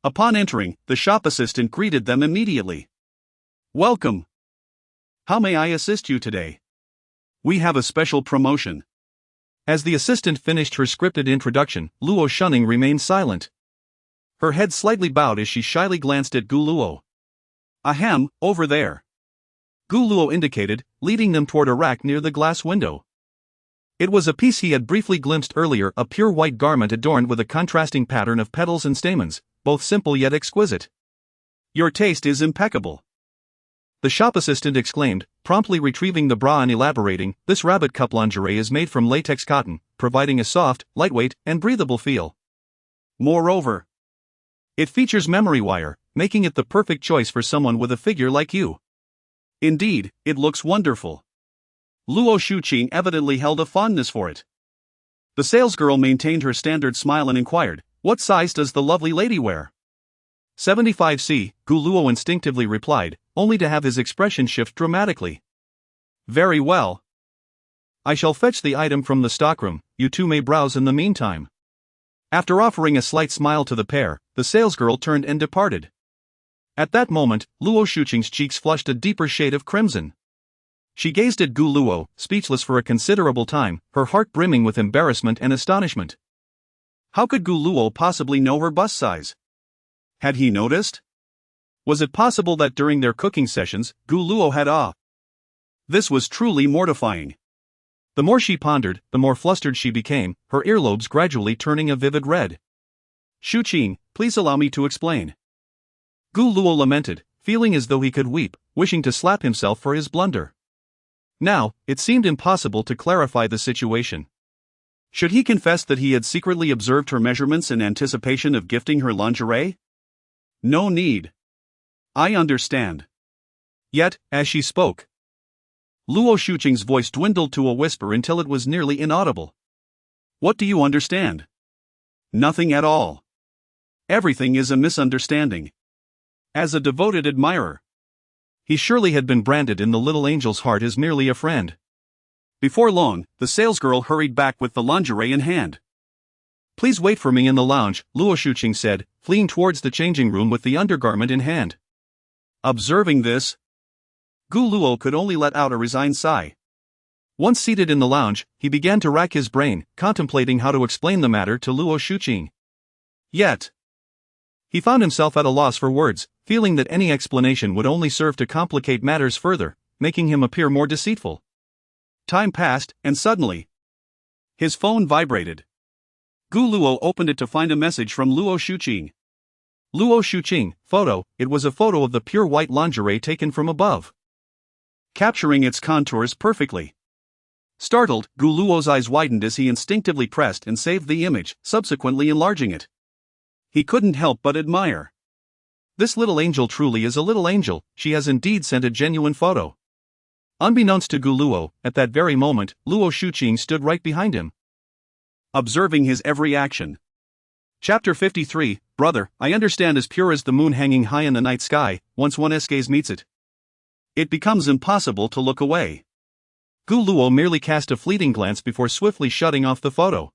Upon entering, the shop assistant greeted them immediately. "Welcome. How may I assist you today? We have a special promotion." As the assistant finished her scripted introduction, Luo Shunning remained silent. Her head slightly bowed as she shyly glanced at Gu Luo. "Ahem, over there." Gu Luo indicated, leading them toward a rack near the glass window. It was a piece he had briefly glimpsed earlier, a pure white garment adorned with a contrasting pattern of petals and stamens, both simple yet exquisite. "Your taste is impeccable," the shop assistant exclaimed, promptly retrieving the bra and elaborating, "This rabbit cup lingerie is made from latex cotton, providing a soft, lightweight, and breathable feel. Moreover, it features memory wire, making it the perfect choice for someone with a figure like you. Indeed, it looks wonderful." Luo Shuqing evidently held a fondness for it. The salesgirl maintained her standard smile and inquired, "What size does the lovely lady wear?" 75C, Gu Luo instinctively replied, only to have his expression shift dramatically. "Very well. I shall fetch the item from the stockroom, you two may browse in the meantime." After offering a slight smile to the pair, the salesgirl turned and departed. At that moment, Luo Shuqing's cheeks flushed a deeper shade of crimson. She gazed at Gu Luo, speechless for a considerable time, her heart brimming with embarrassment and astonishment. How could Gu Luo possibly know her bust size? Had he noticed? Was it possible that during their cooking sessions, Gu Luo had This was truly mortifying. The more she pondered, the more flustered she became, her earlobes gradually turning a vivid red. "Shuqing, please allow me to explain." Gu Luo lamented, feeling as though he could weep, wishing to slap himself for his blunder. Now, it seemed impossible to clarify the situation. Should he confess that he had secretly observed her measurements in anticipation of gifting her lingerie? No need. "I understand." Yet, as she spoke, Luo Shuqing's voice dwindled to a whisper until it was nearly inaudible. "What do you understand?" "Nothing at all. Everything is a misunderstanding." As a devoted admirer, he surely had been branded in the little angel's heart as merely a friend. Before long, the salesgirl hurried back with the lingerie in hand. "Please wait for me in the lounge," Luo Shuqing said, fleeing towards the changing room with the undergarment in hand. Observing this, Gu Luo could only let out a resigned sigh. Once seated in the lounge, he began to rack his brain, contemplating how to explain the matter to Luo Shuqing. Yet, he found himself at a loss for words, feeling that any explanation would only serve to complicate matters further, making him appear more deceitful. Time passed, and suddenly, his phone vibrated. Gu Luo opened it to find a message from Luo Shuqing. Luo Shuqing, photo. It was a photo of the pure white lingerie taken from above, capturing its contours perfectly. Startled, Gu Luo's eyes widened as he instinctively pressed and saved the image, subsequently enlarging it. He couldn't help but admire. This little angel truly is a little angel, she has indeed sent a genuine photo. Unbeknownst to Gu Luo, at that very moment, Luo Shuqing stood right behind him, observing his every action. Chapter 53, Brother, I understand as pure as the moon hanging high in the night sky, once one gaze meets it, it becomes impossible to look away. Gu Luo merely cast a fleeting glance before swiftly shutting off the photo.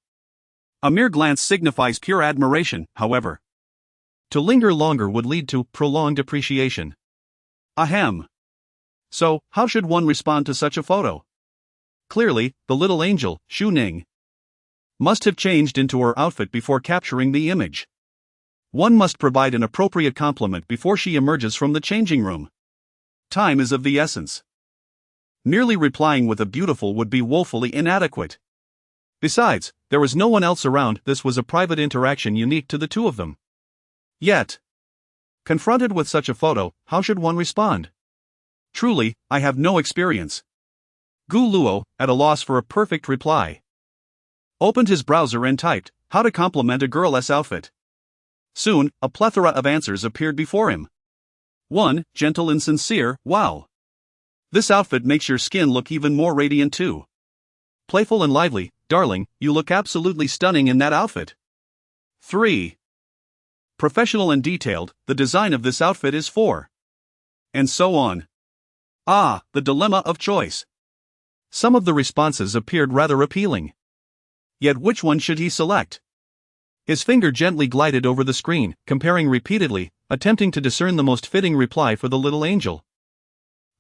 A mere glance signifies pure admiration, however. To linger longer would lead to prolonged appreciation. Ahem. So, how should one respond to such a photo? Clearly, the little angel, Shu Ning, must have changed into her outfit before capturing the image. One must provide an appropriate compliment before she emerges from the changing room. Time is of the essence. Merely replying with a beautiful would be woefully inadequate. Besides, there was no one else around, this was a private interaction unique to the two of them. Yet, confronted with such a photo, how should one respond? Truly, I have no experience. Gu Luo, at a loss for a perfect reply, opened his browser and typed, how to compliment a girl's outfit. Soon, a plethora of answers appeared before him. 1. Gentle and sincere. Wow. This outfit makes your skin look even more radiant too. Playful and lively. Darling, you look absolutely stunning in that outfit. 3. Professional and detailed. The design of this outfit is 4. And so on. Ah, the dilemma of choice. Some of the responses appeared rather appealing. Yet which one should he select? His finger gently glided over the screen, comparing repeatedly, attempting to discern the most fitting reply for the little angel.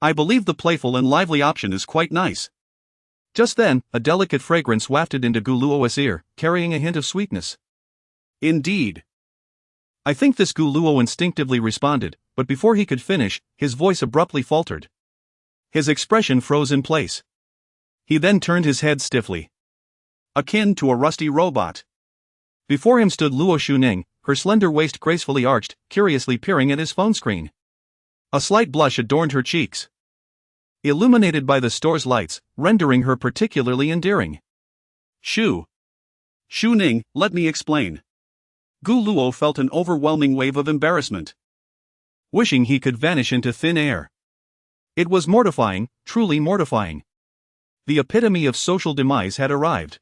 I believe the playful and lively option is quite nice. Just then, a delicate fragrance wafted into Gu Luo's ear, carrying a hint of sweetness. Indeed. I think this Gu Luo instinctively responded, but before he could finish, his voice abruptly faltered. His expression froze in place. He then turned his head stiffly, akin to a rusty robot. Before him stood Luo Xuning, her slender waist gracefully arched, curiously peering at his phone screen. A slight blush adorned her cheeks, illuminated by the store's lights, rendering her particularly endearing. Xuning, let me explain. Gu Luo felt an overwhelming wave of embarrassment, wishing he could vanish into thin air. It was mortifying, truly mortifying. The epitome of social demise had arrived.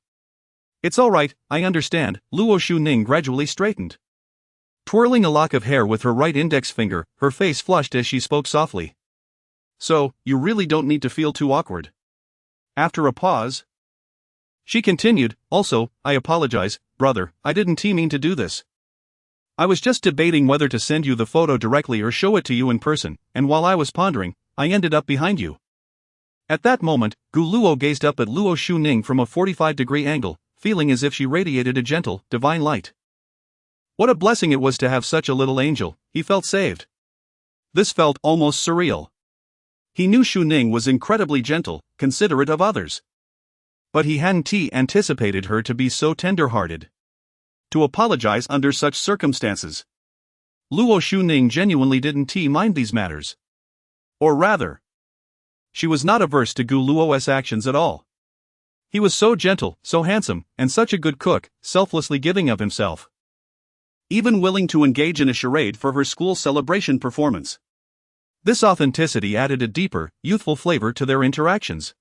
It's all right, I understand. Luo Xuning gradually straightened. Twirling a lock of hair with her right index finger, her face flushed as she spoke softly. So, you really don't need to feel too awkward. After a pause, she continued, also, I apologize, brother, I didn't mean to do this. I was just debating whether to send you the photo directly or show it to you in person, and while I was pondering, I ended up behind you. At that moment, Gu Luo gazed up at Luo Xuning from a 45-degree angle, feeling as if she radiated a gentle, divine light. What a blessing it was to have such a little angel, he felt saved. This felt almost surreal. He knew Xuning was incredibly gentle, considerate of others. But he hadn't anticipated her to be so tender-hearted. To apologize under such circumstances. Luo Xuning genuinely didn't mind these matters. Or rather, she was not averse to Gu Luo's actions at all. He was so gentle, so handsome, and such a good cook, selflessly giving of himself. Even willing to engage in a charade for her school celebration performance. This authenticity added a deeper, youthful flavor to their interactions.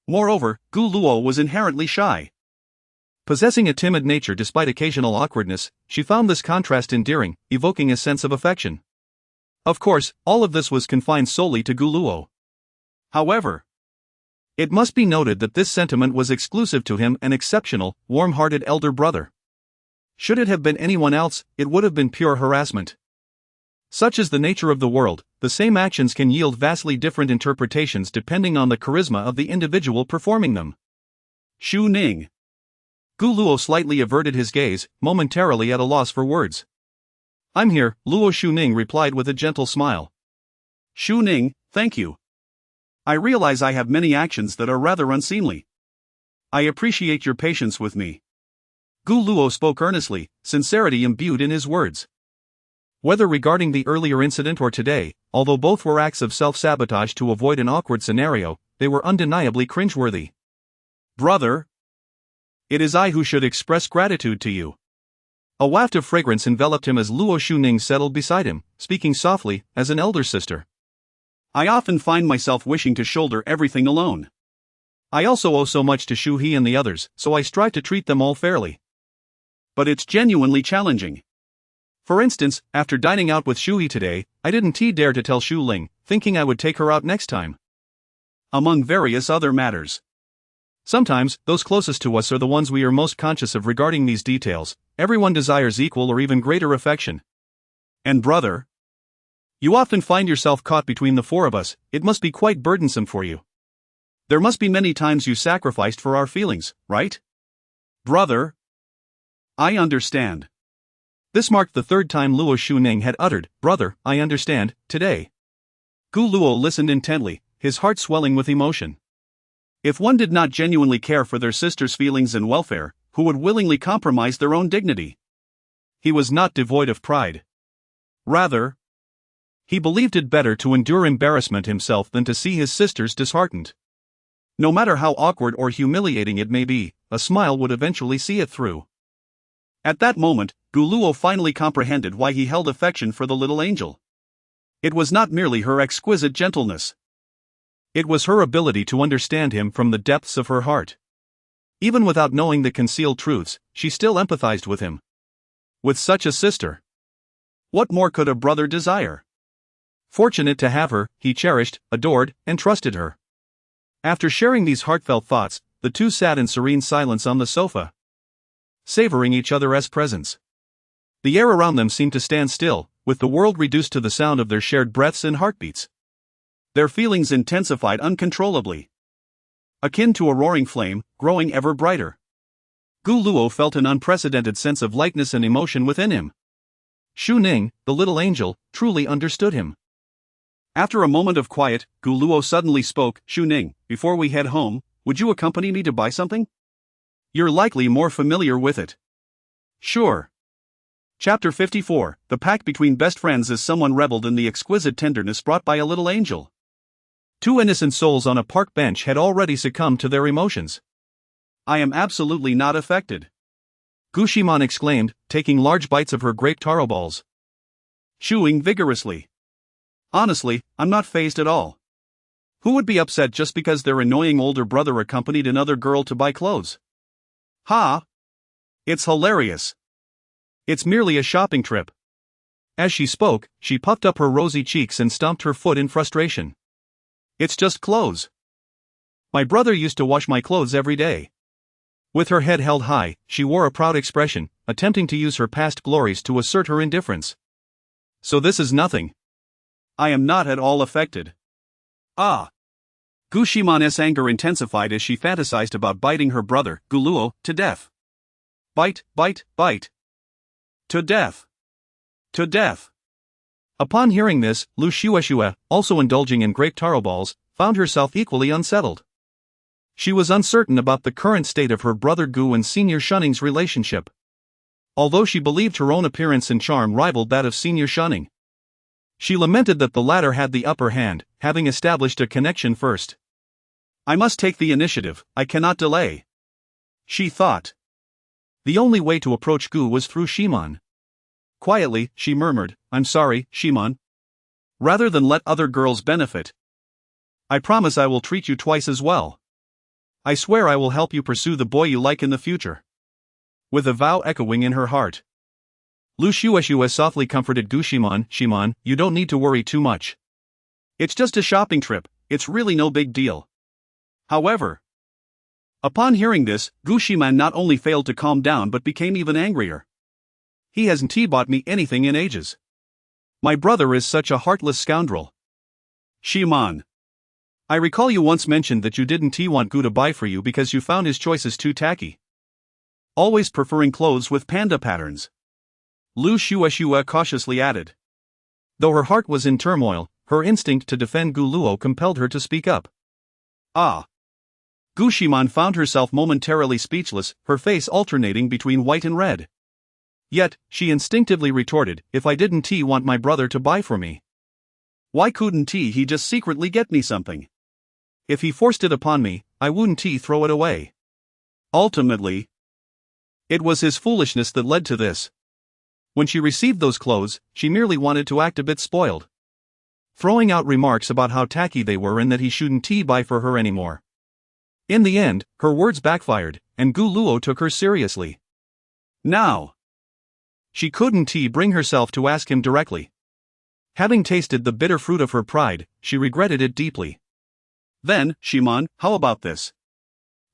Moreover, Gu Luo was inherently shy. Possessing a timid nature despite occasional awkwardness, she found this contrast endearing, evoking a sense of affection. Of course, all of this was confined solely to Gu Luo. However, it must be noted that this sentiment was exclusive to him, an exceptional, warm-hearted elder brother. Should it have been anyone else, it would have been pure harassment. Such is the nature of the world, the same actions can yield vastly different interpretations depending on the charisma of the individual performing them. Xuning. Gu Luo slightly averted his gaze, momentarily at a loss for words. I'm here, Luo Xuning replied with a gentle smile. Xuning, thank you. I realize I have many actions that are rather unseemly. I appreciate your patience with me. Gu Luo spoke earnestly, sincerity imbued in his words. Whether regarding the earlier incident or today, although both were acts of self-sabotage to avoid an awkward scenario, they were undeniably cringeworthy. Brother, it is I who should express gratitude to you. A waft of fragrance enveloped him as Luo Xuning settled beside him, speaking softly, as an elder sister. I often find myself wishing to shoulder everything alone. I also owe so much to Shu He and the others, so I strive to treat them all fairly. But it's genuinely challenging. For instance, after dining out with Shu He today, I didn't dare to tell Shu Ling, thinking I would take her out next time. Among various other matters. Sometimes, those closest to us are the ones we are most conscious of regarding these details. Everyone desires equal or even greater affection. And brother, you often find yourself caught between the four of us. It must be quite burdensome for you. There must be many times you sacrificed for our feelings, right? Brother, I understand. This marked the third time Luo Xuning had uttered, brother, I understand, today. Gu Luo listened intently, his heart swelling with emotion. If one did not genuinely care for their sister's feelings and welfare, who would willingly compromise their own dignity? He was not devoid of pride. Rather, he believed it better to endure embarrassment himself than to see his sisters disheartened. No matter how awkward or humiliating it may be, a smile would eventually see it through. At that moment, Gu Luo finally comprehended why he held affection for the little angel. It was not merely her exquisite gentleness. It was her ability to understand him from the depths of her heart. Even without knowing the concealed truths, she still empathized with him. With such a sister, what more could a brother desire? Fortunate to have her, he cherished, adored, and trusted her. After sharing these heartfelt thoughts, the two sat in serene silence on the sofa, savoring each other as presents. The air around them seemed to stand still, with the world reduced to the sound of their shared breaths and heartbeats. Their feelings intensified uncontrollably, akin to a roaring flame, growing ever brighter. Gu Luo felt an unprecedented sense of lightness and emotion within him. Xu Ning, the little angel, truly understood him. After a moment of quiet, Gu Luo suddenly spoke. Xu Ning, before we head home, would you accompany me to buy something? You're likely more familiar with it. Sure. Chapter 54, The Pact Between Best Friends. As someone reveled in the exquisite tenderness brought by a little angel. Two innocent souls on a park bench had already succumbed to their emotions. I am absolutely not affected, Gu Ximan exclaimed, taking large bites of her grape taro balls. Chewing vigorously. Honestly, I'm not fazed at all. Who would be upset just because their annoying older brother accompanied another girl to buy clothes? Ha! It's hilarious. It's merely a shopping trip. As she spoke, she puffed up her rosy cheeks and stomped her foot in frustration. It's just clothes. My brother used to wash my clothes every day. With her head held high, she wore a proud expression, attempting to use her past glories to assert her indifference. So this is nothing. I am not at all affected. Ah! Gu Ximan's anger intensified as she fantasized about biting her brother, Gu Luo, to death. Bite, bite, bite. To death. To death. Upon hearing this, Lu Shueshue, also indulging in grape taro balls, found herself equally unsettled. She was uncertain about the current state of her brother Gu and Senior Shunning's relationship. Although she believed her own appearance and charm rivaled that of Senior Shunning, she lamented that the latter had the upper hand, having established a connection first. I must take the initiative, I cannot delay, she thought. The only way to approach Gu was through Ximan. Quietly, she murmured, I'm sorry, Ximan. Rather than let other girls benefit, I promise I will treat you twice as well. I swear I will help you pursue the boy you like in the future. With a vow echoing in her heart, Lu Shueshue softly comforted Gu Ximan. Ximan, you don't need to worry too much. It's just a shopping trip, it's really no big deal. However, upon hearing this, Gu Ximan not only failed to calm down but became even angrier. He hasn't bought me anything in ages. My brother is such a heartless scoundrel. Ximan, I recall you once mentioned that you didn't want Gu to buy for you because you found his choices too tacky. Always preferring clothes with panda patterns. Lu Shueshue cautiously added. Though her heart was in turmoil, her instinct to defend Gu Luo compelled her to speak up. Ah! Gu Ximan found herself momentarily speechless, her face alternating between white and red. Yet, she instinctively retorted, if I didn't want my brother to buy for me, why couldn't he just secretly get me something? If he forced it upon me, I wouldn't throw it away. Ultimately, it was his foolishness that led to this. When she received those clothes, she merely wanted to act a bit spoiled, throwing out remarks about how tacky they were and that he shouldn't buy for her anymore. In the end, her words backfired, and Gu Luo took her seriously. Now, she couldn't bring herself to ask him directly. Having tasted the bitter fruit of her pride, she regretted it deeply. Then, Ximan, how about this?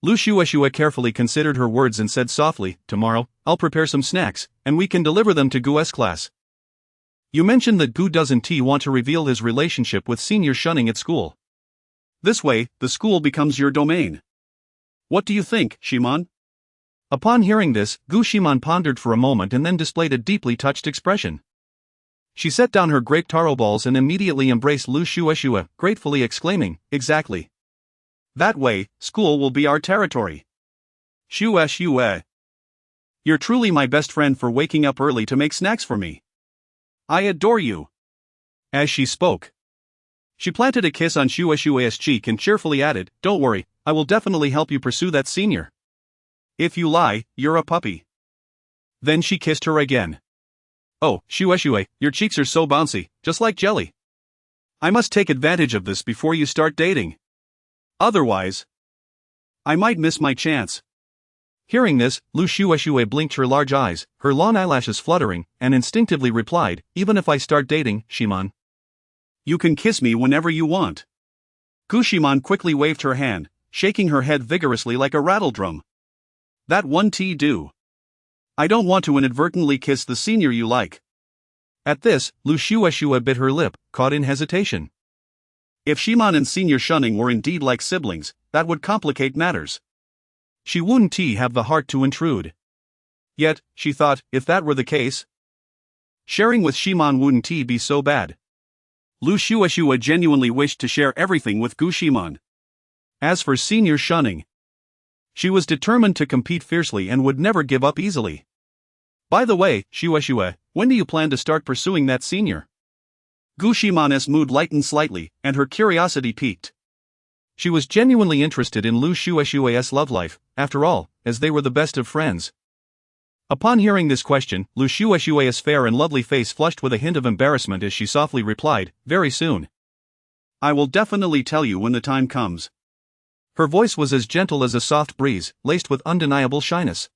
Lu Shueshue carefully considered her words and said softly, tomorrow, I'll prepare some snacks, and we can deliver them to Gu's class. You mentioned that Gu doesn't want to reveal his relationship with Senior Shunning at school. This way, the school becomes your domain. What do you think, Ximan? Upon hearing this, Gu Ximan pondered for a moment and then displayed a deeply touched expression. She set down her grape taro balls and immediately embraced Lu Shueshue, gratefully exclaiming, exactly. That way, school will be our territory. Shueshue. You're truly my best friend for waking up early to make snacks for me. I adore you. As she spoke, she planted a kiss on Shueshue's cheek and cheerfully added, don't worry, I will definitely help you pursue that senior. If you lie, you're a puppy. Then she kissed her again. Oh, Shueshue, your cheeks are so bouncy, just like jelly. I must take advantage of this before you start dating. Otherwise, I might miss my chance. Hearing this, Lu Shueshue blinked her large eyes, her long eyelashes fluttering, and instinctively replied, even if I start dating, Ximan. You can kiss me whenever you want. Gu Ximan quickly waved her hand, shaking her head vigorously like a rattledrum. That won't do. I don't want to inadvertently kiss the senior you like. At this, Lu Shueshue bit her lip, caught in hesitation. If Ximan and Senior Shunning were indeed like siblings, that would complicate matters. She wouldn't have the heart to intrude. Yet, she thought, if that were the case, sharing with Ximan wouldn't be so bad. Lu Shueshue genuinely wished to share everything with Gu Ximan. As for Senior Shunning, she was determined to compete fiercely and would never give up easily. By the way, Shueshue, when do you plan to start pursuing that senior? Gu Ximan's mood lightened slightly, and her curiosity piqued. She was genuinely interested in Lu Shueshue's love life, after all, as they were the best of friends. Upon hearing this question, Lu Shueshue's fair and lovely face flushed with a hint of embarrassment as she softly replied, very soon. I will definitely tell you when the time comes. Her voice was as gentle as a soft breeze, laced with undeniable shyness.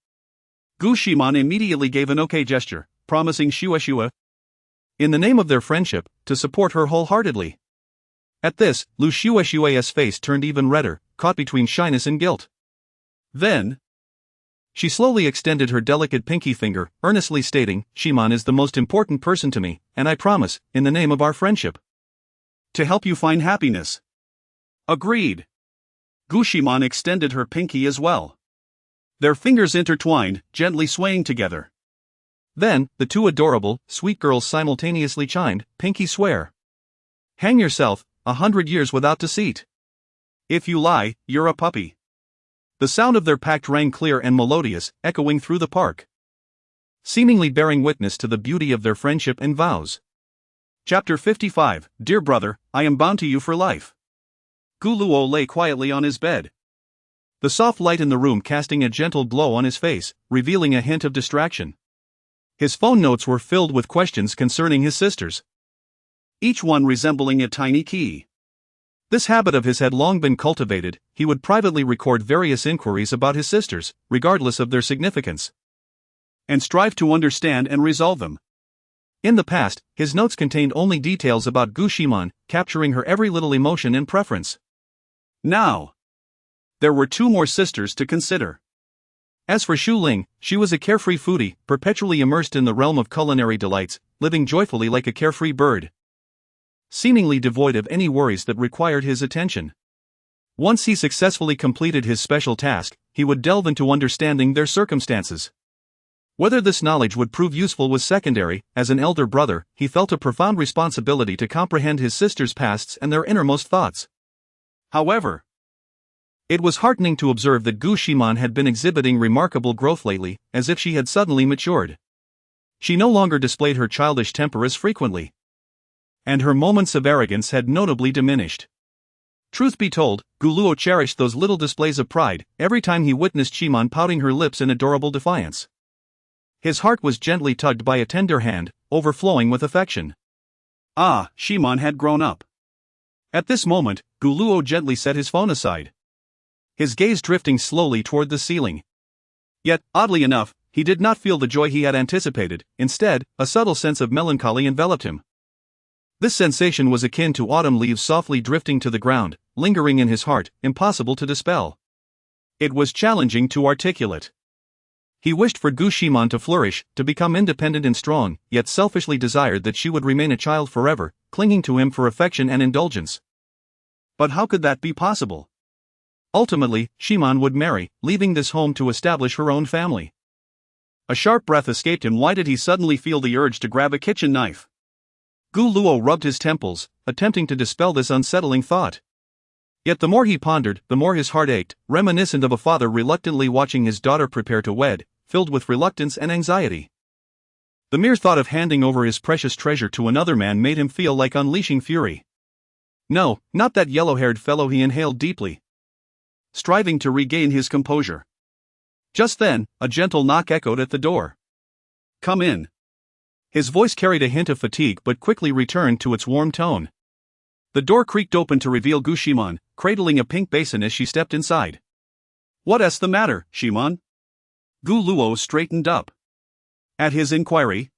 Gu Ximan immediately gave an okay gesture, promising Shueshue, in the name of their friendship, to support her wholeheartedly. At this, Lu Shueshue's face turned even redder, caught between shyness and guilt. Then, she slowly extended her delicate pinky finger, earnestly stating, Ximan is the most important person to me, and I promise, in the name of our friendship, to help you find happiness. Agreed. Gu Ximan extended her pinky as well. Their fingers intertwined, gently swaying together. Then, the two adorable, sweet girls simultaneously chimed, pinky swear. Hang yourself, 100 years without deceit. If you lie, you're a puppy. The sound of their pact rang clear and melodious, echoing through the park, seemingly bearing witness to the beauty of their friendship and vows. Chapter 55, Dear brother, I am bound to you for life. Gu Luo lay quietly on his bed, the soft light in the room casting a gentle glow on his face, revealing a hint of distraction. His phone notes were filled with questions concerning his sisters, each one resembling a tiny key. This habit of his had long been cultivated. He would privately record various inquiries about his sisters, regardless of their significance, and strive to understand and resolve them. In the past, his notes contained only details about Gu Ximan, capturing her every little emotion and preference. Now, there were two more sisters to consider. As for Xu Ling, she was a carefree foodie, perpetually immersed in the realm of culinary delights, living joyfully like a carefree bird, seemingly devoid of any worries that required his attention. Once he successfully completed his special task, he would delve into understanding their circumstances. Whether this knowledge would prove useful was secondary. As an elder brother, he felt a profound responsibility to comprehend his sisters' pasts and their innermost thoughts. However, it was heartening to observe that Gu Ximan had been exhibiting remarkable growth lately, as if she had suddenly matured. She no longer displayed her childish temper as frequently, and her moments of arrogance had notably diminished. Truth be told, Gu Luo cherished those little displays of pride every time he witnessed Ximan pouting her lips in adorable defiance. His heart was gently tugged by a tender hand, overflowing with affection. Ah, Ximan had grown up. At this moment, Gu Luo gently set his phone aside, his gaze drifting slowly toward the ceiling. Yet, oddly enough, he did not feel the joy he had anticipated. Instead, a subtle sense of melancholy enveloped him. This sensation was akin to autumn leaves softly drifting to the ground, lingering in his heart, impossible to dispel. It was challenging to articulate. He wished for Gu Ximan to flourish, to become independent and strong, yet selfishly desired that she would remain a child forever, clinging to him for affection and indulgence. But how could that be possible? Ultimately, Ximan would marry, leaving this home to establish her own family. A sharp breath escaped him. Why did he suddenly feel the urge to grab a kitchen knife? Gu Luo rubbed his temples, attempting to dispel this unsettling thought. Yet the more he pondered, the more his heart ached, reminiscent of a father reluctantly watching his daughter prepare to wed, filled with reluctance and anxiety. The mere thought of handing over his precious treasure to another man made him feel like unleashing fury. No, not that yellow-haired fellow. He inhaled deeply, striving to regain his composure. Just then, a gentle knock echoed at the door. Come in. His voice carried a hint of fatigue but quickly returned to its warm tone. The door creaked open to reveal Gu Ximan, cradling a pink basin as she stepped inside. "What's the matter, Ximan?" Gu Luo straightened up. At his inquiry,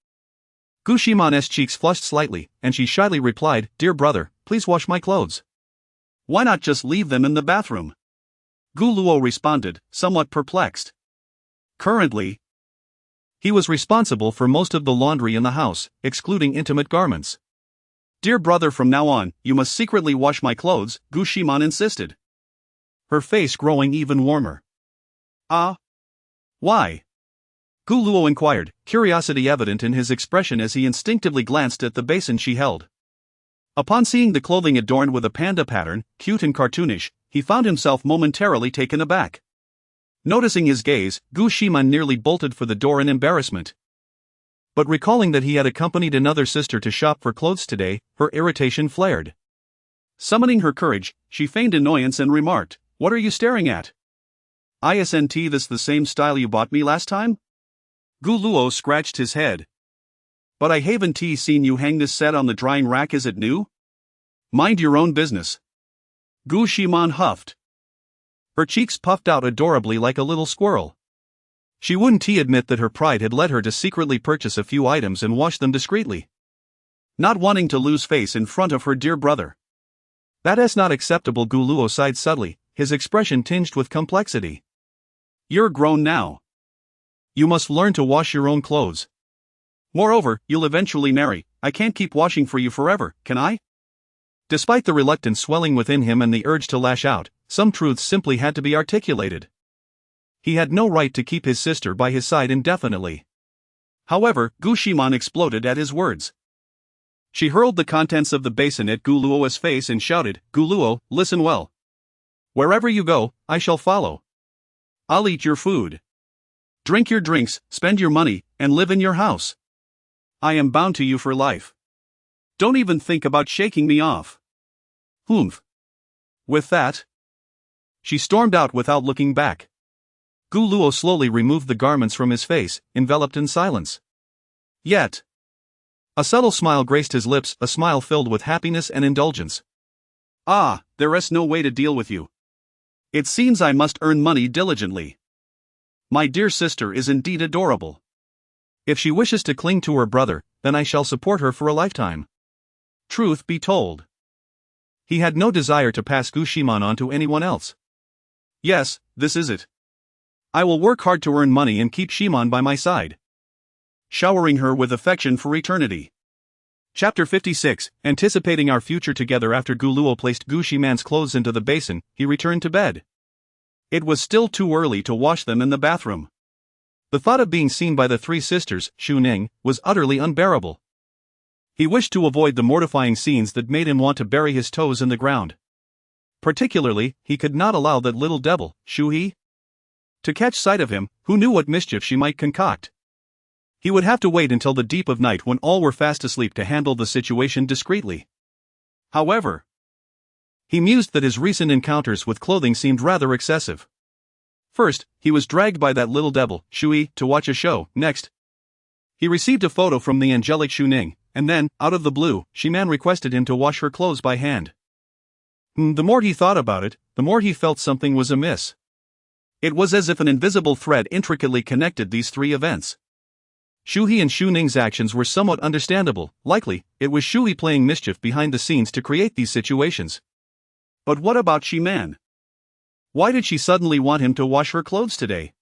Gu Ximan's cheeks flushed slightly, and she shyly replied, "Dear brother, please wash my clothes." "Why not just leave them in the bathroom?" Gu Luo responded, somewhat perplexed. Currently, he was responsible for most of the laundry in the house, excluding intimate garments. "Dear brother, from now on, you must secretly wash my clothes," Gu Ximan insisted, her face growing even warmer. "Ah? Why?" Gu Luo inquired, curiosity evident in his expression as he instinctively glanced at the basin she held. Upon seeing the clothing adorned with a panda pattern, cute and cartoonish, he found himself momentarily taken aback. Noticing his gaze, Gu Ximan nearly bolted for the door in embarrassment. But recalling that he had accompanied another sister to shop for clothes today, her irritation flared. Summoning her courage, she feigned annoyance and remarked, "What are you staring at? Isn't this the same style you bought me last time?" Gu Luo scratched his head. "But I haven't seen you hang this set on the drying rack, is it new?" "Mind your own business," Gu Ximan huffed. Her cheeks puffed out adorably like a little squirrel. She wouldn't admit that her pride had led her to secretly purchase a few items and wash them discreetly. Not wanting to lose face in front of her dear brother. "That is not acceptable," Gu Luo sighed subtly, his expression tinged with complexity. "You're grown now. You must learn to wash your own clothes. Moreover, you'll eventually marry. I can't keep washing for you forever, can I?" Despite the reluctance swelling within him and the urge to lash out, some truths simply had to be articulated. He had no right to keep his sister by his side indefinitely. However, Gu Ximan exploded at his words. She hurled the contents of the basin at Gu Luo's face and shouted, "Gu Luo, listen well. Wherever you go, I shall follow. I'll eat your food, drink your drinks, spend your money, and live in your house. I am bound to you for life. Don't even think about shaking me off." Humph. With that, she stormed out without looking back. Gu Luo slowly removed the garments from his face, enveloped in silence. Yet, a subtle smile graced his lips, a smile filled with happiness and indulgence. "Ah, there is no way to deal with you. It seems I must earn money diligently. My dear sister is indeed adorable. If she wishes to cling to her brother, then I shall support her for a lifetime." Truth be told, he had no desire to pass Gu Ximan on to anyone else. "Yes, this is it. I will work hard to earn money and keep Ximan by my side, showering her with affection for eternity." Chapter 56. Anticipating our future together. After Gu Luo placed Gu Ximan's clothes into the basin, he returned to bed. It was still too early to wash them in the bathroom. The thought of being seen by the three sisters, Xu Ning, was utterly unbearable. He wished to avoid the mortifying scenes that made him want to bury his toes in the ground. Particularly, he could not allow that little devil, Xu He, to catch sight of him. Who knew what mischief she might concoct? He would have to wait until the deep of night when all were fast asleep to handle the situation discreetly. However, he mused that his recent encounters with clothing seemed rather excessive. First, he was dragged by that little devil, Xu He, to watch a show. Next, he received a photo from the angelic Xu Ning, and then, out of the blue, Ximan requested him to wash her clothes by hand. The more he thought about it, the more he felt something was amiss. It was as if an invisible thread intricately connected these three events. Xu He and Xu Ning's actions were somewhat understandable. Likely, it was Xu He playing mischief behind the scenes to create these situations. But what about Ximan? Why did she suddenly want him to wash her clothes today?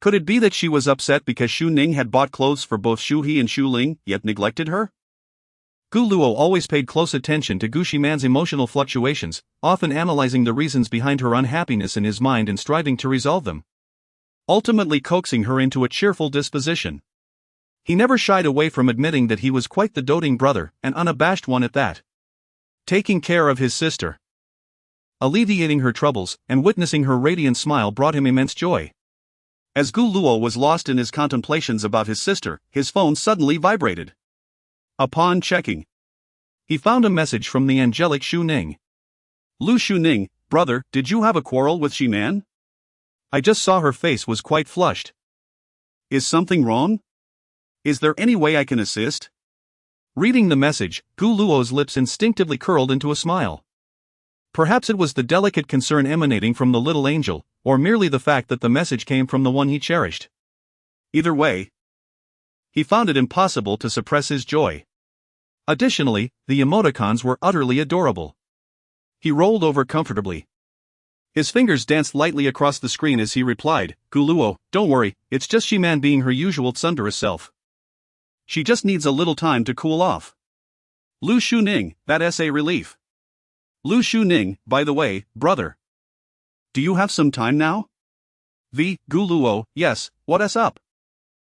Could it be that she was upset because Xu Ning had bought clothes for both Xu He and Xu Ling, yet neglected her? Gu Luo always paid close attention to Gu Ximan's emotional fluctuations, often analyzing the reasons behind her unhappiness in his mind and striving to resolve them, ultimately coaxing her into a cheerful disposition. He never shied away from admitting that he was quite the doting brother, an unabashed one at that. Taking care of his sister, alleviating her troubles, and witnessing her radiant smile brought him immense joy. As Gu Luo was lost in his contemplations about his sister, his phone suddenly vibrated. Upon checking, he found a message from the angelic Xu Ning. "Lu Xu Ning, brother, did you have a quarrel with Ximan? I just saw her face was quite flushed. Is something wrong? Is there any way I can assist?" Reading the message, Gu Luo's lips instinctively curled into a smile. Perhaps it was the delicate concern emanating from the little angel, or merely the fact that the message came from the one he cherished. Either way, he found it impossible to suppress his joy. Additionally, the emoticons were utterly adorable. He rolled over comfortably. His fingers danced lightly across the screen as he replied, "Gu Luo, don't worry, it's just Ximan being her usual thunderous self. She just needs a little time to cool off. Lu Shuning, that essay relief. Lu Shuning, by the way, brother. Do you have some time now?" "Gu Luo, yes, what's up?"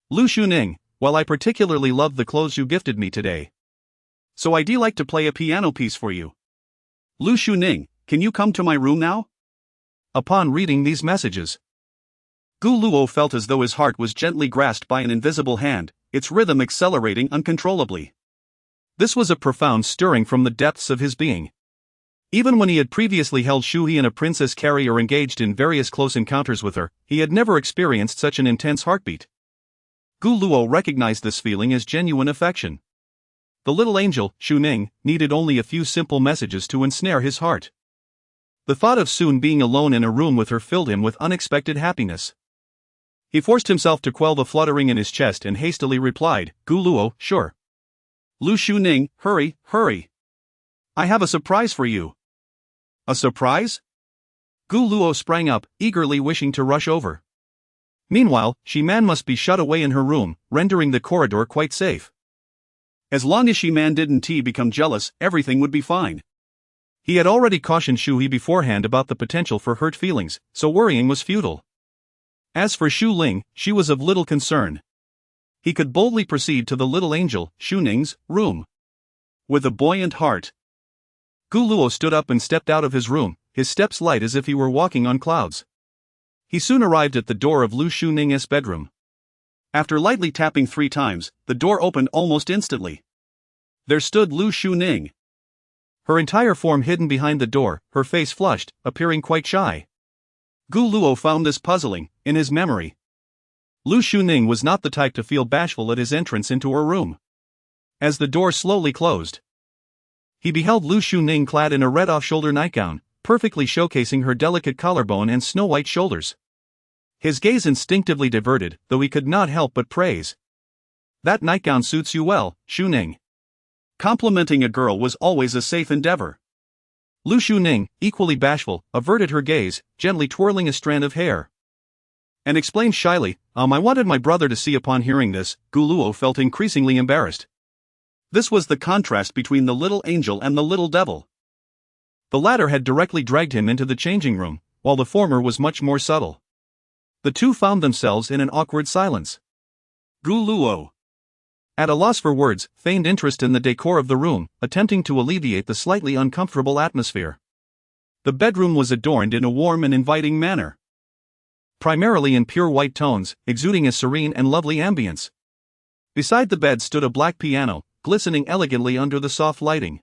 "Lu Shuning, well, I particularly love the clothes you gifted me today. So I'd like to play a piano piece for you. Lu Shuning, can you come to my room now?" Upon reading these messages, Gu Luo felt as though his heart was gently grasped by an invisible hand, its rhythm accelerating uncontrollably. This was a profound stirring from the depths of his being. Even when he had previously held Shuhi and a princess Carrie or engaged in various close encounters with her, he had never experienced such an intense heartbeat. Gu Luo recognized this feeling as genuine affection. The little angel, Shuning, needed only a few simple messages to ensnare his heart. The thought of soon being alone in a room with her filled him with unexpected happiness. He forced himself to quell the fluttering in his chest and hastily replied, "Gu Luo, sure. Lu Shuning, hurry, hurry. I have a surprise for you." "A surprise?" Gu Luo sprang up, eagerly wishing to rush over. Meanwhile, Ximan must be shut away in her room, rendering the corridor quite safe. As long as Ximan didn't become jealous, everything would be fine. He had already cautioned Shuhi beforehand about the potential for hurt feelings, so worrying was futile. As for Shu Ling, she was of little concern. He could boldly proceed to the little angel, Shuning's, room. With a buoyant heart, Gu Luo stood up and stepped out of his room, his steps light as if he were walking on clouds. He soon arrived at the door of Lu Shuning's bedroom. After lightly tapping 3 times, the door opened almost instantly. There stood Lu Shuning. Her entire form hidden behind the door, her face flushed, appearing quite shy. Gu Luo found this puzzling. In his memory, Lu Shuning was not the type to feel bashful at his entrance into her room. As the door slowly closed, he beheld Lu Shuning clad in a red off-shoulder nightgown, perfectly showcasing her delicate collarbone and snow-white shoulders. His gaze instinctively diverted, though he could not help but praise. "That nightgown suits you well, Shuning." Complimenting a girl was always a safe endeavor. Lu Shuning, equally bashful, averted her gaze, gently twirling a strand of hair, and explained shyly, I wanted my brother to see." Upon hearing this, Gu Luo felt increasingly embarrassed. This was the contrast between the little angel and the little devil. The latter had directly dragged him into the changing room, while the former was much more subtle. The two found themselves in an awkward silence. Gu Luo, at a loss for words, feigned interest in the decor of the room, attempting to alleviate the slightly uncomfortable atmosphere. The bedroom was adorned in a warm and inviting manner, primarily in pure white tones, exuding a serene and lovely ambience. Beside the bed stood a black piano, glistening elegantly under the soft lighting.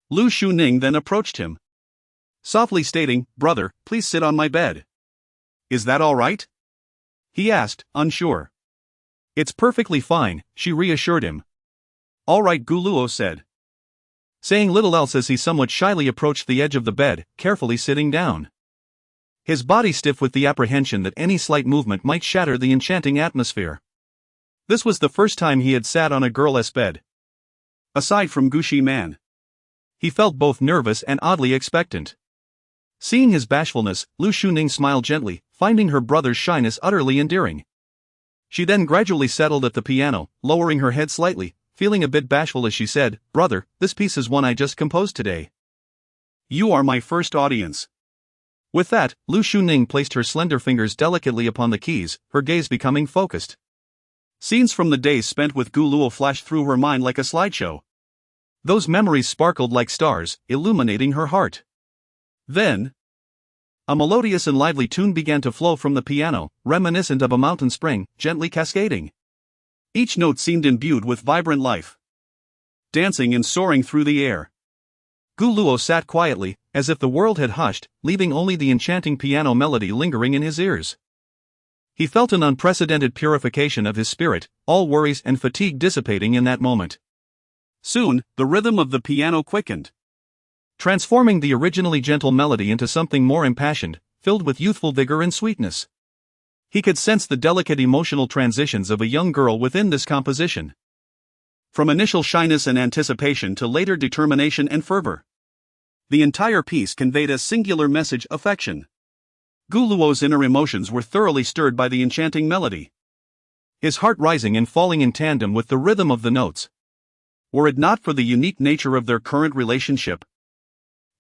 Lu Shuning then approached him, softly stating, "Brother, please sit on my bed." "Is that all right?" he asked, unsure. "It's perfectly fine," she reassured him. "All right," Gu Luo said, saying little else as he somewhat shyly approached the edge of the bed, carefully sitting down. His body stiff with the apprehension that any slight movement might shatter the enchanting atmosphere. This was the first time he had sat on a girl's bed. Aside from Gu Ximan, he felt both nervous and oddly expectant. Seeing his bashfulness, Lu Shuning smiled gently, finding her brother's shyness utterly endearing. She then gradually settled at the piano, lowering her head slightly, feeling a bit bashful as she said, "Brother, this piece is one I just composed today. You are my first audience." With that, Lu Shuning placed her slender fingers delicately upon the keys, her gaze becoming focused. Scenes from the days spent with Gu Luo flashed through her mind like a slideshow. Those memories sparkled like stars, illuminating her heart. Then, a melodious and lively tune began to flow from the piano, reminiscent of a mountain spring, gently cascading. Each note seemed imbued with vibrant life, dancing and soaring through the air. Gu Luo sat quietly, as if the world had hushed, leaving only the enchanting piano melody lingering in his ears. He felt an unprecedented purification of his spirit, all worries and fatigue dissipating in that moment. Soon, the rhythm of the piano quickened, transforming the originally gentle melody into something more impassioned, filled with youthful vigor and sweetness. He could sense the delicate emotional transitions of a young girl within this composition. From initial shyness and anticipation to later determination and fervor. The entire piece conveyed a singular message: affection. Gu Luo's inner emotions were thoroughly stirred by the enchanting melody, his heart rising and falling in tandem with the rhythm of the notes. Were it not for the unique nature of their current relationship,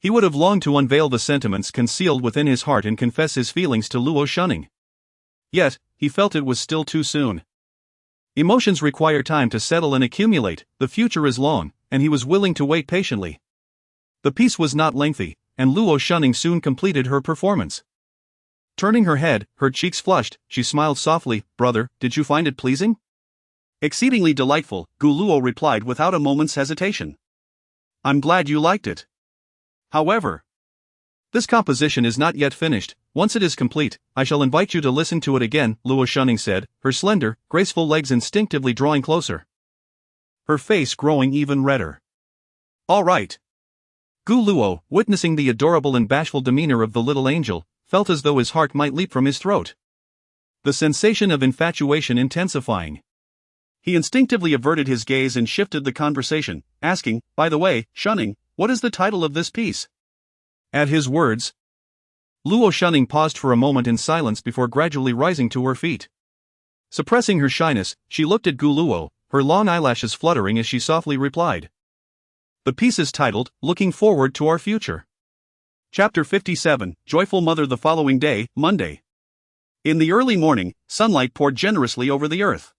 he would have longed to unveil the sentiments concealed within his heart and confess his feelings to Luo Shunning. Yet, he felt it was still too soon. Emotions require time to settle and accumulate, the future is long, and he was willing to wait patiently. The piece was not lengthy, and Luo Shunning soon completed her performance. Turning her head, her cheeks flushed, she smiled softly. "Brother, did you find it pleasing?" "Exceedingly delightful," Gu Luo replied without a moment's hesitation. "I'm glad you liked it. However, this composition is not yet finished. Once it is complete, I shall invite you to listen to it again," Luo Shunning said, her slender, graceful legs instinctively drawing closer, her face growing even redder. "All right." Gu Luo, witnessing the adorable and bashful demeanor of the little angel, felt as though his heart might leap from his throat, the sensation of infatuation intensifying. He instinctively averted his gaze and shifted the conversation, asking, "By the way, Shunning, what is the title of this piece?" At his words, Luo Shunning paused for a moment in silence before gradually rising to her feet. Suppressing her shyness, she looked at Gu Luo, her long eyelashes fluttering as she softly replied. "The piece is titled, Looking Forward to Our Future." Chapter 57, Joyful Mother. The following day, Monday. In the early morning, sunlight poured generously over the earth.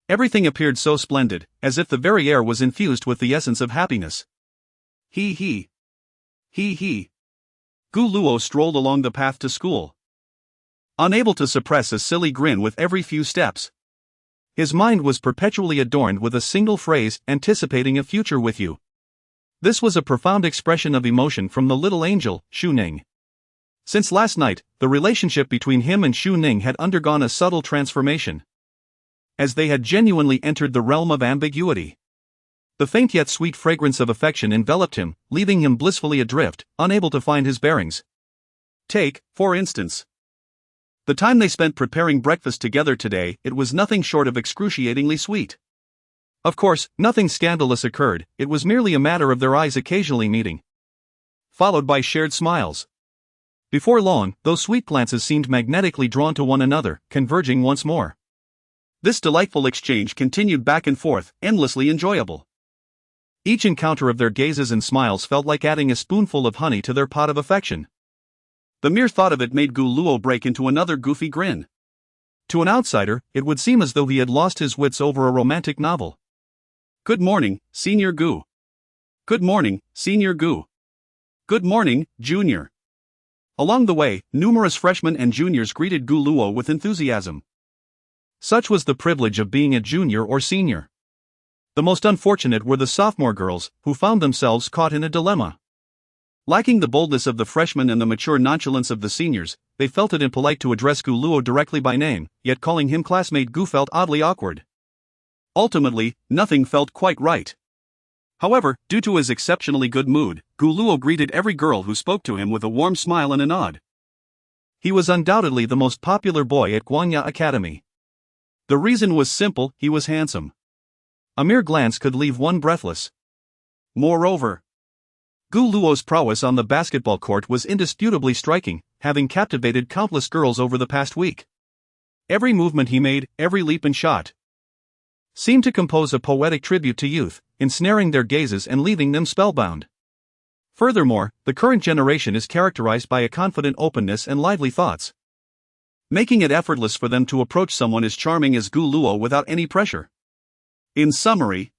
Everything appeared so splendid, as if the very air was infused with the essence of happiness. He. Gu Luo strolled along the path to school, unable to suppress a silly grin with every few steps. His mind was perpetually adorned with a single phrase, anticipating a future with you. This was a profound expression of emotion from the little angel, Xu Ning. Since last night, the relationship between him and Xu Ning had undergone a subtle transformation, as they had genuinely entered the realm of ambiguity. The faint yet sweet fragrance of affection enveloped him, leaving him blissfully adrift, unable to find his bearings. Take, for instance, the time they spent preparing breakfast together today. It was nothing short of excruciatingly sweet. Of course, nothing scandalous occurred, it was merely a matter of their eyes occasionally meeting, followed by shared smiles. Before long, those sweet glances seemed magnetically drawn to one another, converging once more. This delightful exchange continued back and forth, endlessly enjoyable. Each encounter of their gazes and smiles felt like adding a spoonful of honey to their pot of affection. The mere thought of it made Gu Luo break into another goofy grin. To an outsider, it would seem as though he had lost his wits over a romantic novel. "Good morning, Senior Gu." "Good morning, Senior Gu." "Good morning, Junior." Along the way, numerous freshmen and juniors greeted Gu Luo with enthusiasm. Such was the privilege of being a junior or senior. The most unfortunate were the sophomore girls, who found themselves caught in a dilemma. Lacking the boldness of the freshmen and the mature nonchalance of the seniors, they felt it impolite to address Gu Luo directly by name, yet calling him classmate Gu felt oddly awkward. Ultimately, nothing felt quite right. However, due to his exceptionally good mood, Gu Luo greeted every girl who spoke to him with a warm smile and a nod. He was undoubtedly the most popular boy at Guanya Academy. The reason was simple: he was handsome. A mere glance could leave one breathless. Moreover, Gu Luo's prowess on the basketball court was indisputably striking, having captivated countless girls over the past week. Every movement he made, every leap and shot, seemed to compose a poetic tribute to youth, ensnaring their gazes and leaving them spellbound. Furthermore, the current generation is characterized by a confident openness and lively thoughts, making it effortless for them to approach someone as charming as Gu Luo without any pressure. In summary,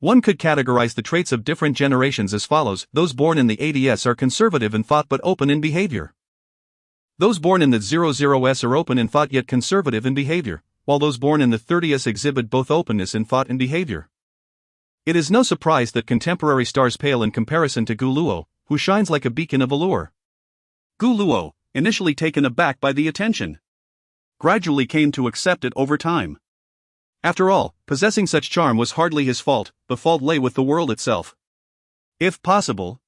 one could categorize the traits of different generations as follows: those born in the 80s are conservative in thought but open in behavior. Those born in the 00s are open in thought yet conservative in behavior, while those born in the 30s exhibit both openness in thought and behavior. It is no surprise that contemporary stars pale in comparison to Gu Luo, who shines like a beacon of allure. Gu Luo, initially taken aback by the attention, gradually came to accept it over time. After all, possessing such charm was hardly his fault, the fault lay with the world itself. If possible,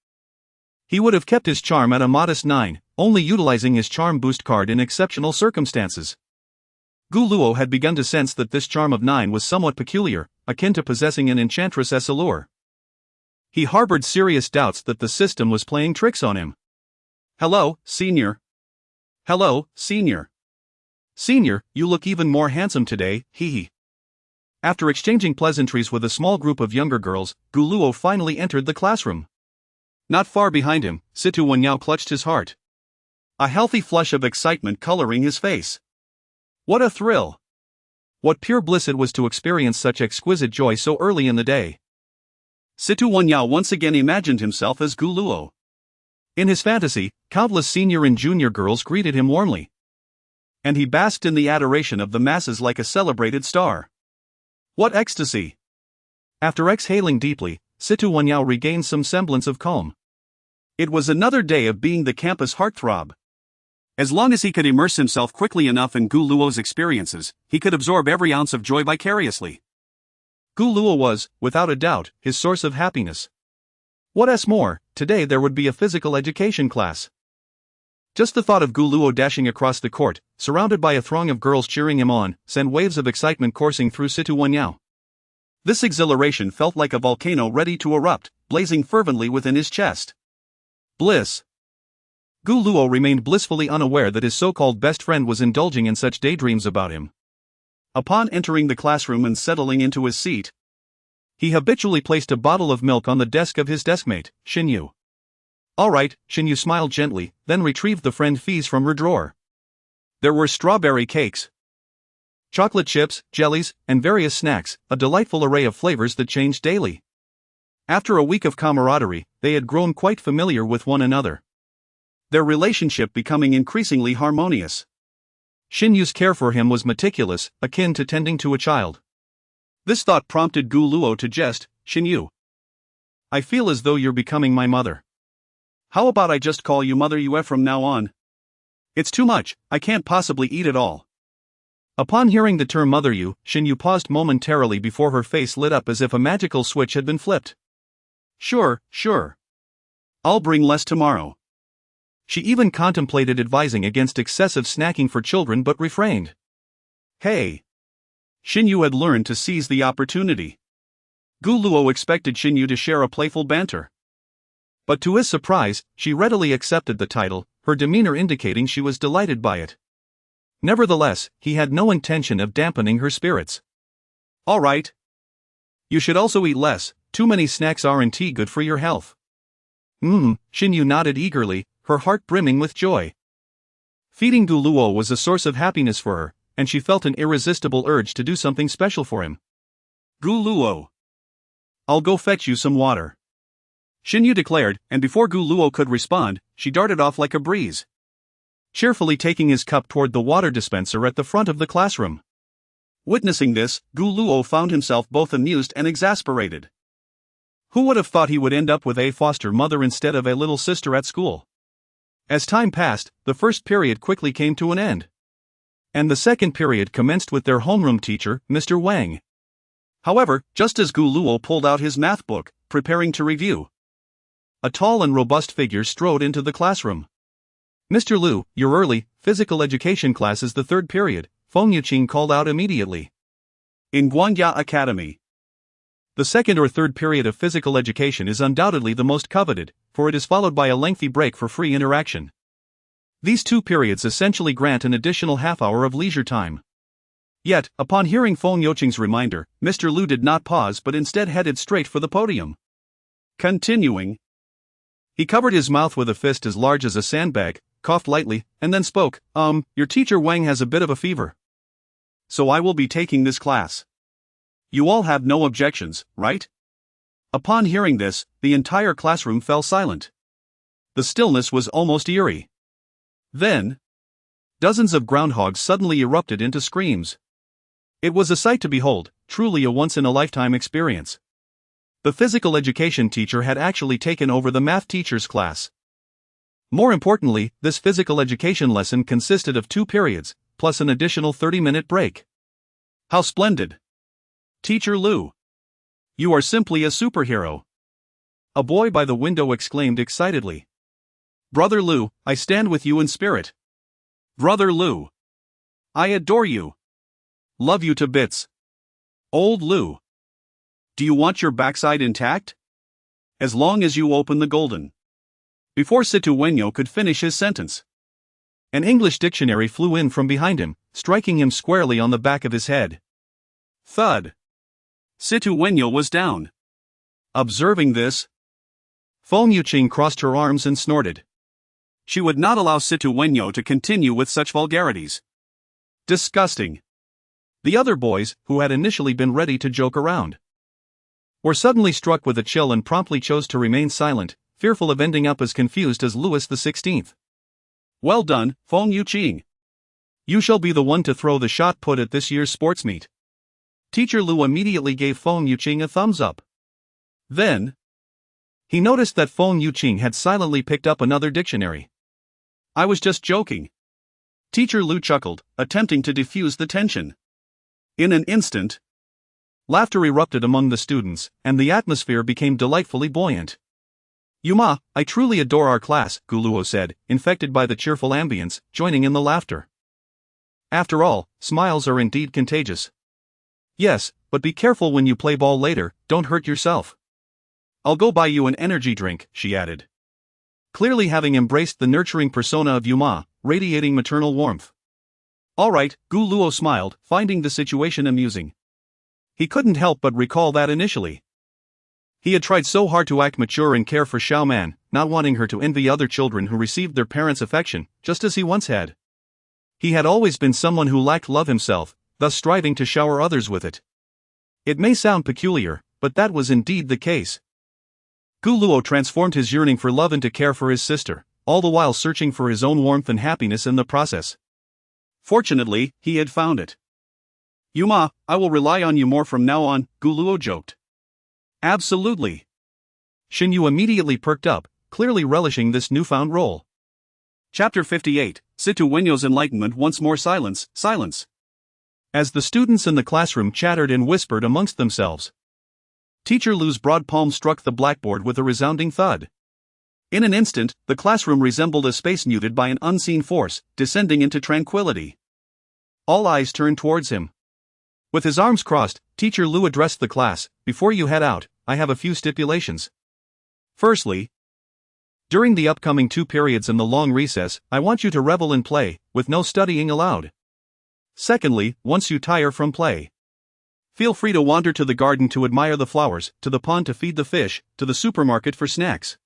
he would have kept his charm at a modest 9, only utilizing his charm boost card in exceptional circumstances. Gu Luo had begun to sense that this charm of 9 was somewhat peculiar, akin to possessing an enchantress's allure. He harbored serious doubts that the system was playing tricks on him. "Hello, senior. Hello, senior. Senior, you look even more handsome today, hee." After exchanging pleasantries with a small group of younger girls, Gu Luo finally entered the classroom. Not far behind him, Situ Wenyao clutched his heart. A healthy flush of excitement coloring his face. What a thrill! What pure bliss it was to experience such exquisite joy so early in the day. Situ Wenyao once again imagined himself as Gu Luo. In his fantasy, countless senior and junior girls greeted him warmly. And he basked in the adoration of the masses like a celebrated star. What ecstasy! After exhaling deeply, Situ Wenyao regained some semblance of calm. It was another day of being the campus heartthrob. As long as he could immerse himself quickly enough in Gu Luo's experiences, he could absorb every ounce of joy vicariously. Gu Luo was, without a doubt, his source of happiness. What's more, today there would be a physical education class. Just the thought of Gu Luo dashing across the court, surrounded by a throng of girls cheering him on, sent waves of excitement coursing through Situ Wenyao. This exhilaration felt like a volcano ready to erupt, blazing fervently within his chest. Bliss. Gu Luo remained blissfully unaware that his so-called best friend was indulging in such daydreams about him. Upon entering the classroom and settling into his seat, he habitually placed a bottle of milk on the desk of his deskmate, Xinyu. "All right," Xinyu smiled gently, then retrieved the friend fees from her drawer. There were strawberry cakes, chocolate chips, jellies, and various snacks, a delightful array of flavors that changed daily. After a week of camaraderie, they had grown quite familiar with one another, their relationship becoming increasingly harmonious. Xinyu's care for him was meticulous, akin to tending to a child. This thought prompted Gu Luo to jest, "Xinyu, I feel as though you're becoming my mother. How about I just call you Mother Yue from now on? It's too much, I can't possibly eat it all." Upon hearing the term Mother Yue, Xinyu paused momentarily before her face lit up as if a magical switch had been flipped. Sure. I'll bring less tomorrow." She even contemplated advising against excessive snacking for children but refrained. Hey! Xinyu had learned to seize the opportunity. Gu Luo expected Xinyu to share a playful banter. But to his surprise, she readily accepted the title, her demeanor indicating she was delighted by it. Nevertheless, he had no intention of dampening her spirits. "All right. You should also eat less, too many snacks aren't good for your health." Xinyu nodded eagerly, her heart brimming with joy. Feeding Gu Luo was a source of happiness for her, and she felt an irresistible urge to do something special for him. "Gu Luo, I'll go fetch you some water," Xinyu declared, and before Gu Luo could respond, she darted off like a breeze, cheerfully taking his cup toward the water dispenser at the front of the classroom. Witnessing this, Gu Luo found himself both amused and exasperated. Who would have thought he would end up with a foster mother instead of a little sister at school? As time passed, the first period quickly came to an end. And the second period commenced with their homeroom teacher, Mr. Wang. However, just as Gu Luo pulled out his math book, preparing to review, a tall and robust figure strode into the classroom. "Mr. Lu, you're early, physical education class is the third period," Feng Yuqing called out immediately. In Guangya Academy, the second or third period of physical education is undoubtedly the most coveted, for it is followed by a lengthy break for free interaction. These two periods essentially grant an additional half-hour of leisure time. Yet, upon hearing Feng Yuqing's reminder, Mr. Lu did not pause but instead headed straight for the podium. Continuing, he covered his mouth with a fist as large as a sandbag, coughed lightly, and then spoke, Your teacher Wang has a bit of a fever. So I will be taking this class. You all have no objections, right?" Upon hearing this, the entire classroom fell silent. The stillness was almost eerie. Then, dozens of groundhogs suddenly erupted into screams. It was a sight to behold, truly a once-in-a-lifetime experience. The physical education teacher had actually taken over the math teacher's class. More importantly, this physical education lesson consisted of 2 periods, plus an additional 30-minute break. How splendid! Teacher Lu. You are simply a superhero. A boy by the window exclaimed excitedly. Brother Lu, I stand with you in spirit. Brother Lu. I adore you. Love you to bits. Old Lu. Do you want your backside intact? As long as you open the golden. Before Situwenyo could finish his sentence, an English dictionary flew in from behind him, striking him squarely on the back of his head. Thud. Situwenyo was down. Observing this, Feng Yuqing crossed her arms and snorted. She would not allow Situwenyo to continue with such vulgarities. Disgusting. The other boys, who had initially been ready to joke around, were suddenly struck with a chill and promptly chose to remain silent, fearful of ending up as confused as Louis XVI. Well done, Feng Yuqing. You shall be the one to throw the shot put at this year's sports meet. Teacher Lu immediately gave Feng Yuqing a thumbs up. Then, he noticed that Feng Yuqing had silently picked up another dictionary. I was just joking. Teacher Lu chuckled, attempting to diffuse the tension. In an instant, laughter erupted among the students, and the atmosphere became delightfully buoyant. Yuma, I truly adore our class, Gu Luo said, infected by the cheerful ambience, joining in the laughter. After all, smiles are indeed contagious. Yes, but be careful when you play ball later, don't hurt yourself. I'll go buy you an energy drink, she added. Clearly having embraced the nurturing persona of Yuma, radiating maternal warmth. All right, Gu Luo smiled, finding the situation amusing. He couldn't help but recall that initially he had tried so hard to act mature and care for Xiaoman, not wanting her to envy other children who received their parents' affection, just as he once had. He had always been someone who lacked love himself, thus striving to shower others with it. It may sound peculiar, but that was indeed the case. Gu Luo transformed his yearning for love into care for his sister, all the while searching for his own warmth and happiness in the process. Fortunately, he had found it. Yuma, I will rely on you more from now on, Gu Luo joked. Absolutely. Xinyu immediately perked up, clearly relishing this newfound role. Chapter 58, Situwenyo's Enlightenment. Once more silence, silence. As the students in the classroom chattered and whispered amongst themselves, Teacher Lu's broad palm struck the blackboard with a resounding thud. In an instant, the classroom resembled a space muted by an unseen force, descending into tranquility. All eyes turned towards him. With his arms crossed, Teacher Lu addressed the class, before you head out, I have a few stipulations. Firstly, during the upcoming 2 periods in the long recess, I want you to revel in play, with no studying allowed. Secondly, once you tire from play, feel free to wander to the garden to admire the flowers, to the pond to feed the fish, to the supermarket for snacks,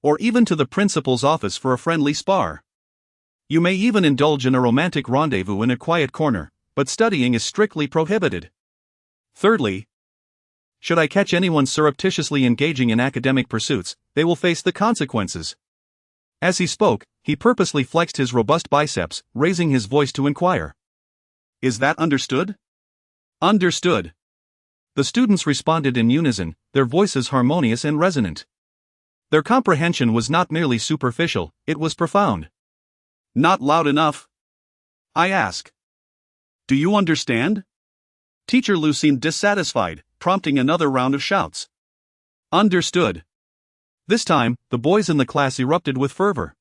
or even to the principal's office for a friendly spar. You may even indulge in a romantic rendezvous in a quiet corner, but studying is strictly prohibited. Thirdly, should I catch anyone surreptitiously engaging in academic pursuits, they will face the consequences. As he spoke, he purposely flexed his robust biceps, raising his voice to inquire. Is that understood? Understood. The students responded in unison, their voices harmonious and resonant. Their comprehension was not merely superficial, it was profound. Not loud enough? I ask. Do you understand? Teacher Lu seemed dissatisfied, prompting another round of shouts. Understood. This time, the boys in the class erupted with fervor,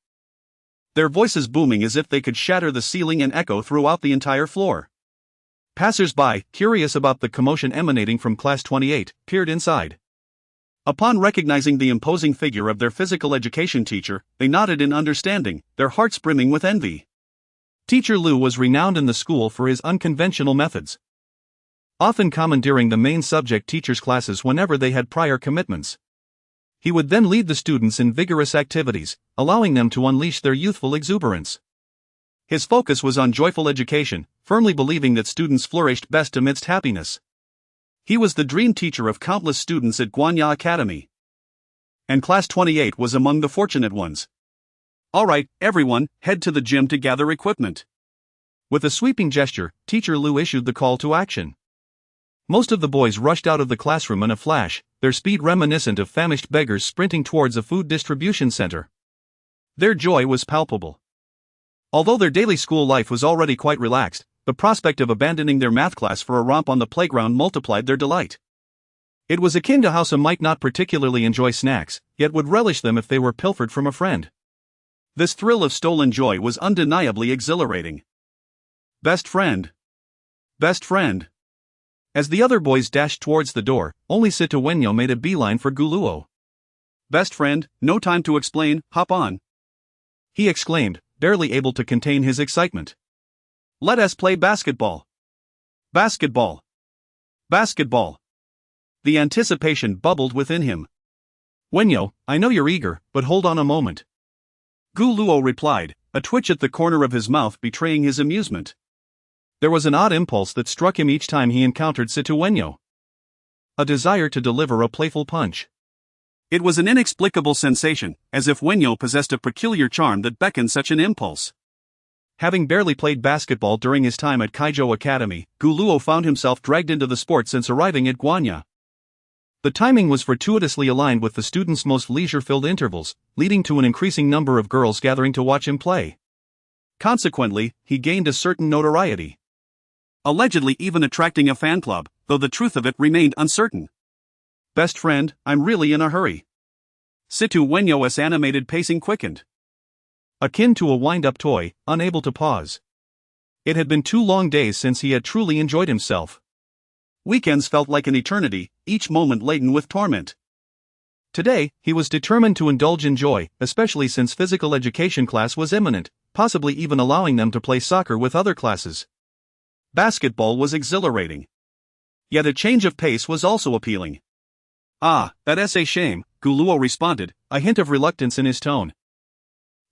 their voices booming as if they could shatter the ceiling and echo throughout the entire floor. Passers-by, curious about the commotion emanating from Class 28, peered inside. Upon recognizing the imposing figure of their physical education teacher, they nodded in understanding, their hearts brimming with envy. Teacher Lu was renowned in the school for his unconventional methods, often commandeering the main subject teachers' classes whenever they had prior commitments. He would then lead the students in vigorous activities, allowing them to unleash their youthful exuberance. His focus was on joyful education, firmly believing that students flourished best amidst happiness. He was the dream teacher of countless students at Guanya Academy. And Class 28 was among the fortunate ones. Alright, everyone, head to the gym to gather equipment. With a sweeping gesture, Teacher Lu issued the call to action. Most of the boys rushed out of the classroom in a flash, their speed reminiscent of famished beggars sprinting towards a food distribution center. Their joy was palpable. Although their daily school life was already quite relaxed, the prospect of abandoning their math class for a romp on the playground multiplied their delight. It was akin to how some might not particularly enjoy snacks, yet would relish them if they were pilfered from a friend. This thrill of stolen joy was undeniably exhilarating. Best friend. Best friend. As the other boys dashed towards the door, only Situwenyo made a beeline for Guluo. Best friend, no time to explain, hop on, he exclaimed, barely able to contain his excitement. Let us play basketball. Basketball. Basketball. The anticipation bubbled within him. Wenyo, I know you're eager, but hold on a moment. Guluo replied, a twitch at the corner of his mouth betraying his amusement. There was an odd impulse that struck him each time he encountered Situwenyo. A desire to deliver a playful punch. It was an inexplicable sensation, as if Wenyo possessed a peculiar charm that beckoned such an impulse. Having barely played basketball during his time at Kaijo Academy, Guluo found himself dragged into the sport since arriving at Guanya. The timing was fortuitously aligned with the students' most leisure-filled intervals, leading to an increasing number of girls gathering to watch him play. Consequently, he gained a certain notoriety. Allegedly even attracting a fan club, though the truth of it remained uncertain. Best friend, I'm really in a hurry. Situwenyo's animated pacing quickened. Akin to a wind-up toy, unable to pause. It had been 2 long days since he had truly enjoyed himself. Weekends felt like an eternity, each moment laden with torment. Today, he was determined to indulge in joy, especially since physical education class was imminent, possibly even allowing them to play soccer with other classes. Basketball was exhilarating. Yet a change of pace was also appealing. Ah, that's a shame, Guluo responded, a hint of reluctance in his tone.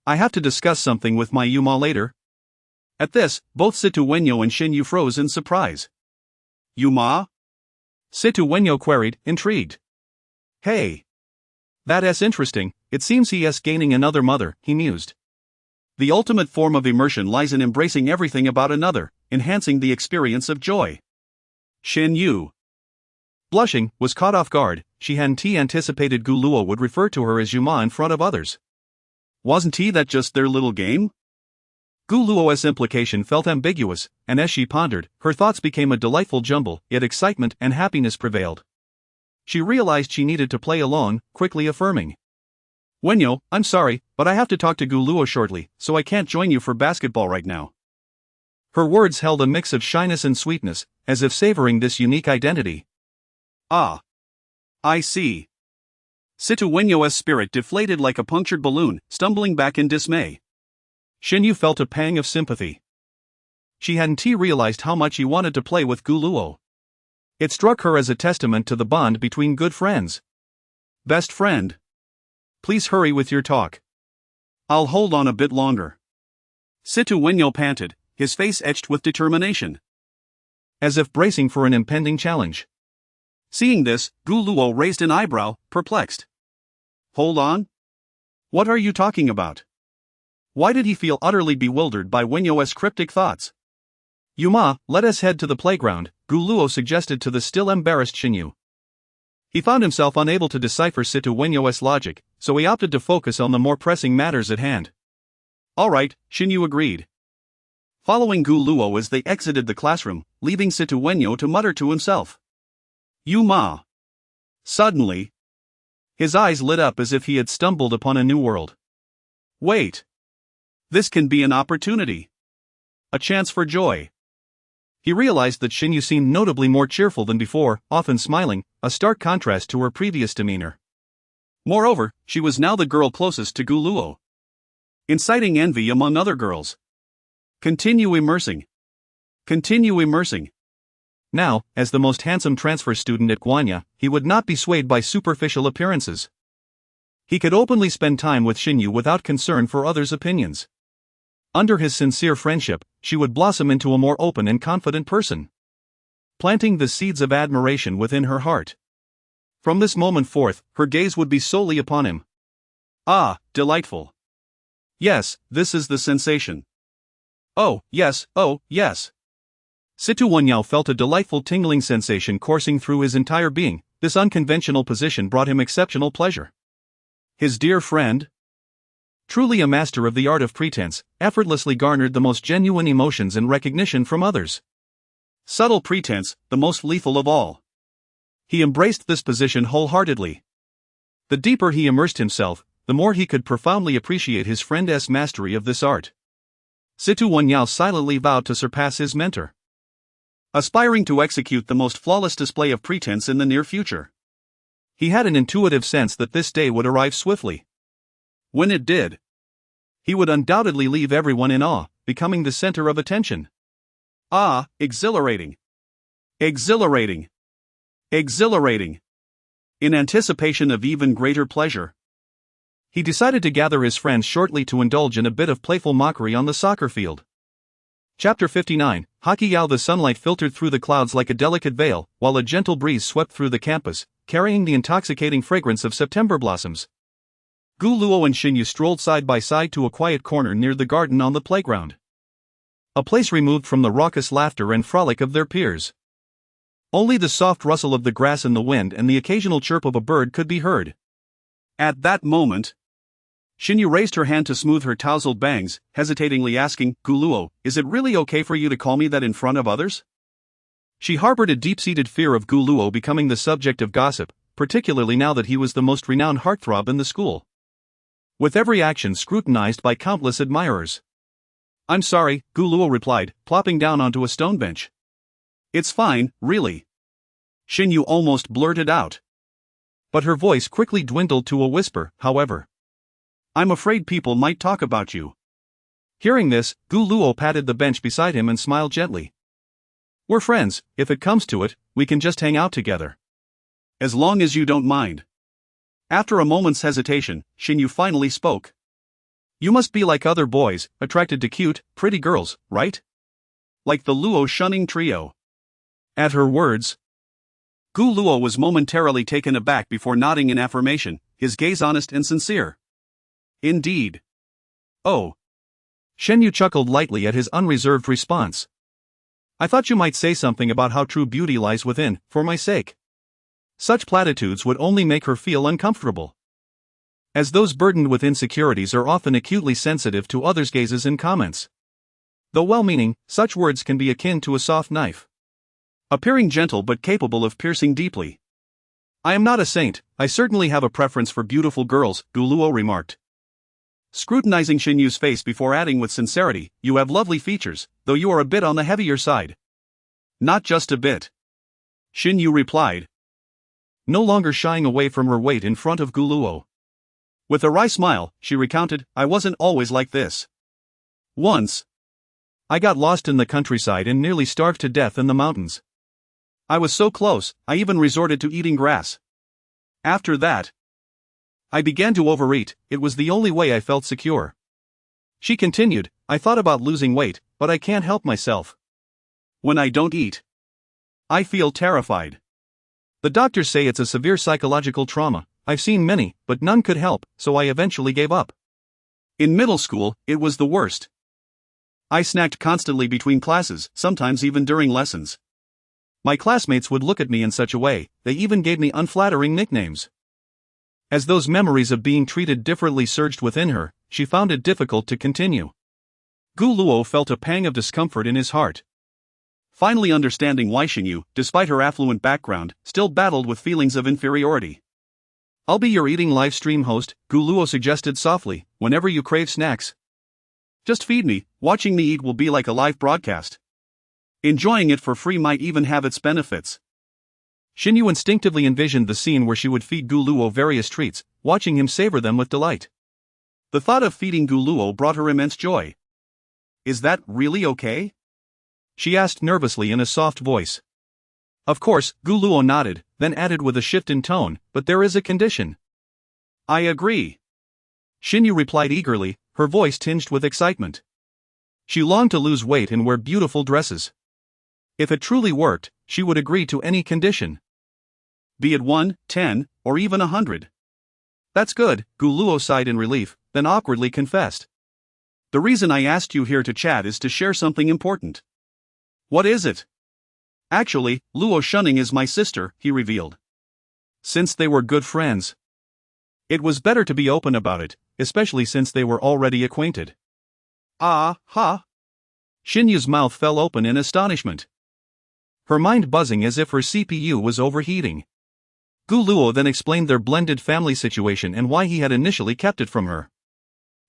I have to discuss something with my Yuma later. At this, both Situwenyo and Shinyu froze in surprise. Yuma? Situwenyo queried, intrigued. Hey. That's interesting, it seems he's gaining another mother, he mused. The ultimate form of immersion lies in embracing everything about another, enhancing the experience of joy. Shinyu, blushing, was caught off guard. She hadn't anticipated Guluo would refer to her as Yuma in front of others. Wasn't that just their little game? Guluo's implication felt ambiguous, and as she pondered, her thoughts became a delightful jumble, yet excitement and happiness prevailed. She realized she needed to play along, quickly affirming. Wenyo, I'm sorry, but I have to talk to Guluo shortly, so I can't join you for basketball right now. Her words held a mix of shyness and sweetness, as if savoring this unique identity. Ah. I see. Situwenyo's spirit deflated like a punctured balloon, stumbling back in dismay. Shinyu felt a pang of sympathy. She hadn't realized how much he wanted to play with Guluo. It struck her as a testament to the bond between good friends. Best friend. Please hurry with your talk. I'll hold on a bit longer. Situwenyo panted, his face etched with determination. As if bracing for an impending challenge. Seeing this, Guluo raised an eyebrow, perplexed. Hold on? What are you talking about? Why did he feel utterly bewildered by Wenyo's cryptic thoughts? Yuma, let us head to the playground, Guluo suggested to the still embarrassed Shinyu. He found himself unable to decipher Situwenyo's logic, so he opted to focus on the more pressing matters at hand. Alright, Shinyu agreed. Following Guluo as they exited the classroom, leaving Situwenyo to mutter to himself. Yuma. Suddenly, his eyes lit up as if he had stumbled upon a new world. Wait. This can be an opportunity. A chance for joy. He realized that Shinyu seemed notably more cheerful than before, often smiling, a stark contrast to her previous demeanor. Moreover, she was now the girl closest to Guluo, inciting envy among other girls. Continue immersing. Continue immersing. Now, as the most handsome transfer student at Guanya, he would not be swayed by superficial appearances. He could openly spend time with Shinyu without concern for others' opinions. Under his sincere friendship, she would blossom into a more open and confident person, planting the seeds of admiration within her heart. From this moment forth, her gaze would be solely upon him. Ah, delightful. Yes, this is the sensation. Oh, yes, oh, yes. Situwenyo felt a delightful tingling sensation coursing through his entire being. This unconventional position brought him exceptional pleasure. His dear friend? Truly a master of the art of pretense, effortlessly garnered the most genuine emotions and recognition from others. Subtle pretense, the most lethal of all. He embraced this position wholeheartedly. The deeper he immersed himself, the more he could profoundly appreciate his friend's mastery of this art. Situ Wanyao silently vowed to surpass his mentor, aspiring to execute the most flawless display of pretense in the near future. He had an intuitive sense that this day would arrive swiftly. When it did, he would undoubtedly leave everyone in awe, becoming the center of attention. Ah, exhilarating! Exhilarating! Exhilarating! In anticipation of even greater pleasure, he decided to gather his friends shortly to indulge in a bit of playful mockery on the soccer field. Chapter 59, Hakiyao. The sunlight filtered through the clouds like a delicate veil, while a gentle breeze swept through the campus, carrying the intoxicating fragrance of September blossoms. Gu Luo and Xinyu strolled side by side to a quiet corner near the garden on the playground. A place removed from the raucous laughter and frolic of their peers. Only the soft rustle of the grass in the wind and the occasional chirp of a bird could be heard. At that moment, Xinyu raised her hand to smooth her tousled bangs, hesitatingly asking, "Gu Luo, is it really okay for you to call me that in front of others?" She harbored a deep-seated fear of Gu Luo becoming the subject of gossip, particularly now that he was the most renowned heartthrob in the school, with every action scrutinized by countless admirers. "I'm sorry," Gu Luo replied, plopping down onto a stone bench. "It's fine, really," Xinyu almost blurted out. But her voice quickly dwindled to a whisper, however. "I'm afraid people might talk about you." Hearing this, Gu Luo patted the bench beside him and smiled gently. "We're friends, if it comes to it, we can just hang out together. As long as you don't mind." After a moment's hesitation, Xinyu finally spoke. "You must be like other boys, attracted to cute, pretty girls, right? Like the Luo shunning trio." At her words, Gu Luo was momentarily taken aback before nodding in affirmation, his gaze honest and sincere. "Indeed." "Oh." Xinyu chuckled lightly at his unreserved response. "I thought you might say something about how true beauty lies within, for my sake." Such platitudes would only make her feel uncomfortable, as those burdened with insecurities are often acutely sensitive to others' gazes and comments. Though well-meaning, such words can be akin to a soft knife, appearing gentle but capable of piercing deeply. "I am not a saint, I certainly have a preference for beautiful girls," Gu Luo remarked, scrutinizing Xinyu's face before adding with sincerity, "You have lovely features, though you are a bit on the heavier side." "Not just a bit," Xinyu replied, no longer shying away from her weight in front of Gu Luo. With a wry smile, she recounted, "I wasn't always like this. Once, I got lost in the countryside and nearly starved to death in the mountains. I was so close, I even resorted to eating grass. After that, I began to overeat, it was the only way I felt secure." She continued, "I thought about losing weight, but I can't help myself. When I don't eat, I feel terrified. The doctors say it's a severe psychological trauma. I've seen many, but none could help, so I eventually gave up. In middle school, it was the worst. I snacked constantly between classes, sometimes even during lessons. My classmates would look at me in such a way, they even gave me unflattering nicknames." As those memories of being treated differently surged within her, she found it difficult to continue. Gu Luo felt a pang of discomfort in his heart, finally understanding why Xinyu, despite her affluent background, still battled with feelings of inferiority. "I'll be your eating live stream host," Gu Luo suggested softly, "whenever you crave snacks. Just feed me, watching me eat will be like a live broadcast. Enjoying it for free might even have its benefits." Xinyu instinctively envisioned the scene where she would feed Gu Luo various treats, watching him savor them with delight. The thought of feeding Gu Luo brought her immense joy. "Is that really okay?" she asked nervously in a soft voice. Of course, Gu Luo nodded, then added with a shift in tone, "But there is a condition." "I agree," Xinyu replied eagerly, her voice tinged with excitement. She longed to lose weight and wear beautiful dresses. If it truly worked, she would agree to any condition. "Be it 1, 10, or even 100. "That's good," Gu Luo sighed in relief, then awkwardly confessed. "The reason I asked you here to chat is to share something important." "What is it?" "Actually, Luo Shunning is my sister," he revealed. Since they were good friends, It was better to be open about it, especially since they were already acquainted. Ah, ha! Xinyu's mouth fell open in astonishment, her mind buzzing as if her CPU was overheating. Gu Luo then explained their blended family situation and why he had initially kept it from her.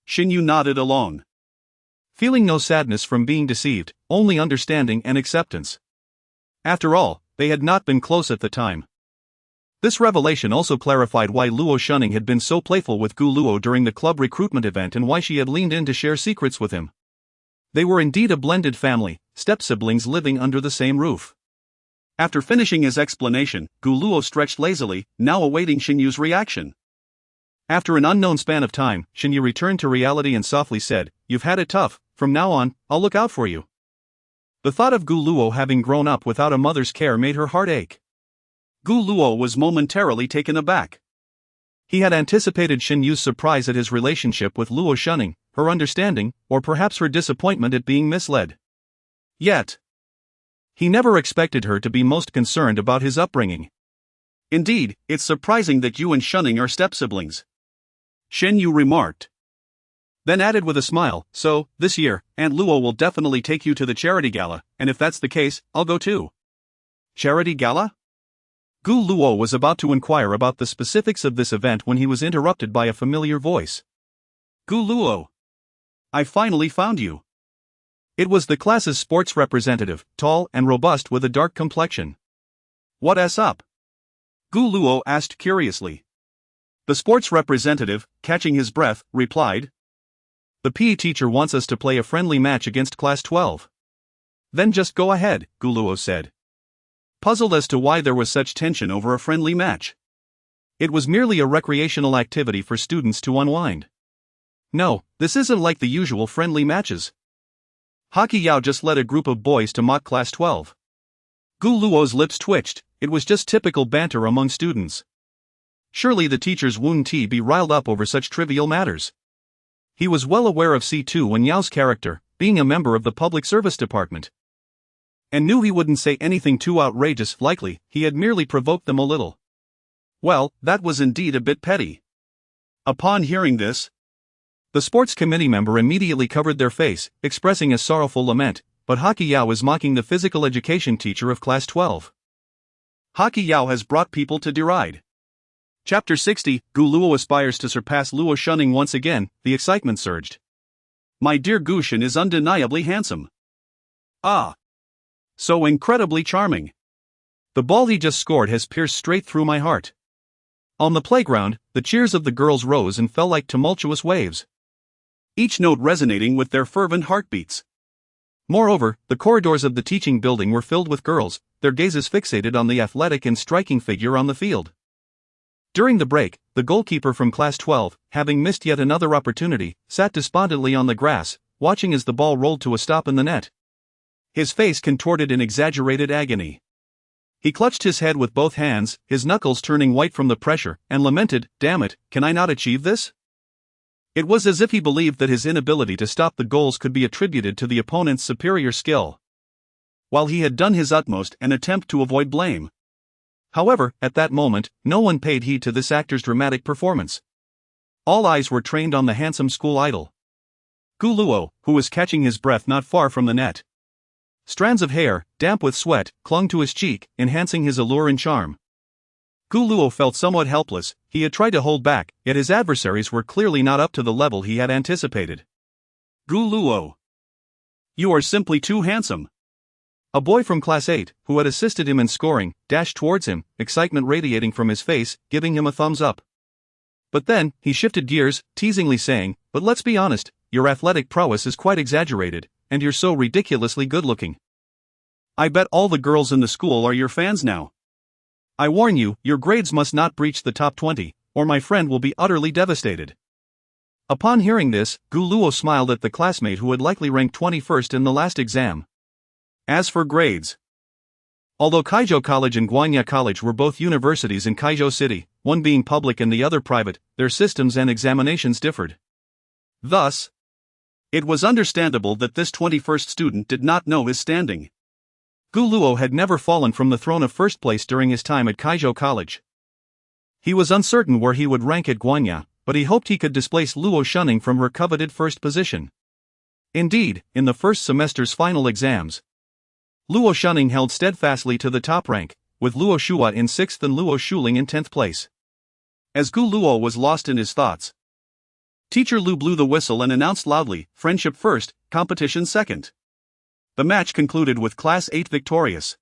Xinyu nodded along, feeling no sadness from being deceived, only understanding and acceptance. After all, they had not been close at the time. This revelation also clarified why Luo Shunning had been so playful with Gu Luo during the club recruitment event and why she had leaned in to share secrets with him. They were indeed a blended family, step-siblings living under the same roof. After finishing his explanation, Gu Luo stretched lazily, now awaiting Xinyu's reaction. After an unknown span of time, Xinyu returned to reality and softly said, "You've had it tough, from now on, I'll look out for you." The thought of Gu Luo having grown up without a mother's care made her heart ache. Gu Luo was momentarily taken aback. He had anticipated Xinyu's surprise at his relationship with Luo Shunning, her understanding, or perhaps her disappointment at being misled. Yet, he never expected her to be most concerned about his upbringing. "Indeed, it's surprising that you and Shunning are step-siblings," Xinyu remarked. Then added with a smile, "So, this year, Aunt Luo will definitely take you to the charity gala, and if that's the case, I'll go too." Charity gala? Gu Luo was about to inquire about the specifics of this event when he was interrupted by a familiar voice. "Gu Luo, I finally found you." It was the class's sports representative, tall and robust with a dark complexion. "What's up?" Gu Luo asked curiously. The sports representative, catching his breath, replied, "The PE teacher wants us to play a friendly match against Class 12. "Then just go ahead," Gu Luo said, puzzled as to why there was such tension over a friendly match. It was merely a recreational activity for students to unwind. "No, this isn't like the usual friendly matches. Hockey Yao just led a group of boys to mock Class 12. Gu Luo's lips twitched. It was just typical banter among students. Surely the teachers wouldn't be riled up over such trivial matters. He was well aware of C2 Wen Yao's character, being a member of the public service department, and knew he wouldn't say anything too outrageous. Likely, he had merely provoked them a little. Well, that was indeed a bit petty. Upon hearing this, the sports committee member immediately covered their face, expressing a sorrowful lament, but Hockey Yao is mocking the physical education teacher of Class 12. Hockey Yao has brought people to deride. Chapter 60, Gu Luo aspires to surpass Luo Shunning once again, the excitement surged. "My dear Gu Xian is undeniably handsome. Ah! So incredibly charming. The ball he just scored has pierced straight through my heart." On the playground, the cheers of the girls rose and fell like tumultuous waves, each note resonating with their fervent heartbeats. Moreover, the corridors of the teaching building were filled with girls, their gazes fixated on the athletic and striking figure on the field. During the break, the goalkeeper from Class 12, having missed yet another opportunity, sat despondently on the grass, watching as the ball rolled to a stop in the net. His face contorted in exaggerated agony. He clutched his head with both hands, his knuckles turning white from the pressure, and lamented, "Damn it, can I not achieve this?" It was as if he believed that his inability to stop the goals could be attributed to the opponent's superior skill, while he had done his utmost and attempt to avoid blame. However, at that moment, no one paid heed to this actor's dramatic performance. All eyes were trained on the handsome school idol, Gu Luo, who was catching his breath not far from the net. Strands of hair, damp with sweat, clung to his cheek, enhancing his allure and charm. Gu Luo felt somewhat helpless. He had tried to hold back, yet his adversaries were clearly not up to the level he had anticipated. "Gu Luo, you are simply too handsome." A boy from Class 8, who had assisted him in scoring, dashed towards him, excitement radiating from his face, giving him a thumbs up. But then, he shifted gears, teasingly saying, "But let's be honest, your athletic prowess is quite exaggerated, and you're so ridiculously good-looking. I bet all the girls in the school are your fans now. I warn you, your grades must not breach the top 20, or my friend will be utterly devastated." Upon hearing this, Gu Luo smiled at the classmate who had likely ranked 21st in the last exam. As for grades, although Kaizhou College and Guanya College were both universities in Kaizhou City, one being public and the other private, their systems and examinations differed. Thus, it was understandable that this 21st student did not know his standing. Gu Luo had never fallen from the throne of first place during his time at Kaizhou College. He was uncertain where he would rank at Guanya, but he hoped he could displace Luo Shunning from her coveted first position. Indeed, in the first semester's final exams, Luo Shunning held steadfastly to the top rank, with Luo Shua in 6th and Luo Shuling in 10th place. As Gu Luo was lost in his thoughts, Teacher Lu blew the whistle and announced loudly, "Friendship first, competition second." The match concluded with Class 8 victorious.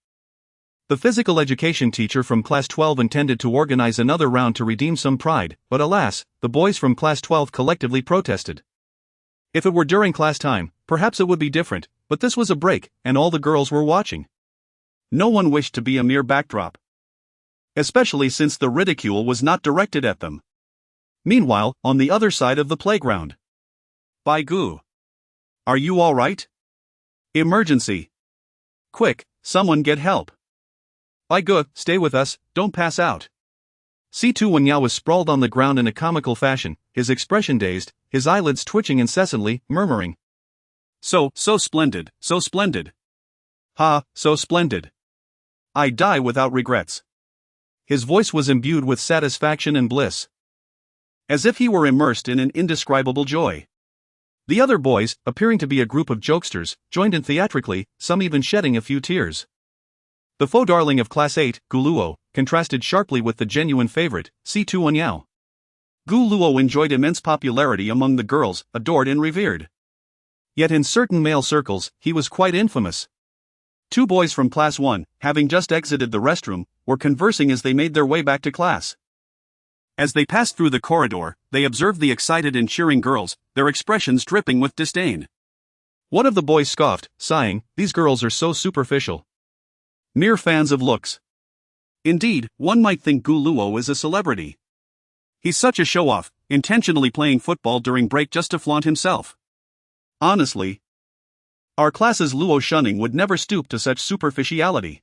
The physical education teacher from Class 12 intended to organize another round to redeem some pride, but alas, the boys from Class 12 collectively protested. If it were during class time, perhaps it would be different, but this was a break, and all the girls were watching. No one wished to be a mere backdrop, especially since the ridicule was not directed at them. Meanwhile, on the other side of the playground. "By Gu. Are you all right? Emergency. Quick, someone get help. By Gu, stay with us, don't pass out." C2 Wanyao was sprawled on the ground in a comical fashion, his expression dazed, his eyelids twitching incessantly, murmuring, So splendid, so splendid. Ha, so splendid. I die without regrets." His voice was imbued with satisfaction and bliss, as if he were immersed in an indescribable joy. The other boys, appearing to be a group of jokesters, joined in theatrically, some even shedding a few tears. The faux darling of Class 8, Gu Luo, contrasted sharply with the genuine favorite, C2 Wanyao. Gu Luo enjoyed immense popularity among the girls, adored and revered. Yet in certain male circles, he was quite infamous. Two boys from Class 1, having just exited the restroom, were conversing as they made their way back to class. As they passed through the corridor, they observed the excited and cheering girls, their expressions dripping with disdain. One of the boys scoffed, sighing, "These girls are so superficial. Mere fans of looks." Indeed, one might think Gu Luo is a celebrity. He's such a show-off, intentionally playing football during break just to flaunt himself. Honestly, our class's Luo Shunning would never stoop to such superficiality.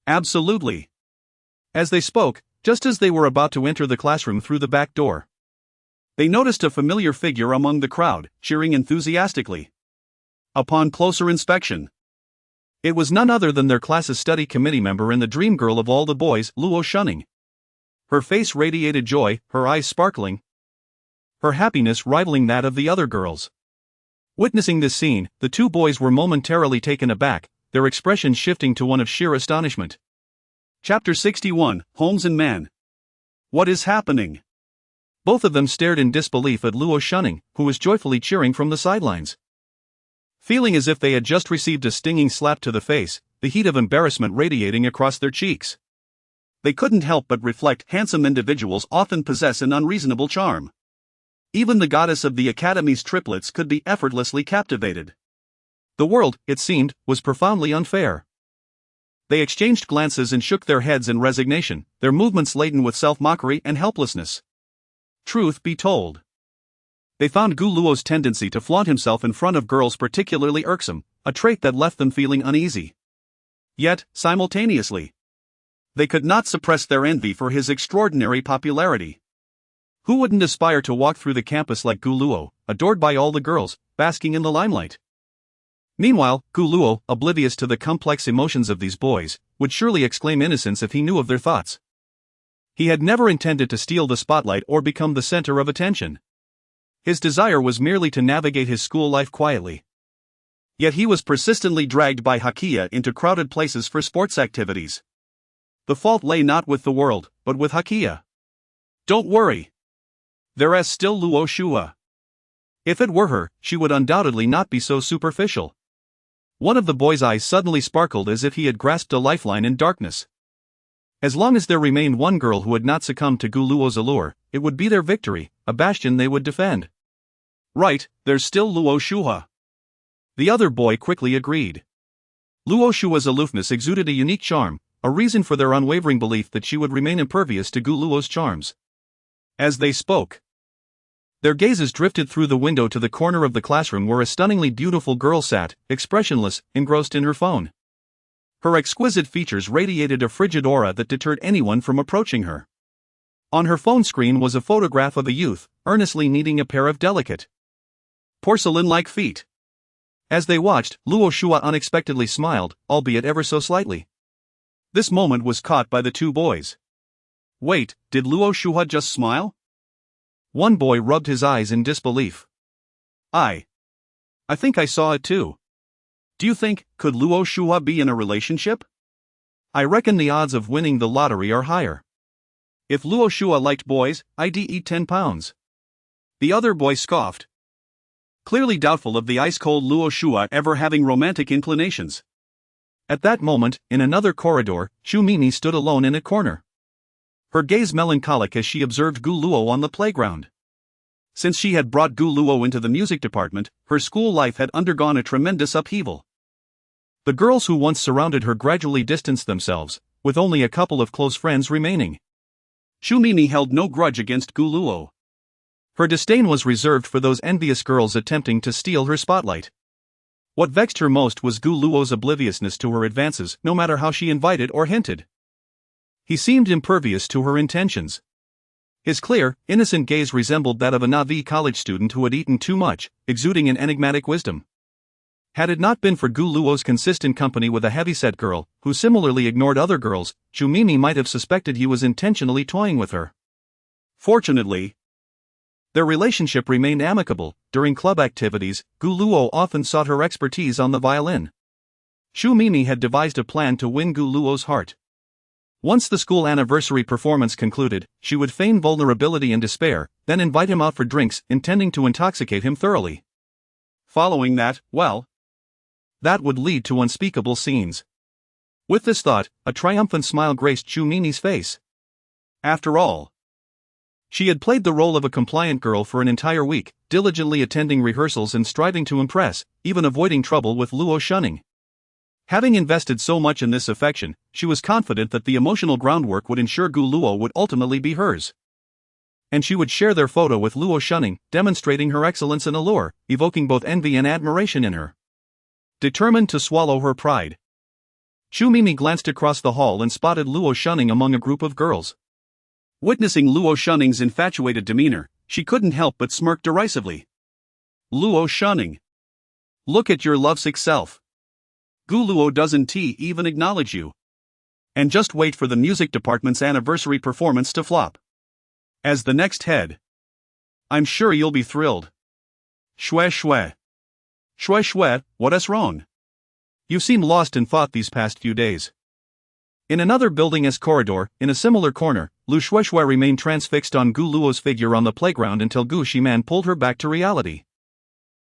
Absolutely. As they spoke, just as they were about to enter the classroom through the back door, they noticed a familiar figure among the crowd, cheering enthusiastically. Upon closer inspection, it was none other than their class's study committee member and the dream girl of all the boys, Luo Shunning. Her face radiated joy, her eyes sparkling, her happiness rivaling that of the other girls. Witnessing this scene, the two boys were momentarily taken aback, their expressions shifting to one of sheer astonishment. Chapter 61, Holmes and Man. What is happening? Both of them stared in disbelief at Luo Shunning, who was joyfully cheering from the sidelines. Feeling as if they had just received a stinging slap to the face, the heat of embarrassment radiating across their cheeks. They couldn't help but reflect handsome individuals often possess an unreasonable charm. Even the goddess of the Academy's triplets could be effortlessly captivated. The world, it seemed, was profoundly unfair. They exchanged glances and shook their heads in resignation, their movements laden with self-mockery and helplessness. Truth be told, they found Gu Luo's tendency to flaunt himself in front of girls particularly irksome, a trait that left them feeling uneasy. Yet, simultaneously, they could not suppress their envy for his extraordinary popularity. Who wouldn't aspire to walk through the campus like Gu Luo, adored by all the girls, basking in the limelight? Meanwhile, Gu Luo, oblivious to the complex emotions of these boys, would surely exclaim innocence if he knew of their thoughts. He had never intended to steal the spotlight or become the center of attention. His desire was merely to navigate his school life quietly. Yet he was persistently dragged by Hakia into crowded places for sports activities. The fault lay not with the world, but with Hakia. Don't worry. There's still Luo Shua. If it were her, she would undoubtedly not be so superficial. One of the boy's eyes suddenly sparkled as if he had grasped a lifeline in darkness. As long as there remained one girl who had not succumbed to Gu Luo's allure, it would be their victory, a bastion they would defend. Right, there's still Luo Shua. The other boy quickly agreed. Luo Shua's aloofness exuded a unique charm, a reason for their unwavering belief that she would remain impervious to Gu Luo's charms. As they spoke, their gazes drifted through the window to the corner of the classroom where a stunningly beautiful girl sat, expressionless, engrossed in her phone. Her exquisite features radiated a frigid aura that deterred anyone from approaching her. On her phone screen was a photograph of a youth, earnestly kneading a pair of delicate, porcelain-like feet. As they watched, Luo Shua unexpectedly smiled, albeit ever so slightly. This moment was caught by the two boys. Wait, did Luo Shua just smile? One boy rubbed his eyes in disbelief. I think I saw it too. Do you think, could Luo Shua be in a relationship? I reckon the odds of winning the lottery are higher. If Luo Shua liked boys, I'd eat 10 pounds. The other boy scoffed, clearly doubtful of the ice-cold Luo Shua ever having romantic inclinations. At that moment, in another corridor, Gu Ximan stood alone in a corner. Her gaze melancholic as she observed Gu Luo on the playground. Since she had brought Gu Luo into the music department, her school life had undergone a tremendous upheaval. The girls who once surrounded her gradually distanced themselves, with only a couple of close friends remaining. Gu Ximan held no grudge against Gu Luo. Her disdain was reserved for those envious girls attempting to steal her spotlight. What vexed her most was Gu Luo's obliviousness to her advances, no matter how she invited or hinted. He seemed impervious to her intentions. His clear, innocent gaze resembled that of a Navi college student who had eaten too much, exuding an enigmatic wisdom. Had it not been for Gu Luo's consistent company with a heavyset girl, who similarly ignored other girls, Gu Ximan might have suspected he was intentionally toying with her. Fortunately, their relationship remained amicable. During club activities, Gu Luo often sought her expertise on the violin. Gu Ximan had devised a plan to win Gu Luo's heart. Once the school anniversary performance concluded, she would feign vulnerability and despair, then invite him out for drinks, intending to intoxicate him thoroughly. Following that, well, that would lead to unspeakable scenes. With this thought, a triumphant smile graced Gu Ximan's face. After all, she had played the role of a compliant girl for an entire week, diligently attending rehearsals and striving to impress, even avoiding trouble with Luo shunning. Having invested so much in this affection, she was confident that the emotional groundwork would ensure Gu Luo would ultimately be hers. And she would share their photo with Luo shunning, demonstrating her excellence and allure, evoking both envy and admiration in her. Determined to swallow her pride, Gu Ximan glanced across the hall and spotted Luo shunning among a group of girls. Witnessing Luo shunning's infatuated demeanor, she couldn't help but smirk derisively. Luo shunning, look at your lovesick self. Gu Luo doesn't even acknowledge you. And just wait for the music department's anniversary performance to flop. As the next head, I'm sure you'll be thrilled. Shue shue. Shue shue, what's wrong? You seem lost in thought these past few days. In another building-esque corridor, in a similar corner, Lu Shue Shue remained transfixed on Gu Luo's figure on the playground until Gu Ximan pulled her back to reality.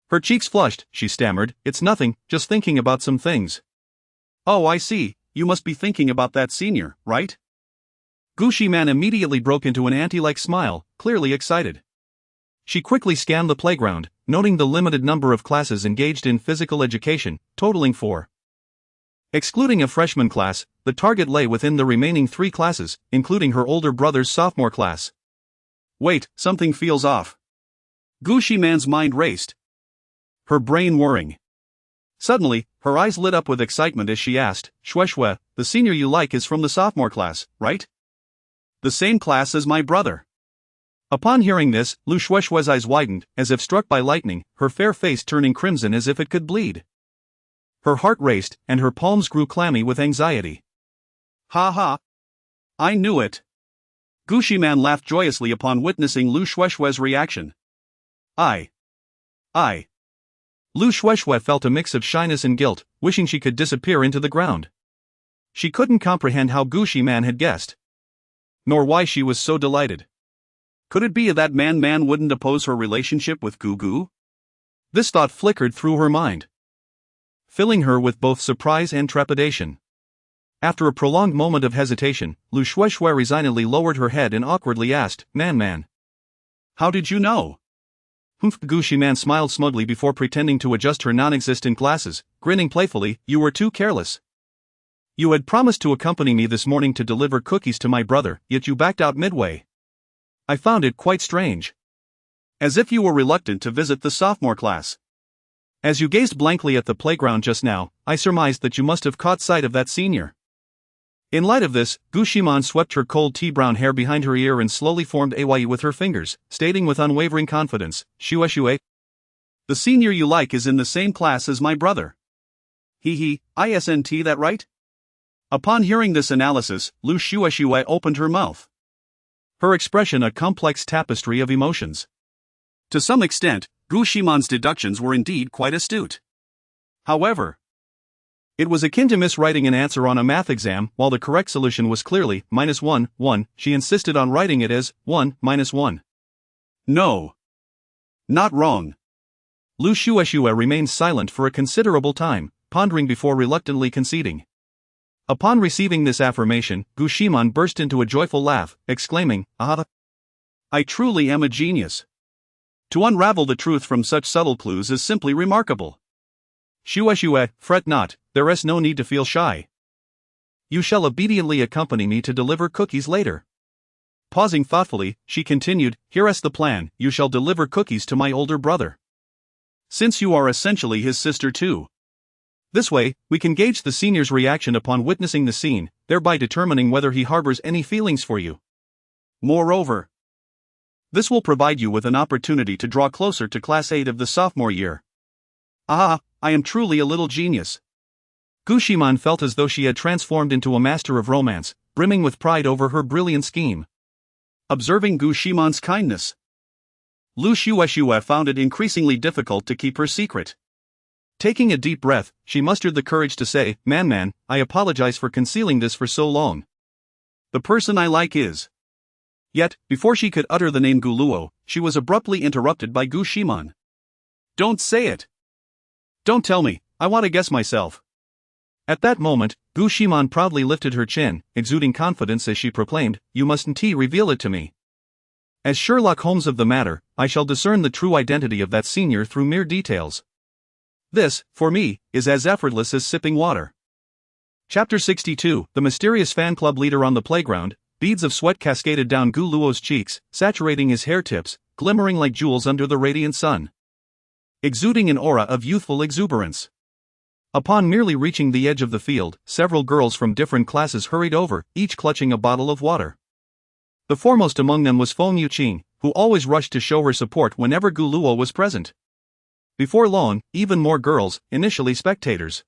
Her cheeks flushed, she stammered, "It's nothing, just thinking about some things." "Oh, I see, you must be thinking about that senior, right?" Gu Ximan immediately broke into an auntie-like smile, clearly excited. She quickly scanned the playground, noting the limited number of classes engaged in physical education, totaling 4. Excluding a freshman class, the target lay within the remaining 3 classes, including her older brother's sophomore class. Wait, something feels off. Gu Ximan's mind raced, her brain whirring. Suddenly, her eyes lit up with excitement as she asked, "Shue Shue, the senior you like is from the sophomore class, right?" "The same class as my brother." Upon hearing this, Lu Shue Shue's eyes widened, as if struck by lightning, her fair face turning crimson as if it could bleed. Her heart raced, and her palms grew clammy with anxiety. "Ha ha! I knew it!" Gu Ximan laughed joyously upon witnessing Lu Shue Shue's reaction. I. Lu Shue Shue felt a mix of shyness and guilt, wishing she could disappear into the ground. She couldn't comprehend how Gu Ximan had guessed, nor why she was so delighted. Could it be that man wouldn't oppose her relationship with Gu? This thought flickered through her mind, filling her with both surprise and trepidation. After a prolonged moment of hesitation, Lu Shue Shue resignedly lowered her head and awkwardly asked, Man. How did you know?" Humph. Gu Ximan smiled smugly before pretending to adjust her non-existent glasses, grinning playfully, "You were too careless. You had promised to accompany me this morning to deliver cookies to my brother, yet you backed out midway. I found it quite strange. As if you were reluctant to visit the sophomore class. As you gazed blankly at the playground just now, I surmised that you must have caught sight of that senior." In light of this, Gu Ximan swept her cold tea-brown hair behind her ear and slowly formed AY with her fingers, stating with unwavering confidence, "Shue Shue. The senior you like is in the same class as my brother. Isn't that right?" Upon hearing this analysis, Lu Shue Shue opened her mouth. her expression a complex tapestry of emotions. To some extent, Gu Ximan's deductions were indeed quite astute. However, it was akin to miswriting an answer on a math exam while the correct solution was clearly -1, 1. She insisted on writing it as 1, -1. No. Not wrong. Lu Shueshue remained silent for a considerable time, pondering before reluctantly conceding. Upon receiving this affirmation, Gu Ximan burst into a joyful laugh, exclaiming, "Ah! I truly am a genius. To unravel the truth from such subtle clues is simply remarkable. Shueshue, fret not, there is no need to feel shy. You shall obediently accompany me to deliver cookies later." Pausing thoughtfully, she continued, "Here is the plan, you shall deliver cookies to my older brother. Since you are essentially his sister too. This way, we can gauge the senior's reaction upon witnessing the scene, thereby determining whether he harbors any feelings for you. Moreover, this will provide you with an opportunity to draw closer to Class 8 of the sophomore year. Ah, I am truly a little genius." Gu Ximan felt as though she had transformed into a master of romance, brimming with pride over her brilliant scheme. Observing Gu Ximan's kindness, Lu Shueshue found it increasingly difficult to keep her secret. Taking a deep breath, she mustered the courage to say, Man, I apologize for concealing this for so long. The person I like is. Yet, before she could utter the name Gu Luo, she was abruptly interrupted by Gu Ximan. Don't say it. Don't tell me, I want to guess myself. At that moment, Gu Ximan proudly lifted her chin, exuding confidence as she proclaimed, You mustn't reveal it to me. As Sherlock Holmes of the matter, I shall discern the true identity of that senior through mere details. This, for me, is as effortless as sipping water. Chapter 62, The Mysterious Fan Club Leader on the Playground. Beads of sweat cascaded down Gu Luo's cheeks, saturating his hair tips, glimmering like jewels under the radiant sun. Exuding an aura of youthful exuberance. Upon merely reaching the edge of the field, several girls from different classes hurried over, each clutching a bottle of water. The foremost among them was Feng Yuqing, who always rushed to show her support whenever Gu Luo was present. Before long, even more girls, initially spectators,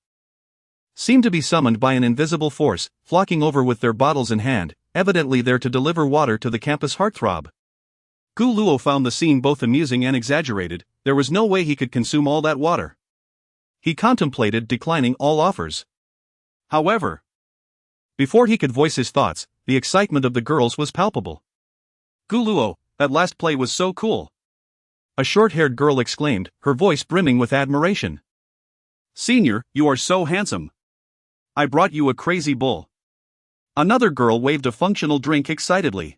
seemed to be summoned by an invisible force, flocking over with their bottles in hand, evidently there to deliver water to the campus heartthrob. Gu Luo found the scene both amusing and exaggerated. There was no way he could consume all that water. He contemplated declining all offers. However, before he could voice his thoughts, the excitement of the girls was palpable. Gu Luo, that last play was so cool. A short-haired girl exclaimed, her voice brimming with admiration. Senior, you are so handsome. I brought you a crazy bull. Another girl waved a functional drink excitedly.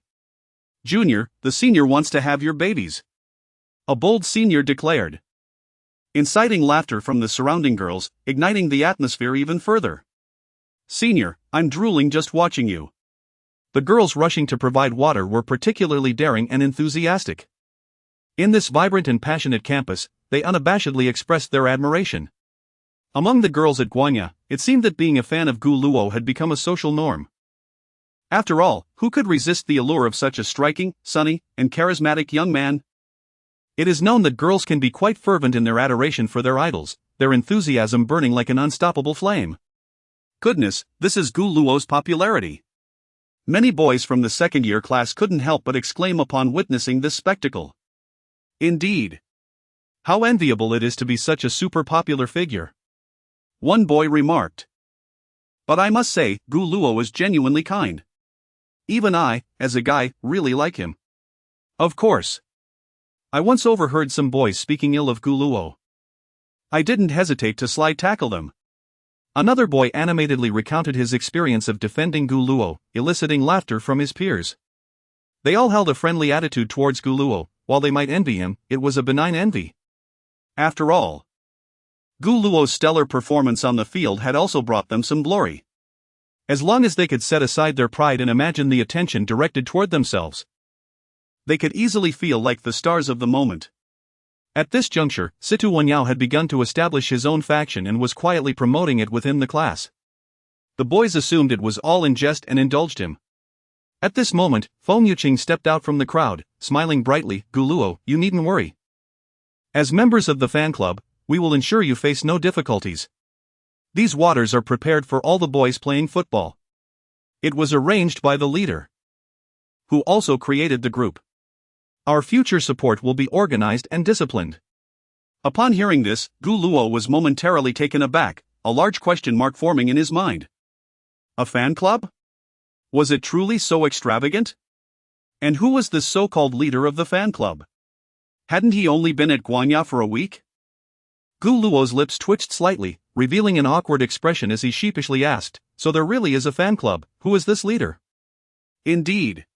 Junior, the senior wants to have your babies. A bold senior declared. Inciting laughter from the surrounding girls, igniting the atmosphere even further. Senior, I'm drooling just watching you. The girls rushing to provide water were particularly daring and enthusiastic. In this vibrant and passionate campus, they unabashedly expressed their admiration. Among the girls at Guanya, it seemed that being a fan of Gu Luo had become a social norm. After all, who could resist the allure of such a striking, sunny, and charismatic young man? It is known that girls can be quite fervent in their adoration for their idols, their enthusiasm burning like an unstoppable flame. Goodness, this is Gu Luo's popularity. Many boys from the second-year class couldn't help but exclaim upon witnessing this spectacle. Indeed. How enviable it is to be such a super-popular figure. One boy remarked. But I must say, Gu Luo is genuinely kind. Even I, as a guy, really like him. Of course. I once overheard some boys speaking ill of Gu Luo. I didn't hesitate to slide tackle them. Another boy animatedly recounted his experience of defending Gu Luo, eliciting laughter from his peers. They all held a friendly attitude towards Gu Luo. While they might envy him, it was a benign envy. After all, Gu Luo's stellar performance on the field had also brought them some glory. As long as they could set aside their pride and imagine the attention directed toward themselves, they could easily feel like the stars of the moment. At this juncture, Situ Wanyao had begun to establish his own faction and was quietly promoting it within the class. The boys assumed it was all in jest and indulged him. At this moment, Feng Yuqing stepped out from the crowd, smiling brightly. Gu Luo, you needn't worry. As members of the fan club, we will ensure you face no difficulties. These waters are prepared for all the boys playing football. It was arranged by the leader, who also created the group. Our future support will be organized and disciplined. Upon hearing this, Gu Luo was momentarily taken aback, a large question mark forming in his mind. A fan club? Was it truly so extravagant? And who was this so-called leader of the fan club? Hadn't he only been at Guanya for a week? Gu Luo's lips twitched slightly, revealing an awkward expression as he sheepishly asked, "So there really is a fan club, who is this leader?" Indeed.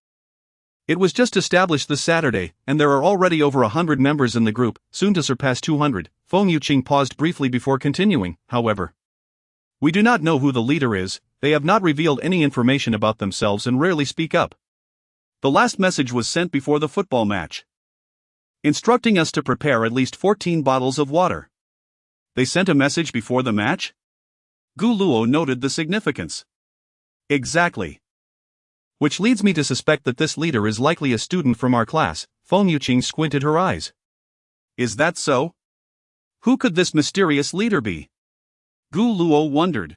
It was just established this Saturday, and there are already over 100 members in the group, soon to surpass 200. Feng Yuqing paused briefly before continuing, however. We do not know who the leader is, they have not revealed any information about themselves and rarely speak up. The last message was sent before the football match, instructing us to prepare at least 14 bottles of water. They sent a message before the match? Gu Luo noted the significance. Exactly. Which leads me to suspect that this leader is likely a student from our class. Feng Yuqing squinted her eyes. Is that so? Who could this mysterious leader be? Gu Luo wondered.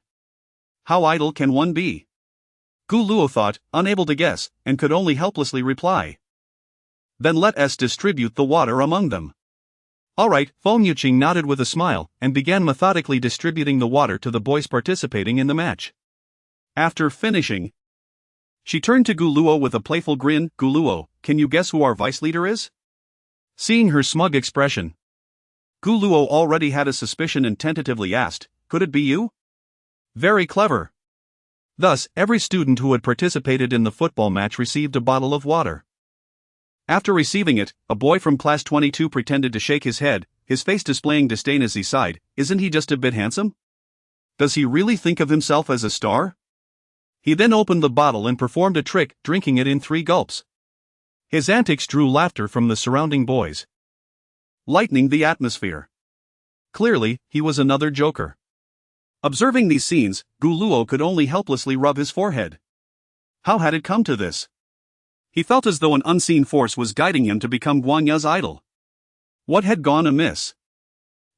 How idle can one be? Gu Luo thought, unable to guess, and could only helplessly reply. Then let us distribute the water among them. Alright, Feng Yuqing nodded with a smile, and began methodically distributing the water to the boys participating in the match. After finishing, she turned to Gu Luo with a playful grin. Gu Luo, can you guess who our vice leader is? Seeing her smug expression, Gu Luo already had a suspicion and tentatively asked, could it be you? Very clever. Thus, every student who had participated in the football match received a bottle of water. After receiving it, a boy from class 22 pretended to shake his head, his face displaying disdain as he sighed. Isn't he just a bit handsome? Does he really think of himself as a star? He then opened the bottle and performed a trick, drinking it in 3 gulps. His antics drew laughter from the surrounding boys, lightening the atmosphere. Clearly, he was another joker. Observing these scenes, Gu Luo could only helplessly rub his forehead. How had it come to this? He felt as though an unseen force was guiding him to become Guanya's idol. What had gone amiss?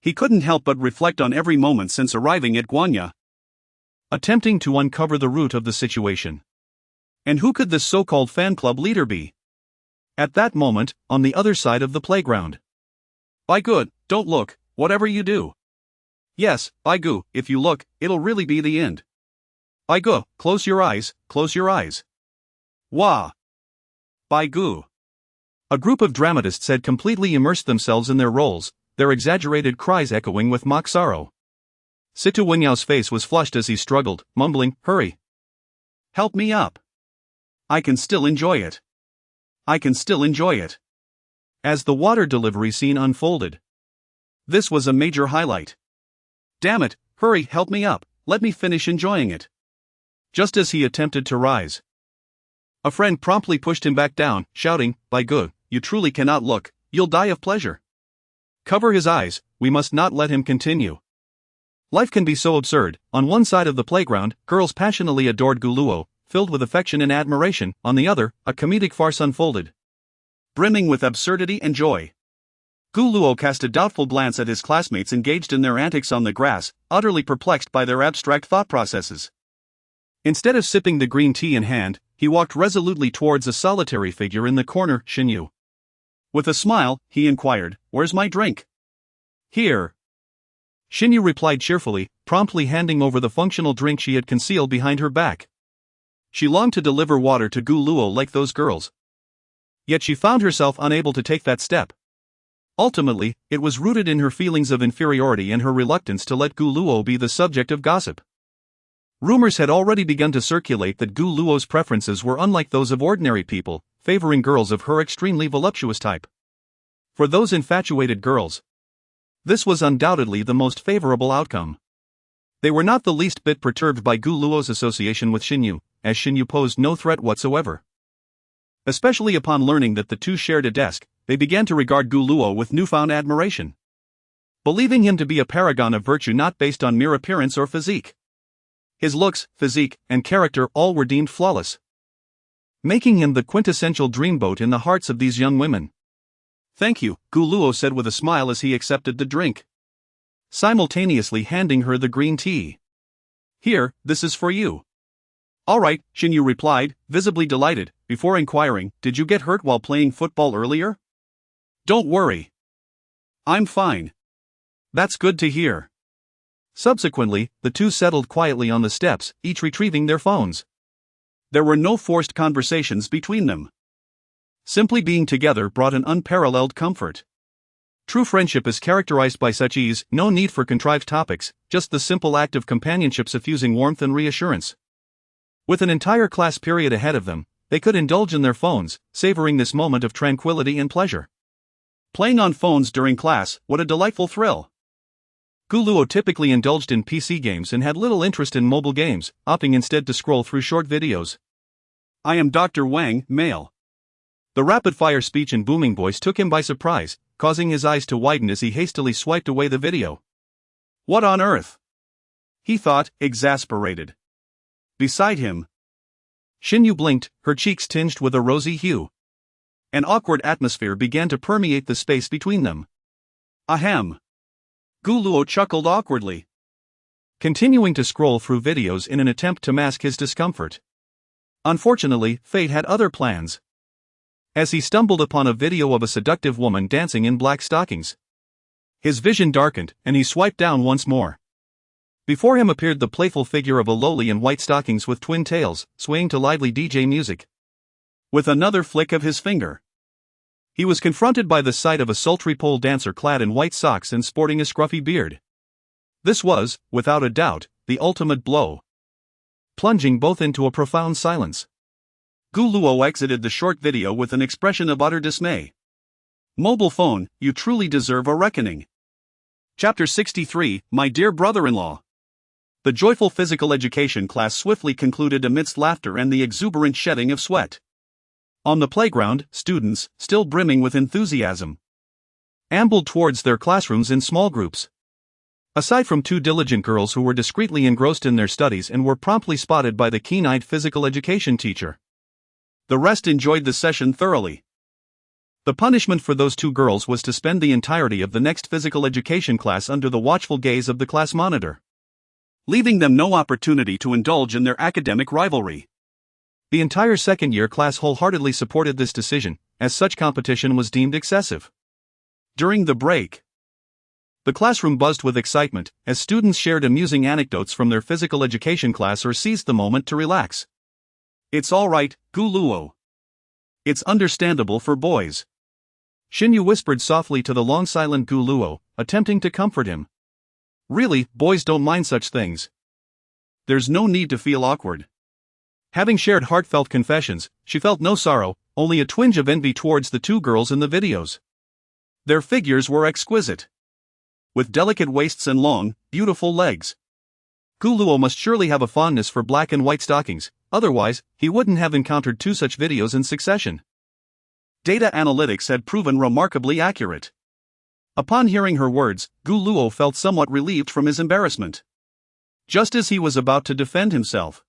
He couldn't help but reflect on every moment since arriving at Guanya, attempting to uncover the root of the situation. And who could this so-called fan club leader be? At that moment, on the other side of the playground. By good, don't look, whatever you do. Yes, by Gu, if you look, it'll really be the end. By Gu, close your eyes, close your eyes. Wah! By Gu. A group of dramatists had completely immersed themselves in their roles, their exaggerated cries echoing with mock sorrow. Situ Wenyao's face was flushed as he struggled, mumbling, hurry. Help me up. I can still enjoy it. I can still enjoy it. As the water delivery scene unfolded, this was a major highlight. Damn it, hurry, help me up, let me finish enjoying it. Just as he attempted to rise, a friend promptly pushed him back down, shouting, by Gu, you truly cannot look, you'll die of pleasure. Cover his eyes, we must not let him continue. Life can be so absurd. On one side of the playground, girls passionately adored Gu Luo, filled with affection and admiration. On the other, a comedic farce unfolded, brimming with absurdity and joy. Gu Luo cast a doubtful glance at his classmates engaged in their antics on the grass, utterly perplexed by their abstract thought processes. Instead of sipping the green tea in hand, he walked resolutely towards a solitary figure in the corner, Xinyu. With a smile, he inquired, "Where's my drink?" "Here." Xinyu replied cheerfully, promptly handing over the functional drink she had concealed behind her back. She longed to deliver water to Gu Luo like those girls. Yet she found herself unable to take that step. Ultimately, it was rooted in her feelings of inferiority and her reluctance to let Gu Luo be the subject of gossip. Rumors had already begun to circulate that Gu Luo's preferences were unlike those of ordinary people, favoring girls of her extremely voluptuous type. For those infatuated girls, this was undoubtedly the most favorable outcome. They were not the least bit perturbed by Gu Luo's association with Xinyu, as Xinyu posed no threat whatsoever. Especially upon learning that the two shared a desk, they began to regard Gu Luo with newfound admiration, believing him to be a paragon of virtue not based on mere appearance or physique. His looks, physique, and character all were deemed flawless, making him the quintessential dreamboat in the hearts of these young women. "Thank you," Gu Luo said with a smile as he accepted the drink, simultaneously handing her the green tea. "Here, this is for you." All right, Xinyu replied, visibly delighted, before inquiring, did you get hurt while playing football earlier? Don't worry. I'm fine. That's good to hear. Subsequently, the two settled quietly on the steps, each retrieving their phones. There were no forced conversations between them. Simply being together brought an unparalleled comfort. True friendship is characterized by such ease, no need for contrived topics, just the simple act of companionship suffusing warmth and reassurance. With an entire class period ahead of them, they could indulge in their phones, savoring this moment of tranquility and pleasure. Playing on phones during class, what a delightful thrill. Gu Luo typically indulged in PC games and had little interest in mobile games, opting instead to scroll through short videos. I am Dr. Wang, male. The rapid-fire speech and booming voice took him by surprise, causing his eyes to widen as he hastily swiped away the video. What on earth? He thought, exasperated. Beside him, Xinyu blinked, her cheeks tinged with a rosy hue. An awkward atmosphere began to permeate the space between them. Ahem. Gu Luo chuckled awkwardly, continuing to scroll through videos in an attempt to mask his discomfort. Unfortunately, fate had other plans. As he stumbled upon a video of a seductive woman dancing in black stockings, his vision darkened, and he swiped down once more. Before him appeared the playful figure of a loli in white stockings with twin tails, swaying to lively DJ music. With another flick of his finger, he was confronted by the sight of a sultry pole dancer clad in white socks and sporting a scruffy beard. This was, without a doubt, the ultimate blow, plunging both into a profound silence. Gu Luo exited the short video with an expression of utter dismay. Mobile phone, you truly deserve a reckoning. Chapter 63, My Dear Brother-in-Law. The joyful physical education class swiftly concluded amidst laughter and the exuberant shedding of sweat. On the playground, students, still brimming with enthusiasm, ambled towards their classrooms in small groups. Aside from two diligent girls who were discreetly engrossed in their studies and were promptly spotted by the keen-eyed physical education teacher, the rest enjoyed the session thoroughly. The punishment for those two girls was to spend the entirety of the next physical education class under the watchful gaze of the class monitor, leaving them no opportunity to indulge in their academic rivalry. The entire second-year class wholeheartedly supported this decision, as such competition was deemed excessive. During the break, the classroom buzzed with excitement, as students shared amusing anecdotes from their physical education class or seized the moment to relax. It's all right, Gu Luo. It's understandable for boys. Xinyu whispered softly to the long-silent Gu Luo, attempting to comfort him. Really, boys don't mind such things. There's no need to feel awkward. Having shared heartfelt confessions, she felt no sorrow, only a twinge of envy towards the two girls in the videos. Their figures were exquisite, with delicate waists and long, beautiful legs. Gu Luo must surely have a fondness for black and white stockings, otherwise, he wouldn't have encountered two such videos in succession. Data analytics had proven remarkably accurate. Upon hearing her words, Gu Luo felt somewhat relieved from his embarrassment. Just as he was about to defend himself,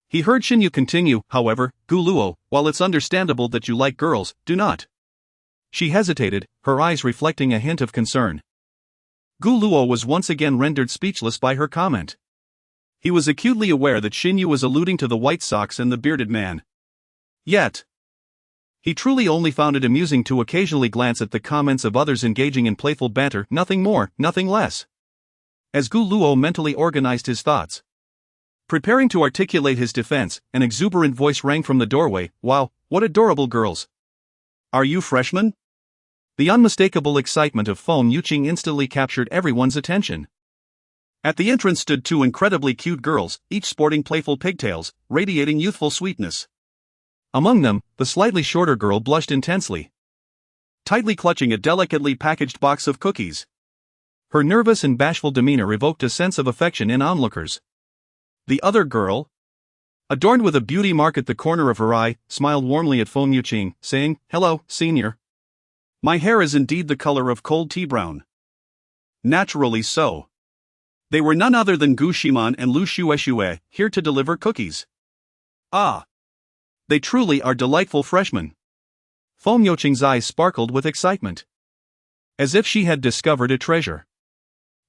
he heard Xinyu continue, however, Gu Luo, while it's understandable that you like girls, do not. She hesitated, her eyes reflecting a hint of concern. Gu Luo was once again rendered speechless by her comment. He was acutely aware that Xinyu was alluding to the white socks and the bearded man. Yet, he truly only found it amusing to occasionally glance at the comments of others engaging in playful banter, nothing more, nothing less. As Gu Luo mentally organized his thoughts, preparing to articulate his defense, an exuberant voice rang from the doorway. Wow, what adorable girls. Are you freshmen? The unmistakable excitement of Feng Yuqing instantly captured everyone's attention. At the entrance stood two incredibly cute girls, each sporting playful pigtails, radiating youthful sweetness. Among them, the slightly shorter girl blushed intensely, tightly clutching a delicately packaged box of cookies. Her nervous and bashful demeanor evoked a sense of affection in onlookers. The other girl, adorned with a beauty mark at the corner of her eye, smiled warmly at Feng Yuqing, saying, "Hello, senior. My hair is indeed the color of cold tea brown." Naturally so. They were none other than Gu Ximan and Lu Xueshue, here to deliver cookies. Ah! They truly are delightful freshmen. Feng Yuqing's eyes sparkled with excitement, as if she had discovered a treasure.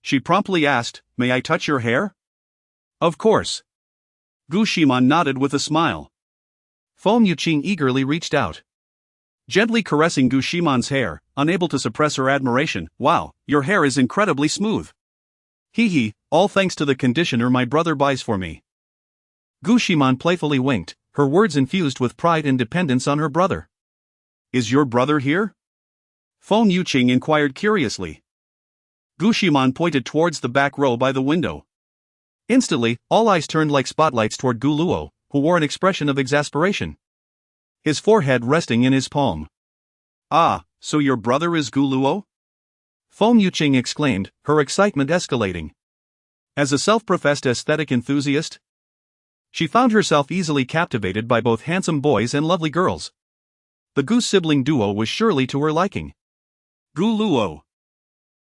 She promptly asked, "May I touch your hair?" "Of course." Gu Ximan nodded with a smile.
Feng Yuqing eagerly reached out,
gently caressing Gu Ximan's hair, unable to suppress her admiration. Wow, your hair is incredibly smooth. Hee, all thanks to the conditioner my brother buys for me.
Gu Ximan playfully winked, her words infused with pride and dependence on her brother.
Is your brother here? Feng Yuqing inquired curiously. Gu Ximan pointed towards the back row by the window.
Instantly, all eyes turned like spotlights toward Gu Luo, who wore an expression of exasperation, his forehead resting in his palm.
Ah, so your brother is Gu Luo?
Feng Yuqing exclaimed, her excitement escalating.
As a self-professed aesthetic enthusiast,
she found herself easily captivated by both handsome boys and lovely girls. The Gu sibling duo was surely to her liking.
Gu Luo,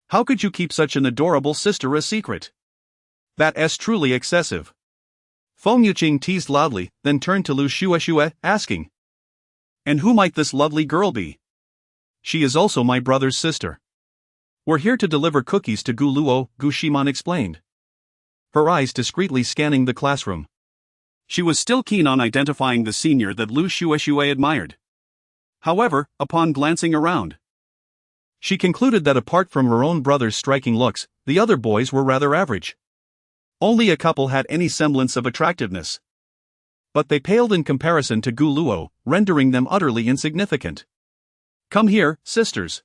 how could you keep such an adorable sister a secret? That's truly excessive.
Feng Yuqing teased loudly, then turned to Lu Xuexue, asking,
and who might this lovely girl be?
She is also my brother's sister. We're here to deliver cookies to Gu Luo, Gu Ximan explained, her eyes discreetly scanning the classroom.
She was still keen on identifying the senior that Lu Xuexue admired. However, upon glancing around,
she concluded that apart from her own brother's striking looks, the other boys were rather average.
Only a couple had any semblance of attractiveness.
But they paled in comparison to Gu Luo, rendering them utterly insignificant.
Come here, sisters,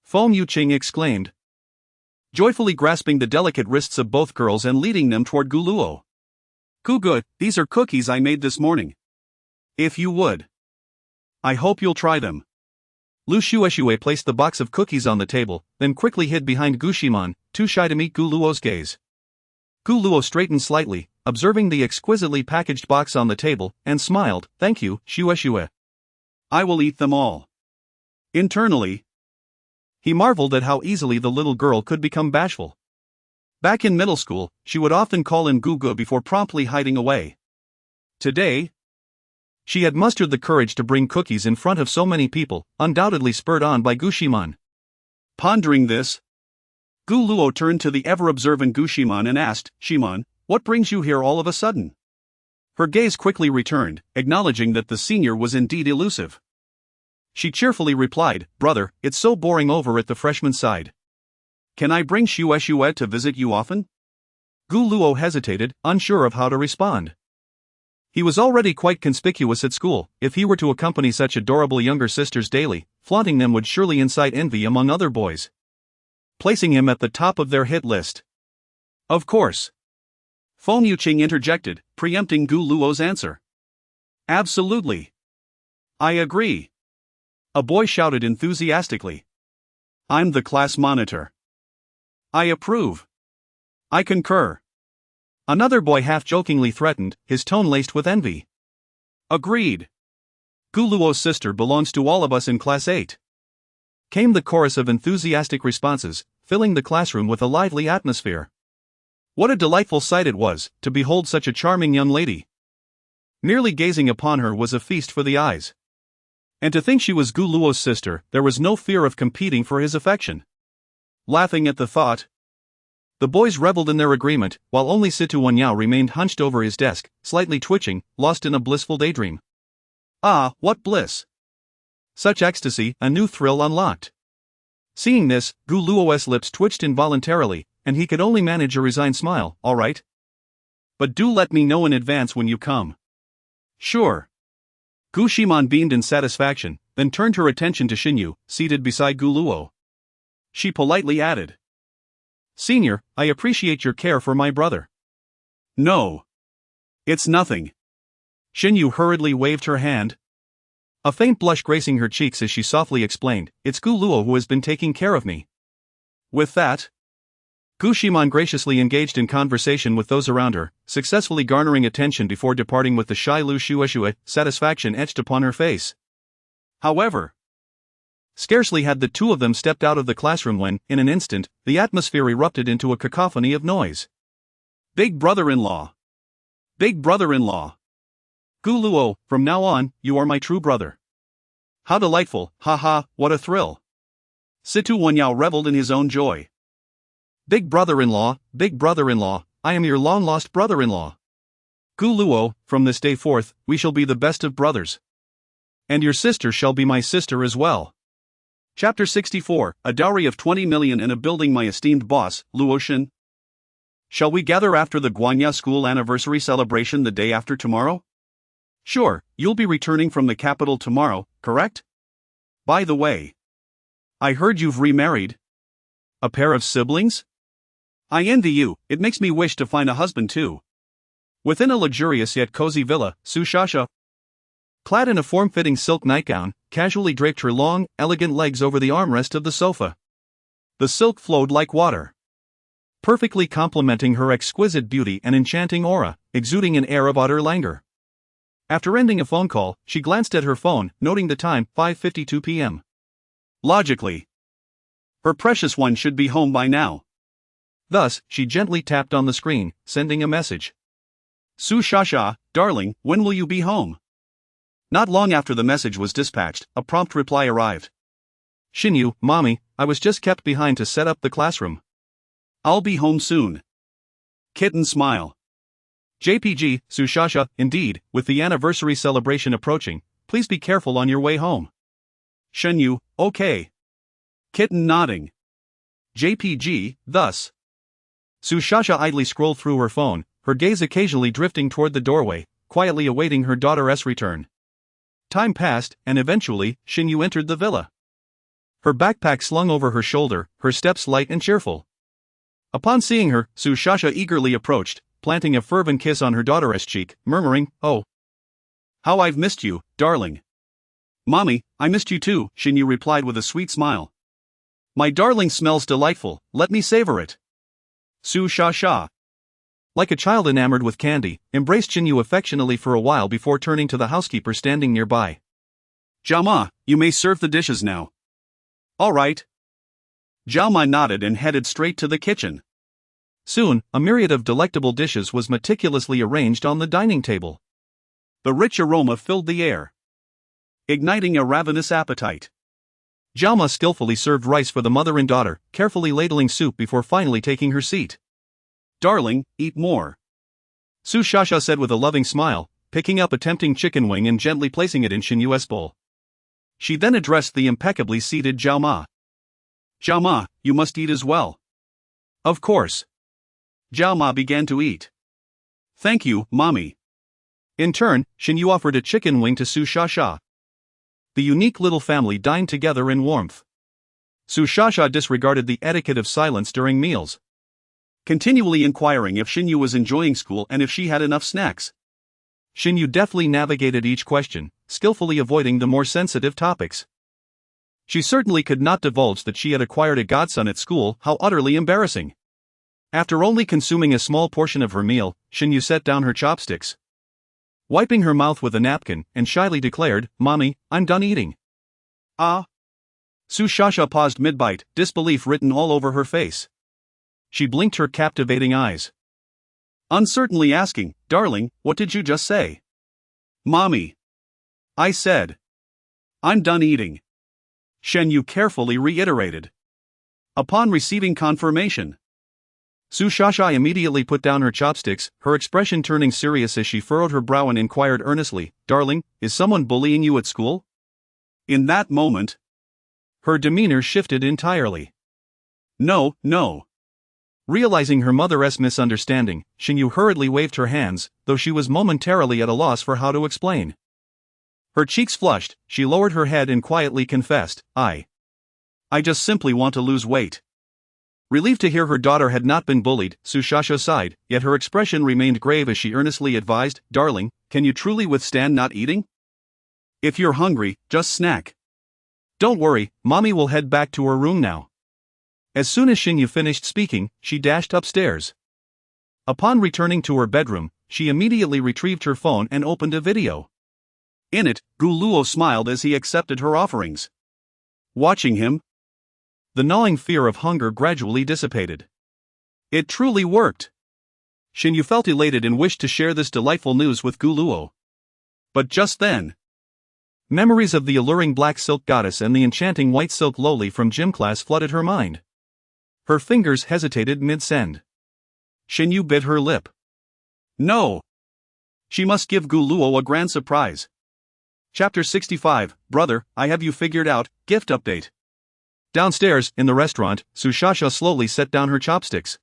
Feng Yuqing exclaimed,
joyfully grasping the delicate wrists of both girls and leading them toward Gu Luo. Gu, these are cookies I made this morning. If you would, I hope you'll try them.
Lu Xuexue placed the box of cookies on the table, then quickly hid behind Gu Ximan, too shy to meet Gu Luo's gaze. Gu Luo straightened slightly, observing the exquisitely packaged box on the table, and smiled. Thank you, Xuexue.
I will eat them all. Internally,
he marveled at how easily the little girl could become bashful. Back in middle school, she would often call him Gu before promptly hiding away. Today, she had mustered the courage to bring cookies in front of so many people, undoubtedly spurred on by Gu Ximan.
Pondering this, Gu Luo turned to the ever-observant Gu Ximan and asked, Ximan, what brings you here all of a sudden? Her gaze quickly returned, acknowledging that the senior was indeed elusive.
She cheerfully replied, brother, it's so boring over at the freshman side.
Can I bring Xuexue to visit you often?
Gu Luo hesitated, unsure of how to respond. He was already quite conspicuous at school. If he were to accompany such adorable younger sisters daily, flaunting them would surely incite envy among other boys, placing him at the top of their hit list.
Of course. Feng Yuqing interjected, preempting Gu Luo's answer. Absolutely. I agree. A boy shouted enthusiastically. I'm the class monitor. I approve. I concur.
Another boy half-jokingly threatened, his tone laced with envy.
Agreed.
Gu Luo's sister belongs to all of us in Class 8. Came the chorus of enthusiastic responses, filling the classroom with a lively atmosphere. What a delightful sight it was, to behold such a charming young lady. Merely gazing upon her was a feast for the eyes. And to think she was Gu Luo's sister, there was no fear of competing for his affection. Laughing at the thought, the boys reveled in their agreement, while only Situ Wanyao remained hunched over his desk, slightly twitching, lost in a blissful daydream.
Ah, what bliss!
Such ecstasy, a new thrill unlocked. Seeing this, Gu Luo's lips twitched involuntarily, and he could only manage a resigned smile. All right.
But do let me know in advance when you come. Sure. Gu Ximan beamed in satisfaction, then turned her attention to Xinyu, seated beside Gu Luo. She politely added,
Senior, I appreciate your care for my brother.
No. It's nothing.
Xinyu hurriedly waved her hand, a faint blush gracing her cheeks as she softly explained, it's Gu Luo who has been taking care of me.
With that,
Gu Ximan graciously engaged in conversation with those around her, successfully garnering attention before departing with the shy Lu Xuexue, satisfaction etched upon her face.
However,
scarcely had the two of them stepped out of the classroom when, in an instant, the atmosphere erupted into a cacophony of noise.
Big brother-in-law! Big brother-in-law! Gu Luo, from now on, you are my true brother. How delightful, ha, what a thrill. Situ Wanyao reveled in his own joy.
Big brother-in-law, I am your long-lost brother-in-law. Gu Luo, from this day forth, we shall be the best of brothers. And your sister shall be my sister as well.
Chapter 64, A dowry of 20 million and a building. My esteemed boss, Luo Xin. Shall we gather after the Guanya school anniversary celebration the day after tomorrow? Sure, you'll be returning from the capital tomorrow, correct? By the way, I heard you've remarried.
A pair of siblings?
I envy you, it makes me wish to find a husband too.
Within a luxurious yet cozy villa, Su Shasha, clad in a form-fitting silk nightgown, casually draped her long, elegant legs over the armrest of the sofa. The silk flowed like water, perfectly complementing her exquisite beauty and enchanting aura, exuding an air of utter languor. After ending a phone call, she glanced at her phone, noting the time, 5:52 p.m.
Logically, her precious one should be home by now.
Thus, she gently tapped on the screen, sending a message.
Su Shasha, darling, when will you be home? Not long after the message was dispatched, a prompt reply arrived.
Xinyu, mommy, I was just kept behind to set up the classroom.
I'll be home soon. Kitten smile.
JPG, Su Shasha, indeed, with the anniversary celebration approaching, please be careful on your way home.
Xinyu, okay. Kitten nodding. JPG, thus.
Su Shasha idly scrolled through her phone, her gaze occasionally drifting toward the doorway, quietly awaiting her daughter's return. Time passed, and eventually, Xinyu entered the villa. Her backpack slung over her shoulder, her steps light and cheerful. Upon seeing her, Su Shasha eagerly approached, planting a fervent kiss on her daughter's cheek, murmuring, "Oh,
how I've missed you, darling." "Mommy, I missed you too," Xinyu replied with a sweet smile. "My darling smells delightful, let me savor it." Su Shasha,
like a child enamored with candy, embraced Xinyu affectionately for a while before turning to the housekeeper standing nearby.
"Jiama, you may serve the dishes now." "All right." Jiama nodded and headed straight to the kitchen.
Soon, a myriad of delectable dishes was meticulously arranged on the dining table.
The rich aroma filled the air, igniting a ravenous appetite.
Jiama skillfully served rice for the mother and daughter, carefully ladling soup before finally taking her seat.
"Darling, eat more,"
Su Shasha said with a loving smile, picking up a tempting chicken wing and gently placing it in Xinyu's bowl.
She then addressed the impeccably seated Jiama. "Jiama, you must eat as well."
"Of course."
Jiama began to eat. "Thank you, mommy."
In turn, Xinyu offered a chicken wing to Su Shasha. The unique little family dined together in warmth. Su Shasha disregarded the etiquette of silence during meals,
continually inquiring if Xinyu was enjoying school and if she had enough snacks.
Xinyu deftly navigated each question, skillfully avoiding the more sensitive topics. She certainly could not divulge that she had acquired a godson at school. How utterly embarrassing. After only consuming a small portion of her meal, Xinyu set down her chopsticks, wiping her mouth with a napkin, and shyly declared, "Mommy, I'm done eating."
"Ah?" Su Shasha paused mid-bite, disbelief written all over her face.
She blinked her captivating eyes,
uncertainly asking, "Darling, what did you just say?" "Mommy, I said, I'm done eating," Xinyu carefully reiterated. Upon receiving confirmation, Su Shasha immediately put down her chopsticks, her expression turning serious as she furrowed her brow and inquired earnestly, "Darling, is someone bullying you at school?" In that moment, her demeanor shifted entirely. "No, no." Realizing her mother's misunderstanding, Xinyu hurriedly waved her hands, though she was momentarily at a loss for how to explain. Her cheeks flushed, she lowered her head and quietly confessed, I just simply want to lose weight." Relieved to hear her daughter had not been bullied, Su Shasha sighed, yet her expression remained grave as she earnestly advised, "Darling, can you truly withstand not eating? If you're hungry, just snack. Don't worry, mommy will head back to her room now." As soon as Xinyu finished speaking, she dashed upstairs. Upon returning to her bedroom, she immediately retrieved her phone and opened a video. In it, Gu Luo smiled as he accepted her offerings. Watching him, the gnawing fear of hunger gradually dissipated. It truly worked. Xinyu felt elated and wished to share this delightful news with Gu Luo. But just then, memories of the alluring black silk goddess and the enchanting white silk loli from gym class flooded her mind. Her fingers hesitated mid-send. Xinyu bit her lip. "No. She must give Gu Luo a grand surprise. Chapter 65, Brother, I have you figured out, gift update.
Downstairs, in the restaurant, Su Shasha slowly set down her chopsticks,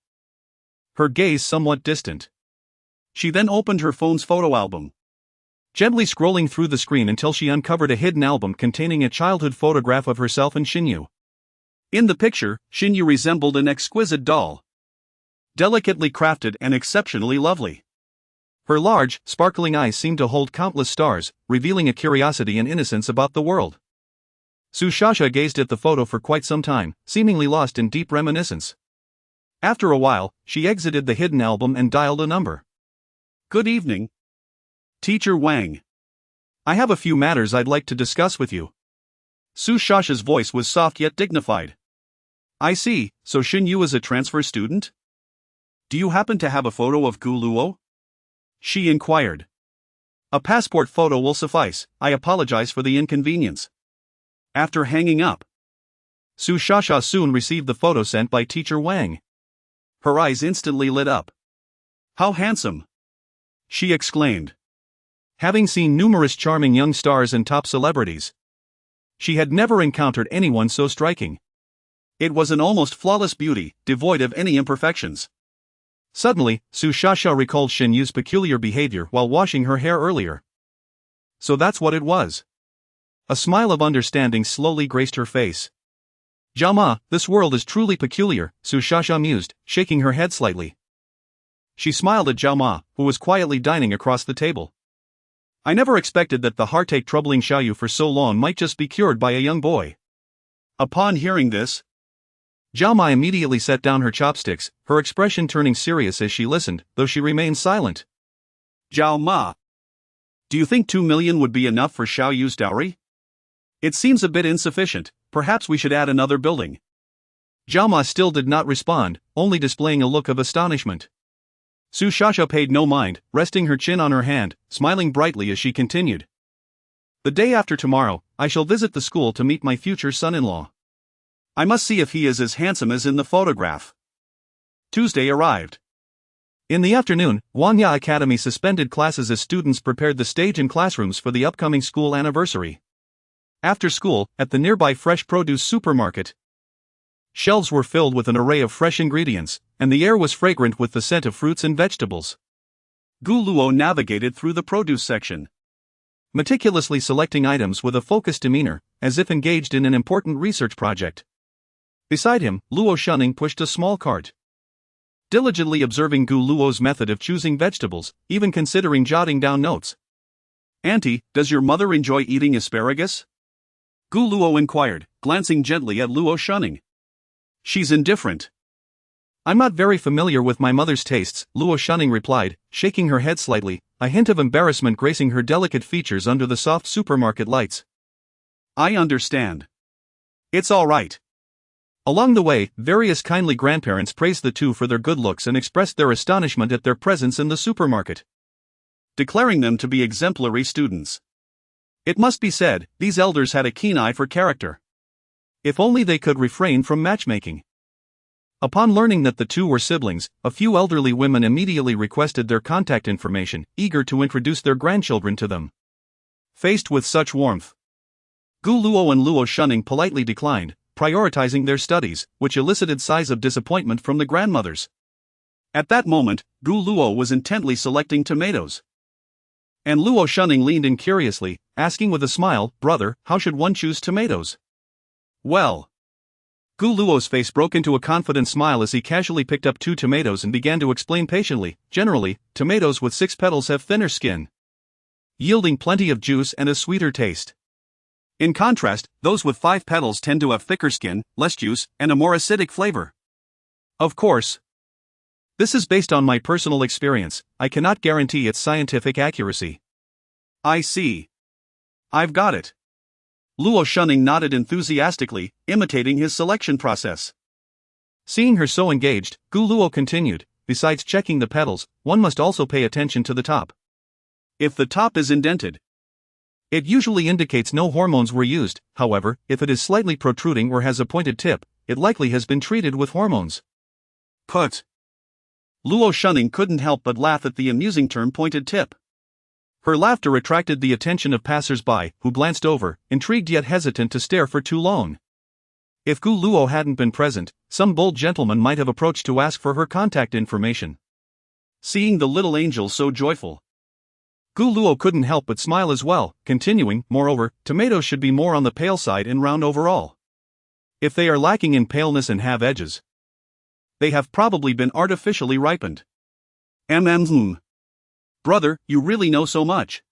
her gaze somewhat distant.
She then opened her phone's photo album,
gently scrolling through the screen until she uncovered a hidden album containing a childhood photograph of herself and Xinyu.
In the picture, Xinyu resembled an exquisite doll, delicately crafted and exceptionally lovely.
Her large, sparkling eyes seemed to hold countless stars, revealing a curiosity and innocence about the world. Su Shasha gazed at the photo for quite some time, seemingly lost in deep reminiscence. After a while, she exited the hidden album and dialed a number.
Good evening, Teacher Wang.
I have a few matters I'd like to discuss with you.
Su Shasha's voice was soft yet dignified. I see, so Xinyu is a transfer student? Do you happen to have a photo of Gu Luo? She inquired. A passport photo will suffice, I apologize for the inconvenience. After hanging up,
Su Shasha soon received the photo sent by Teacher Wang.
Her eyes instantly lit up. How handsome! She exclaimed.
Having seen numerous charming young stars and top celebrities, she had never encountered anyone so striking.
It was an almost flawless beauty, devoid of any imperfections.
Suddenly, Su Shasha recalled Xinyu's peculiar behavior while washing her hair earlier. So that's what it was. A smile of understanding slowly graced her face. Jiama, this world is truly peculiar, Su Shasha mused, shaking her head slightly. She smiled at Jiama, who was quietly dining across the table. I never expected that the heartache troubling Xiaoyu for so long might just be cured by a young boy.
Upon hearing this,
Jiama immediately set down her chopsticks, her expression turning serious as she listened, though she remained silent.
Jiama, do you think 2 million would be enough for Xiaoyu's dowry? It seems a bit insufficient, perhaps we should add another building.
Jiama still did not respond, only displaying a look of astonishment. Su Shasha paid no mind, resting her chin on her hand, smiling brightly as she continued. The day after tomorrow, I shall visit the school to meet my future son-in-law.
I must see if he is as handsome as in the photograph. Tuesday arrived.
In the afternoon, Wanya Academy suspended classes as students prepared the stage and classrooms for the upcoming school anniversary. After school, at the nearby fresh produce supermarket, shelves were filled with an array of fresh ingredients, and the air was fragrant with the scent of fruits and vegetables.
Gu Luo navigated through the produce section,
meticulously selecting items with a focused demeanor, as if engaged in an important research project. Beside him, Luo Shunning pushed a small cart, diligently observing Gu Luo's method of choosing vegetables, even considering jotting down notes.
Auntie, does your mother enjoy eating asparagus? Gu Luo inquired, glancing gently at Luo Shunning. She's indifferent.
I'm not very familiar with my mother's tastes, Luo Shunning replied, shaking her head slightly, a hint of embarrassment gracing her delicate features under the soft supermarket lights.
I understand. It's all right.
Along the way, various kindly grandparents praised the two for their good looks and expressed their astonishment at their presence in the supermarket,
declaring them to be exemplary students. It must be said, these elders had a keen eye for character.
If only they could refrain from matchmaking. Upon learning that the two were siblings, a few elderly women immediately requested their contact information, eager to introduce their grandchildren to them. Faced with such warmth, Gu Luo and Luo Shunning politely declined, prioritizing their studies, which elicited sighs of disappointment from the grandmothers.
At that moment, Gu Luo was intently selecting tomatoes, and Luo Shunning leaned in curiously, asking with a smile, Brother, how should one choose tomatoes? Well. Gu Luo's face broke into a confident smile as he casually picked up 2 tomatoes and began to explain patiently, generally, tomatoes with 6 petals have thinner skin, yielding plenty of juice and a sweeter taste. In contrast, those with 5 petals tend to have thicker skin, less juice, and a more acidic flavor.
Of course. This is based on my personal experience, I cannot guarantee its scientific accuracy.
I see. I've got it. Luo Shunning nodded enthusiastically, imitating his selection process.
Seeing her so engaged, Gu Luo continued, besides checking the petals, one must also pay attention to the top.
If the top is indented,
it usually indicates no hormones were used, however, if it is slightly protruding or has a pointed tip, it likely has been treated with hormones.
Put. Luo Shunning couldn't help but laugh at the amusing term pointed tip.
Her laughter attracted the attention of passers-by, who glanced over, intrigued yet hesitant to stare for too long. If Gu Luo hadn't been present, some bold gentleman might have approached to ask for her contact information.
Seeing the little angel so joyful,
Gu Luo couldn't help but smile as well, continuing, moreover, tomatoes should be more on the pale side and round overall. If they are lacking in paleness and have edges, they have probably been artificially ripened.
Brother, you really know so much.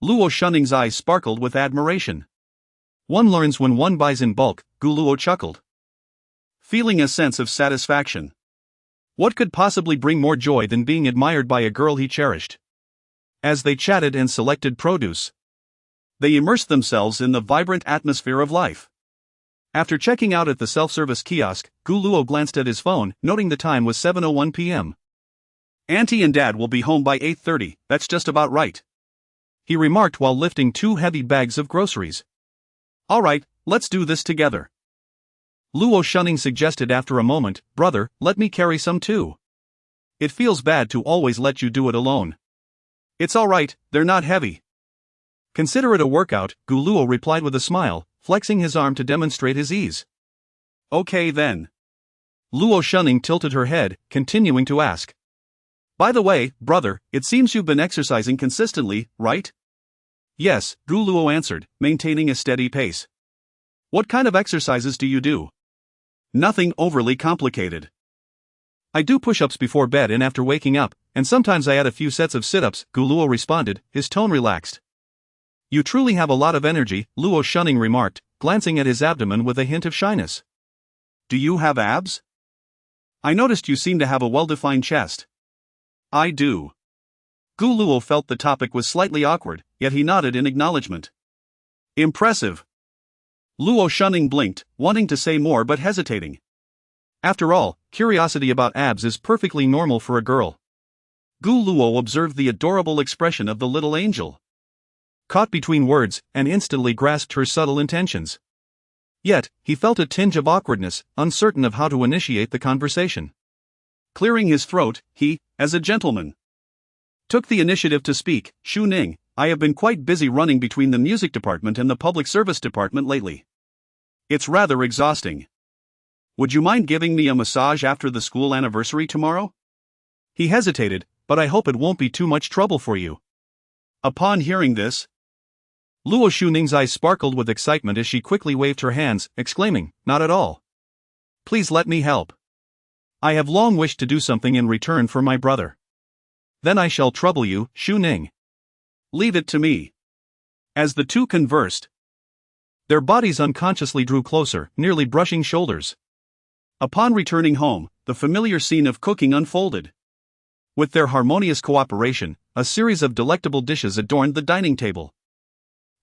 Luo Shuning's eyes sparkled with admiration. One learns when one buys in bulk, Gu Luo chuckled,
feeling a sense of satisfaction.
What could possibly bring more joy than being admired by a girl he cherished? As they chatted and selected produce,
they immersed themselves in the vibrant atmosphere of life.
After checking out at the self-service kiosk, Gu Luo glanced at his phone, noting the time was 7:01 p.m.
Auntie and Dad will be home by 8:30, that's just about right,
he remarked while lifting 2 heavy bags of groceries.
All right, let's do this together,
Luo Shuning suggested after a moment. Brother, let me carry some too. It feels bad to always let you do it alone.
It's all right, they're not heavy.
Consider it a workout, Gu Luo replied with a smile, flexing his arm to demonstrate his ease.
Okay then.
Luo Shunning tilted her head, continuing to ask, by the way, brother, it seems you've been exercising consistently, right?
Yes, Gu Luo answered, maintaining a steady pace.
What kind of exercises do you do?
Nothing overly complicated.
I do push-ups before bed and after waking up, and sometimes I add a few sets of sit-ups, Gu Luo responded, his tone relaxed. You truly have a lot of energy, Luo Shunning remarked, glancing at his abdomen with a hint of shyness.
Do you have abs? I noticed you seem to have a well-defined chest.
I do.
Gu Luo felt the topic was slightly awkward, yet he nodded in acknowledgement. Impressive. Luo Shunning blinked, wanting to say more but hesitating.
After all, curiosity about abs is perfectly normal for a girl.
Gu Luo observed the adorable expression of the little angel,
caught between words, and instantly grasped her subtle intentions. Yet, he felt a tinge of awkwardness, uncertain of how to initiate the conversation.
Clearing his throat, he, as a gentleman, took the initiative to speak. Shu Ning, I have been quite busy running between the music department and the public service department lately. It's rather exhausting. Would you mind giving me a massage after the school anniversary tomorrow?
He hesitated, but I hope it won't be too much trouble for you.
Upon hearing this,
Luo Shuning's eyes sparkled with excitement as she quickly waved her hands, exclaiming, not at all. Please let me help. I have long wished to do something in return for my brother. Then I shall trouble you, Shu Ning.
Leave it to me. As the two conversed,
their bodies unconsciously drew closer, nearly brushing shoulders.
Upon returning home, the familiar scene of cooking unfolded.
With their harmonious cooperation, a series of delectable dishes adorned the dining table.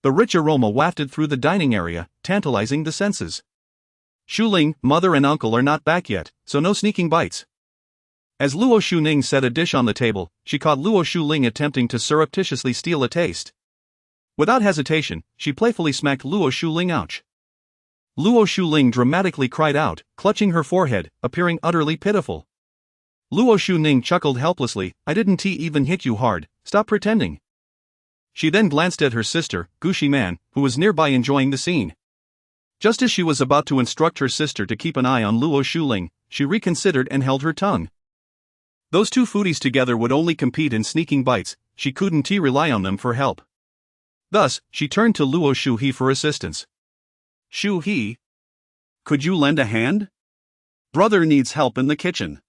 The rich aroma wafted through the dining area, tantalizing the senses. Shu Ling, mother and uncle are not back yet, so no sneaking bites. As Luo Shuning set a dish on the table, she caught Luo Shuling attempting to surreptitiously steal a taste. Without hesitation, she playfully smacked Luo Shuling. Ouch! Luo Shuling dramatically cried out, clutching her forehead, appearing utterly pitiful. Luo Shuning chuckled helplessly, I didn't even hit you hard, stop pretending. She then glanced at her sister, Gu Ximan, who was nearby enjoying the scene. Just as she was about to instruct her sister to keep an eye on Luo Shuling, she reconsidered and held her tongue. Those two foodies together would only compete in sneaking bites, she couldn't rely on them for help. Thus, she turned to Luo Shuhe for assistance.
Shuhe? Could you lend a hand? Brother needs help in the kitchen.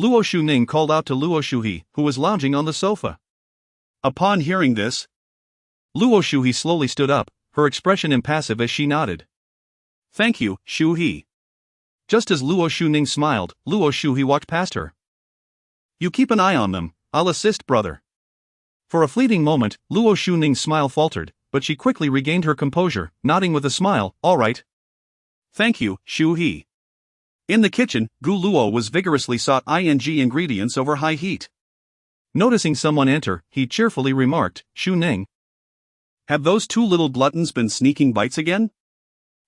Luo Shuning called out to Luo Shuhe, who was lounging on the sofa.
Upon hearing this,
Luo Shuhe slowly stood up, her expression impassive as she nodded.
Thank you, Shuhe.
Just as Luo Shuning smiled, Luo Shuhe walked past her. You keep an eye on them, I'll assist, brother. For a fleeting moment, Luo Shuning's smile faltered, but she quickly regained her composure, nodding with a smile, all right.
Thank you, Shuhe. In the kitchen, Gu Luo was vigorously sought ingredients over high heat.
Noticing someone enter, he cheerfully remarked, Shu Ning.
Have those two little gluttons been sneaking bites again?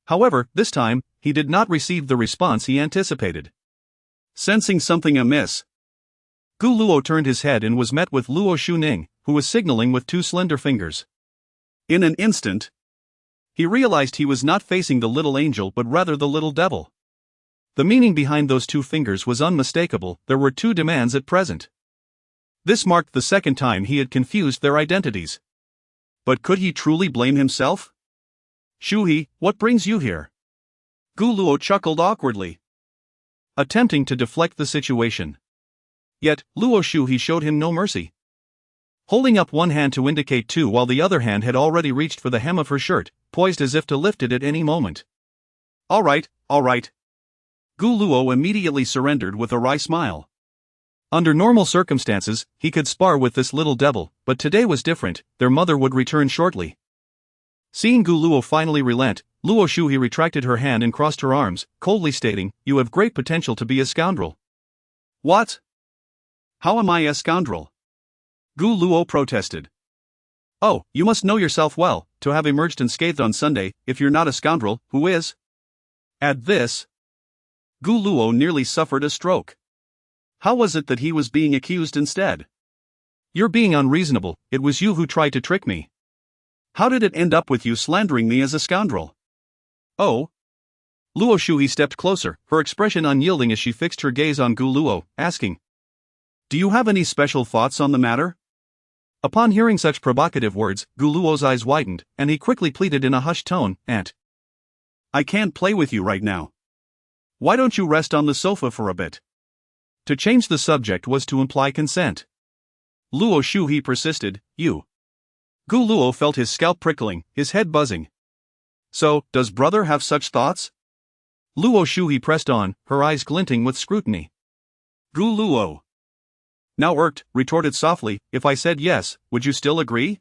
However, this time, he did not receive the response he anticipated.
Sensing something amiss,
Gu Luo turned his head and was met with Luo Shuning, who was signaling with two slender fingers.
In an instant, he realized he was not facing the little angel but rather the little devil.
The meaning behind those two fingers was unmistakable. There were two demands at present. This marked the second time he had confused their identities.
But could he truly blame himself?
Shuhi, what brings you here?
Gu Luo chuckled awkwardly,
attempting to deflect the situation. Yet, Luo Shuhi showed him no mercy. Holding up one hand to indicate two while the other hand had already reached for the hem of her shirt, poised as if to lift it at any moment.
All right. Gu Luo immediately surrendered with a wry smile.
Under normal circumstances, he could spar with this little devil, but today was different. Their mother would return shortly. Seeing Gu Luo finally relent, Luo Shuhi retracted her hand and crossed her arms, coldly stating, "You have great potential to be a scoundrel."
What? How am I a scoundrel? Gu Luo protested.
Oh, you must know yourself well, to have emerged unscathed on Sunday. If you're not a scoundrel, who is?
At this, Gu Luo nearly suffered a stroke. How was it that he was being accused instead?
You're being unreasonable. It was you who tried to trick me.
How did it end up with you slandering me as a scoundrel?
Oh. Luo Shuhi stepped closer, her expression unyielding as she fixed her gaze on Gu Luo, asking,
"Do you have any special thoughts on the matter?"
Upon hearing such provocative words, Gu Luo's eyes widened, and he quickly pleaded in a hushed tone, "Aunt,
I can't play with you right now. Why don't you rest on the sofa for a bit?"
To change the subject was to imply consent.
Luo Shuhi persisted, "You." Gu Luo felt his scalp prickling, his head buzzing. "So, does brother have such thoughts?"
Luo Shuhi pressed on, her eyes glinting with scrutiny.
Gu Luo, now irked, retorted softly, "If I said yes, would you still agree?"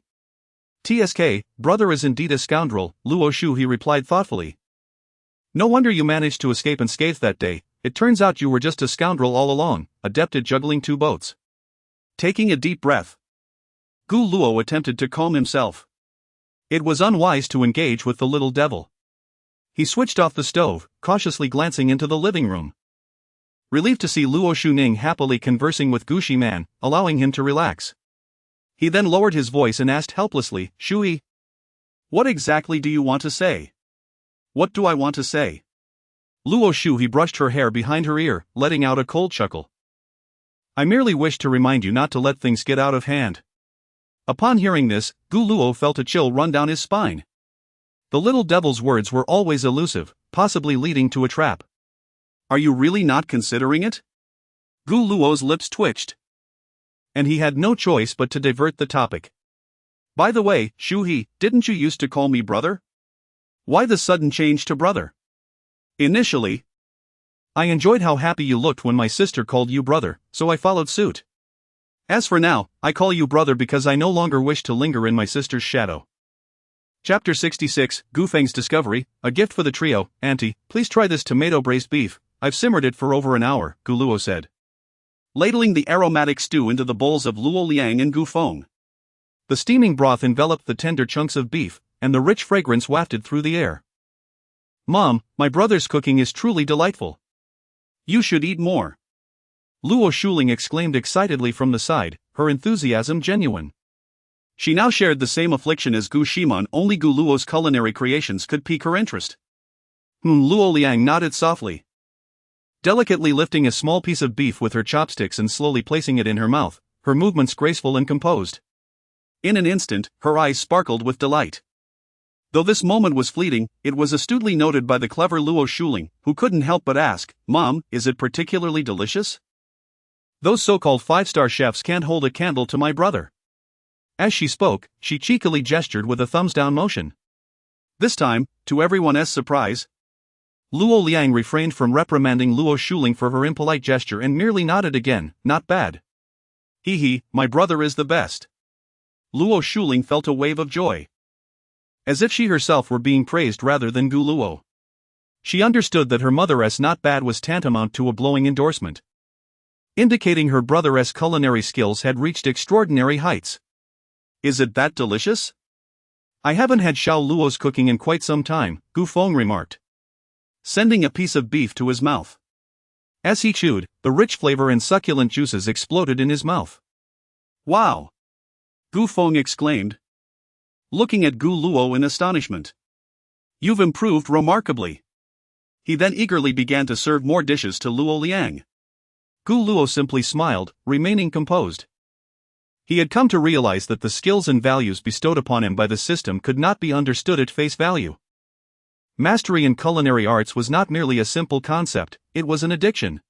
"TSK, brother is indeed a scoundrel," Luo Shuhi replied thoughtfully. "No wonder you managed to escape unscathed that day. It turns out you were just a scoundrel all along, adept at juggling two boats."
Taking a deep breath, Gu Luo attempted to calm himself.
It was unwise to engage with the little devil. He switched off the stove, cautiously glancing into the living room. Relieved to see Luo Shuning happily conversing with Gu Ximan, allowing him to relax. He then lowered his voice and asked helplessly, "Shui,
what exactly do you want to say?" "What do I want to say?"
Luo Shuhi brushed her hair behind her ear, letting out a cold chuckle. "I merely wish to remind you not to let things get out of hand." Upon hearing this, Gu Luo felt a chill run down his spine. The little devil's words were always elusive, possibly leading to a trap.
"Are you really not considering it?" Gu Luo's lips twitched,
and he had no choice but to divert the topic.
"By the way, Shuhi, didn't you used to call me brother? Why the sudden change to brother?" "Initially,
I enjoyed how happy you looked when my sister called you brother, so I followed suit. As for now, I call you brother because I no longer wish to linger in my sister's shadow." Chapter 66, Gu Feng's Discovery, a gift for the trio. "Auntie, please try this tomato braised beef. I've simmered it for over an hour," Gu Luo said,
ladling the aromatic stew into the bowls of Luo Liang and Gu Feng.
The steaming broth enveloped the tender chunks of beef, and the rich fragrance wafted through the air. "Mom, my brother's cooking is truly delightful.
You should eat more,"
Luo Shuling exclaimed excitedly from the side, her enthusiasm genuine.
She now shared the same affliction as Gu Ximan, only Gu Luo's culinary creations could pique her interest.
Luo Liang nodded softly. Delicately lifting a small piece of beef with her chopsticks and slowly placing it in her mouth, her movements graceful and composed.
In an instant, her eyes sparkled with delight. Though this moment was fleeting, it was astutely noted by the clever Luo Shuling, who couldn't help but ask, "Mom, is it particularly delicious?"
"Those so-called five-star chefs can't hold a candle to my brother." As she spoke, she cheekily gestured with a thumbs-down motion.
This time, to everyone's surprise,
Luo Liang refrained from reprimanding Luo Shuling for her impolite gesture and merely nodded again, "Not bad."
"Hee, my brother is the best." Luo Shuling felt a wave of joy,
as if she herself were being praised rather than Gu Luo. She understood that her mother's "not bad" was tantamount to a glowing endorsement, indicating her brother's culinary skills had reached extraordinary heights.
"Is it that delicious?"
"I haven't had Xiao Luo's cooking in quite some time," Gu Feng remarked,
sending a piece of beef to his mouth.
As he chewed, the rich flavor and succulent juices exploded in his mouth.
"Wow! Gu Feng exclaimed, looking at Gu Luo in astonishment. You've improved remarkably. He then eagerly began to serve more dishes to Luo Liang.
Gu Luo simply smiled, remaining composed. He had come to realize that the skills and values bestowed upon him by the system could not be understood at face value. Mastery in culinary arts was not merely a simple concept, it was an addiction.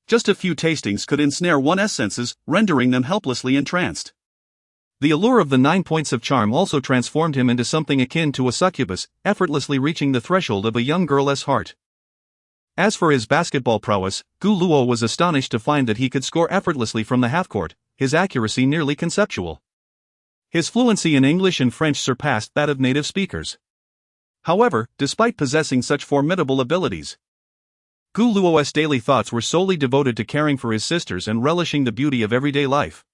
Just a few tastings could ensnare one's senses, rendering them helplessly entranced.
The allure of the 9 points of charm also transformed him into something akin to a succubus, effortlessly reaching the threshold of a young girl's heart. As for his basketball prowess, Gu Luo was astonished to find that he could score effortlessly from the half-court, his accuracy nearly conceptual. His fluency in English and French surpassed that of native speakers. However, despite possessing such formidable abilities, Gu Luo's daily thoughts were solely devoted to caring for his sisters and relishing the beauty of everyday life.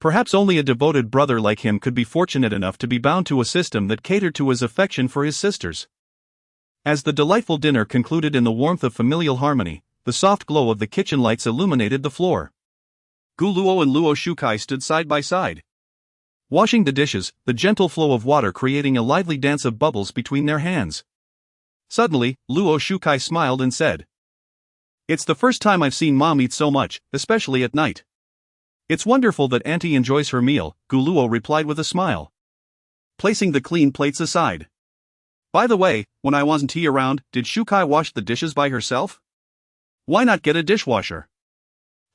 Perhaps only a devoted brother like him could be fortunate enough to be bound to a system that catered to his affection for his sisters. As the delightful dinner concluded in the warmth of familial harmony, the soft glow of the kitchen lights illuminated the floor.
Gu Luo and Luo Shukai stood side by side,
washing the dishes, the gentle flow of water creating a lively dance of bubbles between their hands. Suddenly, Luo Shukai smiled and said, "It's the first time I've seen Mom eat so much, especially at night." "It's wonderful that Auntie enjoys her meal," Gu Luo replied with a smile,
placing the clean plates aside. "By the way, when I wasn't around, did Shukai wash the dishes by herself? Why not get a dishwasher?"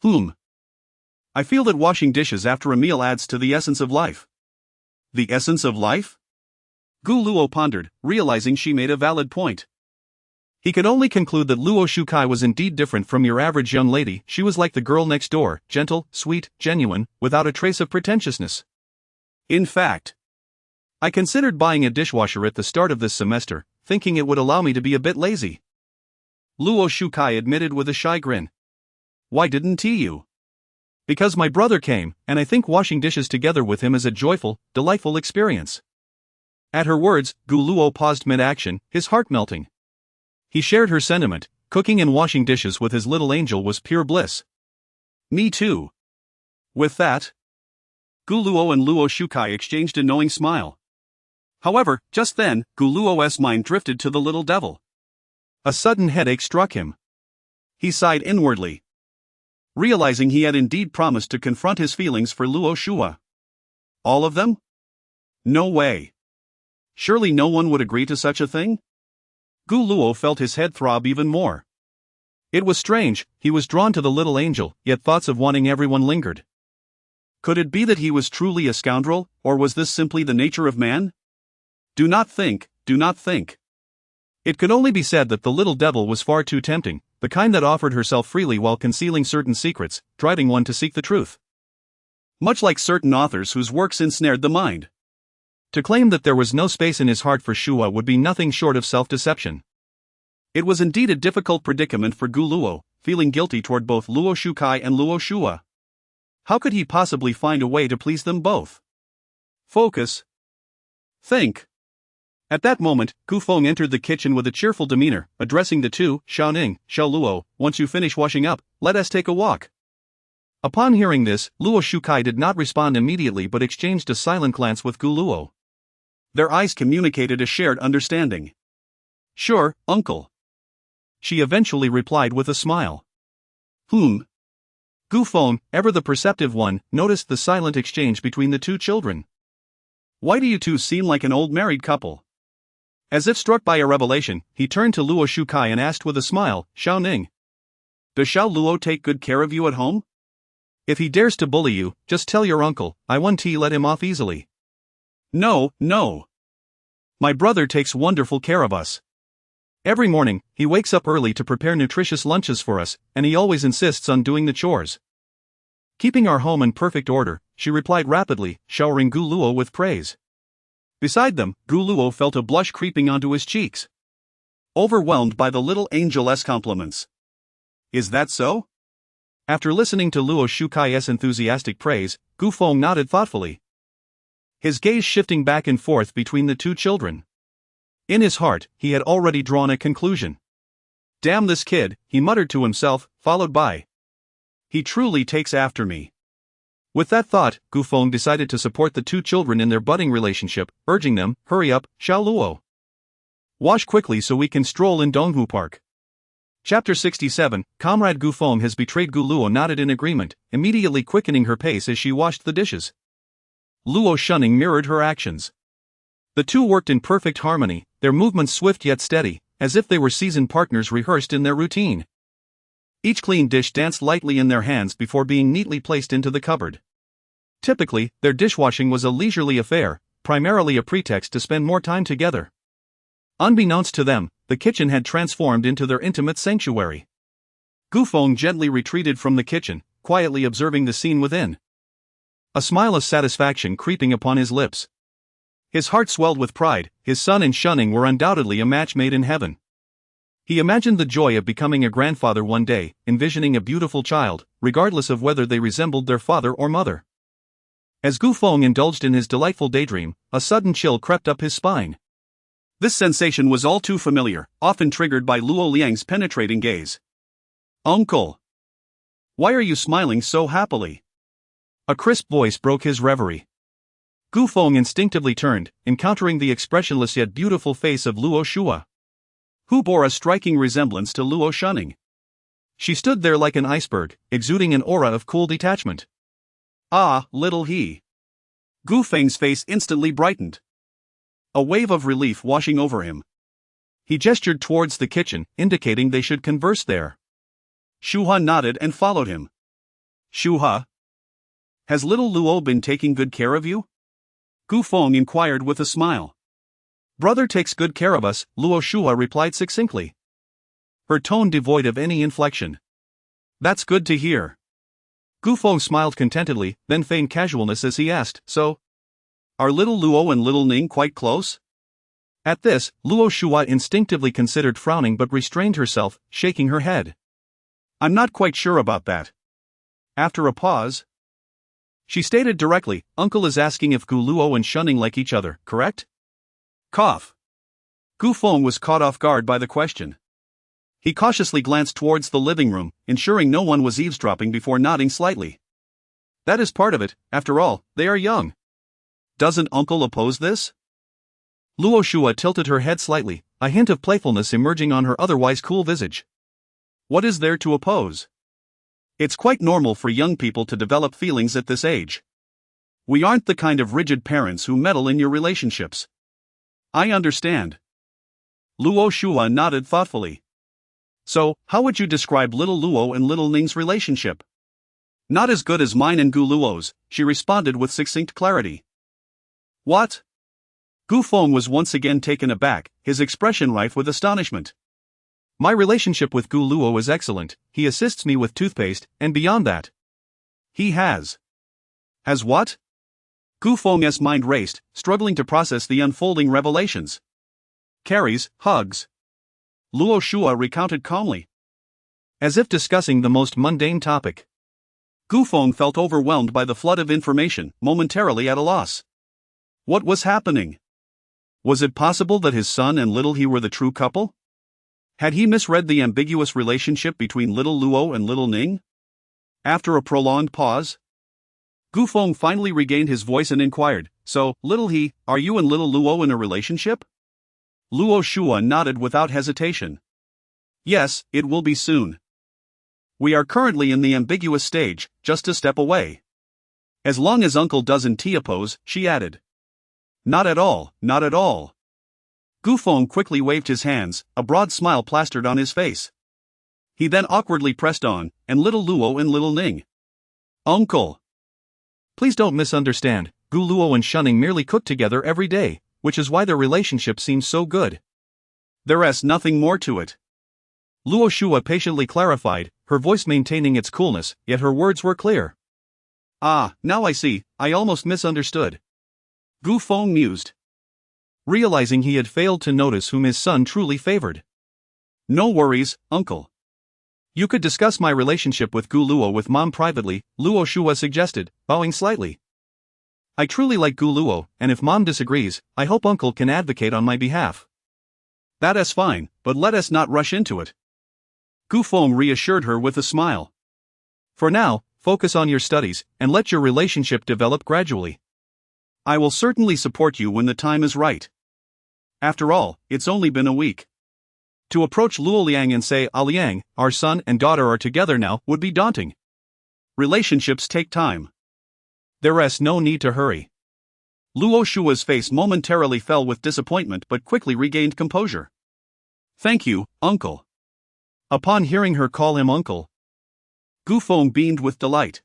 I feel that washing dishes after a meal adds to the essence of life." "The essence of life?" Gu Luo pondered, realizing she made a valid point.
He could only conclude that Luo Shukai was indeed different from your average young lady. She was like the girl next door, gentle, sweet, genuine, without a trace of pretentiousness.
"In fact,
I considered buying a dishwasher at the start of this semester, thinking it would allow me to be a bit lazy,"
Luo Shukai admitted with a shy grin. "Why didn't you?"
"Because my brother came, and I think washing dishes together with him is a joyful, delightful experience." At her words, Gu Luo paused mid-action, his heart melting. He shared her sentiment. Cooking and washing dishes with his little angel was pure bliss.
"Me too." With that, Gu Luo and Luo Shukai exchanged a knowing smile. However, just then, Gu Luo's mind drifted to the little devil.
A sudden headache struck him.
He sighed inwardly, realizing he had indeed promised to confront his feelings for Luo Shua. All of them? No way. Surely no one would agree to such a thing? Gu Luo felt his head throb even more.
It was strange, he was drawn to the little angel, yet thoughts of wanting everyone lingered.
Could it be that he was truly a scoundrel, or was this simply the nature of man? Do not think, do not think.
It could only be said that the little devil was far too tempting, the kind that offered herself freely while concealing certain secrets, driving one to seek the truth.
Much like certain authors whose works ensnared the mind.
To claim that there was no space in his heart for Shua would be nothing short of self-deception.
It was indeed a difficult predicament for Gu Luo, feeling guilty toward both Luo Shukai and Luo Shua. How could he possibly find a way to please them both? Focus. Think. At that moment, Gu Feng entered the kitchen with a cheerful demeanor, addressing the two, Xiaoning, Xiao Luo, "Once you finish washing up, let us take a walk." Upon hearing this, Luo Shukai did not respond immediately but exchanged a silent glance with Gu Luo. Their eyes communicated a shared understanding. "Sure, uncle," she eventually replied with a smile. Gu Feng, ever the perceptive one, noticed the silent exchange between the two children. "Why do you two seem like an old married couple?" As if struck by a revelation, he turned to Luo Shukai and asked with a smile, "Xiao Ning, does Xiao Luo take good care of you at home?" "If he dares to bully you, just tell your uncle, I won't let him off easily." No. My brother takes wonderful care of us. Every morning, he wakes up early to prepare nutritious lunches for us, and he always insists on doing the chores. Keeping our home in perfect order, she replied rapidly, showering Gu Luo with praise. Beside them, Gu Luo felt a blush creeping onto his cheeks, overwhelmed by the little angel's compliments. Is that so? After listening to Luo Shukai's enthusiastic praise, Gu Feng nodded thoughtfully, his gaze shifting back and forth between the two children. In his heart, he had already drawn a conclusion. Damn this kid, he muttered to himself, followed by, he truly takes after me.
With that thought, Gu Feng decided to support the two children in their budding relationship, urging them, hurry up, Xiao Luo. Wash quickly so we can stroll in Donghu Park. Chapter 67, Comrade Gu Feng has betrayed. Gu Luo nodded in agreement, immediately quickening her pace as she washed the dishes. Luo shunning mirrored her actions. The two worked in perfect harmony, their movements swift yet steady, as if they were seasoned partners rehearsed in their routine. Each clean dish danced lightly in their hands before being neatly placed into the cupboard. Typically, their dishwashing was a leisurely affair, primarily a pretext to spend more time together. Unbeknownst to them, the kitchen had transformed into their intimate sanctuary. Gu Feng gently retreated from the kitchen, quietly observing the scene within. A smile of satisfaction creeping upon his lips. His heart swelled with pride. His son and shunning were undoubtedly a match made in heaven. He imagined the joy of becoming a grandfather one day, envisioning a beautiful child, regardless of whether they resembled their father or mother. As Gu Feng indulged in his delightful daydream, a sudden chill crept up his spine.
This sensation was all too familiar, often triggered by Luo Liang's penetrating gaze. "Uncle! Why are you smiling so happily?"
A crisp voice broke his reverie. Gu Feng instinctively turned, encountering the expressionless yet beautiful face of Luo Shua,
who bore a striking resemblance to Luo Shunning.
She stood there like an iceberg, exuding an aura of cool detachment.
"Ah, little he." Gu Feng's face instantly brightened. A wave of relief washing over him.
He gestured towards the kitchen, indicating they should converse there.
Shuha nodded and followed him. "Shuha, has little Luo been taking good care of you?" Gu Feng inquired with a smile.
"Brother takes good care of us," Luo Shua replied succinctly, her tone devoid of any inflection.
"That's good to hear."
Gu Feng smiled contentedly, then feigned casualness as he asked, "So,
are little Luo and little Ning quite close?"
At this, Luo Shua instinctively considered frowning but restrained herself, shaking her head.
"I'm not quite sure about that." After a pause, she stated directly, "Uncle is asking if Gu Luo and Shunning like each other, correct?" Cough. Gu Feng was caught off guard by the question. He cautiously glanced towards the living room, ensuring no one was eavesdropping before nodding slightly. "That is part of it, after all, they are young. Doesn't Uncle oppose this?"
Luo Shua tilted her head slightly, a hint of playfulness emerging on her otherwise cool visage.
"What is there to oppose? It's quite normal for young people to develop feelings at this age. We aren't the kind of rigid parents who meddle in your relationships." "I understand." Luo Shua nodded thoughtfully. "So, how would you describe little Luo and little Ning's relationship?" "Not as good as mine and Gu Luo's," she responded with succinct clarity. "What?" Gu Feng was once again taken aback, his expression rife with astonishment.
"My relationship with Gu Luo is excellent. He assists me with toothpaste, and beyond that."
"He has." "Has what?" Gu Feng's mind raced, struggling to process the unfolding revelations. "Carries, hugs." Luo Shua recounted calmly,
as if discussing the most mundane topic.
Gu Feng felt overwhelmed by the flood of information, momentarily at a loss. What was happening? Was it possible that his son and little he were the true couple? Had he misread the ambiguous relationship between little Luo and little Ning? After a prolonged pause, Gu Feng finally regained his voice and inquired, "So, little he, are you and little Luo in a relationship?" Luo Shua nodded without hesitation. "Yes, it will be soon. We are currently in the ambiguous stage, just a step away. As long as Uncle doesn't oppose," she added. "Not at all, not at all." Gu Feng quickly waved his hands, a broad smile plastered on his face. He then awkwardly pressed on, "And little Luo and little Ning." "Uncle."
"Please don't misunderstand, Gu Luo and Shunning merely cook together every day, which is why their relationship seems so good."
"There's nothing more to it,"
Luo Shua patiently clarified, her voice maintaining its coolness, yet her words were clear.
"Ah, now I see, I almost misunderstood." Gu Feng mused,
realizing he had failed to notice whom his son truly favored.
"No worries, Uncle.
You could discuss my relationship with Gu Luo with Mom privately," Luo Shua suggested, bowing slightly. "I truly like Gu Luo, and if Mom disagrees, I hope Uncle can advocate on my behalf."
"That is fine, but let us not rush into it." Gu Feng reassured her with a smile.
"For now, focus on your studies, and let your relationship develop gradually.
I will certainly support you when the time is right. After all, it's only been a week. To approach Luo Liang and say, "Ah Liang, our son and daughter are together now," would be daunting. Relationships take time.
There is no need to hurry.
Luo Shua's face momentarily fell with disappointment but quickly regained composure. "Thank you, uncle."
Upon hearing her call him uncle,
Gu Feng beamed with delight.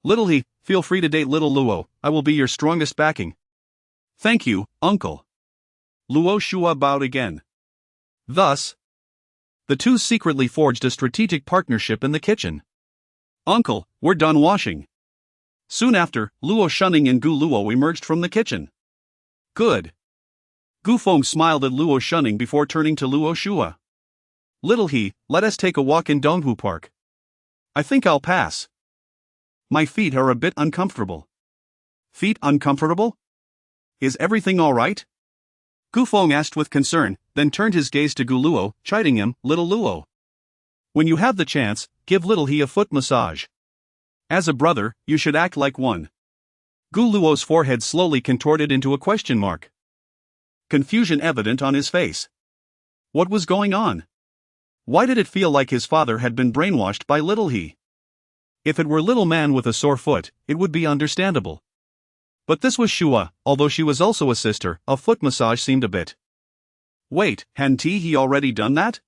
"Little he, feel free to date little Luo, I will be your strongest backing."
"Thank you, uncle." Luo Shua bowed again.
Thus, the two secretly forged a strategic partnership in the kitchen.
"Uncle, we're done washing." Soon after, Luo Shunning and Gu Luo emerged from the kitchen. "Good." Gu Feng smiled at Luo Shunning before turning to Luo Shua.
"Little he, let us take a walk in Donghu Park."
"I think I'll pass. My feet are a bit uncomfortable." "Feet uncomfortable? Is everything all right?" Gu Feng asked with concern, then turned his gaze to Gu Luo, chiding him, "Little Luo,
when you have the chance, give little he a foot massage.
As a brother, you should act like one."
Gu Luo's forehead slowly contorted into a question mark.
Confusion evident on his face. What was going on? Why did it feel like his father had been brainwashed by little he?
If it were little man with a sore foot, it would be understandable. But this was Shua, although she was also a sister, a foot massage seemed a bit.
Wait, hadn't he already done that?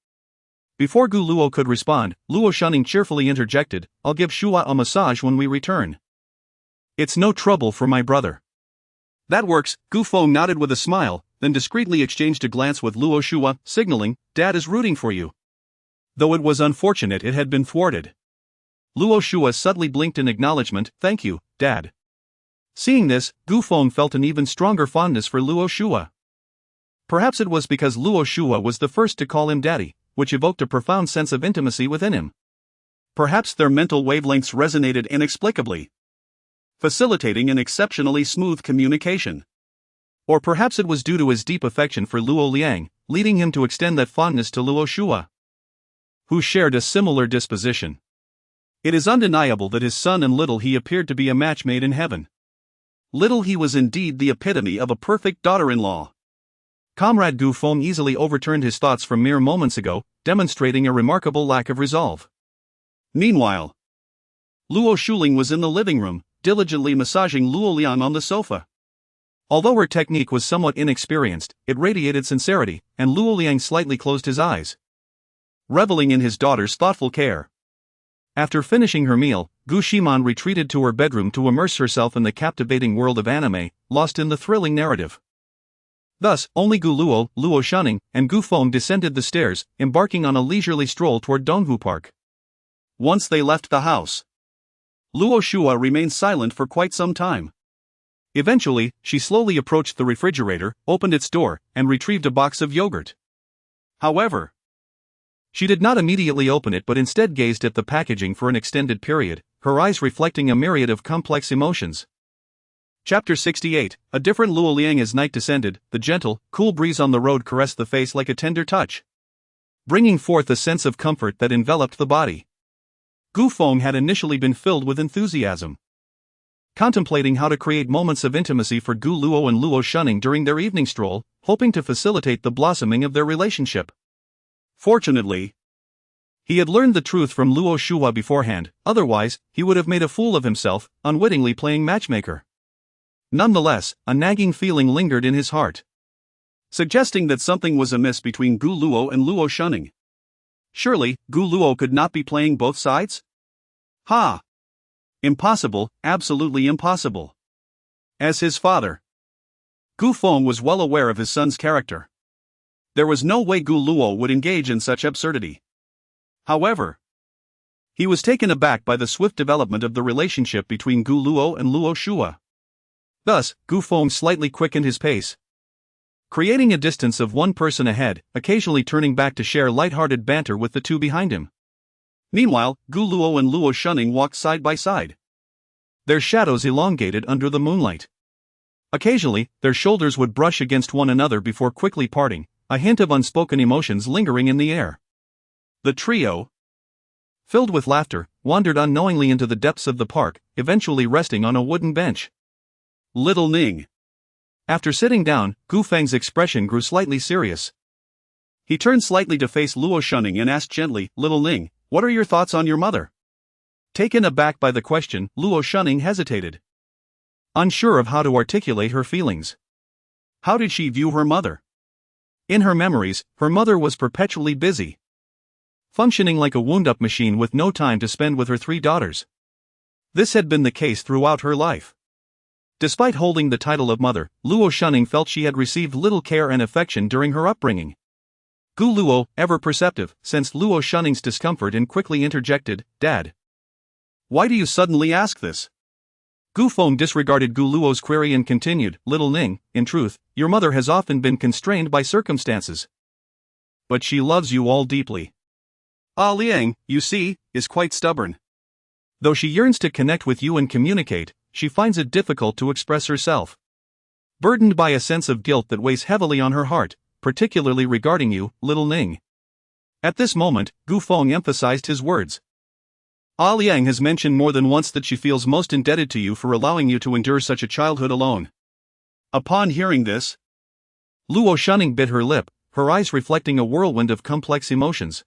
Before Gu Luo could respond, Luo Shunning cheerfully interjected, "I'll give Shua a massage when we return. It's no trouble for my brother."
"That works," Gu Feng nodded with a smile, then discreetly exchanged a glance with Luo Shua, signaling, "Dad is rooting for you."
Though it was unfortunate it had been thwarted. Luo Shua subtly blinked in acknowledgement, "Thank you, Dad." Seeing this, Gu Feng felt an even stronger fondness for Luo Shua. Perhaps it was because Luo Shua was the first to call him daddy, which evoked a profound sense of intimacy within him.
Perhaps their mental wavelengths resonated inexplicably, facilitating an exceptionally smooth communication.
Or perhaps it was due to his deep affection for Luo Liang, leading him to extend that fondness to Luo Shua, who shared a similar disposition. It is undeniable that his son and little he appeared to be a match made in heaven.
Little he was indeed the epitome of a perfect daughter-in-law.
Comrade Gu Feng easily overturned his thoughts from mere moments ago, demonstrating a remarkable lack of resolve.
Meanwhile, Luo Shuling was in the living room, diligently massaging Luo Liang on the sofa.
Although her technique was somewhat inexperienced, it radiated sincerity, and Luo Liang slightly closed his eyes, reveling in his daughter's thoughtful care. After finishing her meal, Gu Ximan retreated to her bedroom to immerse herself in the captivating world of anime, lost in the thrilling narrative. Thus, only Gu Luo, Luo Shunning, and Gu Feng descended the stairs, embarking on a leisurely stroll toward Donghu Park.
Once they left the house, Luo Shua remained silent for quite some time.
Eventually, she slowly approached the refrigerator, opened its door, and retrieved a box of yogurt.
However,
she did not immediately open it but instead gazed at the packaging for an extended period, her eyes reflecting a myriad of complex emotions. Chapter 68, a different Luo Liang. As night descended, the gentle, cool breeze on the road caressed the face like a tender touch, bringing forth a sense of comfort that enveloped the body. Gu Feng had initially been filled with enthusiasm, contemplating how to create moments of intimacy for Gu Luo and Luo Shunning during their evening stroll, hoping to facilitate the blossoming of their relationship.
Fortunately,
he had learned the truth from Luo Shua beforehand, otherwise, he would have made a fool of himself, unwittingly playing matchmaker. Nonetheless, a nagging feeling lingered in his heart,
suggesting that something was amiss between Gu Luo and Luo Shunning. Surely, Gu Luo could not be playing both sides? Ha! Impossible, absolutely impossible. As his father, Gu Feng was well aware of his son's character. There was no way Gu Luo would engage in such absurdity. However, he was taken aback by the swift development of the relationship between Gu Luo and Luo Shua.
Thus, Gu Feng slightly quickened his pace, creating a distance of one person ahead, occasionally turning back to share light-hearted banter with the two behind him.
Meanwhile, Gu Luo and Luo Shunning walked side by side,
their shadows elongated under the moonlight. Occasionally, their shoulders would brush against one another before quickly parting, a hint of unspoken emotions lingering in the air. The trio, filled with laughter, wandered unknowingly into the depths of the park, eventually resting on a wooden bench.
Little Ning.
After sitting down, Gu Feng's expression grew slightly serious.
He turned slightly to face Luo Shunning and asked gently, Little Ning, what are your thoughts on your mother?
Taken aback by the question, Luo Shunning hesitated, unsure of how to articulate her feelings.
How did she view her mother?
In her memories, her mother was perpetually busy, functioning like a wound-up machine with no time to spend with her 3 daughters. This had been the case throughout her life. Despite holding the title of mother, Luo Shunning felt she had received little care and affection during her upbringing. Gu Luo, ever perceptive, sensed Luo Shunning's discomfort and quickly interjected, Dad.
Why do you suddenly ask this?
Gu Feng disregarded Gu Luo's query and continued, Little Ning, in truth, your mother has often been constrained by circumstances. But she loves you all deeply.
Liang, you see, is quite stubborn.
Though she yearns to connect with you and communicate, she finds it difficult to express herself. Burdened by a sense of guilt that weighs heavily on her heart, particularly regarding you, Little Ning. At this moment, Gu Feng emphasized his words.
Liang has mentioned more than once that she feels most indebted to you for allowing you to endure such a childhood alone. Upon hearing this,
Luo Shunning bit her lip, her eyes reflecting a whirlwind of complex emotions.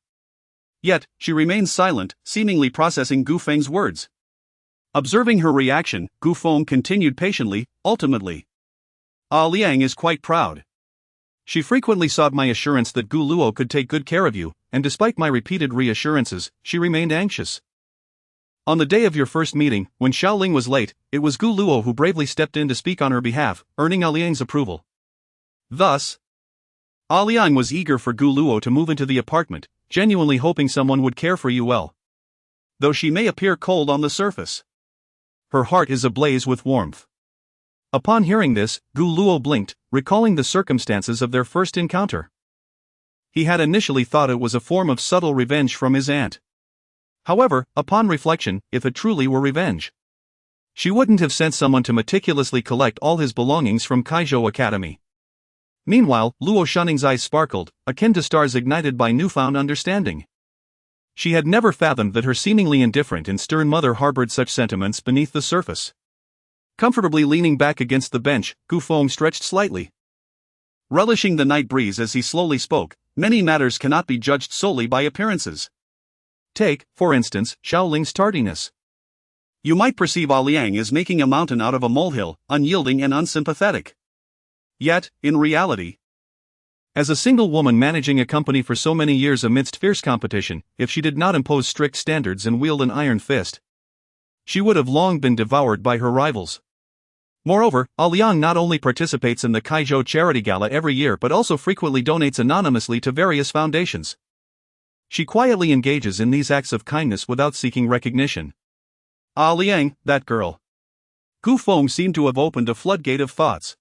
Yet, she remained silent, seemingly processing Gu Feng's words. Observing her reaction, Gu Feng continued patiently, ultimately. Liang is quite proud. She frequently sought my assurance that Gu Luo could take good care of you, and despite my repeated reassurances, she remained anxious. On the day of your first meeting, when Xiaoling was late, it was Gu Luo who bravely stepped in to speak on her behalf, earning Liang's approval. Thus, Liang was eager for Gu Luo to move into the apartment, genuinely hoping someone would care for you well. Though she may appear cold on the surface, her heart is ablaze with warmth. Upon hearing this, Gu Luo blinked, recalling the circumstances of their first encounter. He had initially thought it was a form of subtle revenge from his aunt. However, upon reflection, if it truly were revenge, she wouldn't have sent someone to meticulously collect all his belongings from Kaizhou Academy. Meanwhile, Luo Shunning's eyes sparkled, akin to stars ignited by newfound understanding. She had never fathomed that her seemingly indifferent and stern mother harbored such sentiments beneath the surface. Comfortably leaning back against the bench, Gu Feng stretched slightly, relishing the night breeze as he slowly spoke. Many matters cannot be judged solely by appearances. Take, for instance, Xiaoling's tardiness. You might perceive Liang as making a mountain out of a molehill, unyielding and unsympathetic. Yet, in reality, as a single woman managing a company for so many years amidst fierce competition, if she did not impose strict standards and wield an iron fist, she would have long been devoured by her rivals. Moreover, Liang not only participates in the Kaizhou Charity Gala every year but also frequently donates anonymously to various foundations. She quietly engages in these acts of kindness without seeking recognition. Liang, that girl. Gu Feng seemed to have opened a floodgate of thoughts,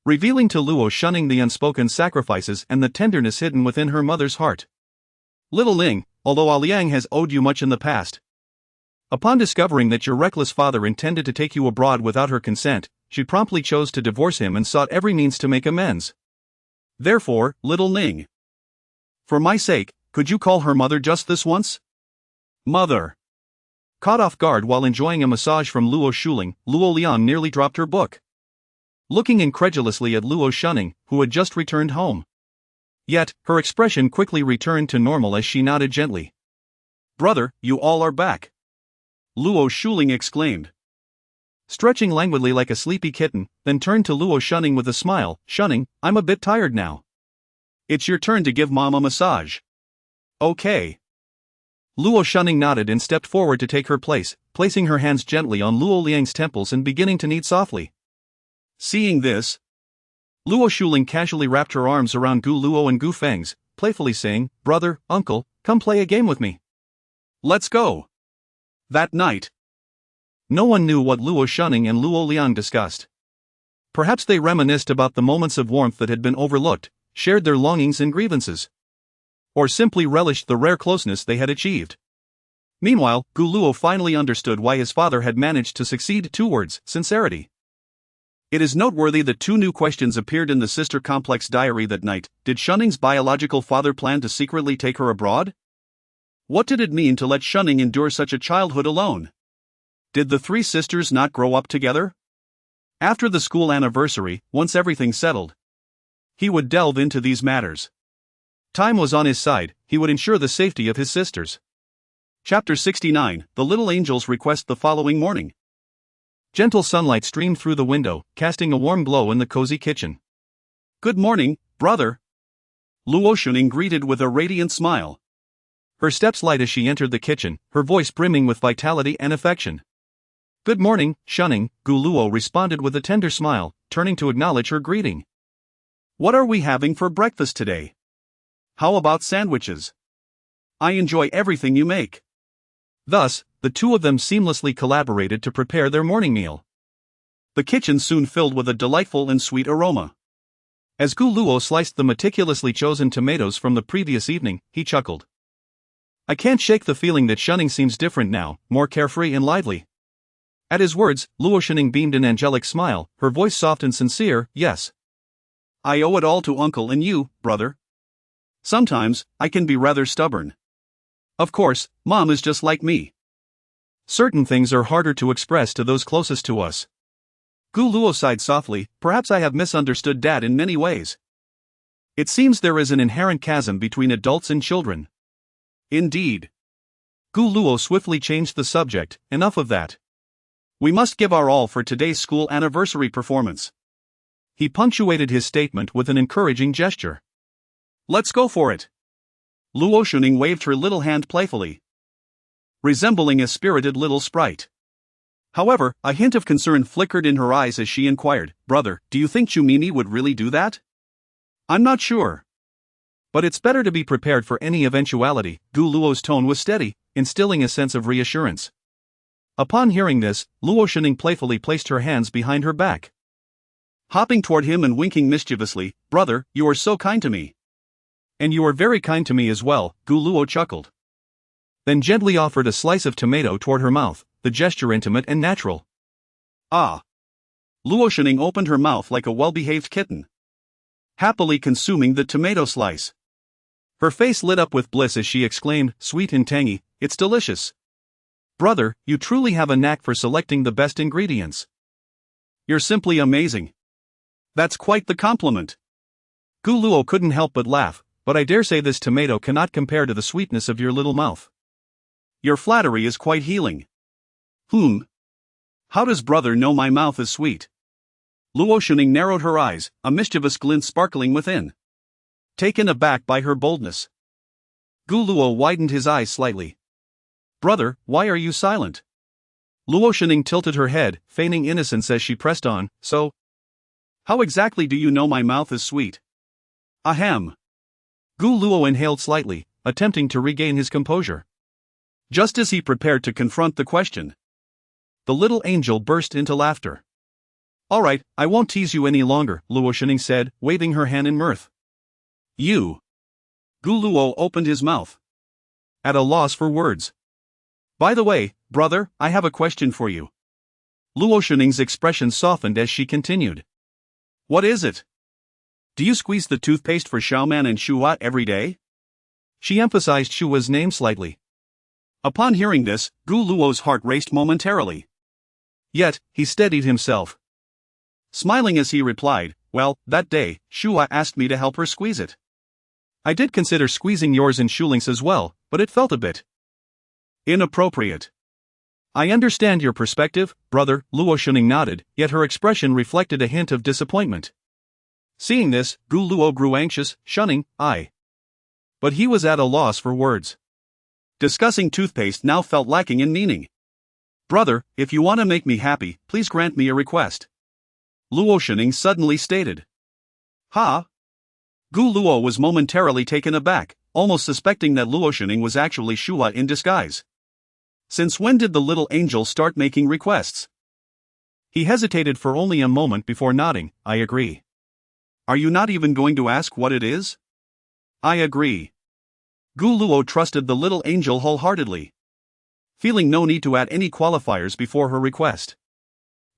revealing to Luo Shunning the unspoken sacrifices and the tenderness hidden within her mother's heart. Little Ning, although Liang has owed you much in the past, upon discovering that your reckless father intended to take you abroad without her consent, she promptly chose to divorce him and sought every means to make amends. Therefore, Little Ning, for my sake, could you call her mother just this once? Mother. Caught off guard while enjoying a massage from Luo Shuling, Luo Lian nearly dropped her book, looking incredulously at Luo Shunning, who had just returned home. Yet, her expression quickly returned to normal as she nodded gently. Brother, you all are back. Luo Shuling exclaimed, stretching languidly like a sleepy kitten, then turned to Luo Shunning with a smile. Shunning, I'm a bit tired now. It's your turn to give Mom a massage. Okay. Luo Shunning nodded and stepped forward to take her place, placing her hands gently on Luo Liang's temples and beginning to knead softly. Seeing this, Luo Shuling casually wrapped her arms around Gu Luo and Gu Feng's, playfully saying, Brother, uncle, come play a game with me. Let's go. That night, no one knew what Luo Shunning and Luo Liang discussed. Perhaps they reminisced about the moments of warmth that had been overlooked, shared their longings and grievances, or simply relished the rare closeness they had achieved. Meanwhile, Gu Luo finally understood why his father had managed to succeed. 2 words, sincerity. It is noteworthy that 2 new questions appeared in the sister complex diary that night. Did Shunning's biological father plan to secretly take her abroad? What did it mean to let Shunning endure such a childhood alone? Did the three sisters not grow up together? After the school anniversary, once everything settled, he would delve into these matters. Time was on his side, he would ensure the safety of his sisters. Chapter 69, The Little Angel's Request the following morning.
Gentle sunlight streamed through the window, casting a warm glow in the cozy kitchen.
Good morning, brother. Luo Shunning greeted with a radiant smile.
Her steps light as she entered the kitchen, her voice brimming with vitality and affection. Good morning, Shunning, Gu Luo responded with a tender smile, turning to acknowledge her greeting.
What are we having for breakfast today? How about sandwiches? I enjoy everything you make.
Thus, the two of them seamlessly collaborated to prepare their morning meal.
The kitchen soon filled with a delightful and sweet aroma.
As Gu Luo sliced the meticulously chosen tomatoes from the previous evening, he chuckled. I can't shake the feeling that Shunning seems different now, more carefree and lively. At his words, Luo Shunning beamed an angelic smile, her voice soft and sincere. Yes.
I owe it all to Uncle and you, brother. Sometimes, I can be rather stubborn. Of course, Mom is just like me.
Certain things are harder to express to those closest to us.
Gu Luo sighed softly. Perhaps I have misunderstood Dad in many ways.
It seems there is an inherent chasm between adults and children.
Indeed.
Gu Luo swiftly changed the subject. Enough of that.
We must give our all for today's school anniversary performance.
He punctuated his statement with an encouraging gesture.
Let's go for it. Luo Shunning waved her little hand playfully, resembling a spirited little sprite. However, a hint of concern flickered in her eyes as she inquired, Brother, do you think Chumini would really do that? I'm not sure.
But it's better to be prepared for any eventuality. Gu Luo's tone was steady, instilling a sense of reassurance. Upon hearing this, Luo Shunning playfully placed her hands behind her back.
Hopping toward him and winking mischievously, Brother, you are so kind to me.
And you are very kind to me as well, Gu Luo chuckled. Then gently offered a slice of tomato toward her mouth, the gesture intimate and natural.
Ah! Luo Shunning opened her mouth like a well-behaved kitten, happily consuming the tomato slice.
Her face lit up with bliss as she exclaimed, sweet and tangy, it's delicious. Brother, you truly have a knack for selecting the best ingredients.
You're simply amazing. That's quite the compliment.
Gu Luo couldn't help but laugh, but I dare say this tomato cannot compare to the sweetness of your little mouth.
Your flattery is quite healing. How does brother know my mouth is sweet? Luo Shunning narrowed her eyes, a mischievous glint sparkling within. Taken aback by her boldness, Gu Luo widened his eyes slightly. Brother, why are you silent?
Luo Shunning tilted her head, feigning innocence as she pressed on, so?
How exactly do you know my mouth is sweet? Ahem.
Gu Luo inhaled slightly, attempting to regain his composure.
Just as he prepared to confront the question,
the little angel burst into laughter. All right, I won't tease you any longer, Luo Shunning said, waving her hand in mirth.
You. Gu Luo opened his mouth,
at a loss for words.
By the way, brother, I have a question for you.
Luo Shunning's expression softened as she continued.
What is it? Do you squeeze the toothpaste for Xiaoman and Shua every day?
She emphasized Shua's name slightly.
Upon hearing this, Gu Luo's heart raced momentarily.
Yet, he steadied himself.
Smiling as he replied, well, that day, Shua asked me to help her squeeze it.
I did consider squeezing yours and Shulink's as well, but it felt a bit
inappropriate.
I understand your perspective, brother, Luo Shunning nodded, yet her expression reflected a hint of disappointment. Seeing this, Gu Luo grew anxious, Shunning, But he was at a loss for words.
Discussing toothpaste now felt lacking in meaning. Brother, if you want to make me happy, please grant me a request. Luo Shunning suddenly stated. Ha? Gu Luo was momentarily taken aback, almost suspecting that Luo Shunning was actually Shua in disguise. Since when did the little angel start making requests?
He hesitated for only a moment before nodding. I agree.
Are you not even going to ask what it is? I agree. Gu Luo trusted the little angel wholeheartedly, feeling no need to add any qualifiers before her request.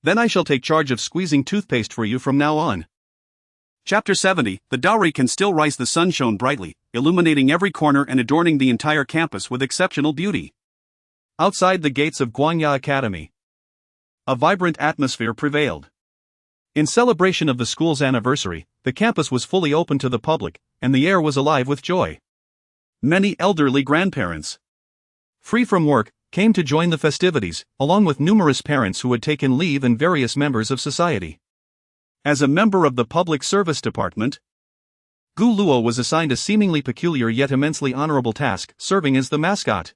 Then I shall take charge of squeezing toothpaste for you from now on.
Chapter 70, the dowry can still rise. The sun shone brightly, illuminating every corner and adorning the entire campus with exceptional beauty.
Outside the gates of Guanya Academy, a vibrant atmosphere prevailed. In celebration of the school's anniversary, the campus was fully open to the public, and the air was alive with joy.
Many elderly grandparents,
free from work, came to join the festivities, along with numerous parents who had taken leave and various members of society.
As a member of the Public Service Department,
Gu Luo was assigned a seemingly peculiar yet immensely honorable task, serving as the mascot.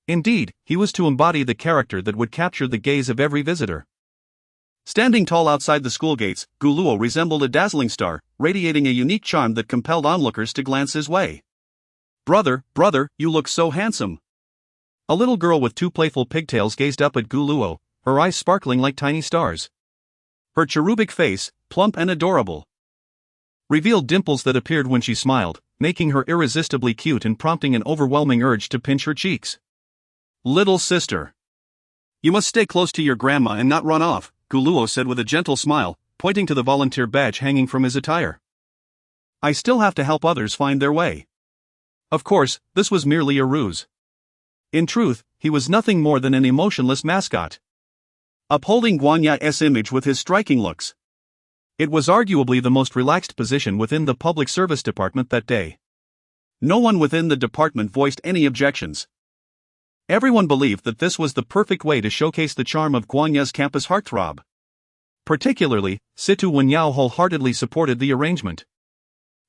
Indeed, he was to embody the character that would capture the gaze of every visitor.
Standing tall outside the school gates, Gu Luo resembled a dazzling star, radiating a unique charm that compelled onlookers to glance his way. Brother, you look so handsome."
A little girl with two playful pigtails gazed up at Gu Luo, her eyes sparkling like tiny stars.
Her cherubic face, plump and adorable,
revealed dimples that appeared when she smiled, making her irresistibly cute and prompting an overwhelming urge to pinch her cheeks.
"Little sister, you must stay close to your grandma and not run off," Gu Luo said with a gentle smile, pointing to the volunteer badge hanging from his attire. "I still have to help others find their way."
Of course, this was merely a ruse. In truth, he was nothing more than an emotionless mascot,
upholding Guanya's image with his striking looks.
It was arguably the most relaxed position within the Public Service Department that day.
No one within the department voiced any objections. Everyone believed that this was the perfect way to showcase the charm of Guanya's campus heartthrob.
Particularly, Situ Wenyao wholeheartedly supported the arrangement.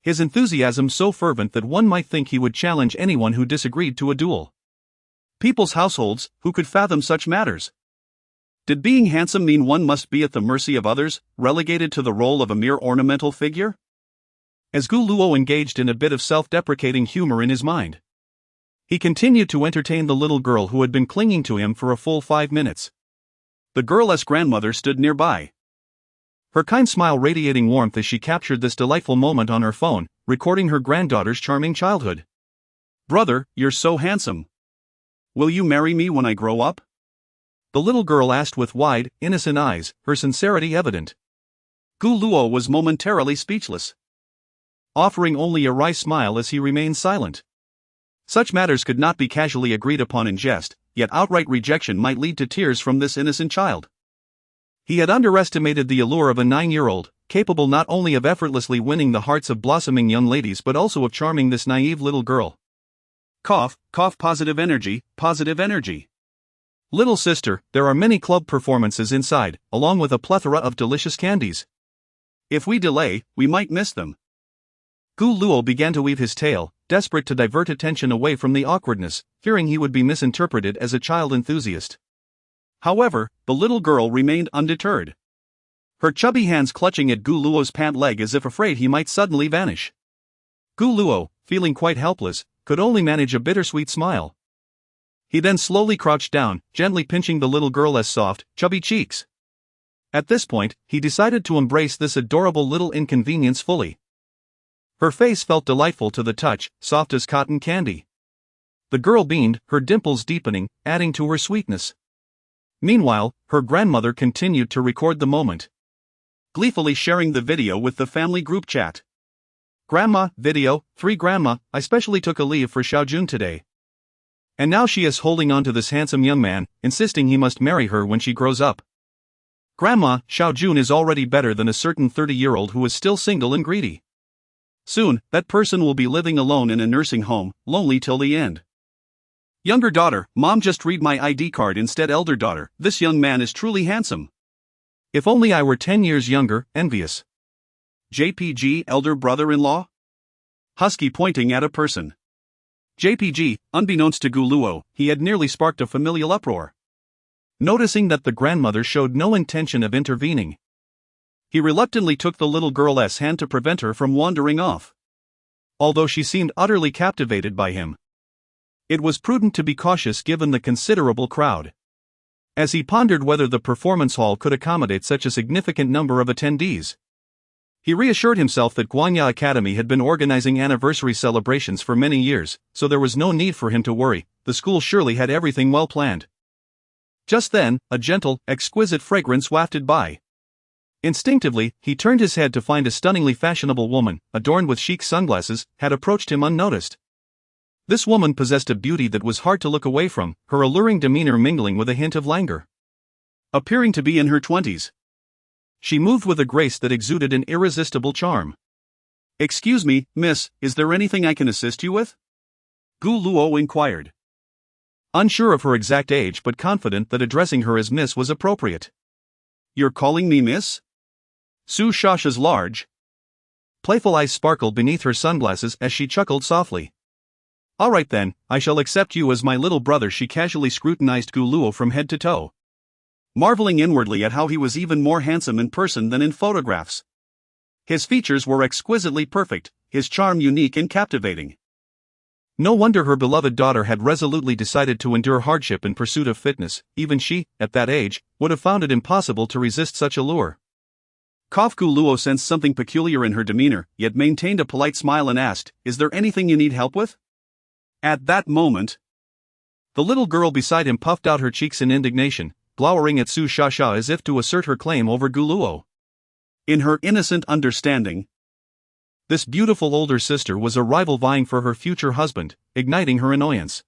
His enthusiasm so fervent that one might think he would challenge anyone who disagreed to a duel.
People's households, who could fathom such matters? Did being handsome mean one must be at the mercy of others, relegated to the role of a mere ornamental figure?
As Gu Luo engaged in a bit of self-deprecating humor in his mind, he continued to entertain the little girl who had been clinging to him for a full 5 minutes.
The girl's grandmother stood nearby,
her kind smile radiating warmth as she captured this delightful moment on her phone, recording her granddaughter's charming childhood.
"Brother, you're so handsome. Will you marry me when I grow up?"
the little girl asked with wide, innocent eyes, her sincerity evident.
Gu Luo was momentarily speechless,
offering only a wry smile as he remained silent. Such matters could not be casually agreed upon in jest, yet outright rejection might lead to tears from this innocent child. He had underestimated the allure of a 9-year-old, capable not only of effortlessly winning the hearts of blossoming young ladies but also of charming this naive little girl.
Cough, positive energy, positive energy.
"Little sister, there are many club performances inside, along with a plethora of delicious candies.
If we delay, we might miss them."
Gu Luo began to weave his tale, desperate to divert attention away from the awkwardness, fearing he would be misinterpreted as a child enthusiast.
However, the little girl remained undeterred, her chubby hands clutching at Gu Luo's pant leg as if afraid he might suddenly vanish.
Gu Luo, feeling quite helpless, could only manage a bittersweet smile. He then slowly crouched down, gently pinching the little girl's soft, chubby cheeks. At this point, he decided to embrace this adorable little inconvenience fully. Her face felt delightful to the touch, soft as cotton candy. The girl beamed, her dimples deepening, adding to her sweetness. Meanwhile, her grandmother continued to record the moment,
gleefully sharing the video with the family group chat.
"Grandma, video, 3 Grandma, I specially took a leave for Xiaojun today. And now she is holding on to this handsome young man, insisting he must marry her when she grows up. Grandma, Xiaojun is already better than a certain 30-year-old who is still single and greedy.
Soon, that person will be living alone in a nursing home, lonely till the end. Younger daughter, Mom just read my ID card instead. Elder daughter, this young man is truly handsome.
If only I were 10 years younger, envious.
JPG, elder brother-in-law?" Husky pointing at a person. JPG, unbeknownst to Gu Luo, he had nearly sparked a familial uproar.
Noticing that the grandmother showed no intention of intervening, he reluctantly took the little girl's hand to prevent her from wandering off. Although she seemed utterly captivated by him, it was prudent to be cautious given the considerable crowd. As he pondered whether the performance hall could accommodate such a significant number of attendees, he reassured himself that Guanya Academy had been organizing anniversary celebrations for many years, so there was no need for him to worry. The school surely had everything well planned. Just then, a gentle, exquisite fragrance wafted by. Instinctively, he turned his head to find a stunningly fashionable woman, adorned with chic sunglasses, had approached him unnoticed. This woman possessed a beauty that was hard to look away from, her alluring demeanor mingling with a hint of languor.
Appearing to be in her 20s,
she moved with a grace that exuded an irresistible charm.
"Excuse me, miss, is there anything I can assist you with?" Gu Luo inquired.
Unsure of her exact age but confident that addressing her as miss was appropriate.
"You're calling me miss?" Su Shasha's large,
playful eyes sparkled beneath her sunglasses as she chuckled softly. "All right then, I shall accept you as my little brother." She casually scrutinized Gu Luo from head to toe,
marveling inwardly at how he was even more handsome in person than in photographs. His features were exquisitely perfect, his charm unique and captivating.
No wonder her beloved daughter had resolutely decided to endure hardship in pursuit of fitness. Even she, at that age, would have found it impossible to resist such a lure.
Gu Luo sensed something peculiar in her demeanor, yet maintained a polite smile and asked, "Is there anything you need help with?" At that moment,
the little girl beside him puffed out her cheeks in indignation, glowering at Su Shasha as if to assert her claim over Gu Luo.
In her innocent understanding,
this beautiful older sister was a rival vying for her future husband, igniting her annoyance.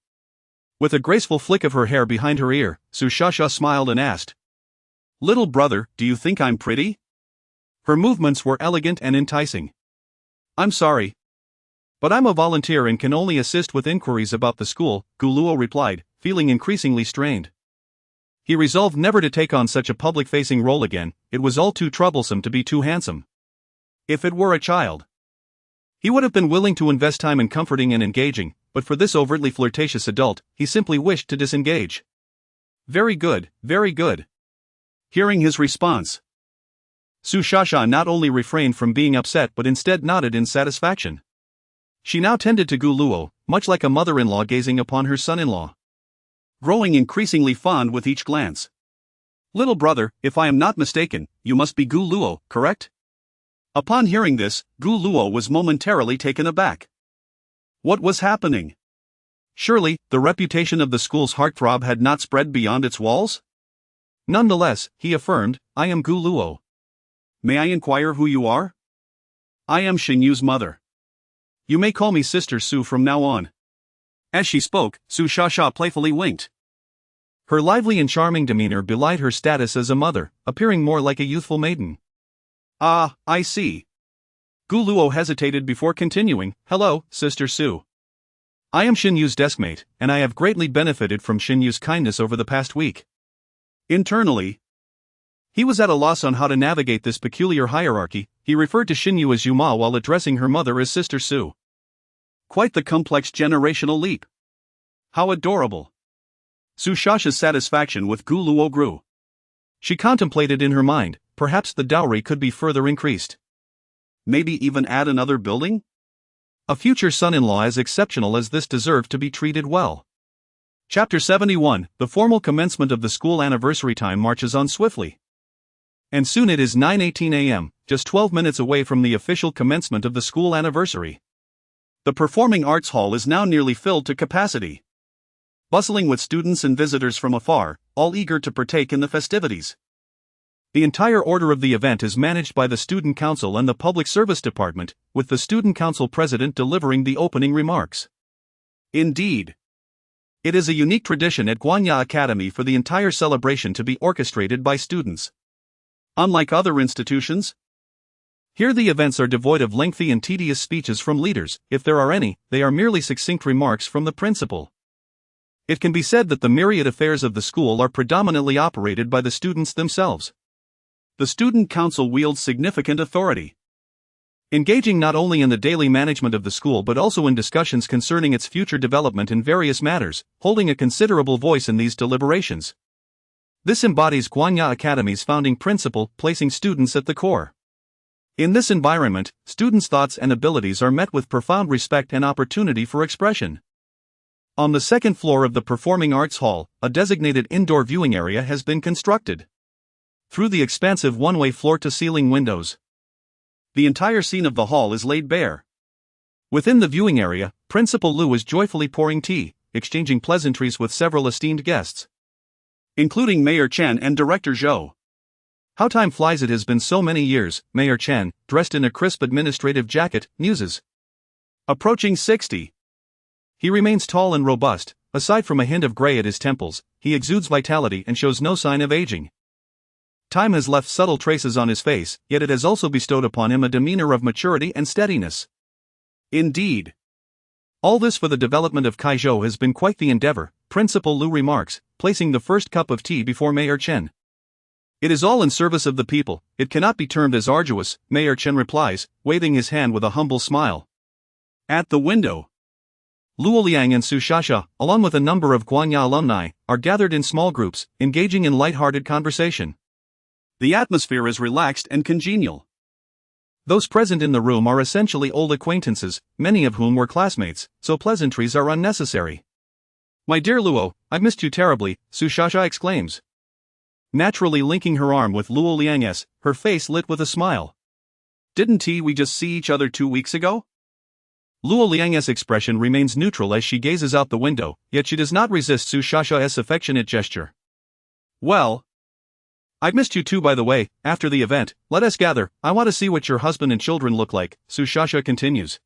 With a graceful flick of her hair behind her ear, Su Shasha smiled and asked,
"Little brother, do you think I'm pretty?"
Her movements were elegant and enticing.
"I'm sorry,
but I'm a volunteer and can only assist with inquiries about the school," Gu Luo replied, feeling increasingly strained. He resolved never to take on such a public-facing role again. It was all too troublesome to be too handsome. If it were a child, he would have been willing to invest time in comforting and engaging, but for this overtly flirtatious adult, he simply wished to disengage. "Very good, very good."
Hearing his response,
Su Shasha not only refrained from being upset but instead nodded in satisfaction. She now tended to Gu Luo, much like a mother-in-law gazing upon her son-in-law,
growing increasingly fond with each glance. "Little brother, if I am not mistaken, you must be Gu Luo, correct?" Upon hearing this, Gu Luo was momentarily taken aback. What was happening?
Surely, the reputation of the school's heartthrob had not spread beyond its walls? Nonetheless, he affirmed, "I am Gu Luo."
"May I inquire who you are?" "I am Xinyu's mother.
You may call me Sister Su from now on."
As she spoke, Su Shasha playfully winked.
Her lively and charming demeanor belied her status as a mother, appearing more like a youthful maiden.
"Ah, I see."
Gu Luo hesitated before continuing, "Hello, Sister Su. I am Xinyu's deskmate, and I have greatly benefited from Xinyu's kindness over the past week."
Internally,
he was at a loss on how to navigate this peculiar hierarchy. He referred to Xinyu as Yuma while addressing her mother as Sister Su.
Quite the complex generational leap. How adorable. Su Shasha's satisfaction with Gu Luo grew.
She contemplated in her mind, perhaps the dowry could be further increased.
Maybe even add another building?
A future son-in-law as exceptional as this deserved to be treated well. Chapter 71, the formal commencement of the school anniversary time marches on swiftly. And soon it is 9:18 a.m., just 12 minutes away from the official commencement of the school anniversary.
The Performing Arts Hall is now nearly filled to capacity, bustling with students and visitors from afar, all eager to partake in the festivities.
The entire order of the event is managed by the Student Council and the Public Service Department, with the Student Council President delivering the opening remarks.
Indeed,
it is a unique tradition at Guanya Academy for the entire celebration to be orchestrated by students.
Unlike other institutions,
here the events are devoid of lengthy and tedious speeches from leaders. If there are any, they are merely succinct remarks from the principal. It can be said that the myriad affairs of the school are predominantly operated by the students themselves.
The Student Council wields significant authority,
engaging not only in the daily management of the school but also in discussions concerning its future development in various matters, holding a considerable voice in these deliberations. This embodies Guanya Academy's founding principle, placing students at the core. In this environment, students' thoughts and abilities are met with profound respect and opportunity for expression. On the second floor of the Performing Arts Hall, a designated indoor viewing area has been constructed. Through the expansive one-way floor-to-ceiling windows,
the entire scene of the hall is laid bare.
Within the viewing area, Principal Lu is joyfully pouring tea, exchanging pleasantries with several esteemed guests,
including Mayor Chen and Director Zhou.
How time flies, it has been so many years, Mayor Chen, dressed in a crisp administrative jacket, muses.
Approaching 60.
He remains tall and robust. Aside from a hint of gray at his temples, he exudes vitality and shows no sign of aging. Time has left subtle traces on his face, yet it has also bestowed upon him a demeanor of maturity and steadiness.
Indeed.
All this for the development of Kaizhou has been quite the endeavor, Principal Lu remarks, placing the first cup of tea before Mayor Chen.
It is all in service of the people, it cannot be termed as arduous, Mayor Chen replies, waving his hand with a humble smile. At the window,
Luo Liang and Su Shasha, along with a number of Guanya alumni, are gathered in small groups, engaging in light-hearted conversation.
The atmosphere is relaxed and congenial.
Those present in the room are essentially old acquaintances, many of whom were classmates, so pleasantries are unnecessary.
My dear Luo, I've missed you terribly, Su Shasha exclaims. Naturally linking her arm with Luo Liang's, her face lit with a smile. Didn't we just see each other 2 weeks ago?
Luo Liang's expression remains neutral as she gazes out the window, yet she does not resist Su Shasha's affectionate gesture.
Well, I've missed you too, by the way. After the event, let us gather. I want to see what your husband and children look like, Su Shasha continues.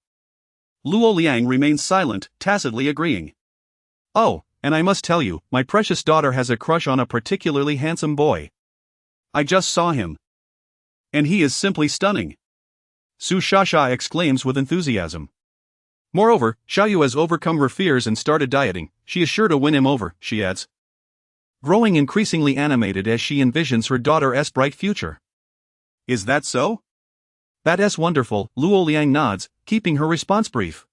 Luo Liang remains silent, tacitly agreeing.
Oh, and I must tell you, my precious daughter has a crush on a particularly handsome boy.
I just saw him. And he is simply stunning, Su Shasha exclaims with enthusiasm.
Moreover, Xiaoyu has overcome her fears and started dieting. She is sure to win him over, she adds, growing increasingly animated as she envisions her daughter's bright future.
Is that so?
That's wonderful, Luo Liang nods, keeping her response brief,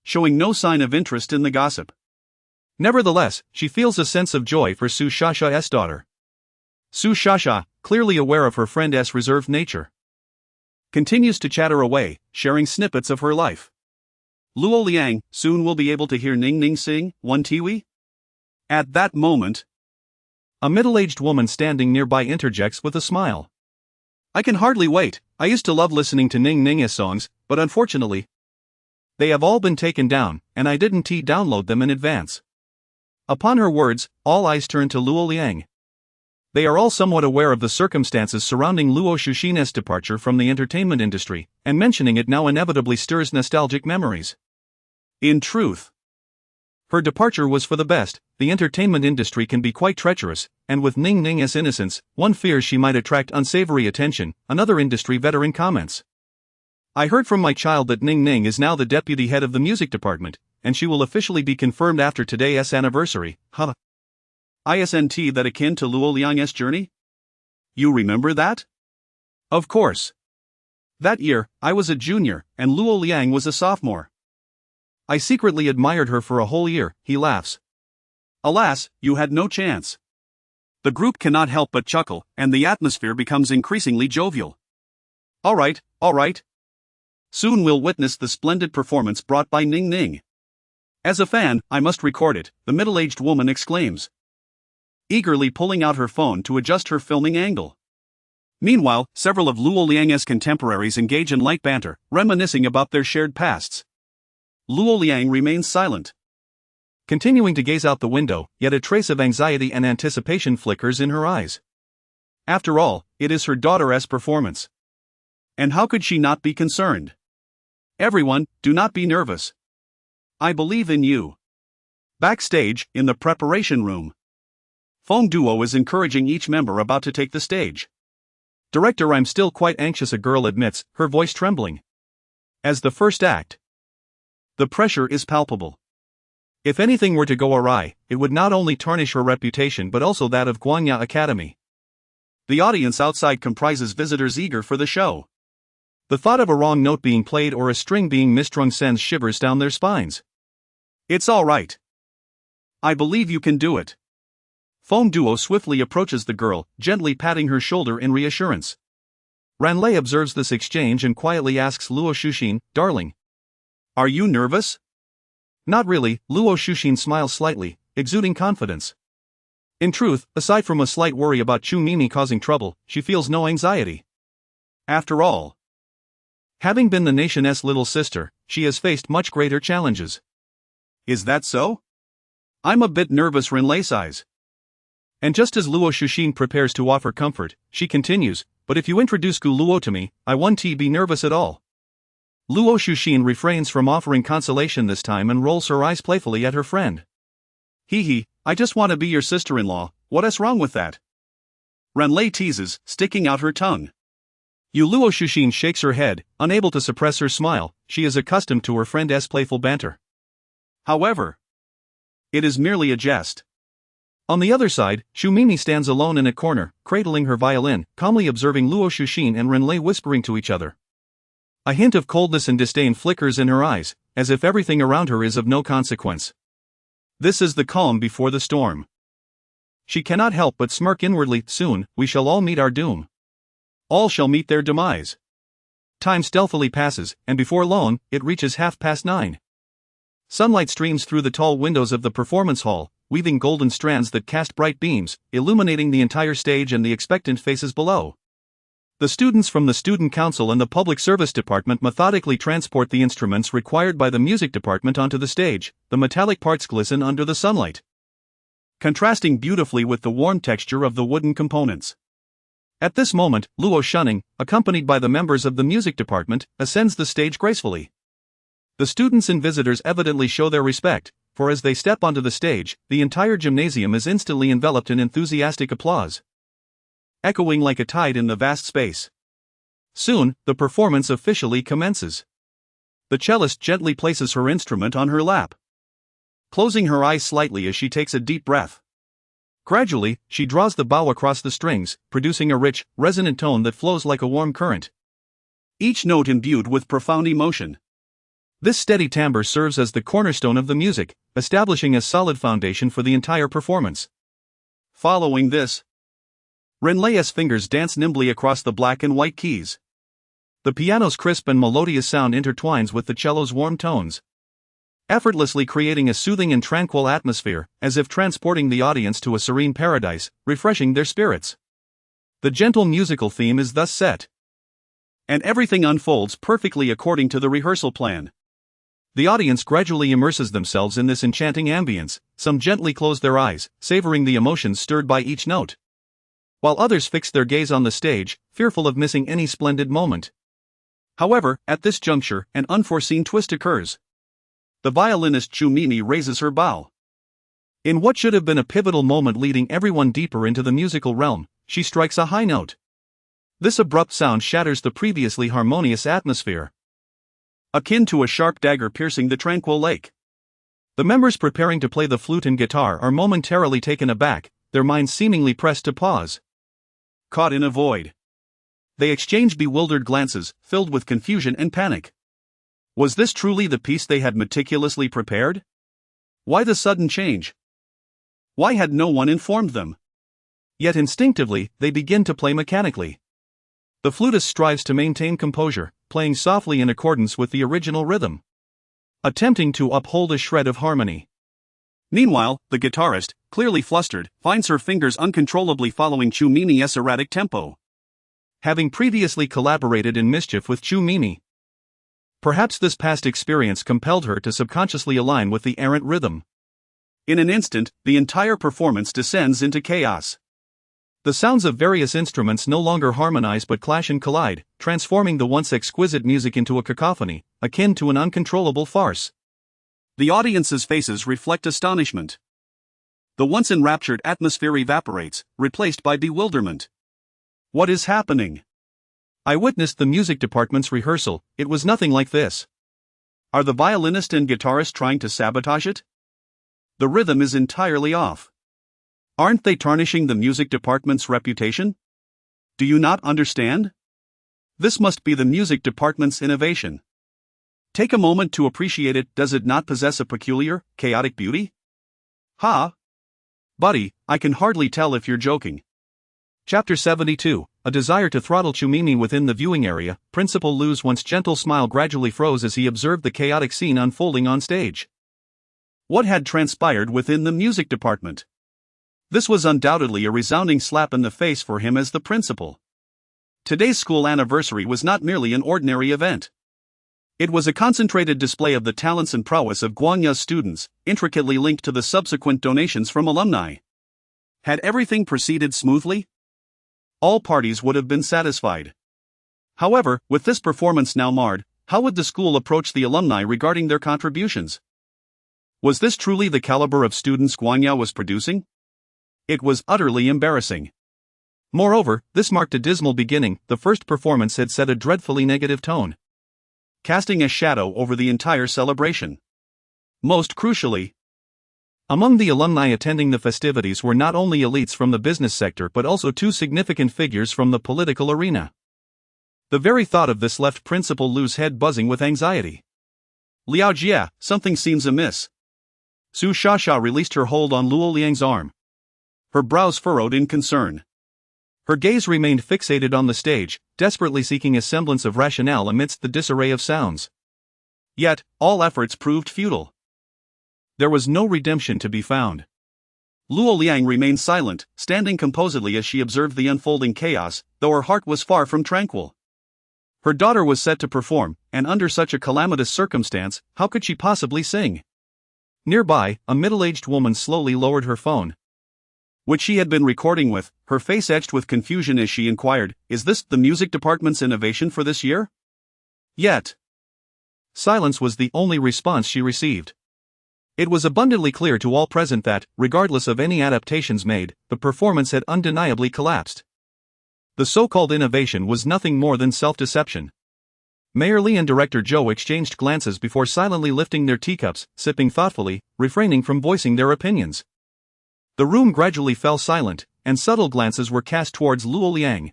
showing no sign of interest in the gossip.
Nevertheless, she feels a sense of joy for Su Shasha's daughter. Su Shasha, clearly aware of her friend's reserved nature,
continues to chatter away, sharing snippets of her life. Luo Liang, soon we'll be able to hear Ning Ning sing, one tiwi? At that moment,
a middle-aged woman standing nearby interjects with a smile.
I can hardly wait. I used to love listening to Ning Ning's songs, but unfortunately,
they have all been taken down, and I didn't download them in advance. Upon her words, all eyes turn to Luo Liang. They are all somewhat aware of the circumstances surrounding Luo Shushin's departure from the entertainment industry, and mentioning it now inevitably stirs nostalgic memories.
In truth,
her departure was for the best. The entertainment industry can be quite treacherous, and with Ning Ning's innocence, one fears she might attract unsavory attention, another industry veteran comments. I heard from my child that Ning Ning is now the deputy head of the music department, and she will officially be confirmed after today's anniversary, huh?
Isn't that akin to Luo Liang's journey? You remember that? Of course. That year, I was a junior, and Luo Liang was a sophomore.
I secretly admired her for a whole year, he laughs.
Alas, you had no chance. The group cannot help but chuckle, and the atmosphere becomes increasingly jovial. All right. Soon we'll witness the splendid performance brought by Ning Ning. As a fan, I must record it, the middle-aged woman exclaims, eagerly pulling out her phone to adjust her filming angle. Meanwhile, several of Luo Liang's contemporaries engage in light banter, reminiscing about their shared pasts. Luo Liang remains silent,
continuing to gaze out the window, yet a trace of anxiety and anticipation flickers in her eyes.
After all, it is her daughter's performance. And how could she not be concerned? Everyone, do not be nervous. I believe in you. Backstage, in the preparation room, Feng Duo is encouraging each member about to take the stage.
Director, I'm still quite anxious, a girl admits, her voice trembling.
As the first act, the pressure is palpable.
If anything were to go awry, it would not only tarnish her reputation but also that of Guanya Academy.
The audience outside comprises visitors eager for the show.
The thought of a wrong note being played or a string being misstrung sends shivers down their spines.
It's all right. I believe you can do it. Feng Duo swiftly approaches the girl, gently patting her shoulder in reassurance.
Ranlei observes this exchange and quietly asks Luo Shushin, darling,
are you nervous?
Not really, Luo Shushin smiles slightly, exuding confidence. In truth, aside from a slight worry about Chu Mimi causing trouble, she feels no anxiety.
After all,
having been the nation's little sister, she has faced much greater challenges.
Is that so? I'm a bit nervous, Ranlei sighs.
And just as Luo Shushin prepares to offer comfort, she continues, "But if you introduce Gu Luo to me, I won't be nervous at all." Luo Shushin refrains from offering consolation this time and rolls her eyes playfully at her friend.
Hee, I just want to be your sister-in-law, what's wrong with that? Renlei teases, sticking out her tongue.
Luo Shushin shakes her head, unable to suppress her smile. She is accustomed to her friend's playful banter.
However, it is merely a jest.
On the other side, Shumimi stands alone in a corner, cradling her violin, calmly observing Luo Shushin and Renlei whispering to each other. A hint of coldness and disdain flickers in her eyes, as if everything around her is of no consequence. This is the calm before the storm. She cannot help but smirk inwardly. Soon, we shall all meet our doom.
All shall meet their demise.
Time stealthily passes, and before long, it reaches 9:30. Sunlight streams through the tall windows of the performance hall, weaving golden strands that cast bright beams, illuminating the entire stage and the expectant faces below. The students from the Student Council and the Public Service Department methodically transport the instruments required by the Music Department onto the stage. The metallic parts glisten under the sunlight,
contrasting beautifully with the warm texture of the wooden components.
At this moment, Luo Shunning, accompanied by the members of the Music Department, ascends the stage gracefully. The students and visitors evidently show their respect, for as they step onto the stage, the entire gymnasium is instantly enveloped in enthusiastic applause,
echoing like a tide in the vast space.
Soon, the performance officially commences.
The cellist gently places her instrument on her lap, closing her eyes slightly as she takes a deep breath.
Gradually, she draws the bow across the strings, producing a rich, resonant tone that flows like a warm current,
each note imbued with profound emotion.
This steady timbre serves as the cornerstone of the music, establishing a solid foundation for the entire performance.
Following this, Renlei's fingers dance nimbly across the black and white keys.
The piano's crisp and melodious sound intertwines with the cello's warm tones, effortlessly creating a soothing and tranquil atmosphere, as if transporting the audience to a serene paradise, refreshing their spirits. The gentle musical theme is thus set,
and everything unfolds perfectly according to the rehearsal plan.
The audience gradually immerses themselves in this enchanting ambience. Some gently close their eyes, savoring the emotions stirred by each note, while others fix their gaze on the stage, fearful of missing any splendid moment.
However, at this juncture, an unforeseen twist occurs. The violinist Shumimi raises her bow.
In what should have been a pivotal moment leading everyone deeper into the musical realm, she strikes a high note. This abrupt sound shatters the previously harmonious atmosphere,
akin to a sharp dagger piercing the tranquil lake.
The members preparing to play the flute and guitar are momentarily taken aback, their minds seemingly pressed to pause,
caught in a void.
They exchange bewildered glances, filled with confusion and panic.
Was this truly the piece they had meticulously prepared? Why the sudden change? Why had no one informed them?
Yet instinctively, they begin to play mechanically. The flutist strives to maintain composure, playing softly in accordance with the original rhythm, attempting to uphold a shred of harmony.
Meanwhile, the guitarist, clearly flustered, finds her fingers uncontrollably following Shumimi's erratic tempo.
Having previously collaborated in mischief with Shumimi, perhaps this past experience compelled her to subconsciously align with the errant rhythm.
In an instant, the entire performance descends into chaos.
The sounds of various instruments no longer harmonize but clash and collide, transforming the once exquisite music into a cacophony, akin to an uncontrollable farce.
The audience's faces reflect astonishment. The once enraptured atmosphere evaporates, replaced by bewilderment. What is happening?
I witnessed the music department's rehearsal. It was nothing like this.
Are the violinist and guitarist trying to sabotage it? The rhythm is entirely off. Aren't they tarnishing the music department's reputation? Do you not understand? This must be the music department's innovation. Take a moment to appreciate it. Does it not possess a peculiar, chaotic beauty? Ha! Buddy, I can hardly tell if you're joking.
Chapter 72, A desire to throttle Shumimi within the viewing area. Principal Lu's once gentle smile gradually froze as he observed the chaotic scene unfolding on stage.
What had transpired within the music department? This was undoubtedly a resounding slap in the face for him as the principal. Today's school anniversary was not merely an ordinary event. It was a concentrated display of the talents and prowess of Guanya's students, intricately linked to the subsequent donations from alumni. Had everything proceeded smoothly? All parties would have been satisfied. However, with this performance now marred, how would the school approach the alumni regarding their contributions? Was this truly the caliber of students Guanya was producing? It was utterly embarrassing. Moreover, this marked a dismal beginning. The first performance had set a dreadfully negative tone, casting a shadow over the entire celebration. Most crucially, among the alumni attending the festivities were not only elites from the business sector but also two significant figures from the political arena. The very thought of this left Principal Lu's head buzzing with anxiety. Liao Jie, something seems amiss. Su Shasha released her hold on Luo Liang's arm. Her brows furrowed in concern. Her gaze remained fixated on the stage, desperately seeking a semblance of rationale amidst the disarray of sounds. Yet, all efforts proved futile. There was no redemption to be found. Luo Liang remained silent, standing composedly as she observed the unfolding chaos, though her heart was far from tranquil. Her daughter was set to perform, and under such a calamitous circumstance, how could she possibly sing? Nearby, a middle-aged woman slowly lowered her phone, which she had been recording with, her face etched with confusion as she inquired, "Is this the music department's innovation for this year?" Yet, silence was the only response she received. It was abundantly clear to all present that, regardless of any adaptations made, the performance had undeniably collapsed. The so-called innovation was nothing more than self-deception. Mayor Li and Director Zhou exchanged glances before silently lifting their teacups, sipping thoughtfully, refraining from voicing their opinions. The room gradually fell silent, and subtle glances were cast towards Luo Liang.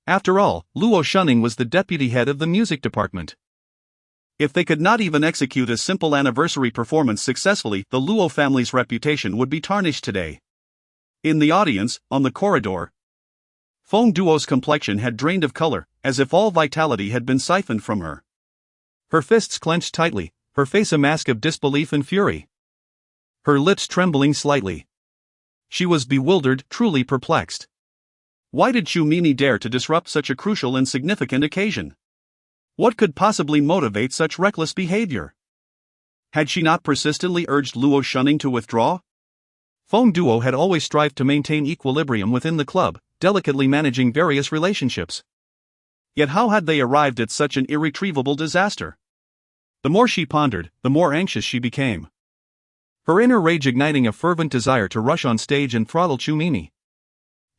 After all, Luo Shunning was the deputy head of the music department. If they could not even execute a simple anniversary performance successfully, the Luo family's reputation would be tarnished today. In the audience, on the corridor, Feng Duo's complexion had drained of color, as if all vitality had been siphoned from her. Her fists clenched tightly, her face a mask of disbelief and fury. Her lips trembling slightly. She was bewildered, truly perplexed. Why did Chu Mimi dare to disrupt such a crucial and significant occasion? What could possibly motivate such reckless behavior? Had she not persistently urged Luo Shunning to withdraw? Feng Duo had always strived to maintain equilibrium within the club, delicately managing various relationships. Yet how had they arrived at such an irretrievable disaster? The more she pondered, the more anxious she became. Her inner rage igniting a fervent desire to rush on stage and throttle Chu Mimi.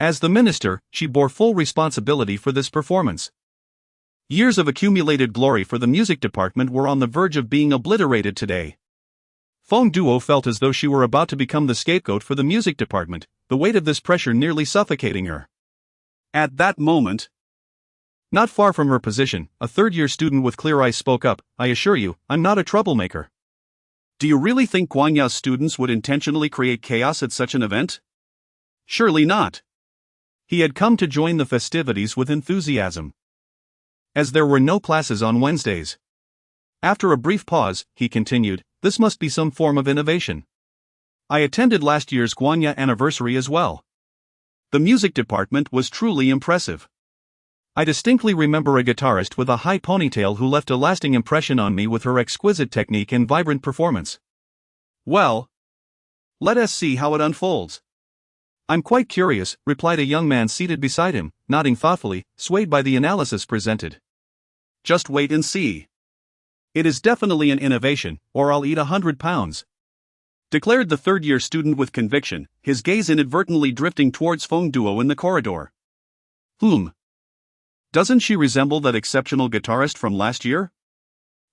As the minister, she bore full responsibility for this performance. Years of accumulated glory for the music department were on the verge of being obliterated today. Feng Duo felt as though she were about to become the scapegoat for the music department, the weight of this pressure nearly suffocating her. At that moment, not far from her position, a third-year student with clear eyes spoke up, "I assure you, I'm not a troublemaker." Do you really think Guanya's students would intentionally create chaos at such an event? Surely not. He had come to join the festivities with enthusiasm, as there were no classes on Wednesdays. After a brief pause, he continued, "This must be some form of innovation. I attended last year's Guanya anniversary as well. The music department was truly impressive. I distinctly remember a guitarist with a high ponytail who left a lasting impression on me with her exquisite technique and vibrant performance." Well, let us see how it unfolds. "I'm quite curious," replied a young man seated beside him, nodding thoughtfully, swayed by the analysis presented. "Just wait and see. It is definitely an innovation, or I'll eat £100. Declared the third-year student with conviction, his gaze inadvertently drifting towards Feng Duo in the corridor. Doesn't she resemble that exceptional guitarist from last year?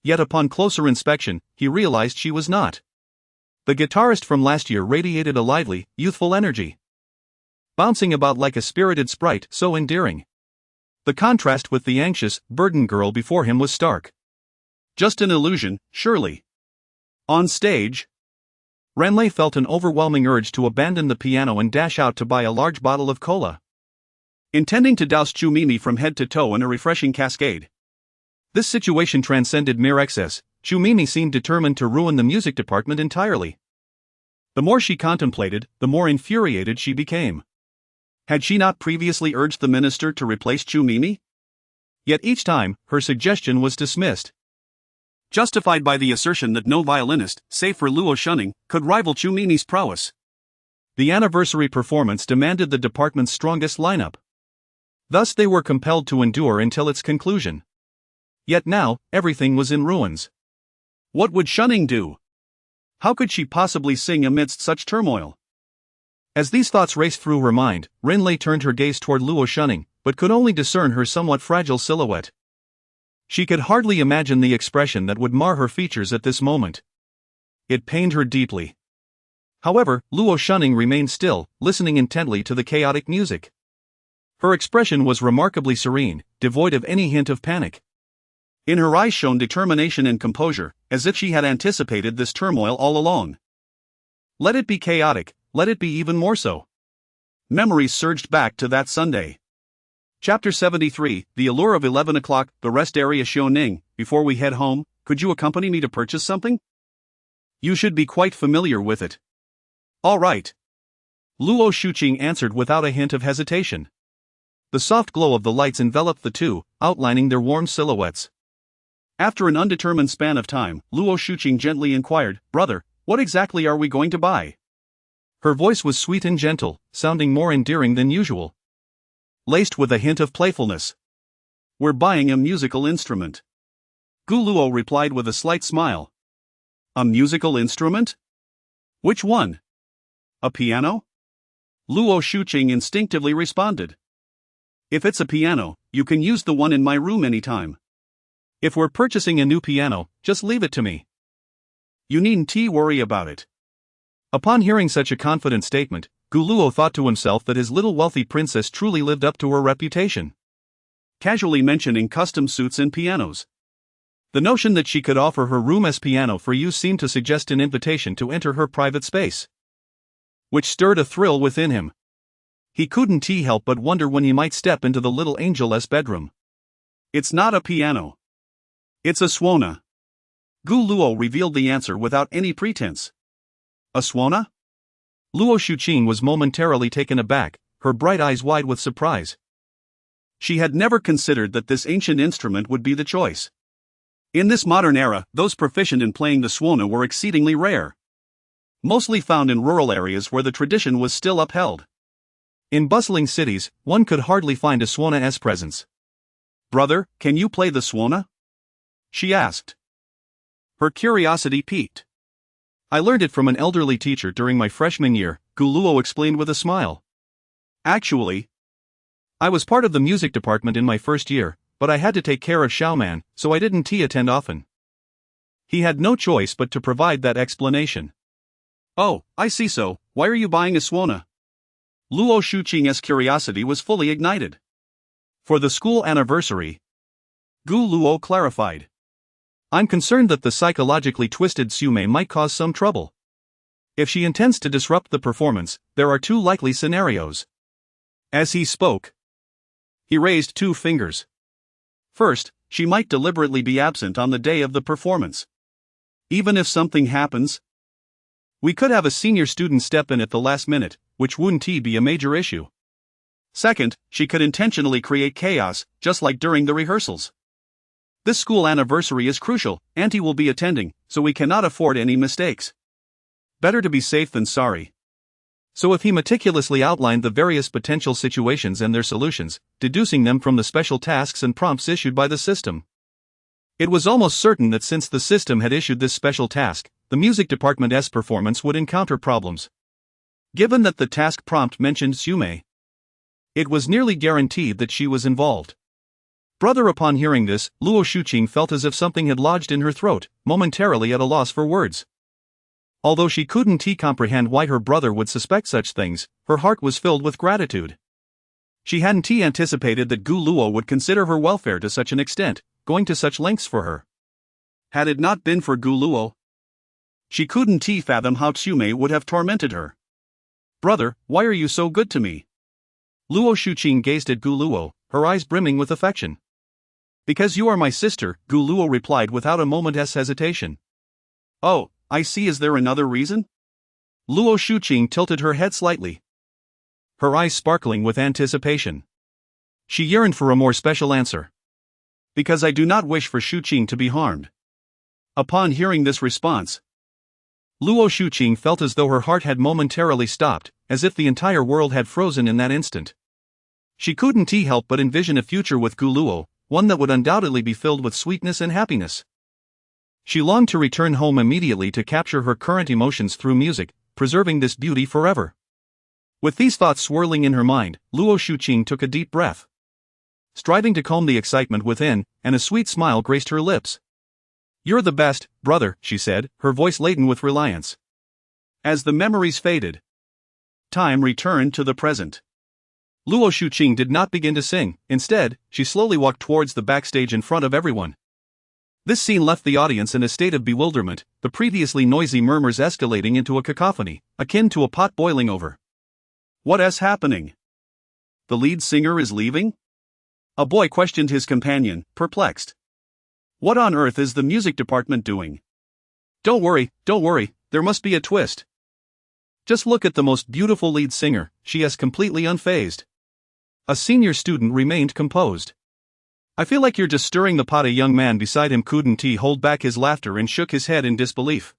Yet upon closer inspection, he realized she was not. The guitarist from last year radiated a lively, youthful energy, bouncing about like a spirited sprite, so endearing. The contrast with the anxious, burdened girl before him was stark. Just an illusion, surely. On stage, Ranley felt an overwhelming urge to abandon the piano and dash out to buy a large bottle of cola, intending to douse Chu Mimi from head to toe in a refreshing cascade. This situation transcended mere excess. Chu Mimi seemed determined to ruin the music department entirely. The more she contemplated, the more infuriated she became. Had she not previously urged the minister to replace Chu Mimi? Yet each time, her suggestion was dismissed, justified by the assertion that no violinist, save for Luo Shunning, could rival Chu Mimi's prowess.
The anniversary performance demanded the department's strongest lineup. Thus they were compelled to endure until its conclusion. Yet now, everything was in ruins.
What would Shunning do? How could she possibly sing amidst such turmoil?
As these thoughts raced through her mind, Rinlei turned her gaze toward Luo Shunning, but could only discern her somewhat fragile silhouette. She could hardly imagine the expression that would mar her features at this moment. It pained her deeply. However, Luo Shunning remained still, listening intently to the chaotic music. Her expression was remarkably serene, devoid of any hint of panic.
In her eyes shone determination and composure, as if she had anticipated this turmoil all along.
Let it be chaotic, let it be even more so.
Memories surged back to that Sunday. Chapter 73, The Allure of 11 o'clock, the rest area Xiaoning. Before we head home, could you accompany me to purchase something?
You should be quite familiar with it.
All right.
Luo Shuqing answered without a hint of hesitation. The soft glow of the lights enveloped the two, outlining their warm silhouettes.
After an undetermined span of time, Luo Shuqing gently inquired, "Brother, what exactly are we going to buy?"
Her voice was sweet and gentle, sounding more endearing than usual, laced with a hint of playfulness.
"We're buying a musical instrument." Gu Luo replied with a slight smile. "A musical instrument? Which one? A piano?" Luo Shuqing instinctively responded. "If it's a piano, you can use the one in my room anytime."
"If we're purchasing a new piano, just leave it to me.
You needn't worry about it."
Upon hearing such a confident statement, Gu Luo thought to himself that his little wealthy princess truly lived up to her reputation.
Casually mentioning custom suits and pianos,
the notion that she could offer her room as piano for use seemed to suggest an invitation to enter her private space, which stirred a thrill within him. He couldn't help but wonder when he might step into the little angel's bedroom.
"It's not a piano. It's a suona." Gu Luo revealed the answer without any pretense. "A suona?"
Luo Shuqing was momentarily taken aback, her bright eyes wide with surprise.
She had never considered that this ancient instrument would be the choice. In this modern era, those proficient in playing the suona were exceedingly rare, mostly found in rural areas where the tradition was still upheld.
In bustling cities, one could hardly find a suona's presence.
"Brother, can you play the suona?" she asked. Her curiosity piqued.
"I learned it from an elderly teacher during my freshman year," Gu Luo explained with a smile.
"Actually,
I was part of the music department in my first year, but I had to take care of Xiaoman, so I didn't attend often." He had no choice but to provide that explanation.
"Oh, I see. So, why are you buying a suona?" Luo Shuqing's curiosity was fully ignited.
"For the school anniversary,"
Gu Luo clarified.
"I'm concerned that the psychologically twisted Sume might cause some trouble. If she intends to disrupt the performance, there are two likely scenarios."
As he spoke, he raised two fingers. First, she might deliberately be absent on the day of the performance. Even if something happens,
we could have a senior student step in at the last minute, which wouldn't be a major issue.
Second, she could intentionally create chaos, just like during the rehearsals. This school anniversary is crucial, Auntie will be attending, so we cannot afford any mistakes. Better to be safe than sorry.
So if he meticulously outlined the various potential situations and their solutions, deducing them from the special tasks and prompts issued by the system, it was almost certain that since the system had issued this special task, the music department's performance would encounter problems. Given that the task prompt mentioned Sume, it was nearly guaranteed that she was involved. Brother, upon hearing this, Luo Shuqing felt as if something had lodged in her throat, momentarily at a loss for words. Although she couldn't comprehend why her brother would suspect such things, her heart was filled with gratitude. She hadn't anticipated that Gu Luo would consider her welfare to such an extent, going to such lengths for her.
Had it not been for Gu Luo, she couldn't fathom how Tsume would have tormented her. "Brother, why are you so good to me?"
Luo Shuqing gazed at Gu Luo, her eyes brimming with affection. "Because you are my sister," Gu Luo replied without a moment's hesitation.
"Oh, I see. Is there another reason?"
Luo Shuqing tilted her head slightly, her eyes sparkling with anticipation. She yearned for a more special answer.
"Because I do not wish for Shuqing to be harmed." Upon hearing this response,
Luo Shuqing felt as though her heart had momentarily stopped, as if the entire world had frozen in that instant. She couldn't help but envision a future with Gu Luo, one that would undoubtedly be filled with sweetness and happiness. She longed to return home immediately to capture her current emotions through music, preserving this beauty forever. With these thoughts swirling in her mind, Luo Shuqing took a deep breath. Striving to calm the excitement within, and a sweet smile graced her lips. "You're the best, brother," she said, her voice laden with reliance.
As the memories faded, time returned to the present.
Luo Shuqing did not begin to sing. Instead, she slowly walked towards the backstage in front of everyone. This scene left the audience in a state of bewilderment, the previously noisy murmurs escalating into a cacophony, akin to a pot boiling over.
What is happening? The lead singer is leaving? A boy questioned his companion, perplexed. What on earth is the music department doing?
Don't worry, there must be a twist. Just look at the most beautiful lead singer, she is completely unfazed. A senior student remained composed. I feel like you're just stirring the pot. A young man beside him couldn't hold back his laughter and shook his head in disbelief.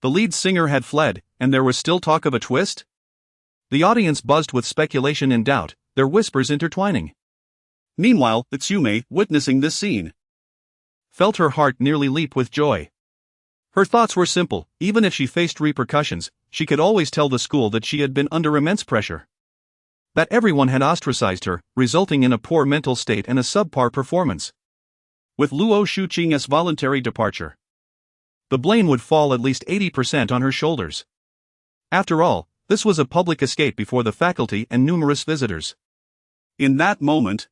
The lead singer had fled, and there was still talk of a twist? The audience buzzed with speculation and doubt, their whispers intertwining.
Meanwhile, Tsume, witnessing this scene,
felt her heart nearly leap with joy. Her thoughts were simple: even if she faced repercussions, she could always tell the school that she had been under immense pressure. That everyone had ostracized her, resulting in a poor mental state and a subpar performance.
With Luo Shuqing's voluntary departure,
the blame would fall at least 80% on her shoulders. After all, this was a public escape before the faculty and numerous visitors.
In that moment,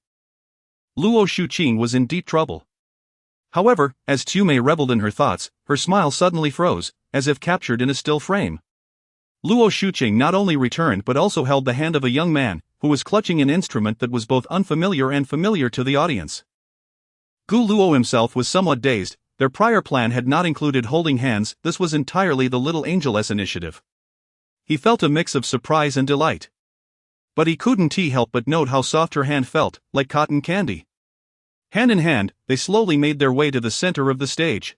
Luo Shuqing was in deep trouble. However, as Tsume reveled in her thoughts, her smile suddenly froze, as if captured in a still frame. Luo Shuqing not only returned but also held the hand of a young man, who was clutching an instrument that was both unfamiliar and familiar to the audience. Gu Luo himself was somewhat dazed. Their prior plan had not included holding hands. This was entirely the little angel's initiative. He felt a mix of surprise and delight. But he couldn't help but note how soft her hand felt, like cotton candy. Hand in hand, they slowly made their way to the center of the stage.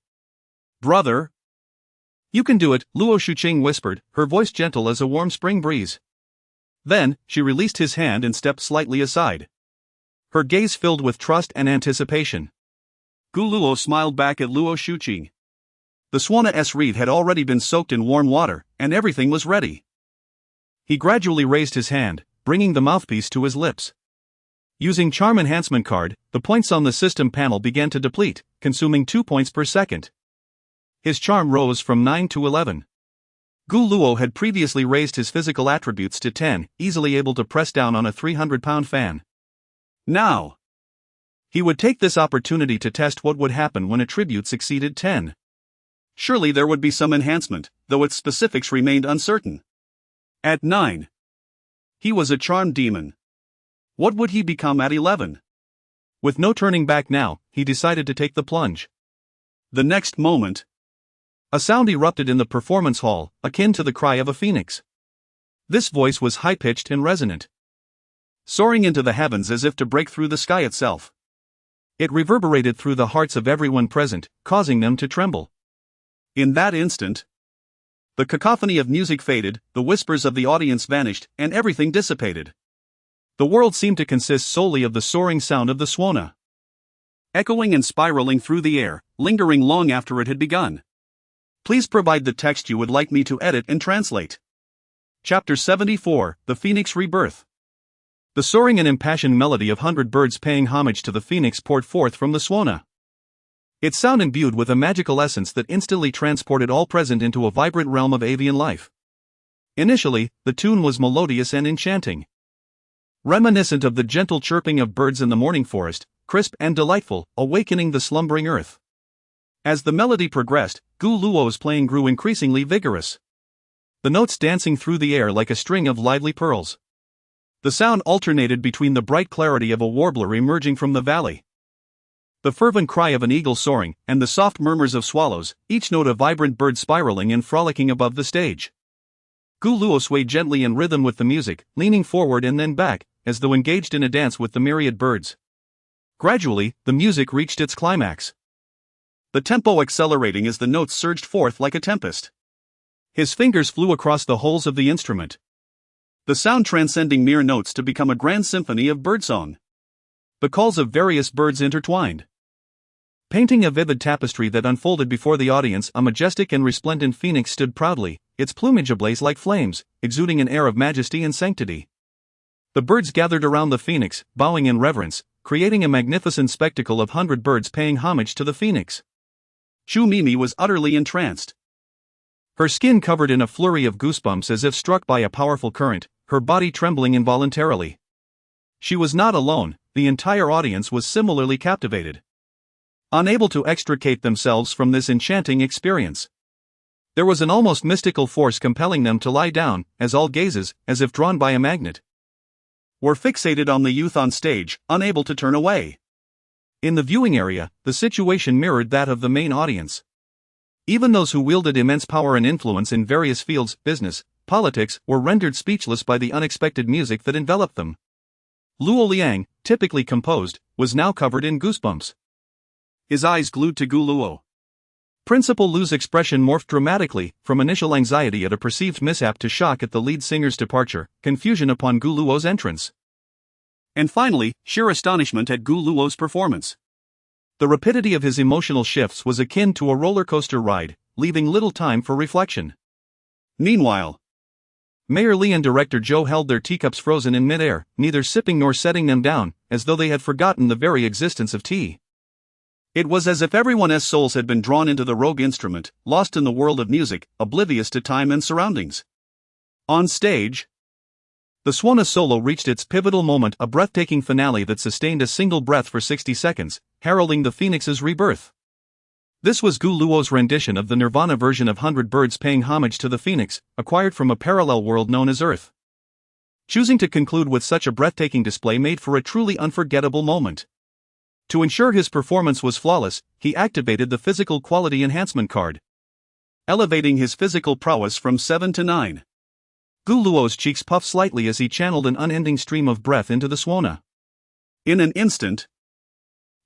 "Brother,
you can do it," Luo Shuqing whispered, her voice gentle as a warm spring breeze. Then, she released his hand and stepped slightly aside. Her gaze filled with trust and anticipation.
Gu Luo smiled back at Luo Shuqing.
The swan's reed had already been soaked in warm water, and everything was ready. He gradually raised his hand, bringing the mouthpiece to his lips. Using Charm Enhancement Card, the points on the system panel began to deplete, consuming 2 points per second. His charm rose from 9 to 11. Gu Luo had previously raised his physical attributes to 10, easily able to press down on a 300-pound fan.
Now,
he would take this opportunity to test what would happen when attributes exceeded 10.
Surely there would be some enhancement, though its specifics remained uncertain. At 9, he was a charmed demon. What would he become at 11?
With no turning back now, he decided to take the plunge.
The next moment,
a sound erupted in the performance hall, akin to the cry of a phoenix. This voice was high-pitched and resonant,
soaring into the heavens as if to break through the sky itself.
It reverberated through the hearts of everyone present, causing them to tremble.
In that instant, the cacophony of music faded, the whispers of the audience vanished, and everything dissipated.
The world seemed to consist solely of the soaring sound of the swana,
echoing and spiraling through the air, lingering long after it had begun. Please provide the text you would like me to edit and translate. Chapter 74, The Phoenix Rebirth.
The soaring and impassioned melody of 100 birds paying homage to the phoenix poured forth from the swana. Its sound imbued with a magical essence that instantly transported all present into a vibrant realm of avian life. Initially, the tune was melodious and enchanting, reminiscent of the gentle chirping of birds in the morning forest, crisp and delightful, awakening the slumbering earth. As the melody progressed, Gu Luo's playing grew increasingly vigorous, the notes dancing through the air like a string of lively pearls. The sound alternated between the bright clarity of a warbler emerging from the valley, the fervent cry of an eagle soaring, and the soft murmurs of swallows, each note a vibrant bird spiraling and frolicking above the stage. Gu Luo swayed gently in rhythm with the music, leaning forward and then back, as though engaged in a dance with the myriad birds. Gradually, the music reached its climax,
the tempo accelerating as the notes surged forth like a tempest.
His fingers flew across the holes of the instrument, the sound transcending mere notes to become a grand symphony of birdsong. The calls of various birds intertwined, painting a vivid tapestry that unfolded before the audience. A majestic and resplendent phoenix stood proudly, its plumage ablaze like flames, exuding an air of majesty and sanctity. The birds gathered around the phoenix, bowing in reverence, creating a magnificent spectacle of 100 birds paying homage to the phoenix. Chu Mimi was utterly entranced. Her skin covered in a flurry of goosebumps as if struck by a powerful current, her body trembling involuntarily. She was not alone, the entire audience was similarly captivated, unable to extricate themselves from this enchanting experience. There was an almost mystical force compelling them to lie down, as all gazes, as if drawn by a magnet, were fixated on the youth on stage, unable to turn away. In the viewing area, the situation mirrored that of the main audience. Even those who wielded immense power and influence in various fields, business, politics, were rendered speechless by the unexpected music that enveloped them. Luo Liang, typically composed, was now covered in goosebumps, his eyes glued to Gu Luo. Principal Lu's expression morphed dramatically, from initial anxiety at a perceived mishap to shock at the lead singer's departure, confusion upon Gu Luo's entrance, and finally, sheer astonishment at Gu Luo's performance. The rapidity of his emotional shifts was akin to a roller coaster ride, leaving little time for reflection. Meanwhile, Mayor Li and director Zhou held their teacups frozen in midair, neither sipping nor setting them down, as though they had forgotten the very existence of tea. It was as if everyone's souls had been drawn into the rogue instrument, lost in the world of music, oblivious to time and surroundings. On stage, the Suona solo reached its pivotal moment, a breathtaking finale that sustained a single breath for 60 seconds, heralding the phoenix's rebirth. This was Gu Luo's rendition of the Nirvana version of 100 Birds paying homage to the phoenix, acquired from a parallel world known as Earth. Choosing to conclude with such a breathtaking display made for a truly unforgettable moment. To ensure his performance was flawless, he activated the physical quality enhancement card, elevating his physical prowess from 7 to 9. Gu Luo's cheeks puffed slightly as he channeled an unending stream of breath into the Suona. In an instant,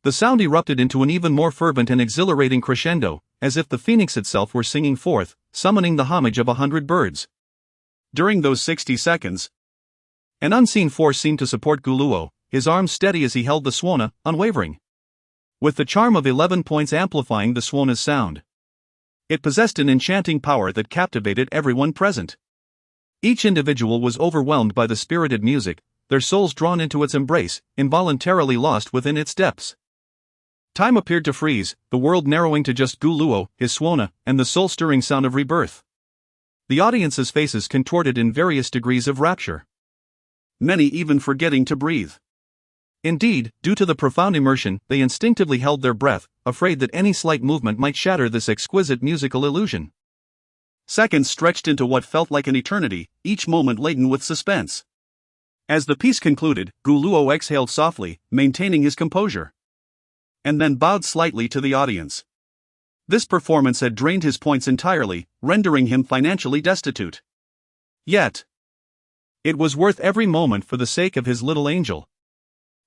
the sound erupted into an even more fervent and exhilarating crescendo, as if the phoenix itself were singing forth, summoning the homage of 100 birds. During those 60 seconds, an unseen force seemed to support Gu Luo, his arms steady as he held the Suona, unwavering, with the charm of 11 points amplifying the Suona's sound. It possessed an enchanting power that captivated everyone present. Each individual was overwhelmed by the spirited music, their souls drawn into its embrace, involuntarily lost within its depths. Time appeared to freeze, the world narrowing to just Gu Luo, his Suona, and the soul-stirring sound of rebirth. The audience's faces contorted in various degrees of rapture, many even forgetting to breathe. Indeed, due to the profound immersion, they instinctively held their breath, afraid that any slight movement might shatter this exquisite musical illusion. Seconds stretched into what felt like an eternity, each moment laden with suspense. As the piece concluded, Gu Luo exhaled softly, maintaining his composure, and then bowed slightly to the audience. This performance had drained his points entirely, rendering him financially destitute. Yet, it was worth every moment for the sake of his little angel.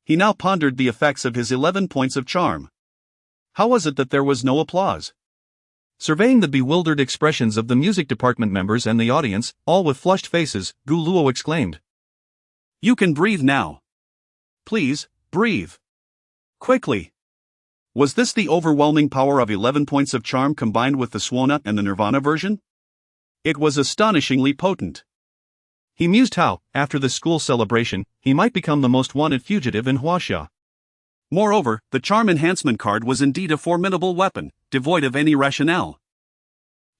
He now pondered the effects of his 11 points of charm. How was it that there was no applause? Surveying the bewildered expressions of the music department members and the audience, all with flushed faces, Gu Luo exclaimed, "You can breathe now. Please, breathe. Quickly." Was this the overwhelming power of 11 points of charm combined with the Suona and the Nirvana version? It was astonishingly potent. He mused how, after the school celebration, he might become the most wanted fugitive in Huaxia. Moreover, the charm enhancement card was indeed a formidable weapon, devoid of any rationale.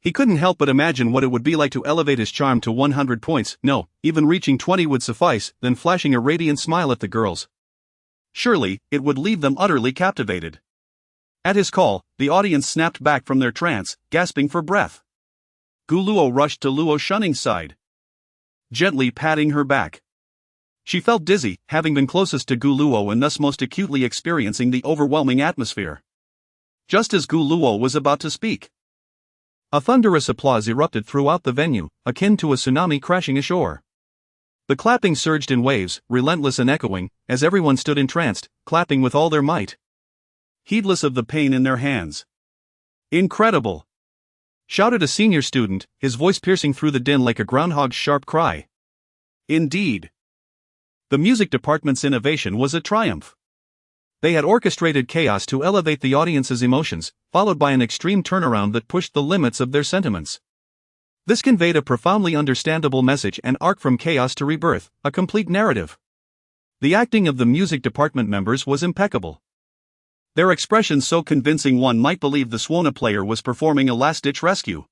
He couldn't help but imagine what it would be like to elevate his charm to 100 points, no, even reaching 20 would suffice, then flashing a radiant smile at the girls. Surely, it would leave them utterly captivated. At his call, the audience snapped back from their trance, gasping for breath. Gu Luo rushed to Luo Shuning's side, gently patting her back. She felt dizzy, having been closest to Gu Luo and thus most acutely experiencing the overwhelming atmosphere. Just as Gu Luo was about to speak, a thunderous applause erupted throughout the venue, akin to a tsunami crashing ashore. The clapping surged in waves, relentless and echoing, as everyone stood entranced, clapping with all their might, heedless of the pain in their hands. Incredible! shouted a senior student, his voice piercing through the din like a groundhog's sharp cry.
Indeed.
The music department's innovation was a triumph. They had orchestrated chaos to elevate the audience's emotions, followed by an extreme turnaround that pushed the limits of their sentiments. This conveyed a profoundly understandable message and arc from chaos to rebirth, a complete narrative. The acting of the music department members was impeccable.
Their expressions so convincing one might believe the Swona player was performing a last-ditch rescue.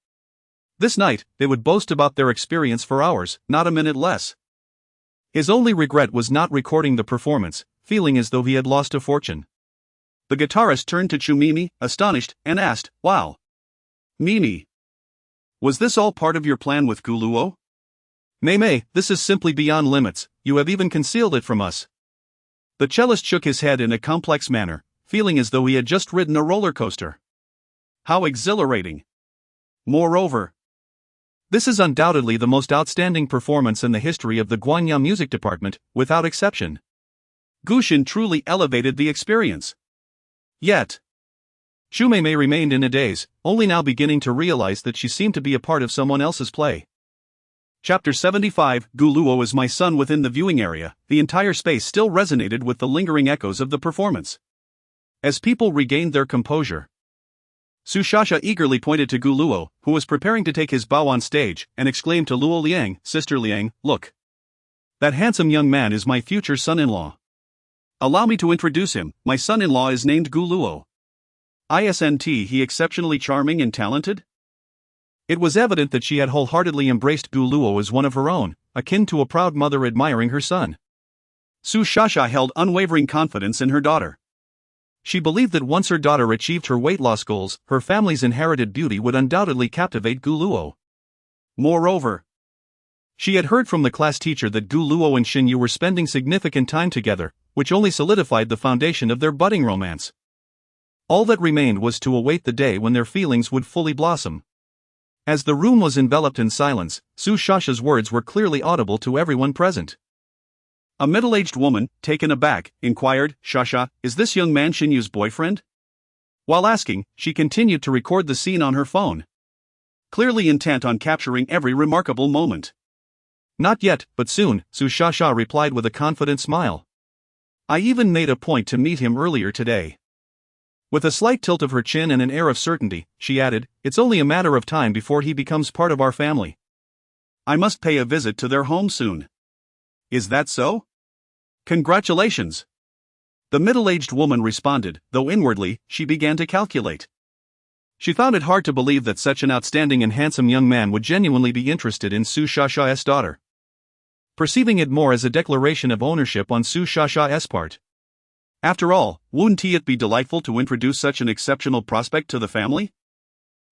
This night, they would boast about their experience for hours, not a minute less. His only regret was not recording the performance, feeling as though he had lost a fortune.
The guitarist turned to Chumimi, astonished, and asked, "Wow. Mimi. Was this all part of your plan with Gu Luo?"
"Mei, this is simply beyond limits, you have even concealed it from us." The cellist shook his head in a complex manner, feeling as though he had just ridden a roller coaster.
How exhilarating. Moreover,
this is undoubtedly the most outstanding performance in the history of the Guanya music department, without exception.
Gu Ximan truly elevated the experience. Yet,
Shumei remained in a daze, only now beginning to realize that she seemed to be a part of someone else's play.
Chapter 75, Gu Luo is my son. Within the viewing area, the entire space still resonated with the lingering echoes of the performance. As people regained their composure, Su Shasha eagerly pointed to Gu Luo, who was preparing to take his bow on stage, and exclaimed to Luo Liang, "Sister Liang, look. That handsome young man is my future son-in-law. Allow me to introduce him, my son-in-law is named Gu Luo. Isn't he exceptionally charming and talented?"
It was evident that she had wholeheartedly embraced Gu Luo as one of her own, akin to a proud mother admiring her son.
Su Shasha held unwavering confidence in her daughter.
She believed that once her daughter achieved her weight loss goals, her family's inherited beauty would undoubtedly captivate Gu Luo.
Moreover,
she had heard from the class teacher that Gu Luo and Xinyu were spending significant time together, which only solidified the foundation of their budding romance. All that remained was to await the day when their feelings would fully blossom. As the room was enveloped in silence, Su Shasha's words were clearly audible to everyone present.
A middle-aged woman, taken aback, inquired, "Shasha, is this young man Xinyu's boyfriend?" While asking, she continued to record the scene on her phone, clearly intent on capturing every remarkable moment.
"Not yet, but soon," Su Shasha replied with a confident smile. "I even made a point to meet him earlier today." With a slight tilt of her chin and an air of certainty, she added, "It's only a matter of time before he becomes part of our family.
I must pay a visit to their home soon." "Is that so? Congratulations." The middle-aged woman responded, though inwardly, she began to calculate. She found it hard to believe that such an outstanding and handsome young man would genuinely be interested in Su Shasha's daughter. Perceiving it more as a declaration of ownership on Su Shasha's part. After all, wouldn't it be delightful to introduce such an exceptional prospect to the family?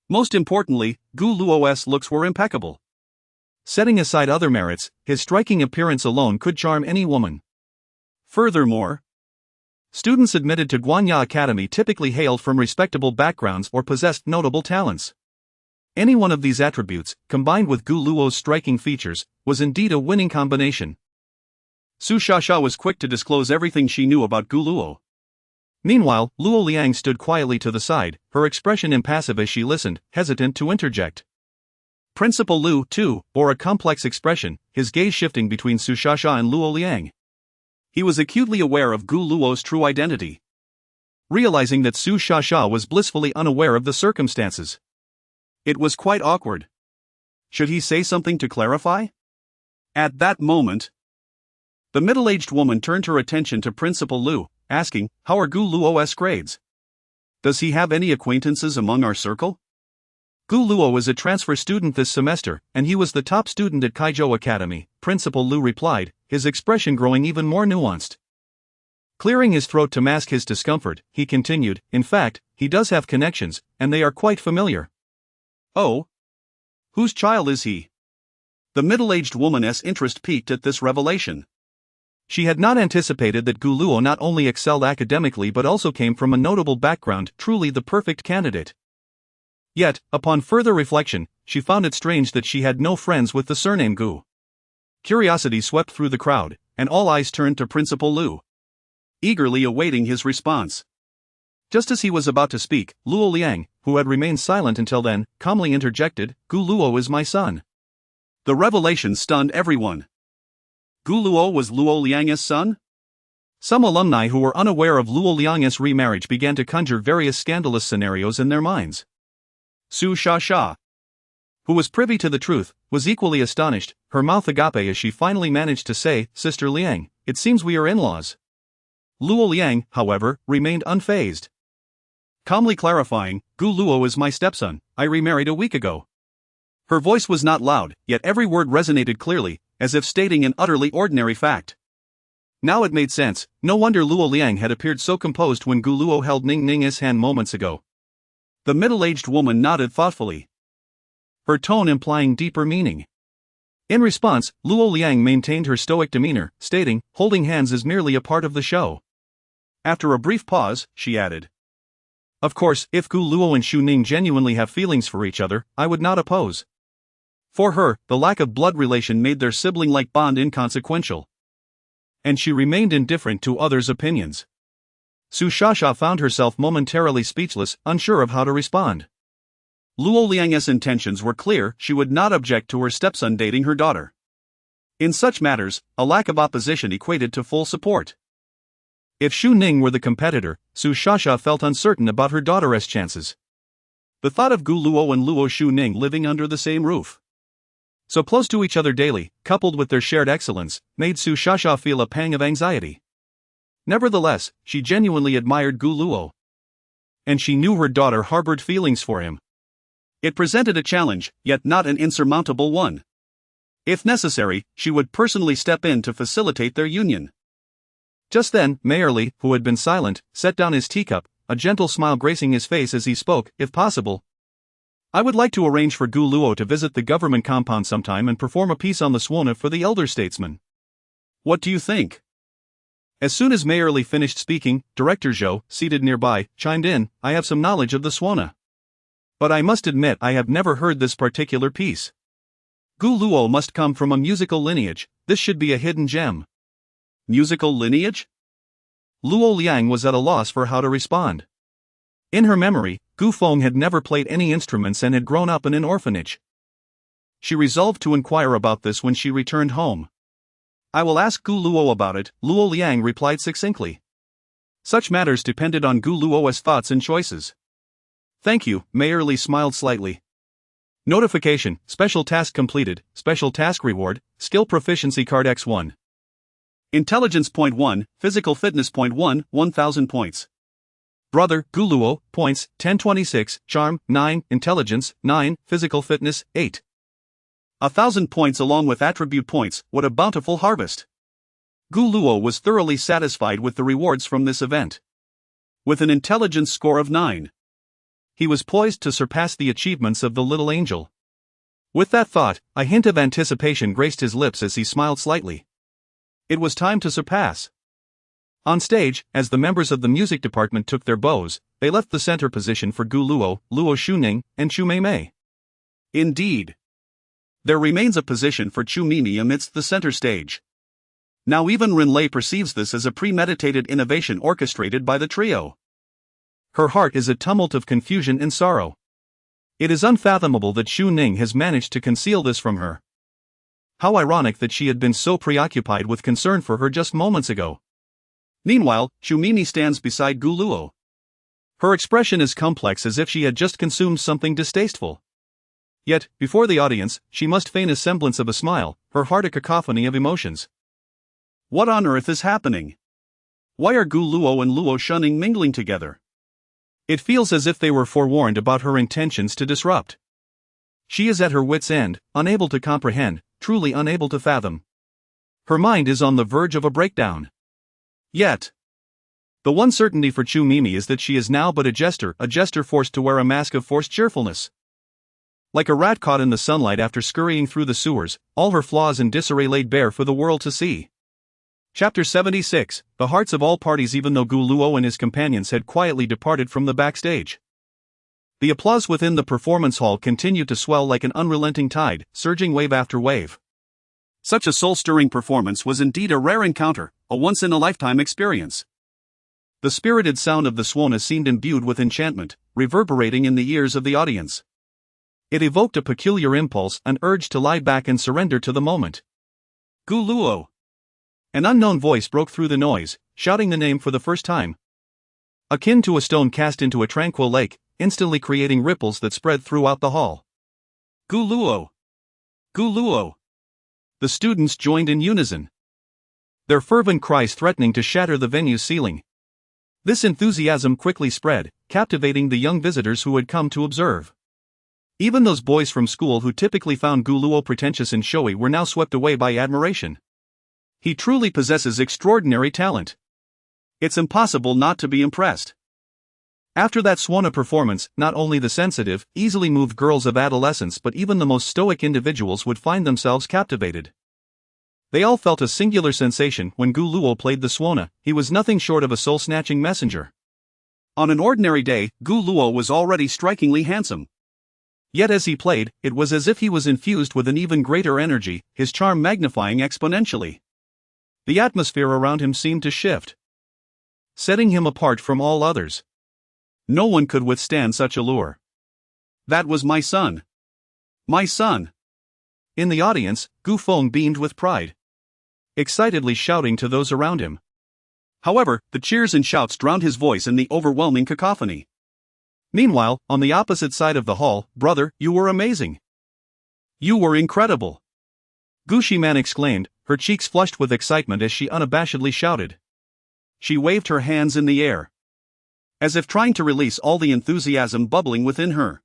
Most importantly, Gu Luo's looks were impeccable. Setting aside other merits, his striking appearance alone could charm any woman. Furthermore, students admitted to Guanya Academy typically hailed from respectable backgrounds or possessed notable talents. Any one of these attributes, combined with Gu Luo's striking features, was indeed a winning combination. Su Shasha was quick to disclose everything she knew about Gu Luo. Meanwhile, Luo Liang stood quietly to the side, her expression impassive as she listened, hesitant to interject. Principal Lu, too, bore a complex expression, his gaze shifting between Su Shasha and Luo Liang. He was acutely aware of Gu Luo's true identity. Realizing that Su Shasha was blissfully unaware of the circumstances, it was quite awkward. Should he say something to clarify? At that moment, the middle-aged woman turned her attention to Principal Lu, asking, "How are Gu Luo's grades? Does he have any acquaintances among our circle?" Gu Luo is a transfer student this semester, and he was the top student at Kaijo Academy, Principal Lu replied, his expression growing even more nuanced. Clearing his throat to mask his discomfort, he continued, "In fact, he does have connections, and they are quite familiar." "Oh? Whose child is he?" The middle-aged woman's interest peaked at this revelation. She had not anticipated that Gu Luo not only excelled academically but also came from a notable background, truly the perfect candidate. Yet, upon further reflection, she found it strange that she had no friends with the surname Gu. Curiosity swept through the crowd, and all eyes turned to Principal Lu, eagerly awaiting his response.
Just as he was about to speak, Luo Liang, who had remained silent until then, calmly interjected, "Gu Luo is my son."
The revelation stunned everyone. Gu Luo was Luo Liang's son?
Some alumni who were unaware of Luo Liang's remarriage began to conjure various scandalous scenarios in their minds.
Su Shasha,
who was privy to the truth, was equally astonished, her mouth agape as she finally managed to say, "Sister Liang, it seems we are in-laws." Luo Liang, however, remained unfazed.
Calmly clarifying, "Gu Luo is my stepson, I remarried a week ago." Her voice was not loud, yet every word resonated clearly, as if stating an utterly ordinary fact.
Now it made sense. No wonder Luo Liang had appeared so composed when Gu Luo held Ning Ning's hand moments ago.
The middle-aged woman nodded thoughtfully,
her tone implying deeper meaning. In response, Luo Liang maintained her stoic demeanor, stating, "Holding hands is merely a part of the show."
After a brief pause, she added,
"Of course, if Gu Luo and Xu Ning genuinely have feelings for each other, I would not oppose." For her, the lack of blood relation made their sibling-like bond inconsequential, and she remained indifferent to others' opinions. Su Shasha found herself momentarily speechless, unsure of how to respond.
Luo Liang's intentions were clear, she would not object to her stepson dating her daughter. In such matters, a lack of opposition equated to full support.
If Xu Ning were the competitor, Su Shasha felt uncertain about her daughter's chances.
The thought of Gu Luo and Luo Xu Ning living under the same roof,
so close to each other daily, coupled with their shared excellence, made Su Shasha feel a pang of anxiety. Nevertheless, she genuinely admired Gu Luo, and she knew her daughter harbored feelings for him.
It presented a challenge, yet not an insurmountable one. If necessary, she would personally step in to facilitate their union.
Just then, Mayerly, who had been silent, set down his teacup, a gentle smile gracing his face as he spoke. "If possible, I would like to arrange for Gu Luo to visit the government compound sometime and perform a piece on the Suona for the elder statesman.
What do you think?"
As soon as Mayerly finished speaking, Director Zhou, seated nearby, chimed in, "I have some knowledge of the Suona, but I must admit I have never heard this particular piece. Gu Luo must come from a musical lineage, this should be a hidden gem."
Musical lineage?
Luo Liang was at a loss for how to respond. In her memory, Gu Feng had never played any instruments and had grown up in an orphanage. She resolved to inquire about this when she returned home.
"I will ask Gu Luo about it,"
Luo Liang replied succinctly. Such matters depended on Gu Luo's thoughts and choices. "Thank you," Mayerly smiled slightly. Notification, special task completed, special task reward, skill proficiency card X1.
Intelligence point 1, physical fitness point 1, 1000 points.
Brother, Gu Luo, points, 1026, charm, 9, intelligence, 9, physical fitness, 8.
1000 points along with attribute points, what a bountiful harvest. Gu Luo was thoroughly satisfied with the rewards from this event. With an intelligence score of 9, he was poised to surpass the achievements of the little angel. With that thought, a hint of anticipation graced his lips as he smiled slightly. It was time to surpass. On stage, as the members of the music department took their bows, they left the center position for Gu Luo, Luo Xuning, and Chu Meimei. Indeed, there remains a position for Chu Mimi amidst the center stage. Now even Rinlei perceives this as a premeditated innovation orchestrated by the trio. Her heart is a tumult of confusion and sorrow. It is unfathomable that Xu Ning has managed to conceal this from her. How ironic that she had been so preoccupied with concern for her just moments ago. Meanwhile, Chu Mimi stands beside Gu Luo. Her expression is complex as if she had just consumed something distasteful. Yet, before the audience, she must feign a semblance of a smile, her heart a cacophony of emotions. What on earth is happening? Why are Gu Luo and Luo Xuning mingling together? It feels as if they were forewarned about her intentions to disrupt. She is at her wit's end, unable to comprehend, truly unable to fathom. Her mind is on the verge of a breakdown. Yet, the one certainty for Chu Mimi is that she is now but a jester forced to wear a mask of forced cheerfulness. Like a rat caught in the sunlight after scurrying through the sewers, all her flaws and disarray laid bare for the world to see. Chapter 76, The Hearts of All Parties. Even though Gu Luo and his companions had quietly departed from the backstage, the applause within the performance hall continued to swell like an unrelenting tide, surging wave after wave. Such a soul-stirring performance was indeed a rare encounter, a once-in-a-lifetime experience. The spirited sound of the suona seemed imbued with enchantment, reverberating in the ears of the audience. It evoked a peculiar impulse, an urge to lie back and surrender to the moment. Gu Luo! An unknown voice broke through the noise, shouting the name for the first time. Akin to a stone cast into a tranquil lake, instantly creating ripples that spread throughout the hall. Gu Luo! Gu Luo! The students joined in unison, their fervent cries threatening to shatter the venue's ceiling. This enthusiasm quickly spread, captivating the young visitors who had come to observe. Even those boys from school who typically found Gu Luo pretentious and showy were now swept away by admiration. He truly possesses extraordinary talent. It's impossible not to be impressed. After that suona performance, not only the sensitive, easily moved girls of adolescence but even the most stoic individuals would find themselves captivated. They all felt a singular sensation when Gu Luo played the suona. He was nothing short of a soul-snatching messenger. On an ordinary day, Gu Luo was already strikingly handsome. Yet as he played, it was as if he was infused with an even greater energy, his charm magnifying exponentially. The atmosphere around him seemed to shift, setting him apart from all others. No one could withstand such allure. That was my son. My son! In the audience, Gu Feng beamed with pride, excitedly shouting to those around him. However, the cheers and shouts drowned his voice in the overwhelming cacophony. Meanwhile, on the opposite side of the hall, brother, you were amazing. You were incredible. Gu Ximan exclaimed, her cheeks flushed with excitement as she unabashedly shouted. She waved her hands in the air, as if trying to release all the enthusiasm bubbling within her.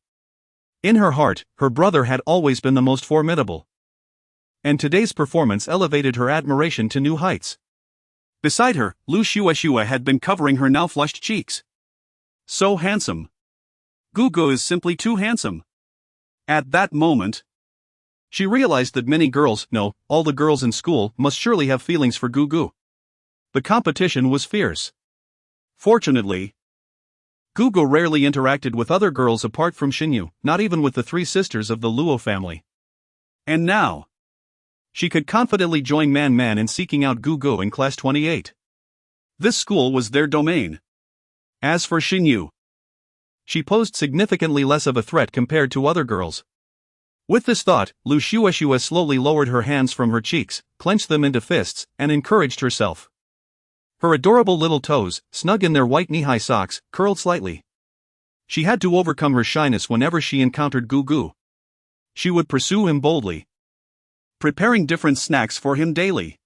In her heart, her brother had always been the most formidable, and today's performance elevated her admiration to new heights. Beside her, Lu Shua had been covering her now flushed cheeks. So handsome. Gu is simply too handsome. At that moment, she realized that many girls, no, all the girls in school, must surely have feelings for Gu. The competition was fierce. Fortunately, Gu rarely interacted with other girls apart from Xinyu, not even with the three sisters of the Luo family. And now, she could confidently join Man in seeking out Gu in Class 28. This school was their domain. As for Xinyu, she posed significantly less of a threat compared to other girls. With this thought, Lu Shua slowly lowered her hands from her cheeks, clenched them into fists, and encouraged herself. Her adorable little toes, snug in their white knee-high socks, curled slightly. She had to overcome her shyness whenever she encountered Gu. She would pursue him boldly, preparing different snacks for him daily.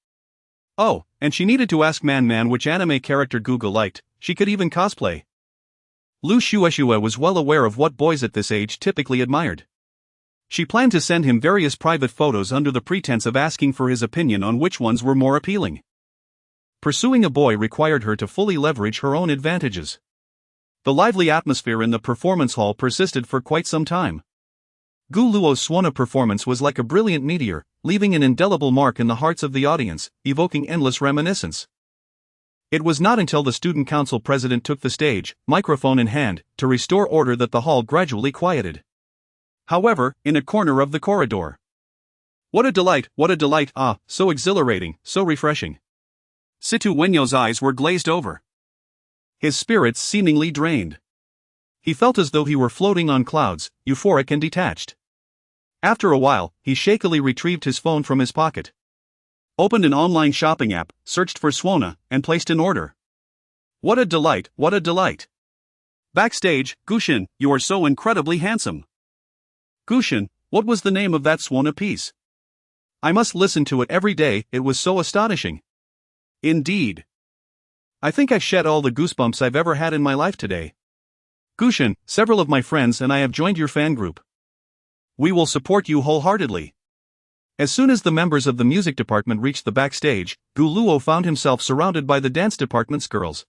Oh, and she needed to ask Man which anime character Gu liked. She could even cosplay. Lu Shua was well aware of what boys at this age typically admired. She planned to send him various private photos under the pretense of asking for his opinion on which ones were more appealing. Pursuing a boy required her to fully leverage her own advantages. The lively atmosphere in the performance hall persisted for quite some time. Gu Luo's suona performance was like a brilliant meteor, leaving an indelible mark in the hearts of the audience, evoking endless reminiscence. It was not until the student council president took the stage, microphone in hand, to restore order that the hall gradually quieted. However, in a corner of the corridor. What a delight, so exhilarating, so refreshing. Situ Wenyo's eyes were glazed over, his spirits seemingly drained. He felt as though he were floating on clouds, euphoric and detached. After a while, he shakily retrieved his phone from his pocket, opened an online shopping app, searched for suona, and placed an order. What a delight, what a delight. Backstage, Gushin, you are so incredibly handsome. Gushin, what was the name of that suona piece? I must listen to it every day, it was so astonishing. Indeed. I think I shed all the goosebumps I've ever had in my life today. Gushin, several of my friends and I have joined your fan group. We will support you wholeheartedly. As soon as the members of the music department reached the backstage, Gu Luo found himself surrounded by the dance department's girls.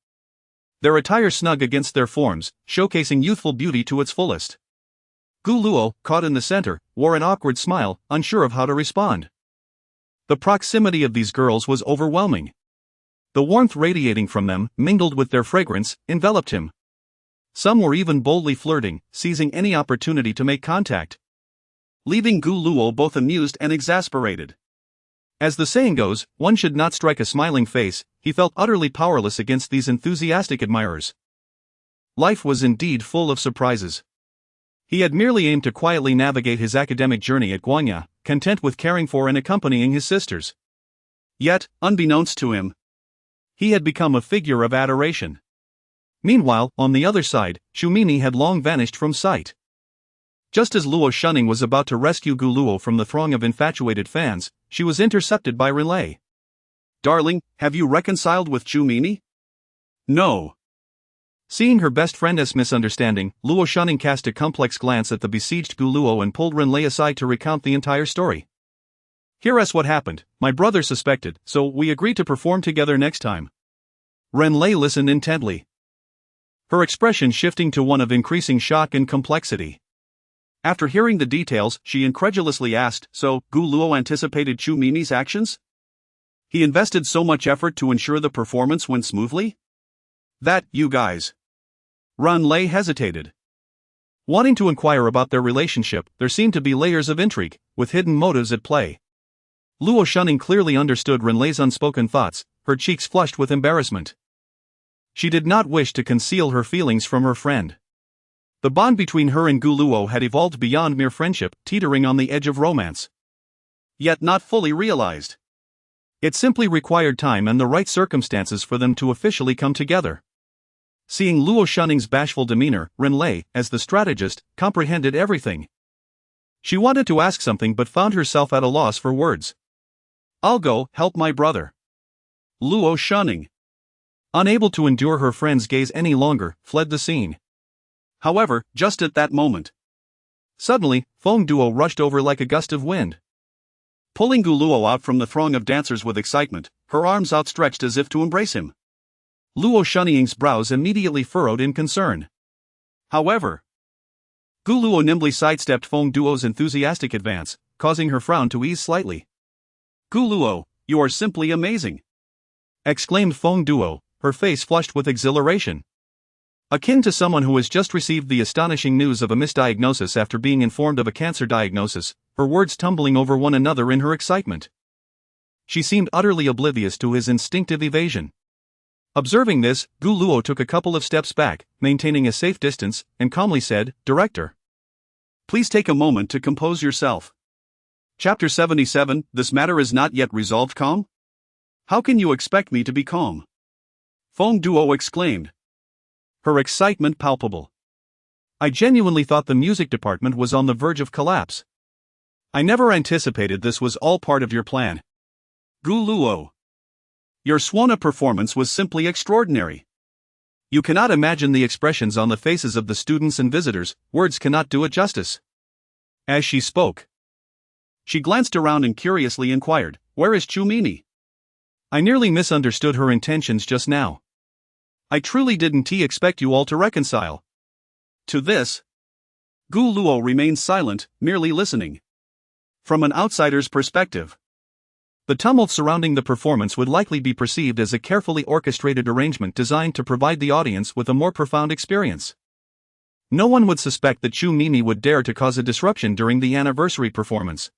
Their attire snug against their forms, showcasing youthful beauty to its fullest. Gu Luo, caught in the center, wore an awkward smile, unsure of how to respond. The proximity of these girls was overwhelming. The warmth radiating from them, mingled with their fragrance, enveloped him. Some were even boldly flirting, seizing any opportunity to make contact, leaving Gu Luo both amused and exasperated. As the saying goes, one should not strike a smiling face,
he felt utterly powerless against these enthusiastic admirers. Life was indeed full of surprises. He had merely aimed to quietly navigate his academic journey at Guanya, content with caring for and accompanying his sisters. Yet, unbeknownst to him, he had become a figure of adoration. Meanwhile, on the other side, Xiumini had long vanished from sight. Just as Luo Shunning was about to rescue Gu Luo from the throng of infatuated fans, she was intercepted by Relay.
Darling, have you reconciled with Xiumini? No.
Seeing her best friend's misunderstanding, Luo Shunning cast a complex glance at the besieged Gu Luo and pulled Renlei aside to recount the entire story. Here's what happened. My brother suspected, so we agreed to perform together next time. Renlei listened intently, her expression shifting to one of increasing shock and complexity. After hearing the details, she incredulously asked, so, Gu Luo anticipated Xiumini's actions? He invested so much effort to ensure the performance went smoothly? That, you guys. Renlei hesitated. Wanting to inquire about their relationship, there seemed to be layers of intrigue, with hidden motives at play. Luo Shunning clearly understood Renlei's unspoken thoughts, her cheeks flushed with embarrassment. She did not wish to conceal her feelings from her friend. The bond between her and Gu Luo had evolved beyond mere friendship, teetering on the edge of romance. Yet not fully realized. It simply required time and the right circumstances for them to officially come together. Seeing Luo Shunning's bashful demeanor, Renlei, as the strategist, comprehended everything. She wanted to ask something but found herself at a loss for words. I'll go help my brother. Luo Shunning, unable to endure her friend's gaze any longer, fled the scene. However, just at that moment, suddenly, Feng Duo rushed over like a gust of wind. Pulling Gu Luo out from the throng of dancers with excitement, her arms outstretched as if to embrace him. Luo Shunning's brows immediately furrowed in concern. However, Gu Luo nimbly sidestepped Feng Duo's enthusiastic advance, causing her frown to ease slightly. Gu Luo, you are simply amazing! Exclaimed Feng Duo, her face flushed with exhilaration. Akin to someone who has just received the astonishing news of a misdiagnosis after being informed of a cancer diagnosis, her words tumbling over one another in her excitement. She seemed utterly oblivious to his instinctive evasion. Observing this, Gu Luo took a couple of steps back, maintaining a safe distance, and calmly said, Director, please take a moment to compose yourself. Chapter 77, This matter is not yet resolved. Calm? How can you expect me to be calm? Feng Duo exclaimed, her excitement palpable. I genuinely thought the music department was on the verge of collapse. I never anticipated this was all part of your plan. Gu Luo, your Swana performance was simply extraordinary. You cannot imagine the expressions on the faces of the students and visitors, words cannot do it justice. As she spoke, she glanced around and curiously inquired, where is Xiumini? I nearly misunderstood her intentions just now. I truly didn't expect you all to reconcile. To this, Gu Luo remained silent, merely listening. From an outsider's perspective, the tumult surrounding the performance would likely be perceived as a carefully orchestrated arrangement designed to provide the audience with a more profound experience. No one would suspect that Xiumini would dare to cause a disruption during the anniversary performance.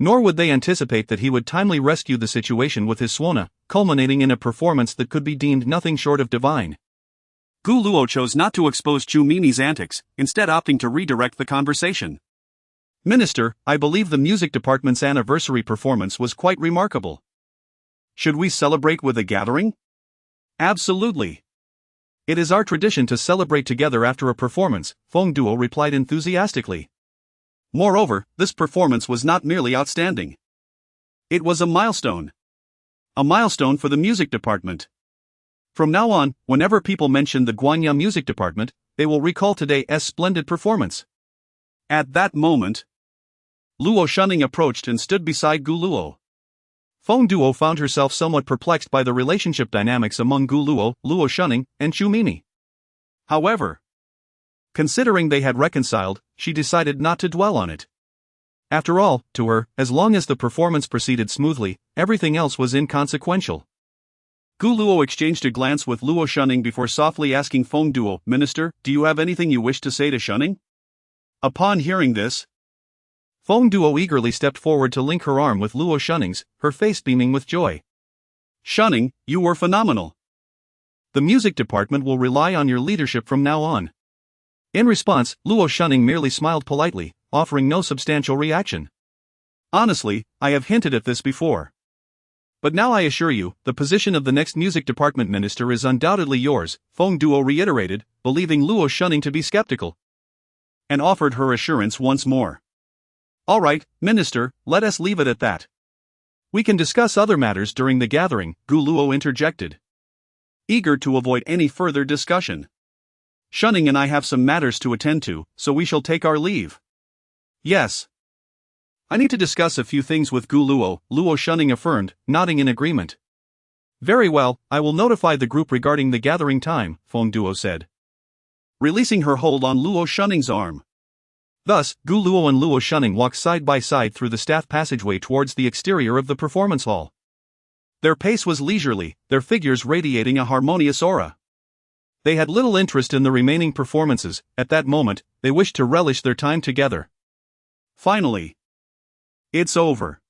Nor would they anticipate that he would timely rescue the situation with his Swana, culminating in a performance that could be deemed nothing short of divine. Gu Luo chose not to expose Xiumini's antics, instead opting to redirect the conversation. Minister, I believe the music department's anniversary performance was quite remarkable. Should we celebrate with a gathering? Absolutely. It is our tradition to celebrate together after a performance, Feng Duo replied enthusiastically. Moreover, this performance was not merely outstanding. It was a milestone. A milestone for the music department. From now on, whenever people mention the Guanya music department, they will recall today's splendid performance. At that moment, Luo Shunning approached and stood beside Gu Luo. Feng Duo found herself somewhat perplexed by the relationship dynamics among Gu Luo, Luo Shunning, and Xiumini. However, considering they had reconciled, she decided not to dwell on it. After all, to her, as long as the performance proceeded smoothly, everything else was inconsequential. Gu Luo exchanged a glance with Luo Shunning before softly asking Feng Duo, Minister, do you have anything you wish to say to Shunning? Upon hearing this, Feng Duo eagerly stepped forward to link her arm with Luo Shunning's, her face beaming with joy.
Shunning, you were phenomenal.
The music department will rely on your leadership from now on. In response, Luo Shunning merely smiled politely, offering no substantial reaction.
Honestly, I have hinted at this before.
But now I assure you, the position of the next music department minister is undoubtedly yours, Feng Duo reiterated, believing Luo Shunning to be skeptical.
And offered her assurance once more. All right, minister, let us leave it at that.
We can discuss other matters during the gathering, Gu Luo interjected,
eager to avoid any further discussion. Shunning and I have some matters to attend to, so we shall take our leave.
Yes.
I need to discuss a few things with Gu Luo, Luo Shunning affirmed, nodding in agreement.
Very well, I will notify the group regarding the gathering time, Feng Duo said,
releasing her hold on Luo Shunning's arm.
Thus, Gu Luo and Luo Shunning walked side by side through the staff passageway towards the exterior of the performance hall.
Their pace was leisurely, their figures radiating a harmonious aura.
They had little interest in the remaining performances. At that moment, they wished to relish their time together.
Finally. It's over.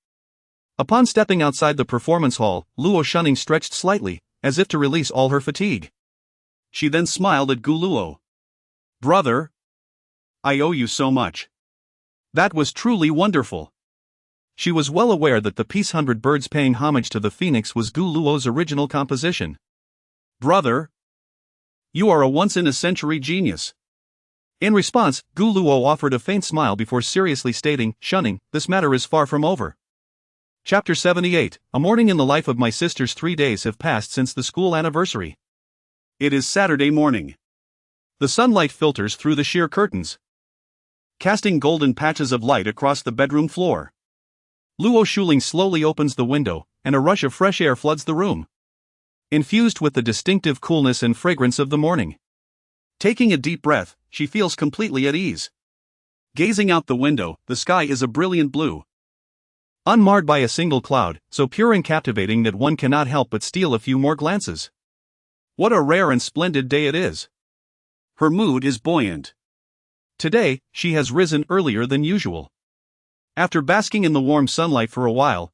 Upon stepping outside the performance hall, Luo Shunning stretched slightly, as if to release all her fatigue.
She then smiled at Gu Luo. Brother, I owe you so much. That was truly wonderful.
She was well aware that the piece 100 Birds Paying Homage to the Phoenix was Gu Luo's original composition.
Brother, you are a once-in-a-century genius.
In response, Gu Luo offered a faint smile before seriously stating, Shunning, this matter is far from over. Chapter 78, A morning in the life of my sisters. 3 days have passed since the school anniversary.
It is Saturday morning.
The sunlight filters through the sheer curtains,
casting golden patches of light across the bedroom floor.
Luo Shuling slowly opens the window, and a rush of fresh air floods the room, infused with the distinctive coolness and fragrance of the morning.
Taking a deep breath, she feels completely at ease. Gazing out the window, the sky is a brilliant blue,
unmarred by a single cloud, so pure and captivating that one cannot help but steal a few more glances.
What a rare and splendid day it is. Her mood is buoyant.
Today, she has risen earlier than usual. After basking in the warm sunlight for a while,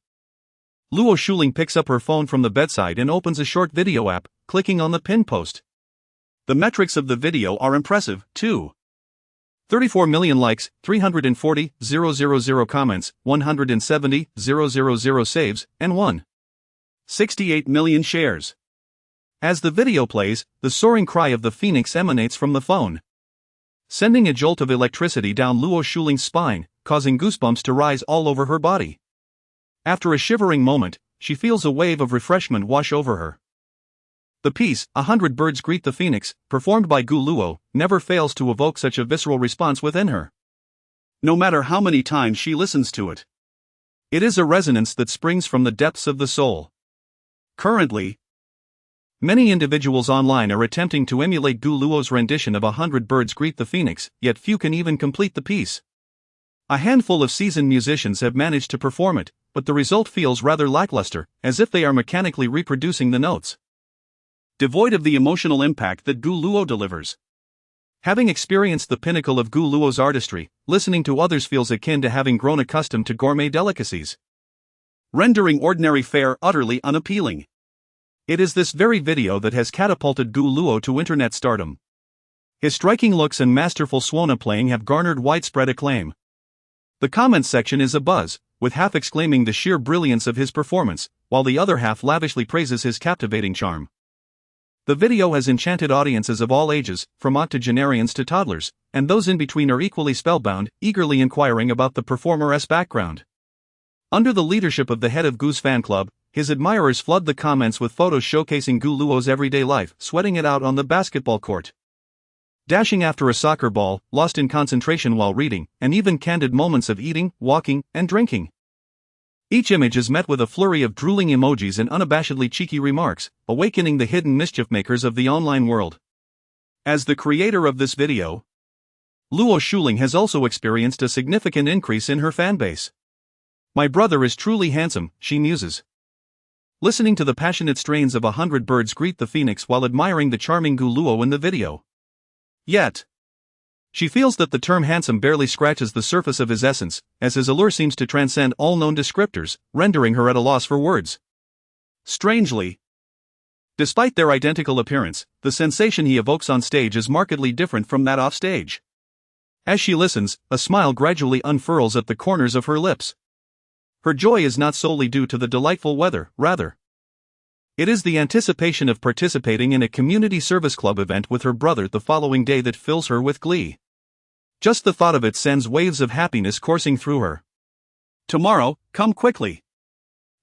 Luo Shuling picks up her phone from the bedside and opens a short video app, clicking on the pin post.
The metrics of the video are impressive, too.
34 million likes, 340,000 comments, 170,000 saves, and
68 million shares.
As the video plays, the soaring cry of the phoenix emanates from the phone, sending a jolt of electricity down Luo Shuling's spine, causing goosebumps to rise all over her body. After a shivering moment, she feels a wave of refreshment wash over her. The piece, 100 Birds Greet the Phoenix, performed by Gu Luo, never fails to evoke such a visceral response within her.
No matter how many times she listens to it,
it is a resonance that springs from the depths of the soul.
Currently,
many individuals online are attempting to emulate Gu Luo's rendition of 100 Birds Greet the Phoenix, yet few can even complete the piece. A handful of seasoned musicians have managed to perform it, but the result feels rather lackluster, as if they are mechanically reproducing the notes,
devoid of the emotional impact that Gu Luo delivers.
Having experienced the pinnacle of Gu Luo's artistry, listening to others feels akin to having grown accustomed to gourmet delicacies,
rendering ordinary fare utterly unappealing.
It is this very video that has catapulted Gu Luo to internet stardom. His striking looks and masterful Swona playing have garnered widespread acclaim. The comments section is abuzz, with half exclaiming the sheer brilliance of his performance, while the other half lavishly praises his captivating charm. The video has enchanted audiences of all ages, from octogenarians to toddlers, and those in between are equally spellbound, eagerly inquiring about the performer's background. Under the leadership of the head of Gu's fan club, his admirers flood the comments with photos showcasing Gu Luo's everyday life, sweating it out on the basketball court, dashing after a soccer ball, lost in concentration while reading, and even candid moments of eating, walking, and drinking. Each image is met with a flurry of drooling emojis and unabashedly cheeky remarks, awakening the hidden mischief makers of the online world.
As the creator of this video,
Luo Shuling has also experienced a significant increase in her fanbase. My brother is truly handsome, she muses, listening to the passionate strains of 100 Birds Greet the Phoenix while admiring the charming Gu Luo in the video. Yet, she feels that the term handsome barely scratches the surface of his essence, as his allure seems to transcend all known descriptors, rendering her at a loss for words. Strangely, despite their identical appearance, the sensation he evokes on stage is markedly different from that off stage. As she listens, a smile gradually unfurls at the corners of her lips. Her joy is not solely due to the delightful weather, rather, it is the anticipation of participating in a community service club event with her brother the following day that fills her with glee. Just the thought of it sends waves of happiness coursing through her.
Tomorrow, come quickly,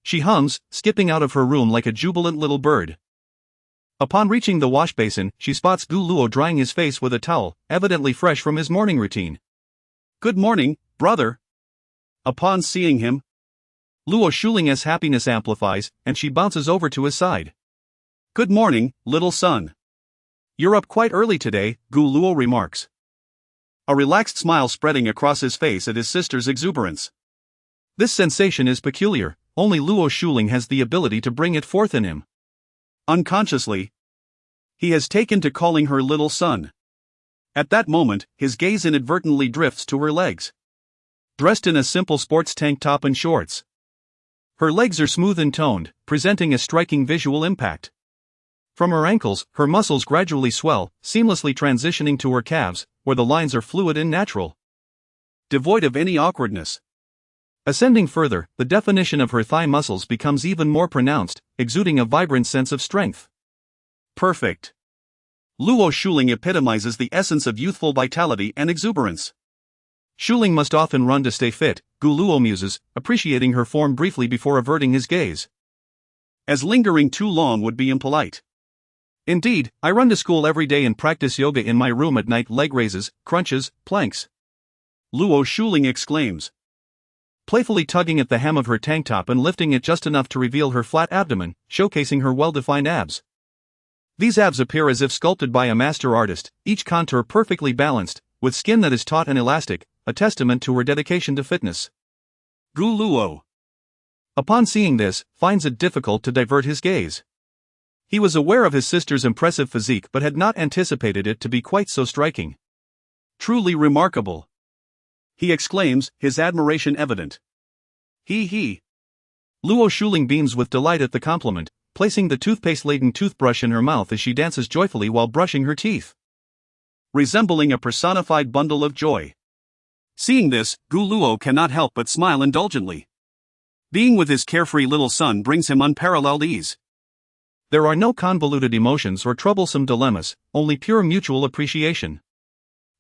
she hums, skipping out of her room like a jubilant little bird. Upon reaching the wash basin, she spots Gu Luo drying his face with a towel, evidently fresh from his morning routine.
Good morning, brother. Upon seeing him,
Luo Shuling's happiness amplifies, and she bounces over to his side.
Good morning, little son.
You're up quite early today, Gu Luo remarks,
a relaxed smile spreading across his face at his sister's exuberance.
This sensation is peculiar, only Luo Shuling has the ability to bring it forth in him.
Unconsciously, he has taken to calling her little son. At that moment, his gaze inadvertently drifts to her legs.
Dressed in a simple sports tank top and shorts, her legs are smooth and toned, presenting a striking visual impact. From her ankles, her muscles gradually swell, seamlessly transitioning to her calves, where the lines are fluid and natural,
devoid of any awkwardness.
Ascending further, the definition of her thigh muscles becomes even more pronounced, exuding a vibrant sense of strength.
Perfect. Luo Shuling epitomizes the essence of youthful vitality and exuberance.
Shuling must often run to stay fit, Gu Luo muses, appreciating her form briefly before averting his gaze.
As lingering too long would be impolite.
Indeed, I run to school every day and practice yoga in my room at night, leg raises, crunches, planks,
Luo Shuling exclaims,
playfully tugging at the hem of her tank top and lifting it just enough to reveal her flat abdomen, showcasing her well-defined abs. These abs appear as if sculpted by a master artist, each contour perfectly balanced, with skin that is taut and elastic, a testament to her dedication to fitness.
Gu Luo,
upon seeing this, finds it difficult to divert his gaze. He was aware of his sister's impressive physique but had not anticipated it to be quite so striking.
Truly remarkable, he exclaims, his admiration evident. He.
Luo Shuling beams with delight at the compliment, placing the toothpaste-laden toothbrush in her mouth as she dances joyfully while brushing her teeth,
resembling a personified bundle of joy. Seeing this, Gu Luo cannot help but smile indulgently. Being with his carefree little son brings him unparalleled ease.
There are no convoluted emotions or troublesome dilemmas, only pure mutual appreciation.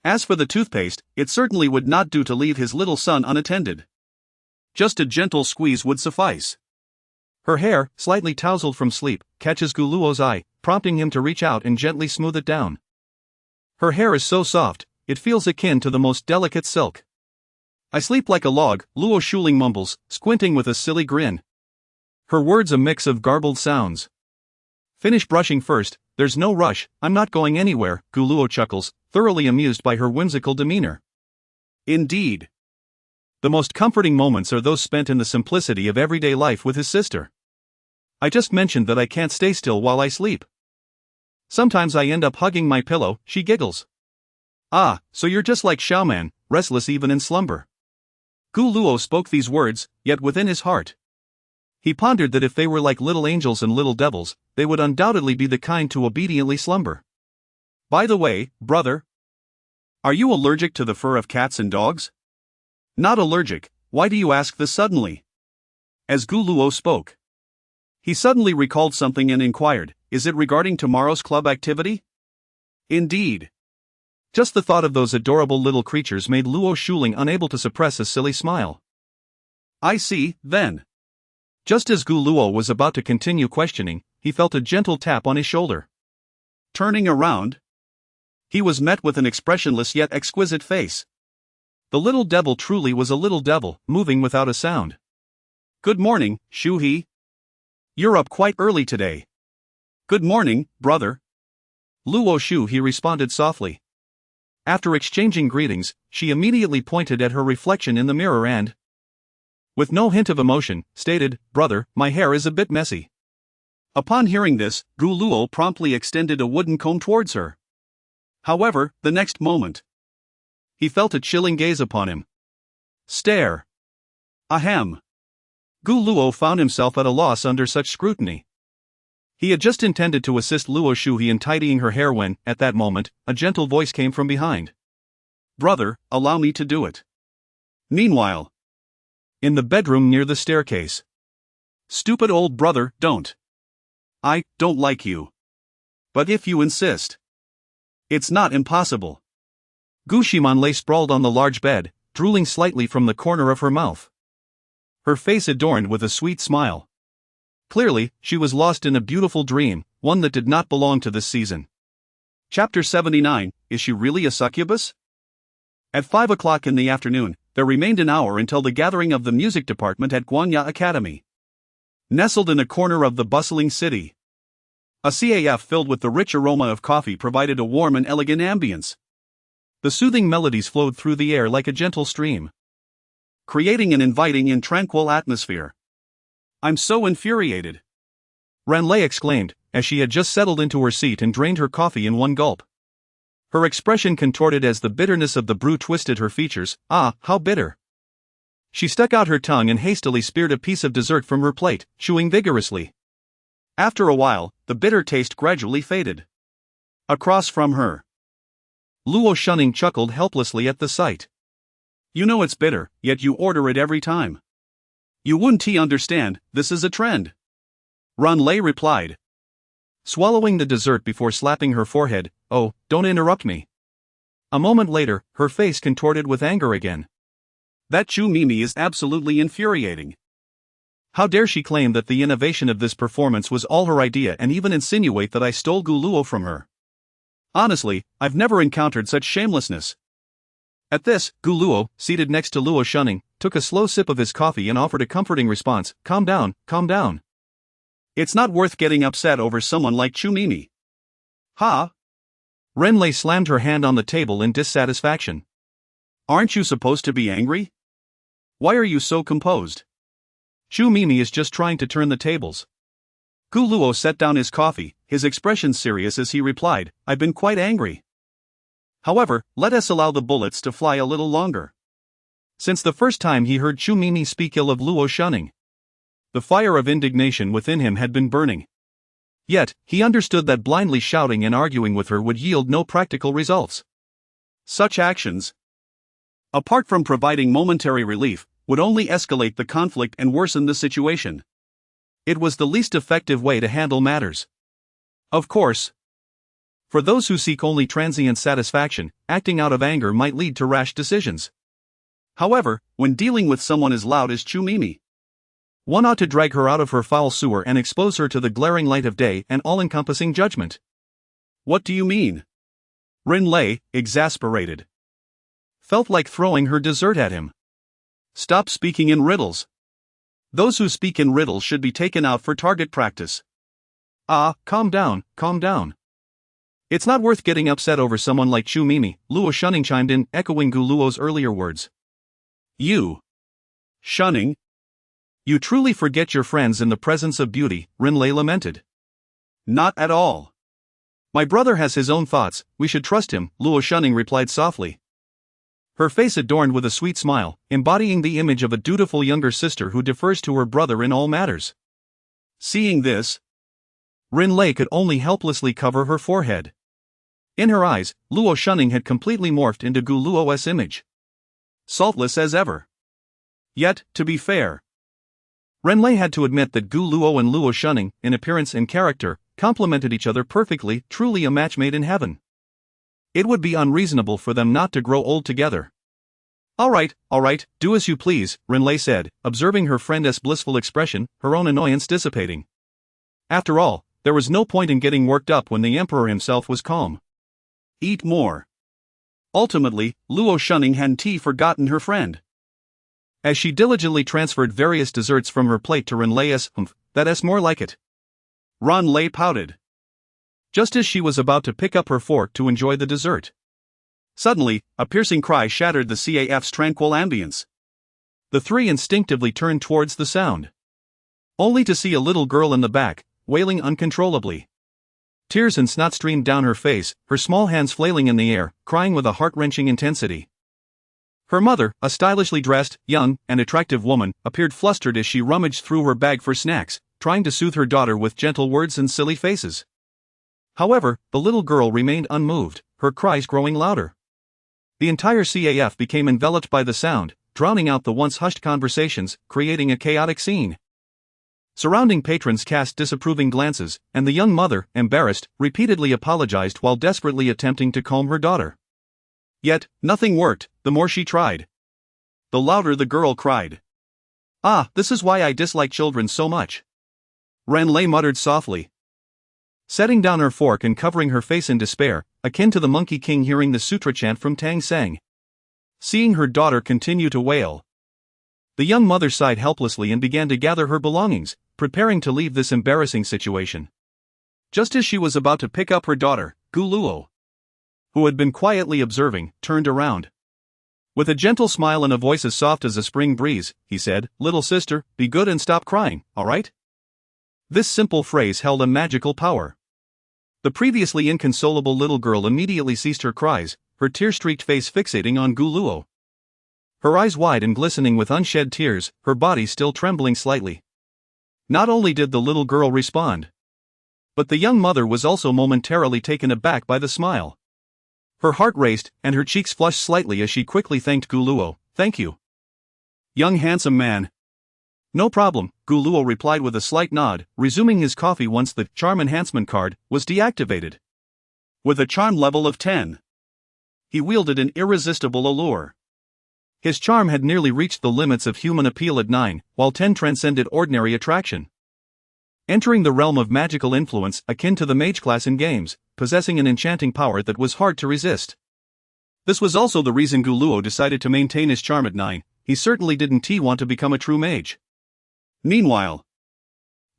As for the toothpaste, it certainly would not do to leave his little son unattended. Just a gentle squeeze would suffice.
Her hair, slightly tousled from sleep, catches Gu Luo's eye, prompting him to reach out and gently smooth it down. Her hair is so soft, it feels akin to the most delicate silk. I sleep like a log, Luo Shuling mumbles, squinting with a silly grin. Her words a mix of garbled sounds. Finish brushing first, there's no rush, I'm not going anywhere, Gu Luo chuckles, thoroughly amused by her whimsical demeanor.
Indeed.
The most comforting moments are those spent in the simplicity of everyday life with his sister. I just mentioned that I can't stay still while I sleep. Sometimes I end up hugging my pillow, she giggles. Ah, so you're just like Xiaoman, restless even in slumber. Gu Luo spoke these words, yet within his heart, he pondered that if they were like little angels and little devils, they would undoubtedly be the kind to obediently slumber.
By the way, brother, are you allergic to the fur of cats and dogs?
Not allergic,
why do you ask this suddenly? As Gu Luo spoke, he suddenly recalled something and inquired, is it regarding tomorrow's club activity?
Indeed. Just the thought of those adorable little creatures made Luo Shuling unable to suppress a silly smile.
I see, then.
Just as Gu Luo was about to continue questioning, he felt a gentle tap on his shoulder.
Turning around, he was met with an expressionless yet exquisite face.
The little devil truly was a little devil, moving without a sound.
Good morning, Shu He.
You're up quite early today.
Good morning, brother.
Luo Shu He responded softly. After exchanging greetings, she immediately pointed at her reflection in the mirror and, with no hint of emotion, stated, Brother, my hair is a bit messy.
Upon hearing this, Gu Luo promptly extended a wooden comb towards her. However, the next moment,
he felt a chilling gaze upon him. Stare.
Ahem.
Gu Luo found himself at a loss under such scrutiny. He had just intended to assist Luo Shuhe in tidying her hair when, at that moment, a gentle voice came from behind.
Brother, allow me to do it. Meanwhile,
in the bedroom near the staircase.
Stupid old brother, don't. I don't like you. But if you insist, it's not impossible.
Gu Ximan lay sprawled on the large bed, drooling slightly from the corner of her mouth. Her face adorned with a sweet smile. Clearly, she was lost in a beautiful dream, one that did not belong to this season.
Chapter 79, Is she really a succubus? At 5 o'clock in the afternoon, there remained an hour until the gathering of the music department at Guanya Academy. Nestled in a corner of the bustling city, a CAF filled with the rich aroma of coffee provided a warm and elegant ambience.
The soothing melodies flowed through the air like a gentle stream,
creating an inviting and tranquil atmosphere. I'm so infuriated,
Ranlei exclaimed, as she had just settled into her seat and drained her coffee in one gulp. Her expression contorted as the bitterness of the brew twisted her features. Ah, how bitter! She stuck out her tongue and hastily speared a piece of dessert from her plate, chewing vigorously.
After a while, the bitter taste gradually faded. Across from her,
Luo Shunning chuckled helplessly at the sight.
You know it's bitter, yet you order it every time. You wouldn't understand, this is a trend. Ranlei replied,
swallowing the dessert before slapping her forehead. Oh, don't interrupt me. A moment later, her face contorted with anger again.
That Chu Mimi is absolutely infuriating.
How dare she claim that the innovation of this performance was all her idea and even insinuate that I stole Gu Luo from her?
Honestly, I've never encountered such shamelessness.
At this, Gu Luo, seated next to Luo Shunning, took a slow sip of his coffee and offered a comforting response. Calm down, calm down.
It's not worth getting upset over someone like Chu Mimi. Ha!
Ranlei slammed her hand on the table in dissatisfaction.
Aren't you supposed to be angry? Why are you so composed?
Chu Mimi is just trying to turn the tables.
Gu Luo set down his coffee, his expression serious as he replied, I've been quite angry. However, let us allow the bullets to fly a little longer.
Since the first time he heard Chu Mimi speak ill of Luo Shunning, the fire of indignation within him had been burning. Yet, he understood that blindly shouting and arguing with her would yield no practical results.
Such actions, apart from providing momentary relief, would only escalate the conflict and worsen the situation.
It was the least effective way to handle matters.
Of course,
for those who seek only transient satisfaction, acting out of anger might lead to rash decisions.
However, when dealing with someone as loud as Chu Mimi,
one ought to drag her out of her foul sewer and expose her to the glaring light of day and all-encompassing judgment.
What do you mean? Ranlei, exasperated,
felt like throwing her dessert at him.
Stop speaking in riddles. Those who speak in riddles should be taken out for target practice.
Ah, calm down, calm down. It's not worth getting upset over someone like Chu Mimi, Luo Shunning chimed in, echoing Gu Luo's earlier words.
You, Shunning?
You truly forget your friends in the presence of beauty, Ranlei lamented.
Not at all.
My brother has his own thoughts, we should trust him, Luo Shunning replied softly. Her face adorned with a sweet smile, embodying the image of a dutiful younger sister who defers to her brother in all matters.
Seeing this,
Ranlei could only helplessly cover her forehead. In her eyes, Luo Shunning had completely morphed into Gu Luo's image.
Saltless as ever. Yet, to be fair,
Ranlei had to admit that Gu Luo and Luo Shunning, in appearance and character, complemented each other perfectly, truly a match made in heaven. It would be unreasonable for them not to grow old together. All right, do as you please, Ranlei said, observing her friend's blissful expression, her own annoyance dissipating. After all, there was no point in getting worked up when the emperor himself was calm.
Eat more. Ultimately, Luo Shunning hadn't forgotten her friend.
As she diligently transferred various desserts from her plate to Ranlei's, that's more like it.
Ranlei pouted,
just as she was about to pick up her fork to enjoy the dessert.
Suddenly, a piercing cry shattered the CAF's tranquil ambience.
The three instinctively turned towards the sound, only to see a little girl in the back, wailing uncontrollably. Tears and snot streamed down her face, her small hands flailing in the air, crying with a heart-wrenching intensity. Her mother, a stylishly dressed, young, and attractive woman, appeared flustered as she rummaged through her bag for snacks, trying to soothe her daughter with gentle words and silly faces. However, the little girl remained unmoved, her cries growing louder. The entire CAF became enveloped by the sound, drowning out the once hushed conversations, creating a chaotic scene. Surrounding patrons cast disapproving glances, and the young mother, embarrassed, repeatedly apologized while desperately attempting to calm her daughter. Yet, nothing worked, the more she tried. The louder the girl cried. "Ah, this is why I dislike children so much," Ranley muttered softly. Setting down her fork and covering her face in despair, akin to the Monkey King hearing the sutra chant from Tang Seng. Seeing her daughter continue to wail, the young mother sighed helplessly and began to gather her belongings, preparing to leave this embarrassing situation. Just as she was about to pick up her daughter, Gu Luo, who had been quietly observing, turned around. With a gentle smile and a voice as soft as a spring breeze, he said, "Little sister, be good and stop crying, alright?" This simple phrase held a magical power. The previously inconsolable little girl immediately ceased her cries, her tear-streaked face fixating on Gu Luo. Her eyes wide and glistening with unshed tears, her body still trembling slightly. Not only did the little girl respond, but the young mother was also momentarily taken aback by the smile. Her heart raced, and her cheeks flushed slightly as she quickly thanked Gu Luo. "Thank you, young handsome man." "No problem," Gu Luo replied with a slight nod, resuming his coffee once the charm enhancement card was deactivated. With a charm level of 10, he wielded an irresistible allure. His charm had nearly reached the limits of human appeal at 9, while 10 transcended ordinary attraction. Entering the realm of magical influence akin to the mage class in games, possessing an enchanting power that was hard to resist. This was also the reason Gu Luo decided to maintain his charm at 9, he certainly didn't want to become a true mage. Meanwhile,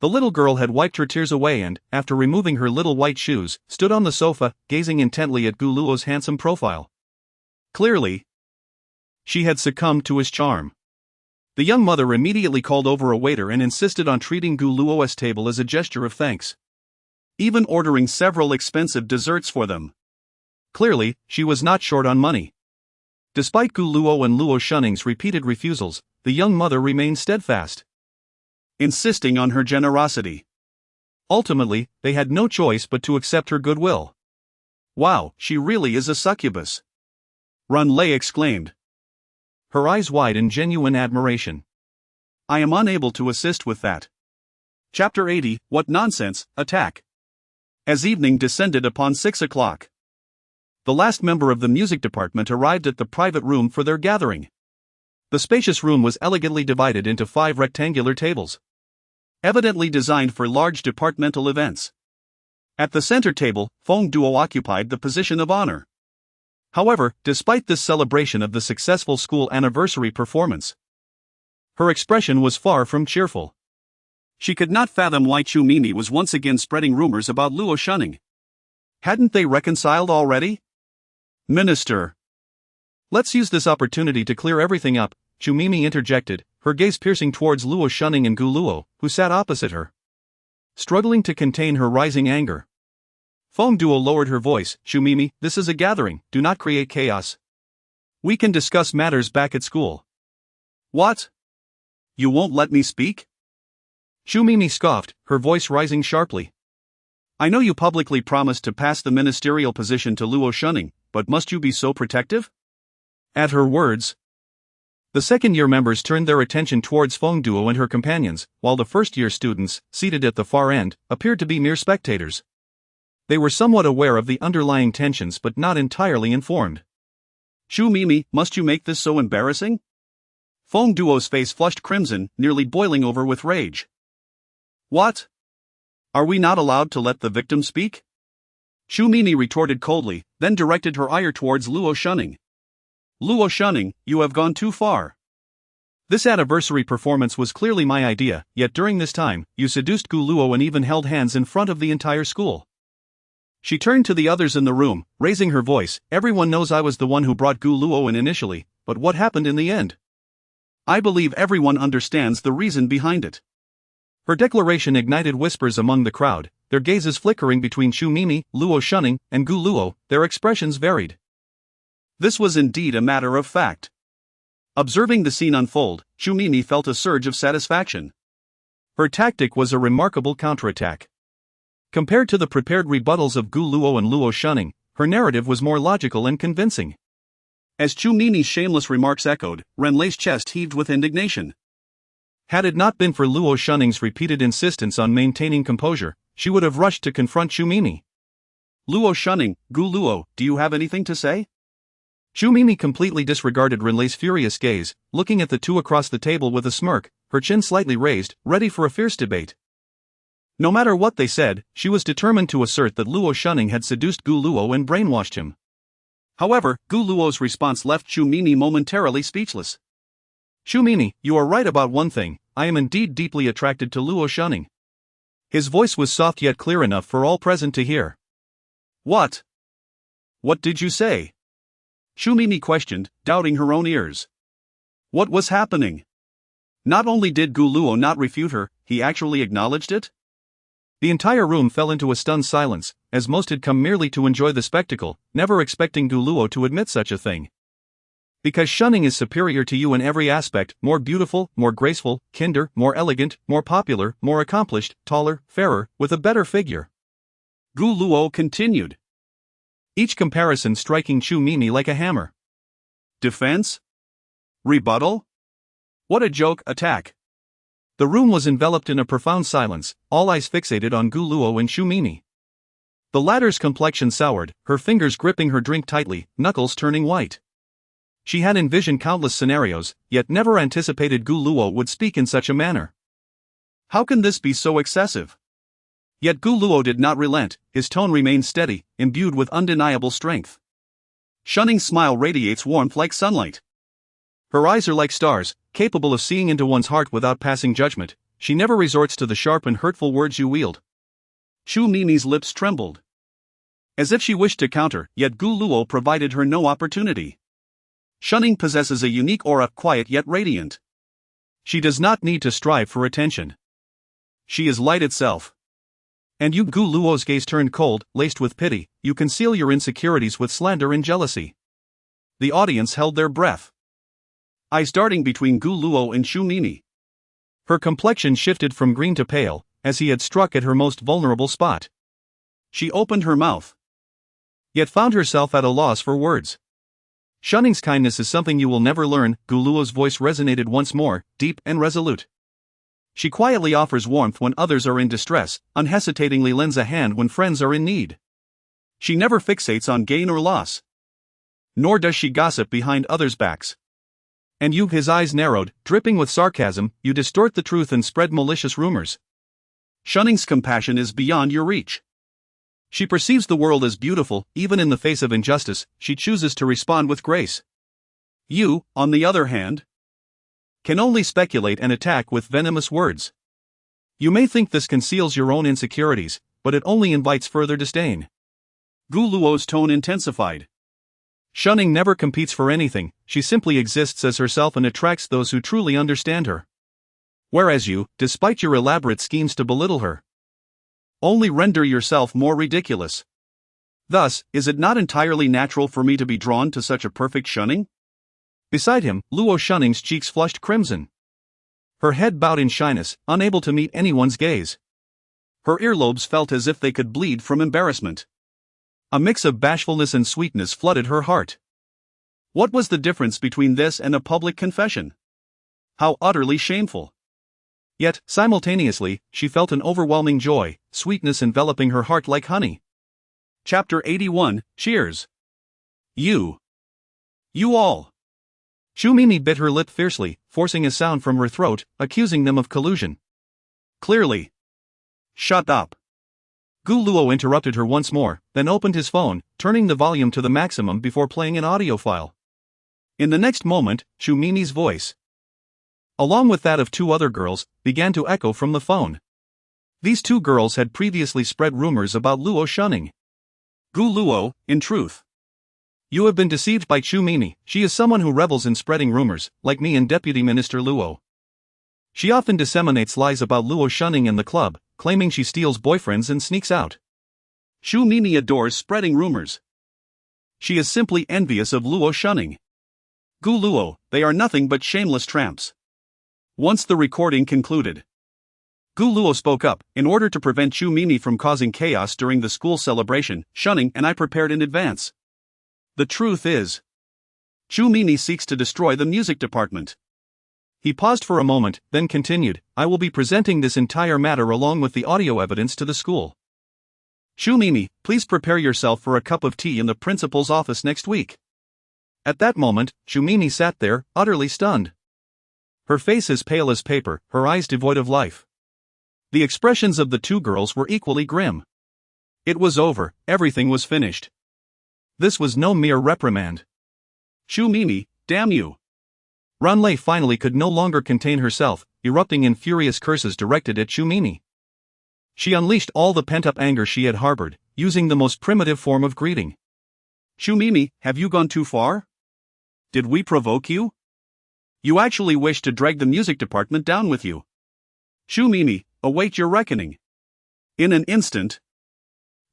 the little girl had wiped her tears away and, after removing her little white shoes, stood on the sofa, gazing intently at Gu Luo's handsome profile. Clearly, she had succumbed to his charm. The young mother immediately called over a waiter and insisted on treating Gu Luo's table as a gesture of thanks, even ordering several expensive desserts for them. Clearly, she was not short on money. Despite Gu Luo and Luo Shuning's repeated refusals, the young mother remained steadfast, insisting on her generosity. Ultimately, they had no choice but to accept her goodwill. "Wow, she really is a succubus," Ranley exclaimed, her eyes wide in genuine admiration. "I am unable to assist with that." Chapter 80, What Nonsense, Attack. As evening descended upon 6 o'clock, the last member of the music department arrived at the private room for their gathering. The spacious room was elegantly divided into 5 rectangular tables, evidently designed for large departmental events. At the center table, Feng Duo occupied the position of honor. However, despite this celebration of the successful school anniversary performance, her expression was far from cheerful. She could not fathom why Chu Mimi was once again spreading rumors about Luo Shunning. Hadn't they reconciled already? "Minister, let's use this opportunity to clear everything up," Chu Mimi interjected, her gaze piercing towards Luo Shunning and Gu Luo, who sat opposite her, struggling to contain her rising anger. Feng Duo lowered her voice. "Chu Mimi, this is a gathering, do not create chaos. We can discuss matters back at school." "What? You won't let me speak?" Chu Mimi scoffed, her voice rising sharply. "I know you publicly promised to pass the ministerial position to Luo Shunning, but must you be so protective?" At her words, the second-year members turned their attention towards Feng Duo and her companions, while the first-year students, seated at the far end, appeared to be mere spectators. They were somewhat aware of the underlying tensions but not entirely informed. "Chu Mimi, must you make this so embarrassing?" Feng Duo's face flushed crimson, nearly boiling over with rage. "What? Are we not allowed to let the victim speak?" Chu Mimi retorted coldly, then directed her ire towards Luo Shunning. "Luo Shunning, you have gone too far. This anniversary performance was clearly my idea, yet during this time, you seduced Gu Luo and even held hands in front of the entire school." She turned to the others in the room, raising her voice. "Everyone knows I was the one who brought Gu Luo in initially, but what happened in the end? I believe everyone understands the reason behind it." Her declaration ignited whispers among the crowd, their gazes flickering between Chu Mimi, Luo Shunning, and Gu Luo, their expressions varied. This was indeed a matter of fact. Observing the scene unfold, Chu Mimi felt a surge of satisfaction. Her tactic was a remarkable counterattack. Compared to the prepared rebuttals of Gu Luo and Luo Shunning, her narrative was more logical and convincing.
As Chu Mini's shameless remarks echoed, Ren Lei's chest heaved with indignation.
Had it not been for Luo Shunning's repeated insistence on maintaining composure, she would have rushed to confront Chu Mini.
Luo Shunning, Gu Luo, do you have anything to say?
Chu Mini completely disregarded Ren Lei's furious gaze, looking at the two across the table with a smirk, her chin slightly raised, ready for a fierce debate. No matter what they said, she was determined to assert that Luo Shunning had seduced Gu Luo and brainwashed him.
However, Gu Luo's response left Chu Mini momentarily speechless.
Chu Mini, you are right about one thing, I am indeed deeply attracted to Luo Shunning. His voice was soft yet clear enough for all present to hear.
What? What did you say? Chu Mini questioned, doubting her own ears. What was happening? Not only did Gu Luo not refute her, he actually acknowledged it?
The entire room fell into a stunned silence, as most had come merely to enjoy the spectacle, never expecting Gu Luo to admit such a thing. Because Shunning is superior to you in every aspect, more beautiful, more graceful, kinder, more elegant, more popular, more accomplished, taller, fairer, with a better figure.
Gu Luo continued.
Each comparison striking Chu Mini like a hammer.
Defense? Rebuttal? What a joke attack.
The room was enveloped in a profound silence, all eyes fixated on Gu Luo and Chu Mini. The latter's complexion soured, her fingers gripping her drink tightly, knuckles turning white. She had envisioned countless scenarios, yet never anticipated Gu Luo would speak in such a manner.
How can this be so excessive? Yet Gu Luo did not relent, his tone remained steady, imbued with undeniable strength. Shunning's smile radiates warmth like sunlight.
Her eyes are like stars, capable of seeing into one's heart without passing judgment. She never resorts to the sharp and hurtful words you wield.
Chu Mini's lips trembled. As if she wished to counter, yet Gu Luo provided her no opportunity. Shunning possesses a unique aura, quiet yet radiant.
She does not need to strive for attention.
She is light itself.
And you, Gu Luo's gaze turned cold, laced with pity, you conceal your insecurities with slander and jealousy.
The audience held their breath. Eyes darting between Gu Luo and Chu Mini.
Her complexion shifted from green to pale, as he had struck at her most vulnerable spot.
She opened her mouth,
yet found herself at a loss for words. Shunning's kindness is something you will never learn, Gu Luo's voice resonated once more, deep and resolute. She quietly offers warmth when others are in distress, unhesitatingly lends a hand when friends are in need.
She never fixates on gain or loss. Nor does she gossip behind others' backs.
And you, his eyes narrowed, dripping with sarcasm, you distort the truth and spread malicious rumors.
Shunning's compassion is beyond your reach. She perceives the world as beautiful, even in the face of injustice, she chooses to respond with grace. You, on the other hand, can only speculate and attack with venomous words.
You may think this conceals your own insecurities, but it only invites further disdain.
Gu Luo's tone intensified.
Shunning never competes for anything, she simply exists as herself and attracts those who truly understand her. Whereas you, despite your elaborate schemes to belittle her,
only render yourself more ridiculous. Thus, is it not entirely natural for me to be drawn to such a perfect Shunning?
Beside him, Luo Shunning's cheeks flushed crimson. Her head bowed in shyness, unable to meet anyone's gaze.
Her earlobes felt as if they could bleed from embarrassment. A mix of bashfulness and sweetness flooded her heart. What was the difference between this and a public confession? How utterly shameful.
Yet, simultaneously, she felt an overwhelming joy, sweetness enveloping her heart like honey.
Chapter 81, Cheers. You all.
Chu Mini bit her lip fiercely, forcing a sound from her throat, accusing them of collusion.
Clearly. Shut up.
Gu Luo interrupted her once more, then opened his phone, turning the volume to the maximum before playing an audio file. In the next moment, Chu Mini's voice, along with that of two other girls, began to echo from the phone. These two girls had previously spread rumors about Luo Shunning.
Gu Luo, in truth,
you have been deceived by Chu Mini. She is someone who revels in spreading rumors, like me and Deputy Minister Luo. She often disseminates lies about Luo Shunning and the club, claiming she steals boyfriends and sneaks out.
Chu Mini adores spreading rumors. She is simply envious of Luo Shunning. Gu Luo, they are nothing but shameless tramps. Once the recording concluded, Gu Luo spoke up. In order to prevent Chu Mimi from causing chaos during the school celebration, shunning and I prepared in advance. The truth is, Chu Mimi seeks to destroy the music department.
He paused for a moment, then continued, I will be presenting this entire matter along with the audio evidence to the school.
Chu Mimi, please prepare yourself for a cup of tea in the principal's office next week.
At that moment, Chu Mimi sat there, utterly stunned. Her face as pale as paper, her eyes devoid of life. The expressions of the two girls were equally grim. It was over, everything was finished. This was no mere reprimand.
Chu Mimi, damn you!
Renlei finally could no longer contain herself, erupting in furious curses directed at Chu Mimi. She unleashed all the pent-up anger she had harbored, using the most primitive form of greeting.
Chu Mimi, have you gone too far? Did we provoke you? You actually wish to drag the music department down with you. Chu Mimi, await your reckoning. In an instant,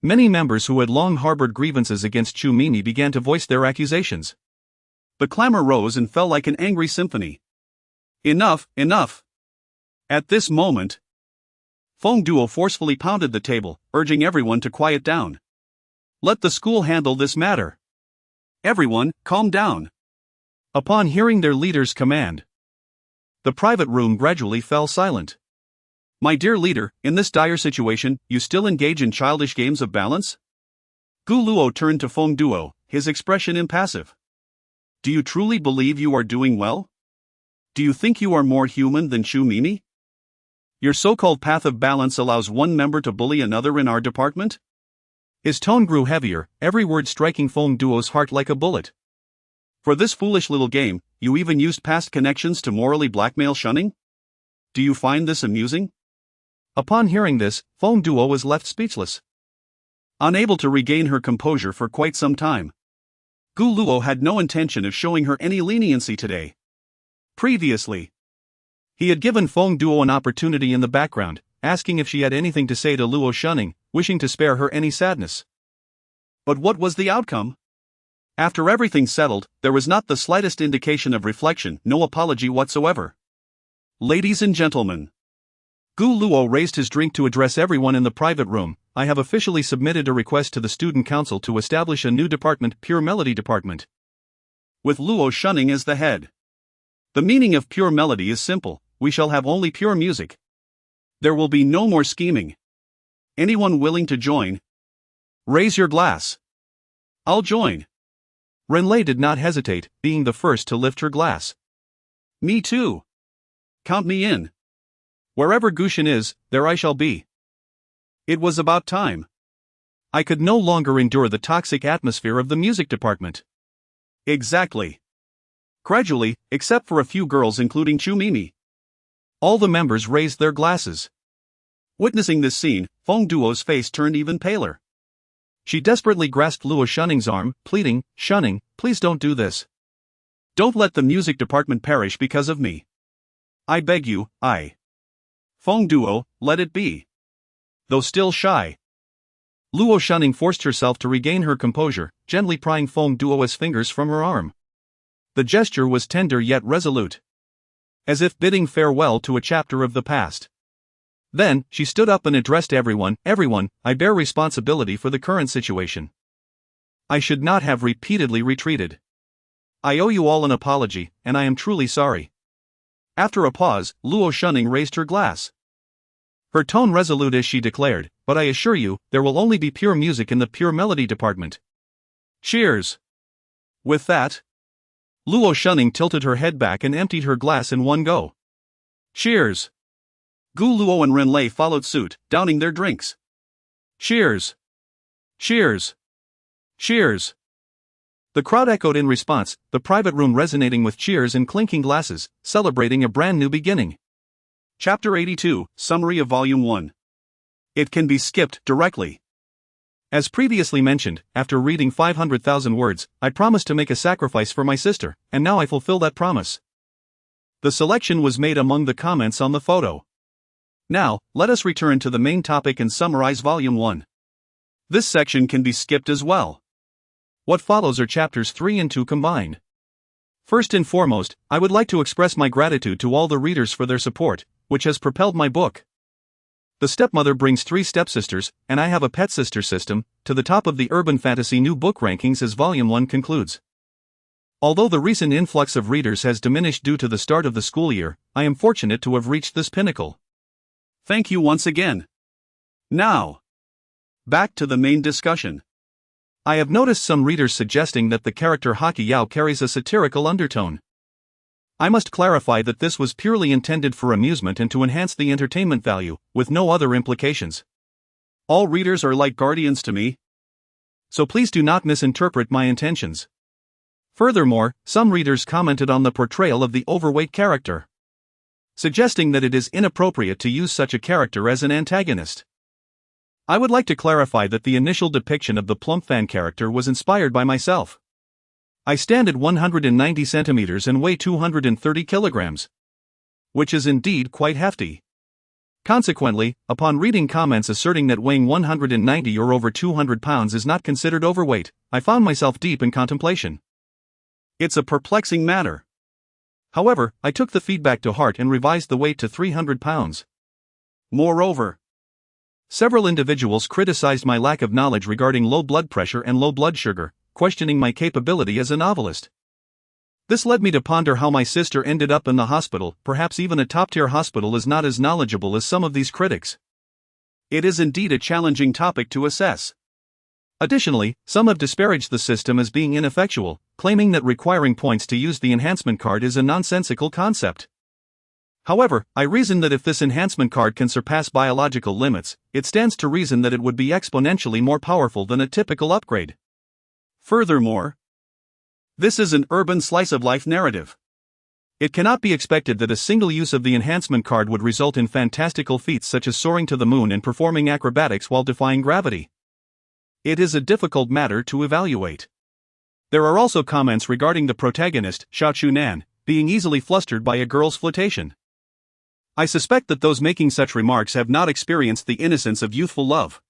many members who had long harbored grievances against Chu Mimi began to voice their accusations.
The clamor rose and fell like an angry symphony. Enough, enough! At this moment, Feng Duo forcefully pounded the table, urging everyone to quiet down. Let the school handle this matter. Everyone, calm down.
Upon hearing their leader's command, the private room gradually fell silent.
My dear leader, in this dire situation, you still engage in childish games of balance? Gu Luo turned to Feng Duo, his expression impassive. Do you truly believe you are doing well? Do you think you are more human than Chu Mimi? Your so-called path of balance allows one member to bully another in our department?
His tone grew heavier, every word striking Feng Duo's heart like a bullet.
For this foolish little game, you even used past connections to morally blackmail shunning? Do you find this amusing?
Upon hearing this, Feng Duo was left speechless.
Unable to regain her composure for quite some time, Gu Luo had no intention of showing her any leniency today. Previously, he had given Feng Duo an opportunity in the background, asking if she had anything to say to Luo shunning, wishing to spare her any sadness. But what was the outcome? After everything settled, there was not the slightest indication of reflection, no apology whatsoever. Ladies and gentlemen, Gu Luo raised his drink to address everyone in the private room. I have officially submitted a request to the student council to establish a new department, Pure Melody Department, with Luo shunning as the head. The meaning of pure melody is simple. We shall have only pure music. There will be no more scheming. Anyone willing to join? Raise your glass. I'll join.
Renlei did not hesitate, being the first to lift her glass.
Me too. Count me in. Wherever Gu Ximan is, there I shall be. It was about time.
I could no longer endure the toxic atmosphere of the music department.
Exactly. Gradually, except for a few girls including Chu Mimi,
all the members raised their glasses.
Witnessing this scene, Feng Duo's face turned even paler.
She desperately grasped Luo Shunning's arm, pleading, Shunning, please don't do this.
Don't let the music department perish because of me. I beg you, Feng Duo, let it be. Though still shy,
Luo Shunning forced herself to regain her composure, gently prying Feng Duo's fingers from her arm. The gesture was tender yet resolute, as if bidding farewell to a chapter of the past. Then, she stood up and addressed everyone, I bear responsibility for the current situation. I should not have repeatedly retreated. I owe you all an apology, and I am truly sorry. After a pause, Luo Shunning raised her glass. Her tone resolute as she declared, but I assure you, there will only be pure music in the Pure Melody Department.
Cheers! With that,
Luo Shunning tilted her head back and emptied her glass in one go.
Cheers! Gu Luo and Renlei followed suit, downing their drinks. Cheers! Cheers! Cheers!
The crowd echoed in response, the private room resonating with cheers and clinking glasses, celebrating a brand new beginning.
Chapter 82, Summary of Volume 1. It can be skipped directly.
As previously mentioned, after reading 500,000 words, I promised to make a sacrifice for my sister, and now I fulfill that promise. The selection was made among the comments on the photo. Now, let us return to the main topic and summarize Volume 1.
This section can be skipped as well.
What follows are chapters 3 and 2 combined. First and foremost, I would like to express my gratitude to all the readers for their support, which has propelled my book. The stepmother brings 3 stepsisters, and I have a pet sister system, to the top of the urban fantasy new book rankings as Volume 1 concludes. Although the recent influx of readers has diminished due to the start of the school year, I am fortunate to have reached this pinnacle.
Thank you once again. Now, back to the main discussion.
I have noticed some readers suggesting that the character Haki Yao carries a satirical undertone. I must clarify that this was purely intended for amusement and to enhance the entertainment value, with no other implications.
All readers are like guardians to me,
so please do not misinterpret my intentions. Furthermore, some readers commented on the portrayal of the overweight character, suggesting that it is inappropriate to use such a character as an antagonist. I would like to clarify that the initial depiction of the plump fan character was inspired by myself. I stand at 190 centimeters and weigh 230 kilograms, which is indeed quite hefty. Consequently, upon reading comments asserting that weighing 190 or over 200 pounds is not considered overweight, I found myself deep in contemplation.
It's a perplexing matter.
However, I took the feedback to heart and revised the weight to 300 pounds.
Moreover,
several individuals criticized my lack of knowledge regarding low blood pressure and low blood sugar, questioning my capability as a novelist. This led me to ponder how my sister ended up in the hospital. Perhaps even a top-tier hospital is not as knowledgeable as some of these critics.
It is indeed a challenging topic to assess.
Additionally, some have disparaged the system as being ineffectual, claiming that requiring points to use the enhancement card is a nonsensical concept. However, I reason that if this enhancement card can surpass biological limits, it stands to reason that it would be exponentially more powerful than a typical upgrade.
Furthermore, this is an urban slice-of-life narrative.
It cannot be expected that a single use of the enhancement card would result in fantastical feats such as soaring to the moon and performing acrobatics while defying gravity. It is a difficult matter to evaluate. There are also comments regarding the protagonist, Gu Ximan, being easily flustered by a girl's flirtation. I suspect that those making such remarks have not experienced the innocence of youthful love.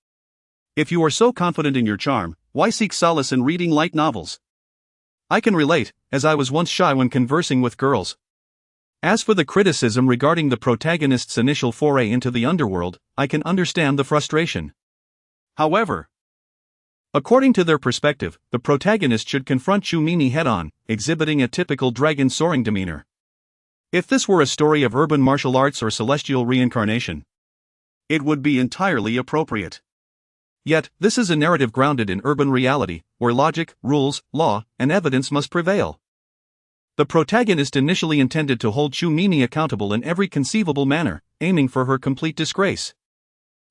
If you are so confident in your charm, why seek solace in reading light novels? I can relate, as I was once shy when conversing with girls. As for the criticism regarding the protagonist's initial foray into the underworld, I can understand the frustration.
However,
according to their perspective, the protagonist should confront Ximan head-on, exhibiting a typical dragon soaring demeanor. If this were a story of urban martial arts or celestial reincarnation,
it would be entirely appropriate.
Yet, this is a narrative grounded in urban reality, where logic, rules, law, and evidence must prevail. The protagonist initially intended to hold Ximan accountable in every conceivable manner, aiming for her complete disgrace.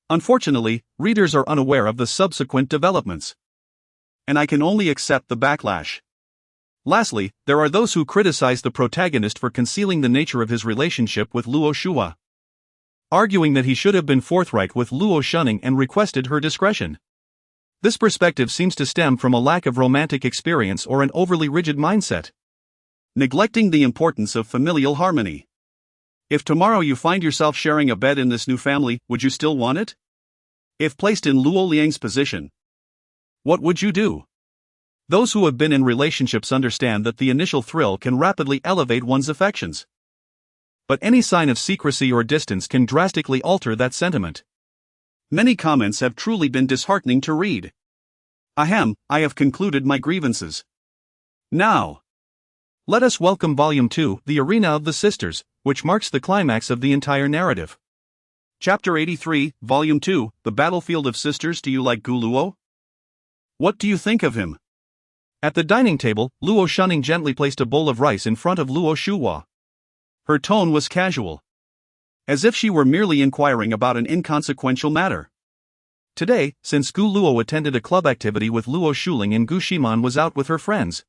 Unfortunately, readers are unaware of the subsequent developments, and I can only accept the backlash. Lastly, there are those who criticize the protagonist for concealing the nature of his relationship with Luo Shua, arguing that he should have been forthright with Luo Shunning and requested her discretion. This perspective seems to stem from a lack of romantic experience or an overly rigid mindset, neglecting the importance of familial harmony. If tomorrow you find yourself sharing a bed in this new family, would you still want it? If placed in Luo Liang's position, what would you do? Those who have been in relationships understand that the initial thrill can rapidly elevate one's affections. But any sign of secrecy or distance can drastically alter that sentiment.
Many comments have truly been disheartening to read. Ahem, I have concluded my grievances. Now, let us welcome Volume 2, The Arena of the Sisters, which marks the climax of the entire narrative.
Chapter 83, Volume 2, The Battlefield of Sisters. Do you like Gu Luo? What do you think of him?
At the dining table, Luo Shunning gently placed a bowl of rice in front of Luo Shuhua.
Her tone was casual, as if she were merely inquiring about an inconsequential matter.
Today, since Gu Luo attended a club activity with Luo Shuling and Gu Ximan was out with her friends,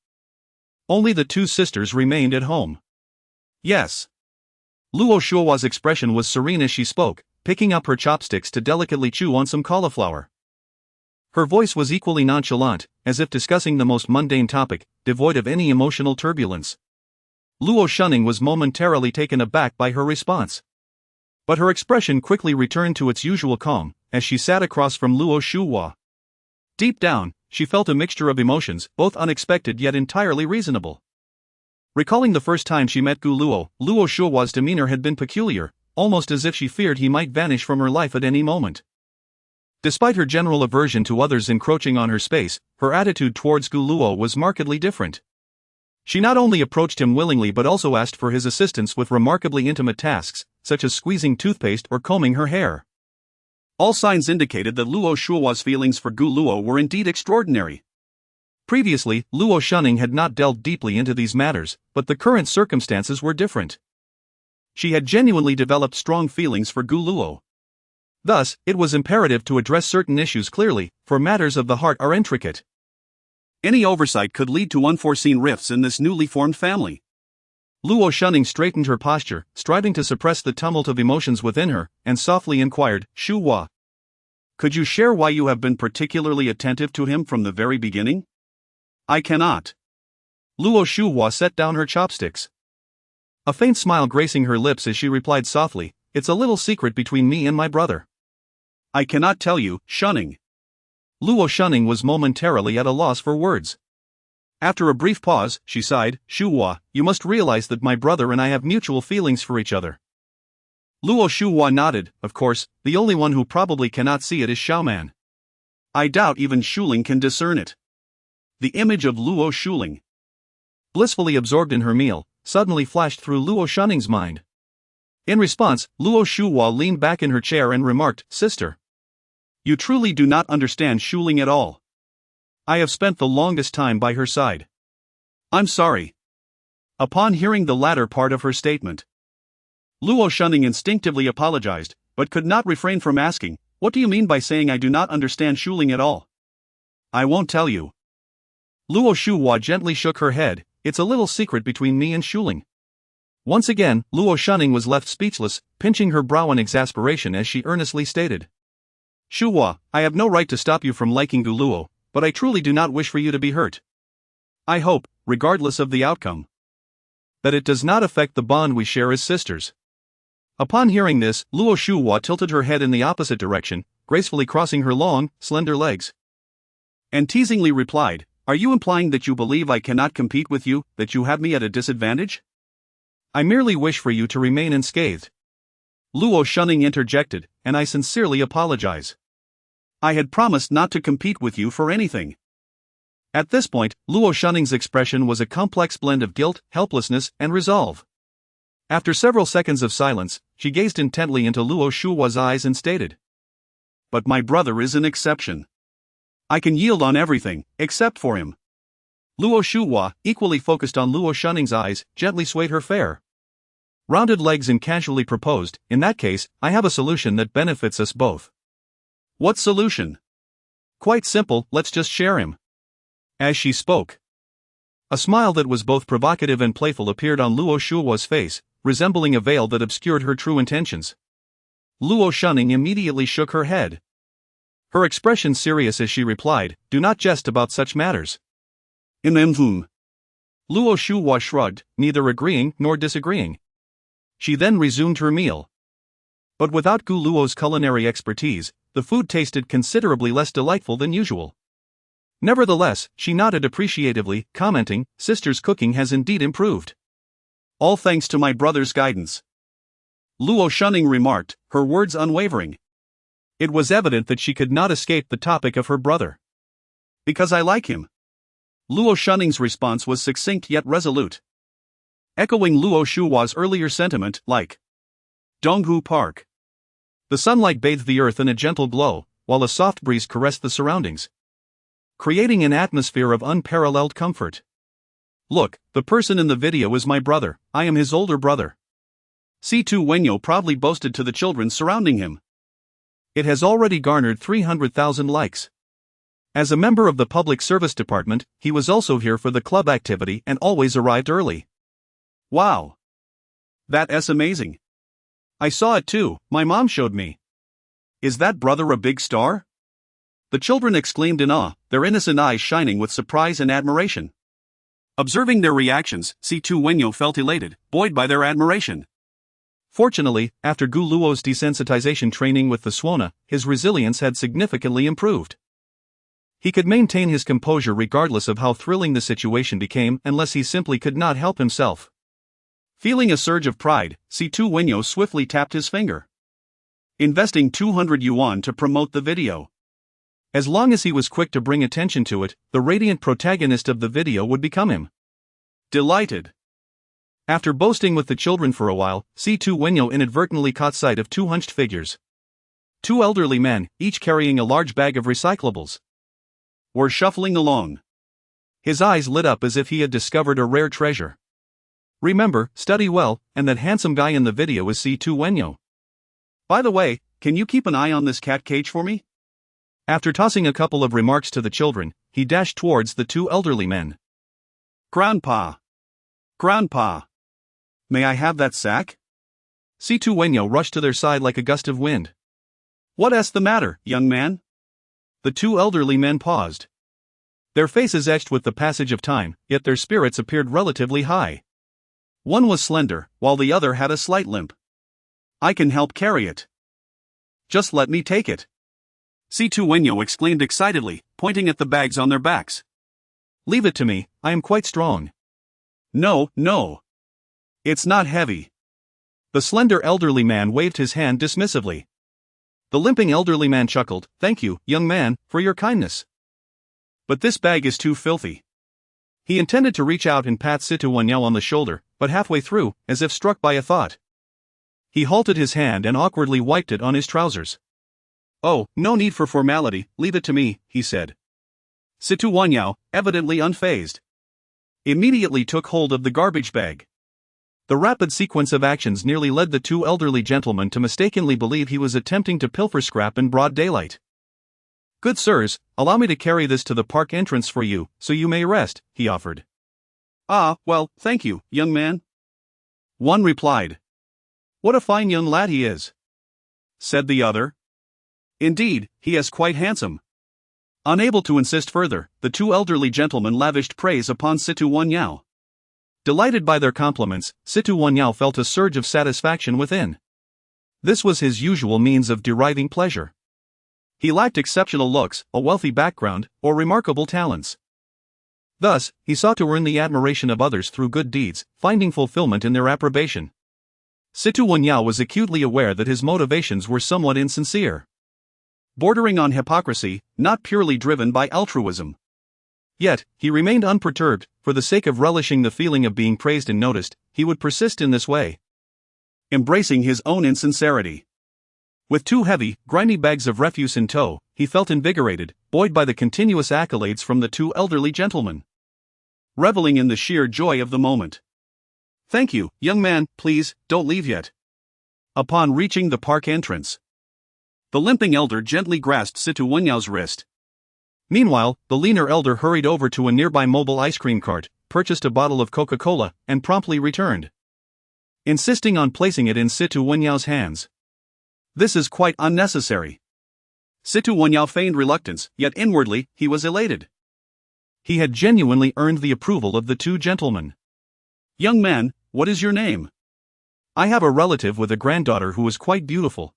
only the 2 sisters remained at home.
Yes.
Luo Shuhua's expression was serene as she spoke, picking up her chopsticks to delicately chew on some cauliflower. Her voice was equally nonchalant, as if discussing the most mundane topic, devoid of any emotional turbulence. Luo Shunning was momentarily taken aback by her response, but her expression quickly returned to its usual calm, as she sat across from Luo Shuhua. Deep down, she felt a mixture of emotions, both unexpected yet entirely reasonable. Recalling the first time she met Gu Luo, Luo Shuhua's demeanor had been peculiar, almost as if she feared he might vanish from her life at any moment. Despite her general aversion to others encroaching on her space, her attitude towards Gu Luo was markedly different. She not only approached him willingly but also asked for his assistance with remarkably intimate tasks, such as squeezing toothpaste or combing her hair.
All signs indicated that Luo Shuo's feelings for Gu Luo were indeed extraordinary.
Previously, Luo Shunning had not delved deeply into these matters, but the current circumstances were different. She had genuinely developed strong feelings for Gu Luo. Thus, it was imperative to address certain issues clearly, for matters of the heart are intricate.
Any oversight could lead to unforeseen rifts in this newly formed family.
Luo Shunning straightened her posture, striving to suppress the tumult of emotions within her, and softly inquired, "Shu Hua,
could you share why you have been particularly attentive to him from the very beginning?" "I cannot."
Luo Shuhua set down her chopsticks. A faint smile gracing her lips as she replied softly, "It's a little secret between me and my brother."
"I cannot tell you, Shunning."
Luo Shunning was momentarily at a loss for words. After a brief pause, she sighed, "Shu Hua, you must realize that my brother and I have mutual feelings for each other." Luo Shuhua nodded. "Of course, the only one who probably cannot see it is Xiaoman."
"I doubt even Shuling can discern it." The image of Luo Shuling,
blissfully absorbed in her meal, suddenly flashed through Luo Shunning's mind. In response, Luo Shuhua leaned back in her chair and remarked, "Sister,
you truly do not understand Shuling at all.
I have spent the longest time by her side."
"I'm sorry." Upon hearing the latter part of her statement, Luo Shunning instinctively apologized, but could not refrain from asking, "What do you mean by saying I do not understand Shuling at all?" "I won't tell you."
Luo Shuhua gently shook her head. "It's a little secret between me and Shuling." Once again, Luo Shunning was left speechless, pinching her brow in exasperation as she earnestly stated, "Shu Hua, I have no right to stop you from liking Gu Luo, but I truly do not wish for you to be hurt. I hope, regardless of the outcome, that it does not affect the bond we share as sisters." Upon hearing this, Luo Shuhua tilted her head in the opposite direction, gracefully crossing her long, slender legs,
and teasingly replied, "Are you implying that you believe I cannot compete with you, that you have me at a disadvantage?"
"I merely wish for you to remain unscathed," Luo Shunning interjected, "and I sincerely apologize.
I had promised not to compete with you for anything."
At this point, Luo Shunning's expression was a complex blend of guilt, helplessness, and resolve. After several seconds of silence, she gazed intently into Luo Shuhua's eyes and stated,
"But my brother is an exception. I can yield on everything, except for him."
Luo Shuhua, equally focused on Luo Shunning's eyes, gently swayed her fair, rounded legs and casually proposed, "In that case, I have a solution that benefits us both."
"What solution?"
"Quite simple, let's just share him." As she spoke, a smile that was both provocative and playful appeared on Luo Shuhua's face, resembling a veil that obscured her true intentions. Luo Shunning immediately shook her head, her expression serious as she replied, "Do not jest about such matters."
Luo
Shuhua shrugged, neither agreeing nor disagreeing. She then resumed her meal. But without Gu Luo's culinary expertise, the food tasted considerably less delightful than usual. Nevertheless, she nodded appreciatively, commenting, "Sister's cooking has indeed improved."
"All thanks to my brother's guidance," Luo Shunning remarked, her words unwavering.
It was evident that she could not escape the topic of her brother.
"Because I like him." Luo Shunning's response was succinct yet resolute, echoing Luo Shuhua's earlier sentiment, like Donghu Park.
The sunlight bathed the earth in a gentle glow, while a soft breeze caressed the surroundings, creating an atmosphere of unparalleled comfort. "Look, the person in the video is my brother, I am his older brother,"
C2 Wenyo proudly boasted to the children surrounding him.
It has already garnered 300,000 likes. As a member of the public service department, he was also here for the club activity and always arrived early.
"Wow. That's amazing. I saw it too, my mom showed me. Is that brother a big star?" The children exclaimed in awe, their innocent eyes shining with surprise and admiration. Observing their reactions, C2 Wenyo felt elated, buoyed by their admiration.
Fortunately, after Gu Luo's desensitization training with the Suona, his resilience had significantly improved. He could maintain his composure regardless of how thrilling the situation became unless he simply could not help himself.
Feeling a surge of pride, Situ Wenyo swiftly tapped his finger, investing 200 yuan to promote the video. As long as he was quick to bring attention to it, the radiant protagonist of the video would become him. Delighted. After boasting with the children for a while, Situ Wenyo inadvertently caught sight of two hunched figures. Two elderly men, each carrying a large bag of recyclables, were shuffling along. His eyes lit up as if he had discovered a rare treasure. Remember, study well, and that handsome guy in the video is Situ Wenyo. By the way, can you keep an eye on this cat cage for me? After tossing a couple of remarks to the children, he dashed towards the two elderly men. Grandpa! Grandpa! May I have that sack? Situ Wenyo rushed to their side like a gust of wind. What's the matter, young man? The two elderly men paused. Their faces etched with the passage of time, yet their spirits appeared relatively high. One was slender, while the other had a slight limp. I can help carry it. Just let me take it. Situ Wenyo exclaimed excitedly, pointing at the bags on their backs. Leave it to me, I am quite strong. No, no. It's not heavy. The slender elderly man waved his hand dismissively. The limping elderly man chuckled, Thank you, young man, for your kindness. But this bag is too filthy. He intended to reach out and pat Situ Wenyo on the shoulder, but halfway through, as if struck by a thought, he halted his hand and awkwardly wiped it on his trousers. Oh, no need for formality, leave it to me, he said. Situ Wenyo, evidently unfazed, immediately took hold of the garbage bag. The rapid sequence of actions nearly led the two elderly gentlemen to mistakenly believe he was attempting to pilfer scrap in broad daylight. Good sirs, allow me to carry this to the park entrance for you, so you may rest, he offered. Ah, well, thank you, young man. One replied. What a fine young lad he is, said the other. Indeed, he is quite handsome. Unable to insist further, the two elderly gentlemen lavished praise upon Situ Wenyo. Delighted by their compliments, Situ Wenyo felt a surge of satisfaction within. This was his usual means of deriving pleasure. He lacked exceptional looks, a wealthy background, or remarkable talents. Thus, he sought to earn the admiration of others through good deeds, finding fulfillment in their approbation. Situ Wenyo was acutely aware that his motivations were somewhat insincere, bordering on hypocrisy, not purely driven by altruism. Yet, he remained unperturbed. For the sake of relishing the feeling of being praised and noticed, he would persist in this way, embracing his own insincerity. With two heavy, grimy bags of refuse in tow, he felt invigorated, buoyed by the continuous accolades from the two elderly gentlemen, reveling in the sheer joy of the moment. Thank you, young man, please, don't leave yet. Upon reaching the park entrance, the limping elder gently grasped Situ Wenyo's wrist. Meanwhile, the leaner elder hurried over to a nearby mobile ice cream cart, purchased a bottle of Coca-Cola, and promptly returned, insisting on placing it in Situ Wenyo's hands. This is quite unnecessary. Situ Wenyo feigned reluctance, yet inwardly, he was elated. He had genuinely earned the approval of the two gentlemen. Young man, what is your name? I have a relative with a granddaughter who is quite beautiful.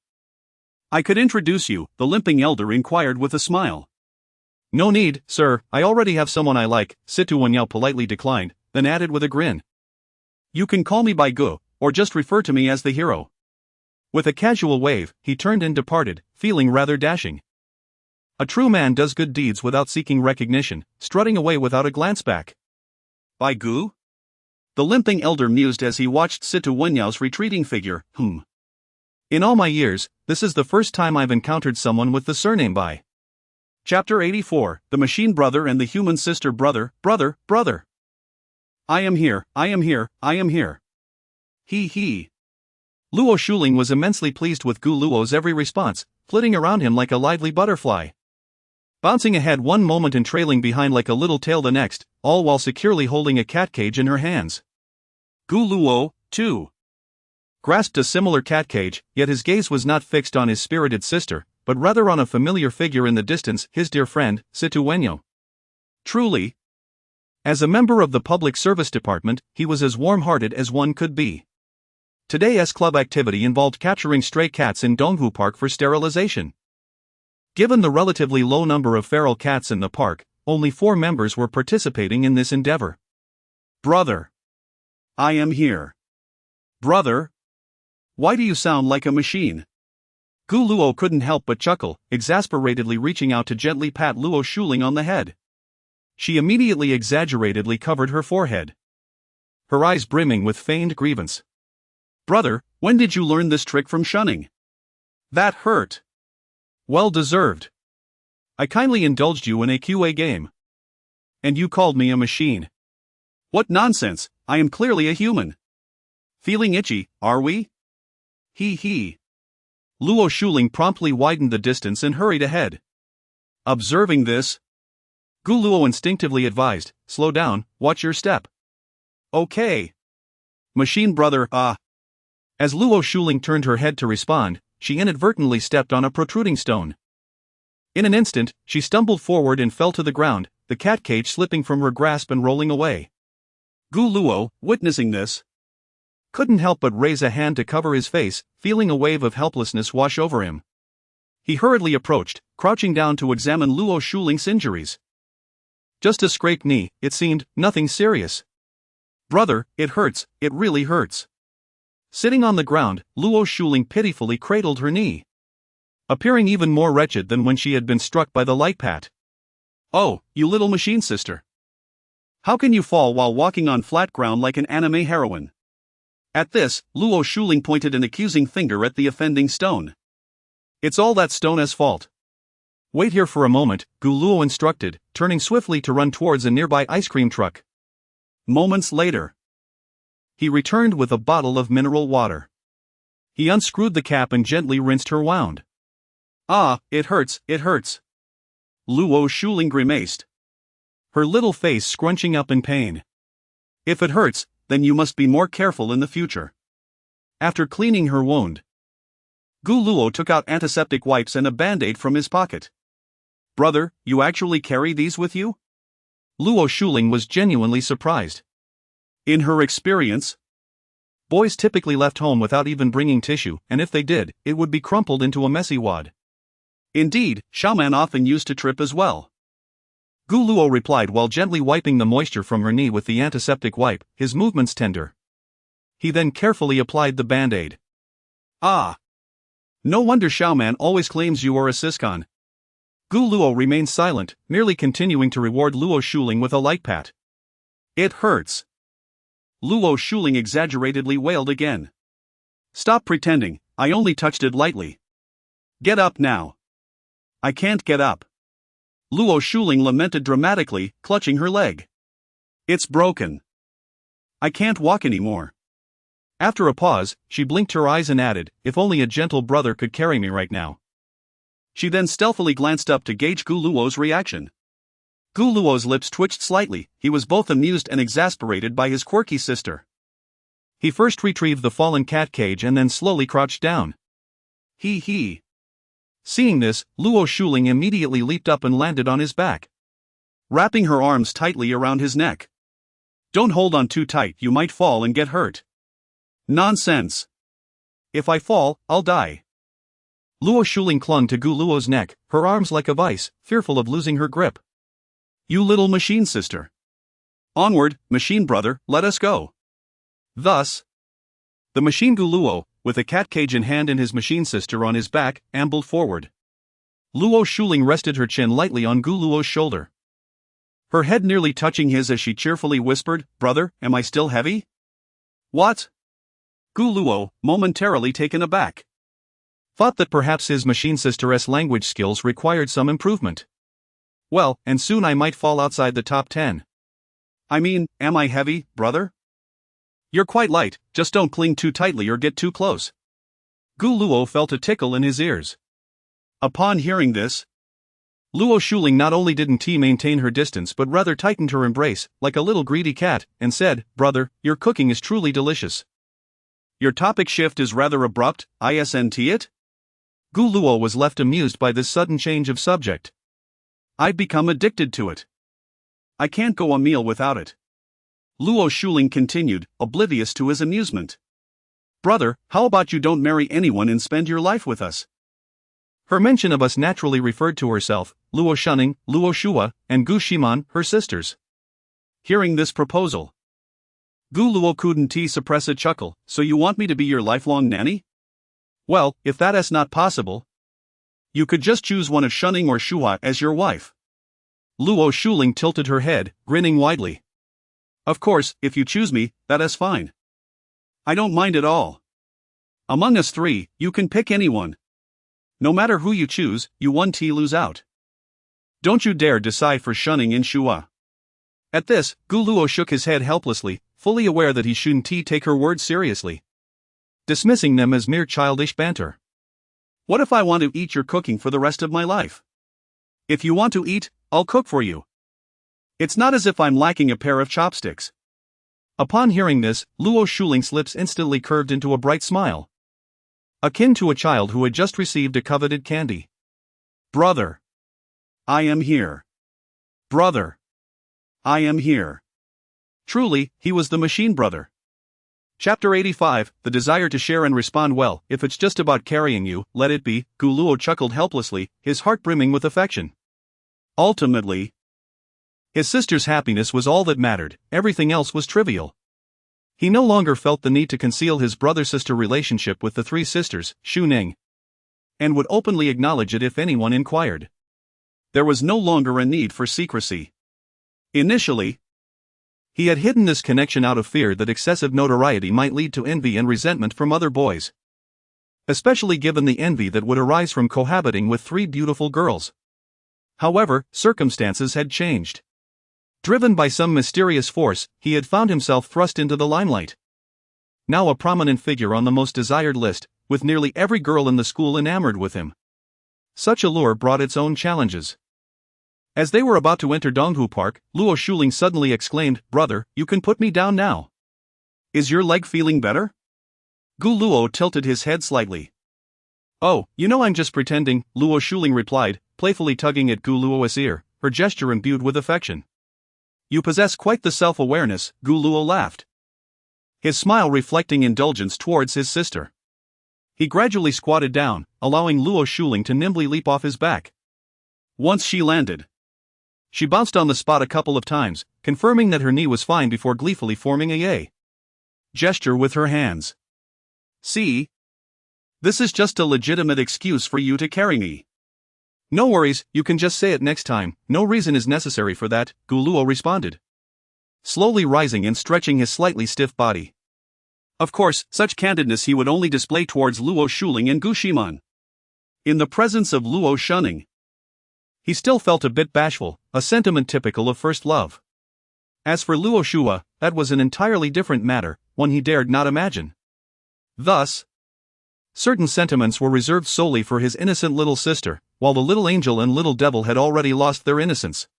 I could introduce you, the limping elder inquired with a smile. No need, sir, I already have someone I like, Situ Wenyo politely declined, then added with a grin. You can call me by Gu, or just refer to me as the hero. With a casual wave, he turned and departed, feeling rather dashing. A true man does good deeds without seeking recognition, strutting away without a glance back. By Gu? The limping elder mused as he watched Situ Wenyo's retreating figure. In all my years, this is the first time I've encountered someone with the surname Bai. Chapter 84, The Machine Brother and the Human Sister Brother. I am here, I am here, I am here. He. Luo Shuling was immensely pleased with Gu Luo's every response, flitting around him like a lively butterfly, bouncing ahead one moment and trailing behind like a little tail the next, all while securely holding a cat cage in her hands. Gu Luo, too, grasped a similar cat cage, yet his gaze was not fixed on his spirited sister, but rather on a familiar figure in the distance, his dear friend, Situ Wenyo. Truly, as a member of the public service department, he was as warm-hearted as one could be. Today's club activity involved capturing stray cats in Donghu Park for sterilization. Given the relatively low number of feral cats in the park, only 4 members were participating in this endeavor. Brother, I am here. Brother? Why do you sound like a machine? Gu Luo couldn't help but chuckle, exasperatedly reaching out to gently pat Luo Shuling on the head. She immediately exaggeratedly covered her forehead, her eyes brimming with feigned grievance. Brother, when did you learn this trick from shunning? That hurt. Well deserved. I kindly indulged you in a QA game. And you called me a machine. What nonsense, I am clearly a human. Feeling itchy, are we? He. Luo Shuling promptly widened the distance and hurried ahead. Observing this, Gu Luo instinctively advised, slow down, watch your step. Okay. Machine brother, As Luo Shuling turned her head to respond, she inadvertently stepped on a protruding stone. In an instant, she stumbled forward and fell to the ground, the cat cage slipping from her grasp and rolling away. Gu Luo, witnessing this, couldn't help but raise a hand to cover his face, feeling a wave of helplessness wash over him. He hurriedly approached, crouching down to examine Luo Shuling's injuries. Just a scraped knee, it seemed, nothing serious. Brother, it hurts, it really hurts. Sitting on the ground, Luo Shuling pitifully cradled her knee, appearing even more wretched than when she had been struck by the light pat. Oh, you little machine sister. How can you fall while walking on flat ground like an anime heroine? At this, Luo Shuling pointed an accusing finger at the offending stone. It's all that stone's fault. Wait here for a moment, Gu Luo instructed, turning swiftly to run towards a nearby ice cream truck. Moments later, he returned with a bottle of mineral water. He unscrewed the cap and gently rinsed her wound. It hurts, it hurts. Luo Shuling grimaced, her little face scrunching up in pain. If it hurts, then you must be more careful in the future. After cleaning her wound, Gu Luo took out antiseptic wipes and a band-aid from his pocket. Brother, you actually carry these with you? Luo Shuling was genuinely surprised. In her experience, boys typically left home without even bringing tissue, and if they did, it would be crumpled into a messy wad. Indeed, Xiaoman often used to trip as well. Gu Luo replied while gently wiping the moisture from her knee with the antiseptic wipe, his movements tender. He then carefully applied the band-aid. No wonder Xiaoman always claims you are a siscon. Gu Luo remained silent, merely continuing to reward Luo Shuling with a light pat. It hurts. Luo Shuling exaggeratedly wailed again. Stop pretending, I only touched it lightly. Get up now. I can't get up. Luo Shuling lamented dramatically, clutching her leg. It's broken. I can't walk anymore. After a pause, she blinked her eyes and added, if only a gentle brother could carry me right now. She then stealthily glanced up to gauge Gu Luo's reaction. Gu Luo's lips twitched slightly, he was both amused and exasperated by his quirky sister. He first retrieved the fallen cat cage and then slowly crouched down. He. Seeing this, Luo Shuling immediately leaped up and landed on his back, wrapping her arms tightly around his neck. Don't hold on too tight, you might fall and get hurt. Nonsense. If I fall, I'll die. Luo Shuling clung to Gu Luo's neck, her arms like a vice, fearful of losing her grip. You little machine sister. Onward, machine brother, let us go. Thus, the machine Gu Luo, with a cat cage in hand and his machine sister on his back, ambled forward. Luo Shuling rested her chin lightly on Gu Luo's shoulder, her head nearly touching his as she cheerfully whispered, Brother, am I still heavy? What? Gu Luo, momentarily taken aback, thought that perhaps his machine sister's language skills required some improvement. Well, and soon I might fall outside the top 10. I mean, am I heavy, brother? You're quite light, just don't cling too tightly or get too close. Gu Luo felt a tickle in his ears. Upon hearing this, Luo Shuling not only didn't maintain her distance but rather tightened her embrace, like a little greedy cat, and said, Brother, your cooking is truly delicious. Your topic shift is rather abrupt, isn't it? Gu Luo was left amused by this sudden change of subject. I've become addicted to it. I can't go a meal without it. Luo Shuling continued, oblivious to his amusement. Brother, how about you don't marry anyone and spend your life with us? Her mention of us naturally referred to herself, Luo Shuning, Luo Shua, and Gu Ximan, her sisters. Hearing this proposal, Gu Luo couldn't suppress a chuckle. So you want me to be your lifelong nanny? Well, if that is not possible, you could just choose one of Shunning or Shua as your wife. Luo Shuling tilted her head, grinning widely. Of course, if you choose me, that is fine. I don't mind at all. Among us three, you can pick anyone. No matter who you choose, you lose out. Don't you dare decide for Shunning and Shua. At this, Gu Luo shook his head helplessly, fully aware that he shouldn't take her words seriously, dismissing them as mere childish banter. What if I want to eat your cooking for the rest of my life? If you want to eat, I'll cook for you. It's not as if I'm lacking a pair of chopsticks. Upon hearing this, Luo Shuling's lips instantly curved into a bright smile, akin to a child who had just received a coveted candy. Brother, I am here. Brother, I am here. Truly, he was the machine brother. Chapter 85, The Desire to Share and Respond Well. If it's just about carrying you, let it be, Gu Luo chuckled helplessly, his heart brimming with affection. Ultimately, his sister's happiness was all that mattered, everything else was trivial. He no longer felt the need to conceal his brother-sister relationship with the three sisters, Shu Ning, and would openly acknowledge it if anyone inquired. There was no longer a need for secrecy. Initially, he had hidden this connection out of fear that excessive notoriety might lead to envy and resentment from other boys, especially given the envy that would arise from cohabiting with three beautiful girls. However, circumstances had changed. Driven by some mysterious force, he had found himself thrust into the limelight. Now a prominent figure on the most desired list, with nearly every girl in the school enamored with him. Such allure brought its own challenges. As they were about to enter Donghu Park, Luo Shuling suddenly exclaimed, "Brother, you can put me down now. Is your leg feeling better?" Gu Luo tilted his head slightly. "Oh, I'm just pretending," Luo Shuling replied, playfully tugging at Gu Luo's ear, her gesture imbued with affection. "You possess quite the self-awareness," Gu Luo laughed, his smile reflecting indulgence towards his sister. He gradually squatted down, allowing Luo Shuling to nimbly leap off his back. Once she landed, she bounced on the spot a couple of times, confirming that her knee was fine before gleefully forming a yay gesture with her hands. "See? This is just a legitimate excuse for you to carry me." "No worries, you can just say it next time, no reason is necessary for that," Gu Luo responded, slowly rising and stretching his slightly stiff body. Of course, such candidness he would only display towards Luo Shuling and Gu Ximan. In the presence of Luo Shunning, he still felt a bit bashful, a sentiment typical of first love. As for Luo Shua, that was an entirely different matter, one he dared not imagine. Thus, certain sentiments were reserved solely for his innocent little sister, while the little angel and little devil had already lost their innocence.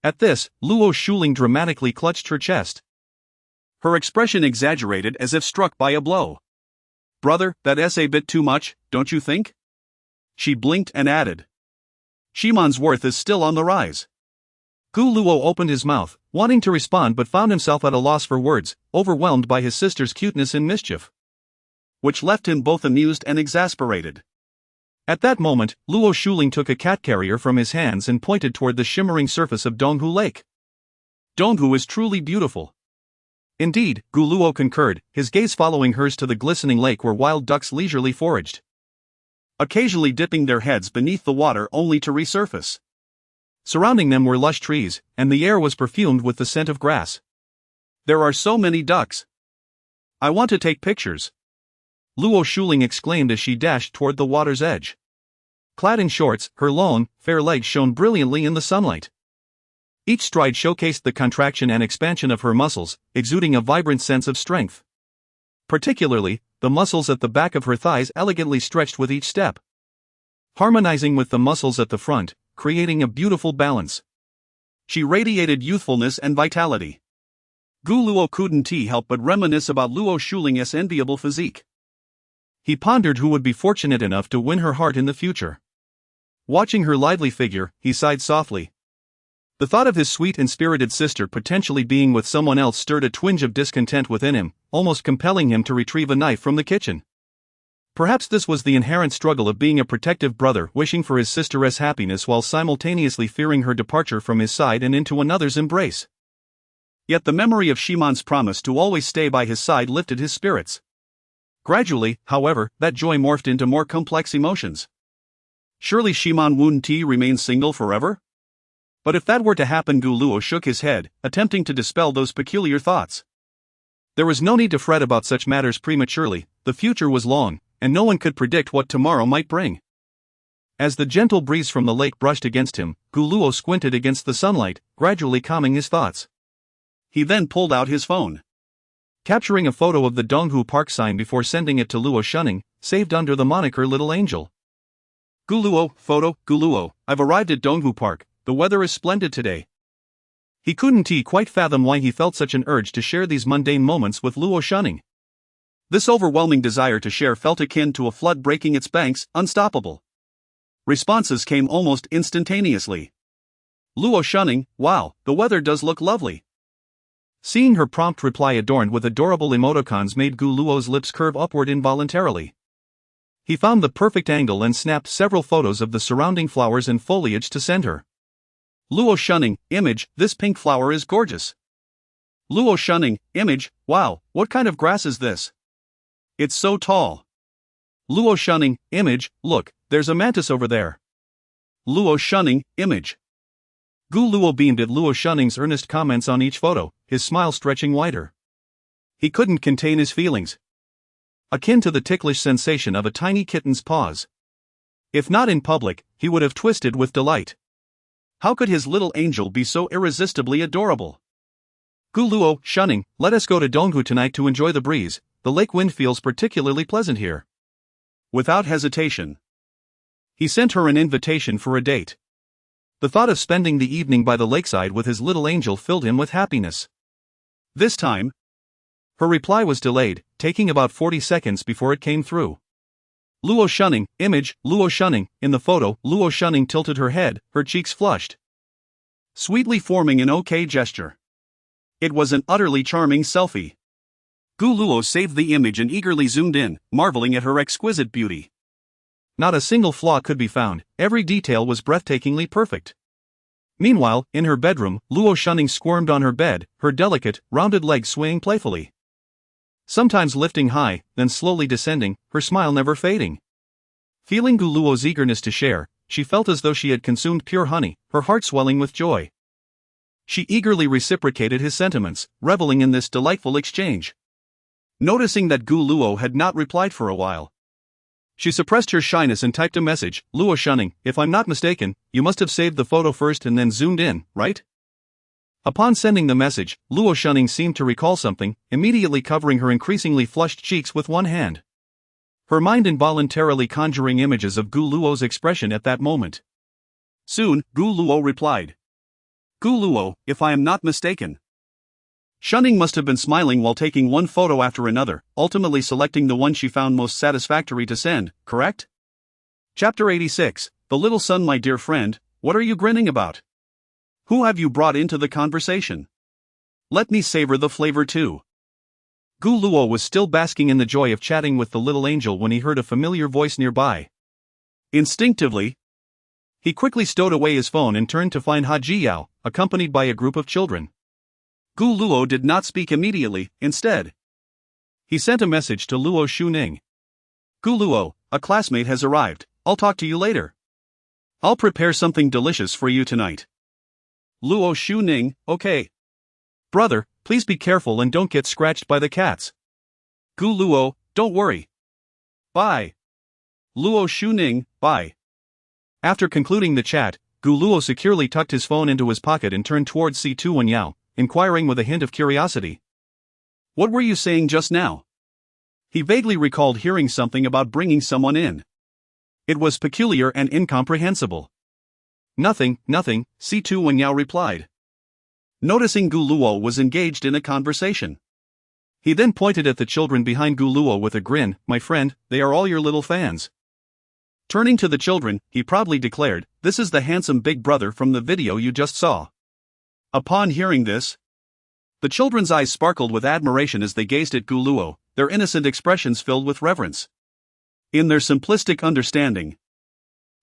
At this, Luo Shuling dramatically clutched her chest, her expression exaggerated as if struck by a blow. "Brother, that's a bit too much, don't you think?" She blinked and added, "Ximan's worth is still on the rise." Gu Luo opened his mouth, wanting to respond but found himself at a loss for words, overwhelmed by his sister's cuteness and mischief, which left him both amused and exasperated. At that moment, Luo Shuling took a cat carrier from his hands and pointed toward the shimmering surface of Donghu Lake. "Donghu is truly beautiful." Indeed, Gu Luo concurred, his gaze following hers to the glistening lake where wild ducks leisurely foraged, occasionally dipping their heads beneath the water only to resurface. Surrounding them were lush trees, and the air was perfumed with the scent of grass. "There are so many ducks. I want to take pictures," Luo Shuling exclaimed as she dashed toward the water's edge. Clad in shorts, her long, fair legs shone brilliantly in the sunlight. Each stride showcased the contraction and expansion of her muscles, exuding a vibrant sense of strength. Particularly, the muscles at the back of her thighs elegantly stretched with each step, harmonizing with the muscles at the front, creating a beautiful balance. She radiated youthfulness and vitality. Gu Luo couldn't help but reminisce about Luo Shuling's enviable physique. He pondered who would be fortunate enough to win her heart in the future. Watching her lively figure, he sighed softly. The thought of his sweet and spirited sister potentially being with someone else stirred a twinge of discontent within him, almost compelling him to retrieve a knife from the kitchen. Perhaps this was the inherent struggle of being a protective brother wishing for his sister's happiness while simultaneously fearing her departure from his side and into another's embrace. Yet the memory of Ximan's promise to always stay by his side lifted his spirits. Gradually, however, that joy morphed into more complex emotions. Surely Ximan Wunti remains single forever? But if that were to happen, Gu Luo shook his head, attempting to dispel those peculiar thoughts. There was no need to fret about such matters prematurely. The future was long, and no one could predict what tomorrow might bring. As the gentle breeze from the lake brushed against him, Gu Luo squinted against the sunlight, gradually calming his thoughts. He then pulled out his phone. Capturing a photo of the Donghu Park sign before sending it to Luo Shunning, saved under the moniker Little Angel. Gu Luo, photo, Gu Luo, I've arrived at Donghu Park, the weather is splendid today. He couldn't quite fathom why he felt such an urge to share these mundane moments with Luo Shunning. This overwhelming desire to share felt akin to a flood breaking its banks, unstoppable. Responses came almost instantaneously. Luo Shunning, wow, the weather does look lovely. Seeing her prompt reply adorned with adorable emoticons made Gu Luo's lips curve upward involuntarily. He found the perfect angle and snapped several photos of the surrounding flowers and foliage to send her. Luo Shunning, image, this pink flower is gorgeous. Luo Shunning, image, wow, what kind of grass is this? It's so tall. Luo Shunning, image, look, there's a mantis over there. Luo Shunning, image. Gu Luo beamed at Luo Shunning's earnest comments on each photo, his smile stretching wider. He couldn't contain his feelings. Akin to the ticklish sensation of a tiny kitten's paws. If not in public, he would have twisted with delight. How could his little angel be so irresistibly adorable? Gu Luo, Shunning, let us go to Donghu tonight to enjoy the breeze, the lake wind feels particularly pleasant here. Without hesitation, he sent her an invitation for a date. The thought of spending the evening by the lakeside with his little angel filled him with happiness. This time, her reply was delayed, taking about 40 seconds before it came through. Luo Shunning, image, Luo Shunning, in the photo, Luo Shunning tilted her head, her cheeks flushed, sweetly forming an OK gesture. It was an utterly charming selfie. Gu Luo saved the image and eagerly zoomed in, marveling at her exquisite beauty. Not a single flaw could be found, every detail was breathtakingly perfect. Meanwhile, in her bedroom, Luo Shunning squirmed on her bed, her delicate, rounded legs swaying playfully. Sometimes lifting high, then slowly descending, her smile never fading. Feeling Gu Luo's eagerness to share, she felt as though she had consumed pure honey, her heart swelling with joy. She eagerly reciprocated his sentiments, reveling in this delightful exchange. Noticing that Gu Luo had not replied for a while, she suppressed her shyness and typed a message, Luo Shunning, if I'm not mistaken, you must have saved the photo first and then zoomed in, right? Upon sending the message, Luo Shunning seemed to recall something, immediately covering her increasingly flushed cheeks with one hand. Her mind involuntarily conjuring images of Gu Luo's expression at that moment. Soon, Gu Luo replied. Gu Luo, if I am not mistaken. Shunning must have been smiling while taking one photo after another, ultimately selecting the one she found most satisfactory to send, correct? Chapter 86, The Little Son. My dear friend, what are you grinning about? Who have you brought into the conversation? Let me savor the flavor too. Gu Luo was still basking in the joy of chatting with the little angel when he heard a familiar voice nearby. Instinctively, he quickly stowed away his phone and turned to find Haji Yao, accompanied by a group of children. Gu Luo did not speak immediately, instead, he sent a message to Luo Shuning. Gu Luo, a classmate has arrived, I'll talk to you later. I'll prepare something delicious for you tonight. Luo Shuning, okay. Brother, please be careful and don't get scratched by the cats. Gu Luo, don't worry. Bye. Luo Shuning, bye. After concluding the chat, Gu Luo securely tucked his phone into his pocket and turned towards Si-Tu Wen-Yao, inquiring with a hint of curiosity. What were you saying just now? He vaguely recalled hearing something about bringing someone in. It was peculiar and incomprehensible. Nothing, Si-Tu Wen-Yao replied. Noticing Gu Luo was engaged in a conversation, he then pointed at the children behind Gu Luo with a grin, my friend, they are all your little fans. Turning to the children, he proudly declared, this is the handsome big brother from the video you just saw. Upon hearing this, the children's eyes sparkled with admiration as they gazed at Gu Luo, their innocent expressions filled with reverence. In their simplistic understanding,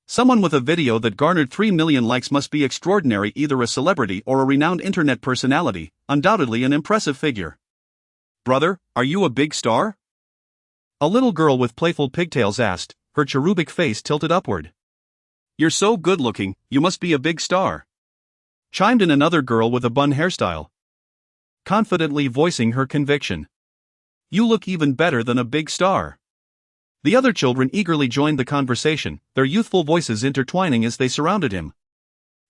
someone with a video that garnered 3 million likes must be extraordinary, either a celebrity or a renowned internet personality, undoubtedly an impressive figure. Brother, are you a big star?
A little girl with playful pigtails asked, her cherubic face tilted upward.
You're so good-looking, you must be a big star. Chimed in another girl with a bun hairstyle,
confidently voicing her conviction.
You look even better than a big star.
The other children eagerly joined the conversation, their youthful voices intertwining as they surrounded him.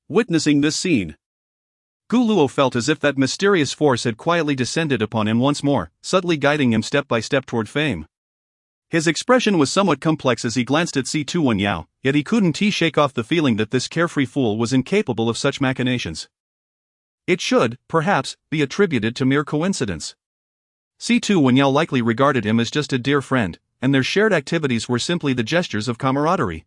Witnessing this scene, Gu Luo felt as if that mysterious force had quietly descended upon him once more, subtly guiding him step by step toward fame. His expression was somewhat complex as he glanced at Si Tu Wenyao, yet he couldn't shake off the feeling that this carefree fool was incapable of such machinations. It should, perhaps, be attributed to mere coincidence. Si Tu Wenyao likely regarded him as just a dear friend, and their shared activities were simply the gestures of camaraderie.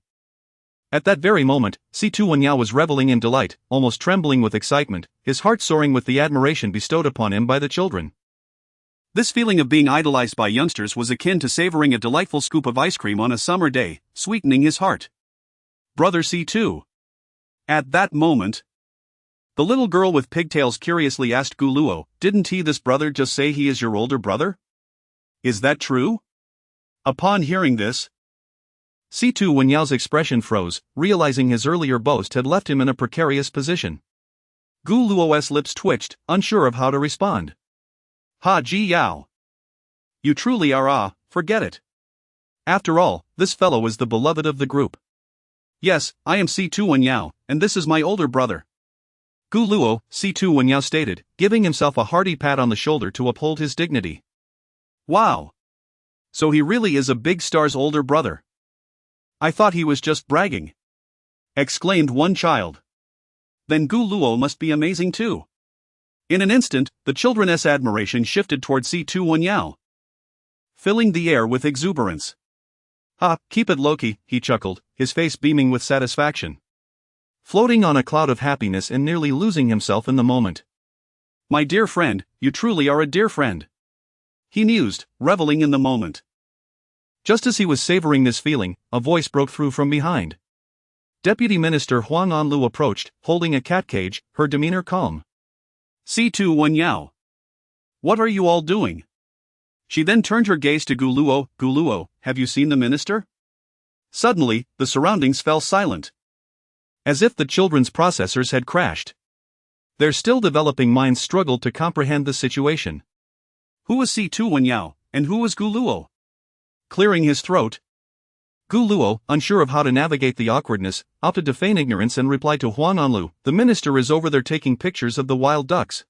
At that very moment, Si Tu Wenyao was reveling in delight, almost trembling with excitement, his heart soaring with the admiration bestowed upon him by the children. This feeling of being idolized by youngsters was akin to savoring a delightful scoop of ice cream on a summer day, sweetening his heart. Brother Si Tu. At that moment, the little girl with pigtails curiously asked Gu Luo, didn't this brother just say he is your older brother? Is that true? Upon hearing this, Si Tu Wenyao's expression froze, realizing his earlier boast had left him in a precarious position. Gu Luo's lips twitched, unsure of how to respond. Ha Ji Yao. You truly are forget it. After all, this fellow is the beloved of the group. Yes, I am Si Tu Wenyao, and this is my older brother. Gu Luo, Si Tu Wenyao stated, giving himself a hearty pat on the shoulder to uphold his dignity. Wow. So he really is a big star's older brother. I thought he was just bragging, exclaimed one child. Then Gu Luo must be amazing too. In an instant, the children's admiration shifted toward Si Tu Wenyao, filling the air with exuberance. Keep it low-key, he chuckled, his face beaming with satisfaction. Floating on a cloud of happiness and nearly losing himself in the moment. My dear friend, you truly are a dear friend. He mused, reveling in the moment. Just as he was savoring this feeling, a voice broke through from behind. Deputy Minister Huang Anlu approached, holding a cat cage, her demeanor calm. Si Tu Wenyao. What are you all doing? She then turned her gaze to Gu Luo. Gu Luo, have you seen the minister? Suddenly, the surroundings fell silent. As if the children's processors had crashed. Their still developing minds struggled to comprehend the situation. Who was Si Tu Wenyao, and who was Gu Luo? Clearing his throat, Gu Luo, unsure of how to navigate the awkwardness, opted to feign ignorance and replied to Huang Anlu, the minister is over there taking pictures of the wild ducks.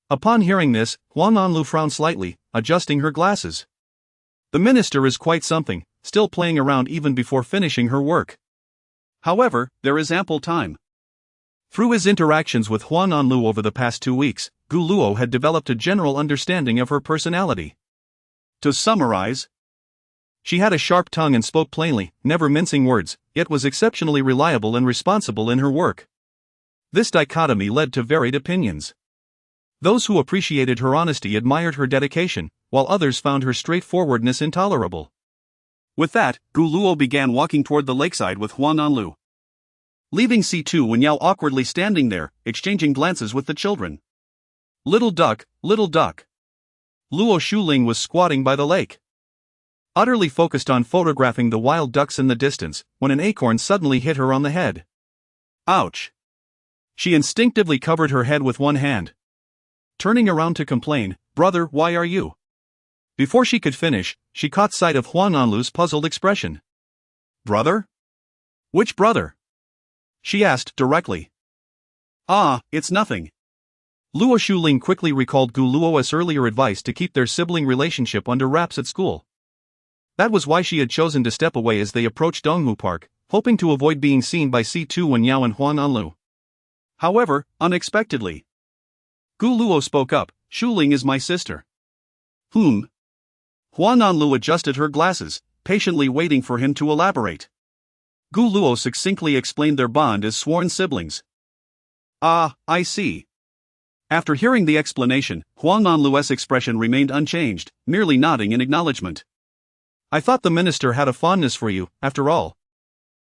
Upon hearing this, Huang Anlu frowned slightly, adjusting her glasses. The minister is quite something, still playing around even before finishing her work. However, there is ample time. Through his interactions with Huang Anlu over the past 2 weeks, Gu Luo had developed a general understanding of her personality. To summarize, she had a sharp tongue and spoke plainly, never mincing words, yet was exceptionally reliable and responsible in her work. This dichotomy led to varied opinions. Those who appreciated her honesty admired her dedication, while others found her straightforwardness intolerable. With that, Gu Luo began walking toward the lakeside with Huang Anlu, leaving Si Tu Wenyao awkwardly standing there, exchanging glances with the children. Little duck, little duck. Luo Shuling was squatting by the lake, utterly focused on photographing the wild ducks in the distance, when an acorn suddenly hit her on the head. Ouch! She instinctively covered her head with one hand, turning around to complain, brother, why are you? Before she could finish, she caught sight of Huang Anlu's puzzled expression. Brother? Which brother? She asked directly. It's nothing. Luo Shuling quickly recalled Gu Luo's earlier advice to keep their sibling relationship under wraps at school. That was why she had chosen to step away as they approached Donghu Park, hoping to avoid being seen by Si Tu Wenyao and Huang Anlu. However, unexpectedly, Gu Luo spoke up, Shuling is my sister. Huang Anlu adjusted her glasses, patiently waiting for him to elaborate. Gu Luo succinctly explained their bond as sworn siblings. I see. After hearing the explanation, Huang Anlu's expression remained unchanged, merely nodding in acknowledgement. I thought the minister had a fondness for you, after all.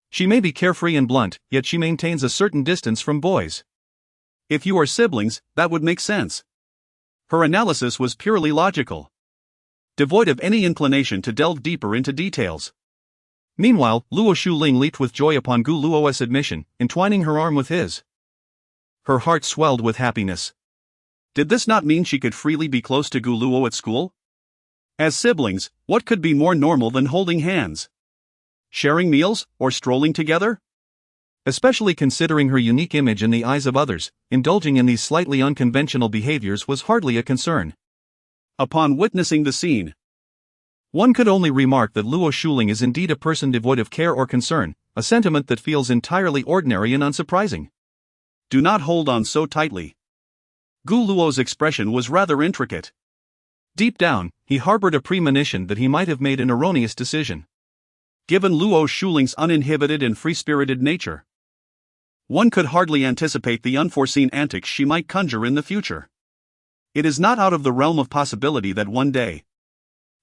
She may be carefree and blunt, yet she maintains a certain distance from boys. If you are siblings, that would make sense. Her analysis was purely logical, devoid of any inclination to delve deeper into details.
Meanwhile, Luo Shuling leaped with joy upon Gu Luo's admission, entwining her arm with his. Her heart swelled with happiness.
Did this not mean she could freely be close to Gu Luo at school? As siblings, what could be more normal than holding hands? Sharing meals, or strolling together?
Especially considering her unique image in the eyes of others, indulging in these slightly unconventional behaviors was hardly a concern.
Upon witnessing the scene,
one could only remark that Luo Shuling is indeed a person devoid of care or concern, a sentiment that feels entirely ordinary and unsurprising.
Do not hold on so tightly. Gu Luo's expression was rather intricate.
Deep down, he harbored a premonition that he might have made an erroneous decision.
Given Luo Shuling's uninhibited and free-spirited nature, one could hardly anticipate the unforeseen antics she might conjure in the future. It is not out of the realm of possibility that one day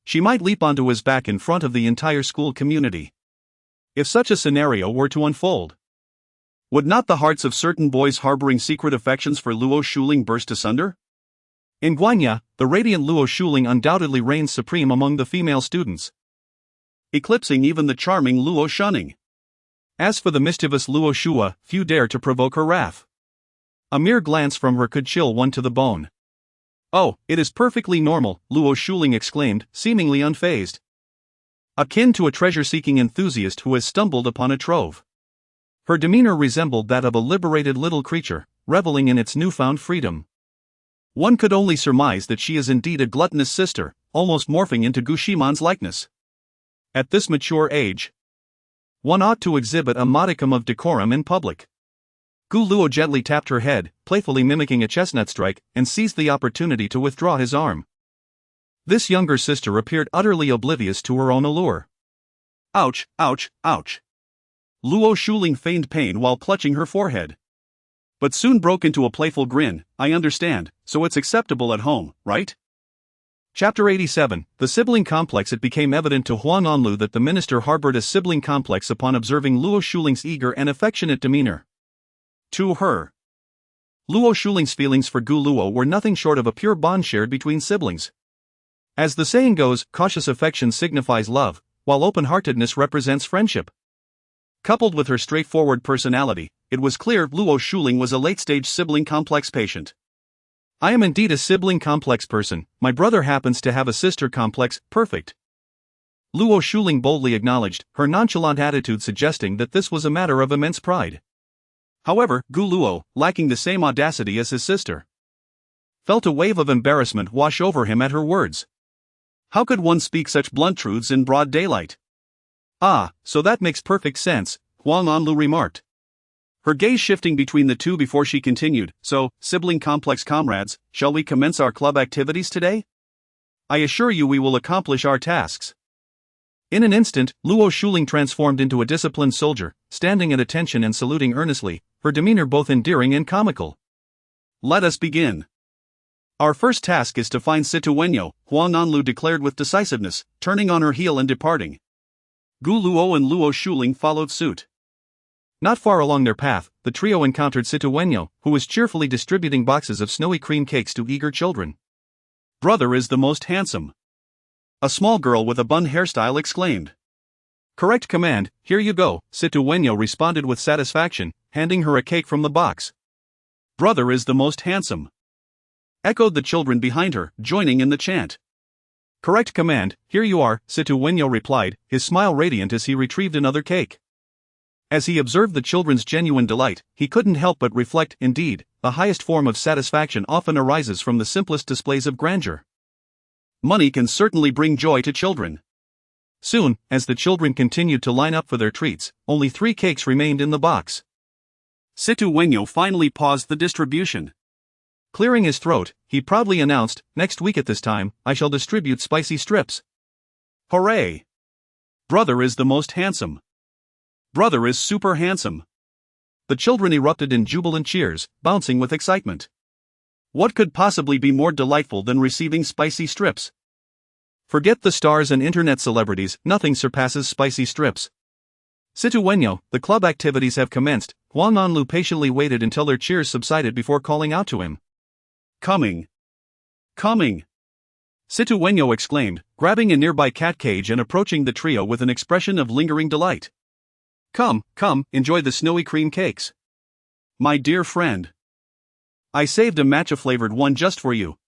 she might leap onto his back in front of the entire school community. If such a scenario were to unfold, would not the hearts of certain boys harboring secret affections for Luo Shuling burst asunder?
In Guanya, the radiant Luo Shuling undoubtedly reigns supreme among the female students,
eclipsing even the charming Luo Shuning.
As for the mischievous Luo Shua, few dare to provoke her wrath. A mere glance from her could chill one to the bone.
Oh, it is perfectly normal, Luo Shuling exclaimed, seemingly unfazed.
Akin to a treasure-seeking enthusiast who has stumbled upon a trove. Her demeanor resembled that of a liberated little creature, reveling in its newfound freedom.
One could only surmise that she is indeed a gluttonous sister, almost morphing into Gu Ximan's likeness.
At this mature age, one ought to exhibit a modicum of decorum in public. Gu Luo gently tapped her head, playfully mimicking a chestnut strike, and seized the opportunity to withdraw his arm. This younger sister appeared utterly oblivious to her own allure.
Ouch, ouch, ouch. Luo Shuling feigned pain while clutching her forehead, but soon broke into a playful grin. I understand, so it's acceptable at home, right?
Chapter 87, The Sibling Complex. It became evident to Huang Onlu that the minister harbored a sibling complex upon observing Luo Shuling's eager and affectionate demeanor.
To her,
Luo Shuling's feelings for Gu Luo were nothing short of a pure bond shared between siblings. As the saying goes, cautious affection signifies love, while open-heartedness represents friendship.
Coupled with her straightforward personality, it was clear Luo Shuling was a late-stage sibling complex patient.
I am indeed a sibling complex person, my brother happens to have a sister complex, perfect. Luo Shuling boldly acknowledged, her nonchalant attitude suggesting that this was a matter of immense pride.
However, Gu Luo, lacking the same audacity as his sister,
felt a wave of embarrassment wash over him at her words.
How could one speak such blunt truths in broad daylight?
Ah, so that makes perfect sense,
Huang Onlu remarked, her gaze shifting between the two before she continued. So, sibling complex comrades, shall we commence our club activities today? I assure you we will accomplish our tasks.
In an instant, Luo Shuling transformed into a disciplined soldier, standing at attention and saluting earnestly, her demeanor both endearing and comical.
Let us begin. Our first task is to find Situenyo, Huang Onlu declared with decisiveness, turning on her heel and departing. Gu Luo and Luo Shuling followed suit.
Not far along their path, the trio encountered Situenyo, who was cheerfully distributing boxes of snowy cream cakes to eager children.
Brother is the most handsome, a small girl with a bun hairstyle exclaimed.
Correct command, here you go, Situenyo responded with satisfaction, handing her a cake from the box.
Brother is the most handsome, echoed the children behind her, joining in the chant.
Correct command, here you are, Situenyo replied, his smile radiant as he retrieved another cake. As he observed the children's genuine delight, he couldn't help but reflect, indeed, the highest form of satisfaction often arises from the simplest displays of grandeur.
Money can certainly bring joy to children.
Soon, as the children continued to line up for their treats, only 3 cakes remained in the box.
Situenyo finally paused the distribution.
Clearing his throat, he proudly announced, next week at this time, I shall distribute spicy strips.
Hooray! Brother is the most handsome. Brother is super handsome.
The children erupted in jubilant cheers, bouncing with excitement.
What could possibly be more delightful than receiving spicy strips?
Forget the stars and internet celebrities, nothing surpasses spicy strips. Situenyo, the club activities have commenced, Huang Nanlu patiently waited until their cheers subsided before calling out to him.
Coming! Coming! Situ Wenyo exclaimed, grabbing a nearby cat cage and approaching the trio with an expression of lingering delight. Come, come, enjoy the snowy cream cakes. My dear friend. I saved a matcha-flavored one just for you.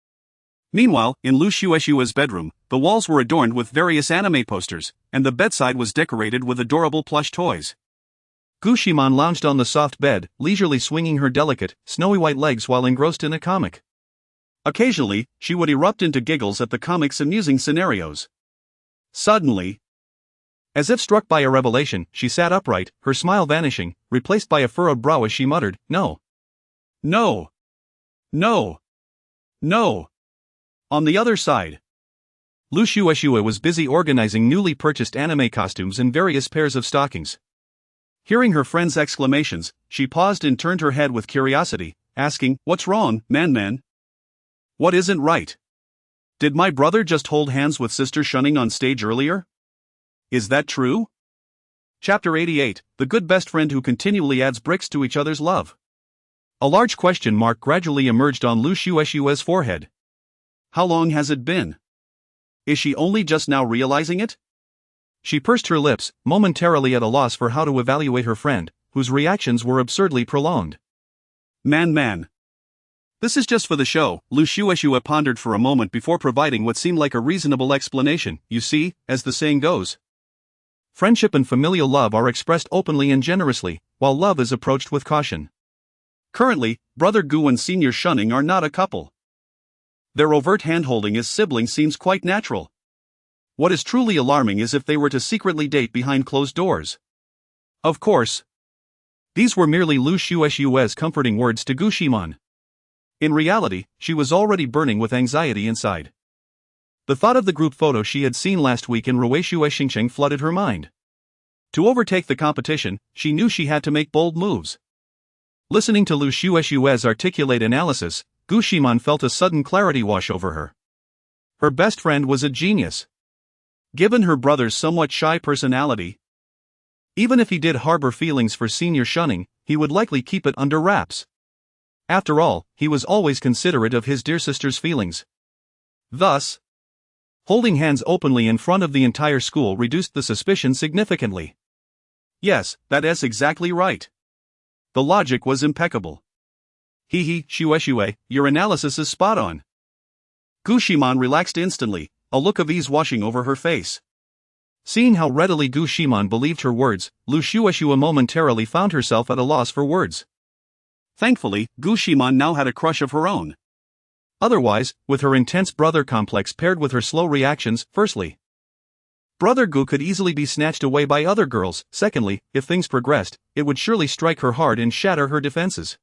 Meanwhile, in Lu Xuexiu's bedroom, the walls were adorned with various anime posters, and the bedside was decorated with adorable plush toys.
Gu Ximan lounged on the soft bed, leisurely swinging her delicate, snowy white legs while engrossed in a comic.
Occasionally, she would erupt into giggles at the comic's amusing scenarios. Suddenly,
as if struck by a revelation, she sat upright, her smile vanishing, replaced by a furrowed brow as she muttered, "No.
No. No. No." On the other side,
Lu Xuexue was busy organizing newly purchased anime costumes and various pairs of stockings.
Hearing her friend's exclamations, she paused and turned her head with curiosity, asking, "What's wrong, man? What isn't right? Did my brother just hold hands with Sister Shunning on stage earlier? Is that true?" Chapter 88, The Good Best Friend Who Continually Adds Bricks to Each Other's Love. A large question mark gradually emerged on Lu Xuexue's forehead. How long has it been? Is she only just now realizing it?
She pursed her lips, momentarily at a loss for how to evaluate her friend, whose reactions were absurdly prolonged.
Man. This is just for the show, Lu Xuexue pondered for a moment before providing what seemed like a reasonable explanation. You see, as the saying goes,
friendship and familial love are expressed openly and generously, while love is approached with caution.
Currently, Brother Gu and Senior Shunning are not a couple. Their overt handholding as siblings seems quite natural. What is truly alarming is if they were to secretly date behind closed doors. Of course,
these were merely Lu Xuexue's comforting words to Gu Ximan. In reality, she was already burning with anxiety inside. The thought of the group photo she had seen last week in Rueishue Xingcheng flooded her mind. To overtake the competition, she knew she had to make bold moves. Listening to Lu Xuexue's articulate analysis, Gu Ximan felt a sudden clarity wash over her. Her best friend was a genius.
Given her brother's somewhat shy personality,
even if he did harbor feelings for Senior Shunning, he would likely keep it under wraps. After all, he was always considerate of his dear sister's feelings. Thus, holding hands openly in front of the entire school reduced the suspicion significantly.
Yes, that is exactly right. The logic was impeccable. Xuexue, your analysis is spot on. Gu Ximan relaxed instantly, a look of ease washing over her face.
Seeing how readily Gu Ximan believed her words, Lu Xuexue momentarily found herself at a loss for words.
Thankfully, Gu Ximan now had a crush of her own.
Otherwise, with her intense brother complex paired with her slow reactions, firstly, Brother Gu could easily be snatched away by other girls. Secondly, if things progressed, it would surely strike her hard and shatter her defenses.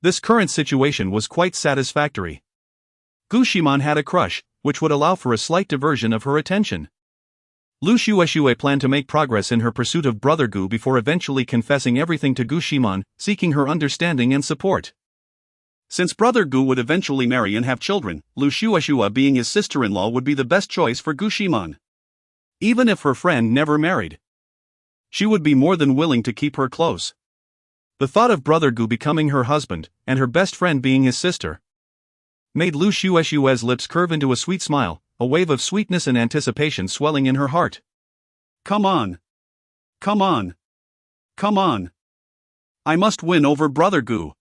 This current situation was quite satisfactory. Gu Ximan had a crush, which would allow for a slight diversion of her attention. Lu Xuexue planned to make progress in her pursuit of Brother Gu before eventually confessing everything to Gu Ximan, seeking her understanding and support.
Since Brother Gu would eventually marry and have children, Lu Xuexue being his sister-in-law would be the best choice for Gu Ximan. Even if her friend never married, she would be more than willing to keep her close. The thought of Brother Gu becoming her husband, and her best friend being his sister, made Lu Xuexue's lips curve into a sweet smile, a wave of sweetness and anticipation swelling in her heart. Come on. Come on. Come on. I must win over Brother Gu.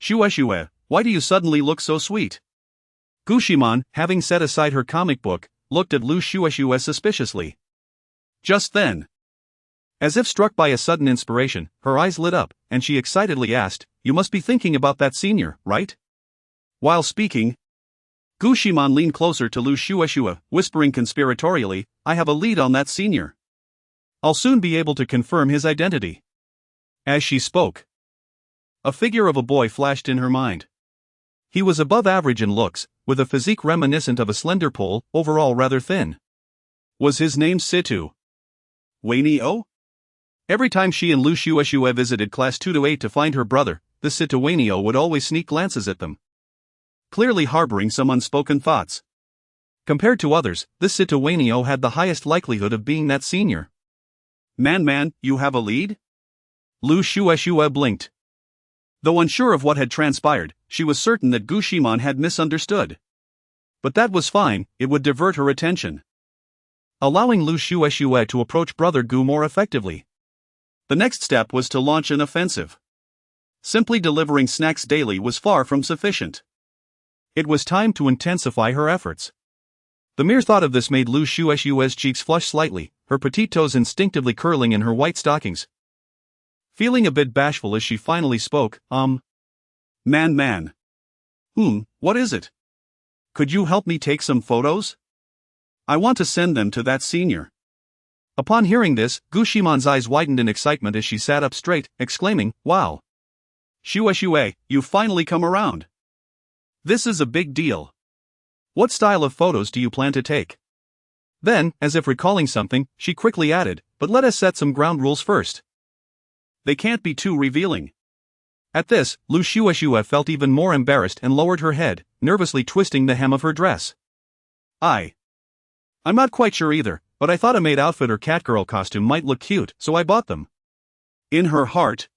Xuexue, why do you suddenly look so sweet? Gu Ximan, having set aside her comic book, looked at Lu Xuexue suspiciously. Just then, as if struck by a sudden inspiration, her eyes lit up, and she excitedly asked, "You must be thinking about that senior, right?" While speaking, Gu Ximan leaned closer to Lu Xuexue, whispering conspiratorially, "I have a lead on that senior. I'll soon be able to confirm his identity." As she spoke, a figure of a boy flashed in her mind. He was above average in looks, with a physique reminiscent of a slender pole, overall rather thin. Was his name Situ Wenyo? Every time she and Lu Xuexue visited class 2-8 to find her brother, the Situ Wenyo would always sneak glances at them, clearly harboring some unspoken thoughts. Compared to others, this Situ Wenyo had the highest likelihood of being that senior. Man, you have a lead? Lu Xiaoxue blinked. Though unsure of what had transpired, she was certain that Gu Ximan had misunderstood. But that was fine, it would divert her attention, allowing Lu Xiaoxue to approach brother Gu more effectively. The next step was to launch an offensive. Simply delivering snacks daily was far from sufficient. It was time to intensify her efforts. The mere thought of this made Lu Xiaoxue's cheeks flush slightly, her petite toes instinctively curling in her white stockings. Feeling a bit bashful as she finally spoke, Man. What is it? Could you help me take some photos? I want to send them to that senior. Upon hearing this, Gu Ximan's eyes widened in excitement as she sat up straight, exclaiming, Wow! Xiaoxue, you've finally come around. This is a big deal. What style of photos do you plan to take? Then, as if recalling something, she quickly added, But let us set some ground rules first. They can't be too revealing. At this, Lu Xiaoxue felt even more embarrassed and lowered her head, nervously twisting the hem of her dress. I'm not quite sure either, but I thought a maid outfit or catgirl costume might look cute, so I bought them. In her heart,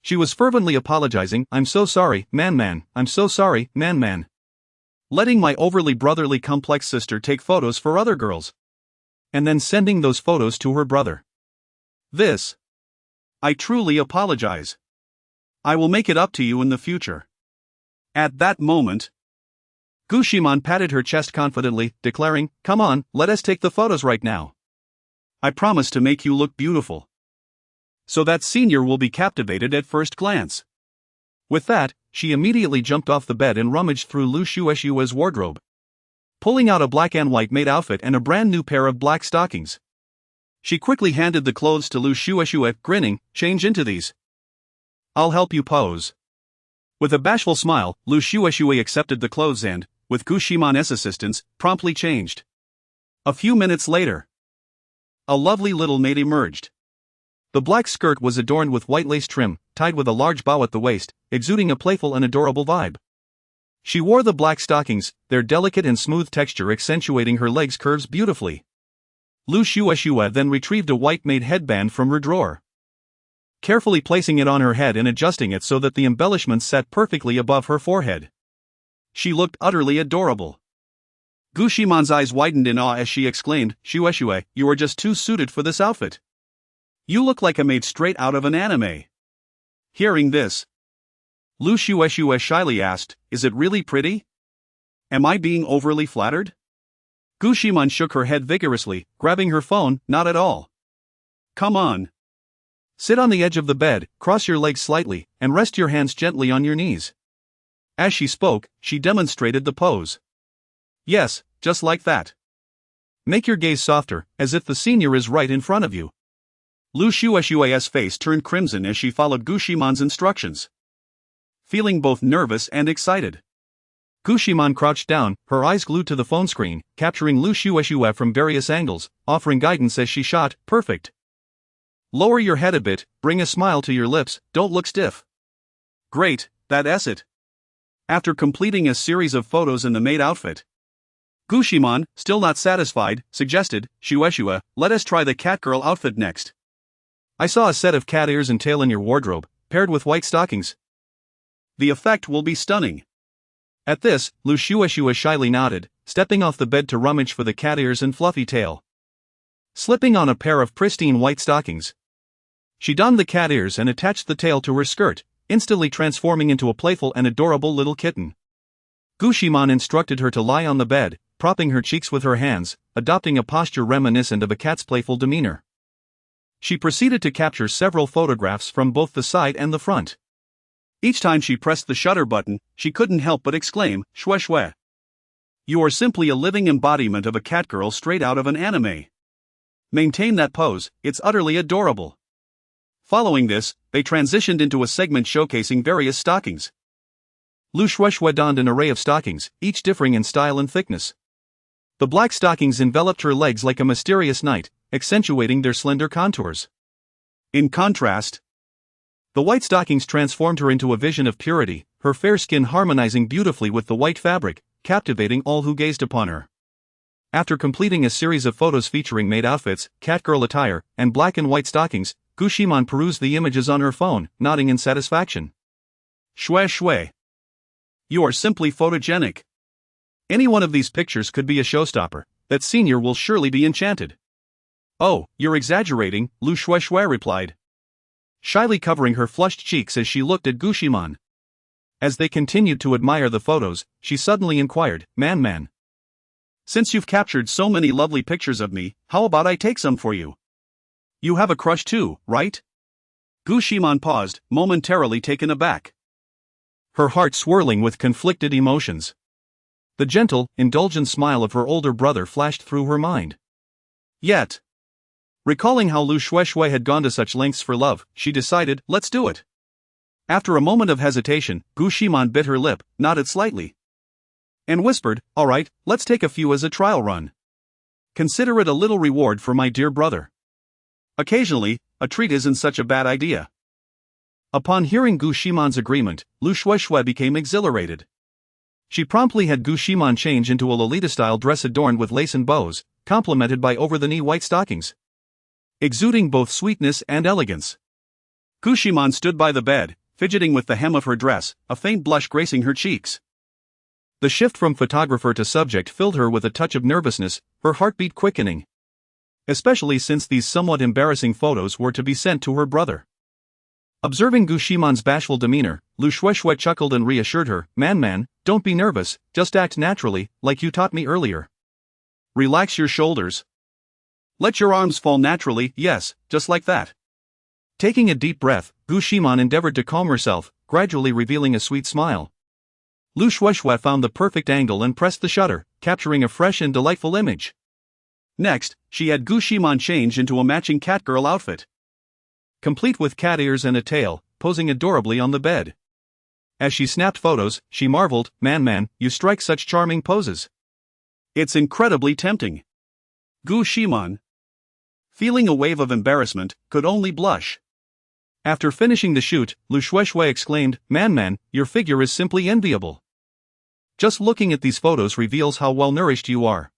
she was fervently apologizing, I'm so sorry, man, I'm so sorry, man. Letting my overly brotherly complex sister take photos for other girls. And then sending those photos to her brother. I truly apologize. I will make it up to you in the future. At that moment, Gu Ximan patted her chest confidently, declaring, Come on, let us take the photos right now. I promise to make you look beautiful, so that senior will be captivated at first glance. With that, she immediately jumped off the bed and rummaged through Lu Xiaoxue's wardrobe, pulling out a black and white maid outfit and a brand new pair of black stockings. She quickly handed the clothes to Lu Xiaoxue, grinning, Change into these. I'll help you pose. With a bashful smile, Lu Xiaoxue accepted the clothes and, with Gu Ximan's assistance, promptly changed. A few minutes later, a lovely little maid emerged. The black skirt was adorned with white lace trim, tied with a large bow at the waist, exuding a playful and adorable vibe. She wore the black stockings, their delicate and smooth texture accentuating her legs' curves beautifully. Lu Xiaoxue then retrieved a white maid headband from her drawer, carefully placing it on her head and adjusting it so that the embellishments sat perfectly above her forehead. She looked utterly adorable. Gu Ximan's eyes widened in awe as she exclaimed, Xiaoxue, you are just too suited for this outfit. You look like a maid straight out of an anime. Hearing this, Lu Xiaoxue shyly asked, Is it really pretty? Am I being overly flattered? Gu Ximan shook her head vigorously, grabbing her phone, Not at all. Come on. Sit on the edge of the bed, cross your legs slightly, and rest your hands gently on your knees. As she spoke, she demonstrated the pose. Yes, just like that. Make your gaze softer, as if the senior is right in front of you. Lu Xiaoxue's face turned crimson as she followed Gu Ximan's instructions, feeling both nervous and excited. Gu Ximan crouched down, her eyes glued to the phone screen, capturing Lu Xiaoxue from various angles, offering guidance as she shot, Perfect. Lower your head a bit, bring a smile to your lips, don't look stiff. Great, that's it. After completing a series of photos in the maid outfit, Gu Ximan, still not satisfied, suggested, Xiaoxue, let us try the catgirl outfit next. I saw a set of cat ears and tail in your wardrobe, paired with white stockings. The effect will be stunning. At this, Lu Xiaoxue shyly nodded, stepping off the bed to rummage for the cat ears and fluffy tail. Slipping on a pair of pristine white stockings, she donned the cat ears and attached the tail to her skirt, instantly transforming into a playful and adorable little kitten. Gu Ximan instructed her to lie on the bed, propping her cheeks with her hands, adopting a posture reminiscent of a cat's playful demeanor. She proceeded to capture several photographs from both the side and the front. Each time she pressed the shutter button, she couldn't help but exclaim, Xiaoxue. You are simply a living embodiment of a catgirl straight out of an anime. Maintain that pose, it's utterly adorable. Following this, they transitioned into a segment showcasing various stockings. Lu Xiaoxue donned an array of stockings, each differing in style and thickness. The black stockings enveloped her legs like a mysterious night, accentuating their slender contours. In contrast, the white stockings transformed her into a vision of purity, her fair skin harmonizing beautifully with the white fabric, captivating all who gazed upon her. After completing a series of photos featuring maid outfits, catgirl attire, and black and white stockings,
Gu Ximan perused the images on her phone, nodding in satisfaction.
Shui shui. You are simply photogenic. Any one of these pictures could be a showstopper. That senior will surely be enchanted.
Oh, you're exaggerating, Lu Shui replied, shyly covering her flushed cheeks as she looked at Gu Ximan. As they continued to admire the photos, she suddenly inquired, Man.
Since you've captured so many lovely pictures of me, how about I take some for you? You have a crush too, right? Gu Ximan paused, momentarily taken aback,
her heart swirling with conflicted emotions. The gentle, indulgent smile of her older brother flashed through her mind.
Yet, recalling how Lu Shui had gone to such lengths for love, she decided, let's do it. After a moment of hesitation, Gu Ximan bit her lip, nodded slightly, and whispered, all right, let's take a few as a trial run. Consider it a little reward for my dear brother. Occasionally, a treat isn't such a bad idea.
Upon hearing Gu Ximan's agreement, Lu Shui became exhilarated. She promptly had Gu Ximan change into a Lolita-style dress adorned with lace and bows, complemented by over-the-knee white stockings, exuding both sweetness and elegance.
Gu Ximan stood by the bed, fidgeting with the hem of her dress, a faint blush gracing her cheeks.
The shift from photographer to subject filled her with a touch of nervousness, her heartbeat quickening, especially since these somewhat embarrassing photos were to be sent to her brother. Observing Gu Ximan's bashful demeanor, Lu Shui chuckled and reassured her, Man, don't be nervous, just act naturally, like you taught me earlier.
Relax your shoulders. Let your arms fall naturally, yes, just like that.
Taking a deep breath, Gu Ximan endeavored to calm herself, gradually revealing a sweet smile. Lu Shui found the perfect angle and pressed the shutter, capturing a fresh and delightful image.
Next, she had Gu Ximan change into a matching catgirl outfit,
complete with cat ears and a tail, posing adorably on the bed. As she snapped photos, she marveled, Man, you strike such charming poses.
It's incredibly tempting. Gu Ximan, feeling a wave of embarrassment, could only blush.
After finishing the shoot, Lu Shui exclaimed, Man, your figure is simply enviable. Just looking at these photos reveals how well-nourished you are.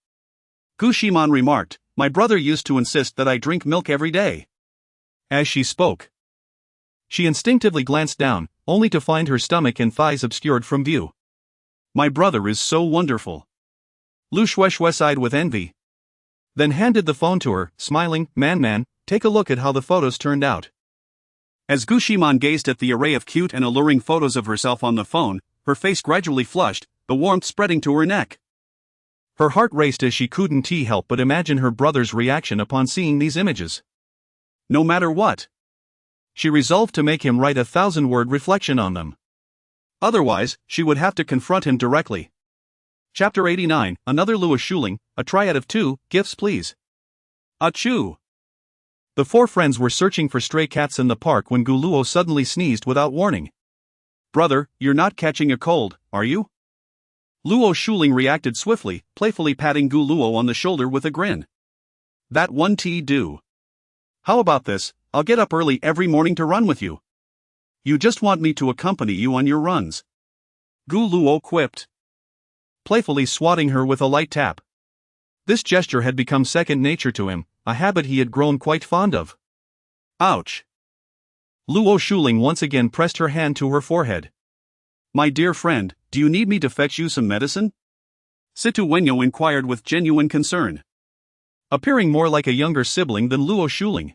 Gu Ximan remarked, my brother used to insist that I drink milk every day.
As she spoke, she instinctively glanced down, only to find her stomach and thighs obscured from view.
My brother is so wonderful. Lu Shui sighed with envy,
then handed the phone to her, smiling, Man, take a look at how the photos turned out.
As Gu Ximan gazed at the array of cute and alluring photos of herself on the phone, her face gradually flushed, the warmth spreading to her neck.
Her heart raced as she couldn't help but imagine her brother's reaction upon seeing these images.
No matter what,
she resolved to make him write a 1,000-word reflection on them.
Otherwise, she would have to confront him directly. Chapter 89, Another Louis Schuling, a triad of 2, gifts please. Achoo!
The four friends were searching for stray cats in the park when Gu Luo suddenly sneezed without warning.
Brother, you're not catching a cold, are you? Luo Schuling reacted swiftly, playfully patting Gu Luo on the shoulder with a grin. That one tea do. How about this, I'll get up early every morning to run with you. You just want me to accompany you on your runs. Gu Luo quipped,
playfully swatting her with a light tap. This gesture had become second nature to him, a habit he had grown quite fond of.
Ouch.
Luo Schuling once again pressed her hand to her forehead.
My dear friend, do you need me to fetch you some medicine? Situ Wenyo inquired with genuine concern,
appearing more like a younger sibling than Luo Schuling.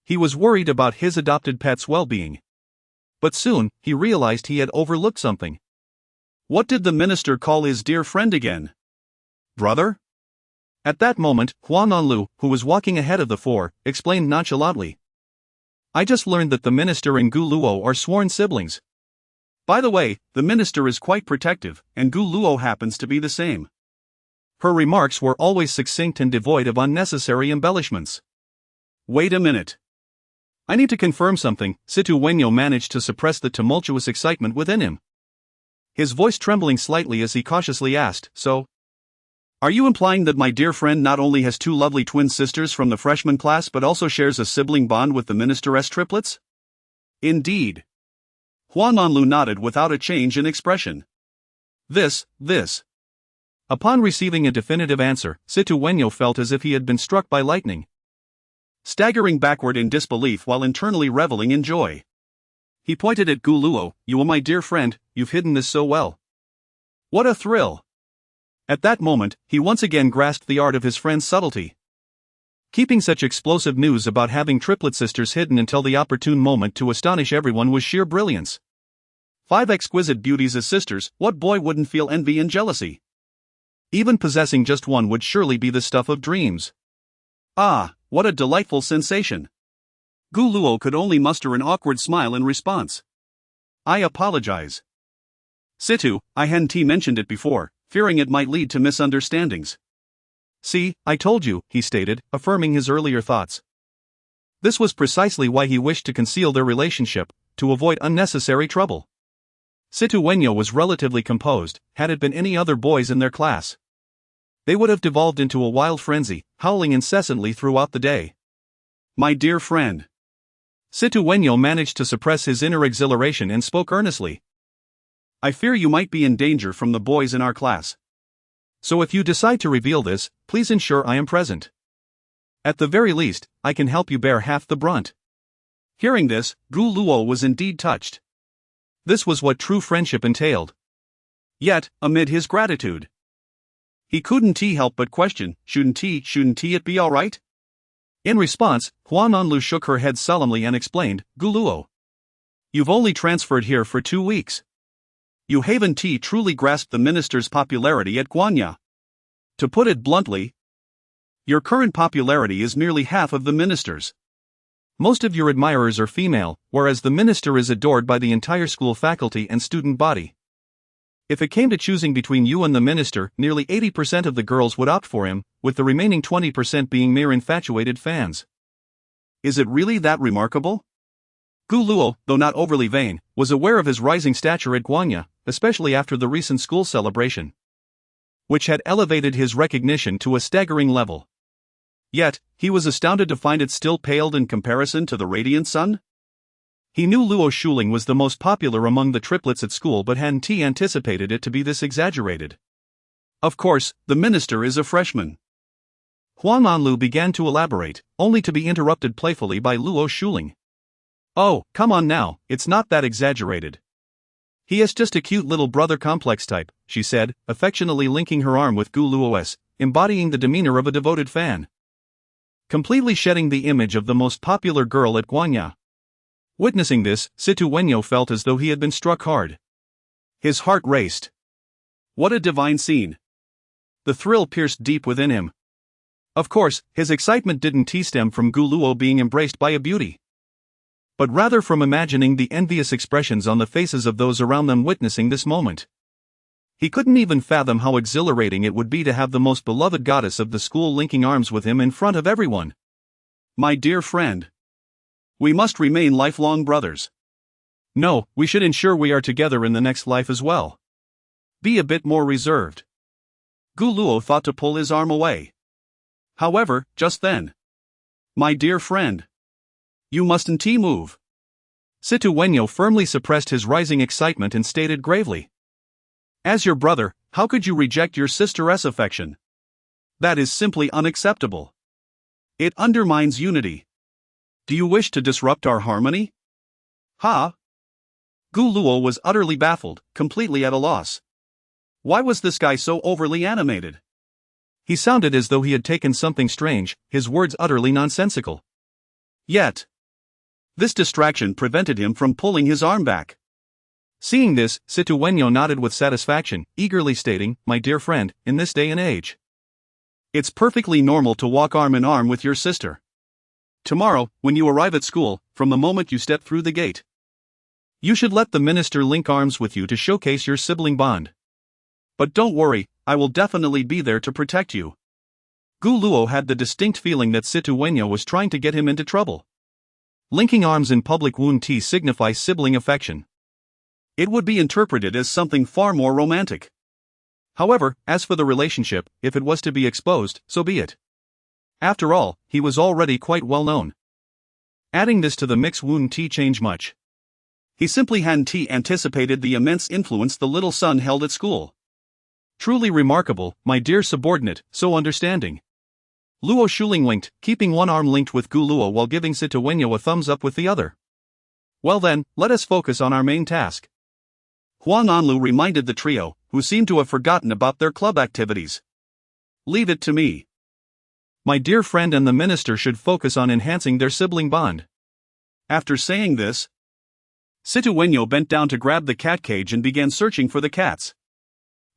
He was worried about his adopted pet's well-being. But soon, he realized he had overlooked something.
What did the minister call his dear friend again? Brother?
At that moment, Huan Nonlu, who was walking ahead of the four, explained nonchalantly. I just learned that the minister and Gu Luo are sworn siblings.
By the way, the minister is quite protective, and Gu Luo happens to be the same.
Her remarks were always succinct and devoid of unnecessary embellishments.
Wait a minute.
I need to confirm something. Situ Wenyo managed to suppress the tumultuous excitement within him, his voice trembling slightly as he cautiously asked, so?
Are you implying that my dear friend not only has 2 lovely twin sisters from the freshman class but also shares a sibling bond with the ministeress Triplets? Indeed. Huan Nonlu nodded without a change in expression. This.
Upon receiving a definitive answer, Situ Wenyo felt as if he had been struck by lightning.
staggering backward in disbelief while internally reveling in joy. He pointed at Gu Luo. "You are my dear friend, you've hidden this so well." What a thrill! At that moment, he once again grasped the art of his friend's subtlety. Keeping such explosive news about having triplet sisters hidden until the opportune moment to astonish everyone was sheer brilliance. 5 exquisite beauties as sisters, what boy wouldn't feel envy and jealousy? Even possessing just one would surely be the stuff of dreams. Ah, what a delightful sensation! Gu Luo could only muster an awkward smile in response. "I apologize. Situ, I hadn't mentioned it before, fearing it might lead to misunderstandings." "See, I told you," he stated, affirming his earlier thoughts. This was precisely why he wished to conceal their relationship, to avoid unnecessary trouble. Situ Wenyo was relatively composed. Had it been any other boys in their class, they would have devolved into a wild frenzy, howling incessantly throughout the day. "My dear friend." Situ Wenyo managed to suppress his inner exhilaration and spoke earnestly. "I fear you might be in danger from the boys in our class. So if you decide to reveal this, please ensure I am present. At the very least, I can help you bear half the brunt." Hearing this, Gu Luo was indeed touched. This was what true friendship entailed. Yet, amid his gratitude, he couldn't help but question, shouldn't it be alright? In response, Huan Anlu shook her head solemnly and explained, "Gu Luo, you've only transferred here for 2 weeks. You haven't truly grasped the minister's popularity at Guanya. To put it bluntly, your current popularity is merely half of the minister's. Most of your admirers are female, whereas the minister is adored by the entire school faculty and student body. If it came to choosing between you and the minister, nearly 80% of the girls would opt for him, with the remaining 20% being mere infatuated fans. Is it really that remarkable?" Gu Luo, though not overly vain, was aware of his rising stature at Guanya, especially after the recent school celebration, which had elevated his recognition to a staggering level. Yet, he was astounded to find it still paled in comparison to the radiant sun. He knew Luo Shuling was the most popular among the triplets at school but hadn't anticipated it to be this exaggerated. Of course, the minister is a freshman. Huan Anlu began to elaborate, only to be interrupted playfully by Luo Shuling. "Oh, come on now, it's not that exaggerated. He is just a cute little brother complex type," she said, affectionately linking her arm with Gu Luo's, embodying the demeanor of a devoted fan. Completely shedding the image of the most popular girl at Guanya. Witnessing this, Situ Wenyo felt as though he had been struck hard. His heart raced. What a divine scene! The thrill pierced deep within him. Of course, his excitement didn't stem from Gu Luo being embraced by a beauty, but rather from imagining the envious expressions on the faces of those around them witnessing this moment. He couldn't even fathom how exhilarating it would be to have the most beloved goddess of the school linking arms with him in front of everyone. "My dear friend, we must remain lifelong brothers. No, we should ensure we are together in the next life as well. Be a bit more reserved." Gu Luo thought to pull his arm away. However, just then, "My dear friend, you mustn't move." Situ Wenyo firmly suppressed his rising excitement and stated gravely, "As your brother, how could you reject your sister's affection? That is simply unacceptable. It undermines unity. Do you wish to disrupt our harmony?" "Ha?" Gu Luo was utterly baffled, completely at a loss. Why was this guy so overly animated? He sounded as though he had taken something strange, his words utterly nonsensical. Yet, this distraction prevented him from pulling his arm back. Seeing this, Situ Wenyo nodded with satisfaction, eagerly stating, "My dear friend, in this day and age, it's perfectly normal to walk arm in arm with your sister. Tomorrow, when you arrive at school, from the moment you step through the gate, you should let the minister link arms with you to showcase your sibling bond. But don't worry, I will definitely be there to protect you." Gu Luo had the distinct feeling that Situ Wenyo was trying to get him into trouble. Linking arms in public wouldn't signify sibling affection. It would be interpreted as something far more romantic. However, as for the relationship, if it was to be exposed, so be it. After all, he was already quite well known. Adding this to the mix wouldn't change much. He simply hadn't anticipated the immense influence the little son held at school. Truly remarkable, my dear subordinate, so understanding.
Luo Shuling winked, keeping one arm linked with Gu Luo while giving Situ Wenyo a thumbs up with the other. Well then, let us focus on our main task.
Huang Anlu reminded the trio, who seemed to have forgotten about their club activities. Leave it to me.
My dear friend and the minister should focus on enhancing their sibling bond.
After saying this, Situ Wenyo bent down to grab the cat cage and began searching for the cats.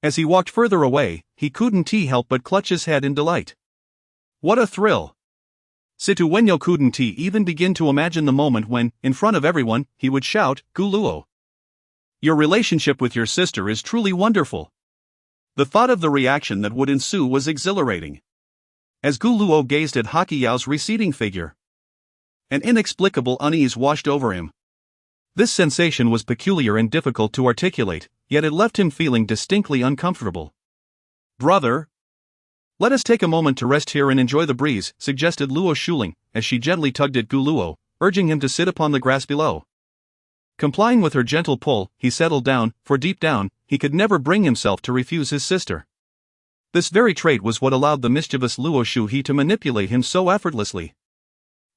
As he walked further away, he couldn't help but clutch his head in delight. What a thrill! Situ Wenyo couldn't even begin to imagine the moment when, in front of everyone, he would shout, Gu Luo.
Your relationship with your sister is truly wonderful. The thought of the reaction that would ensue was exhilarating. As Gu Luo gazed at Haki Yao's receding figure, an inexplicable unease washed over him. This sensation was peculiar and difficult to articulate, yet it left him feeling distinctly uncomfortable. Brother,
let us take a moment to rest here and enjoy the breeze, suggested Luo Shuling, as she gently tugged at Gu Luo, urging him to sit upon the grass below. Complying with her gentle pull, he settled down, for deep down, he could never bring himself to refuse his sister. This very trait was what allowed the mischievous Luo Shuhe to manipulate him so effortlessly.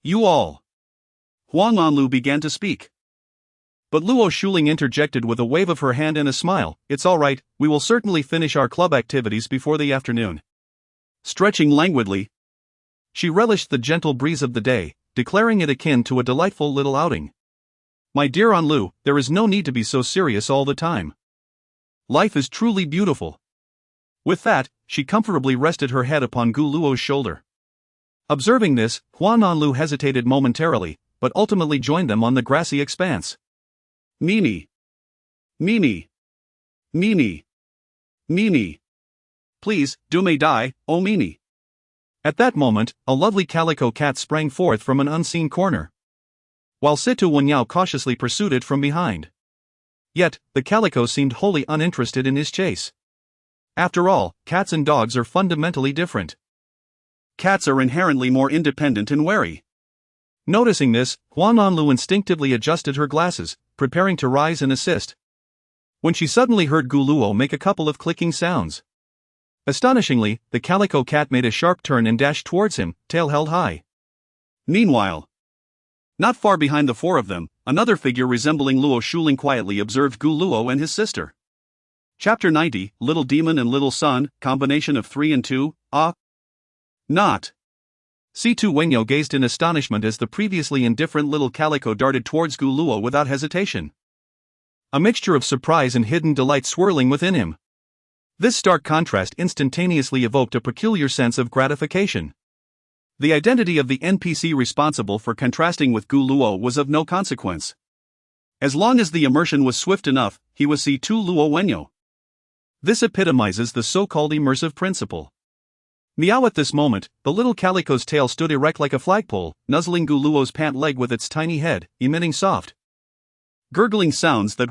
You all. Huang Anlu began to speak.
But Luo Shuling interjected with a wave of her hand and a smile. It's all right, we will certainly finish our club activities before the afternoon.
Stretching languidly,
she relished the gentle breeze of the day, declaring it akin to a delightful little outing. My dear Anlu, there is no need to be so serious all the time. Life is truly beautiful. With that, she comfortably rested her head upon Gu Luo's shoulder. Observing this, Huan Anlu hesitated momentarily, but ultimately joined them on the grassy expanse.
Mimi. Mimi. Mimi. Mimi. Please, do may die, oh Mimi.
At that moment, a lovely calico cat sprang forth from an unseen corner, while Situ Wenyao cautiously pursued it from behind. Yet, the calico seemed wholly uninterested in his chase. After all, cats and dogs are fundamentally different.
Cats are inherently more independent and wary.
Noticing this, Huan Anlu instinctively adjusted her glasses, preparing to rise and assist, when she suddenly heard Gu Luo make a couple of clicking sounds. Astonishingly, the calico cat made a sharp turn and dashed towards him, tail held high.
Meanwhile, not far behind the four of them, another figure resembling Luo Shuling quietly observed Gu Luo and his sister. Chapter 90, Little Demon and Little Sun, combination of 3 and 2, not.
Situ Wenyo gazed in astonishment as the previously indifferent little calico darted towards Gu Luo without hesitation. A mixture of surprise and hidden delight swirling within him. This stark contrast instantaneously evoked a peculiar sense of gratification. The identity of the NPC responsible for contrasting with Gu Luo was of no consequence. As long as the immersion was swift enough, he was C2 Luo Wenyo. This epitomizes the so-called immersive principle. Meow at this moment, the little calico's tail stood erect like a flagpole, nuzzling Gu Luo's pant leg with its tiny head, emitting soft, gurgling sounds that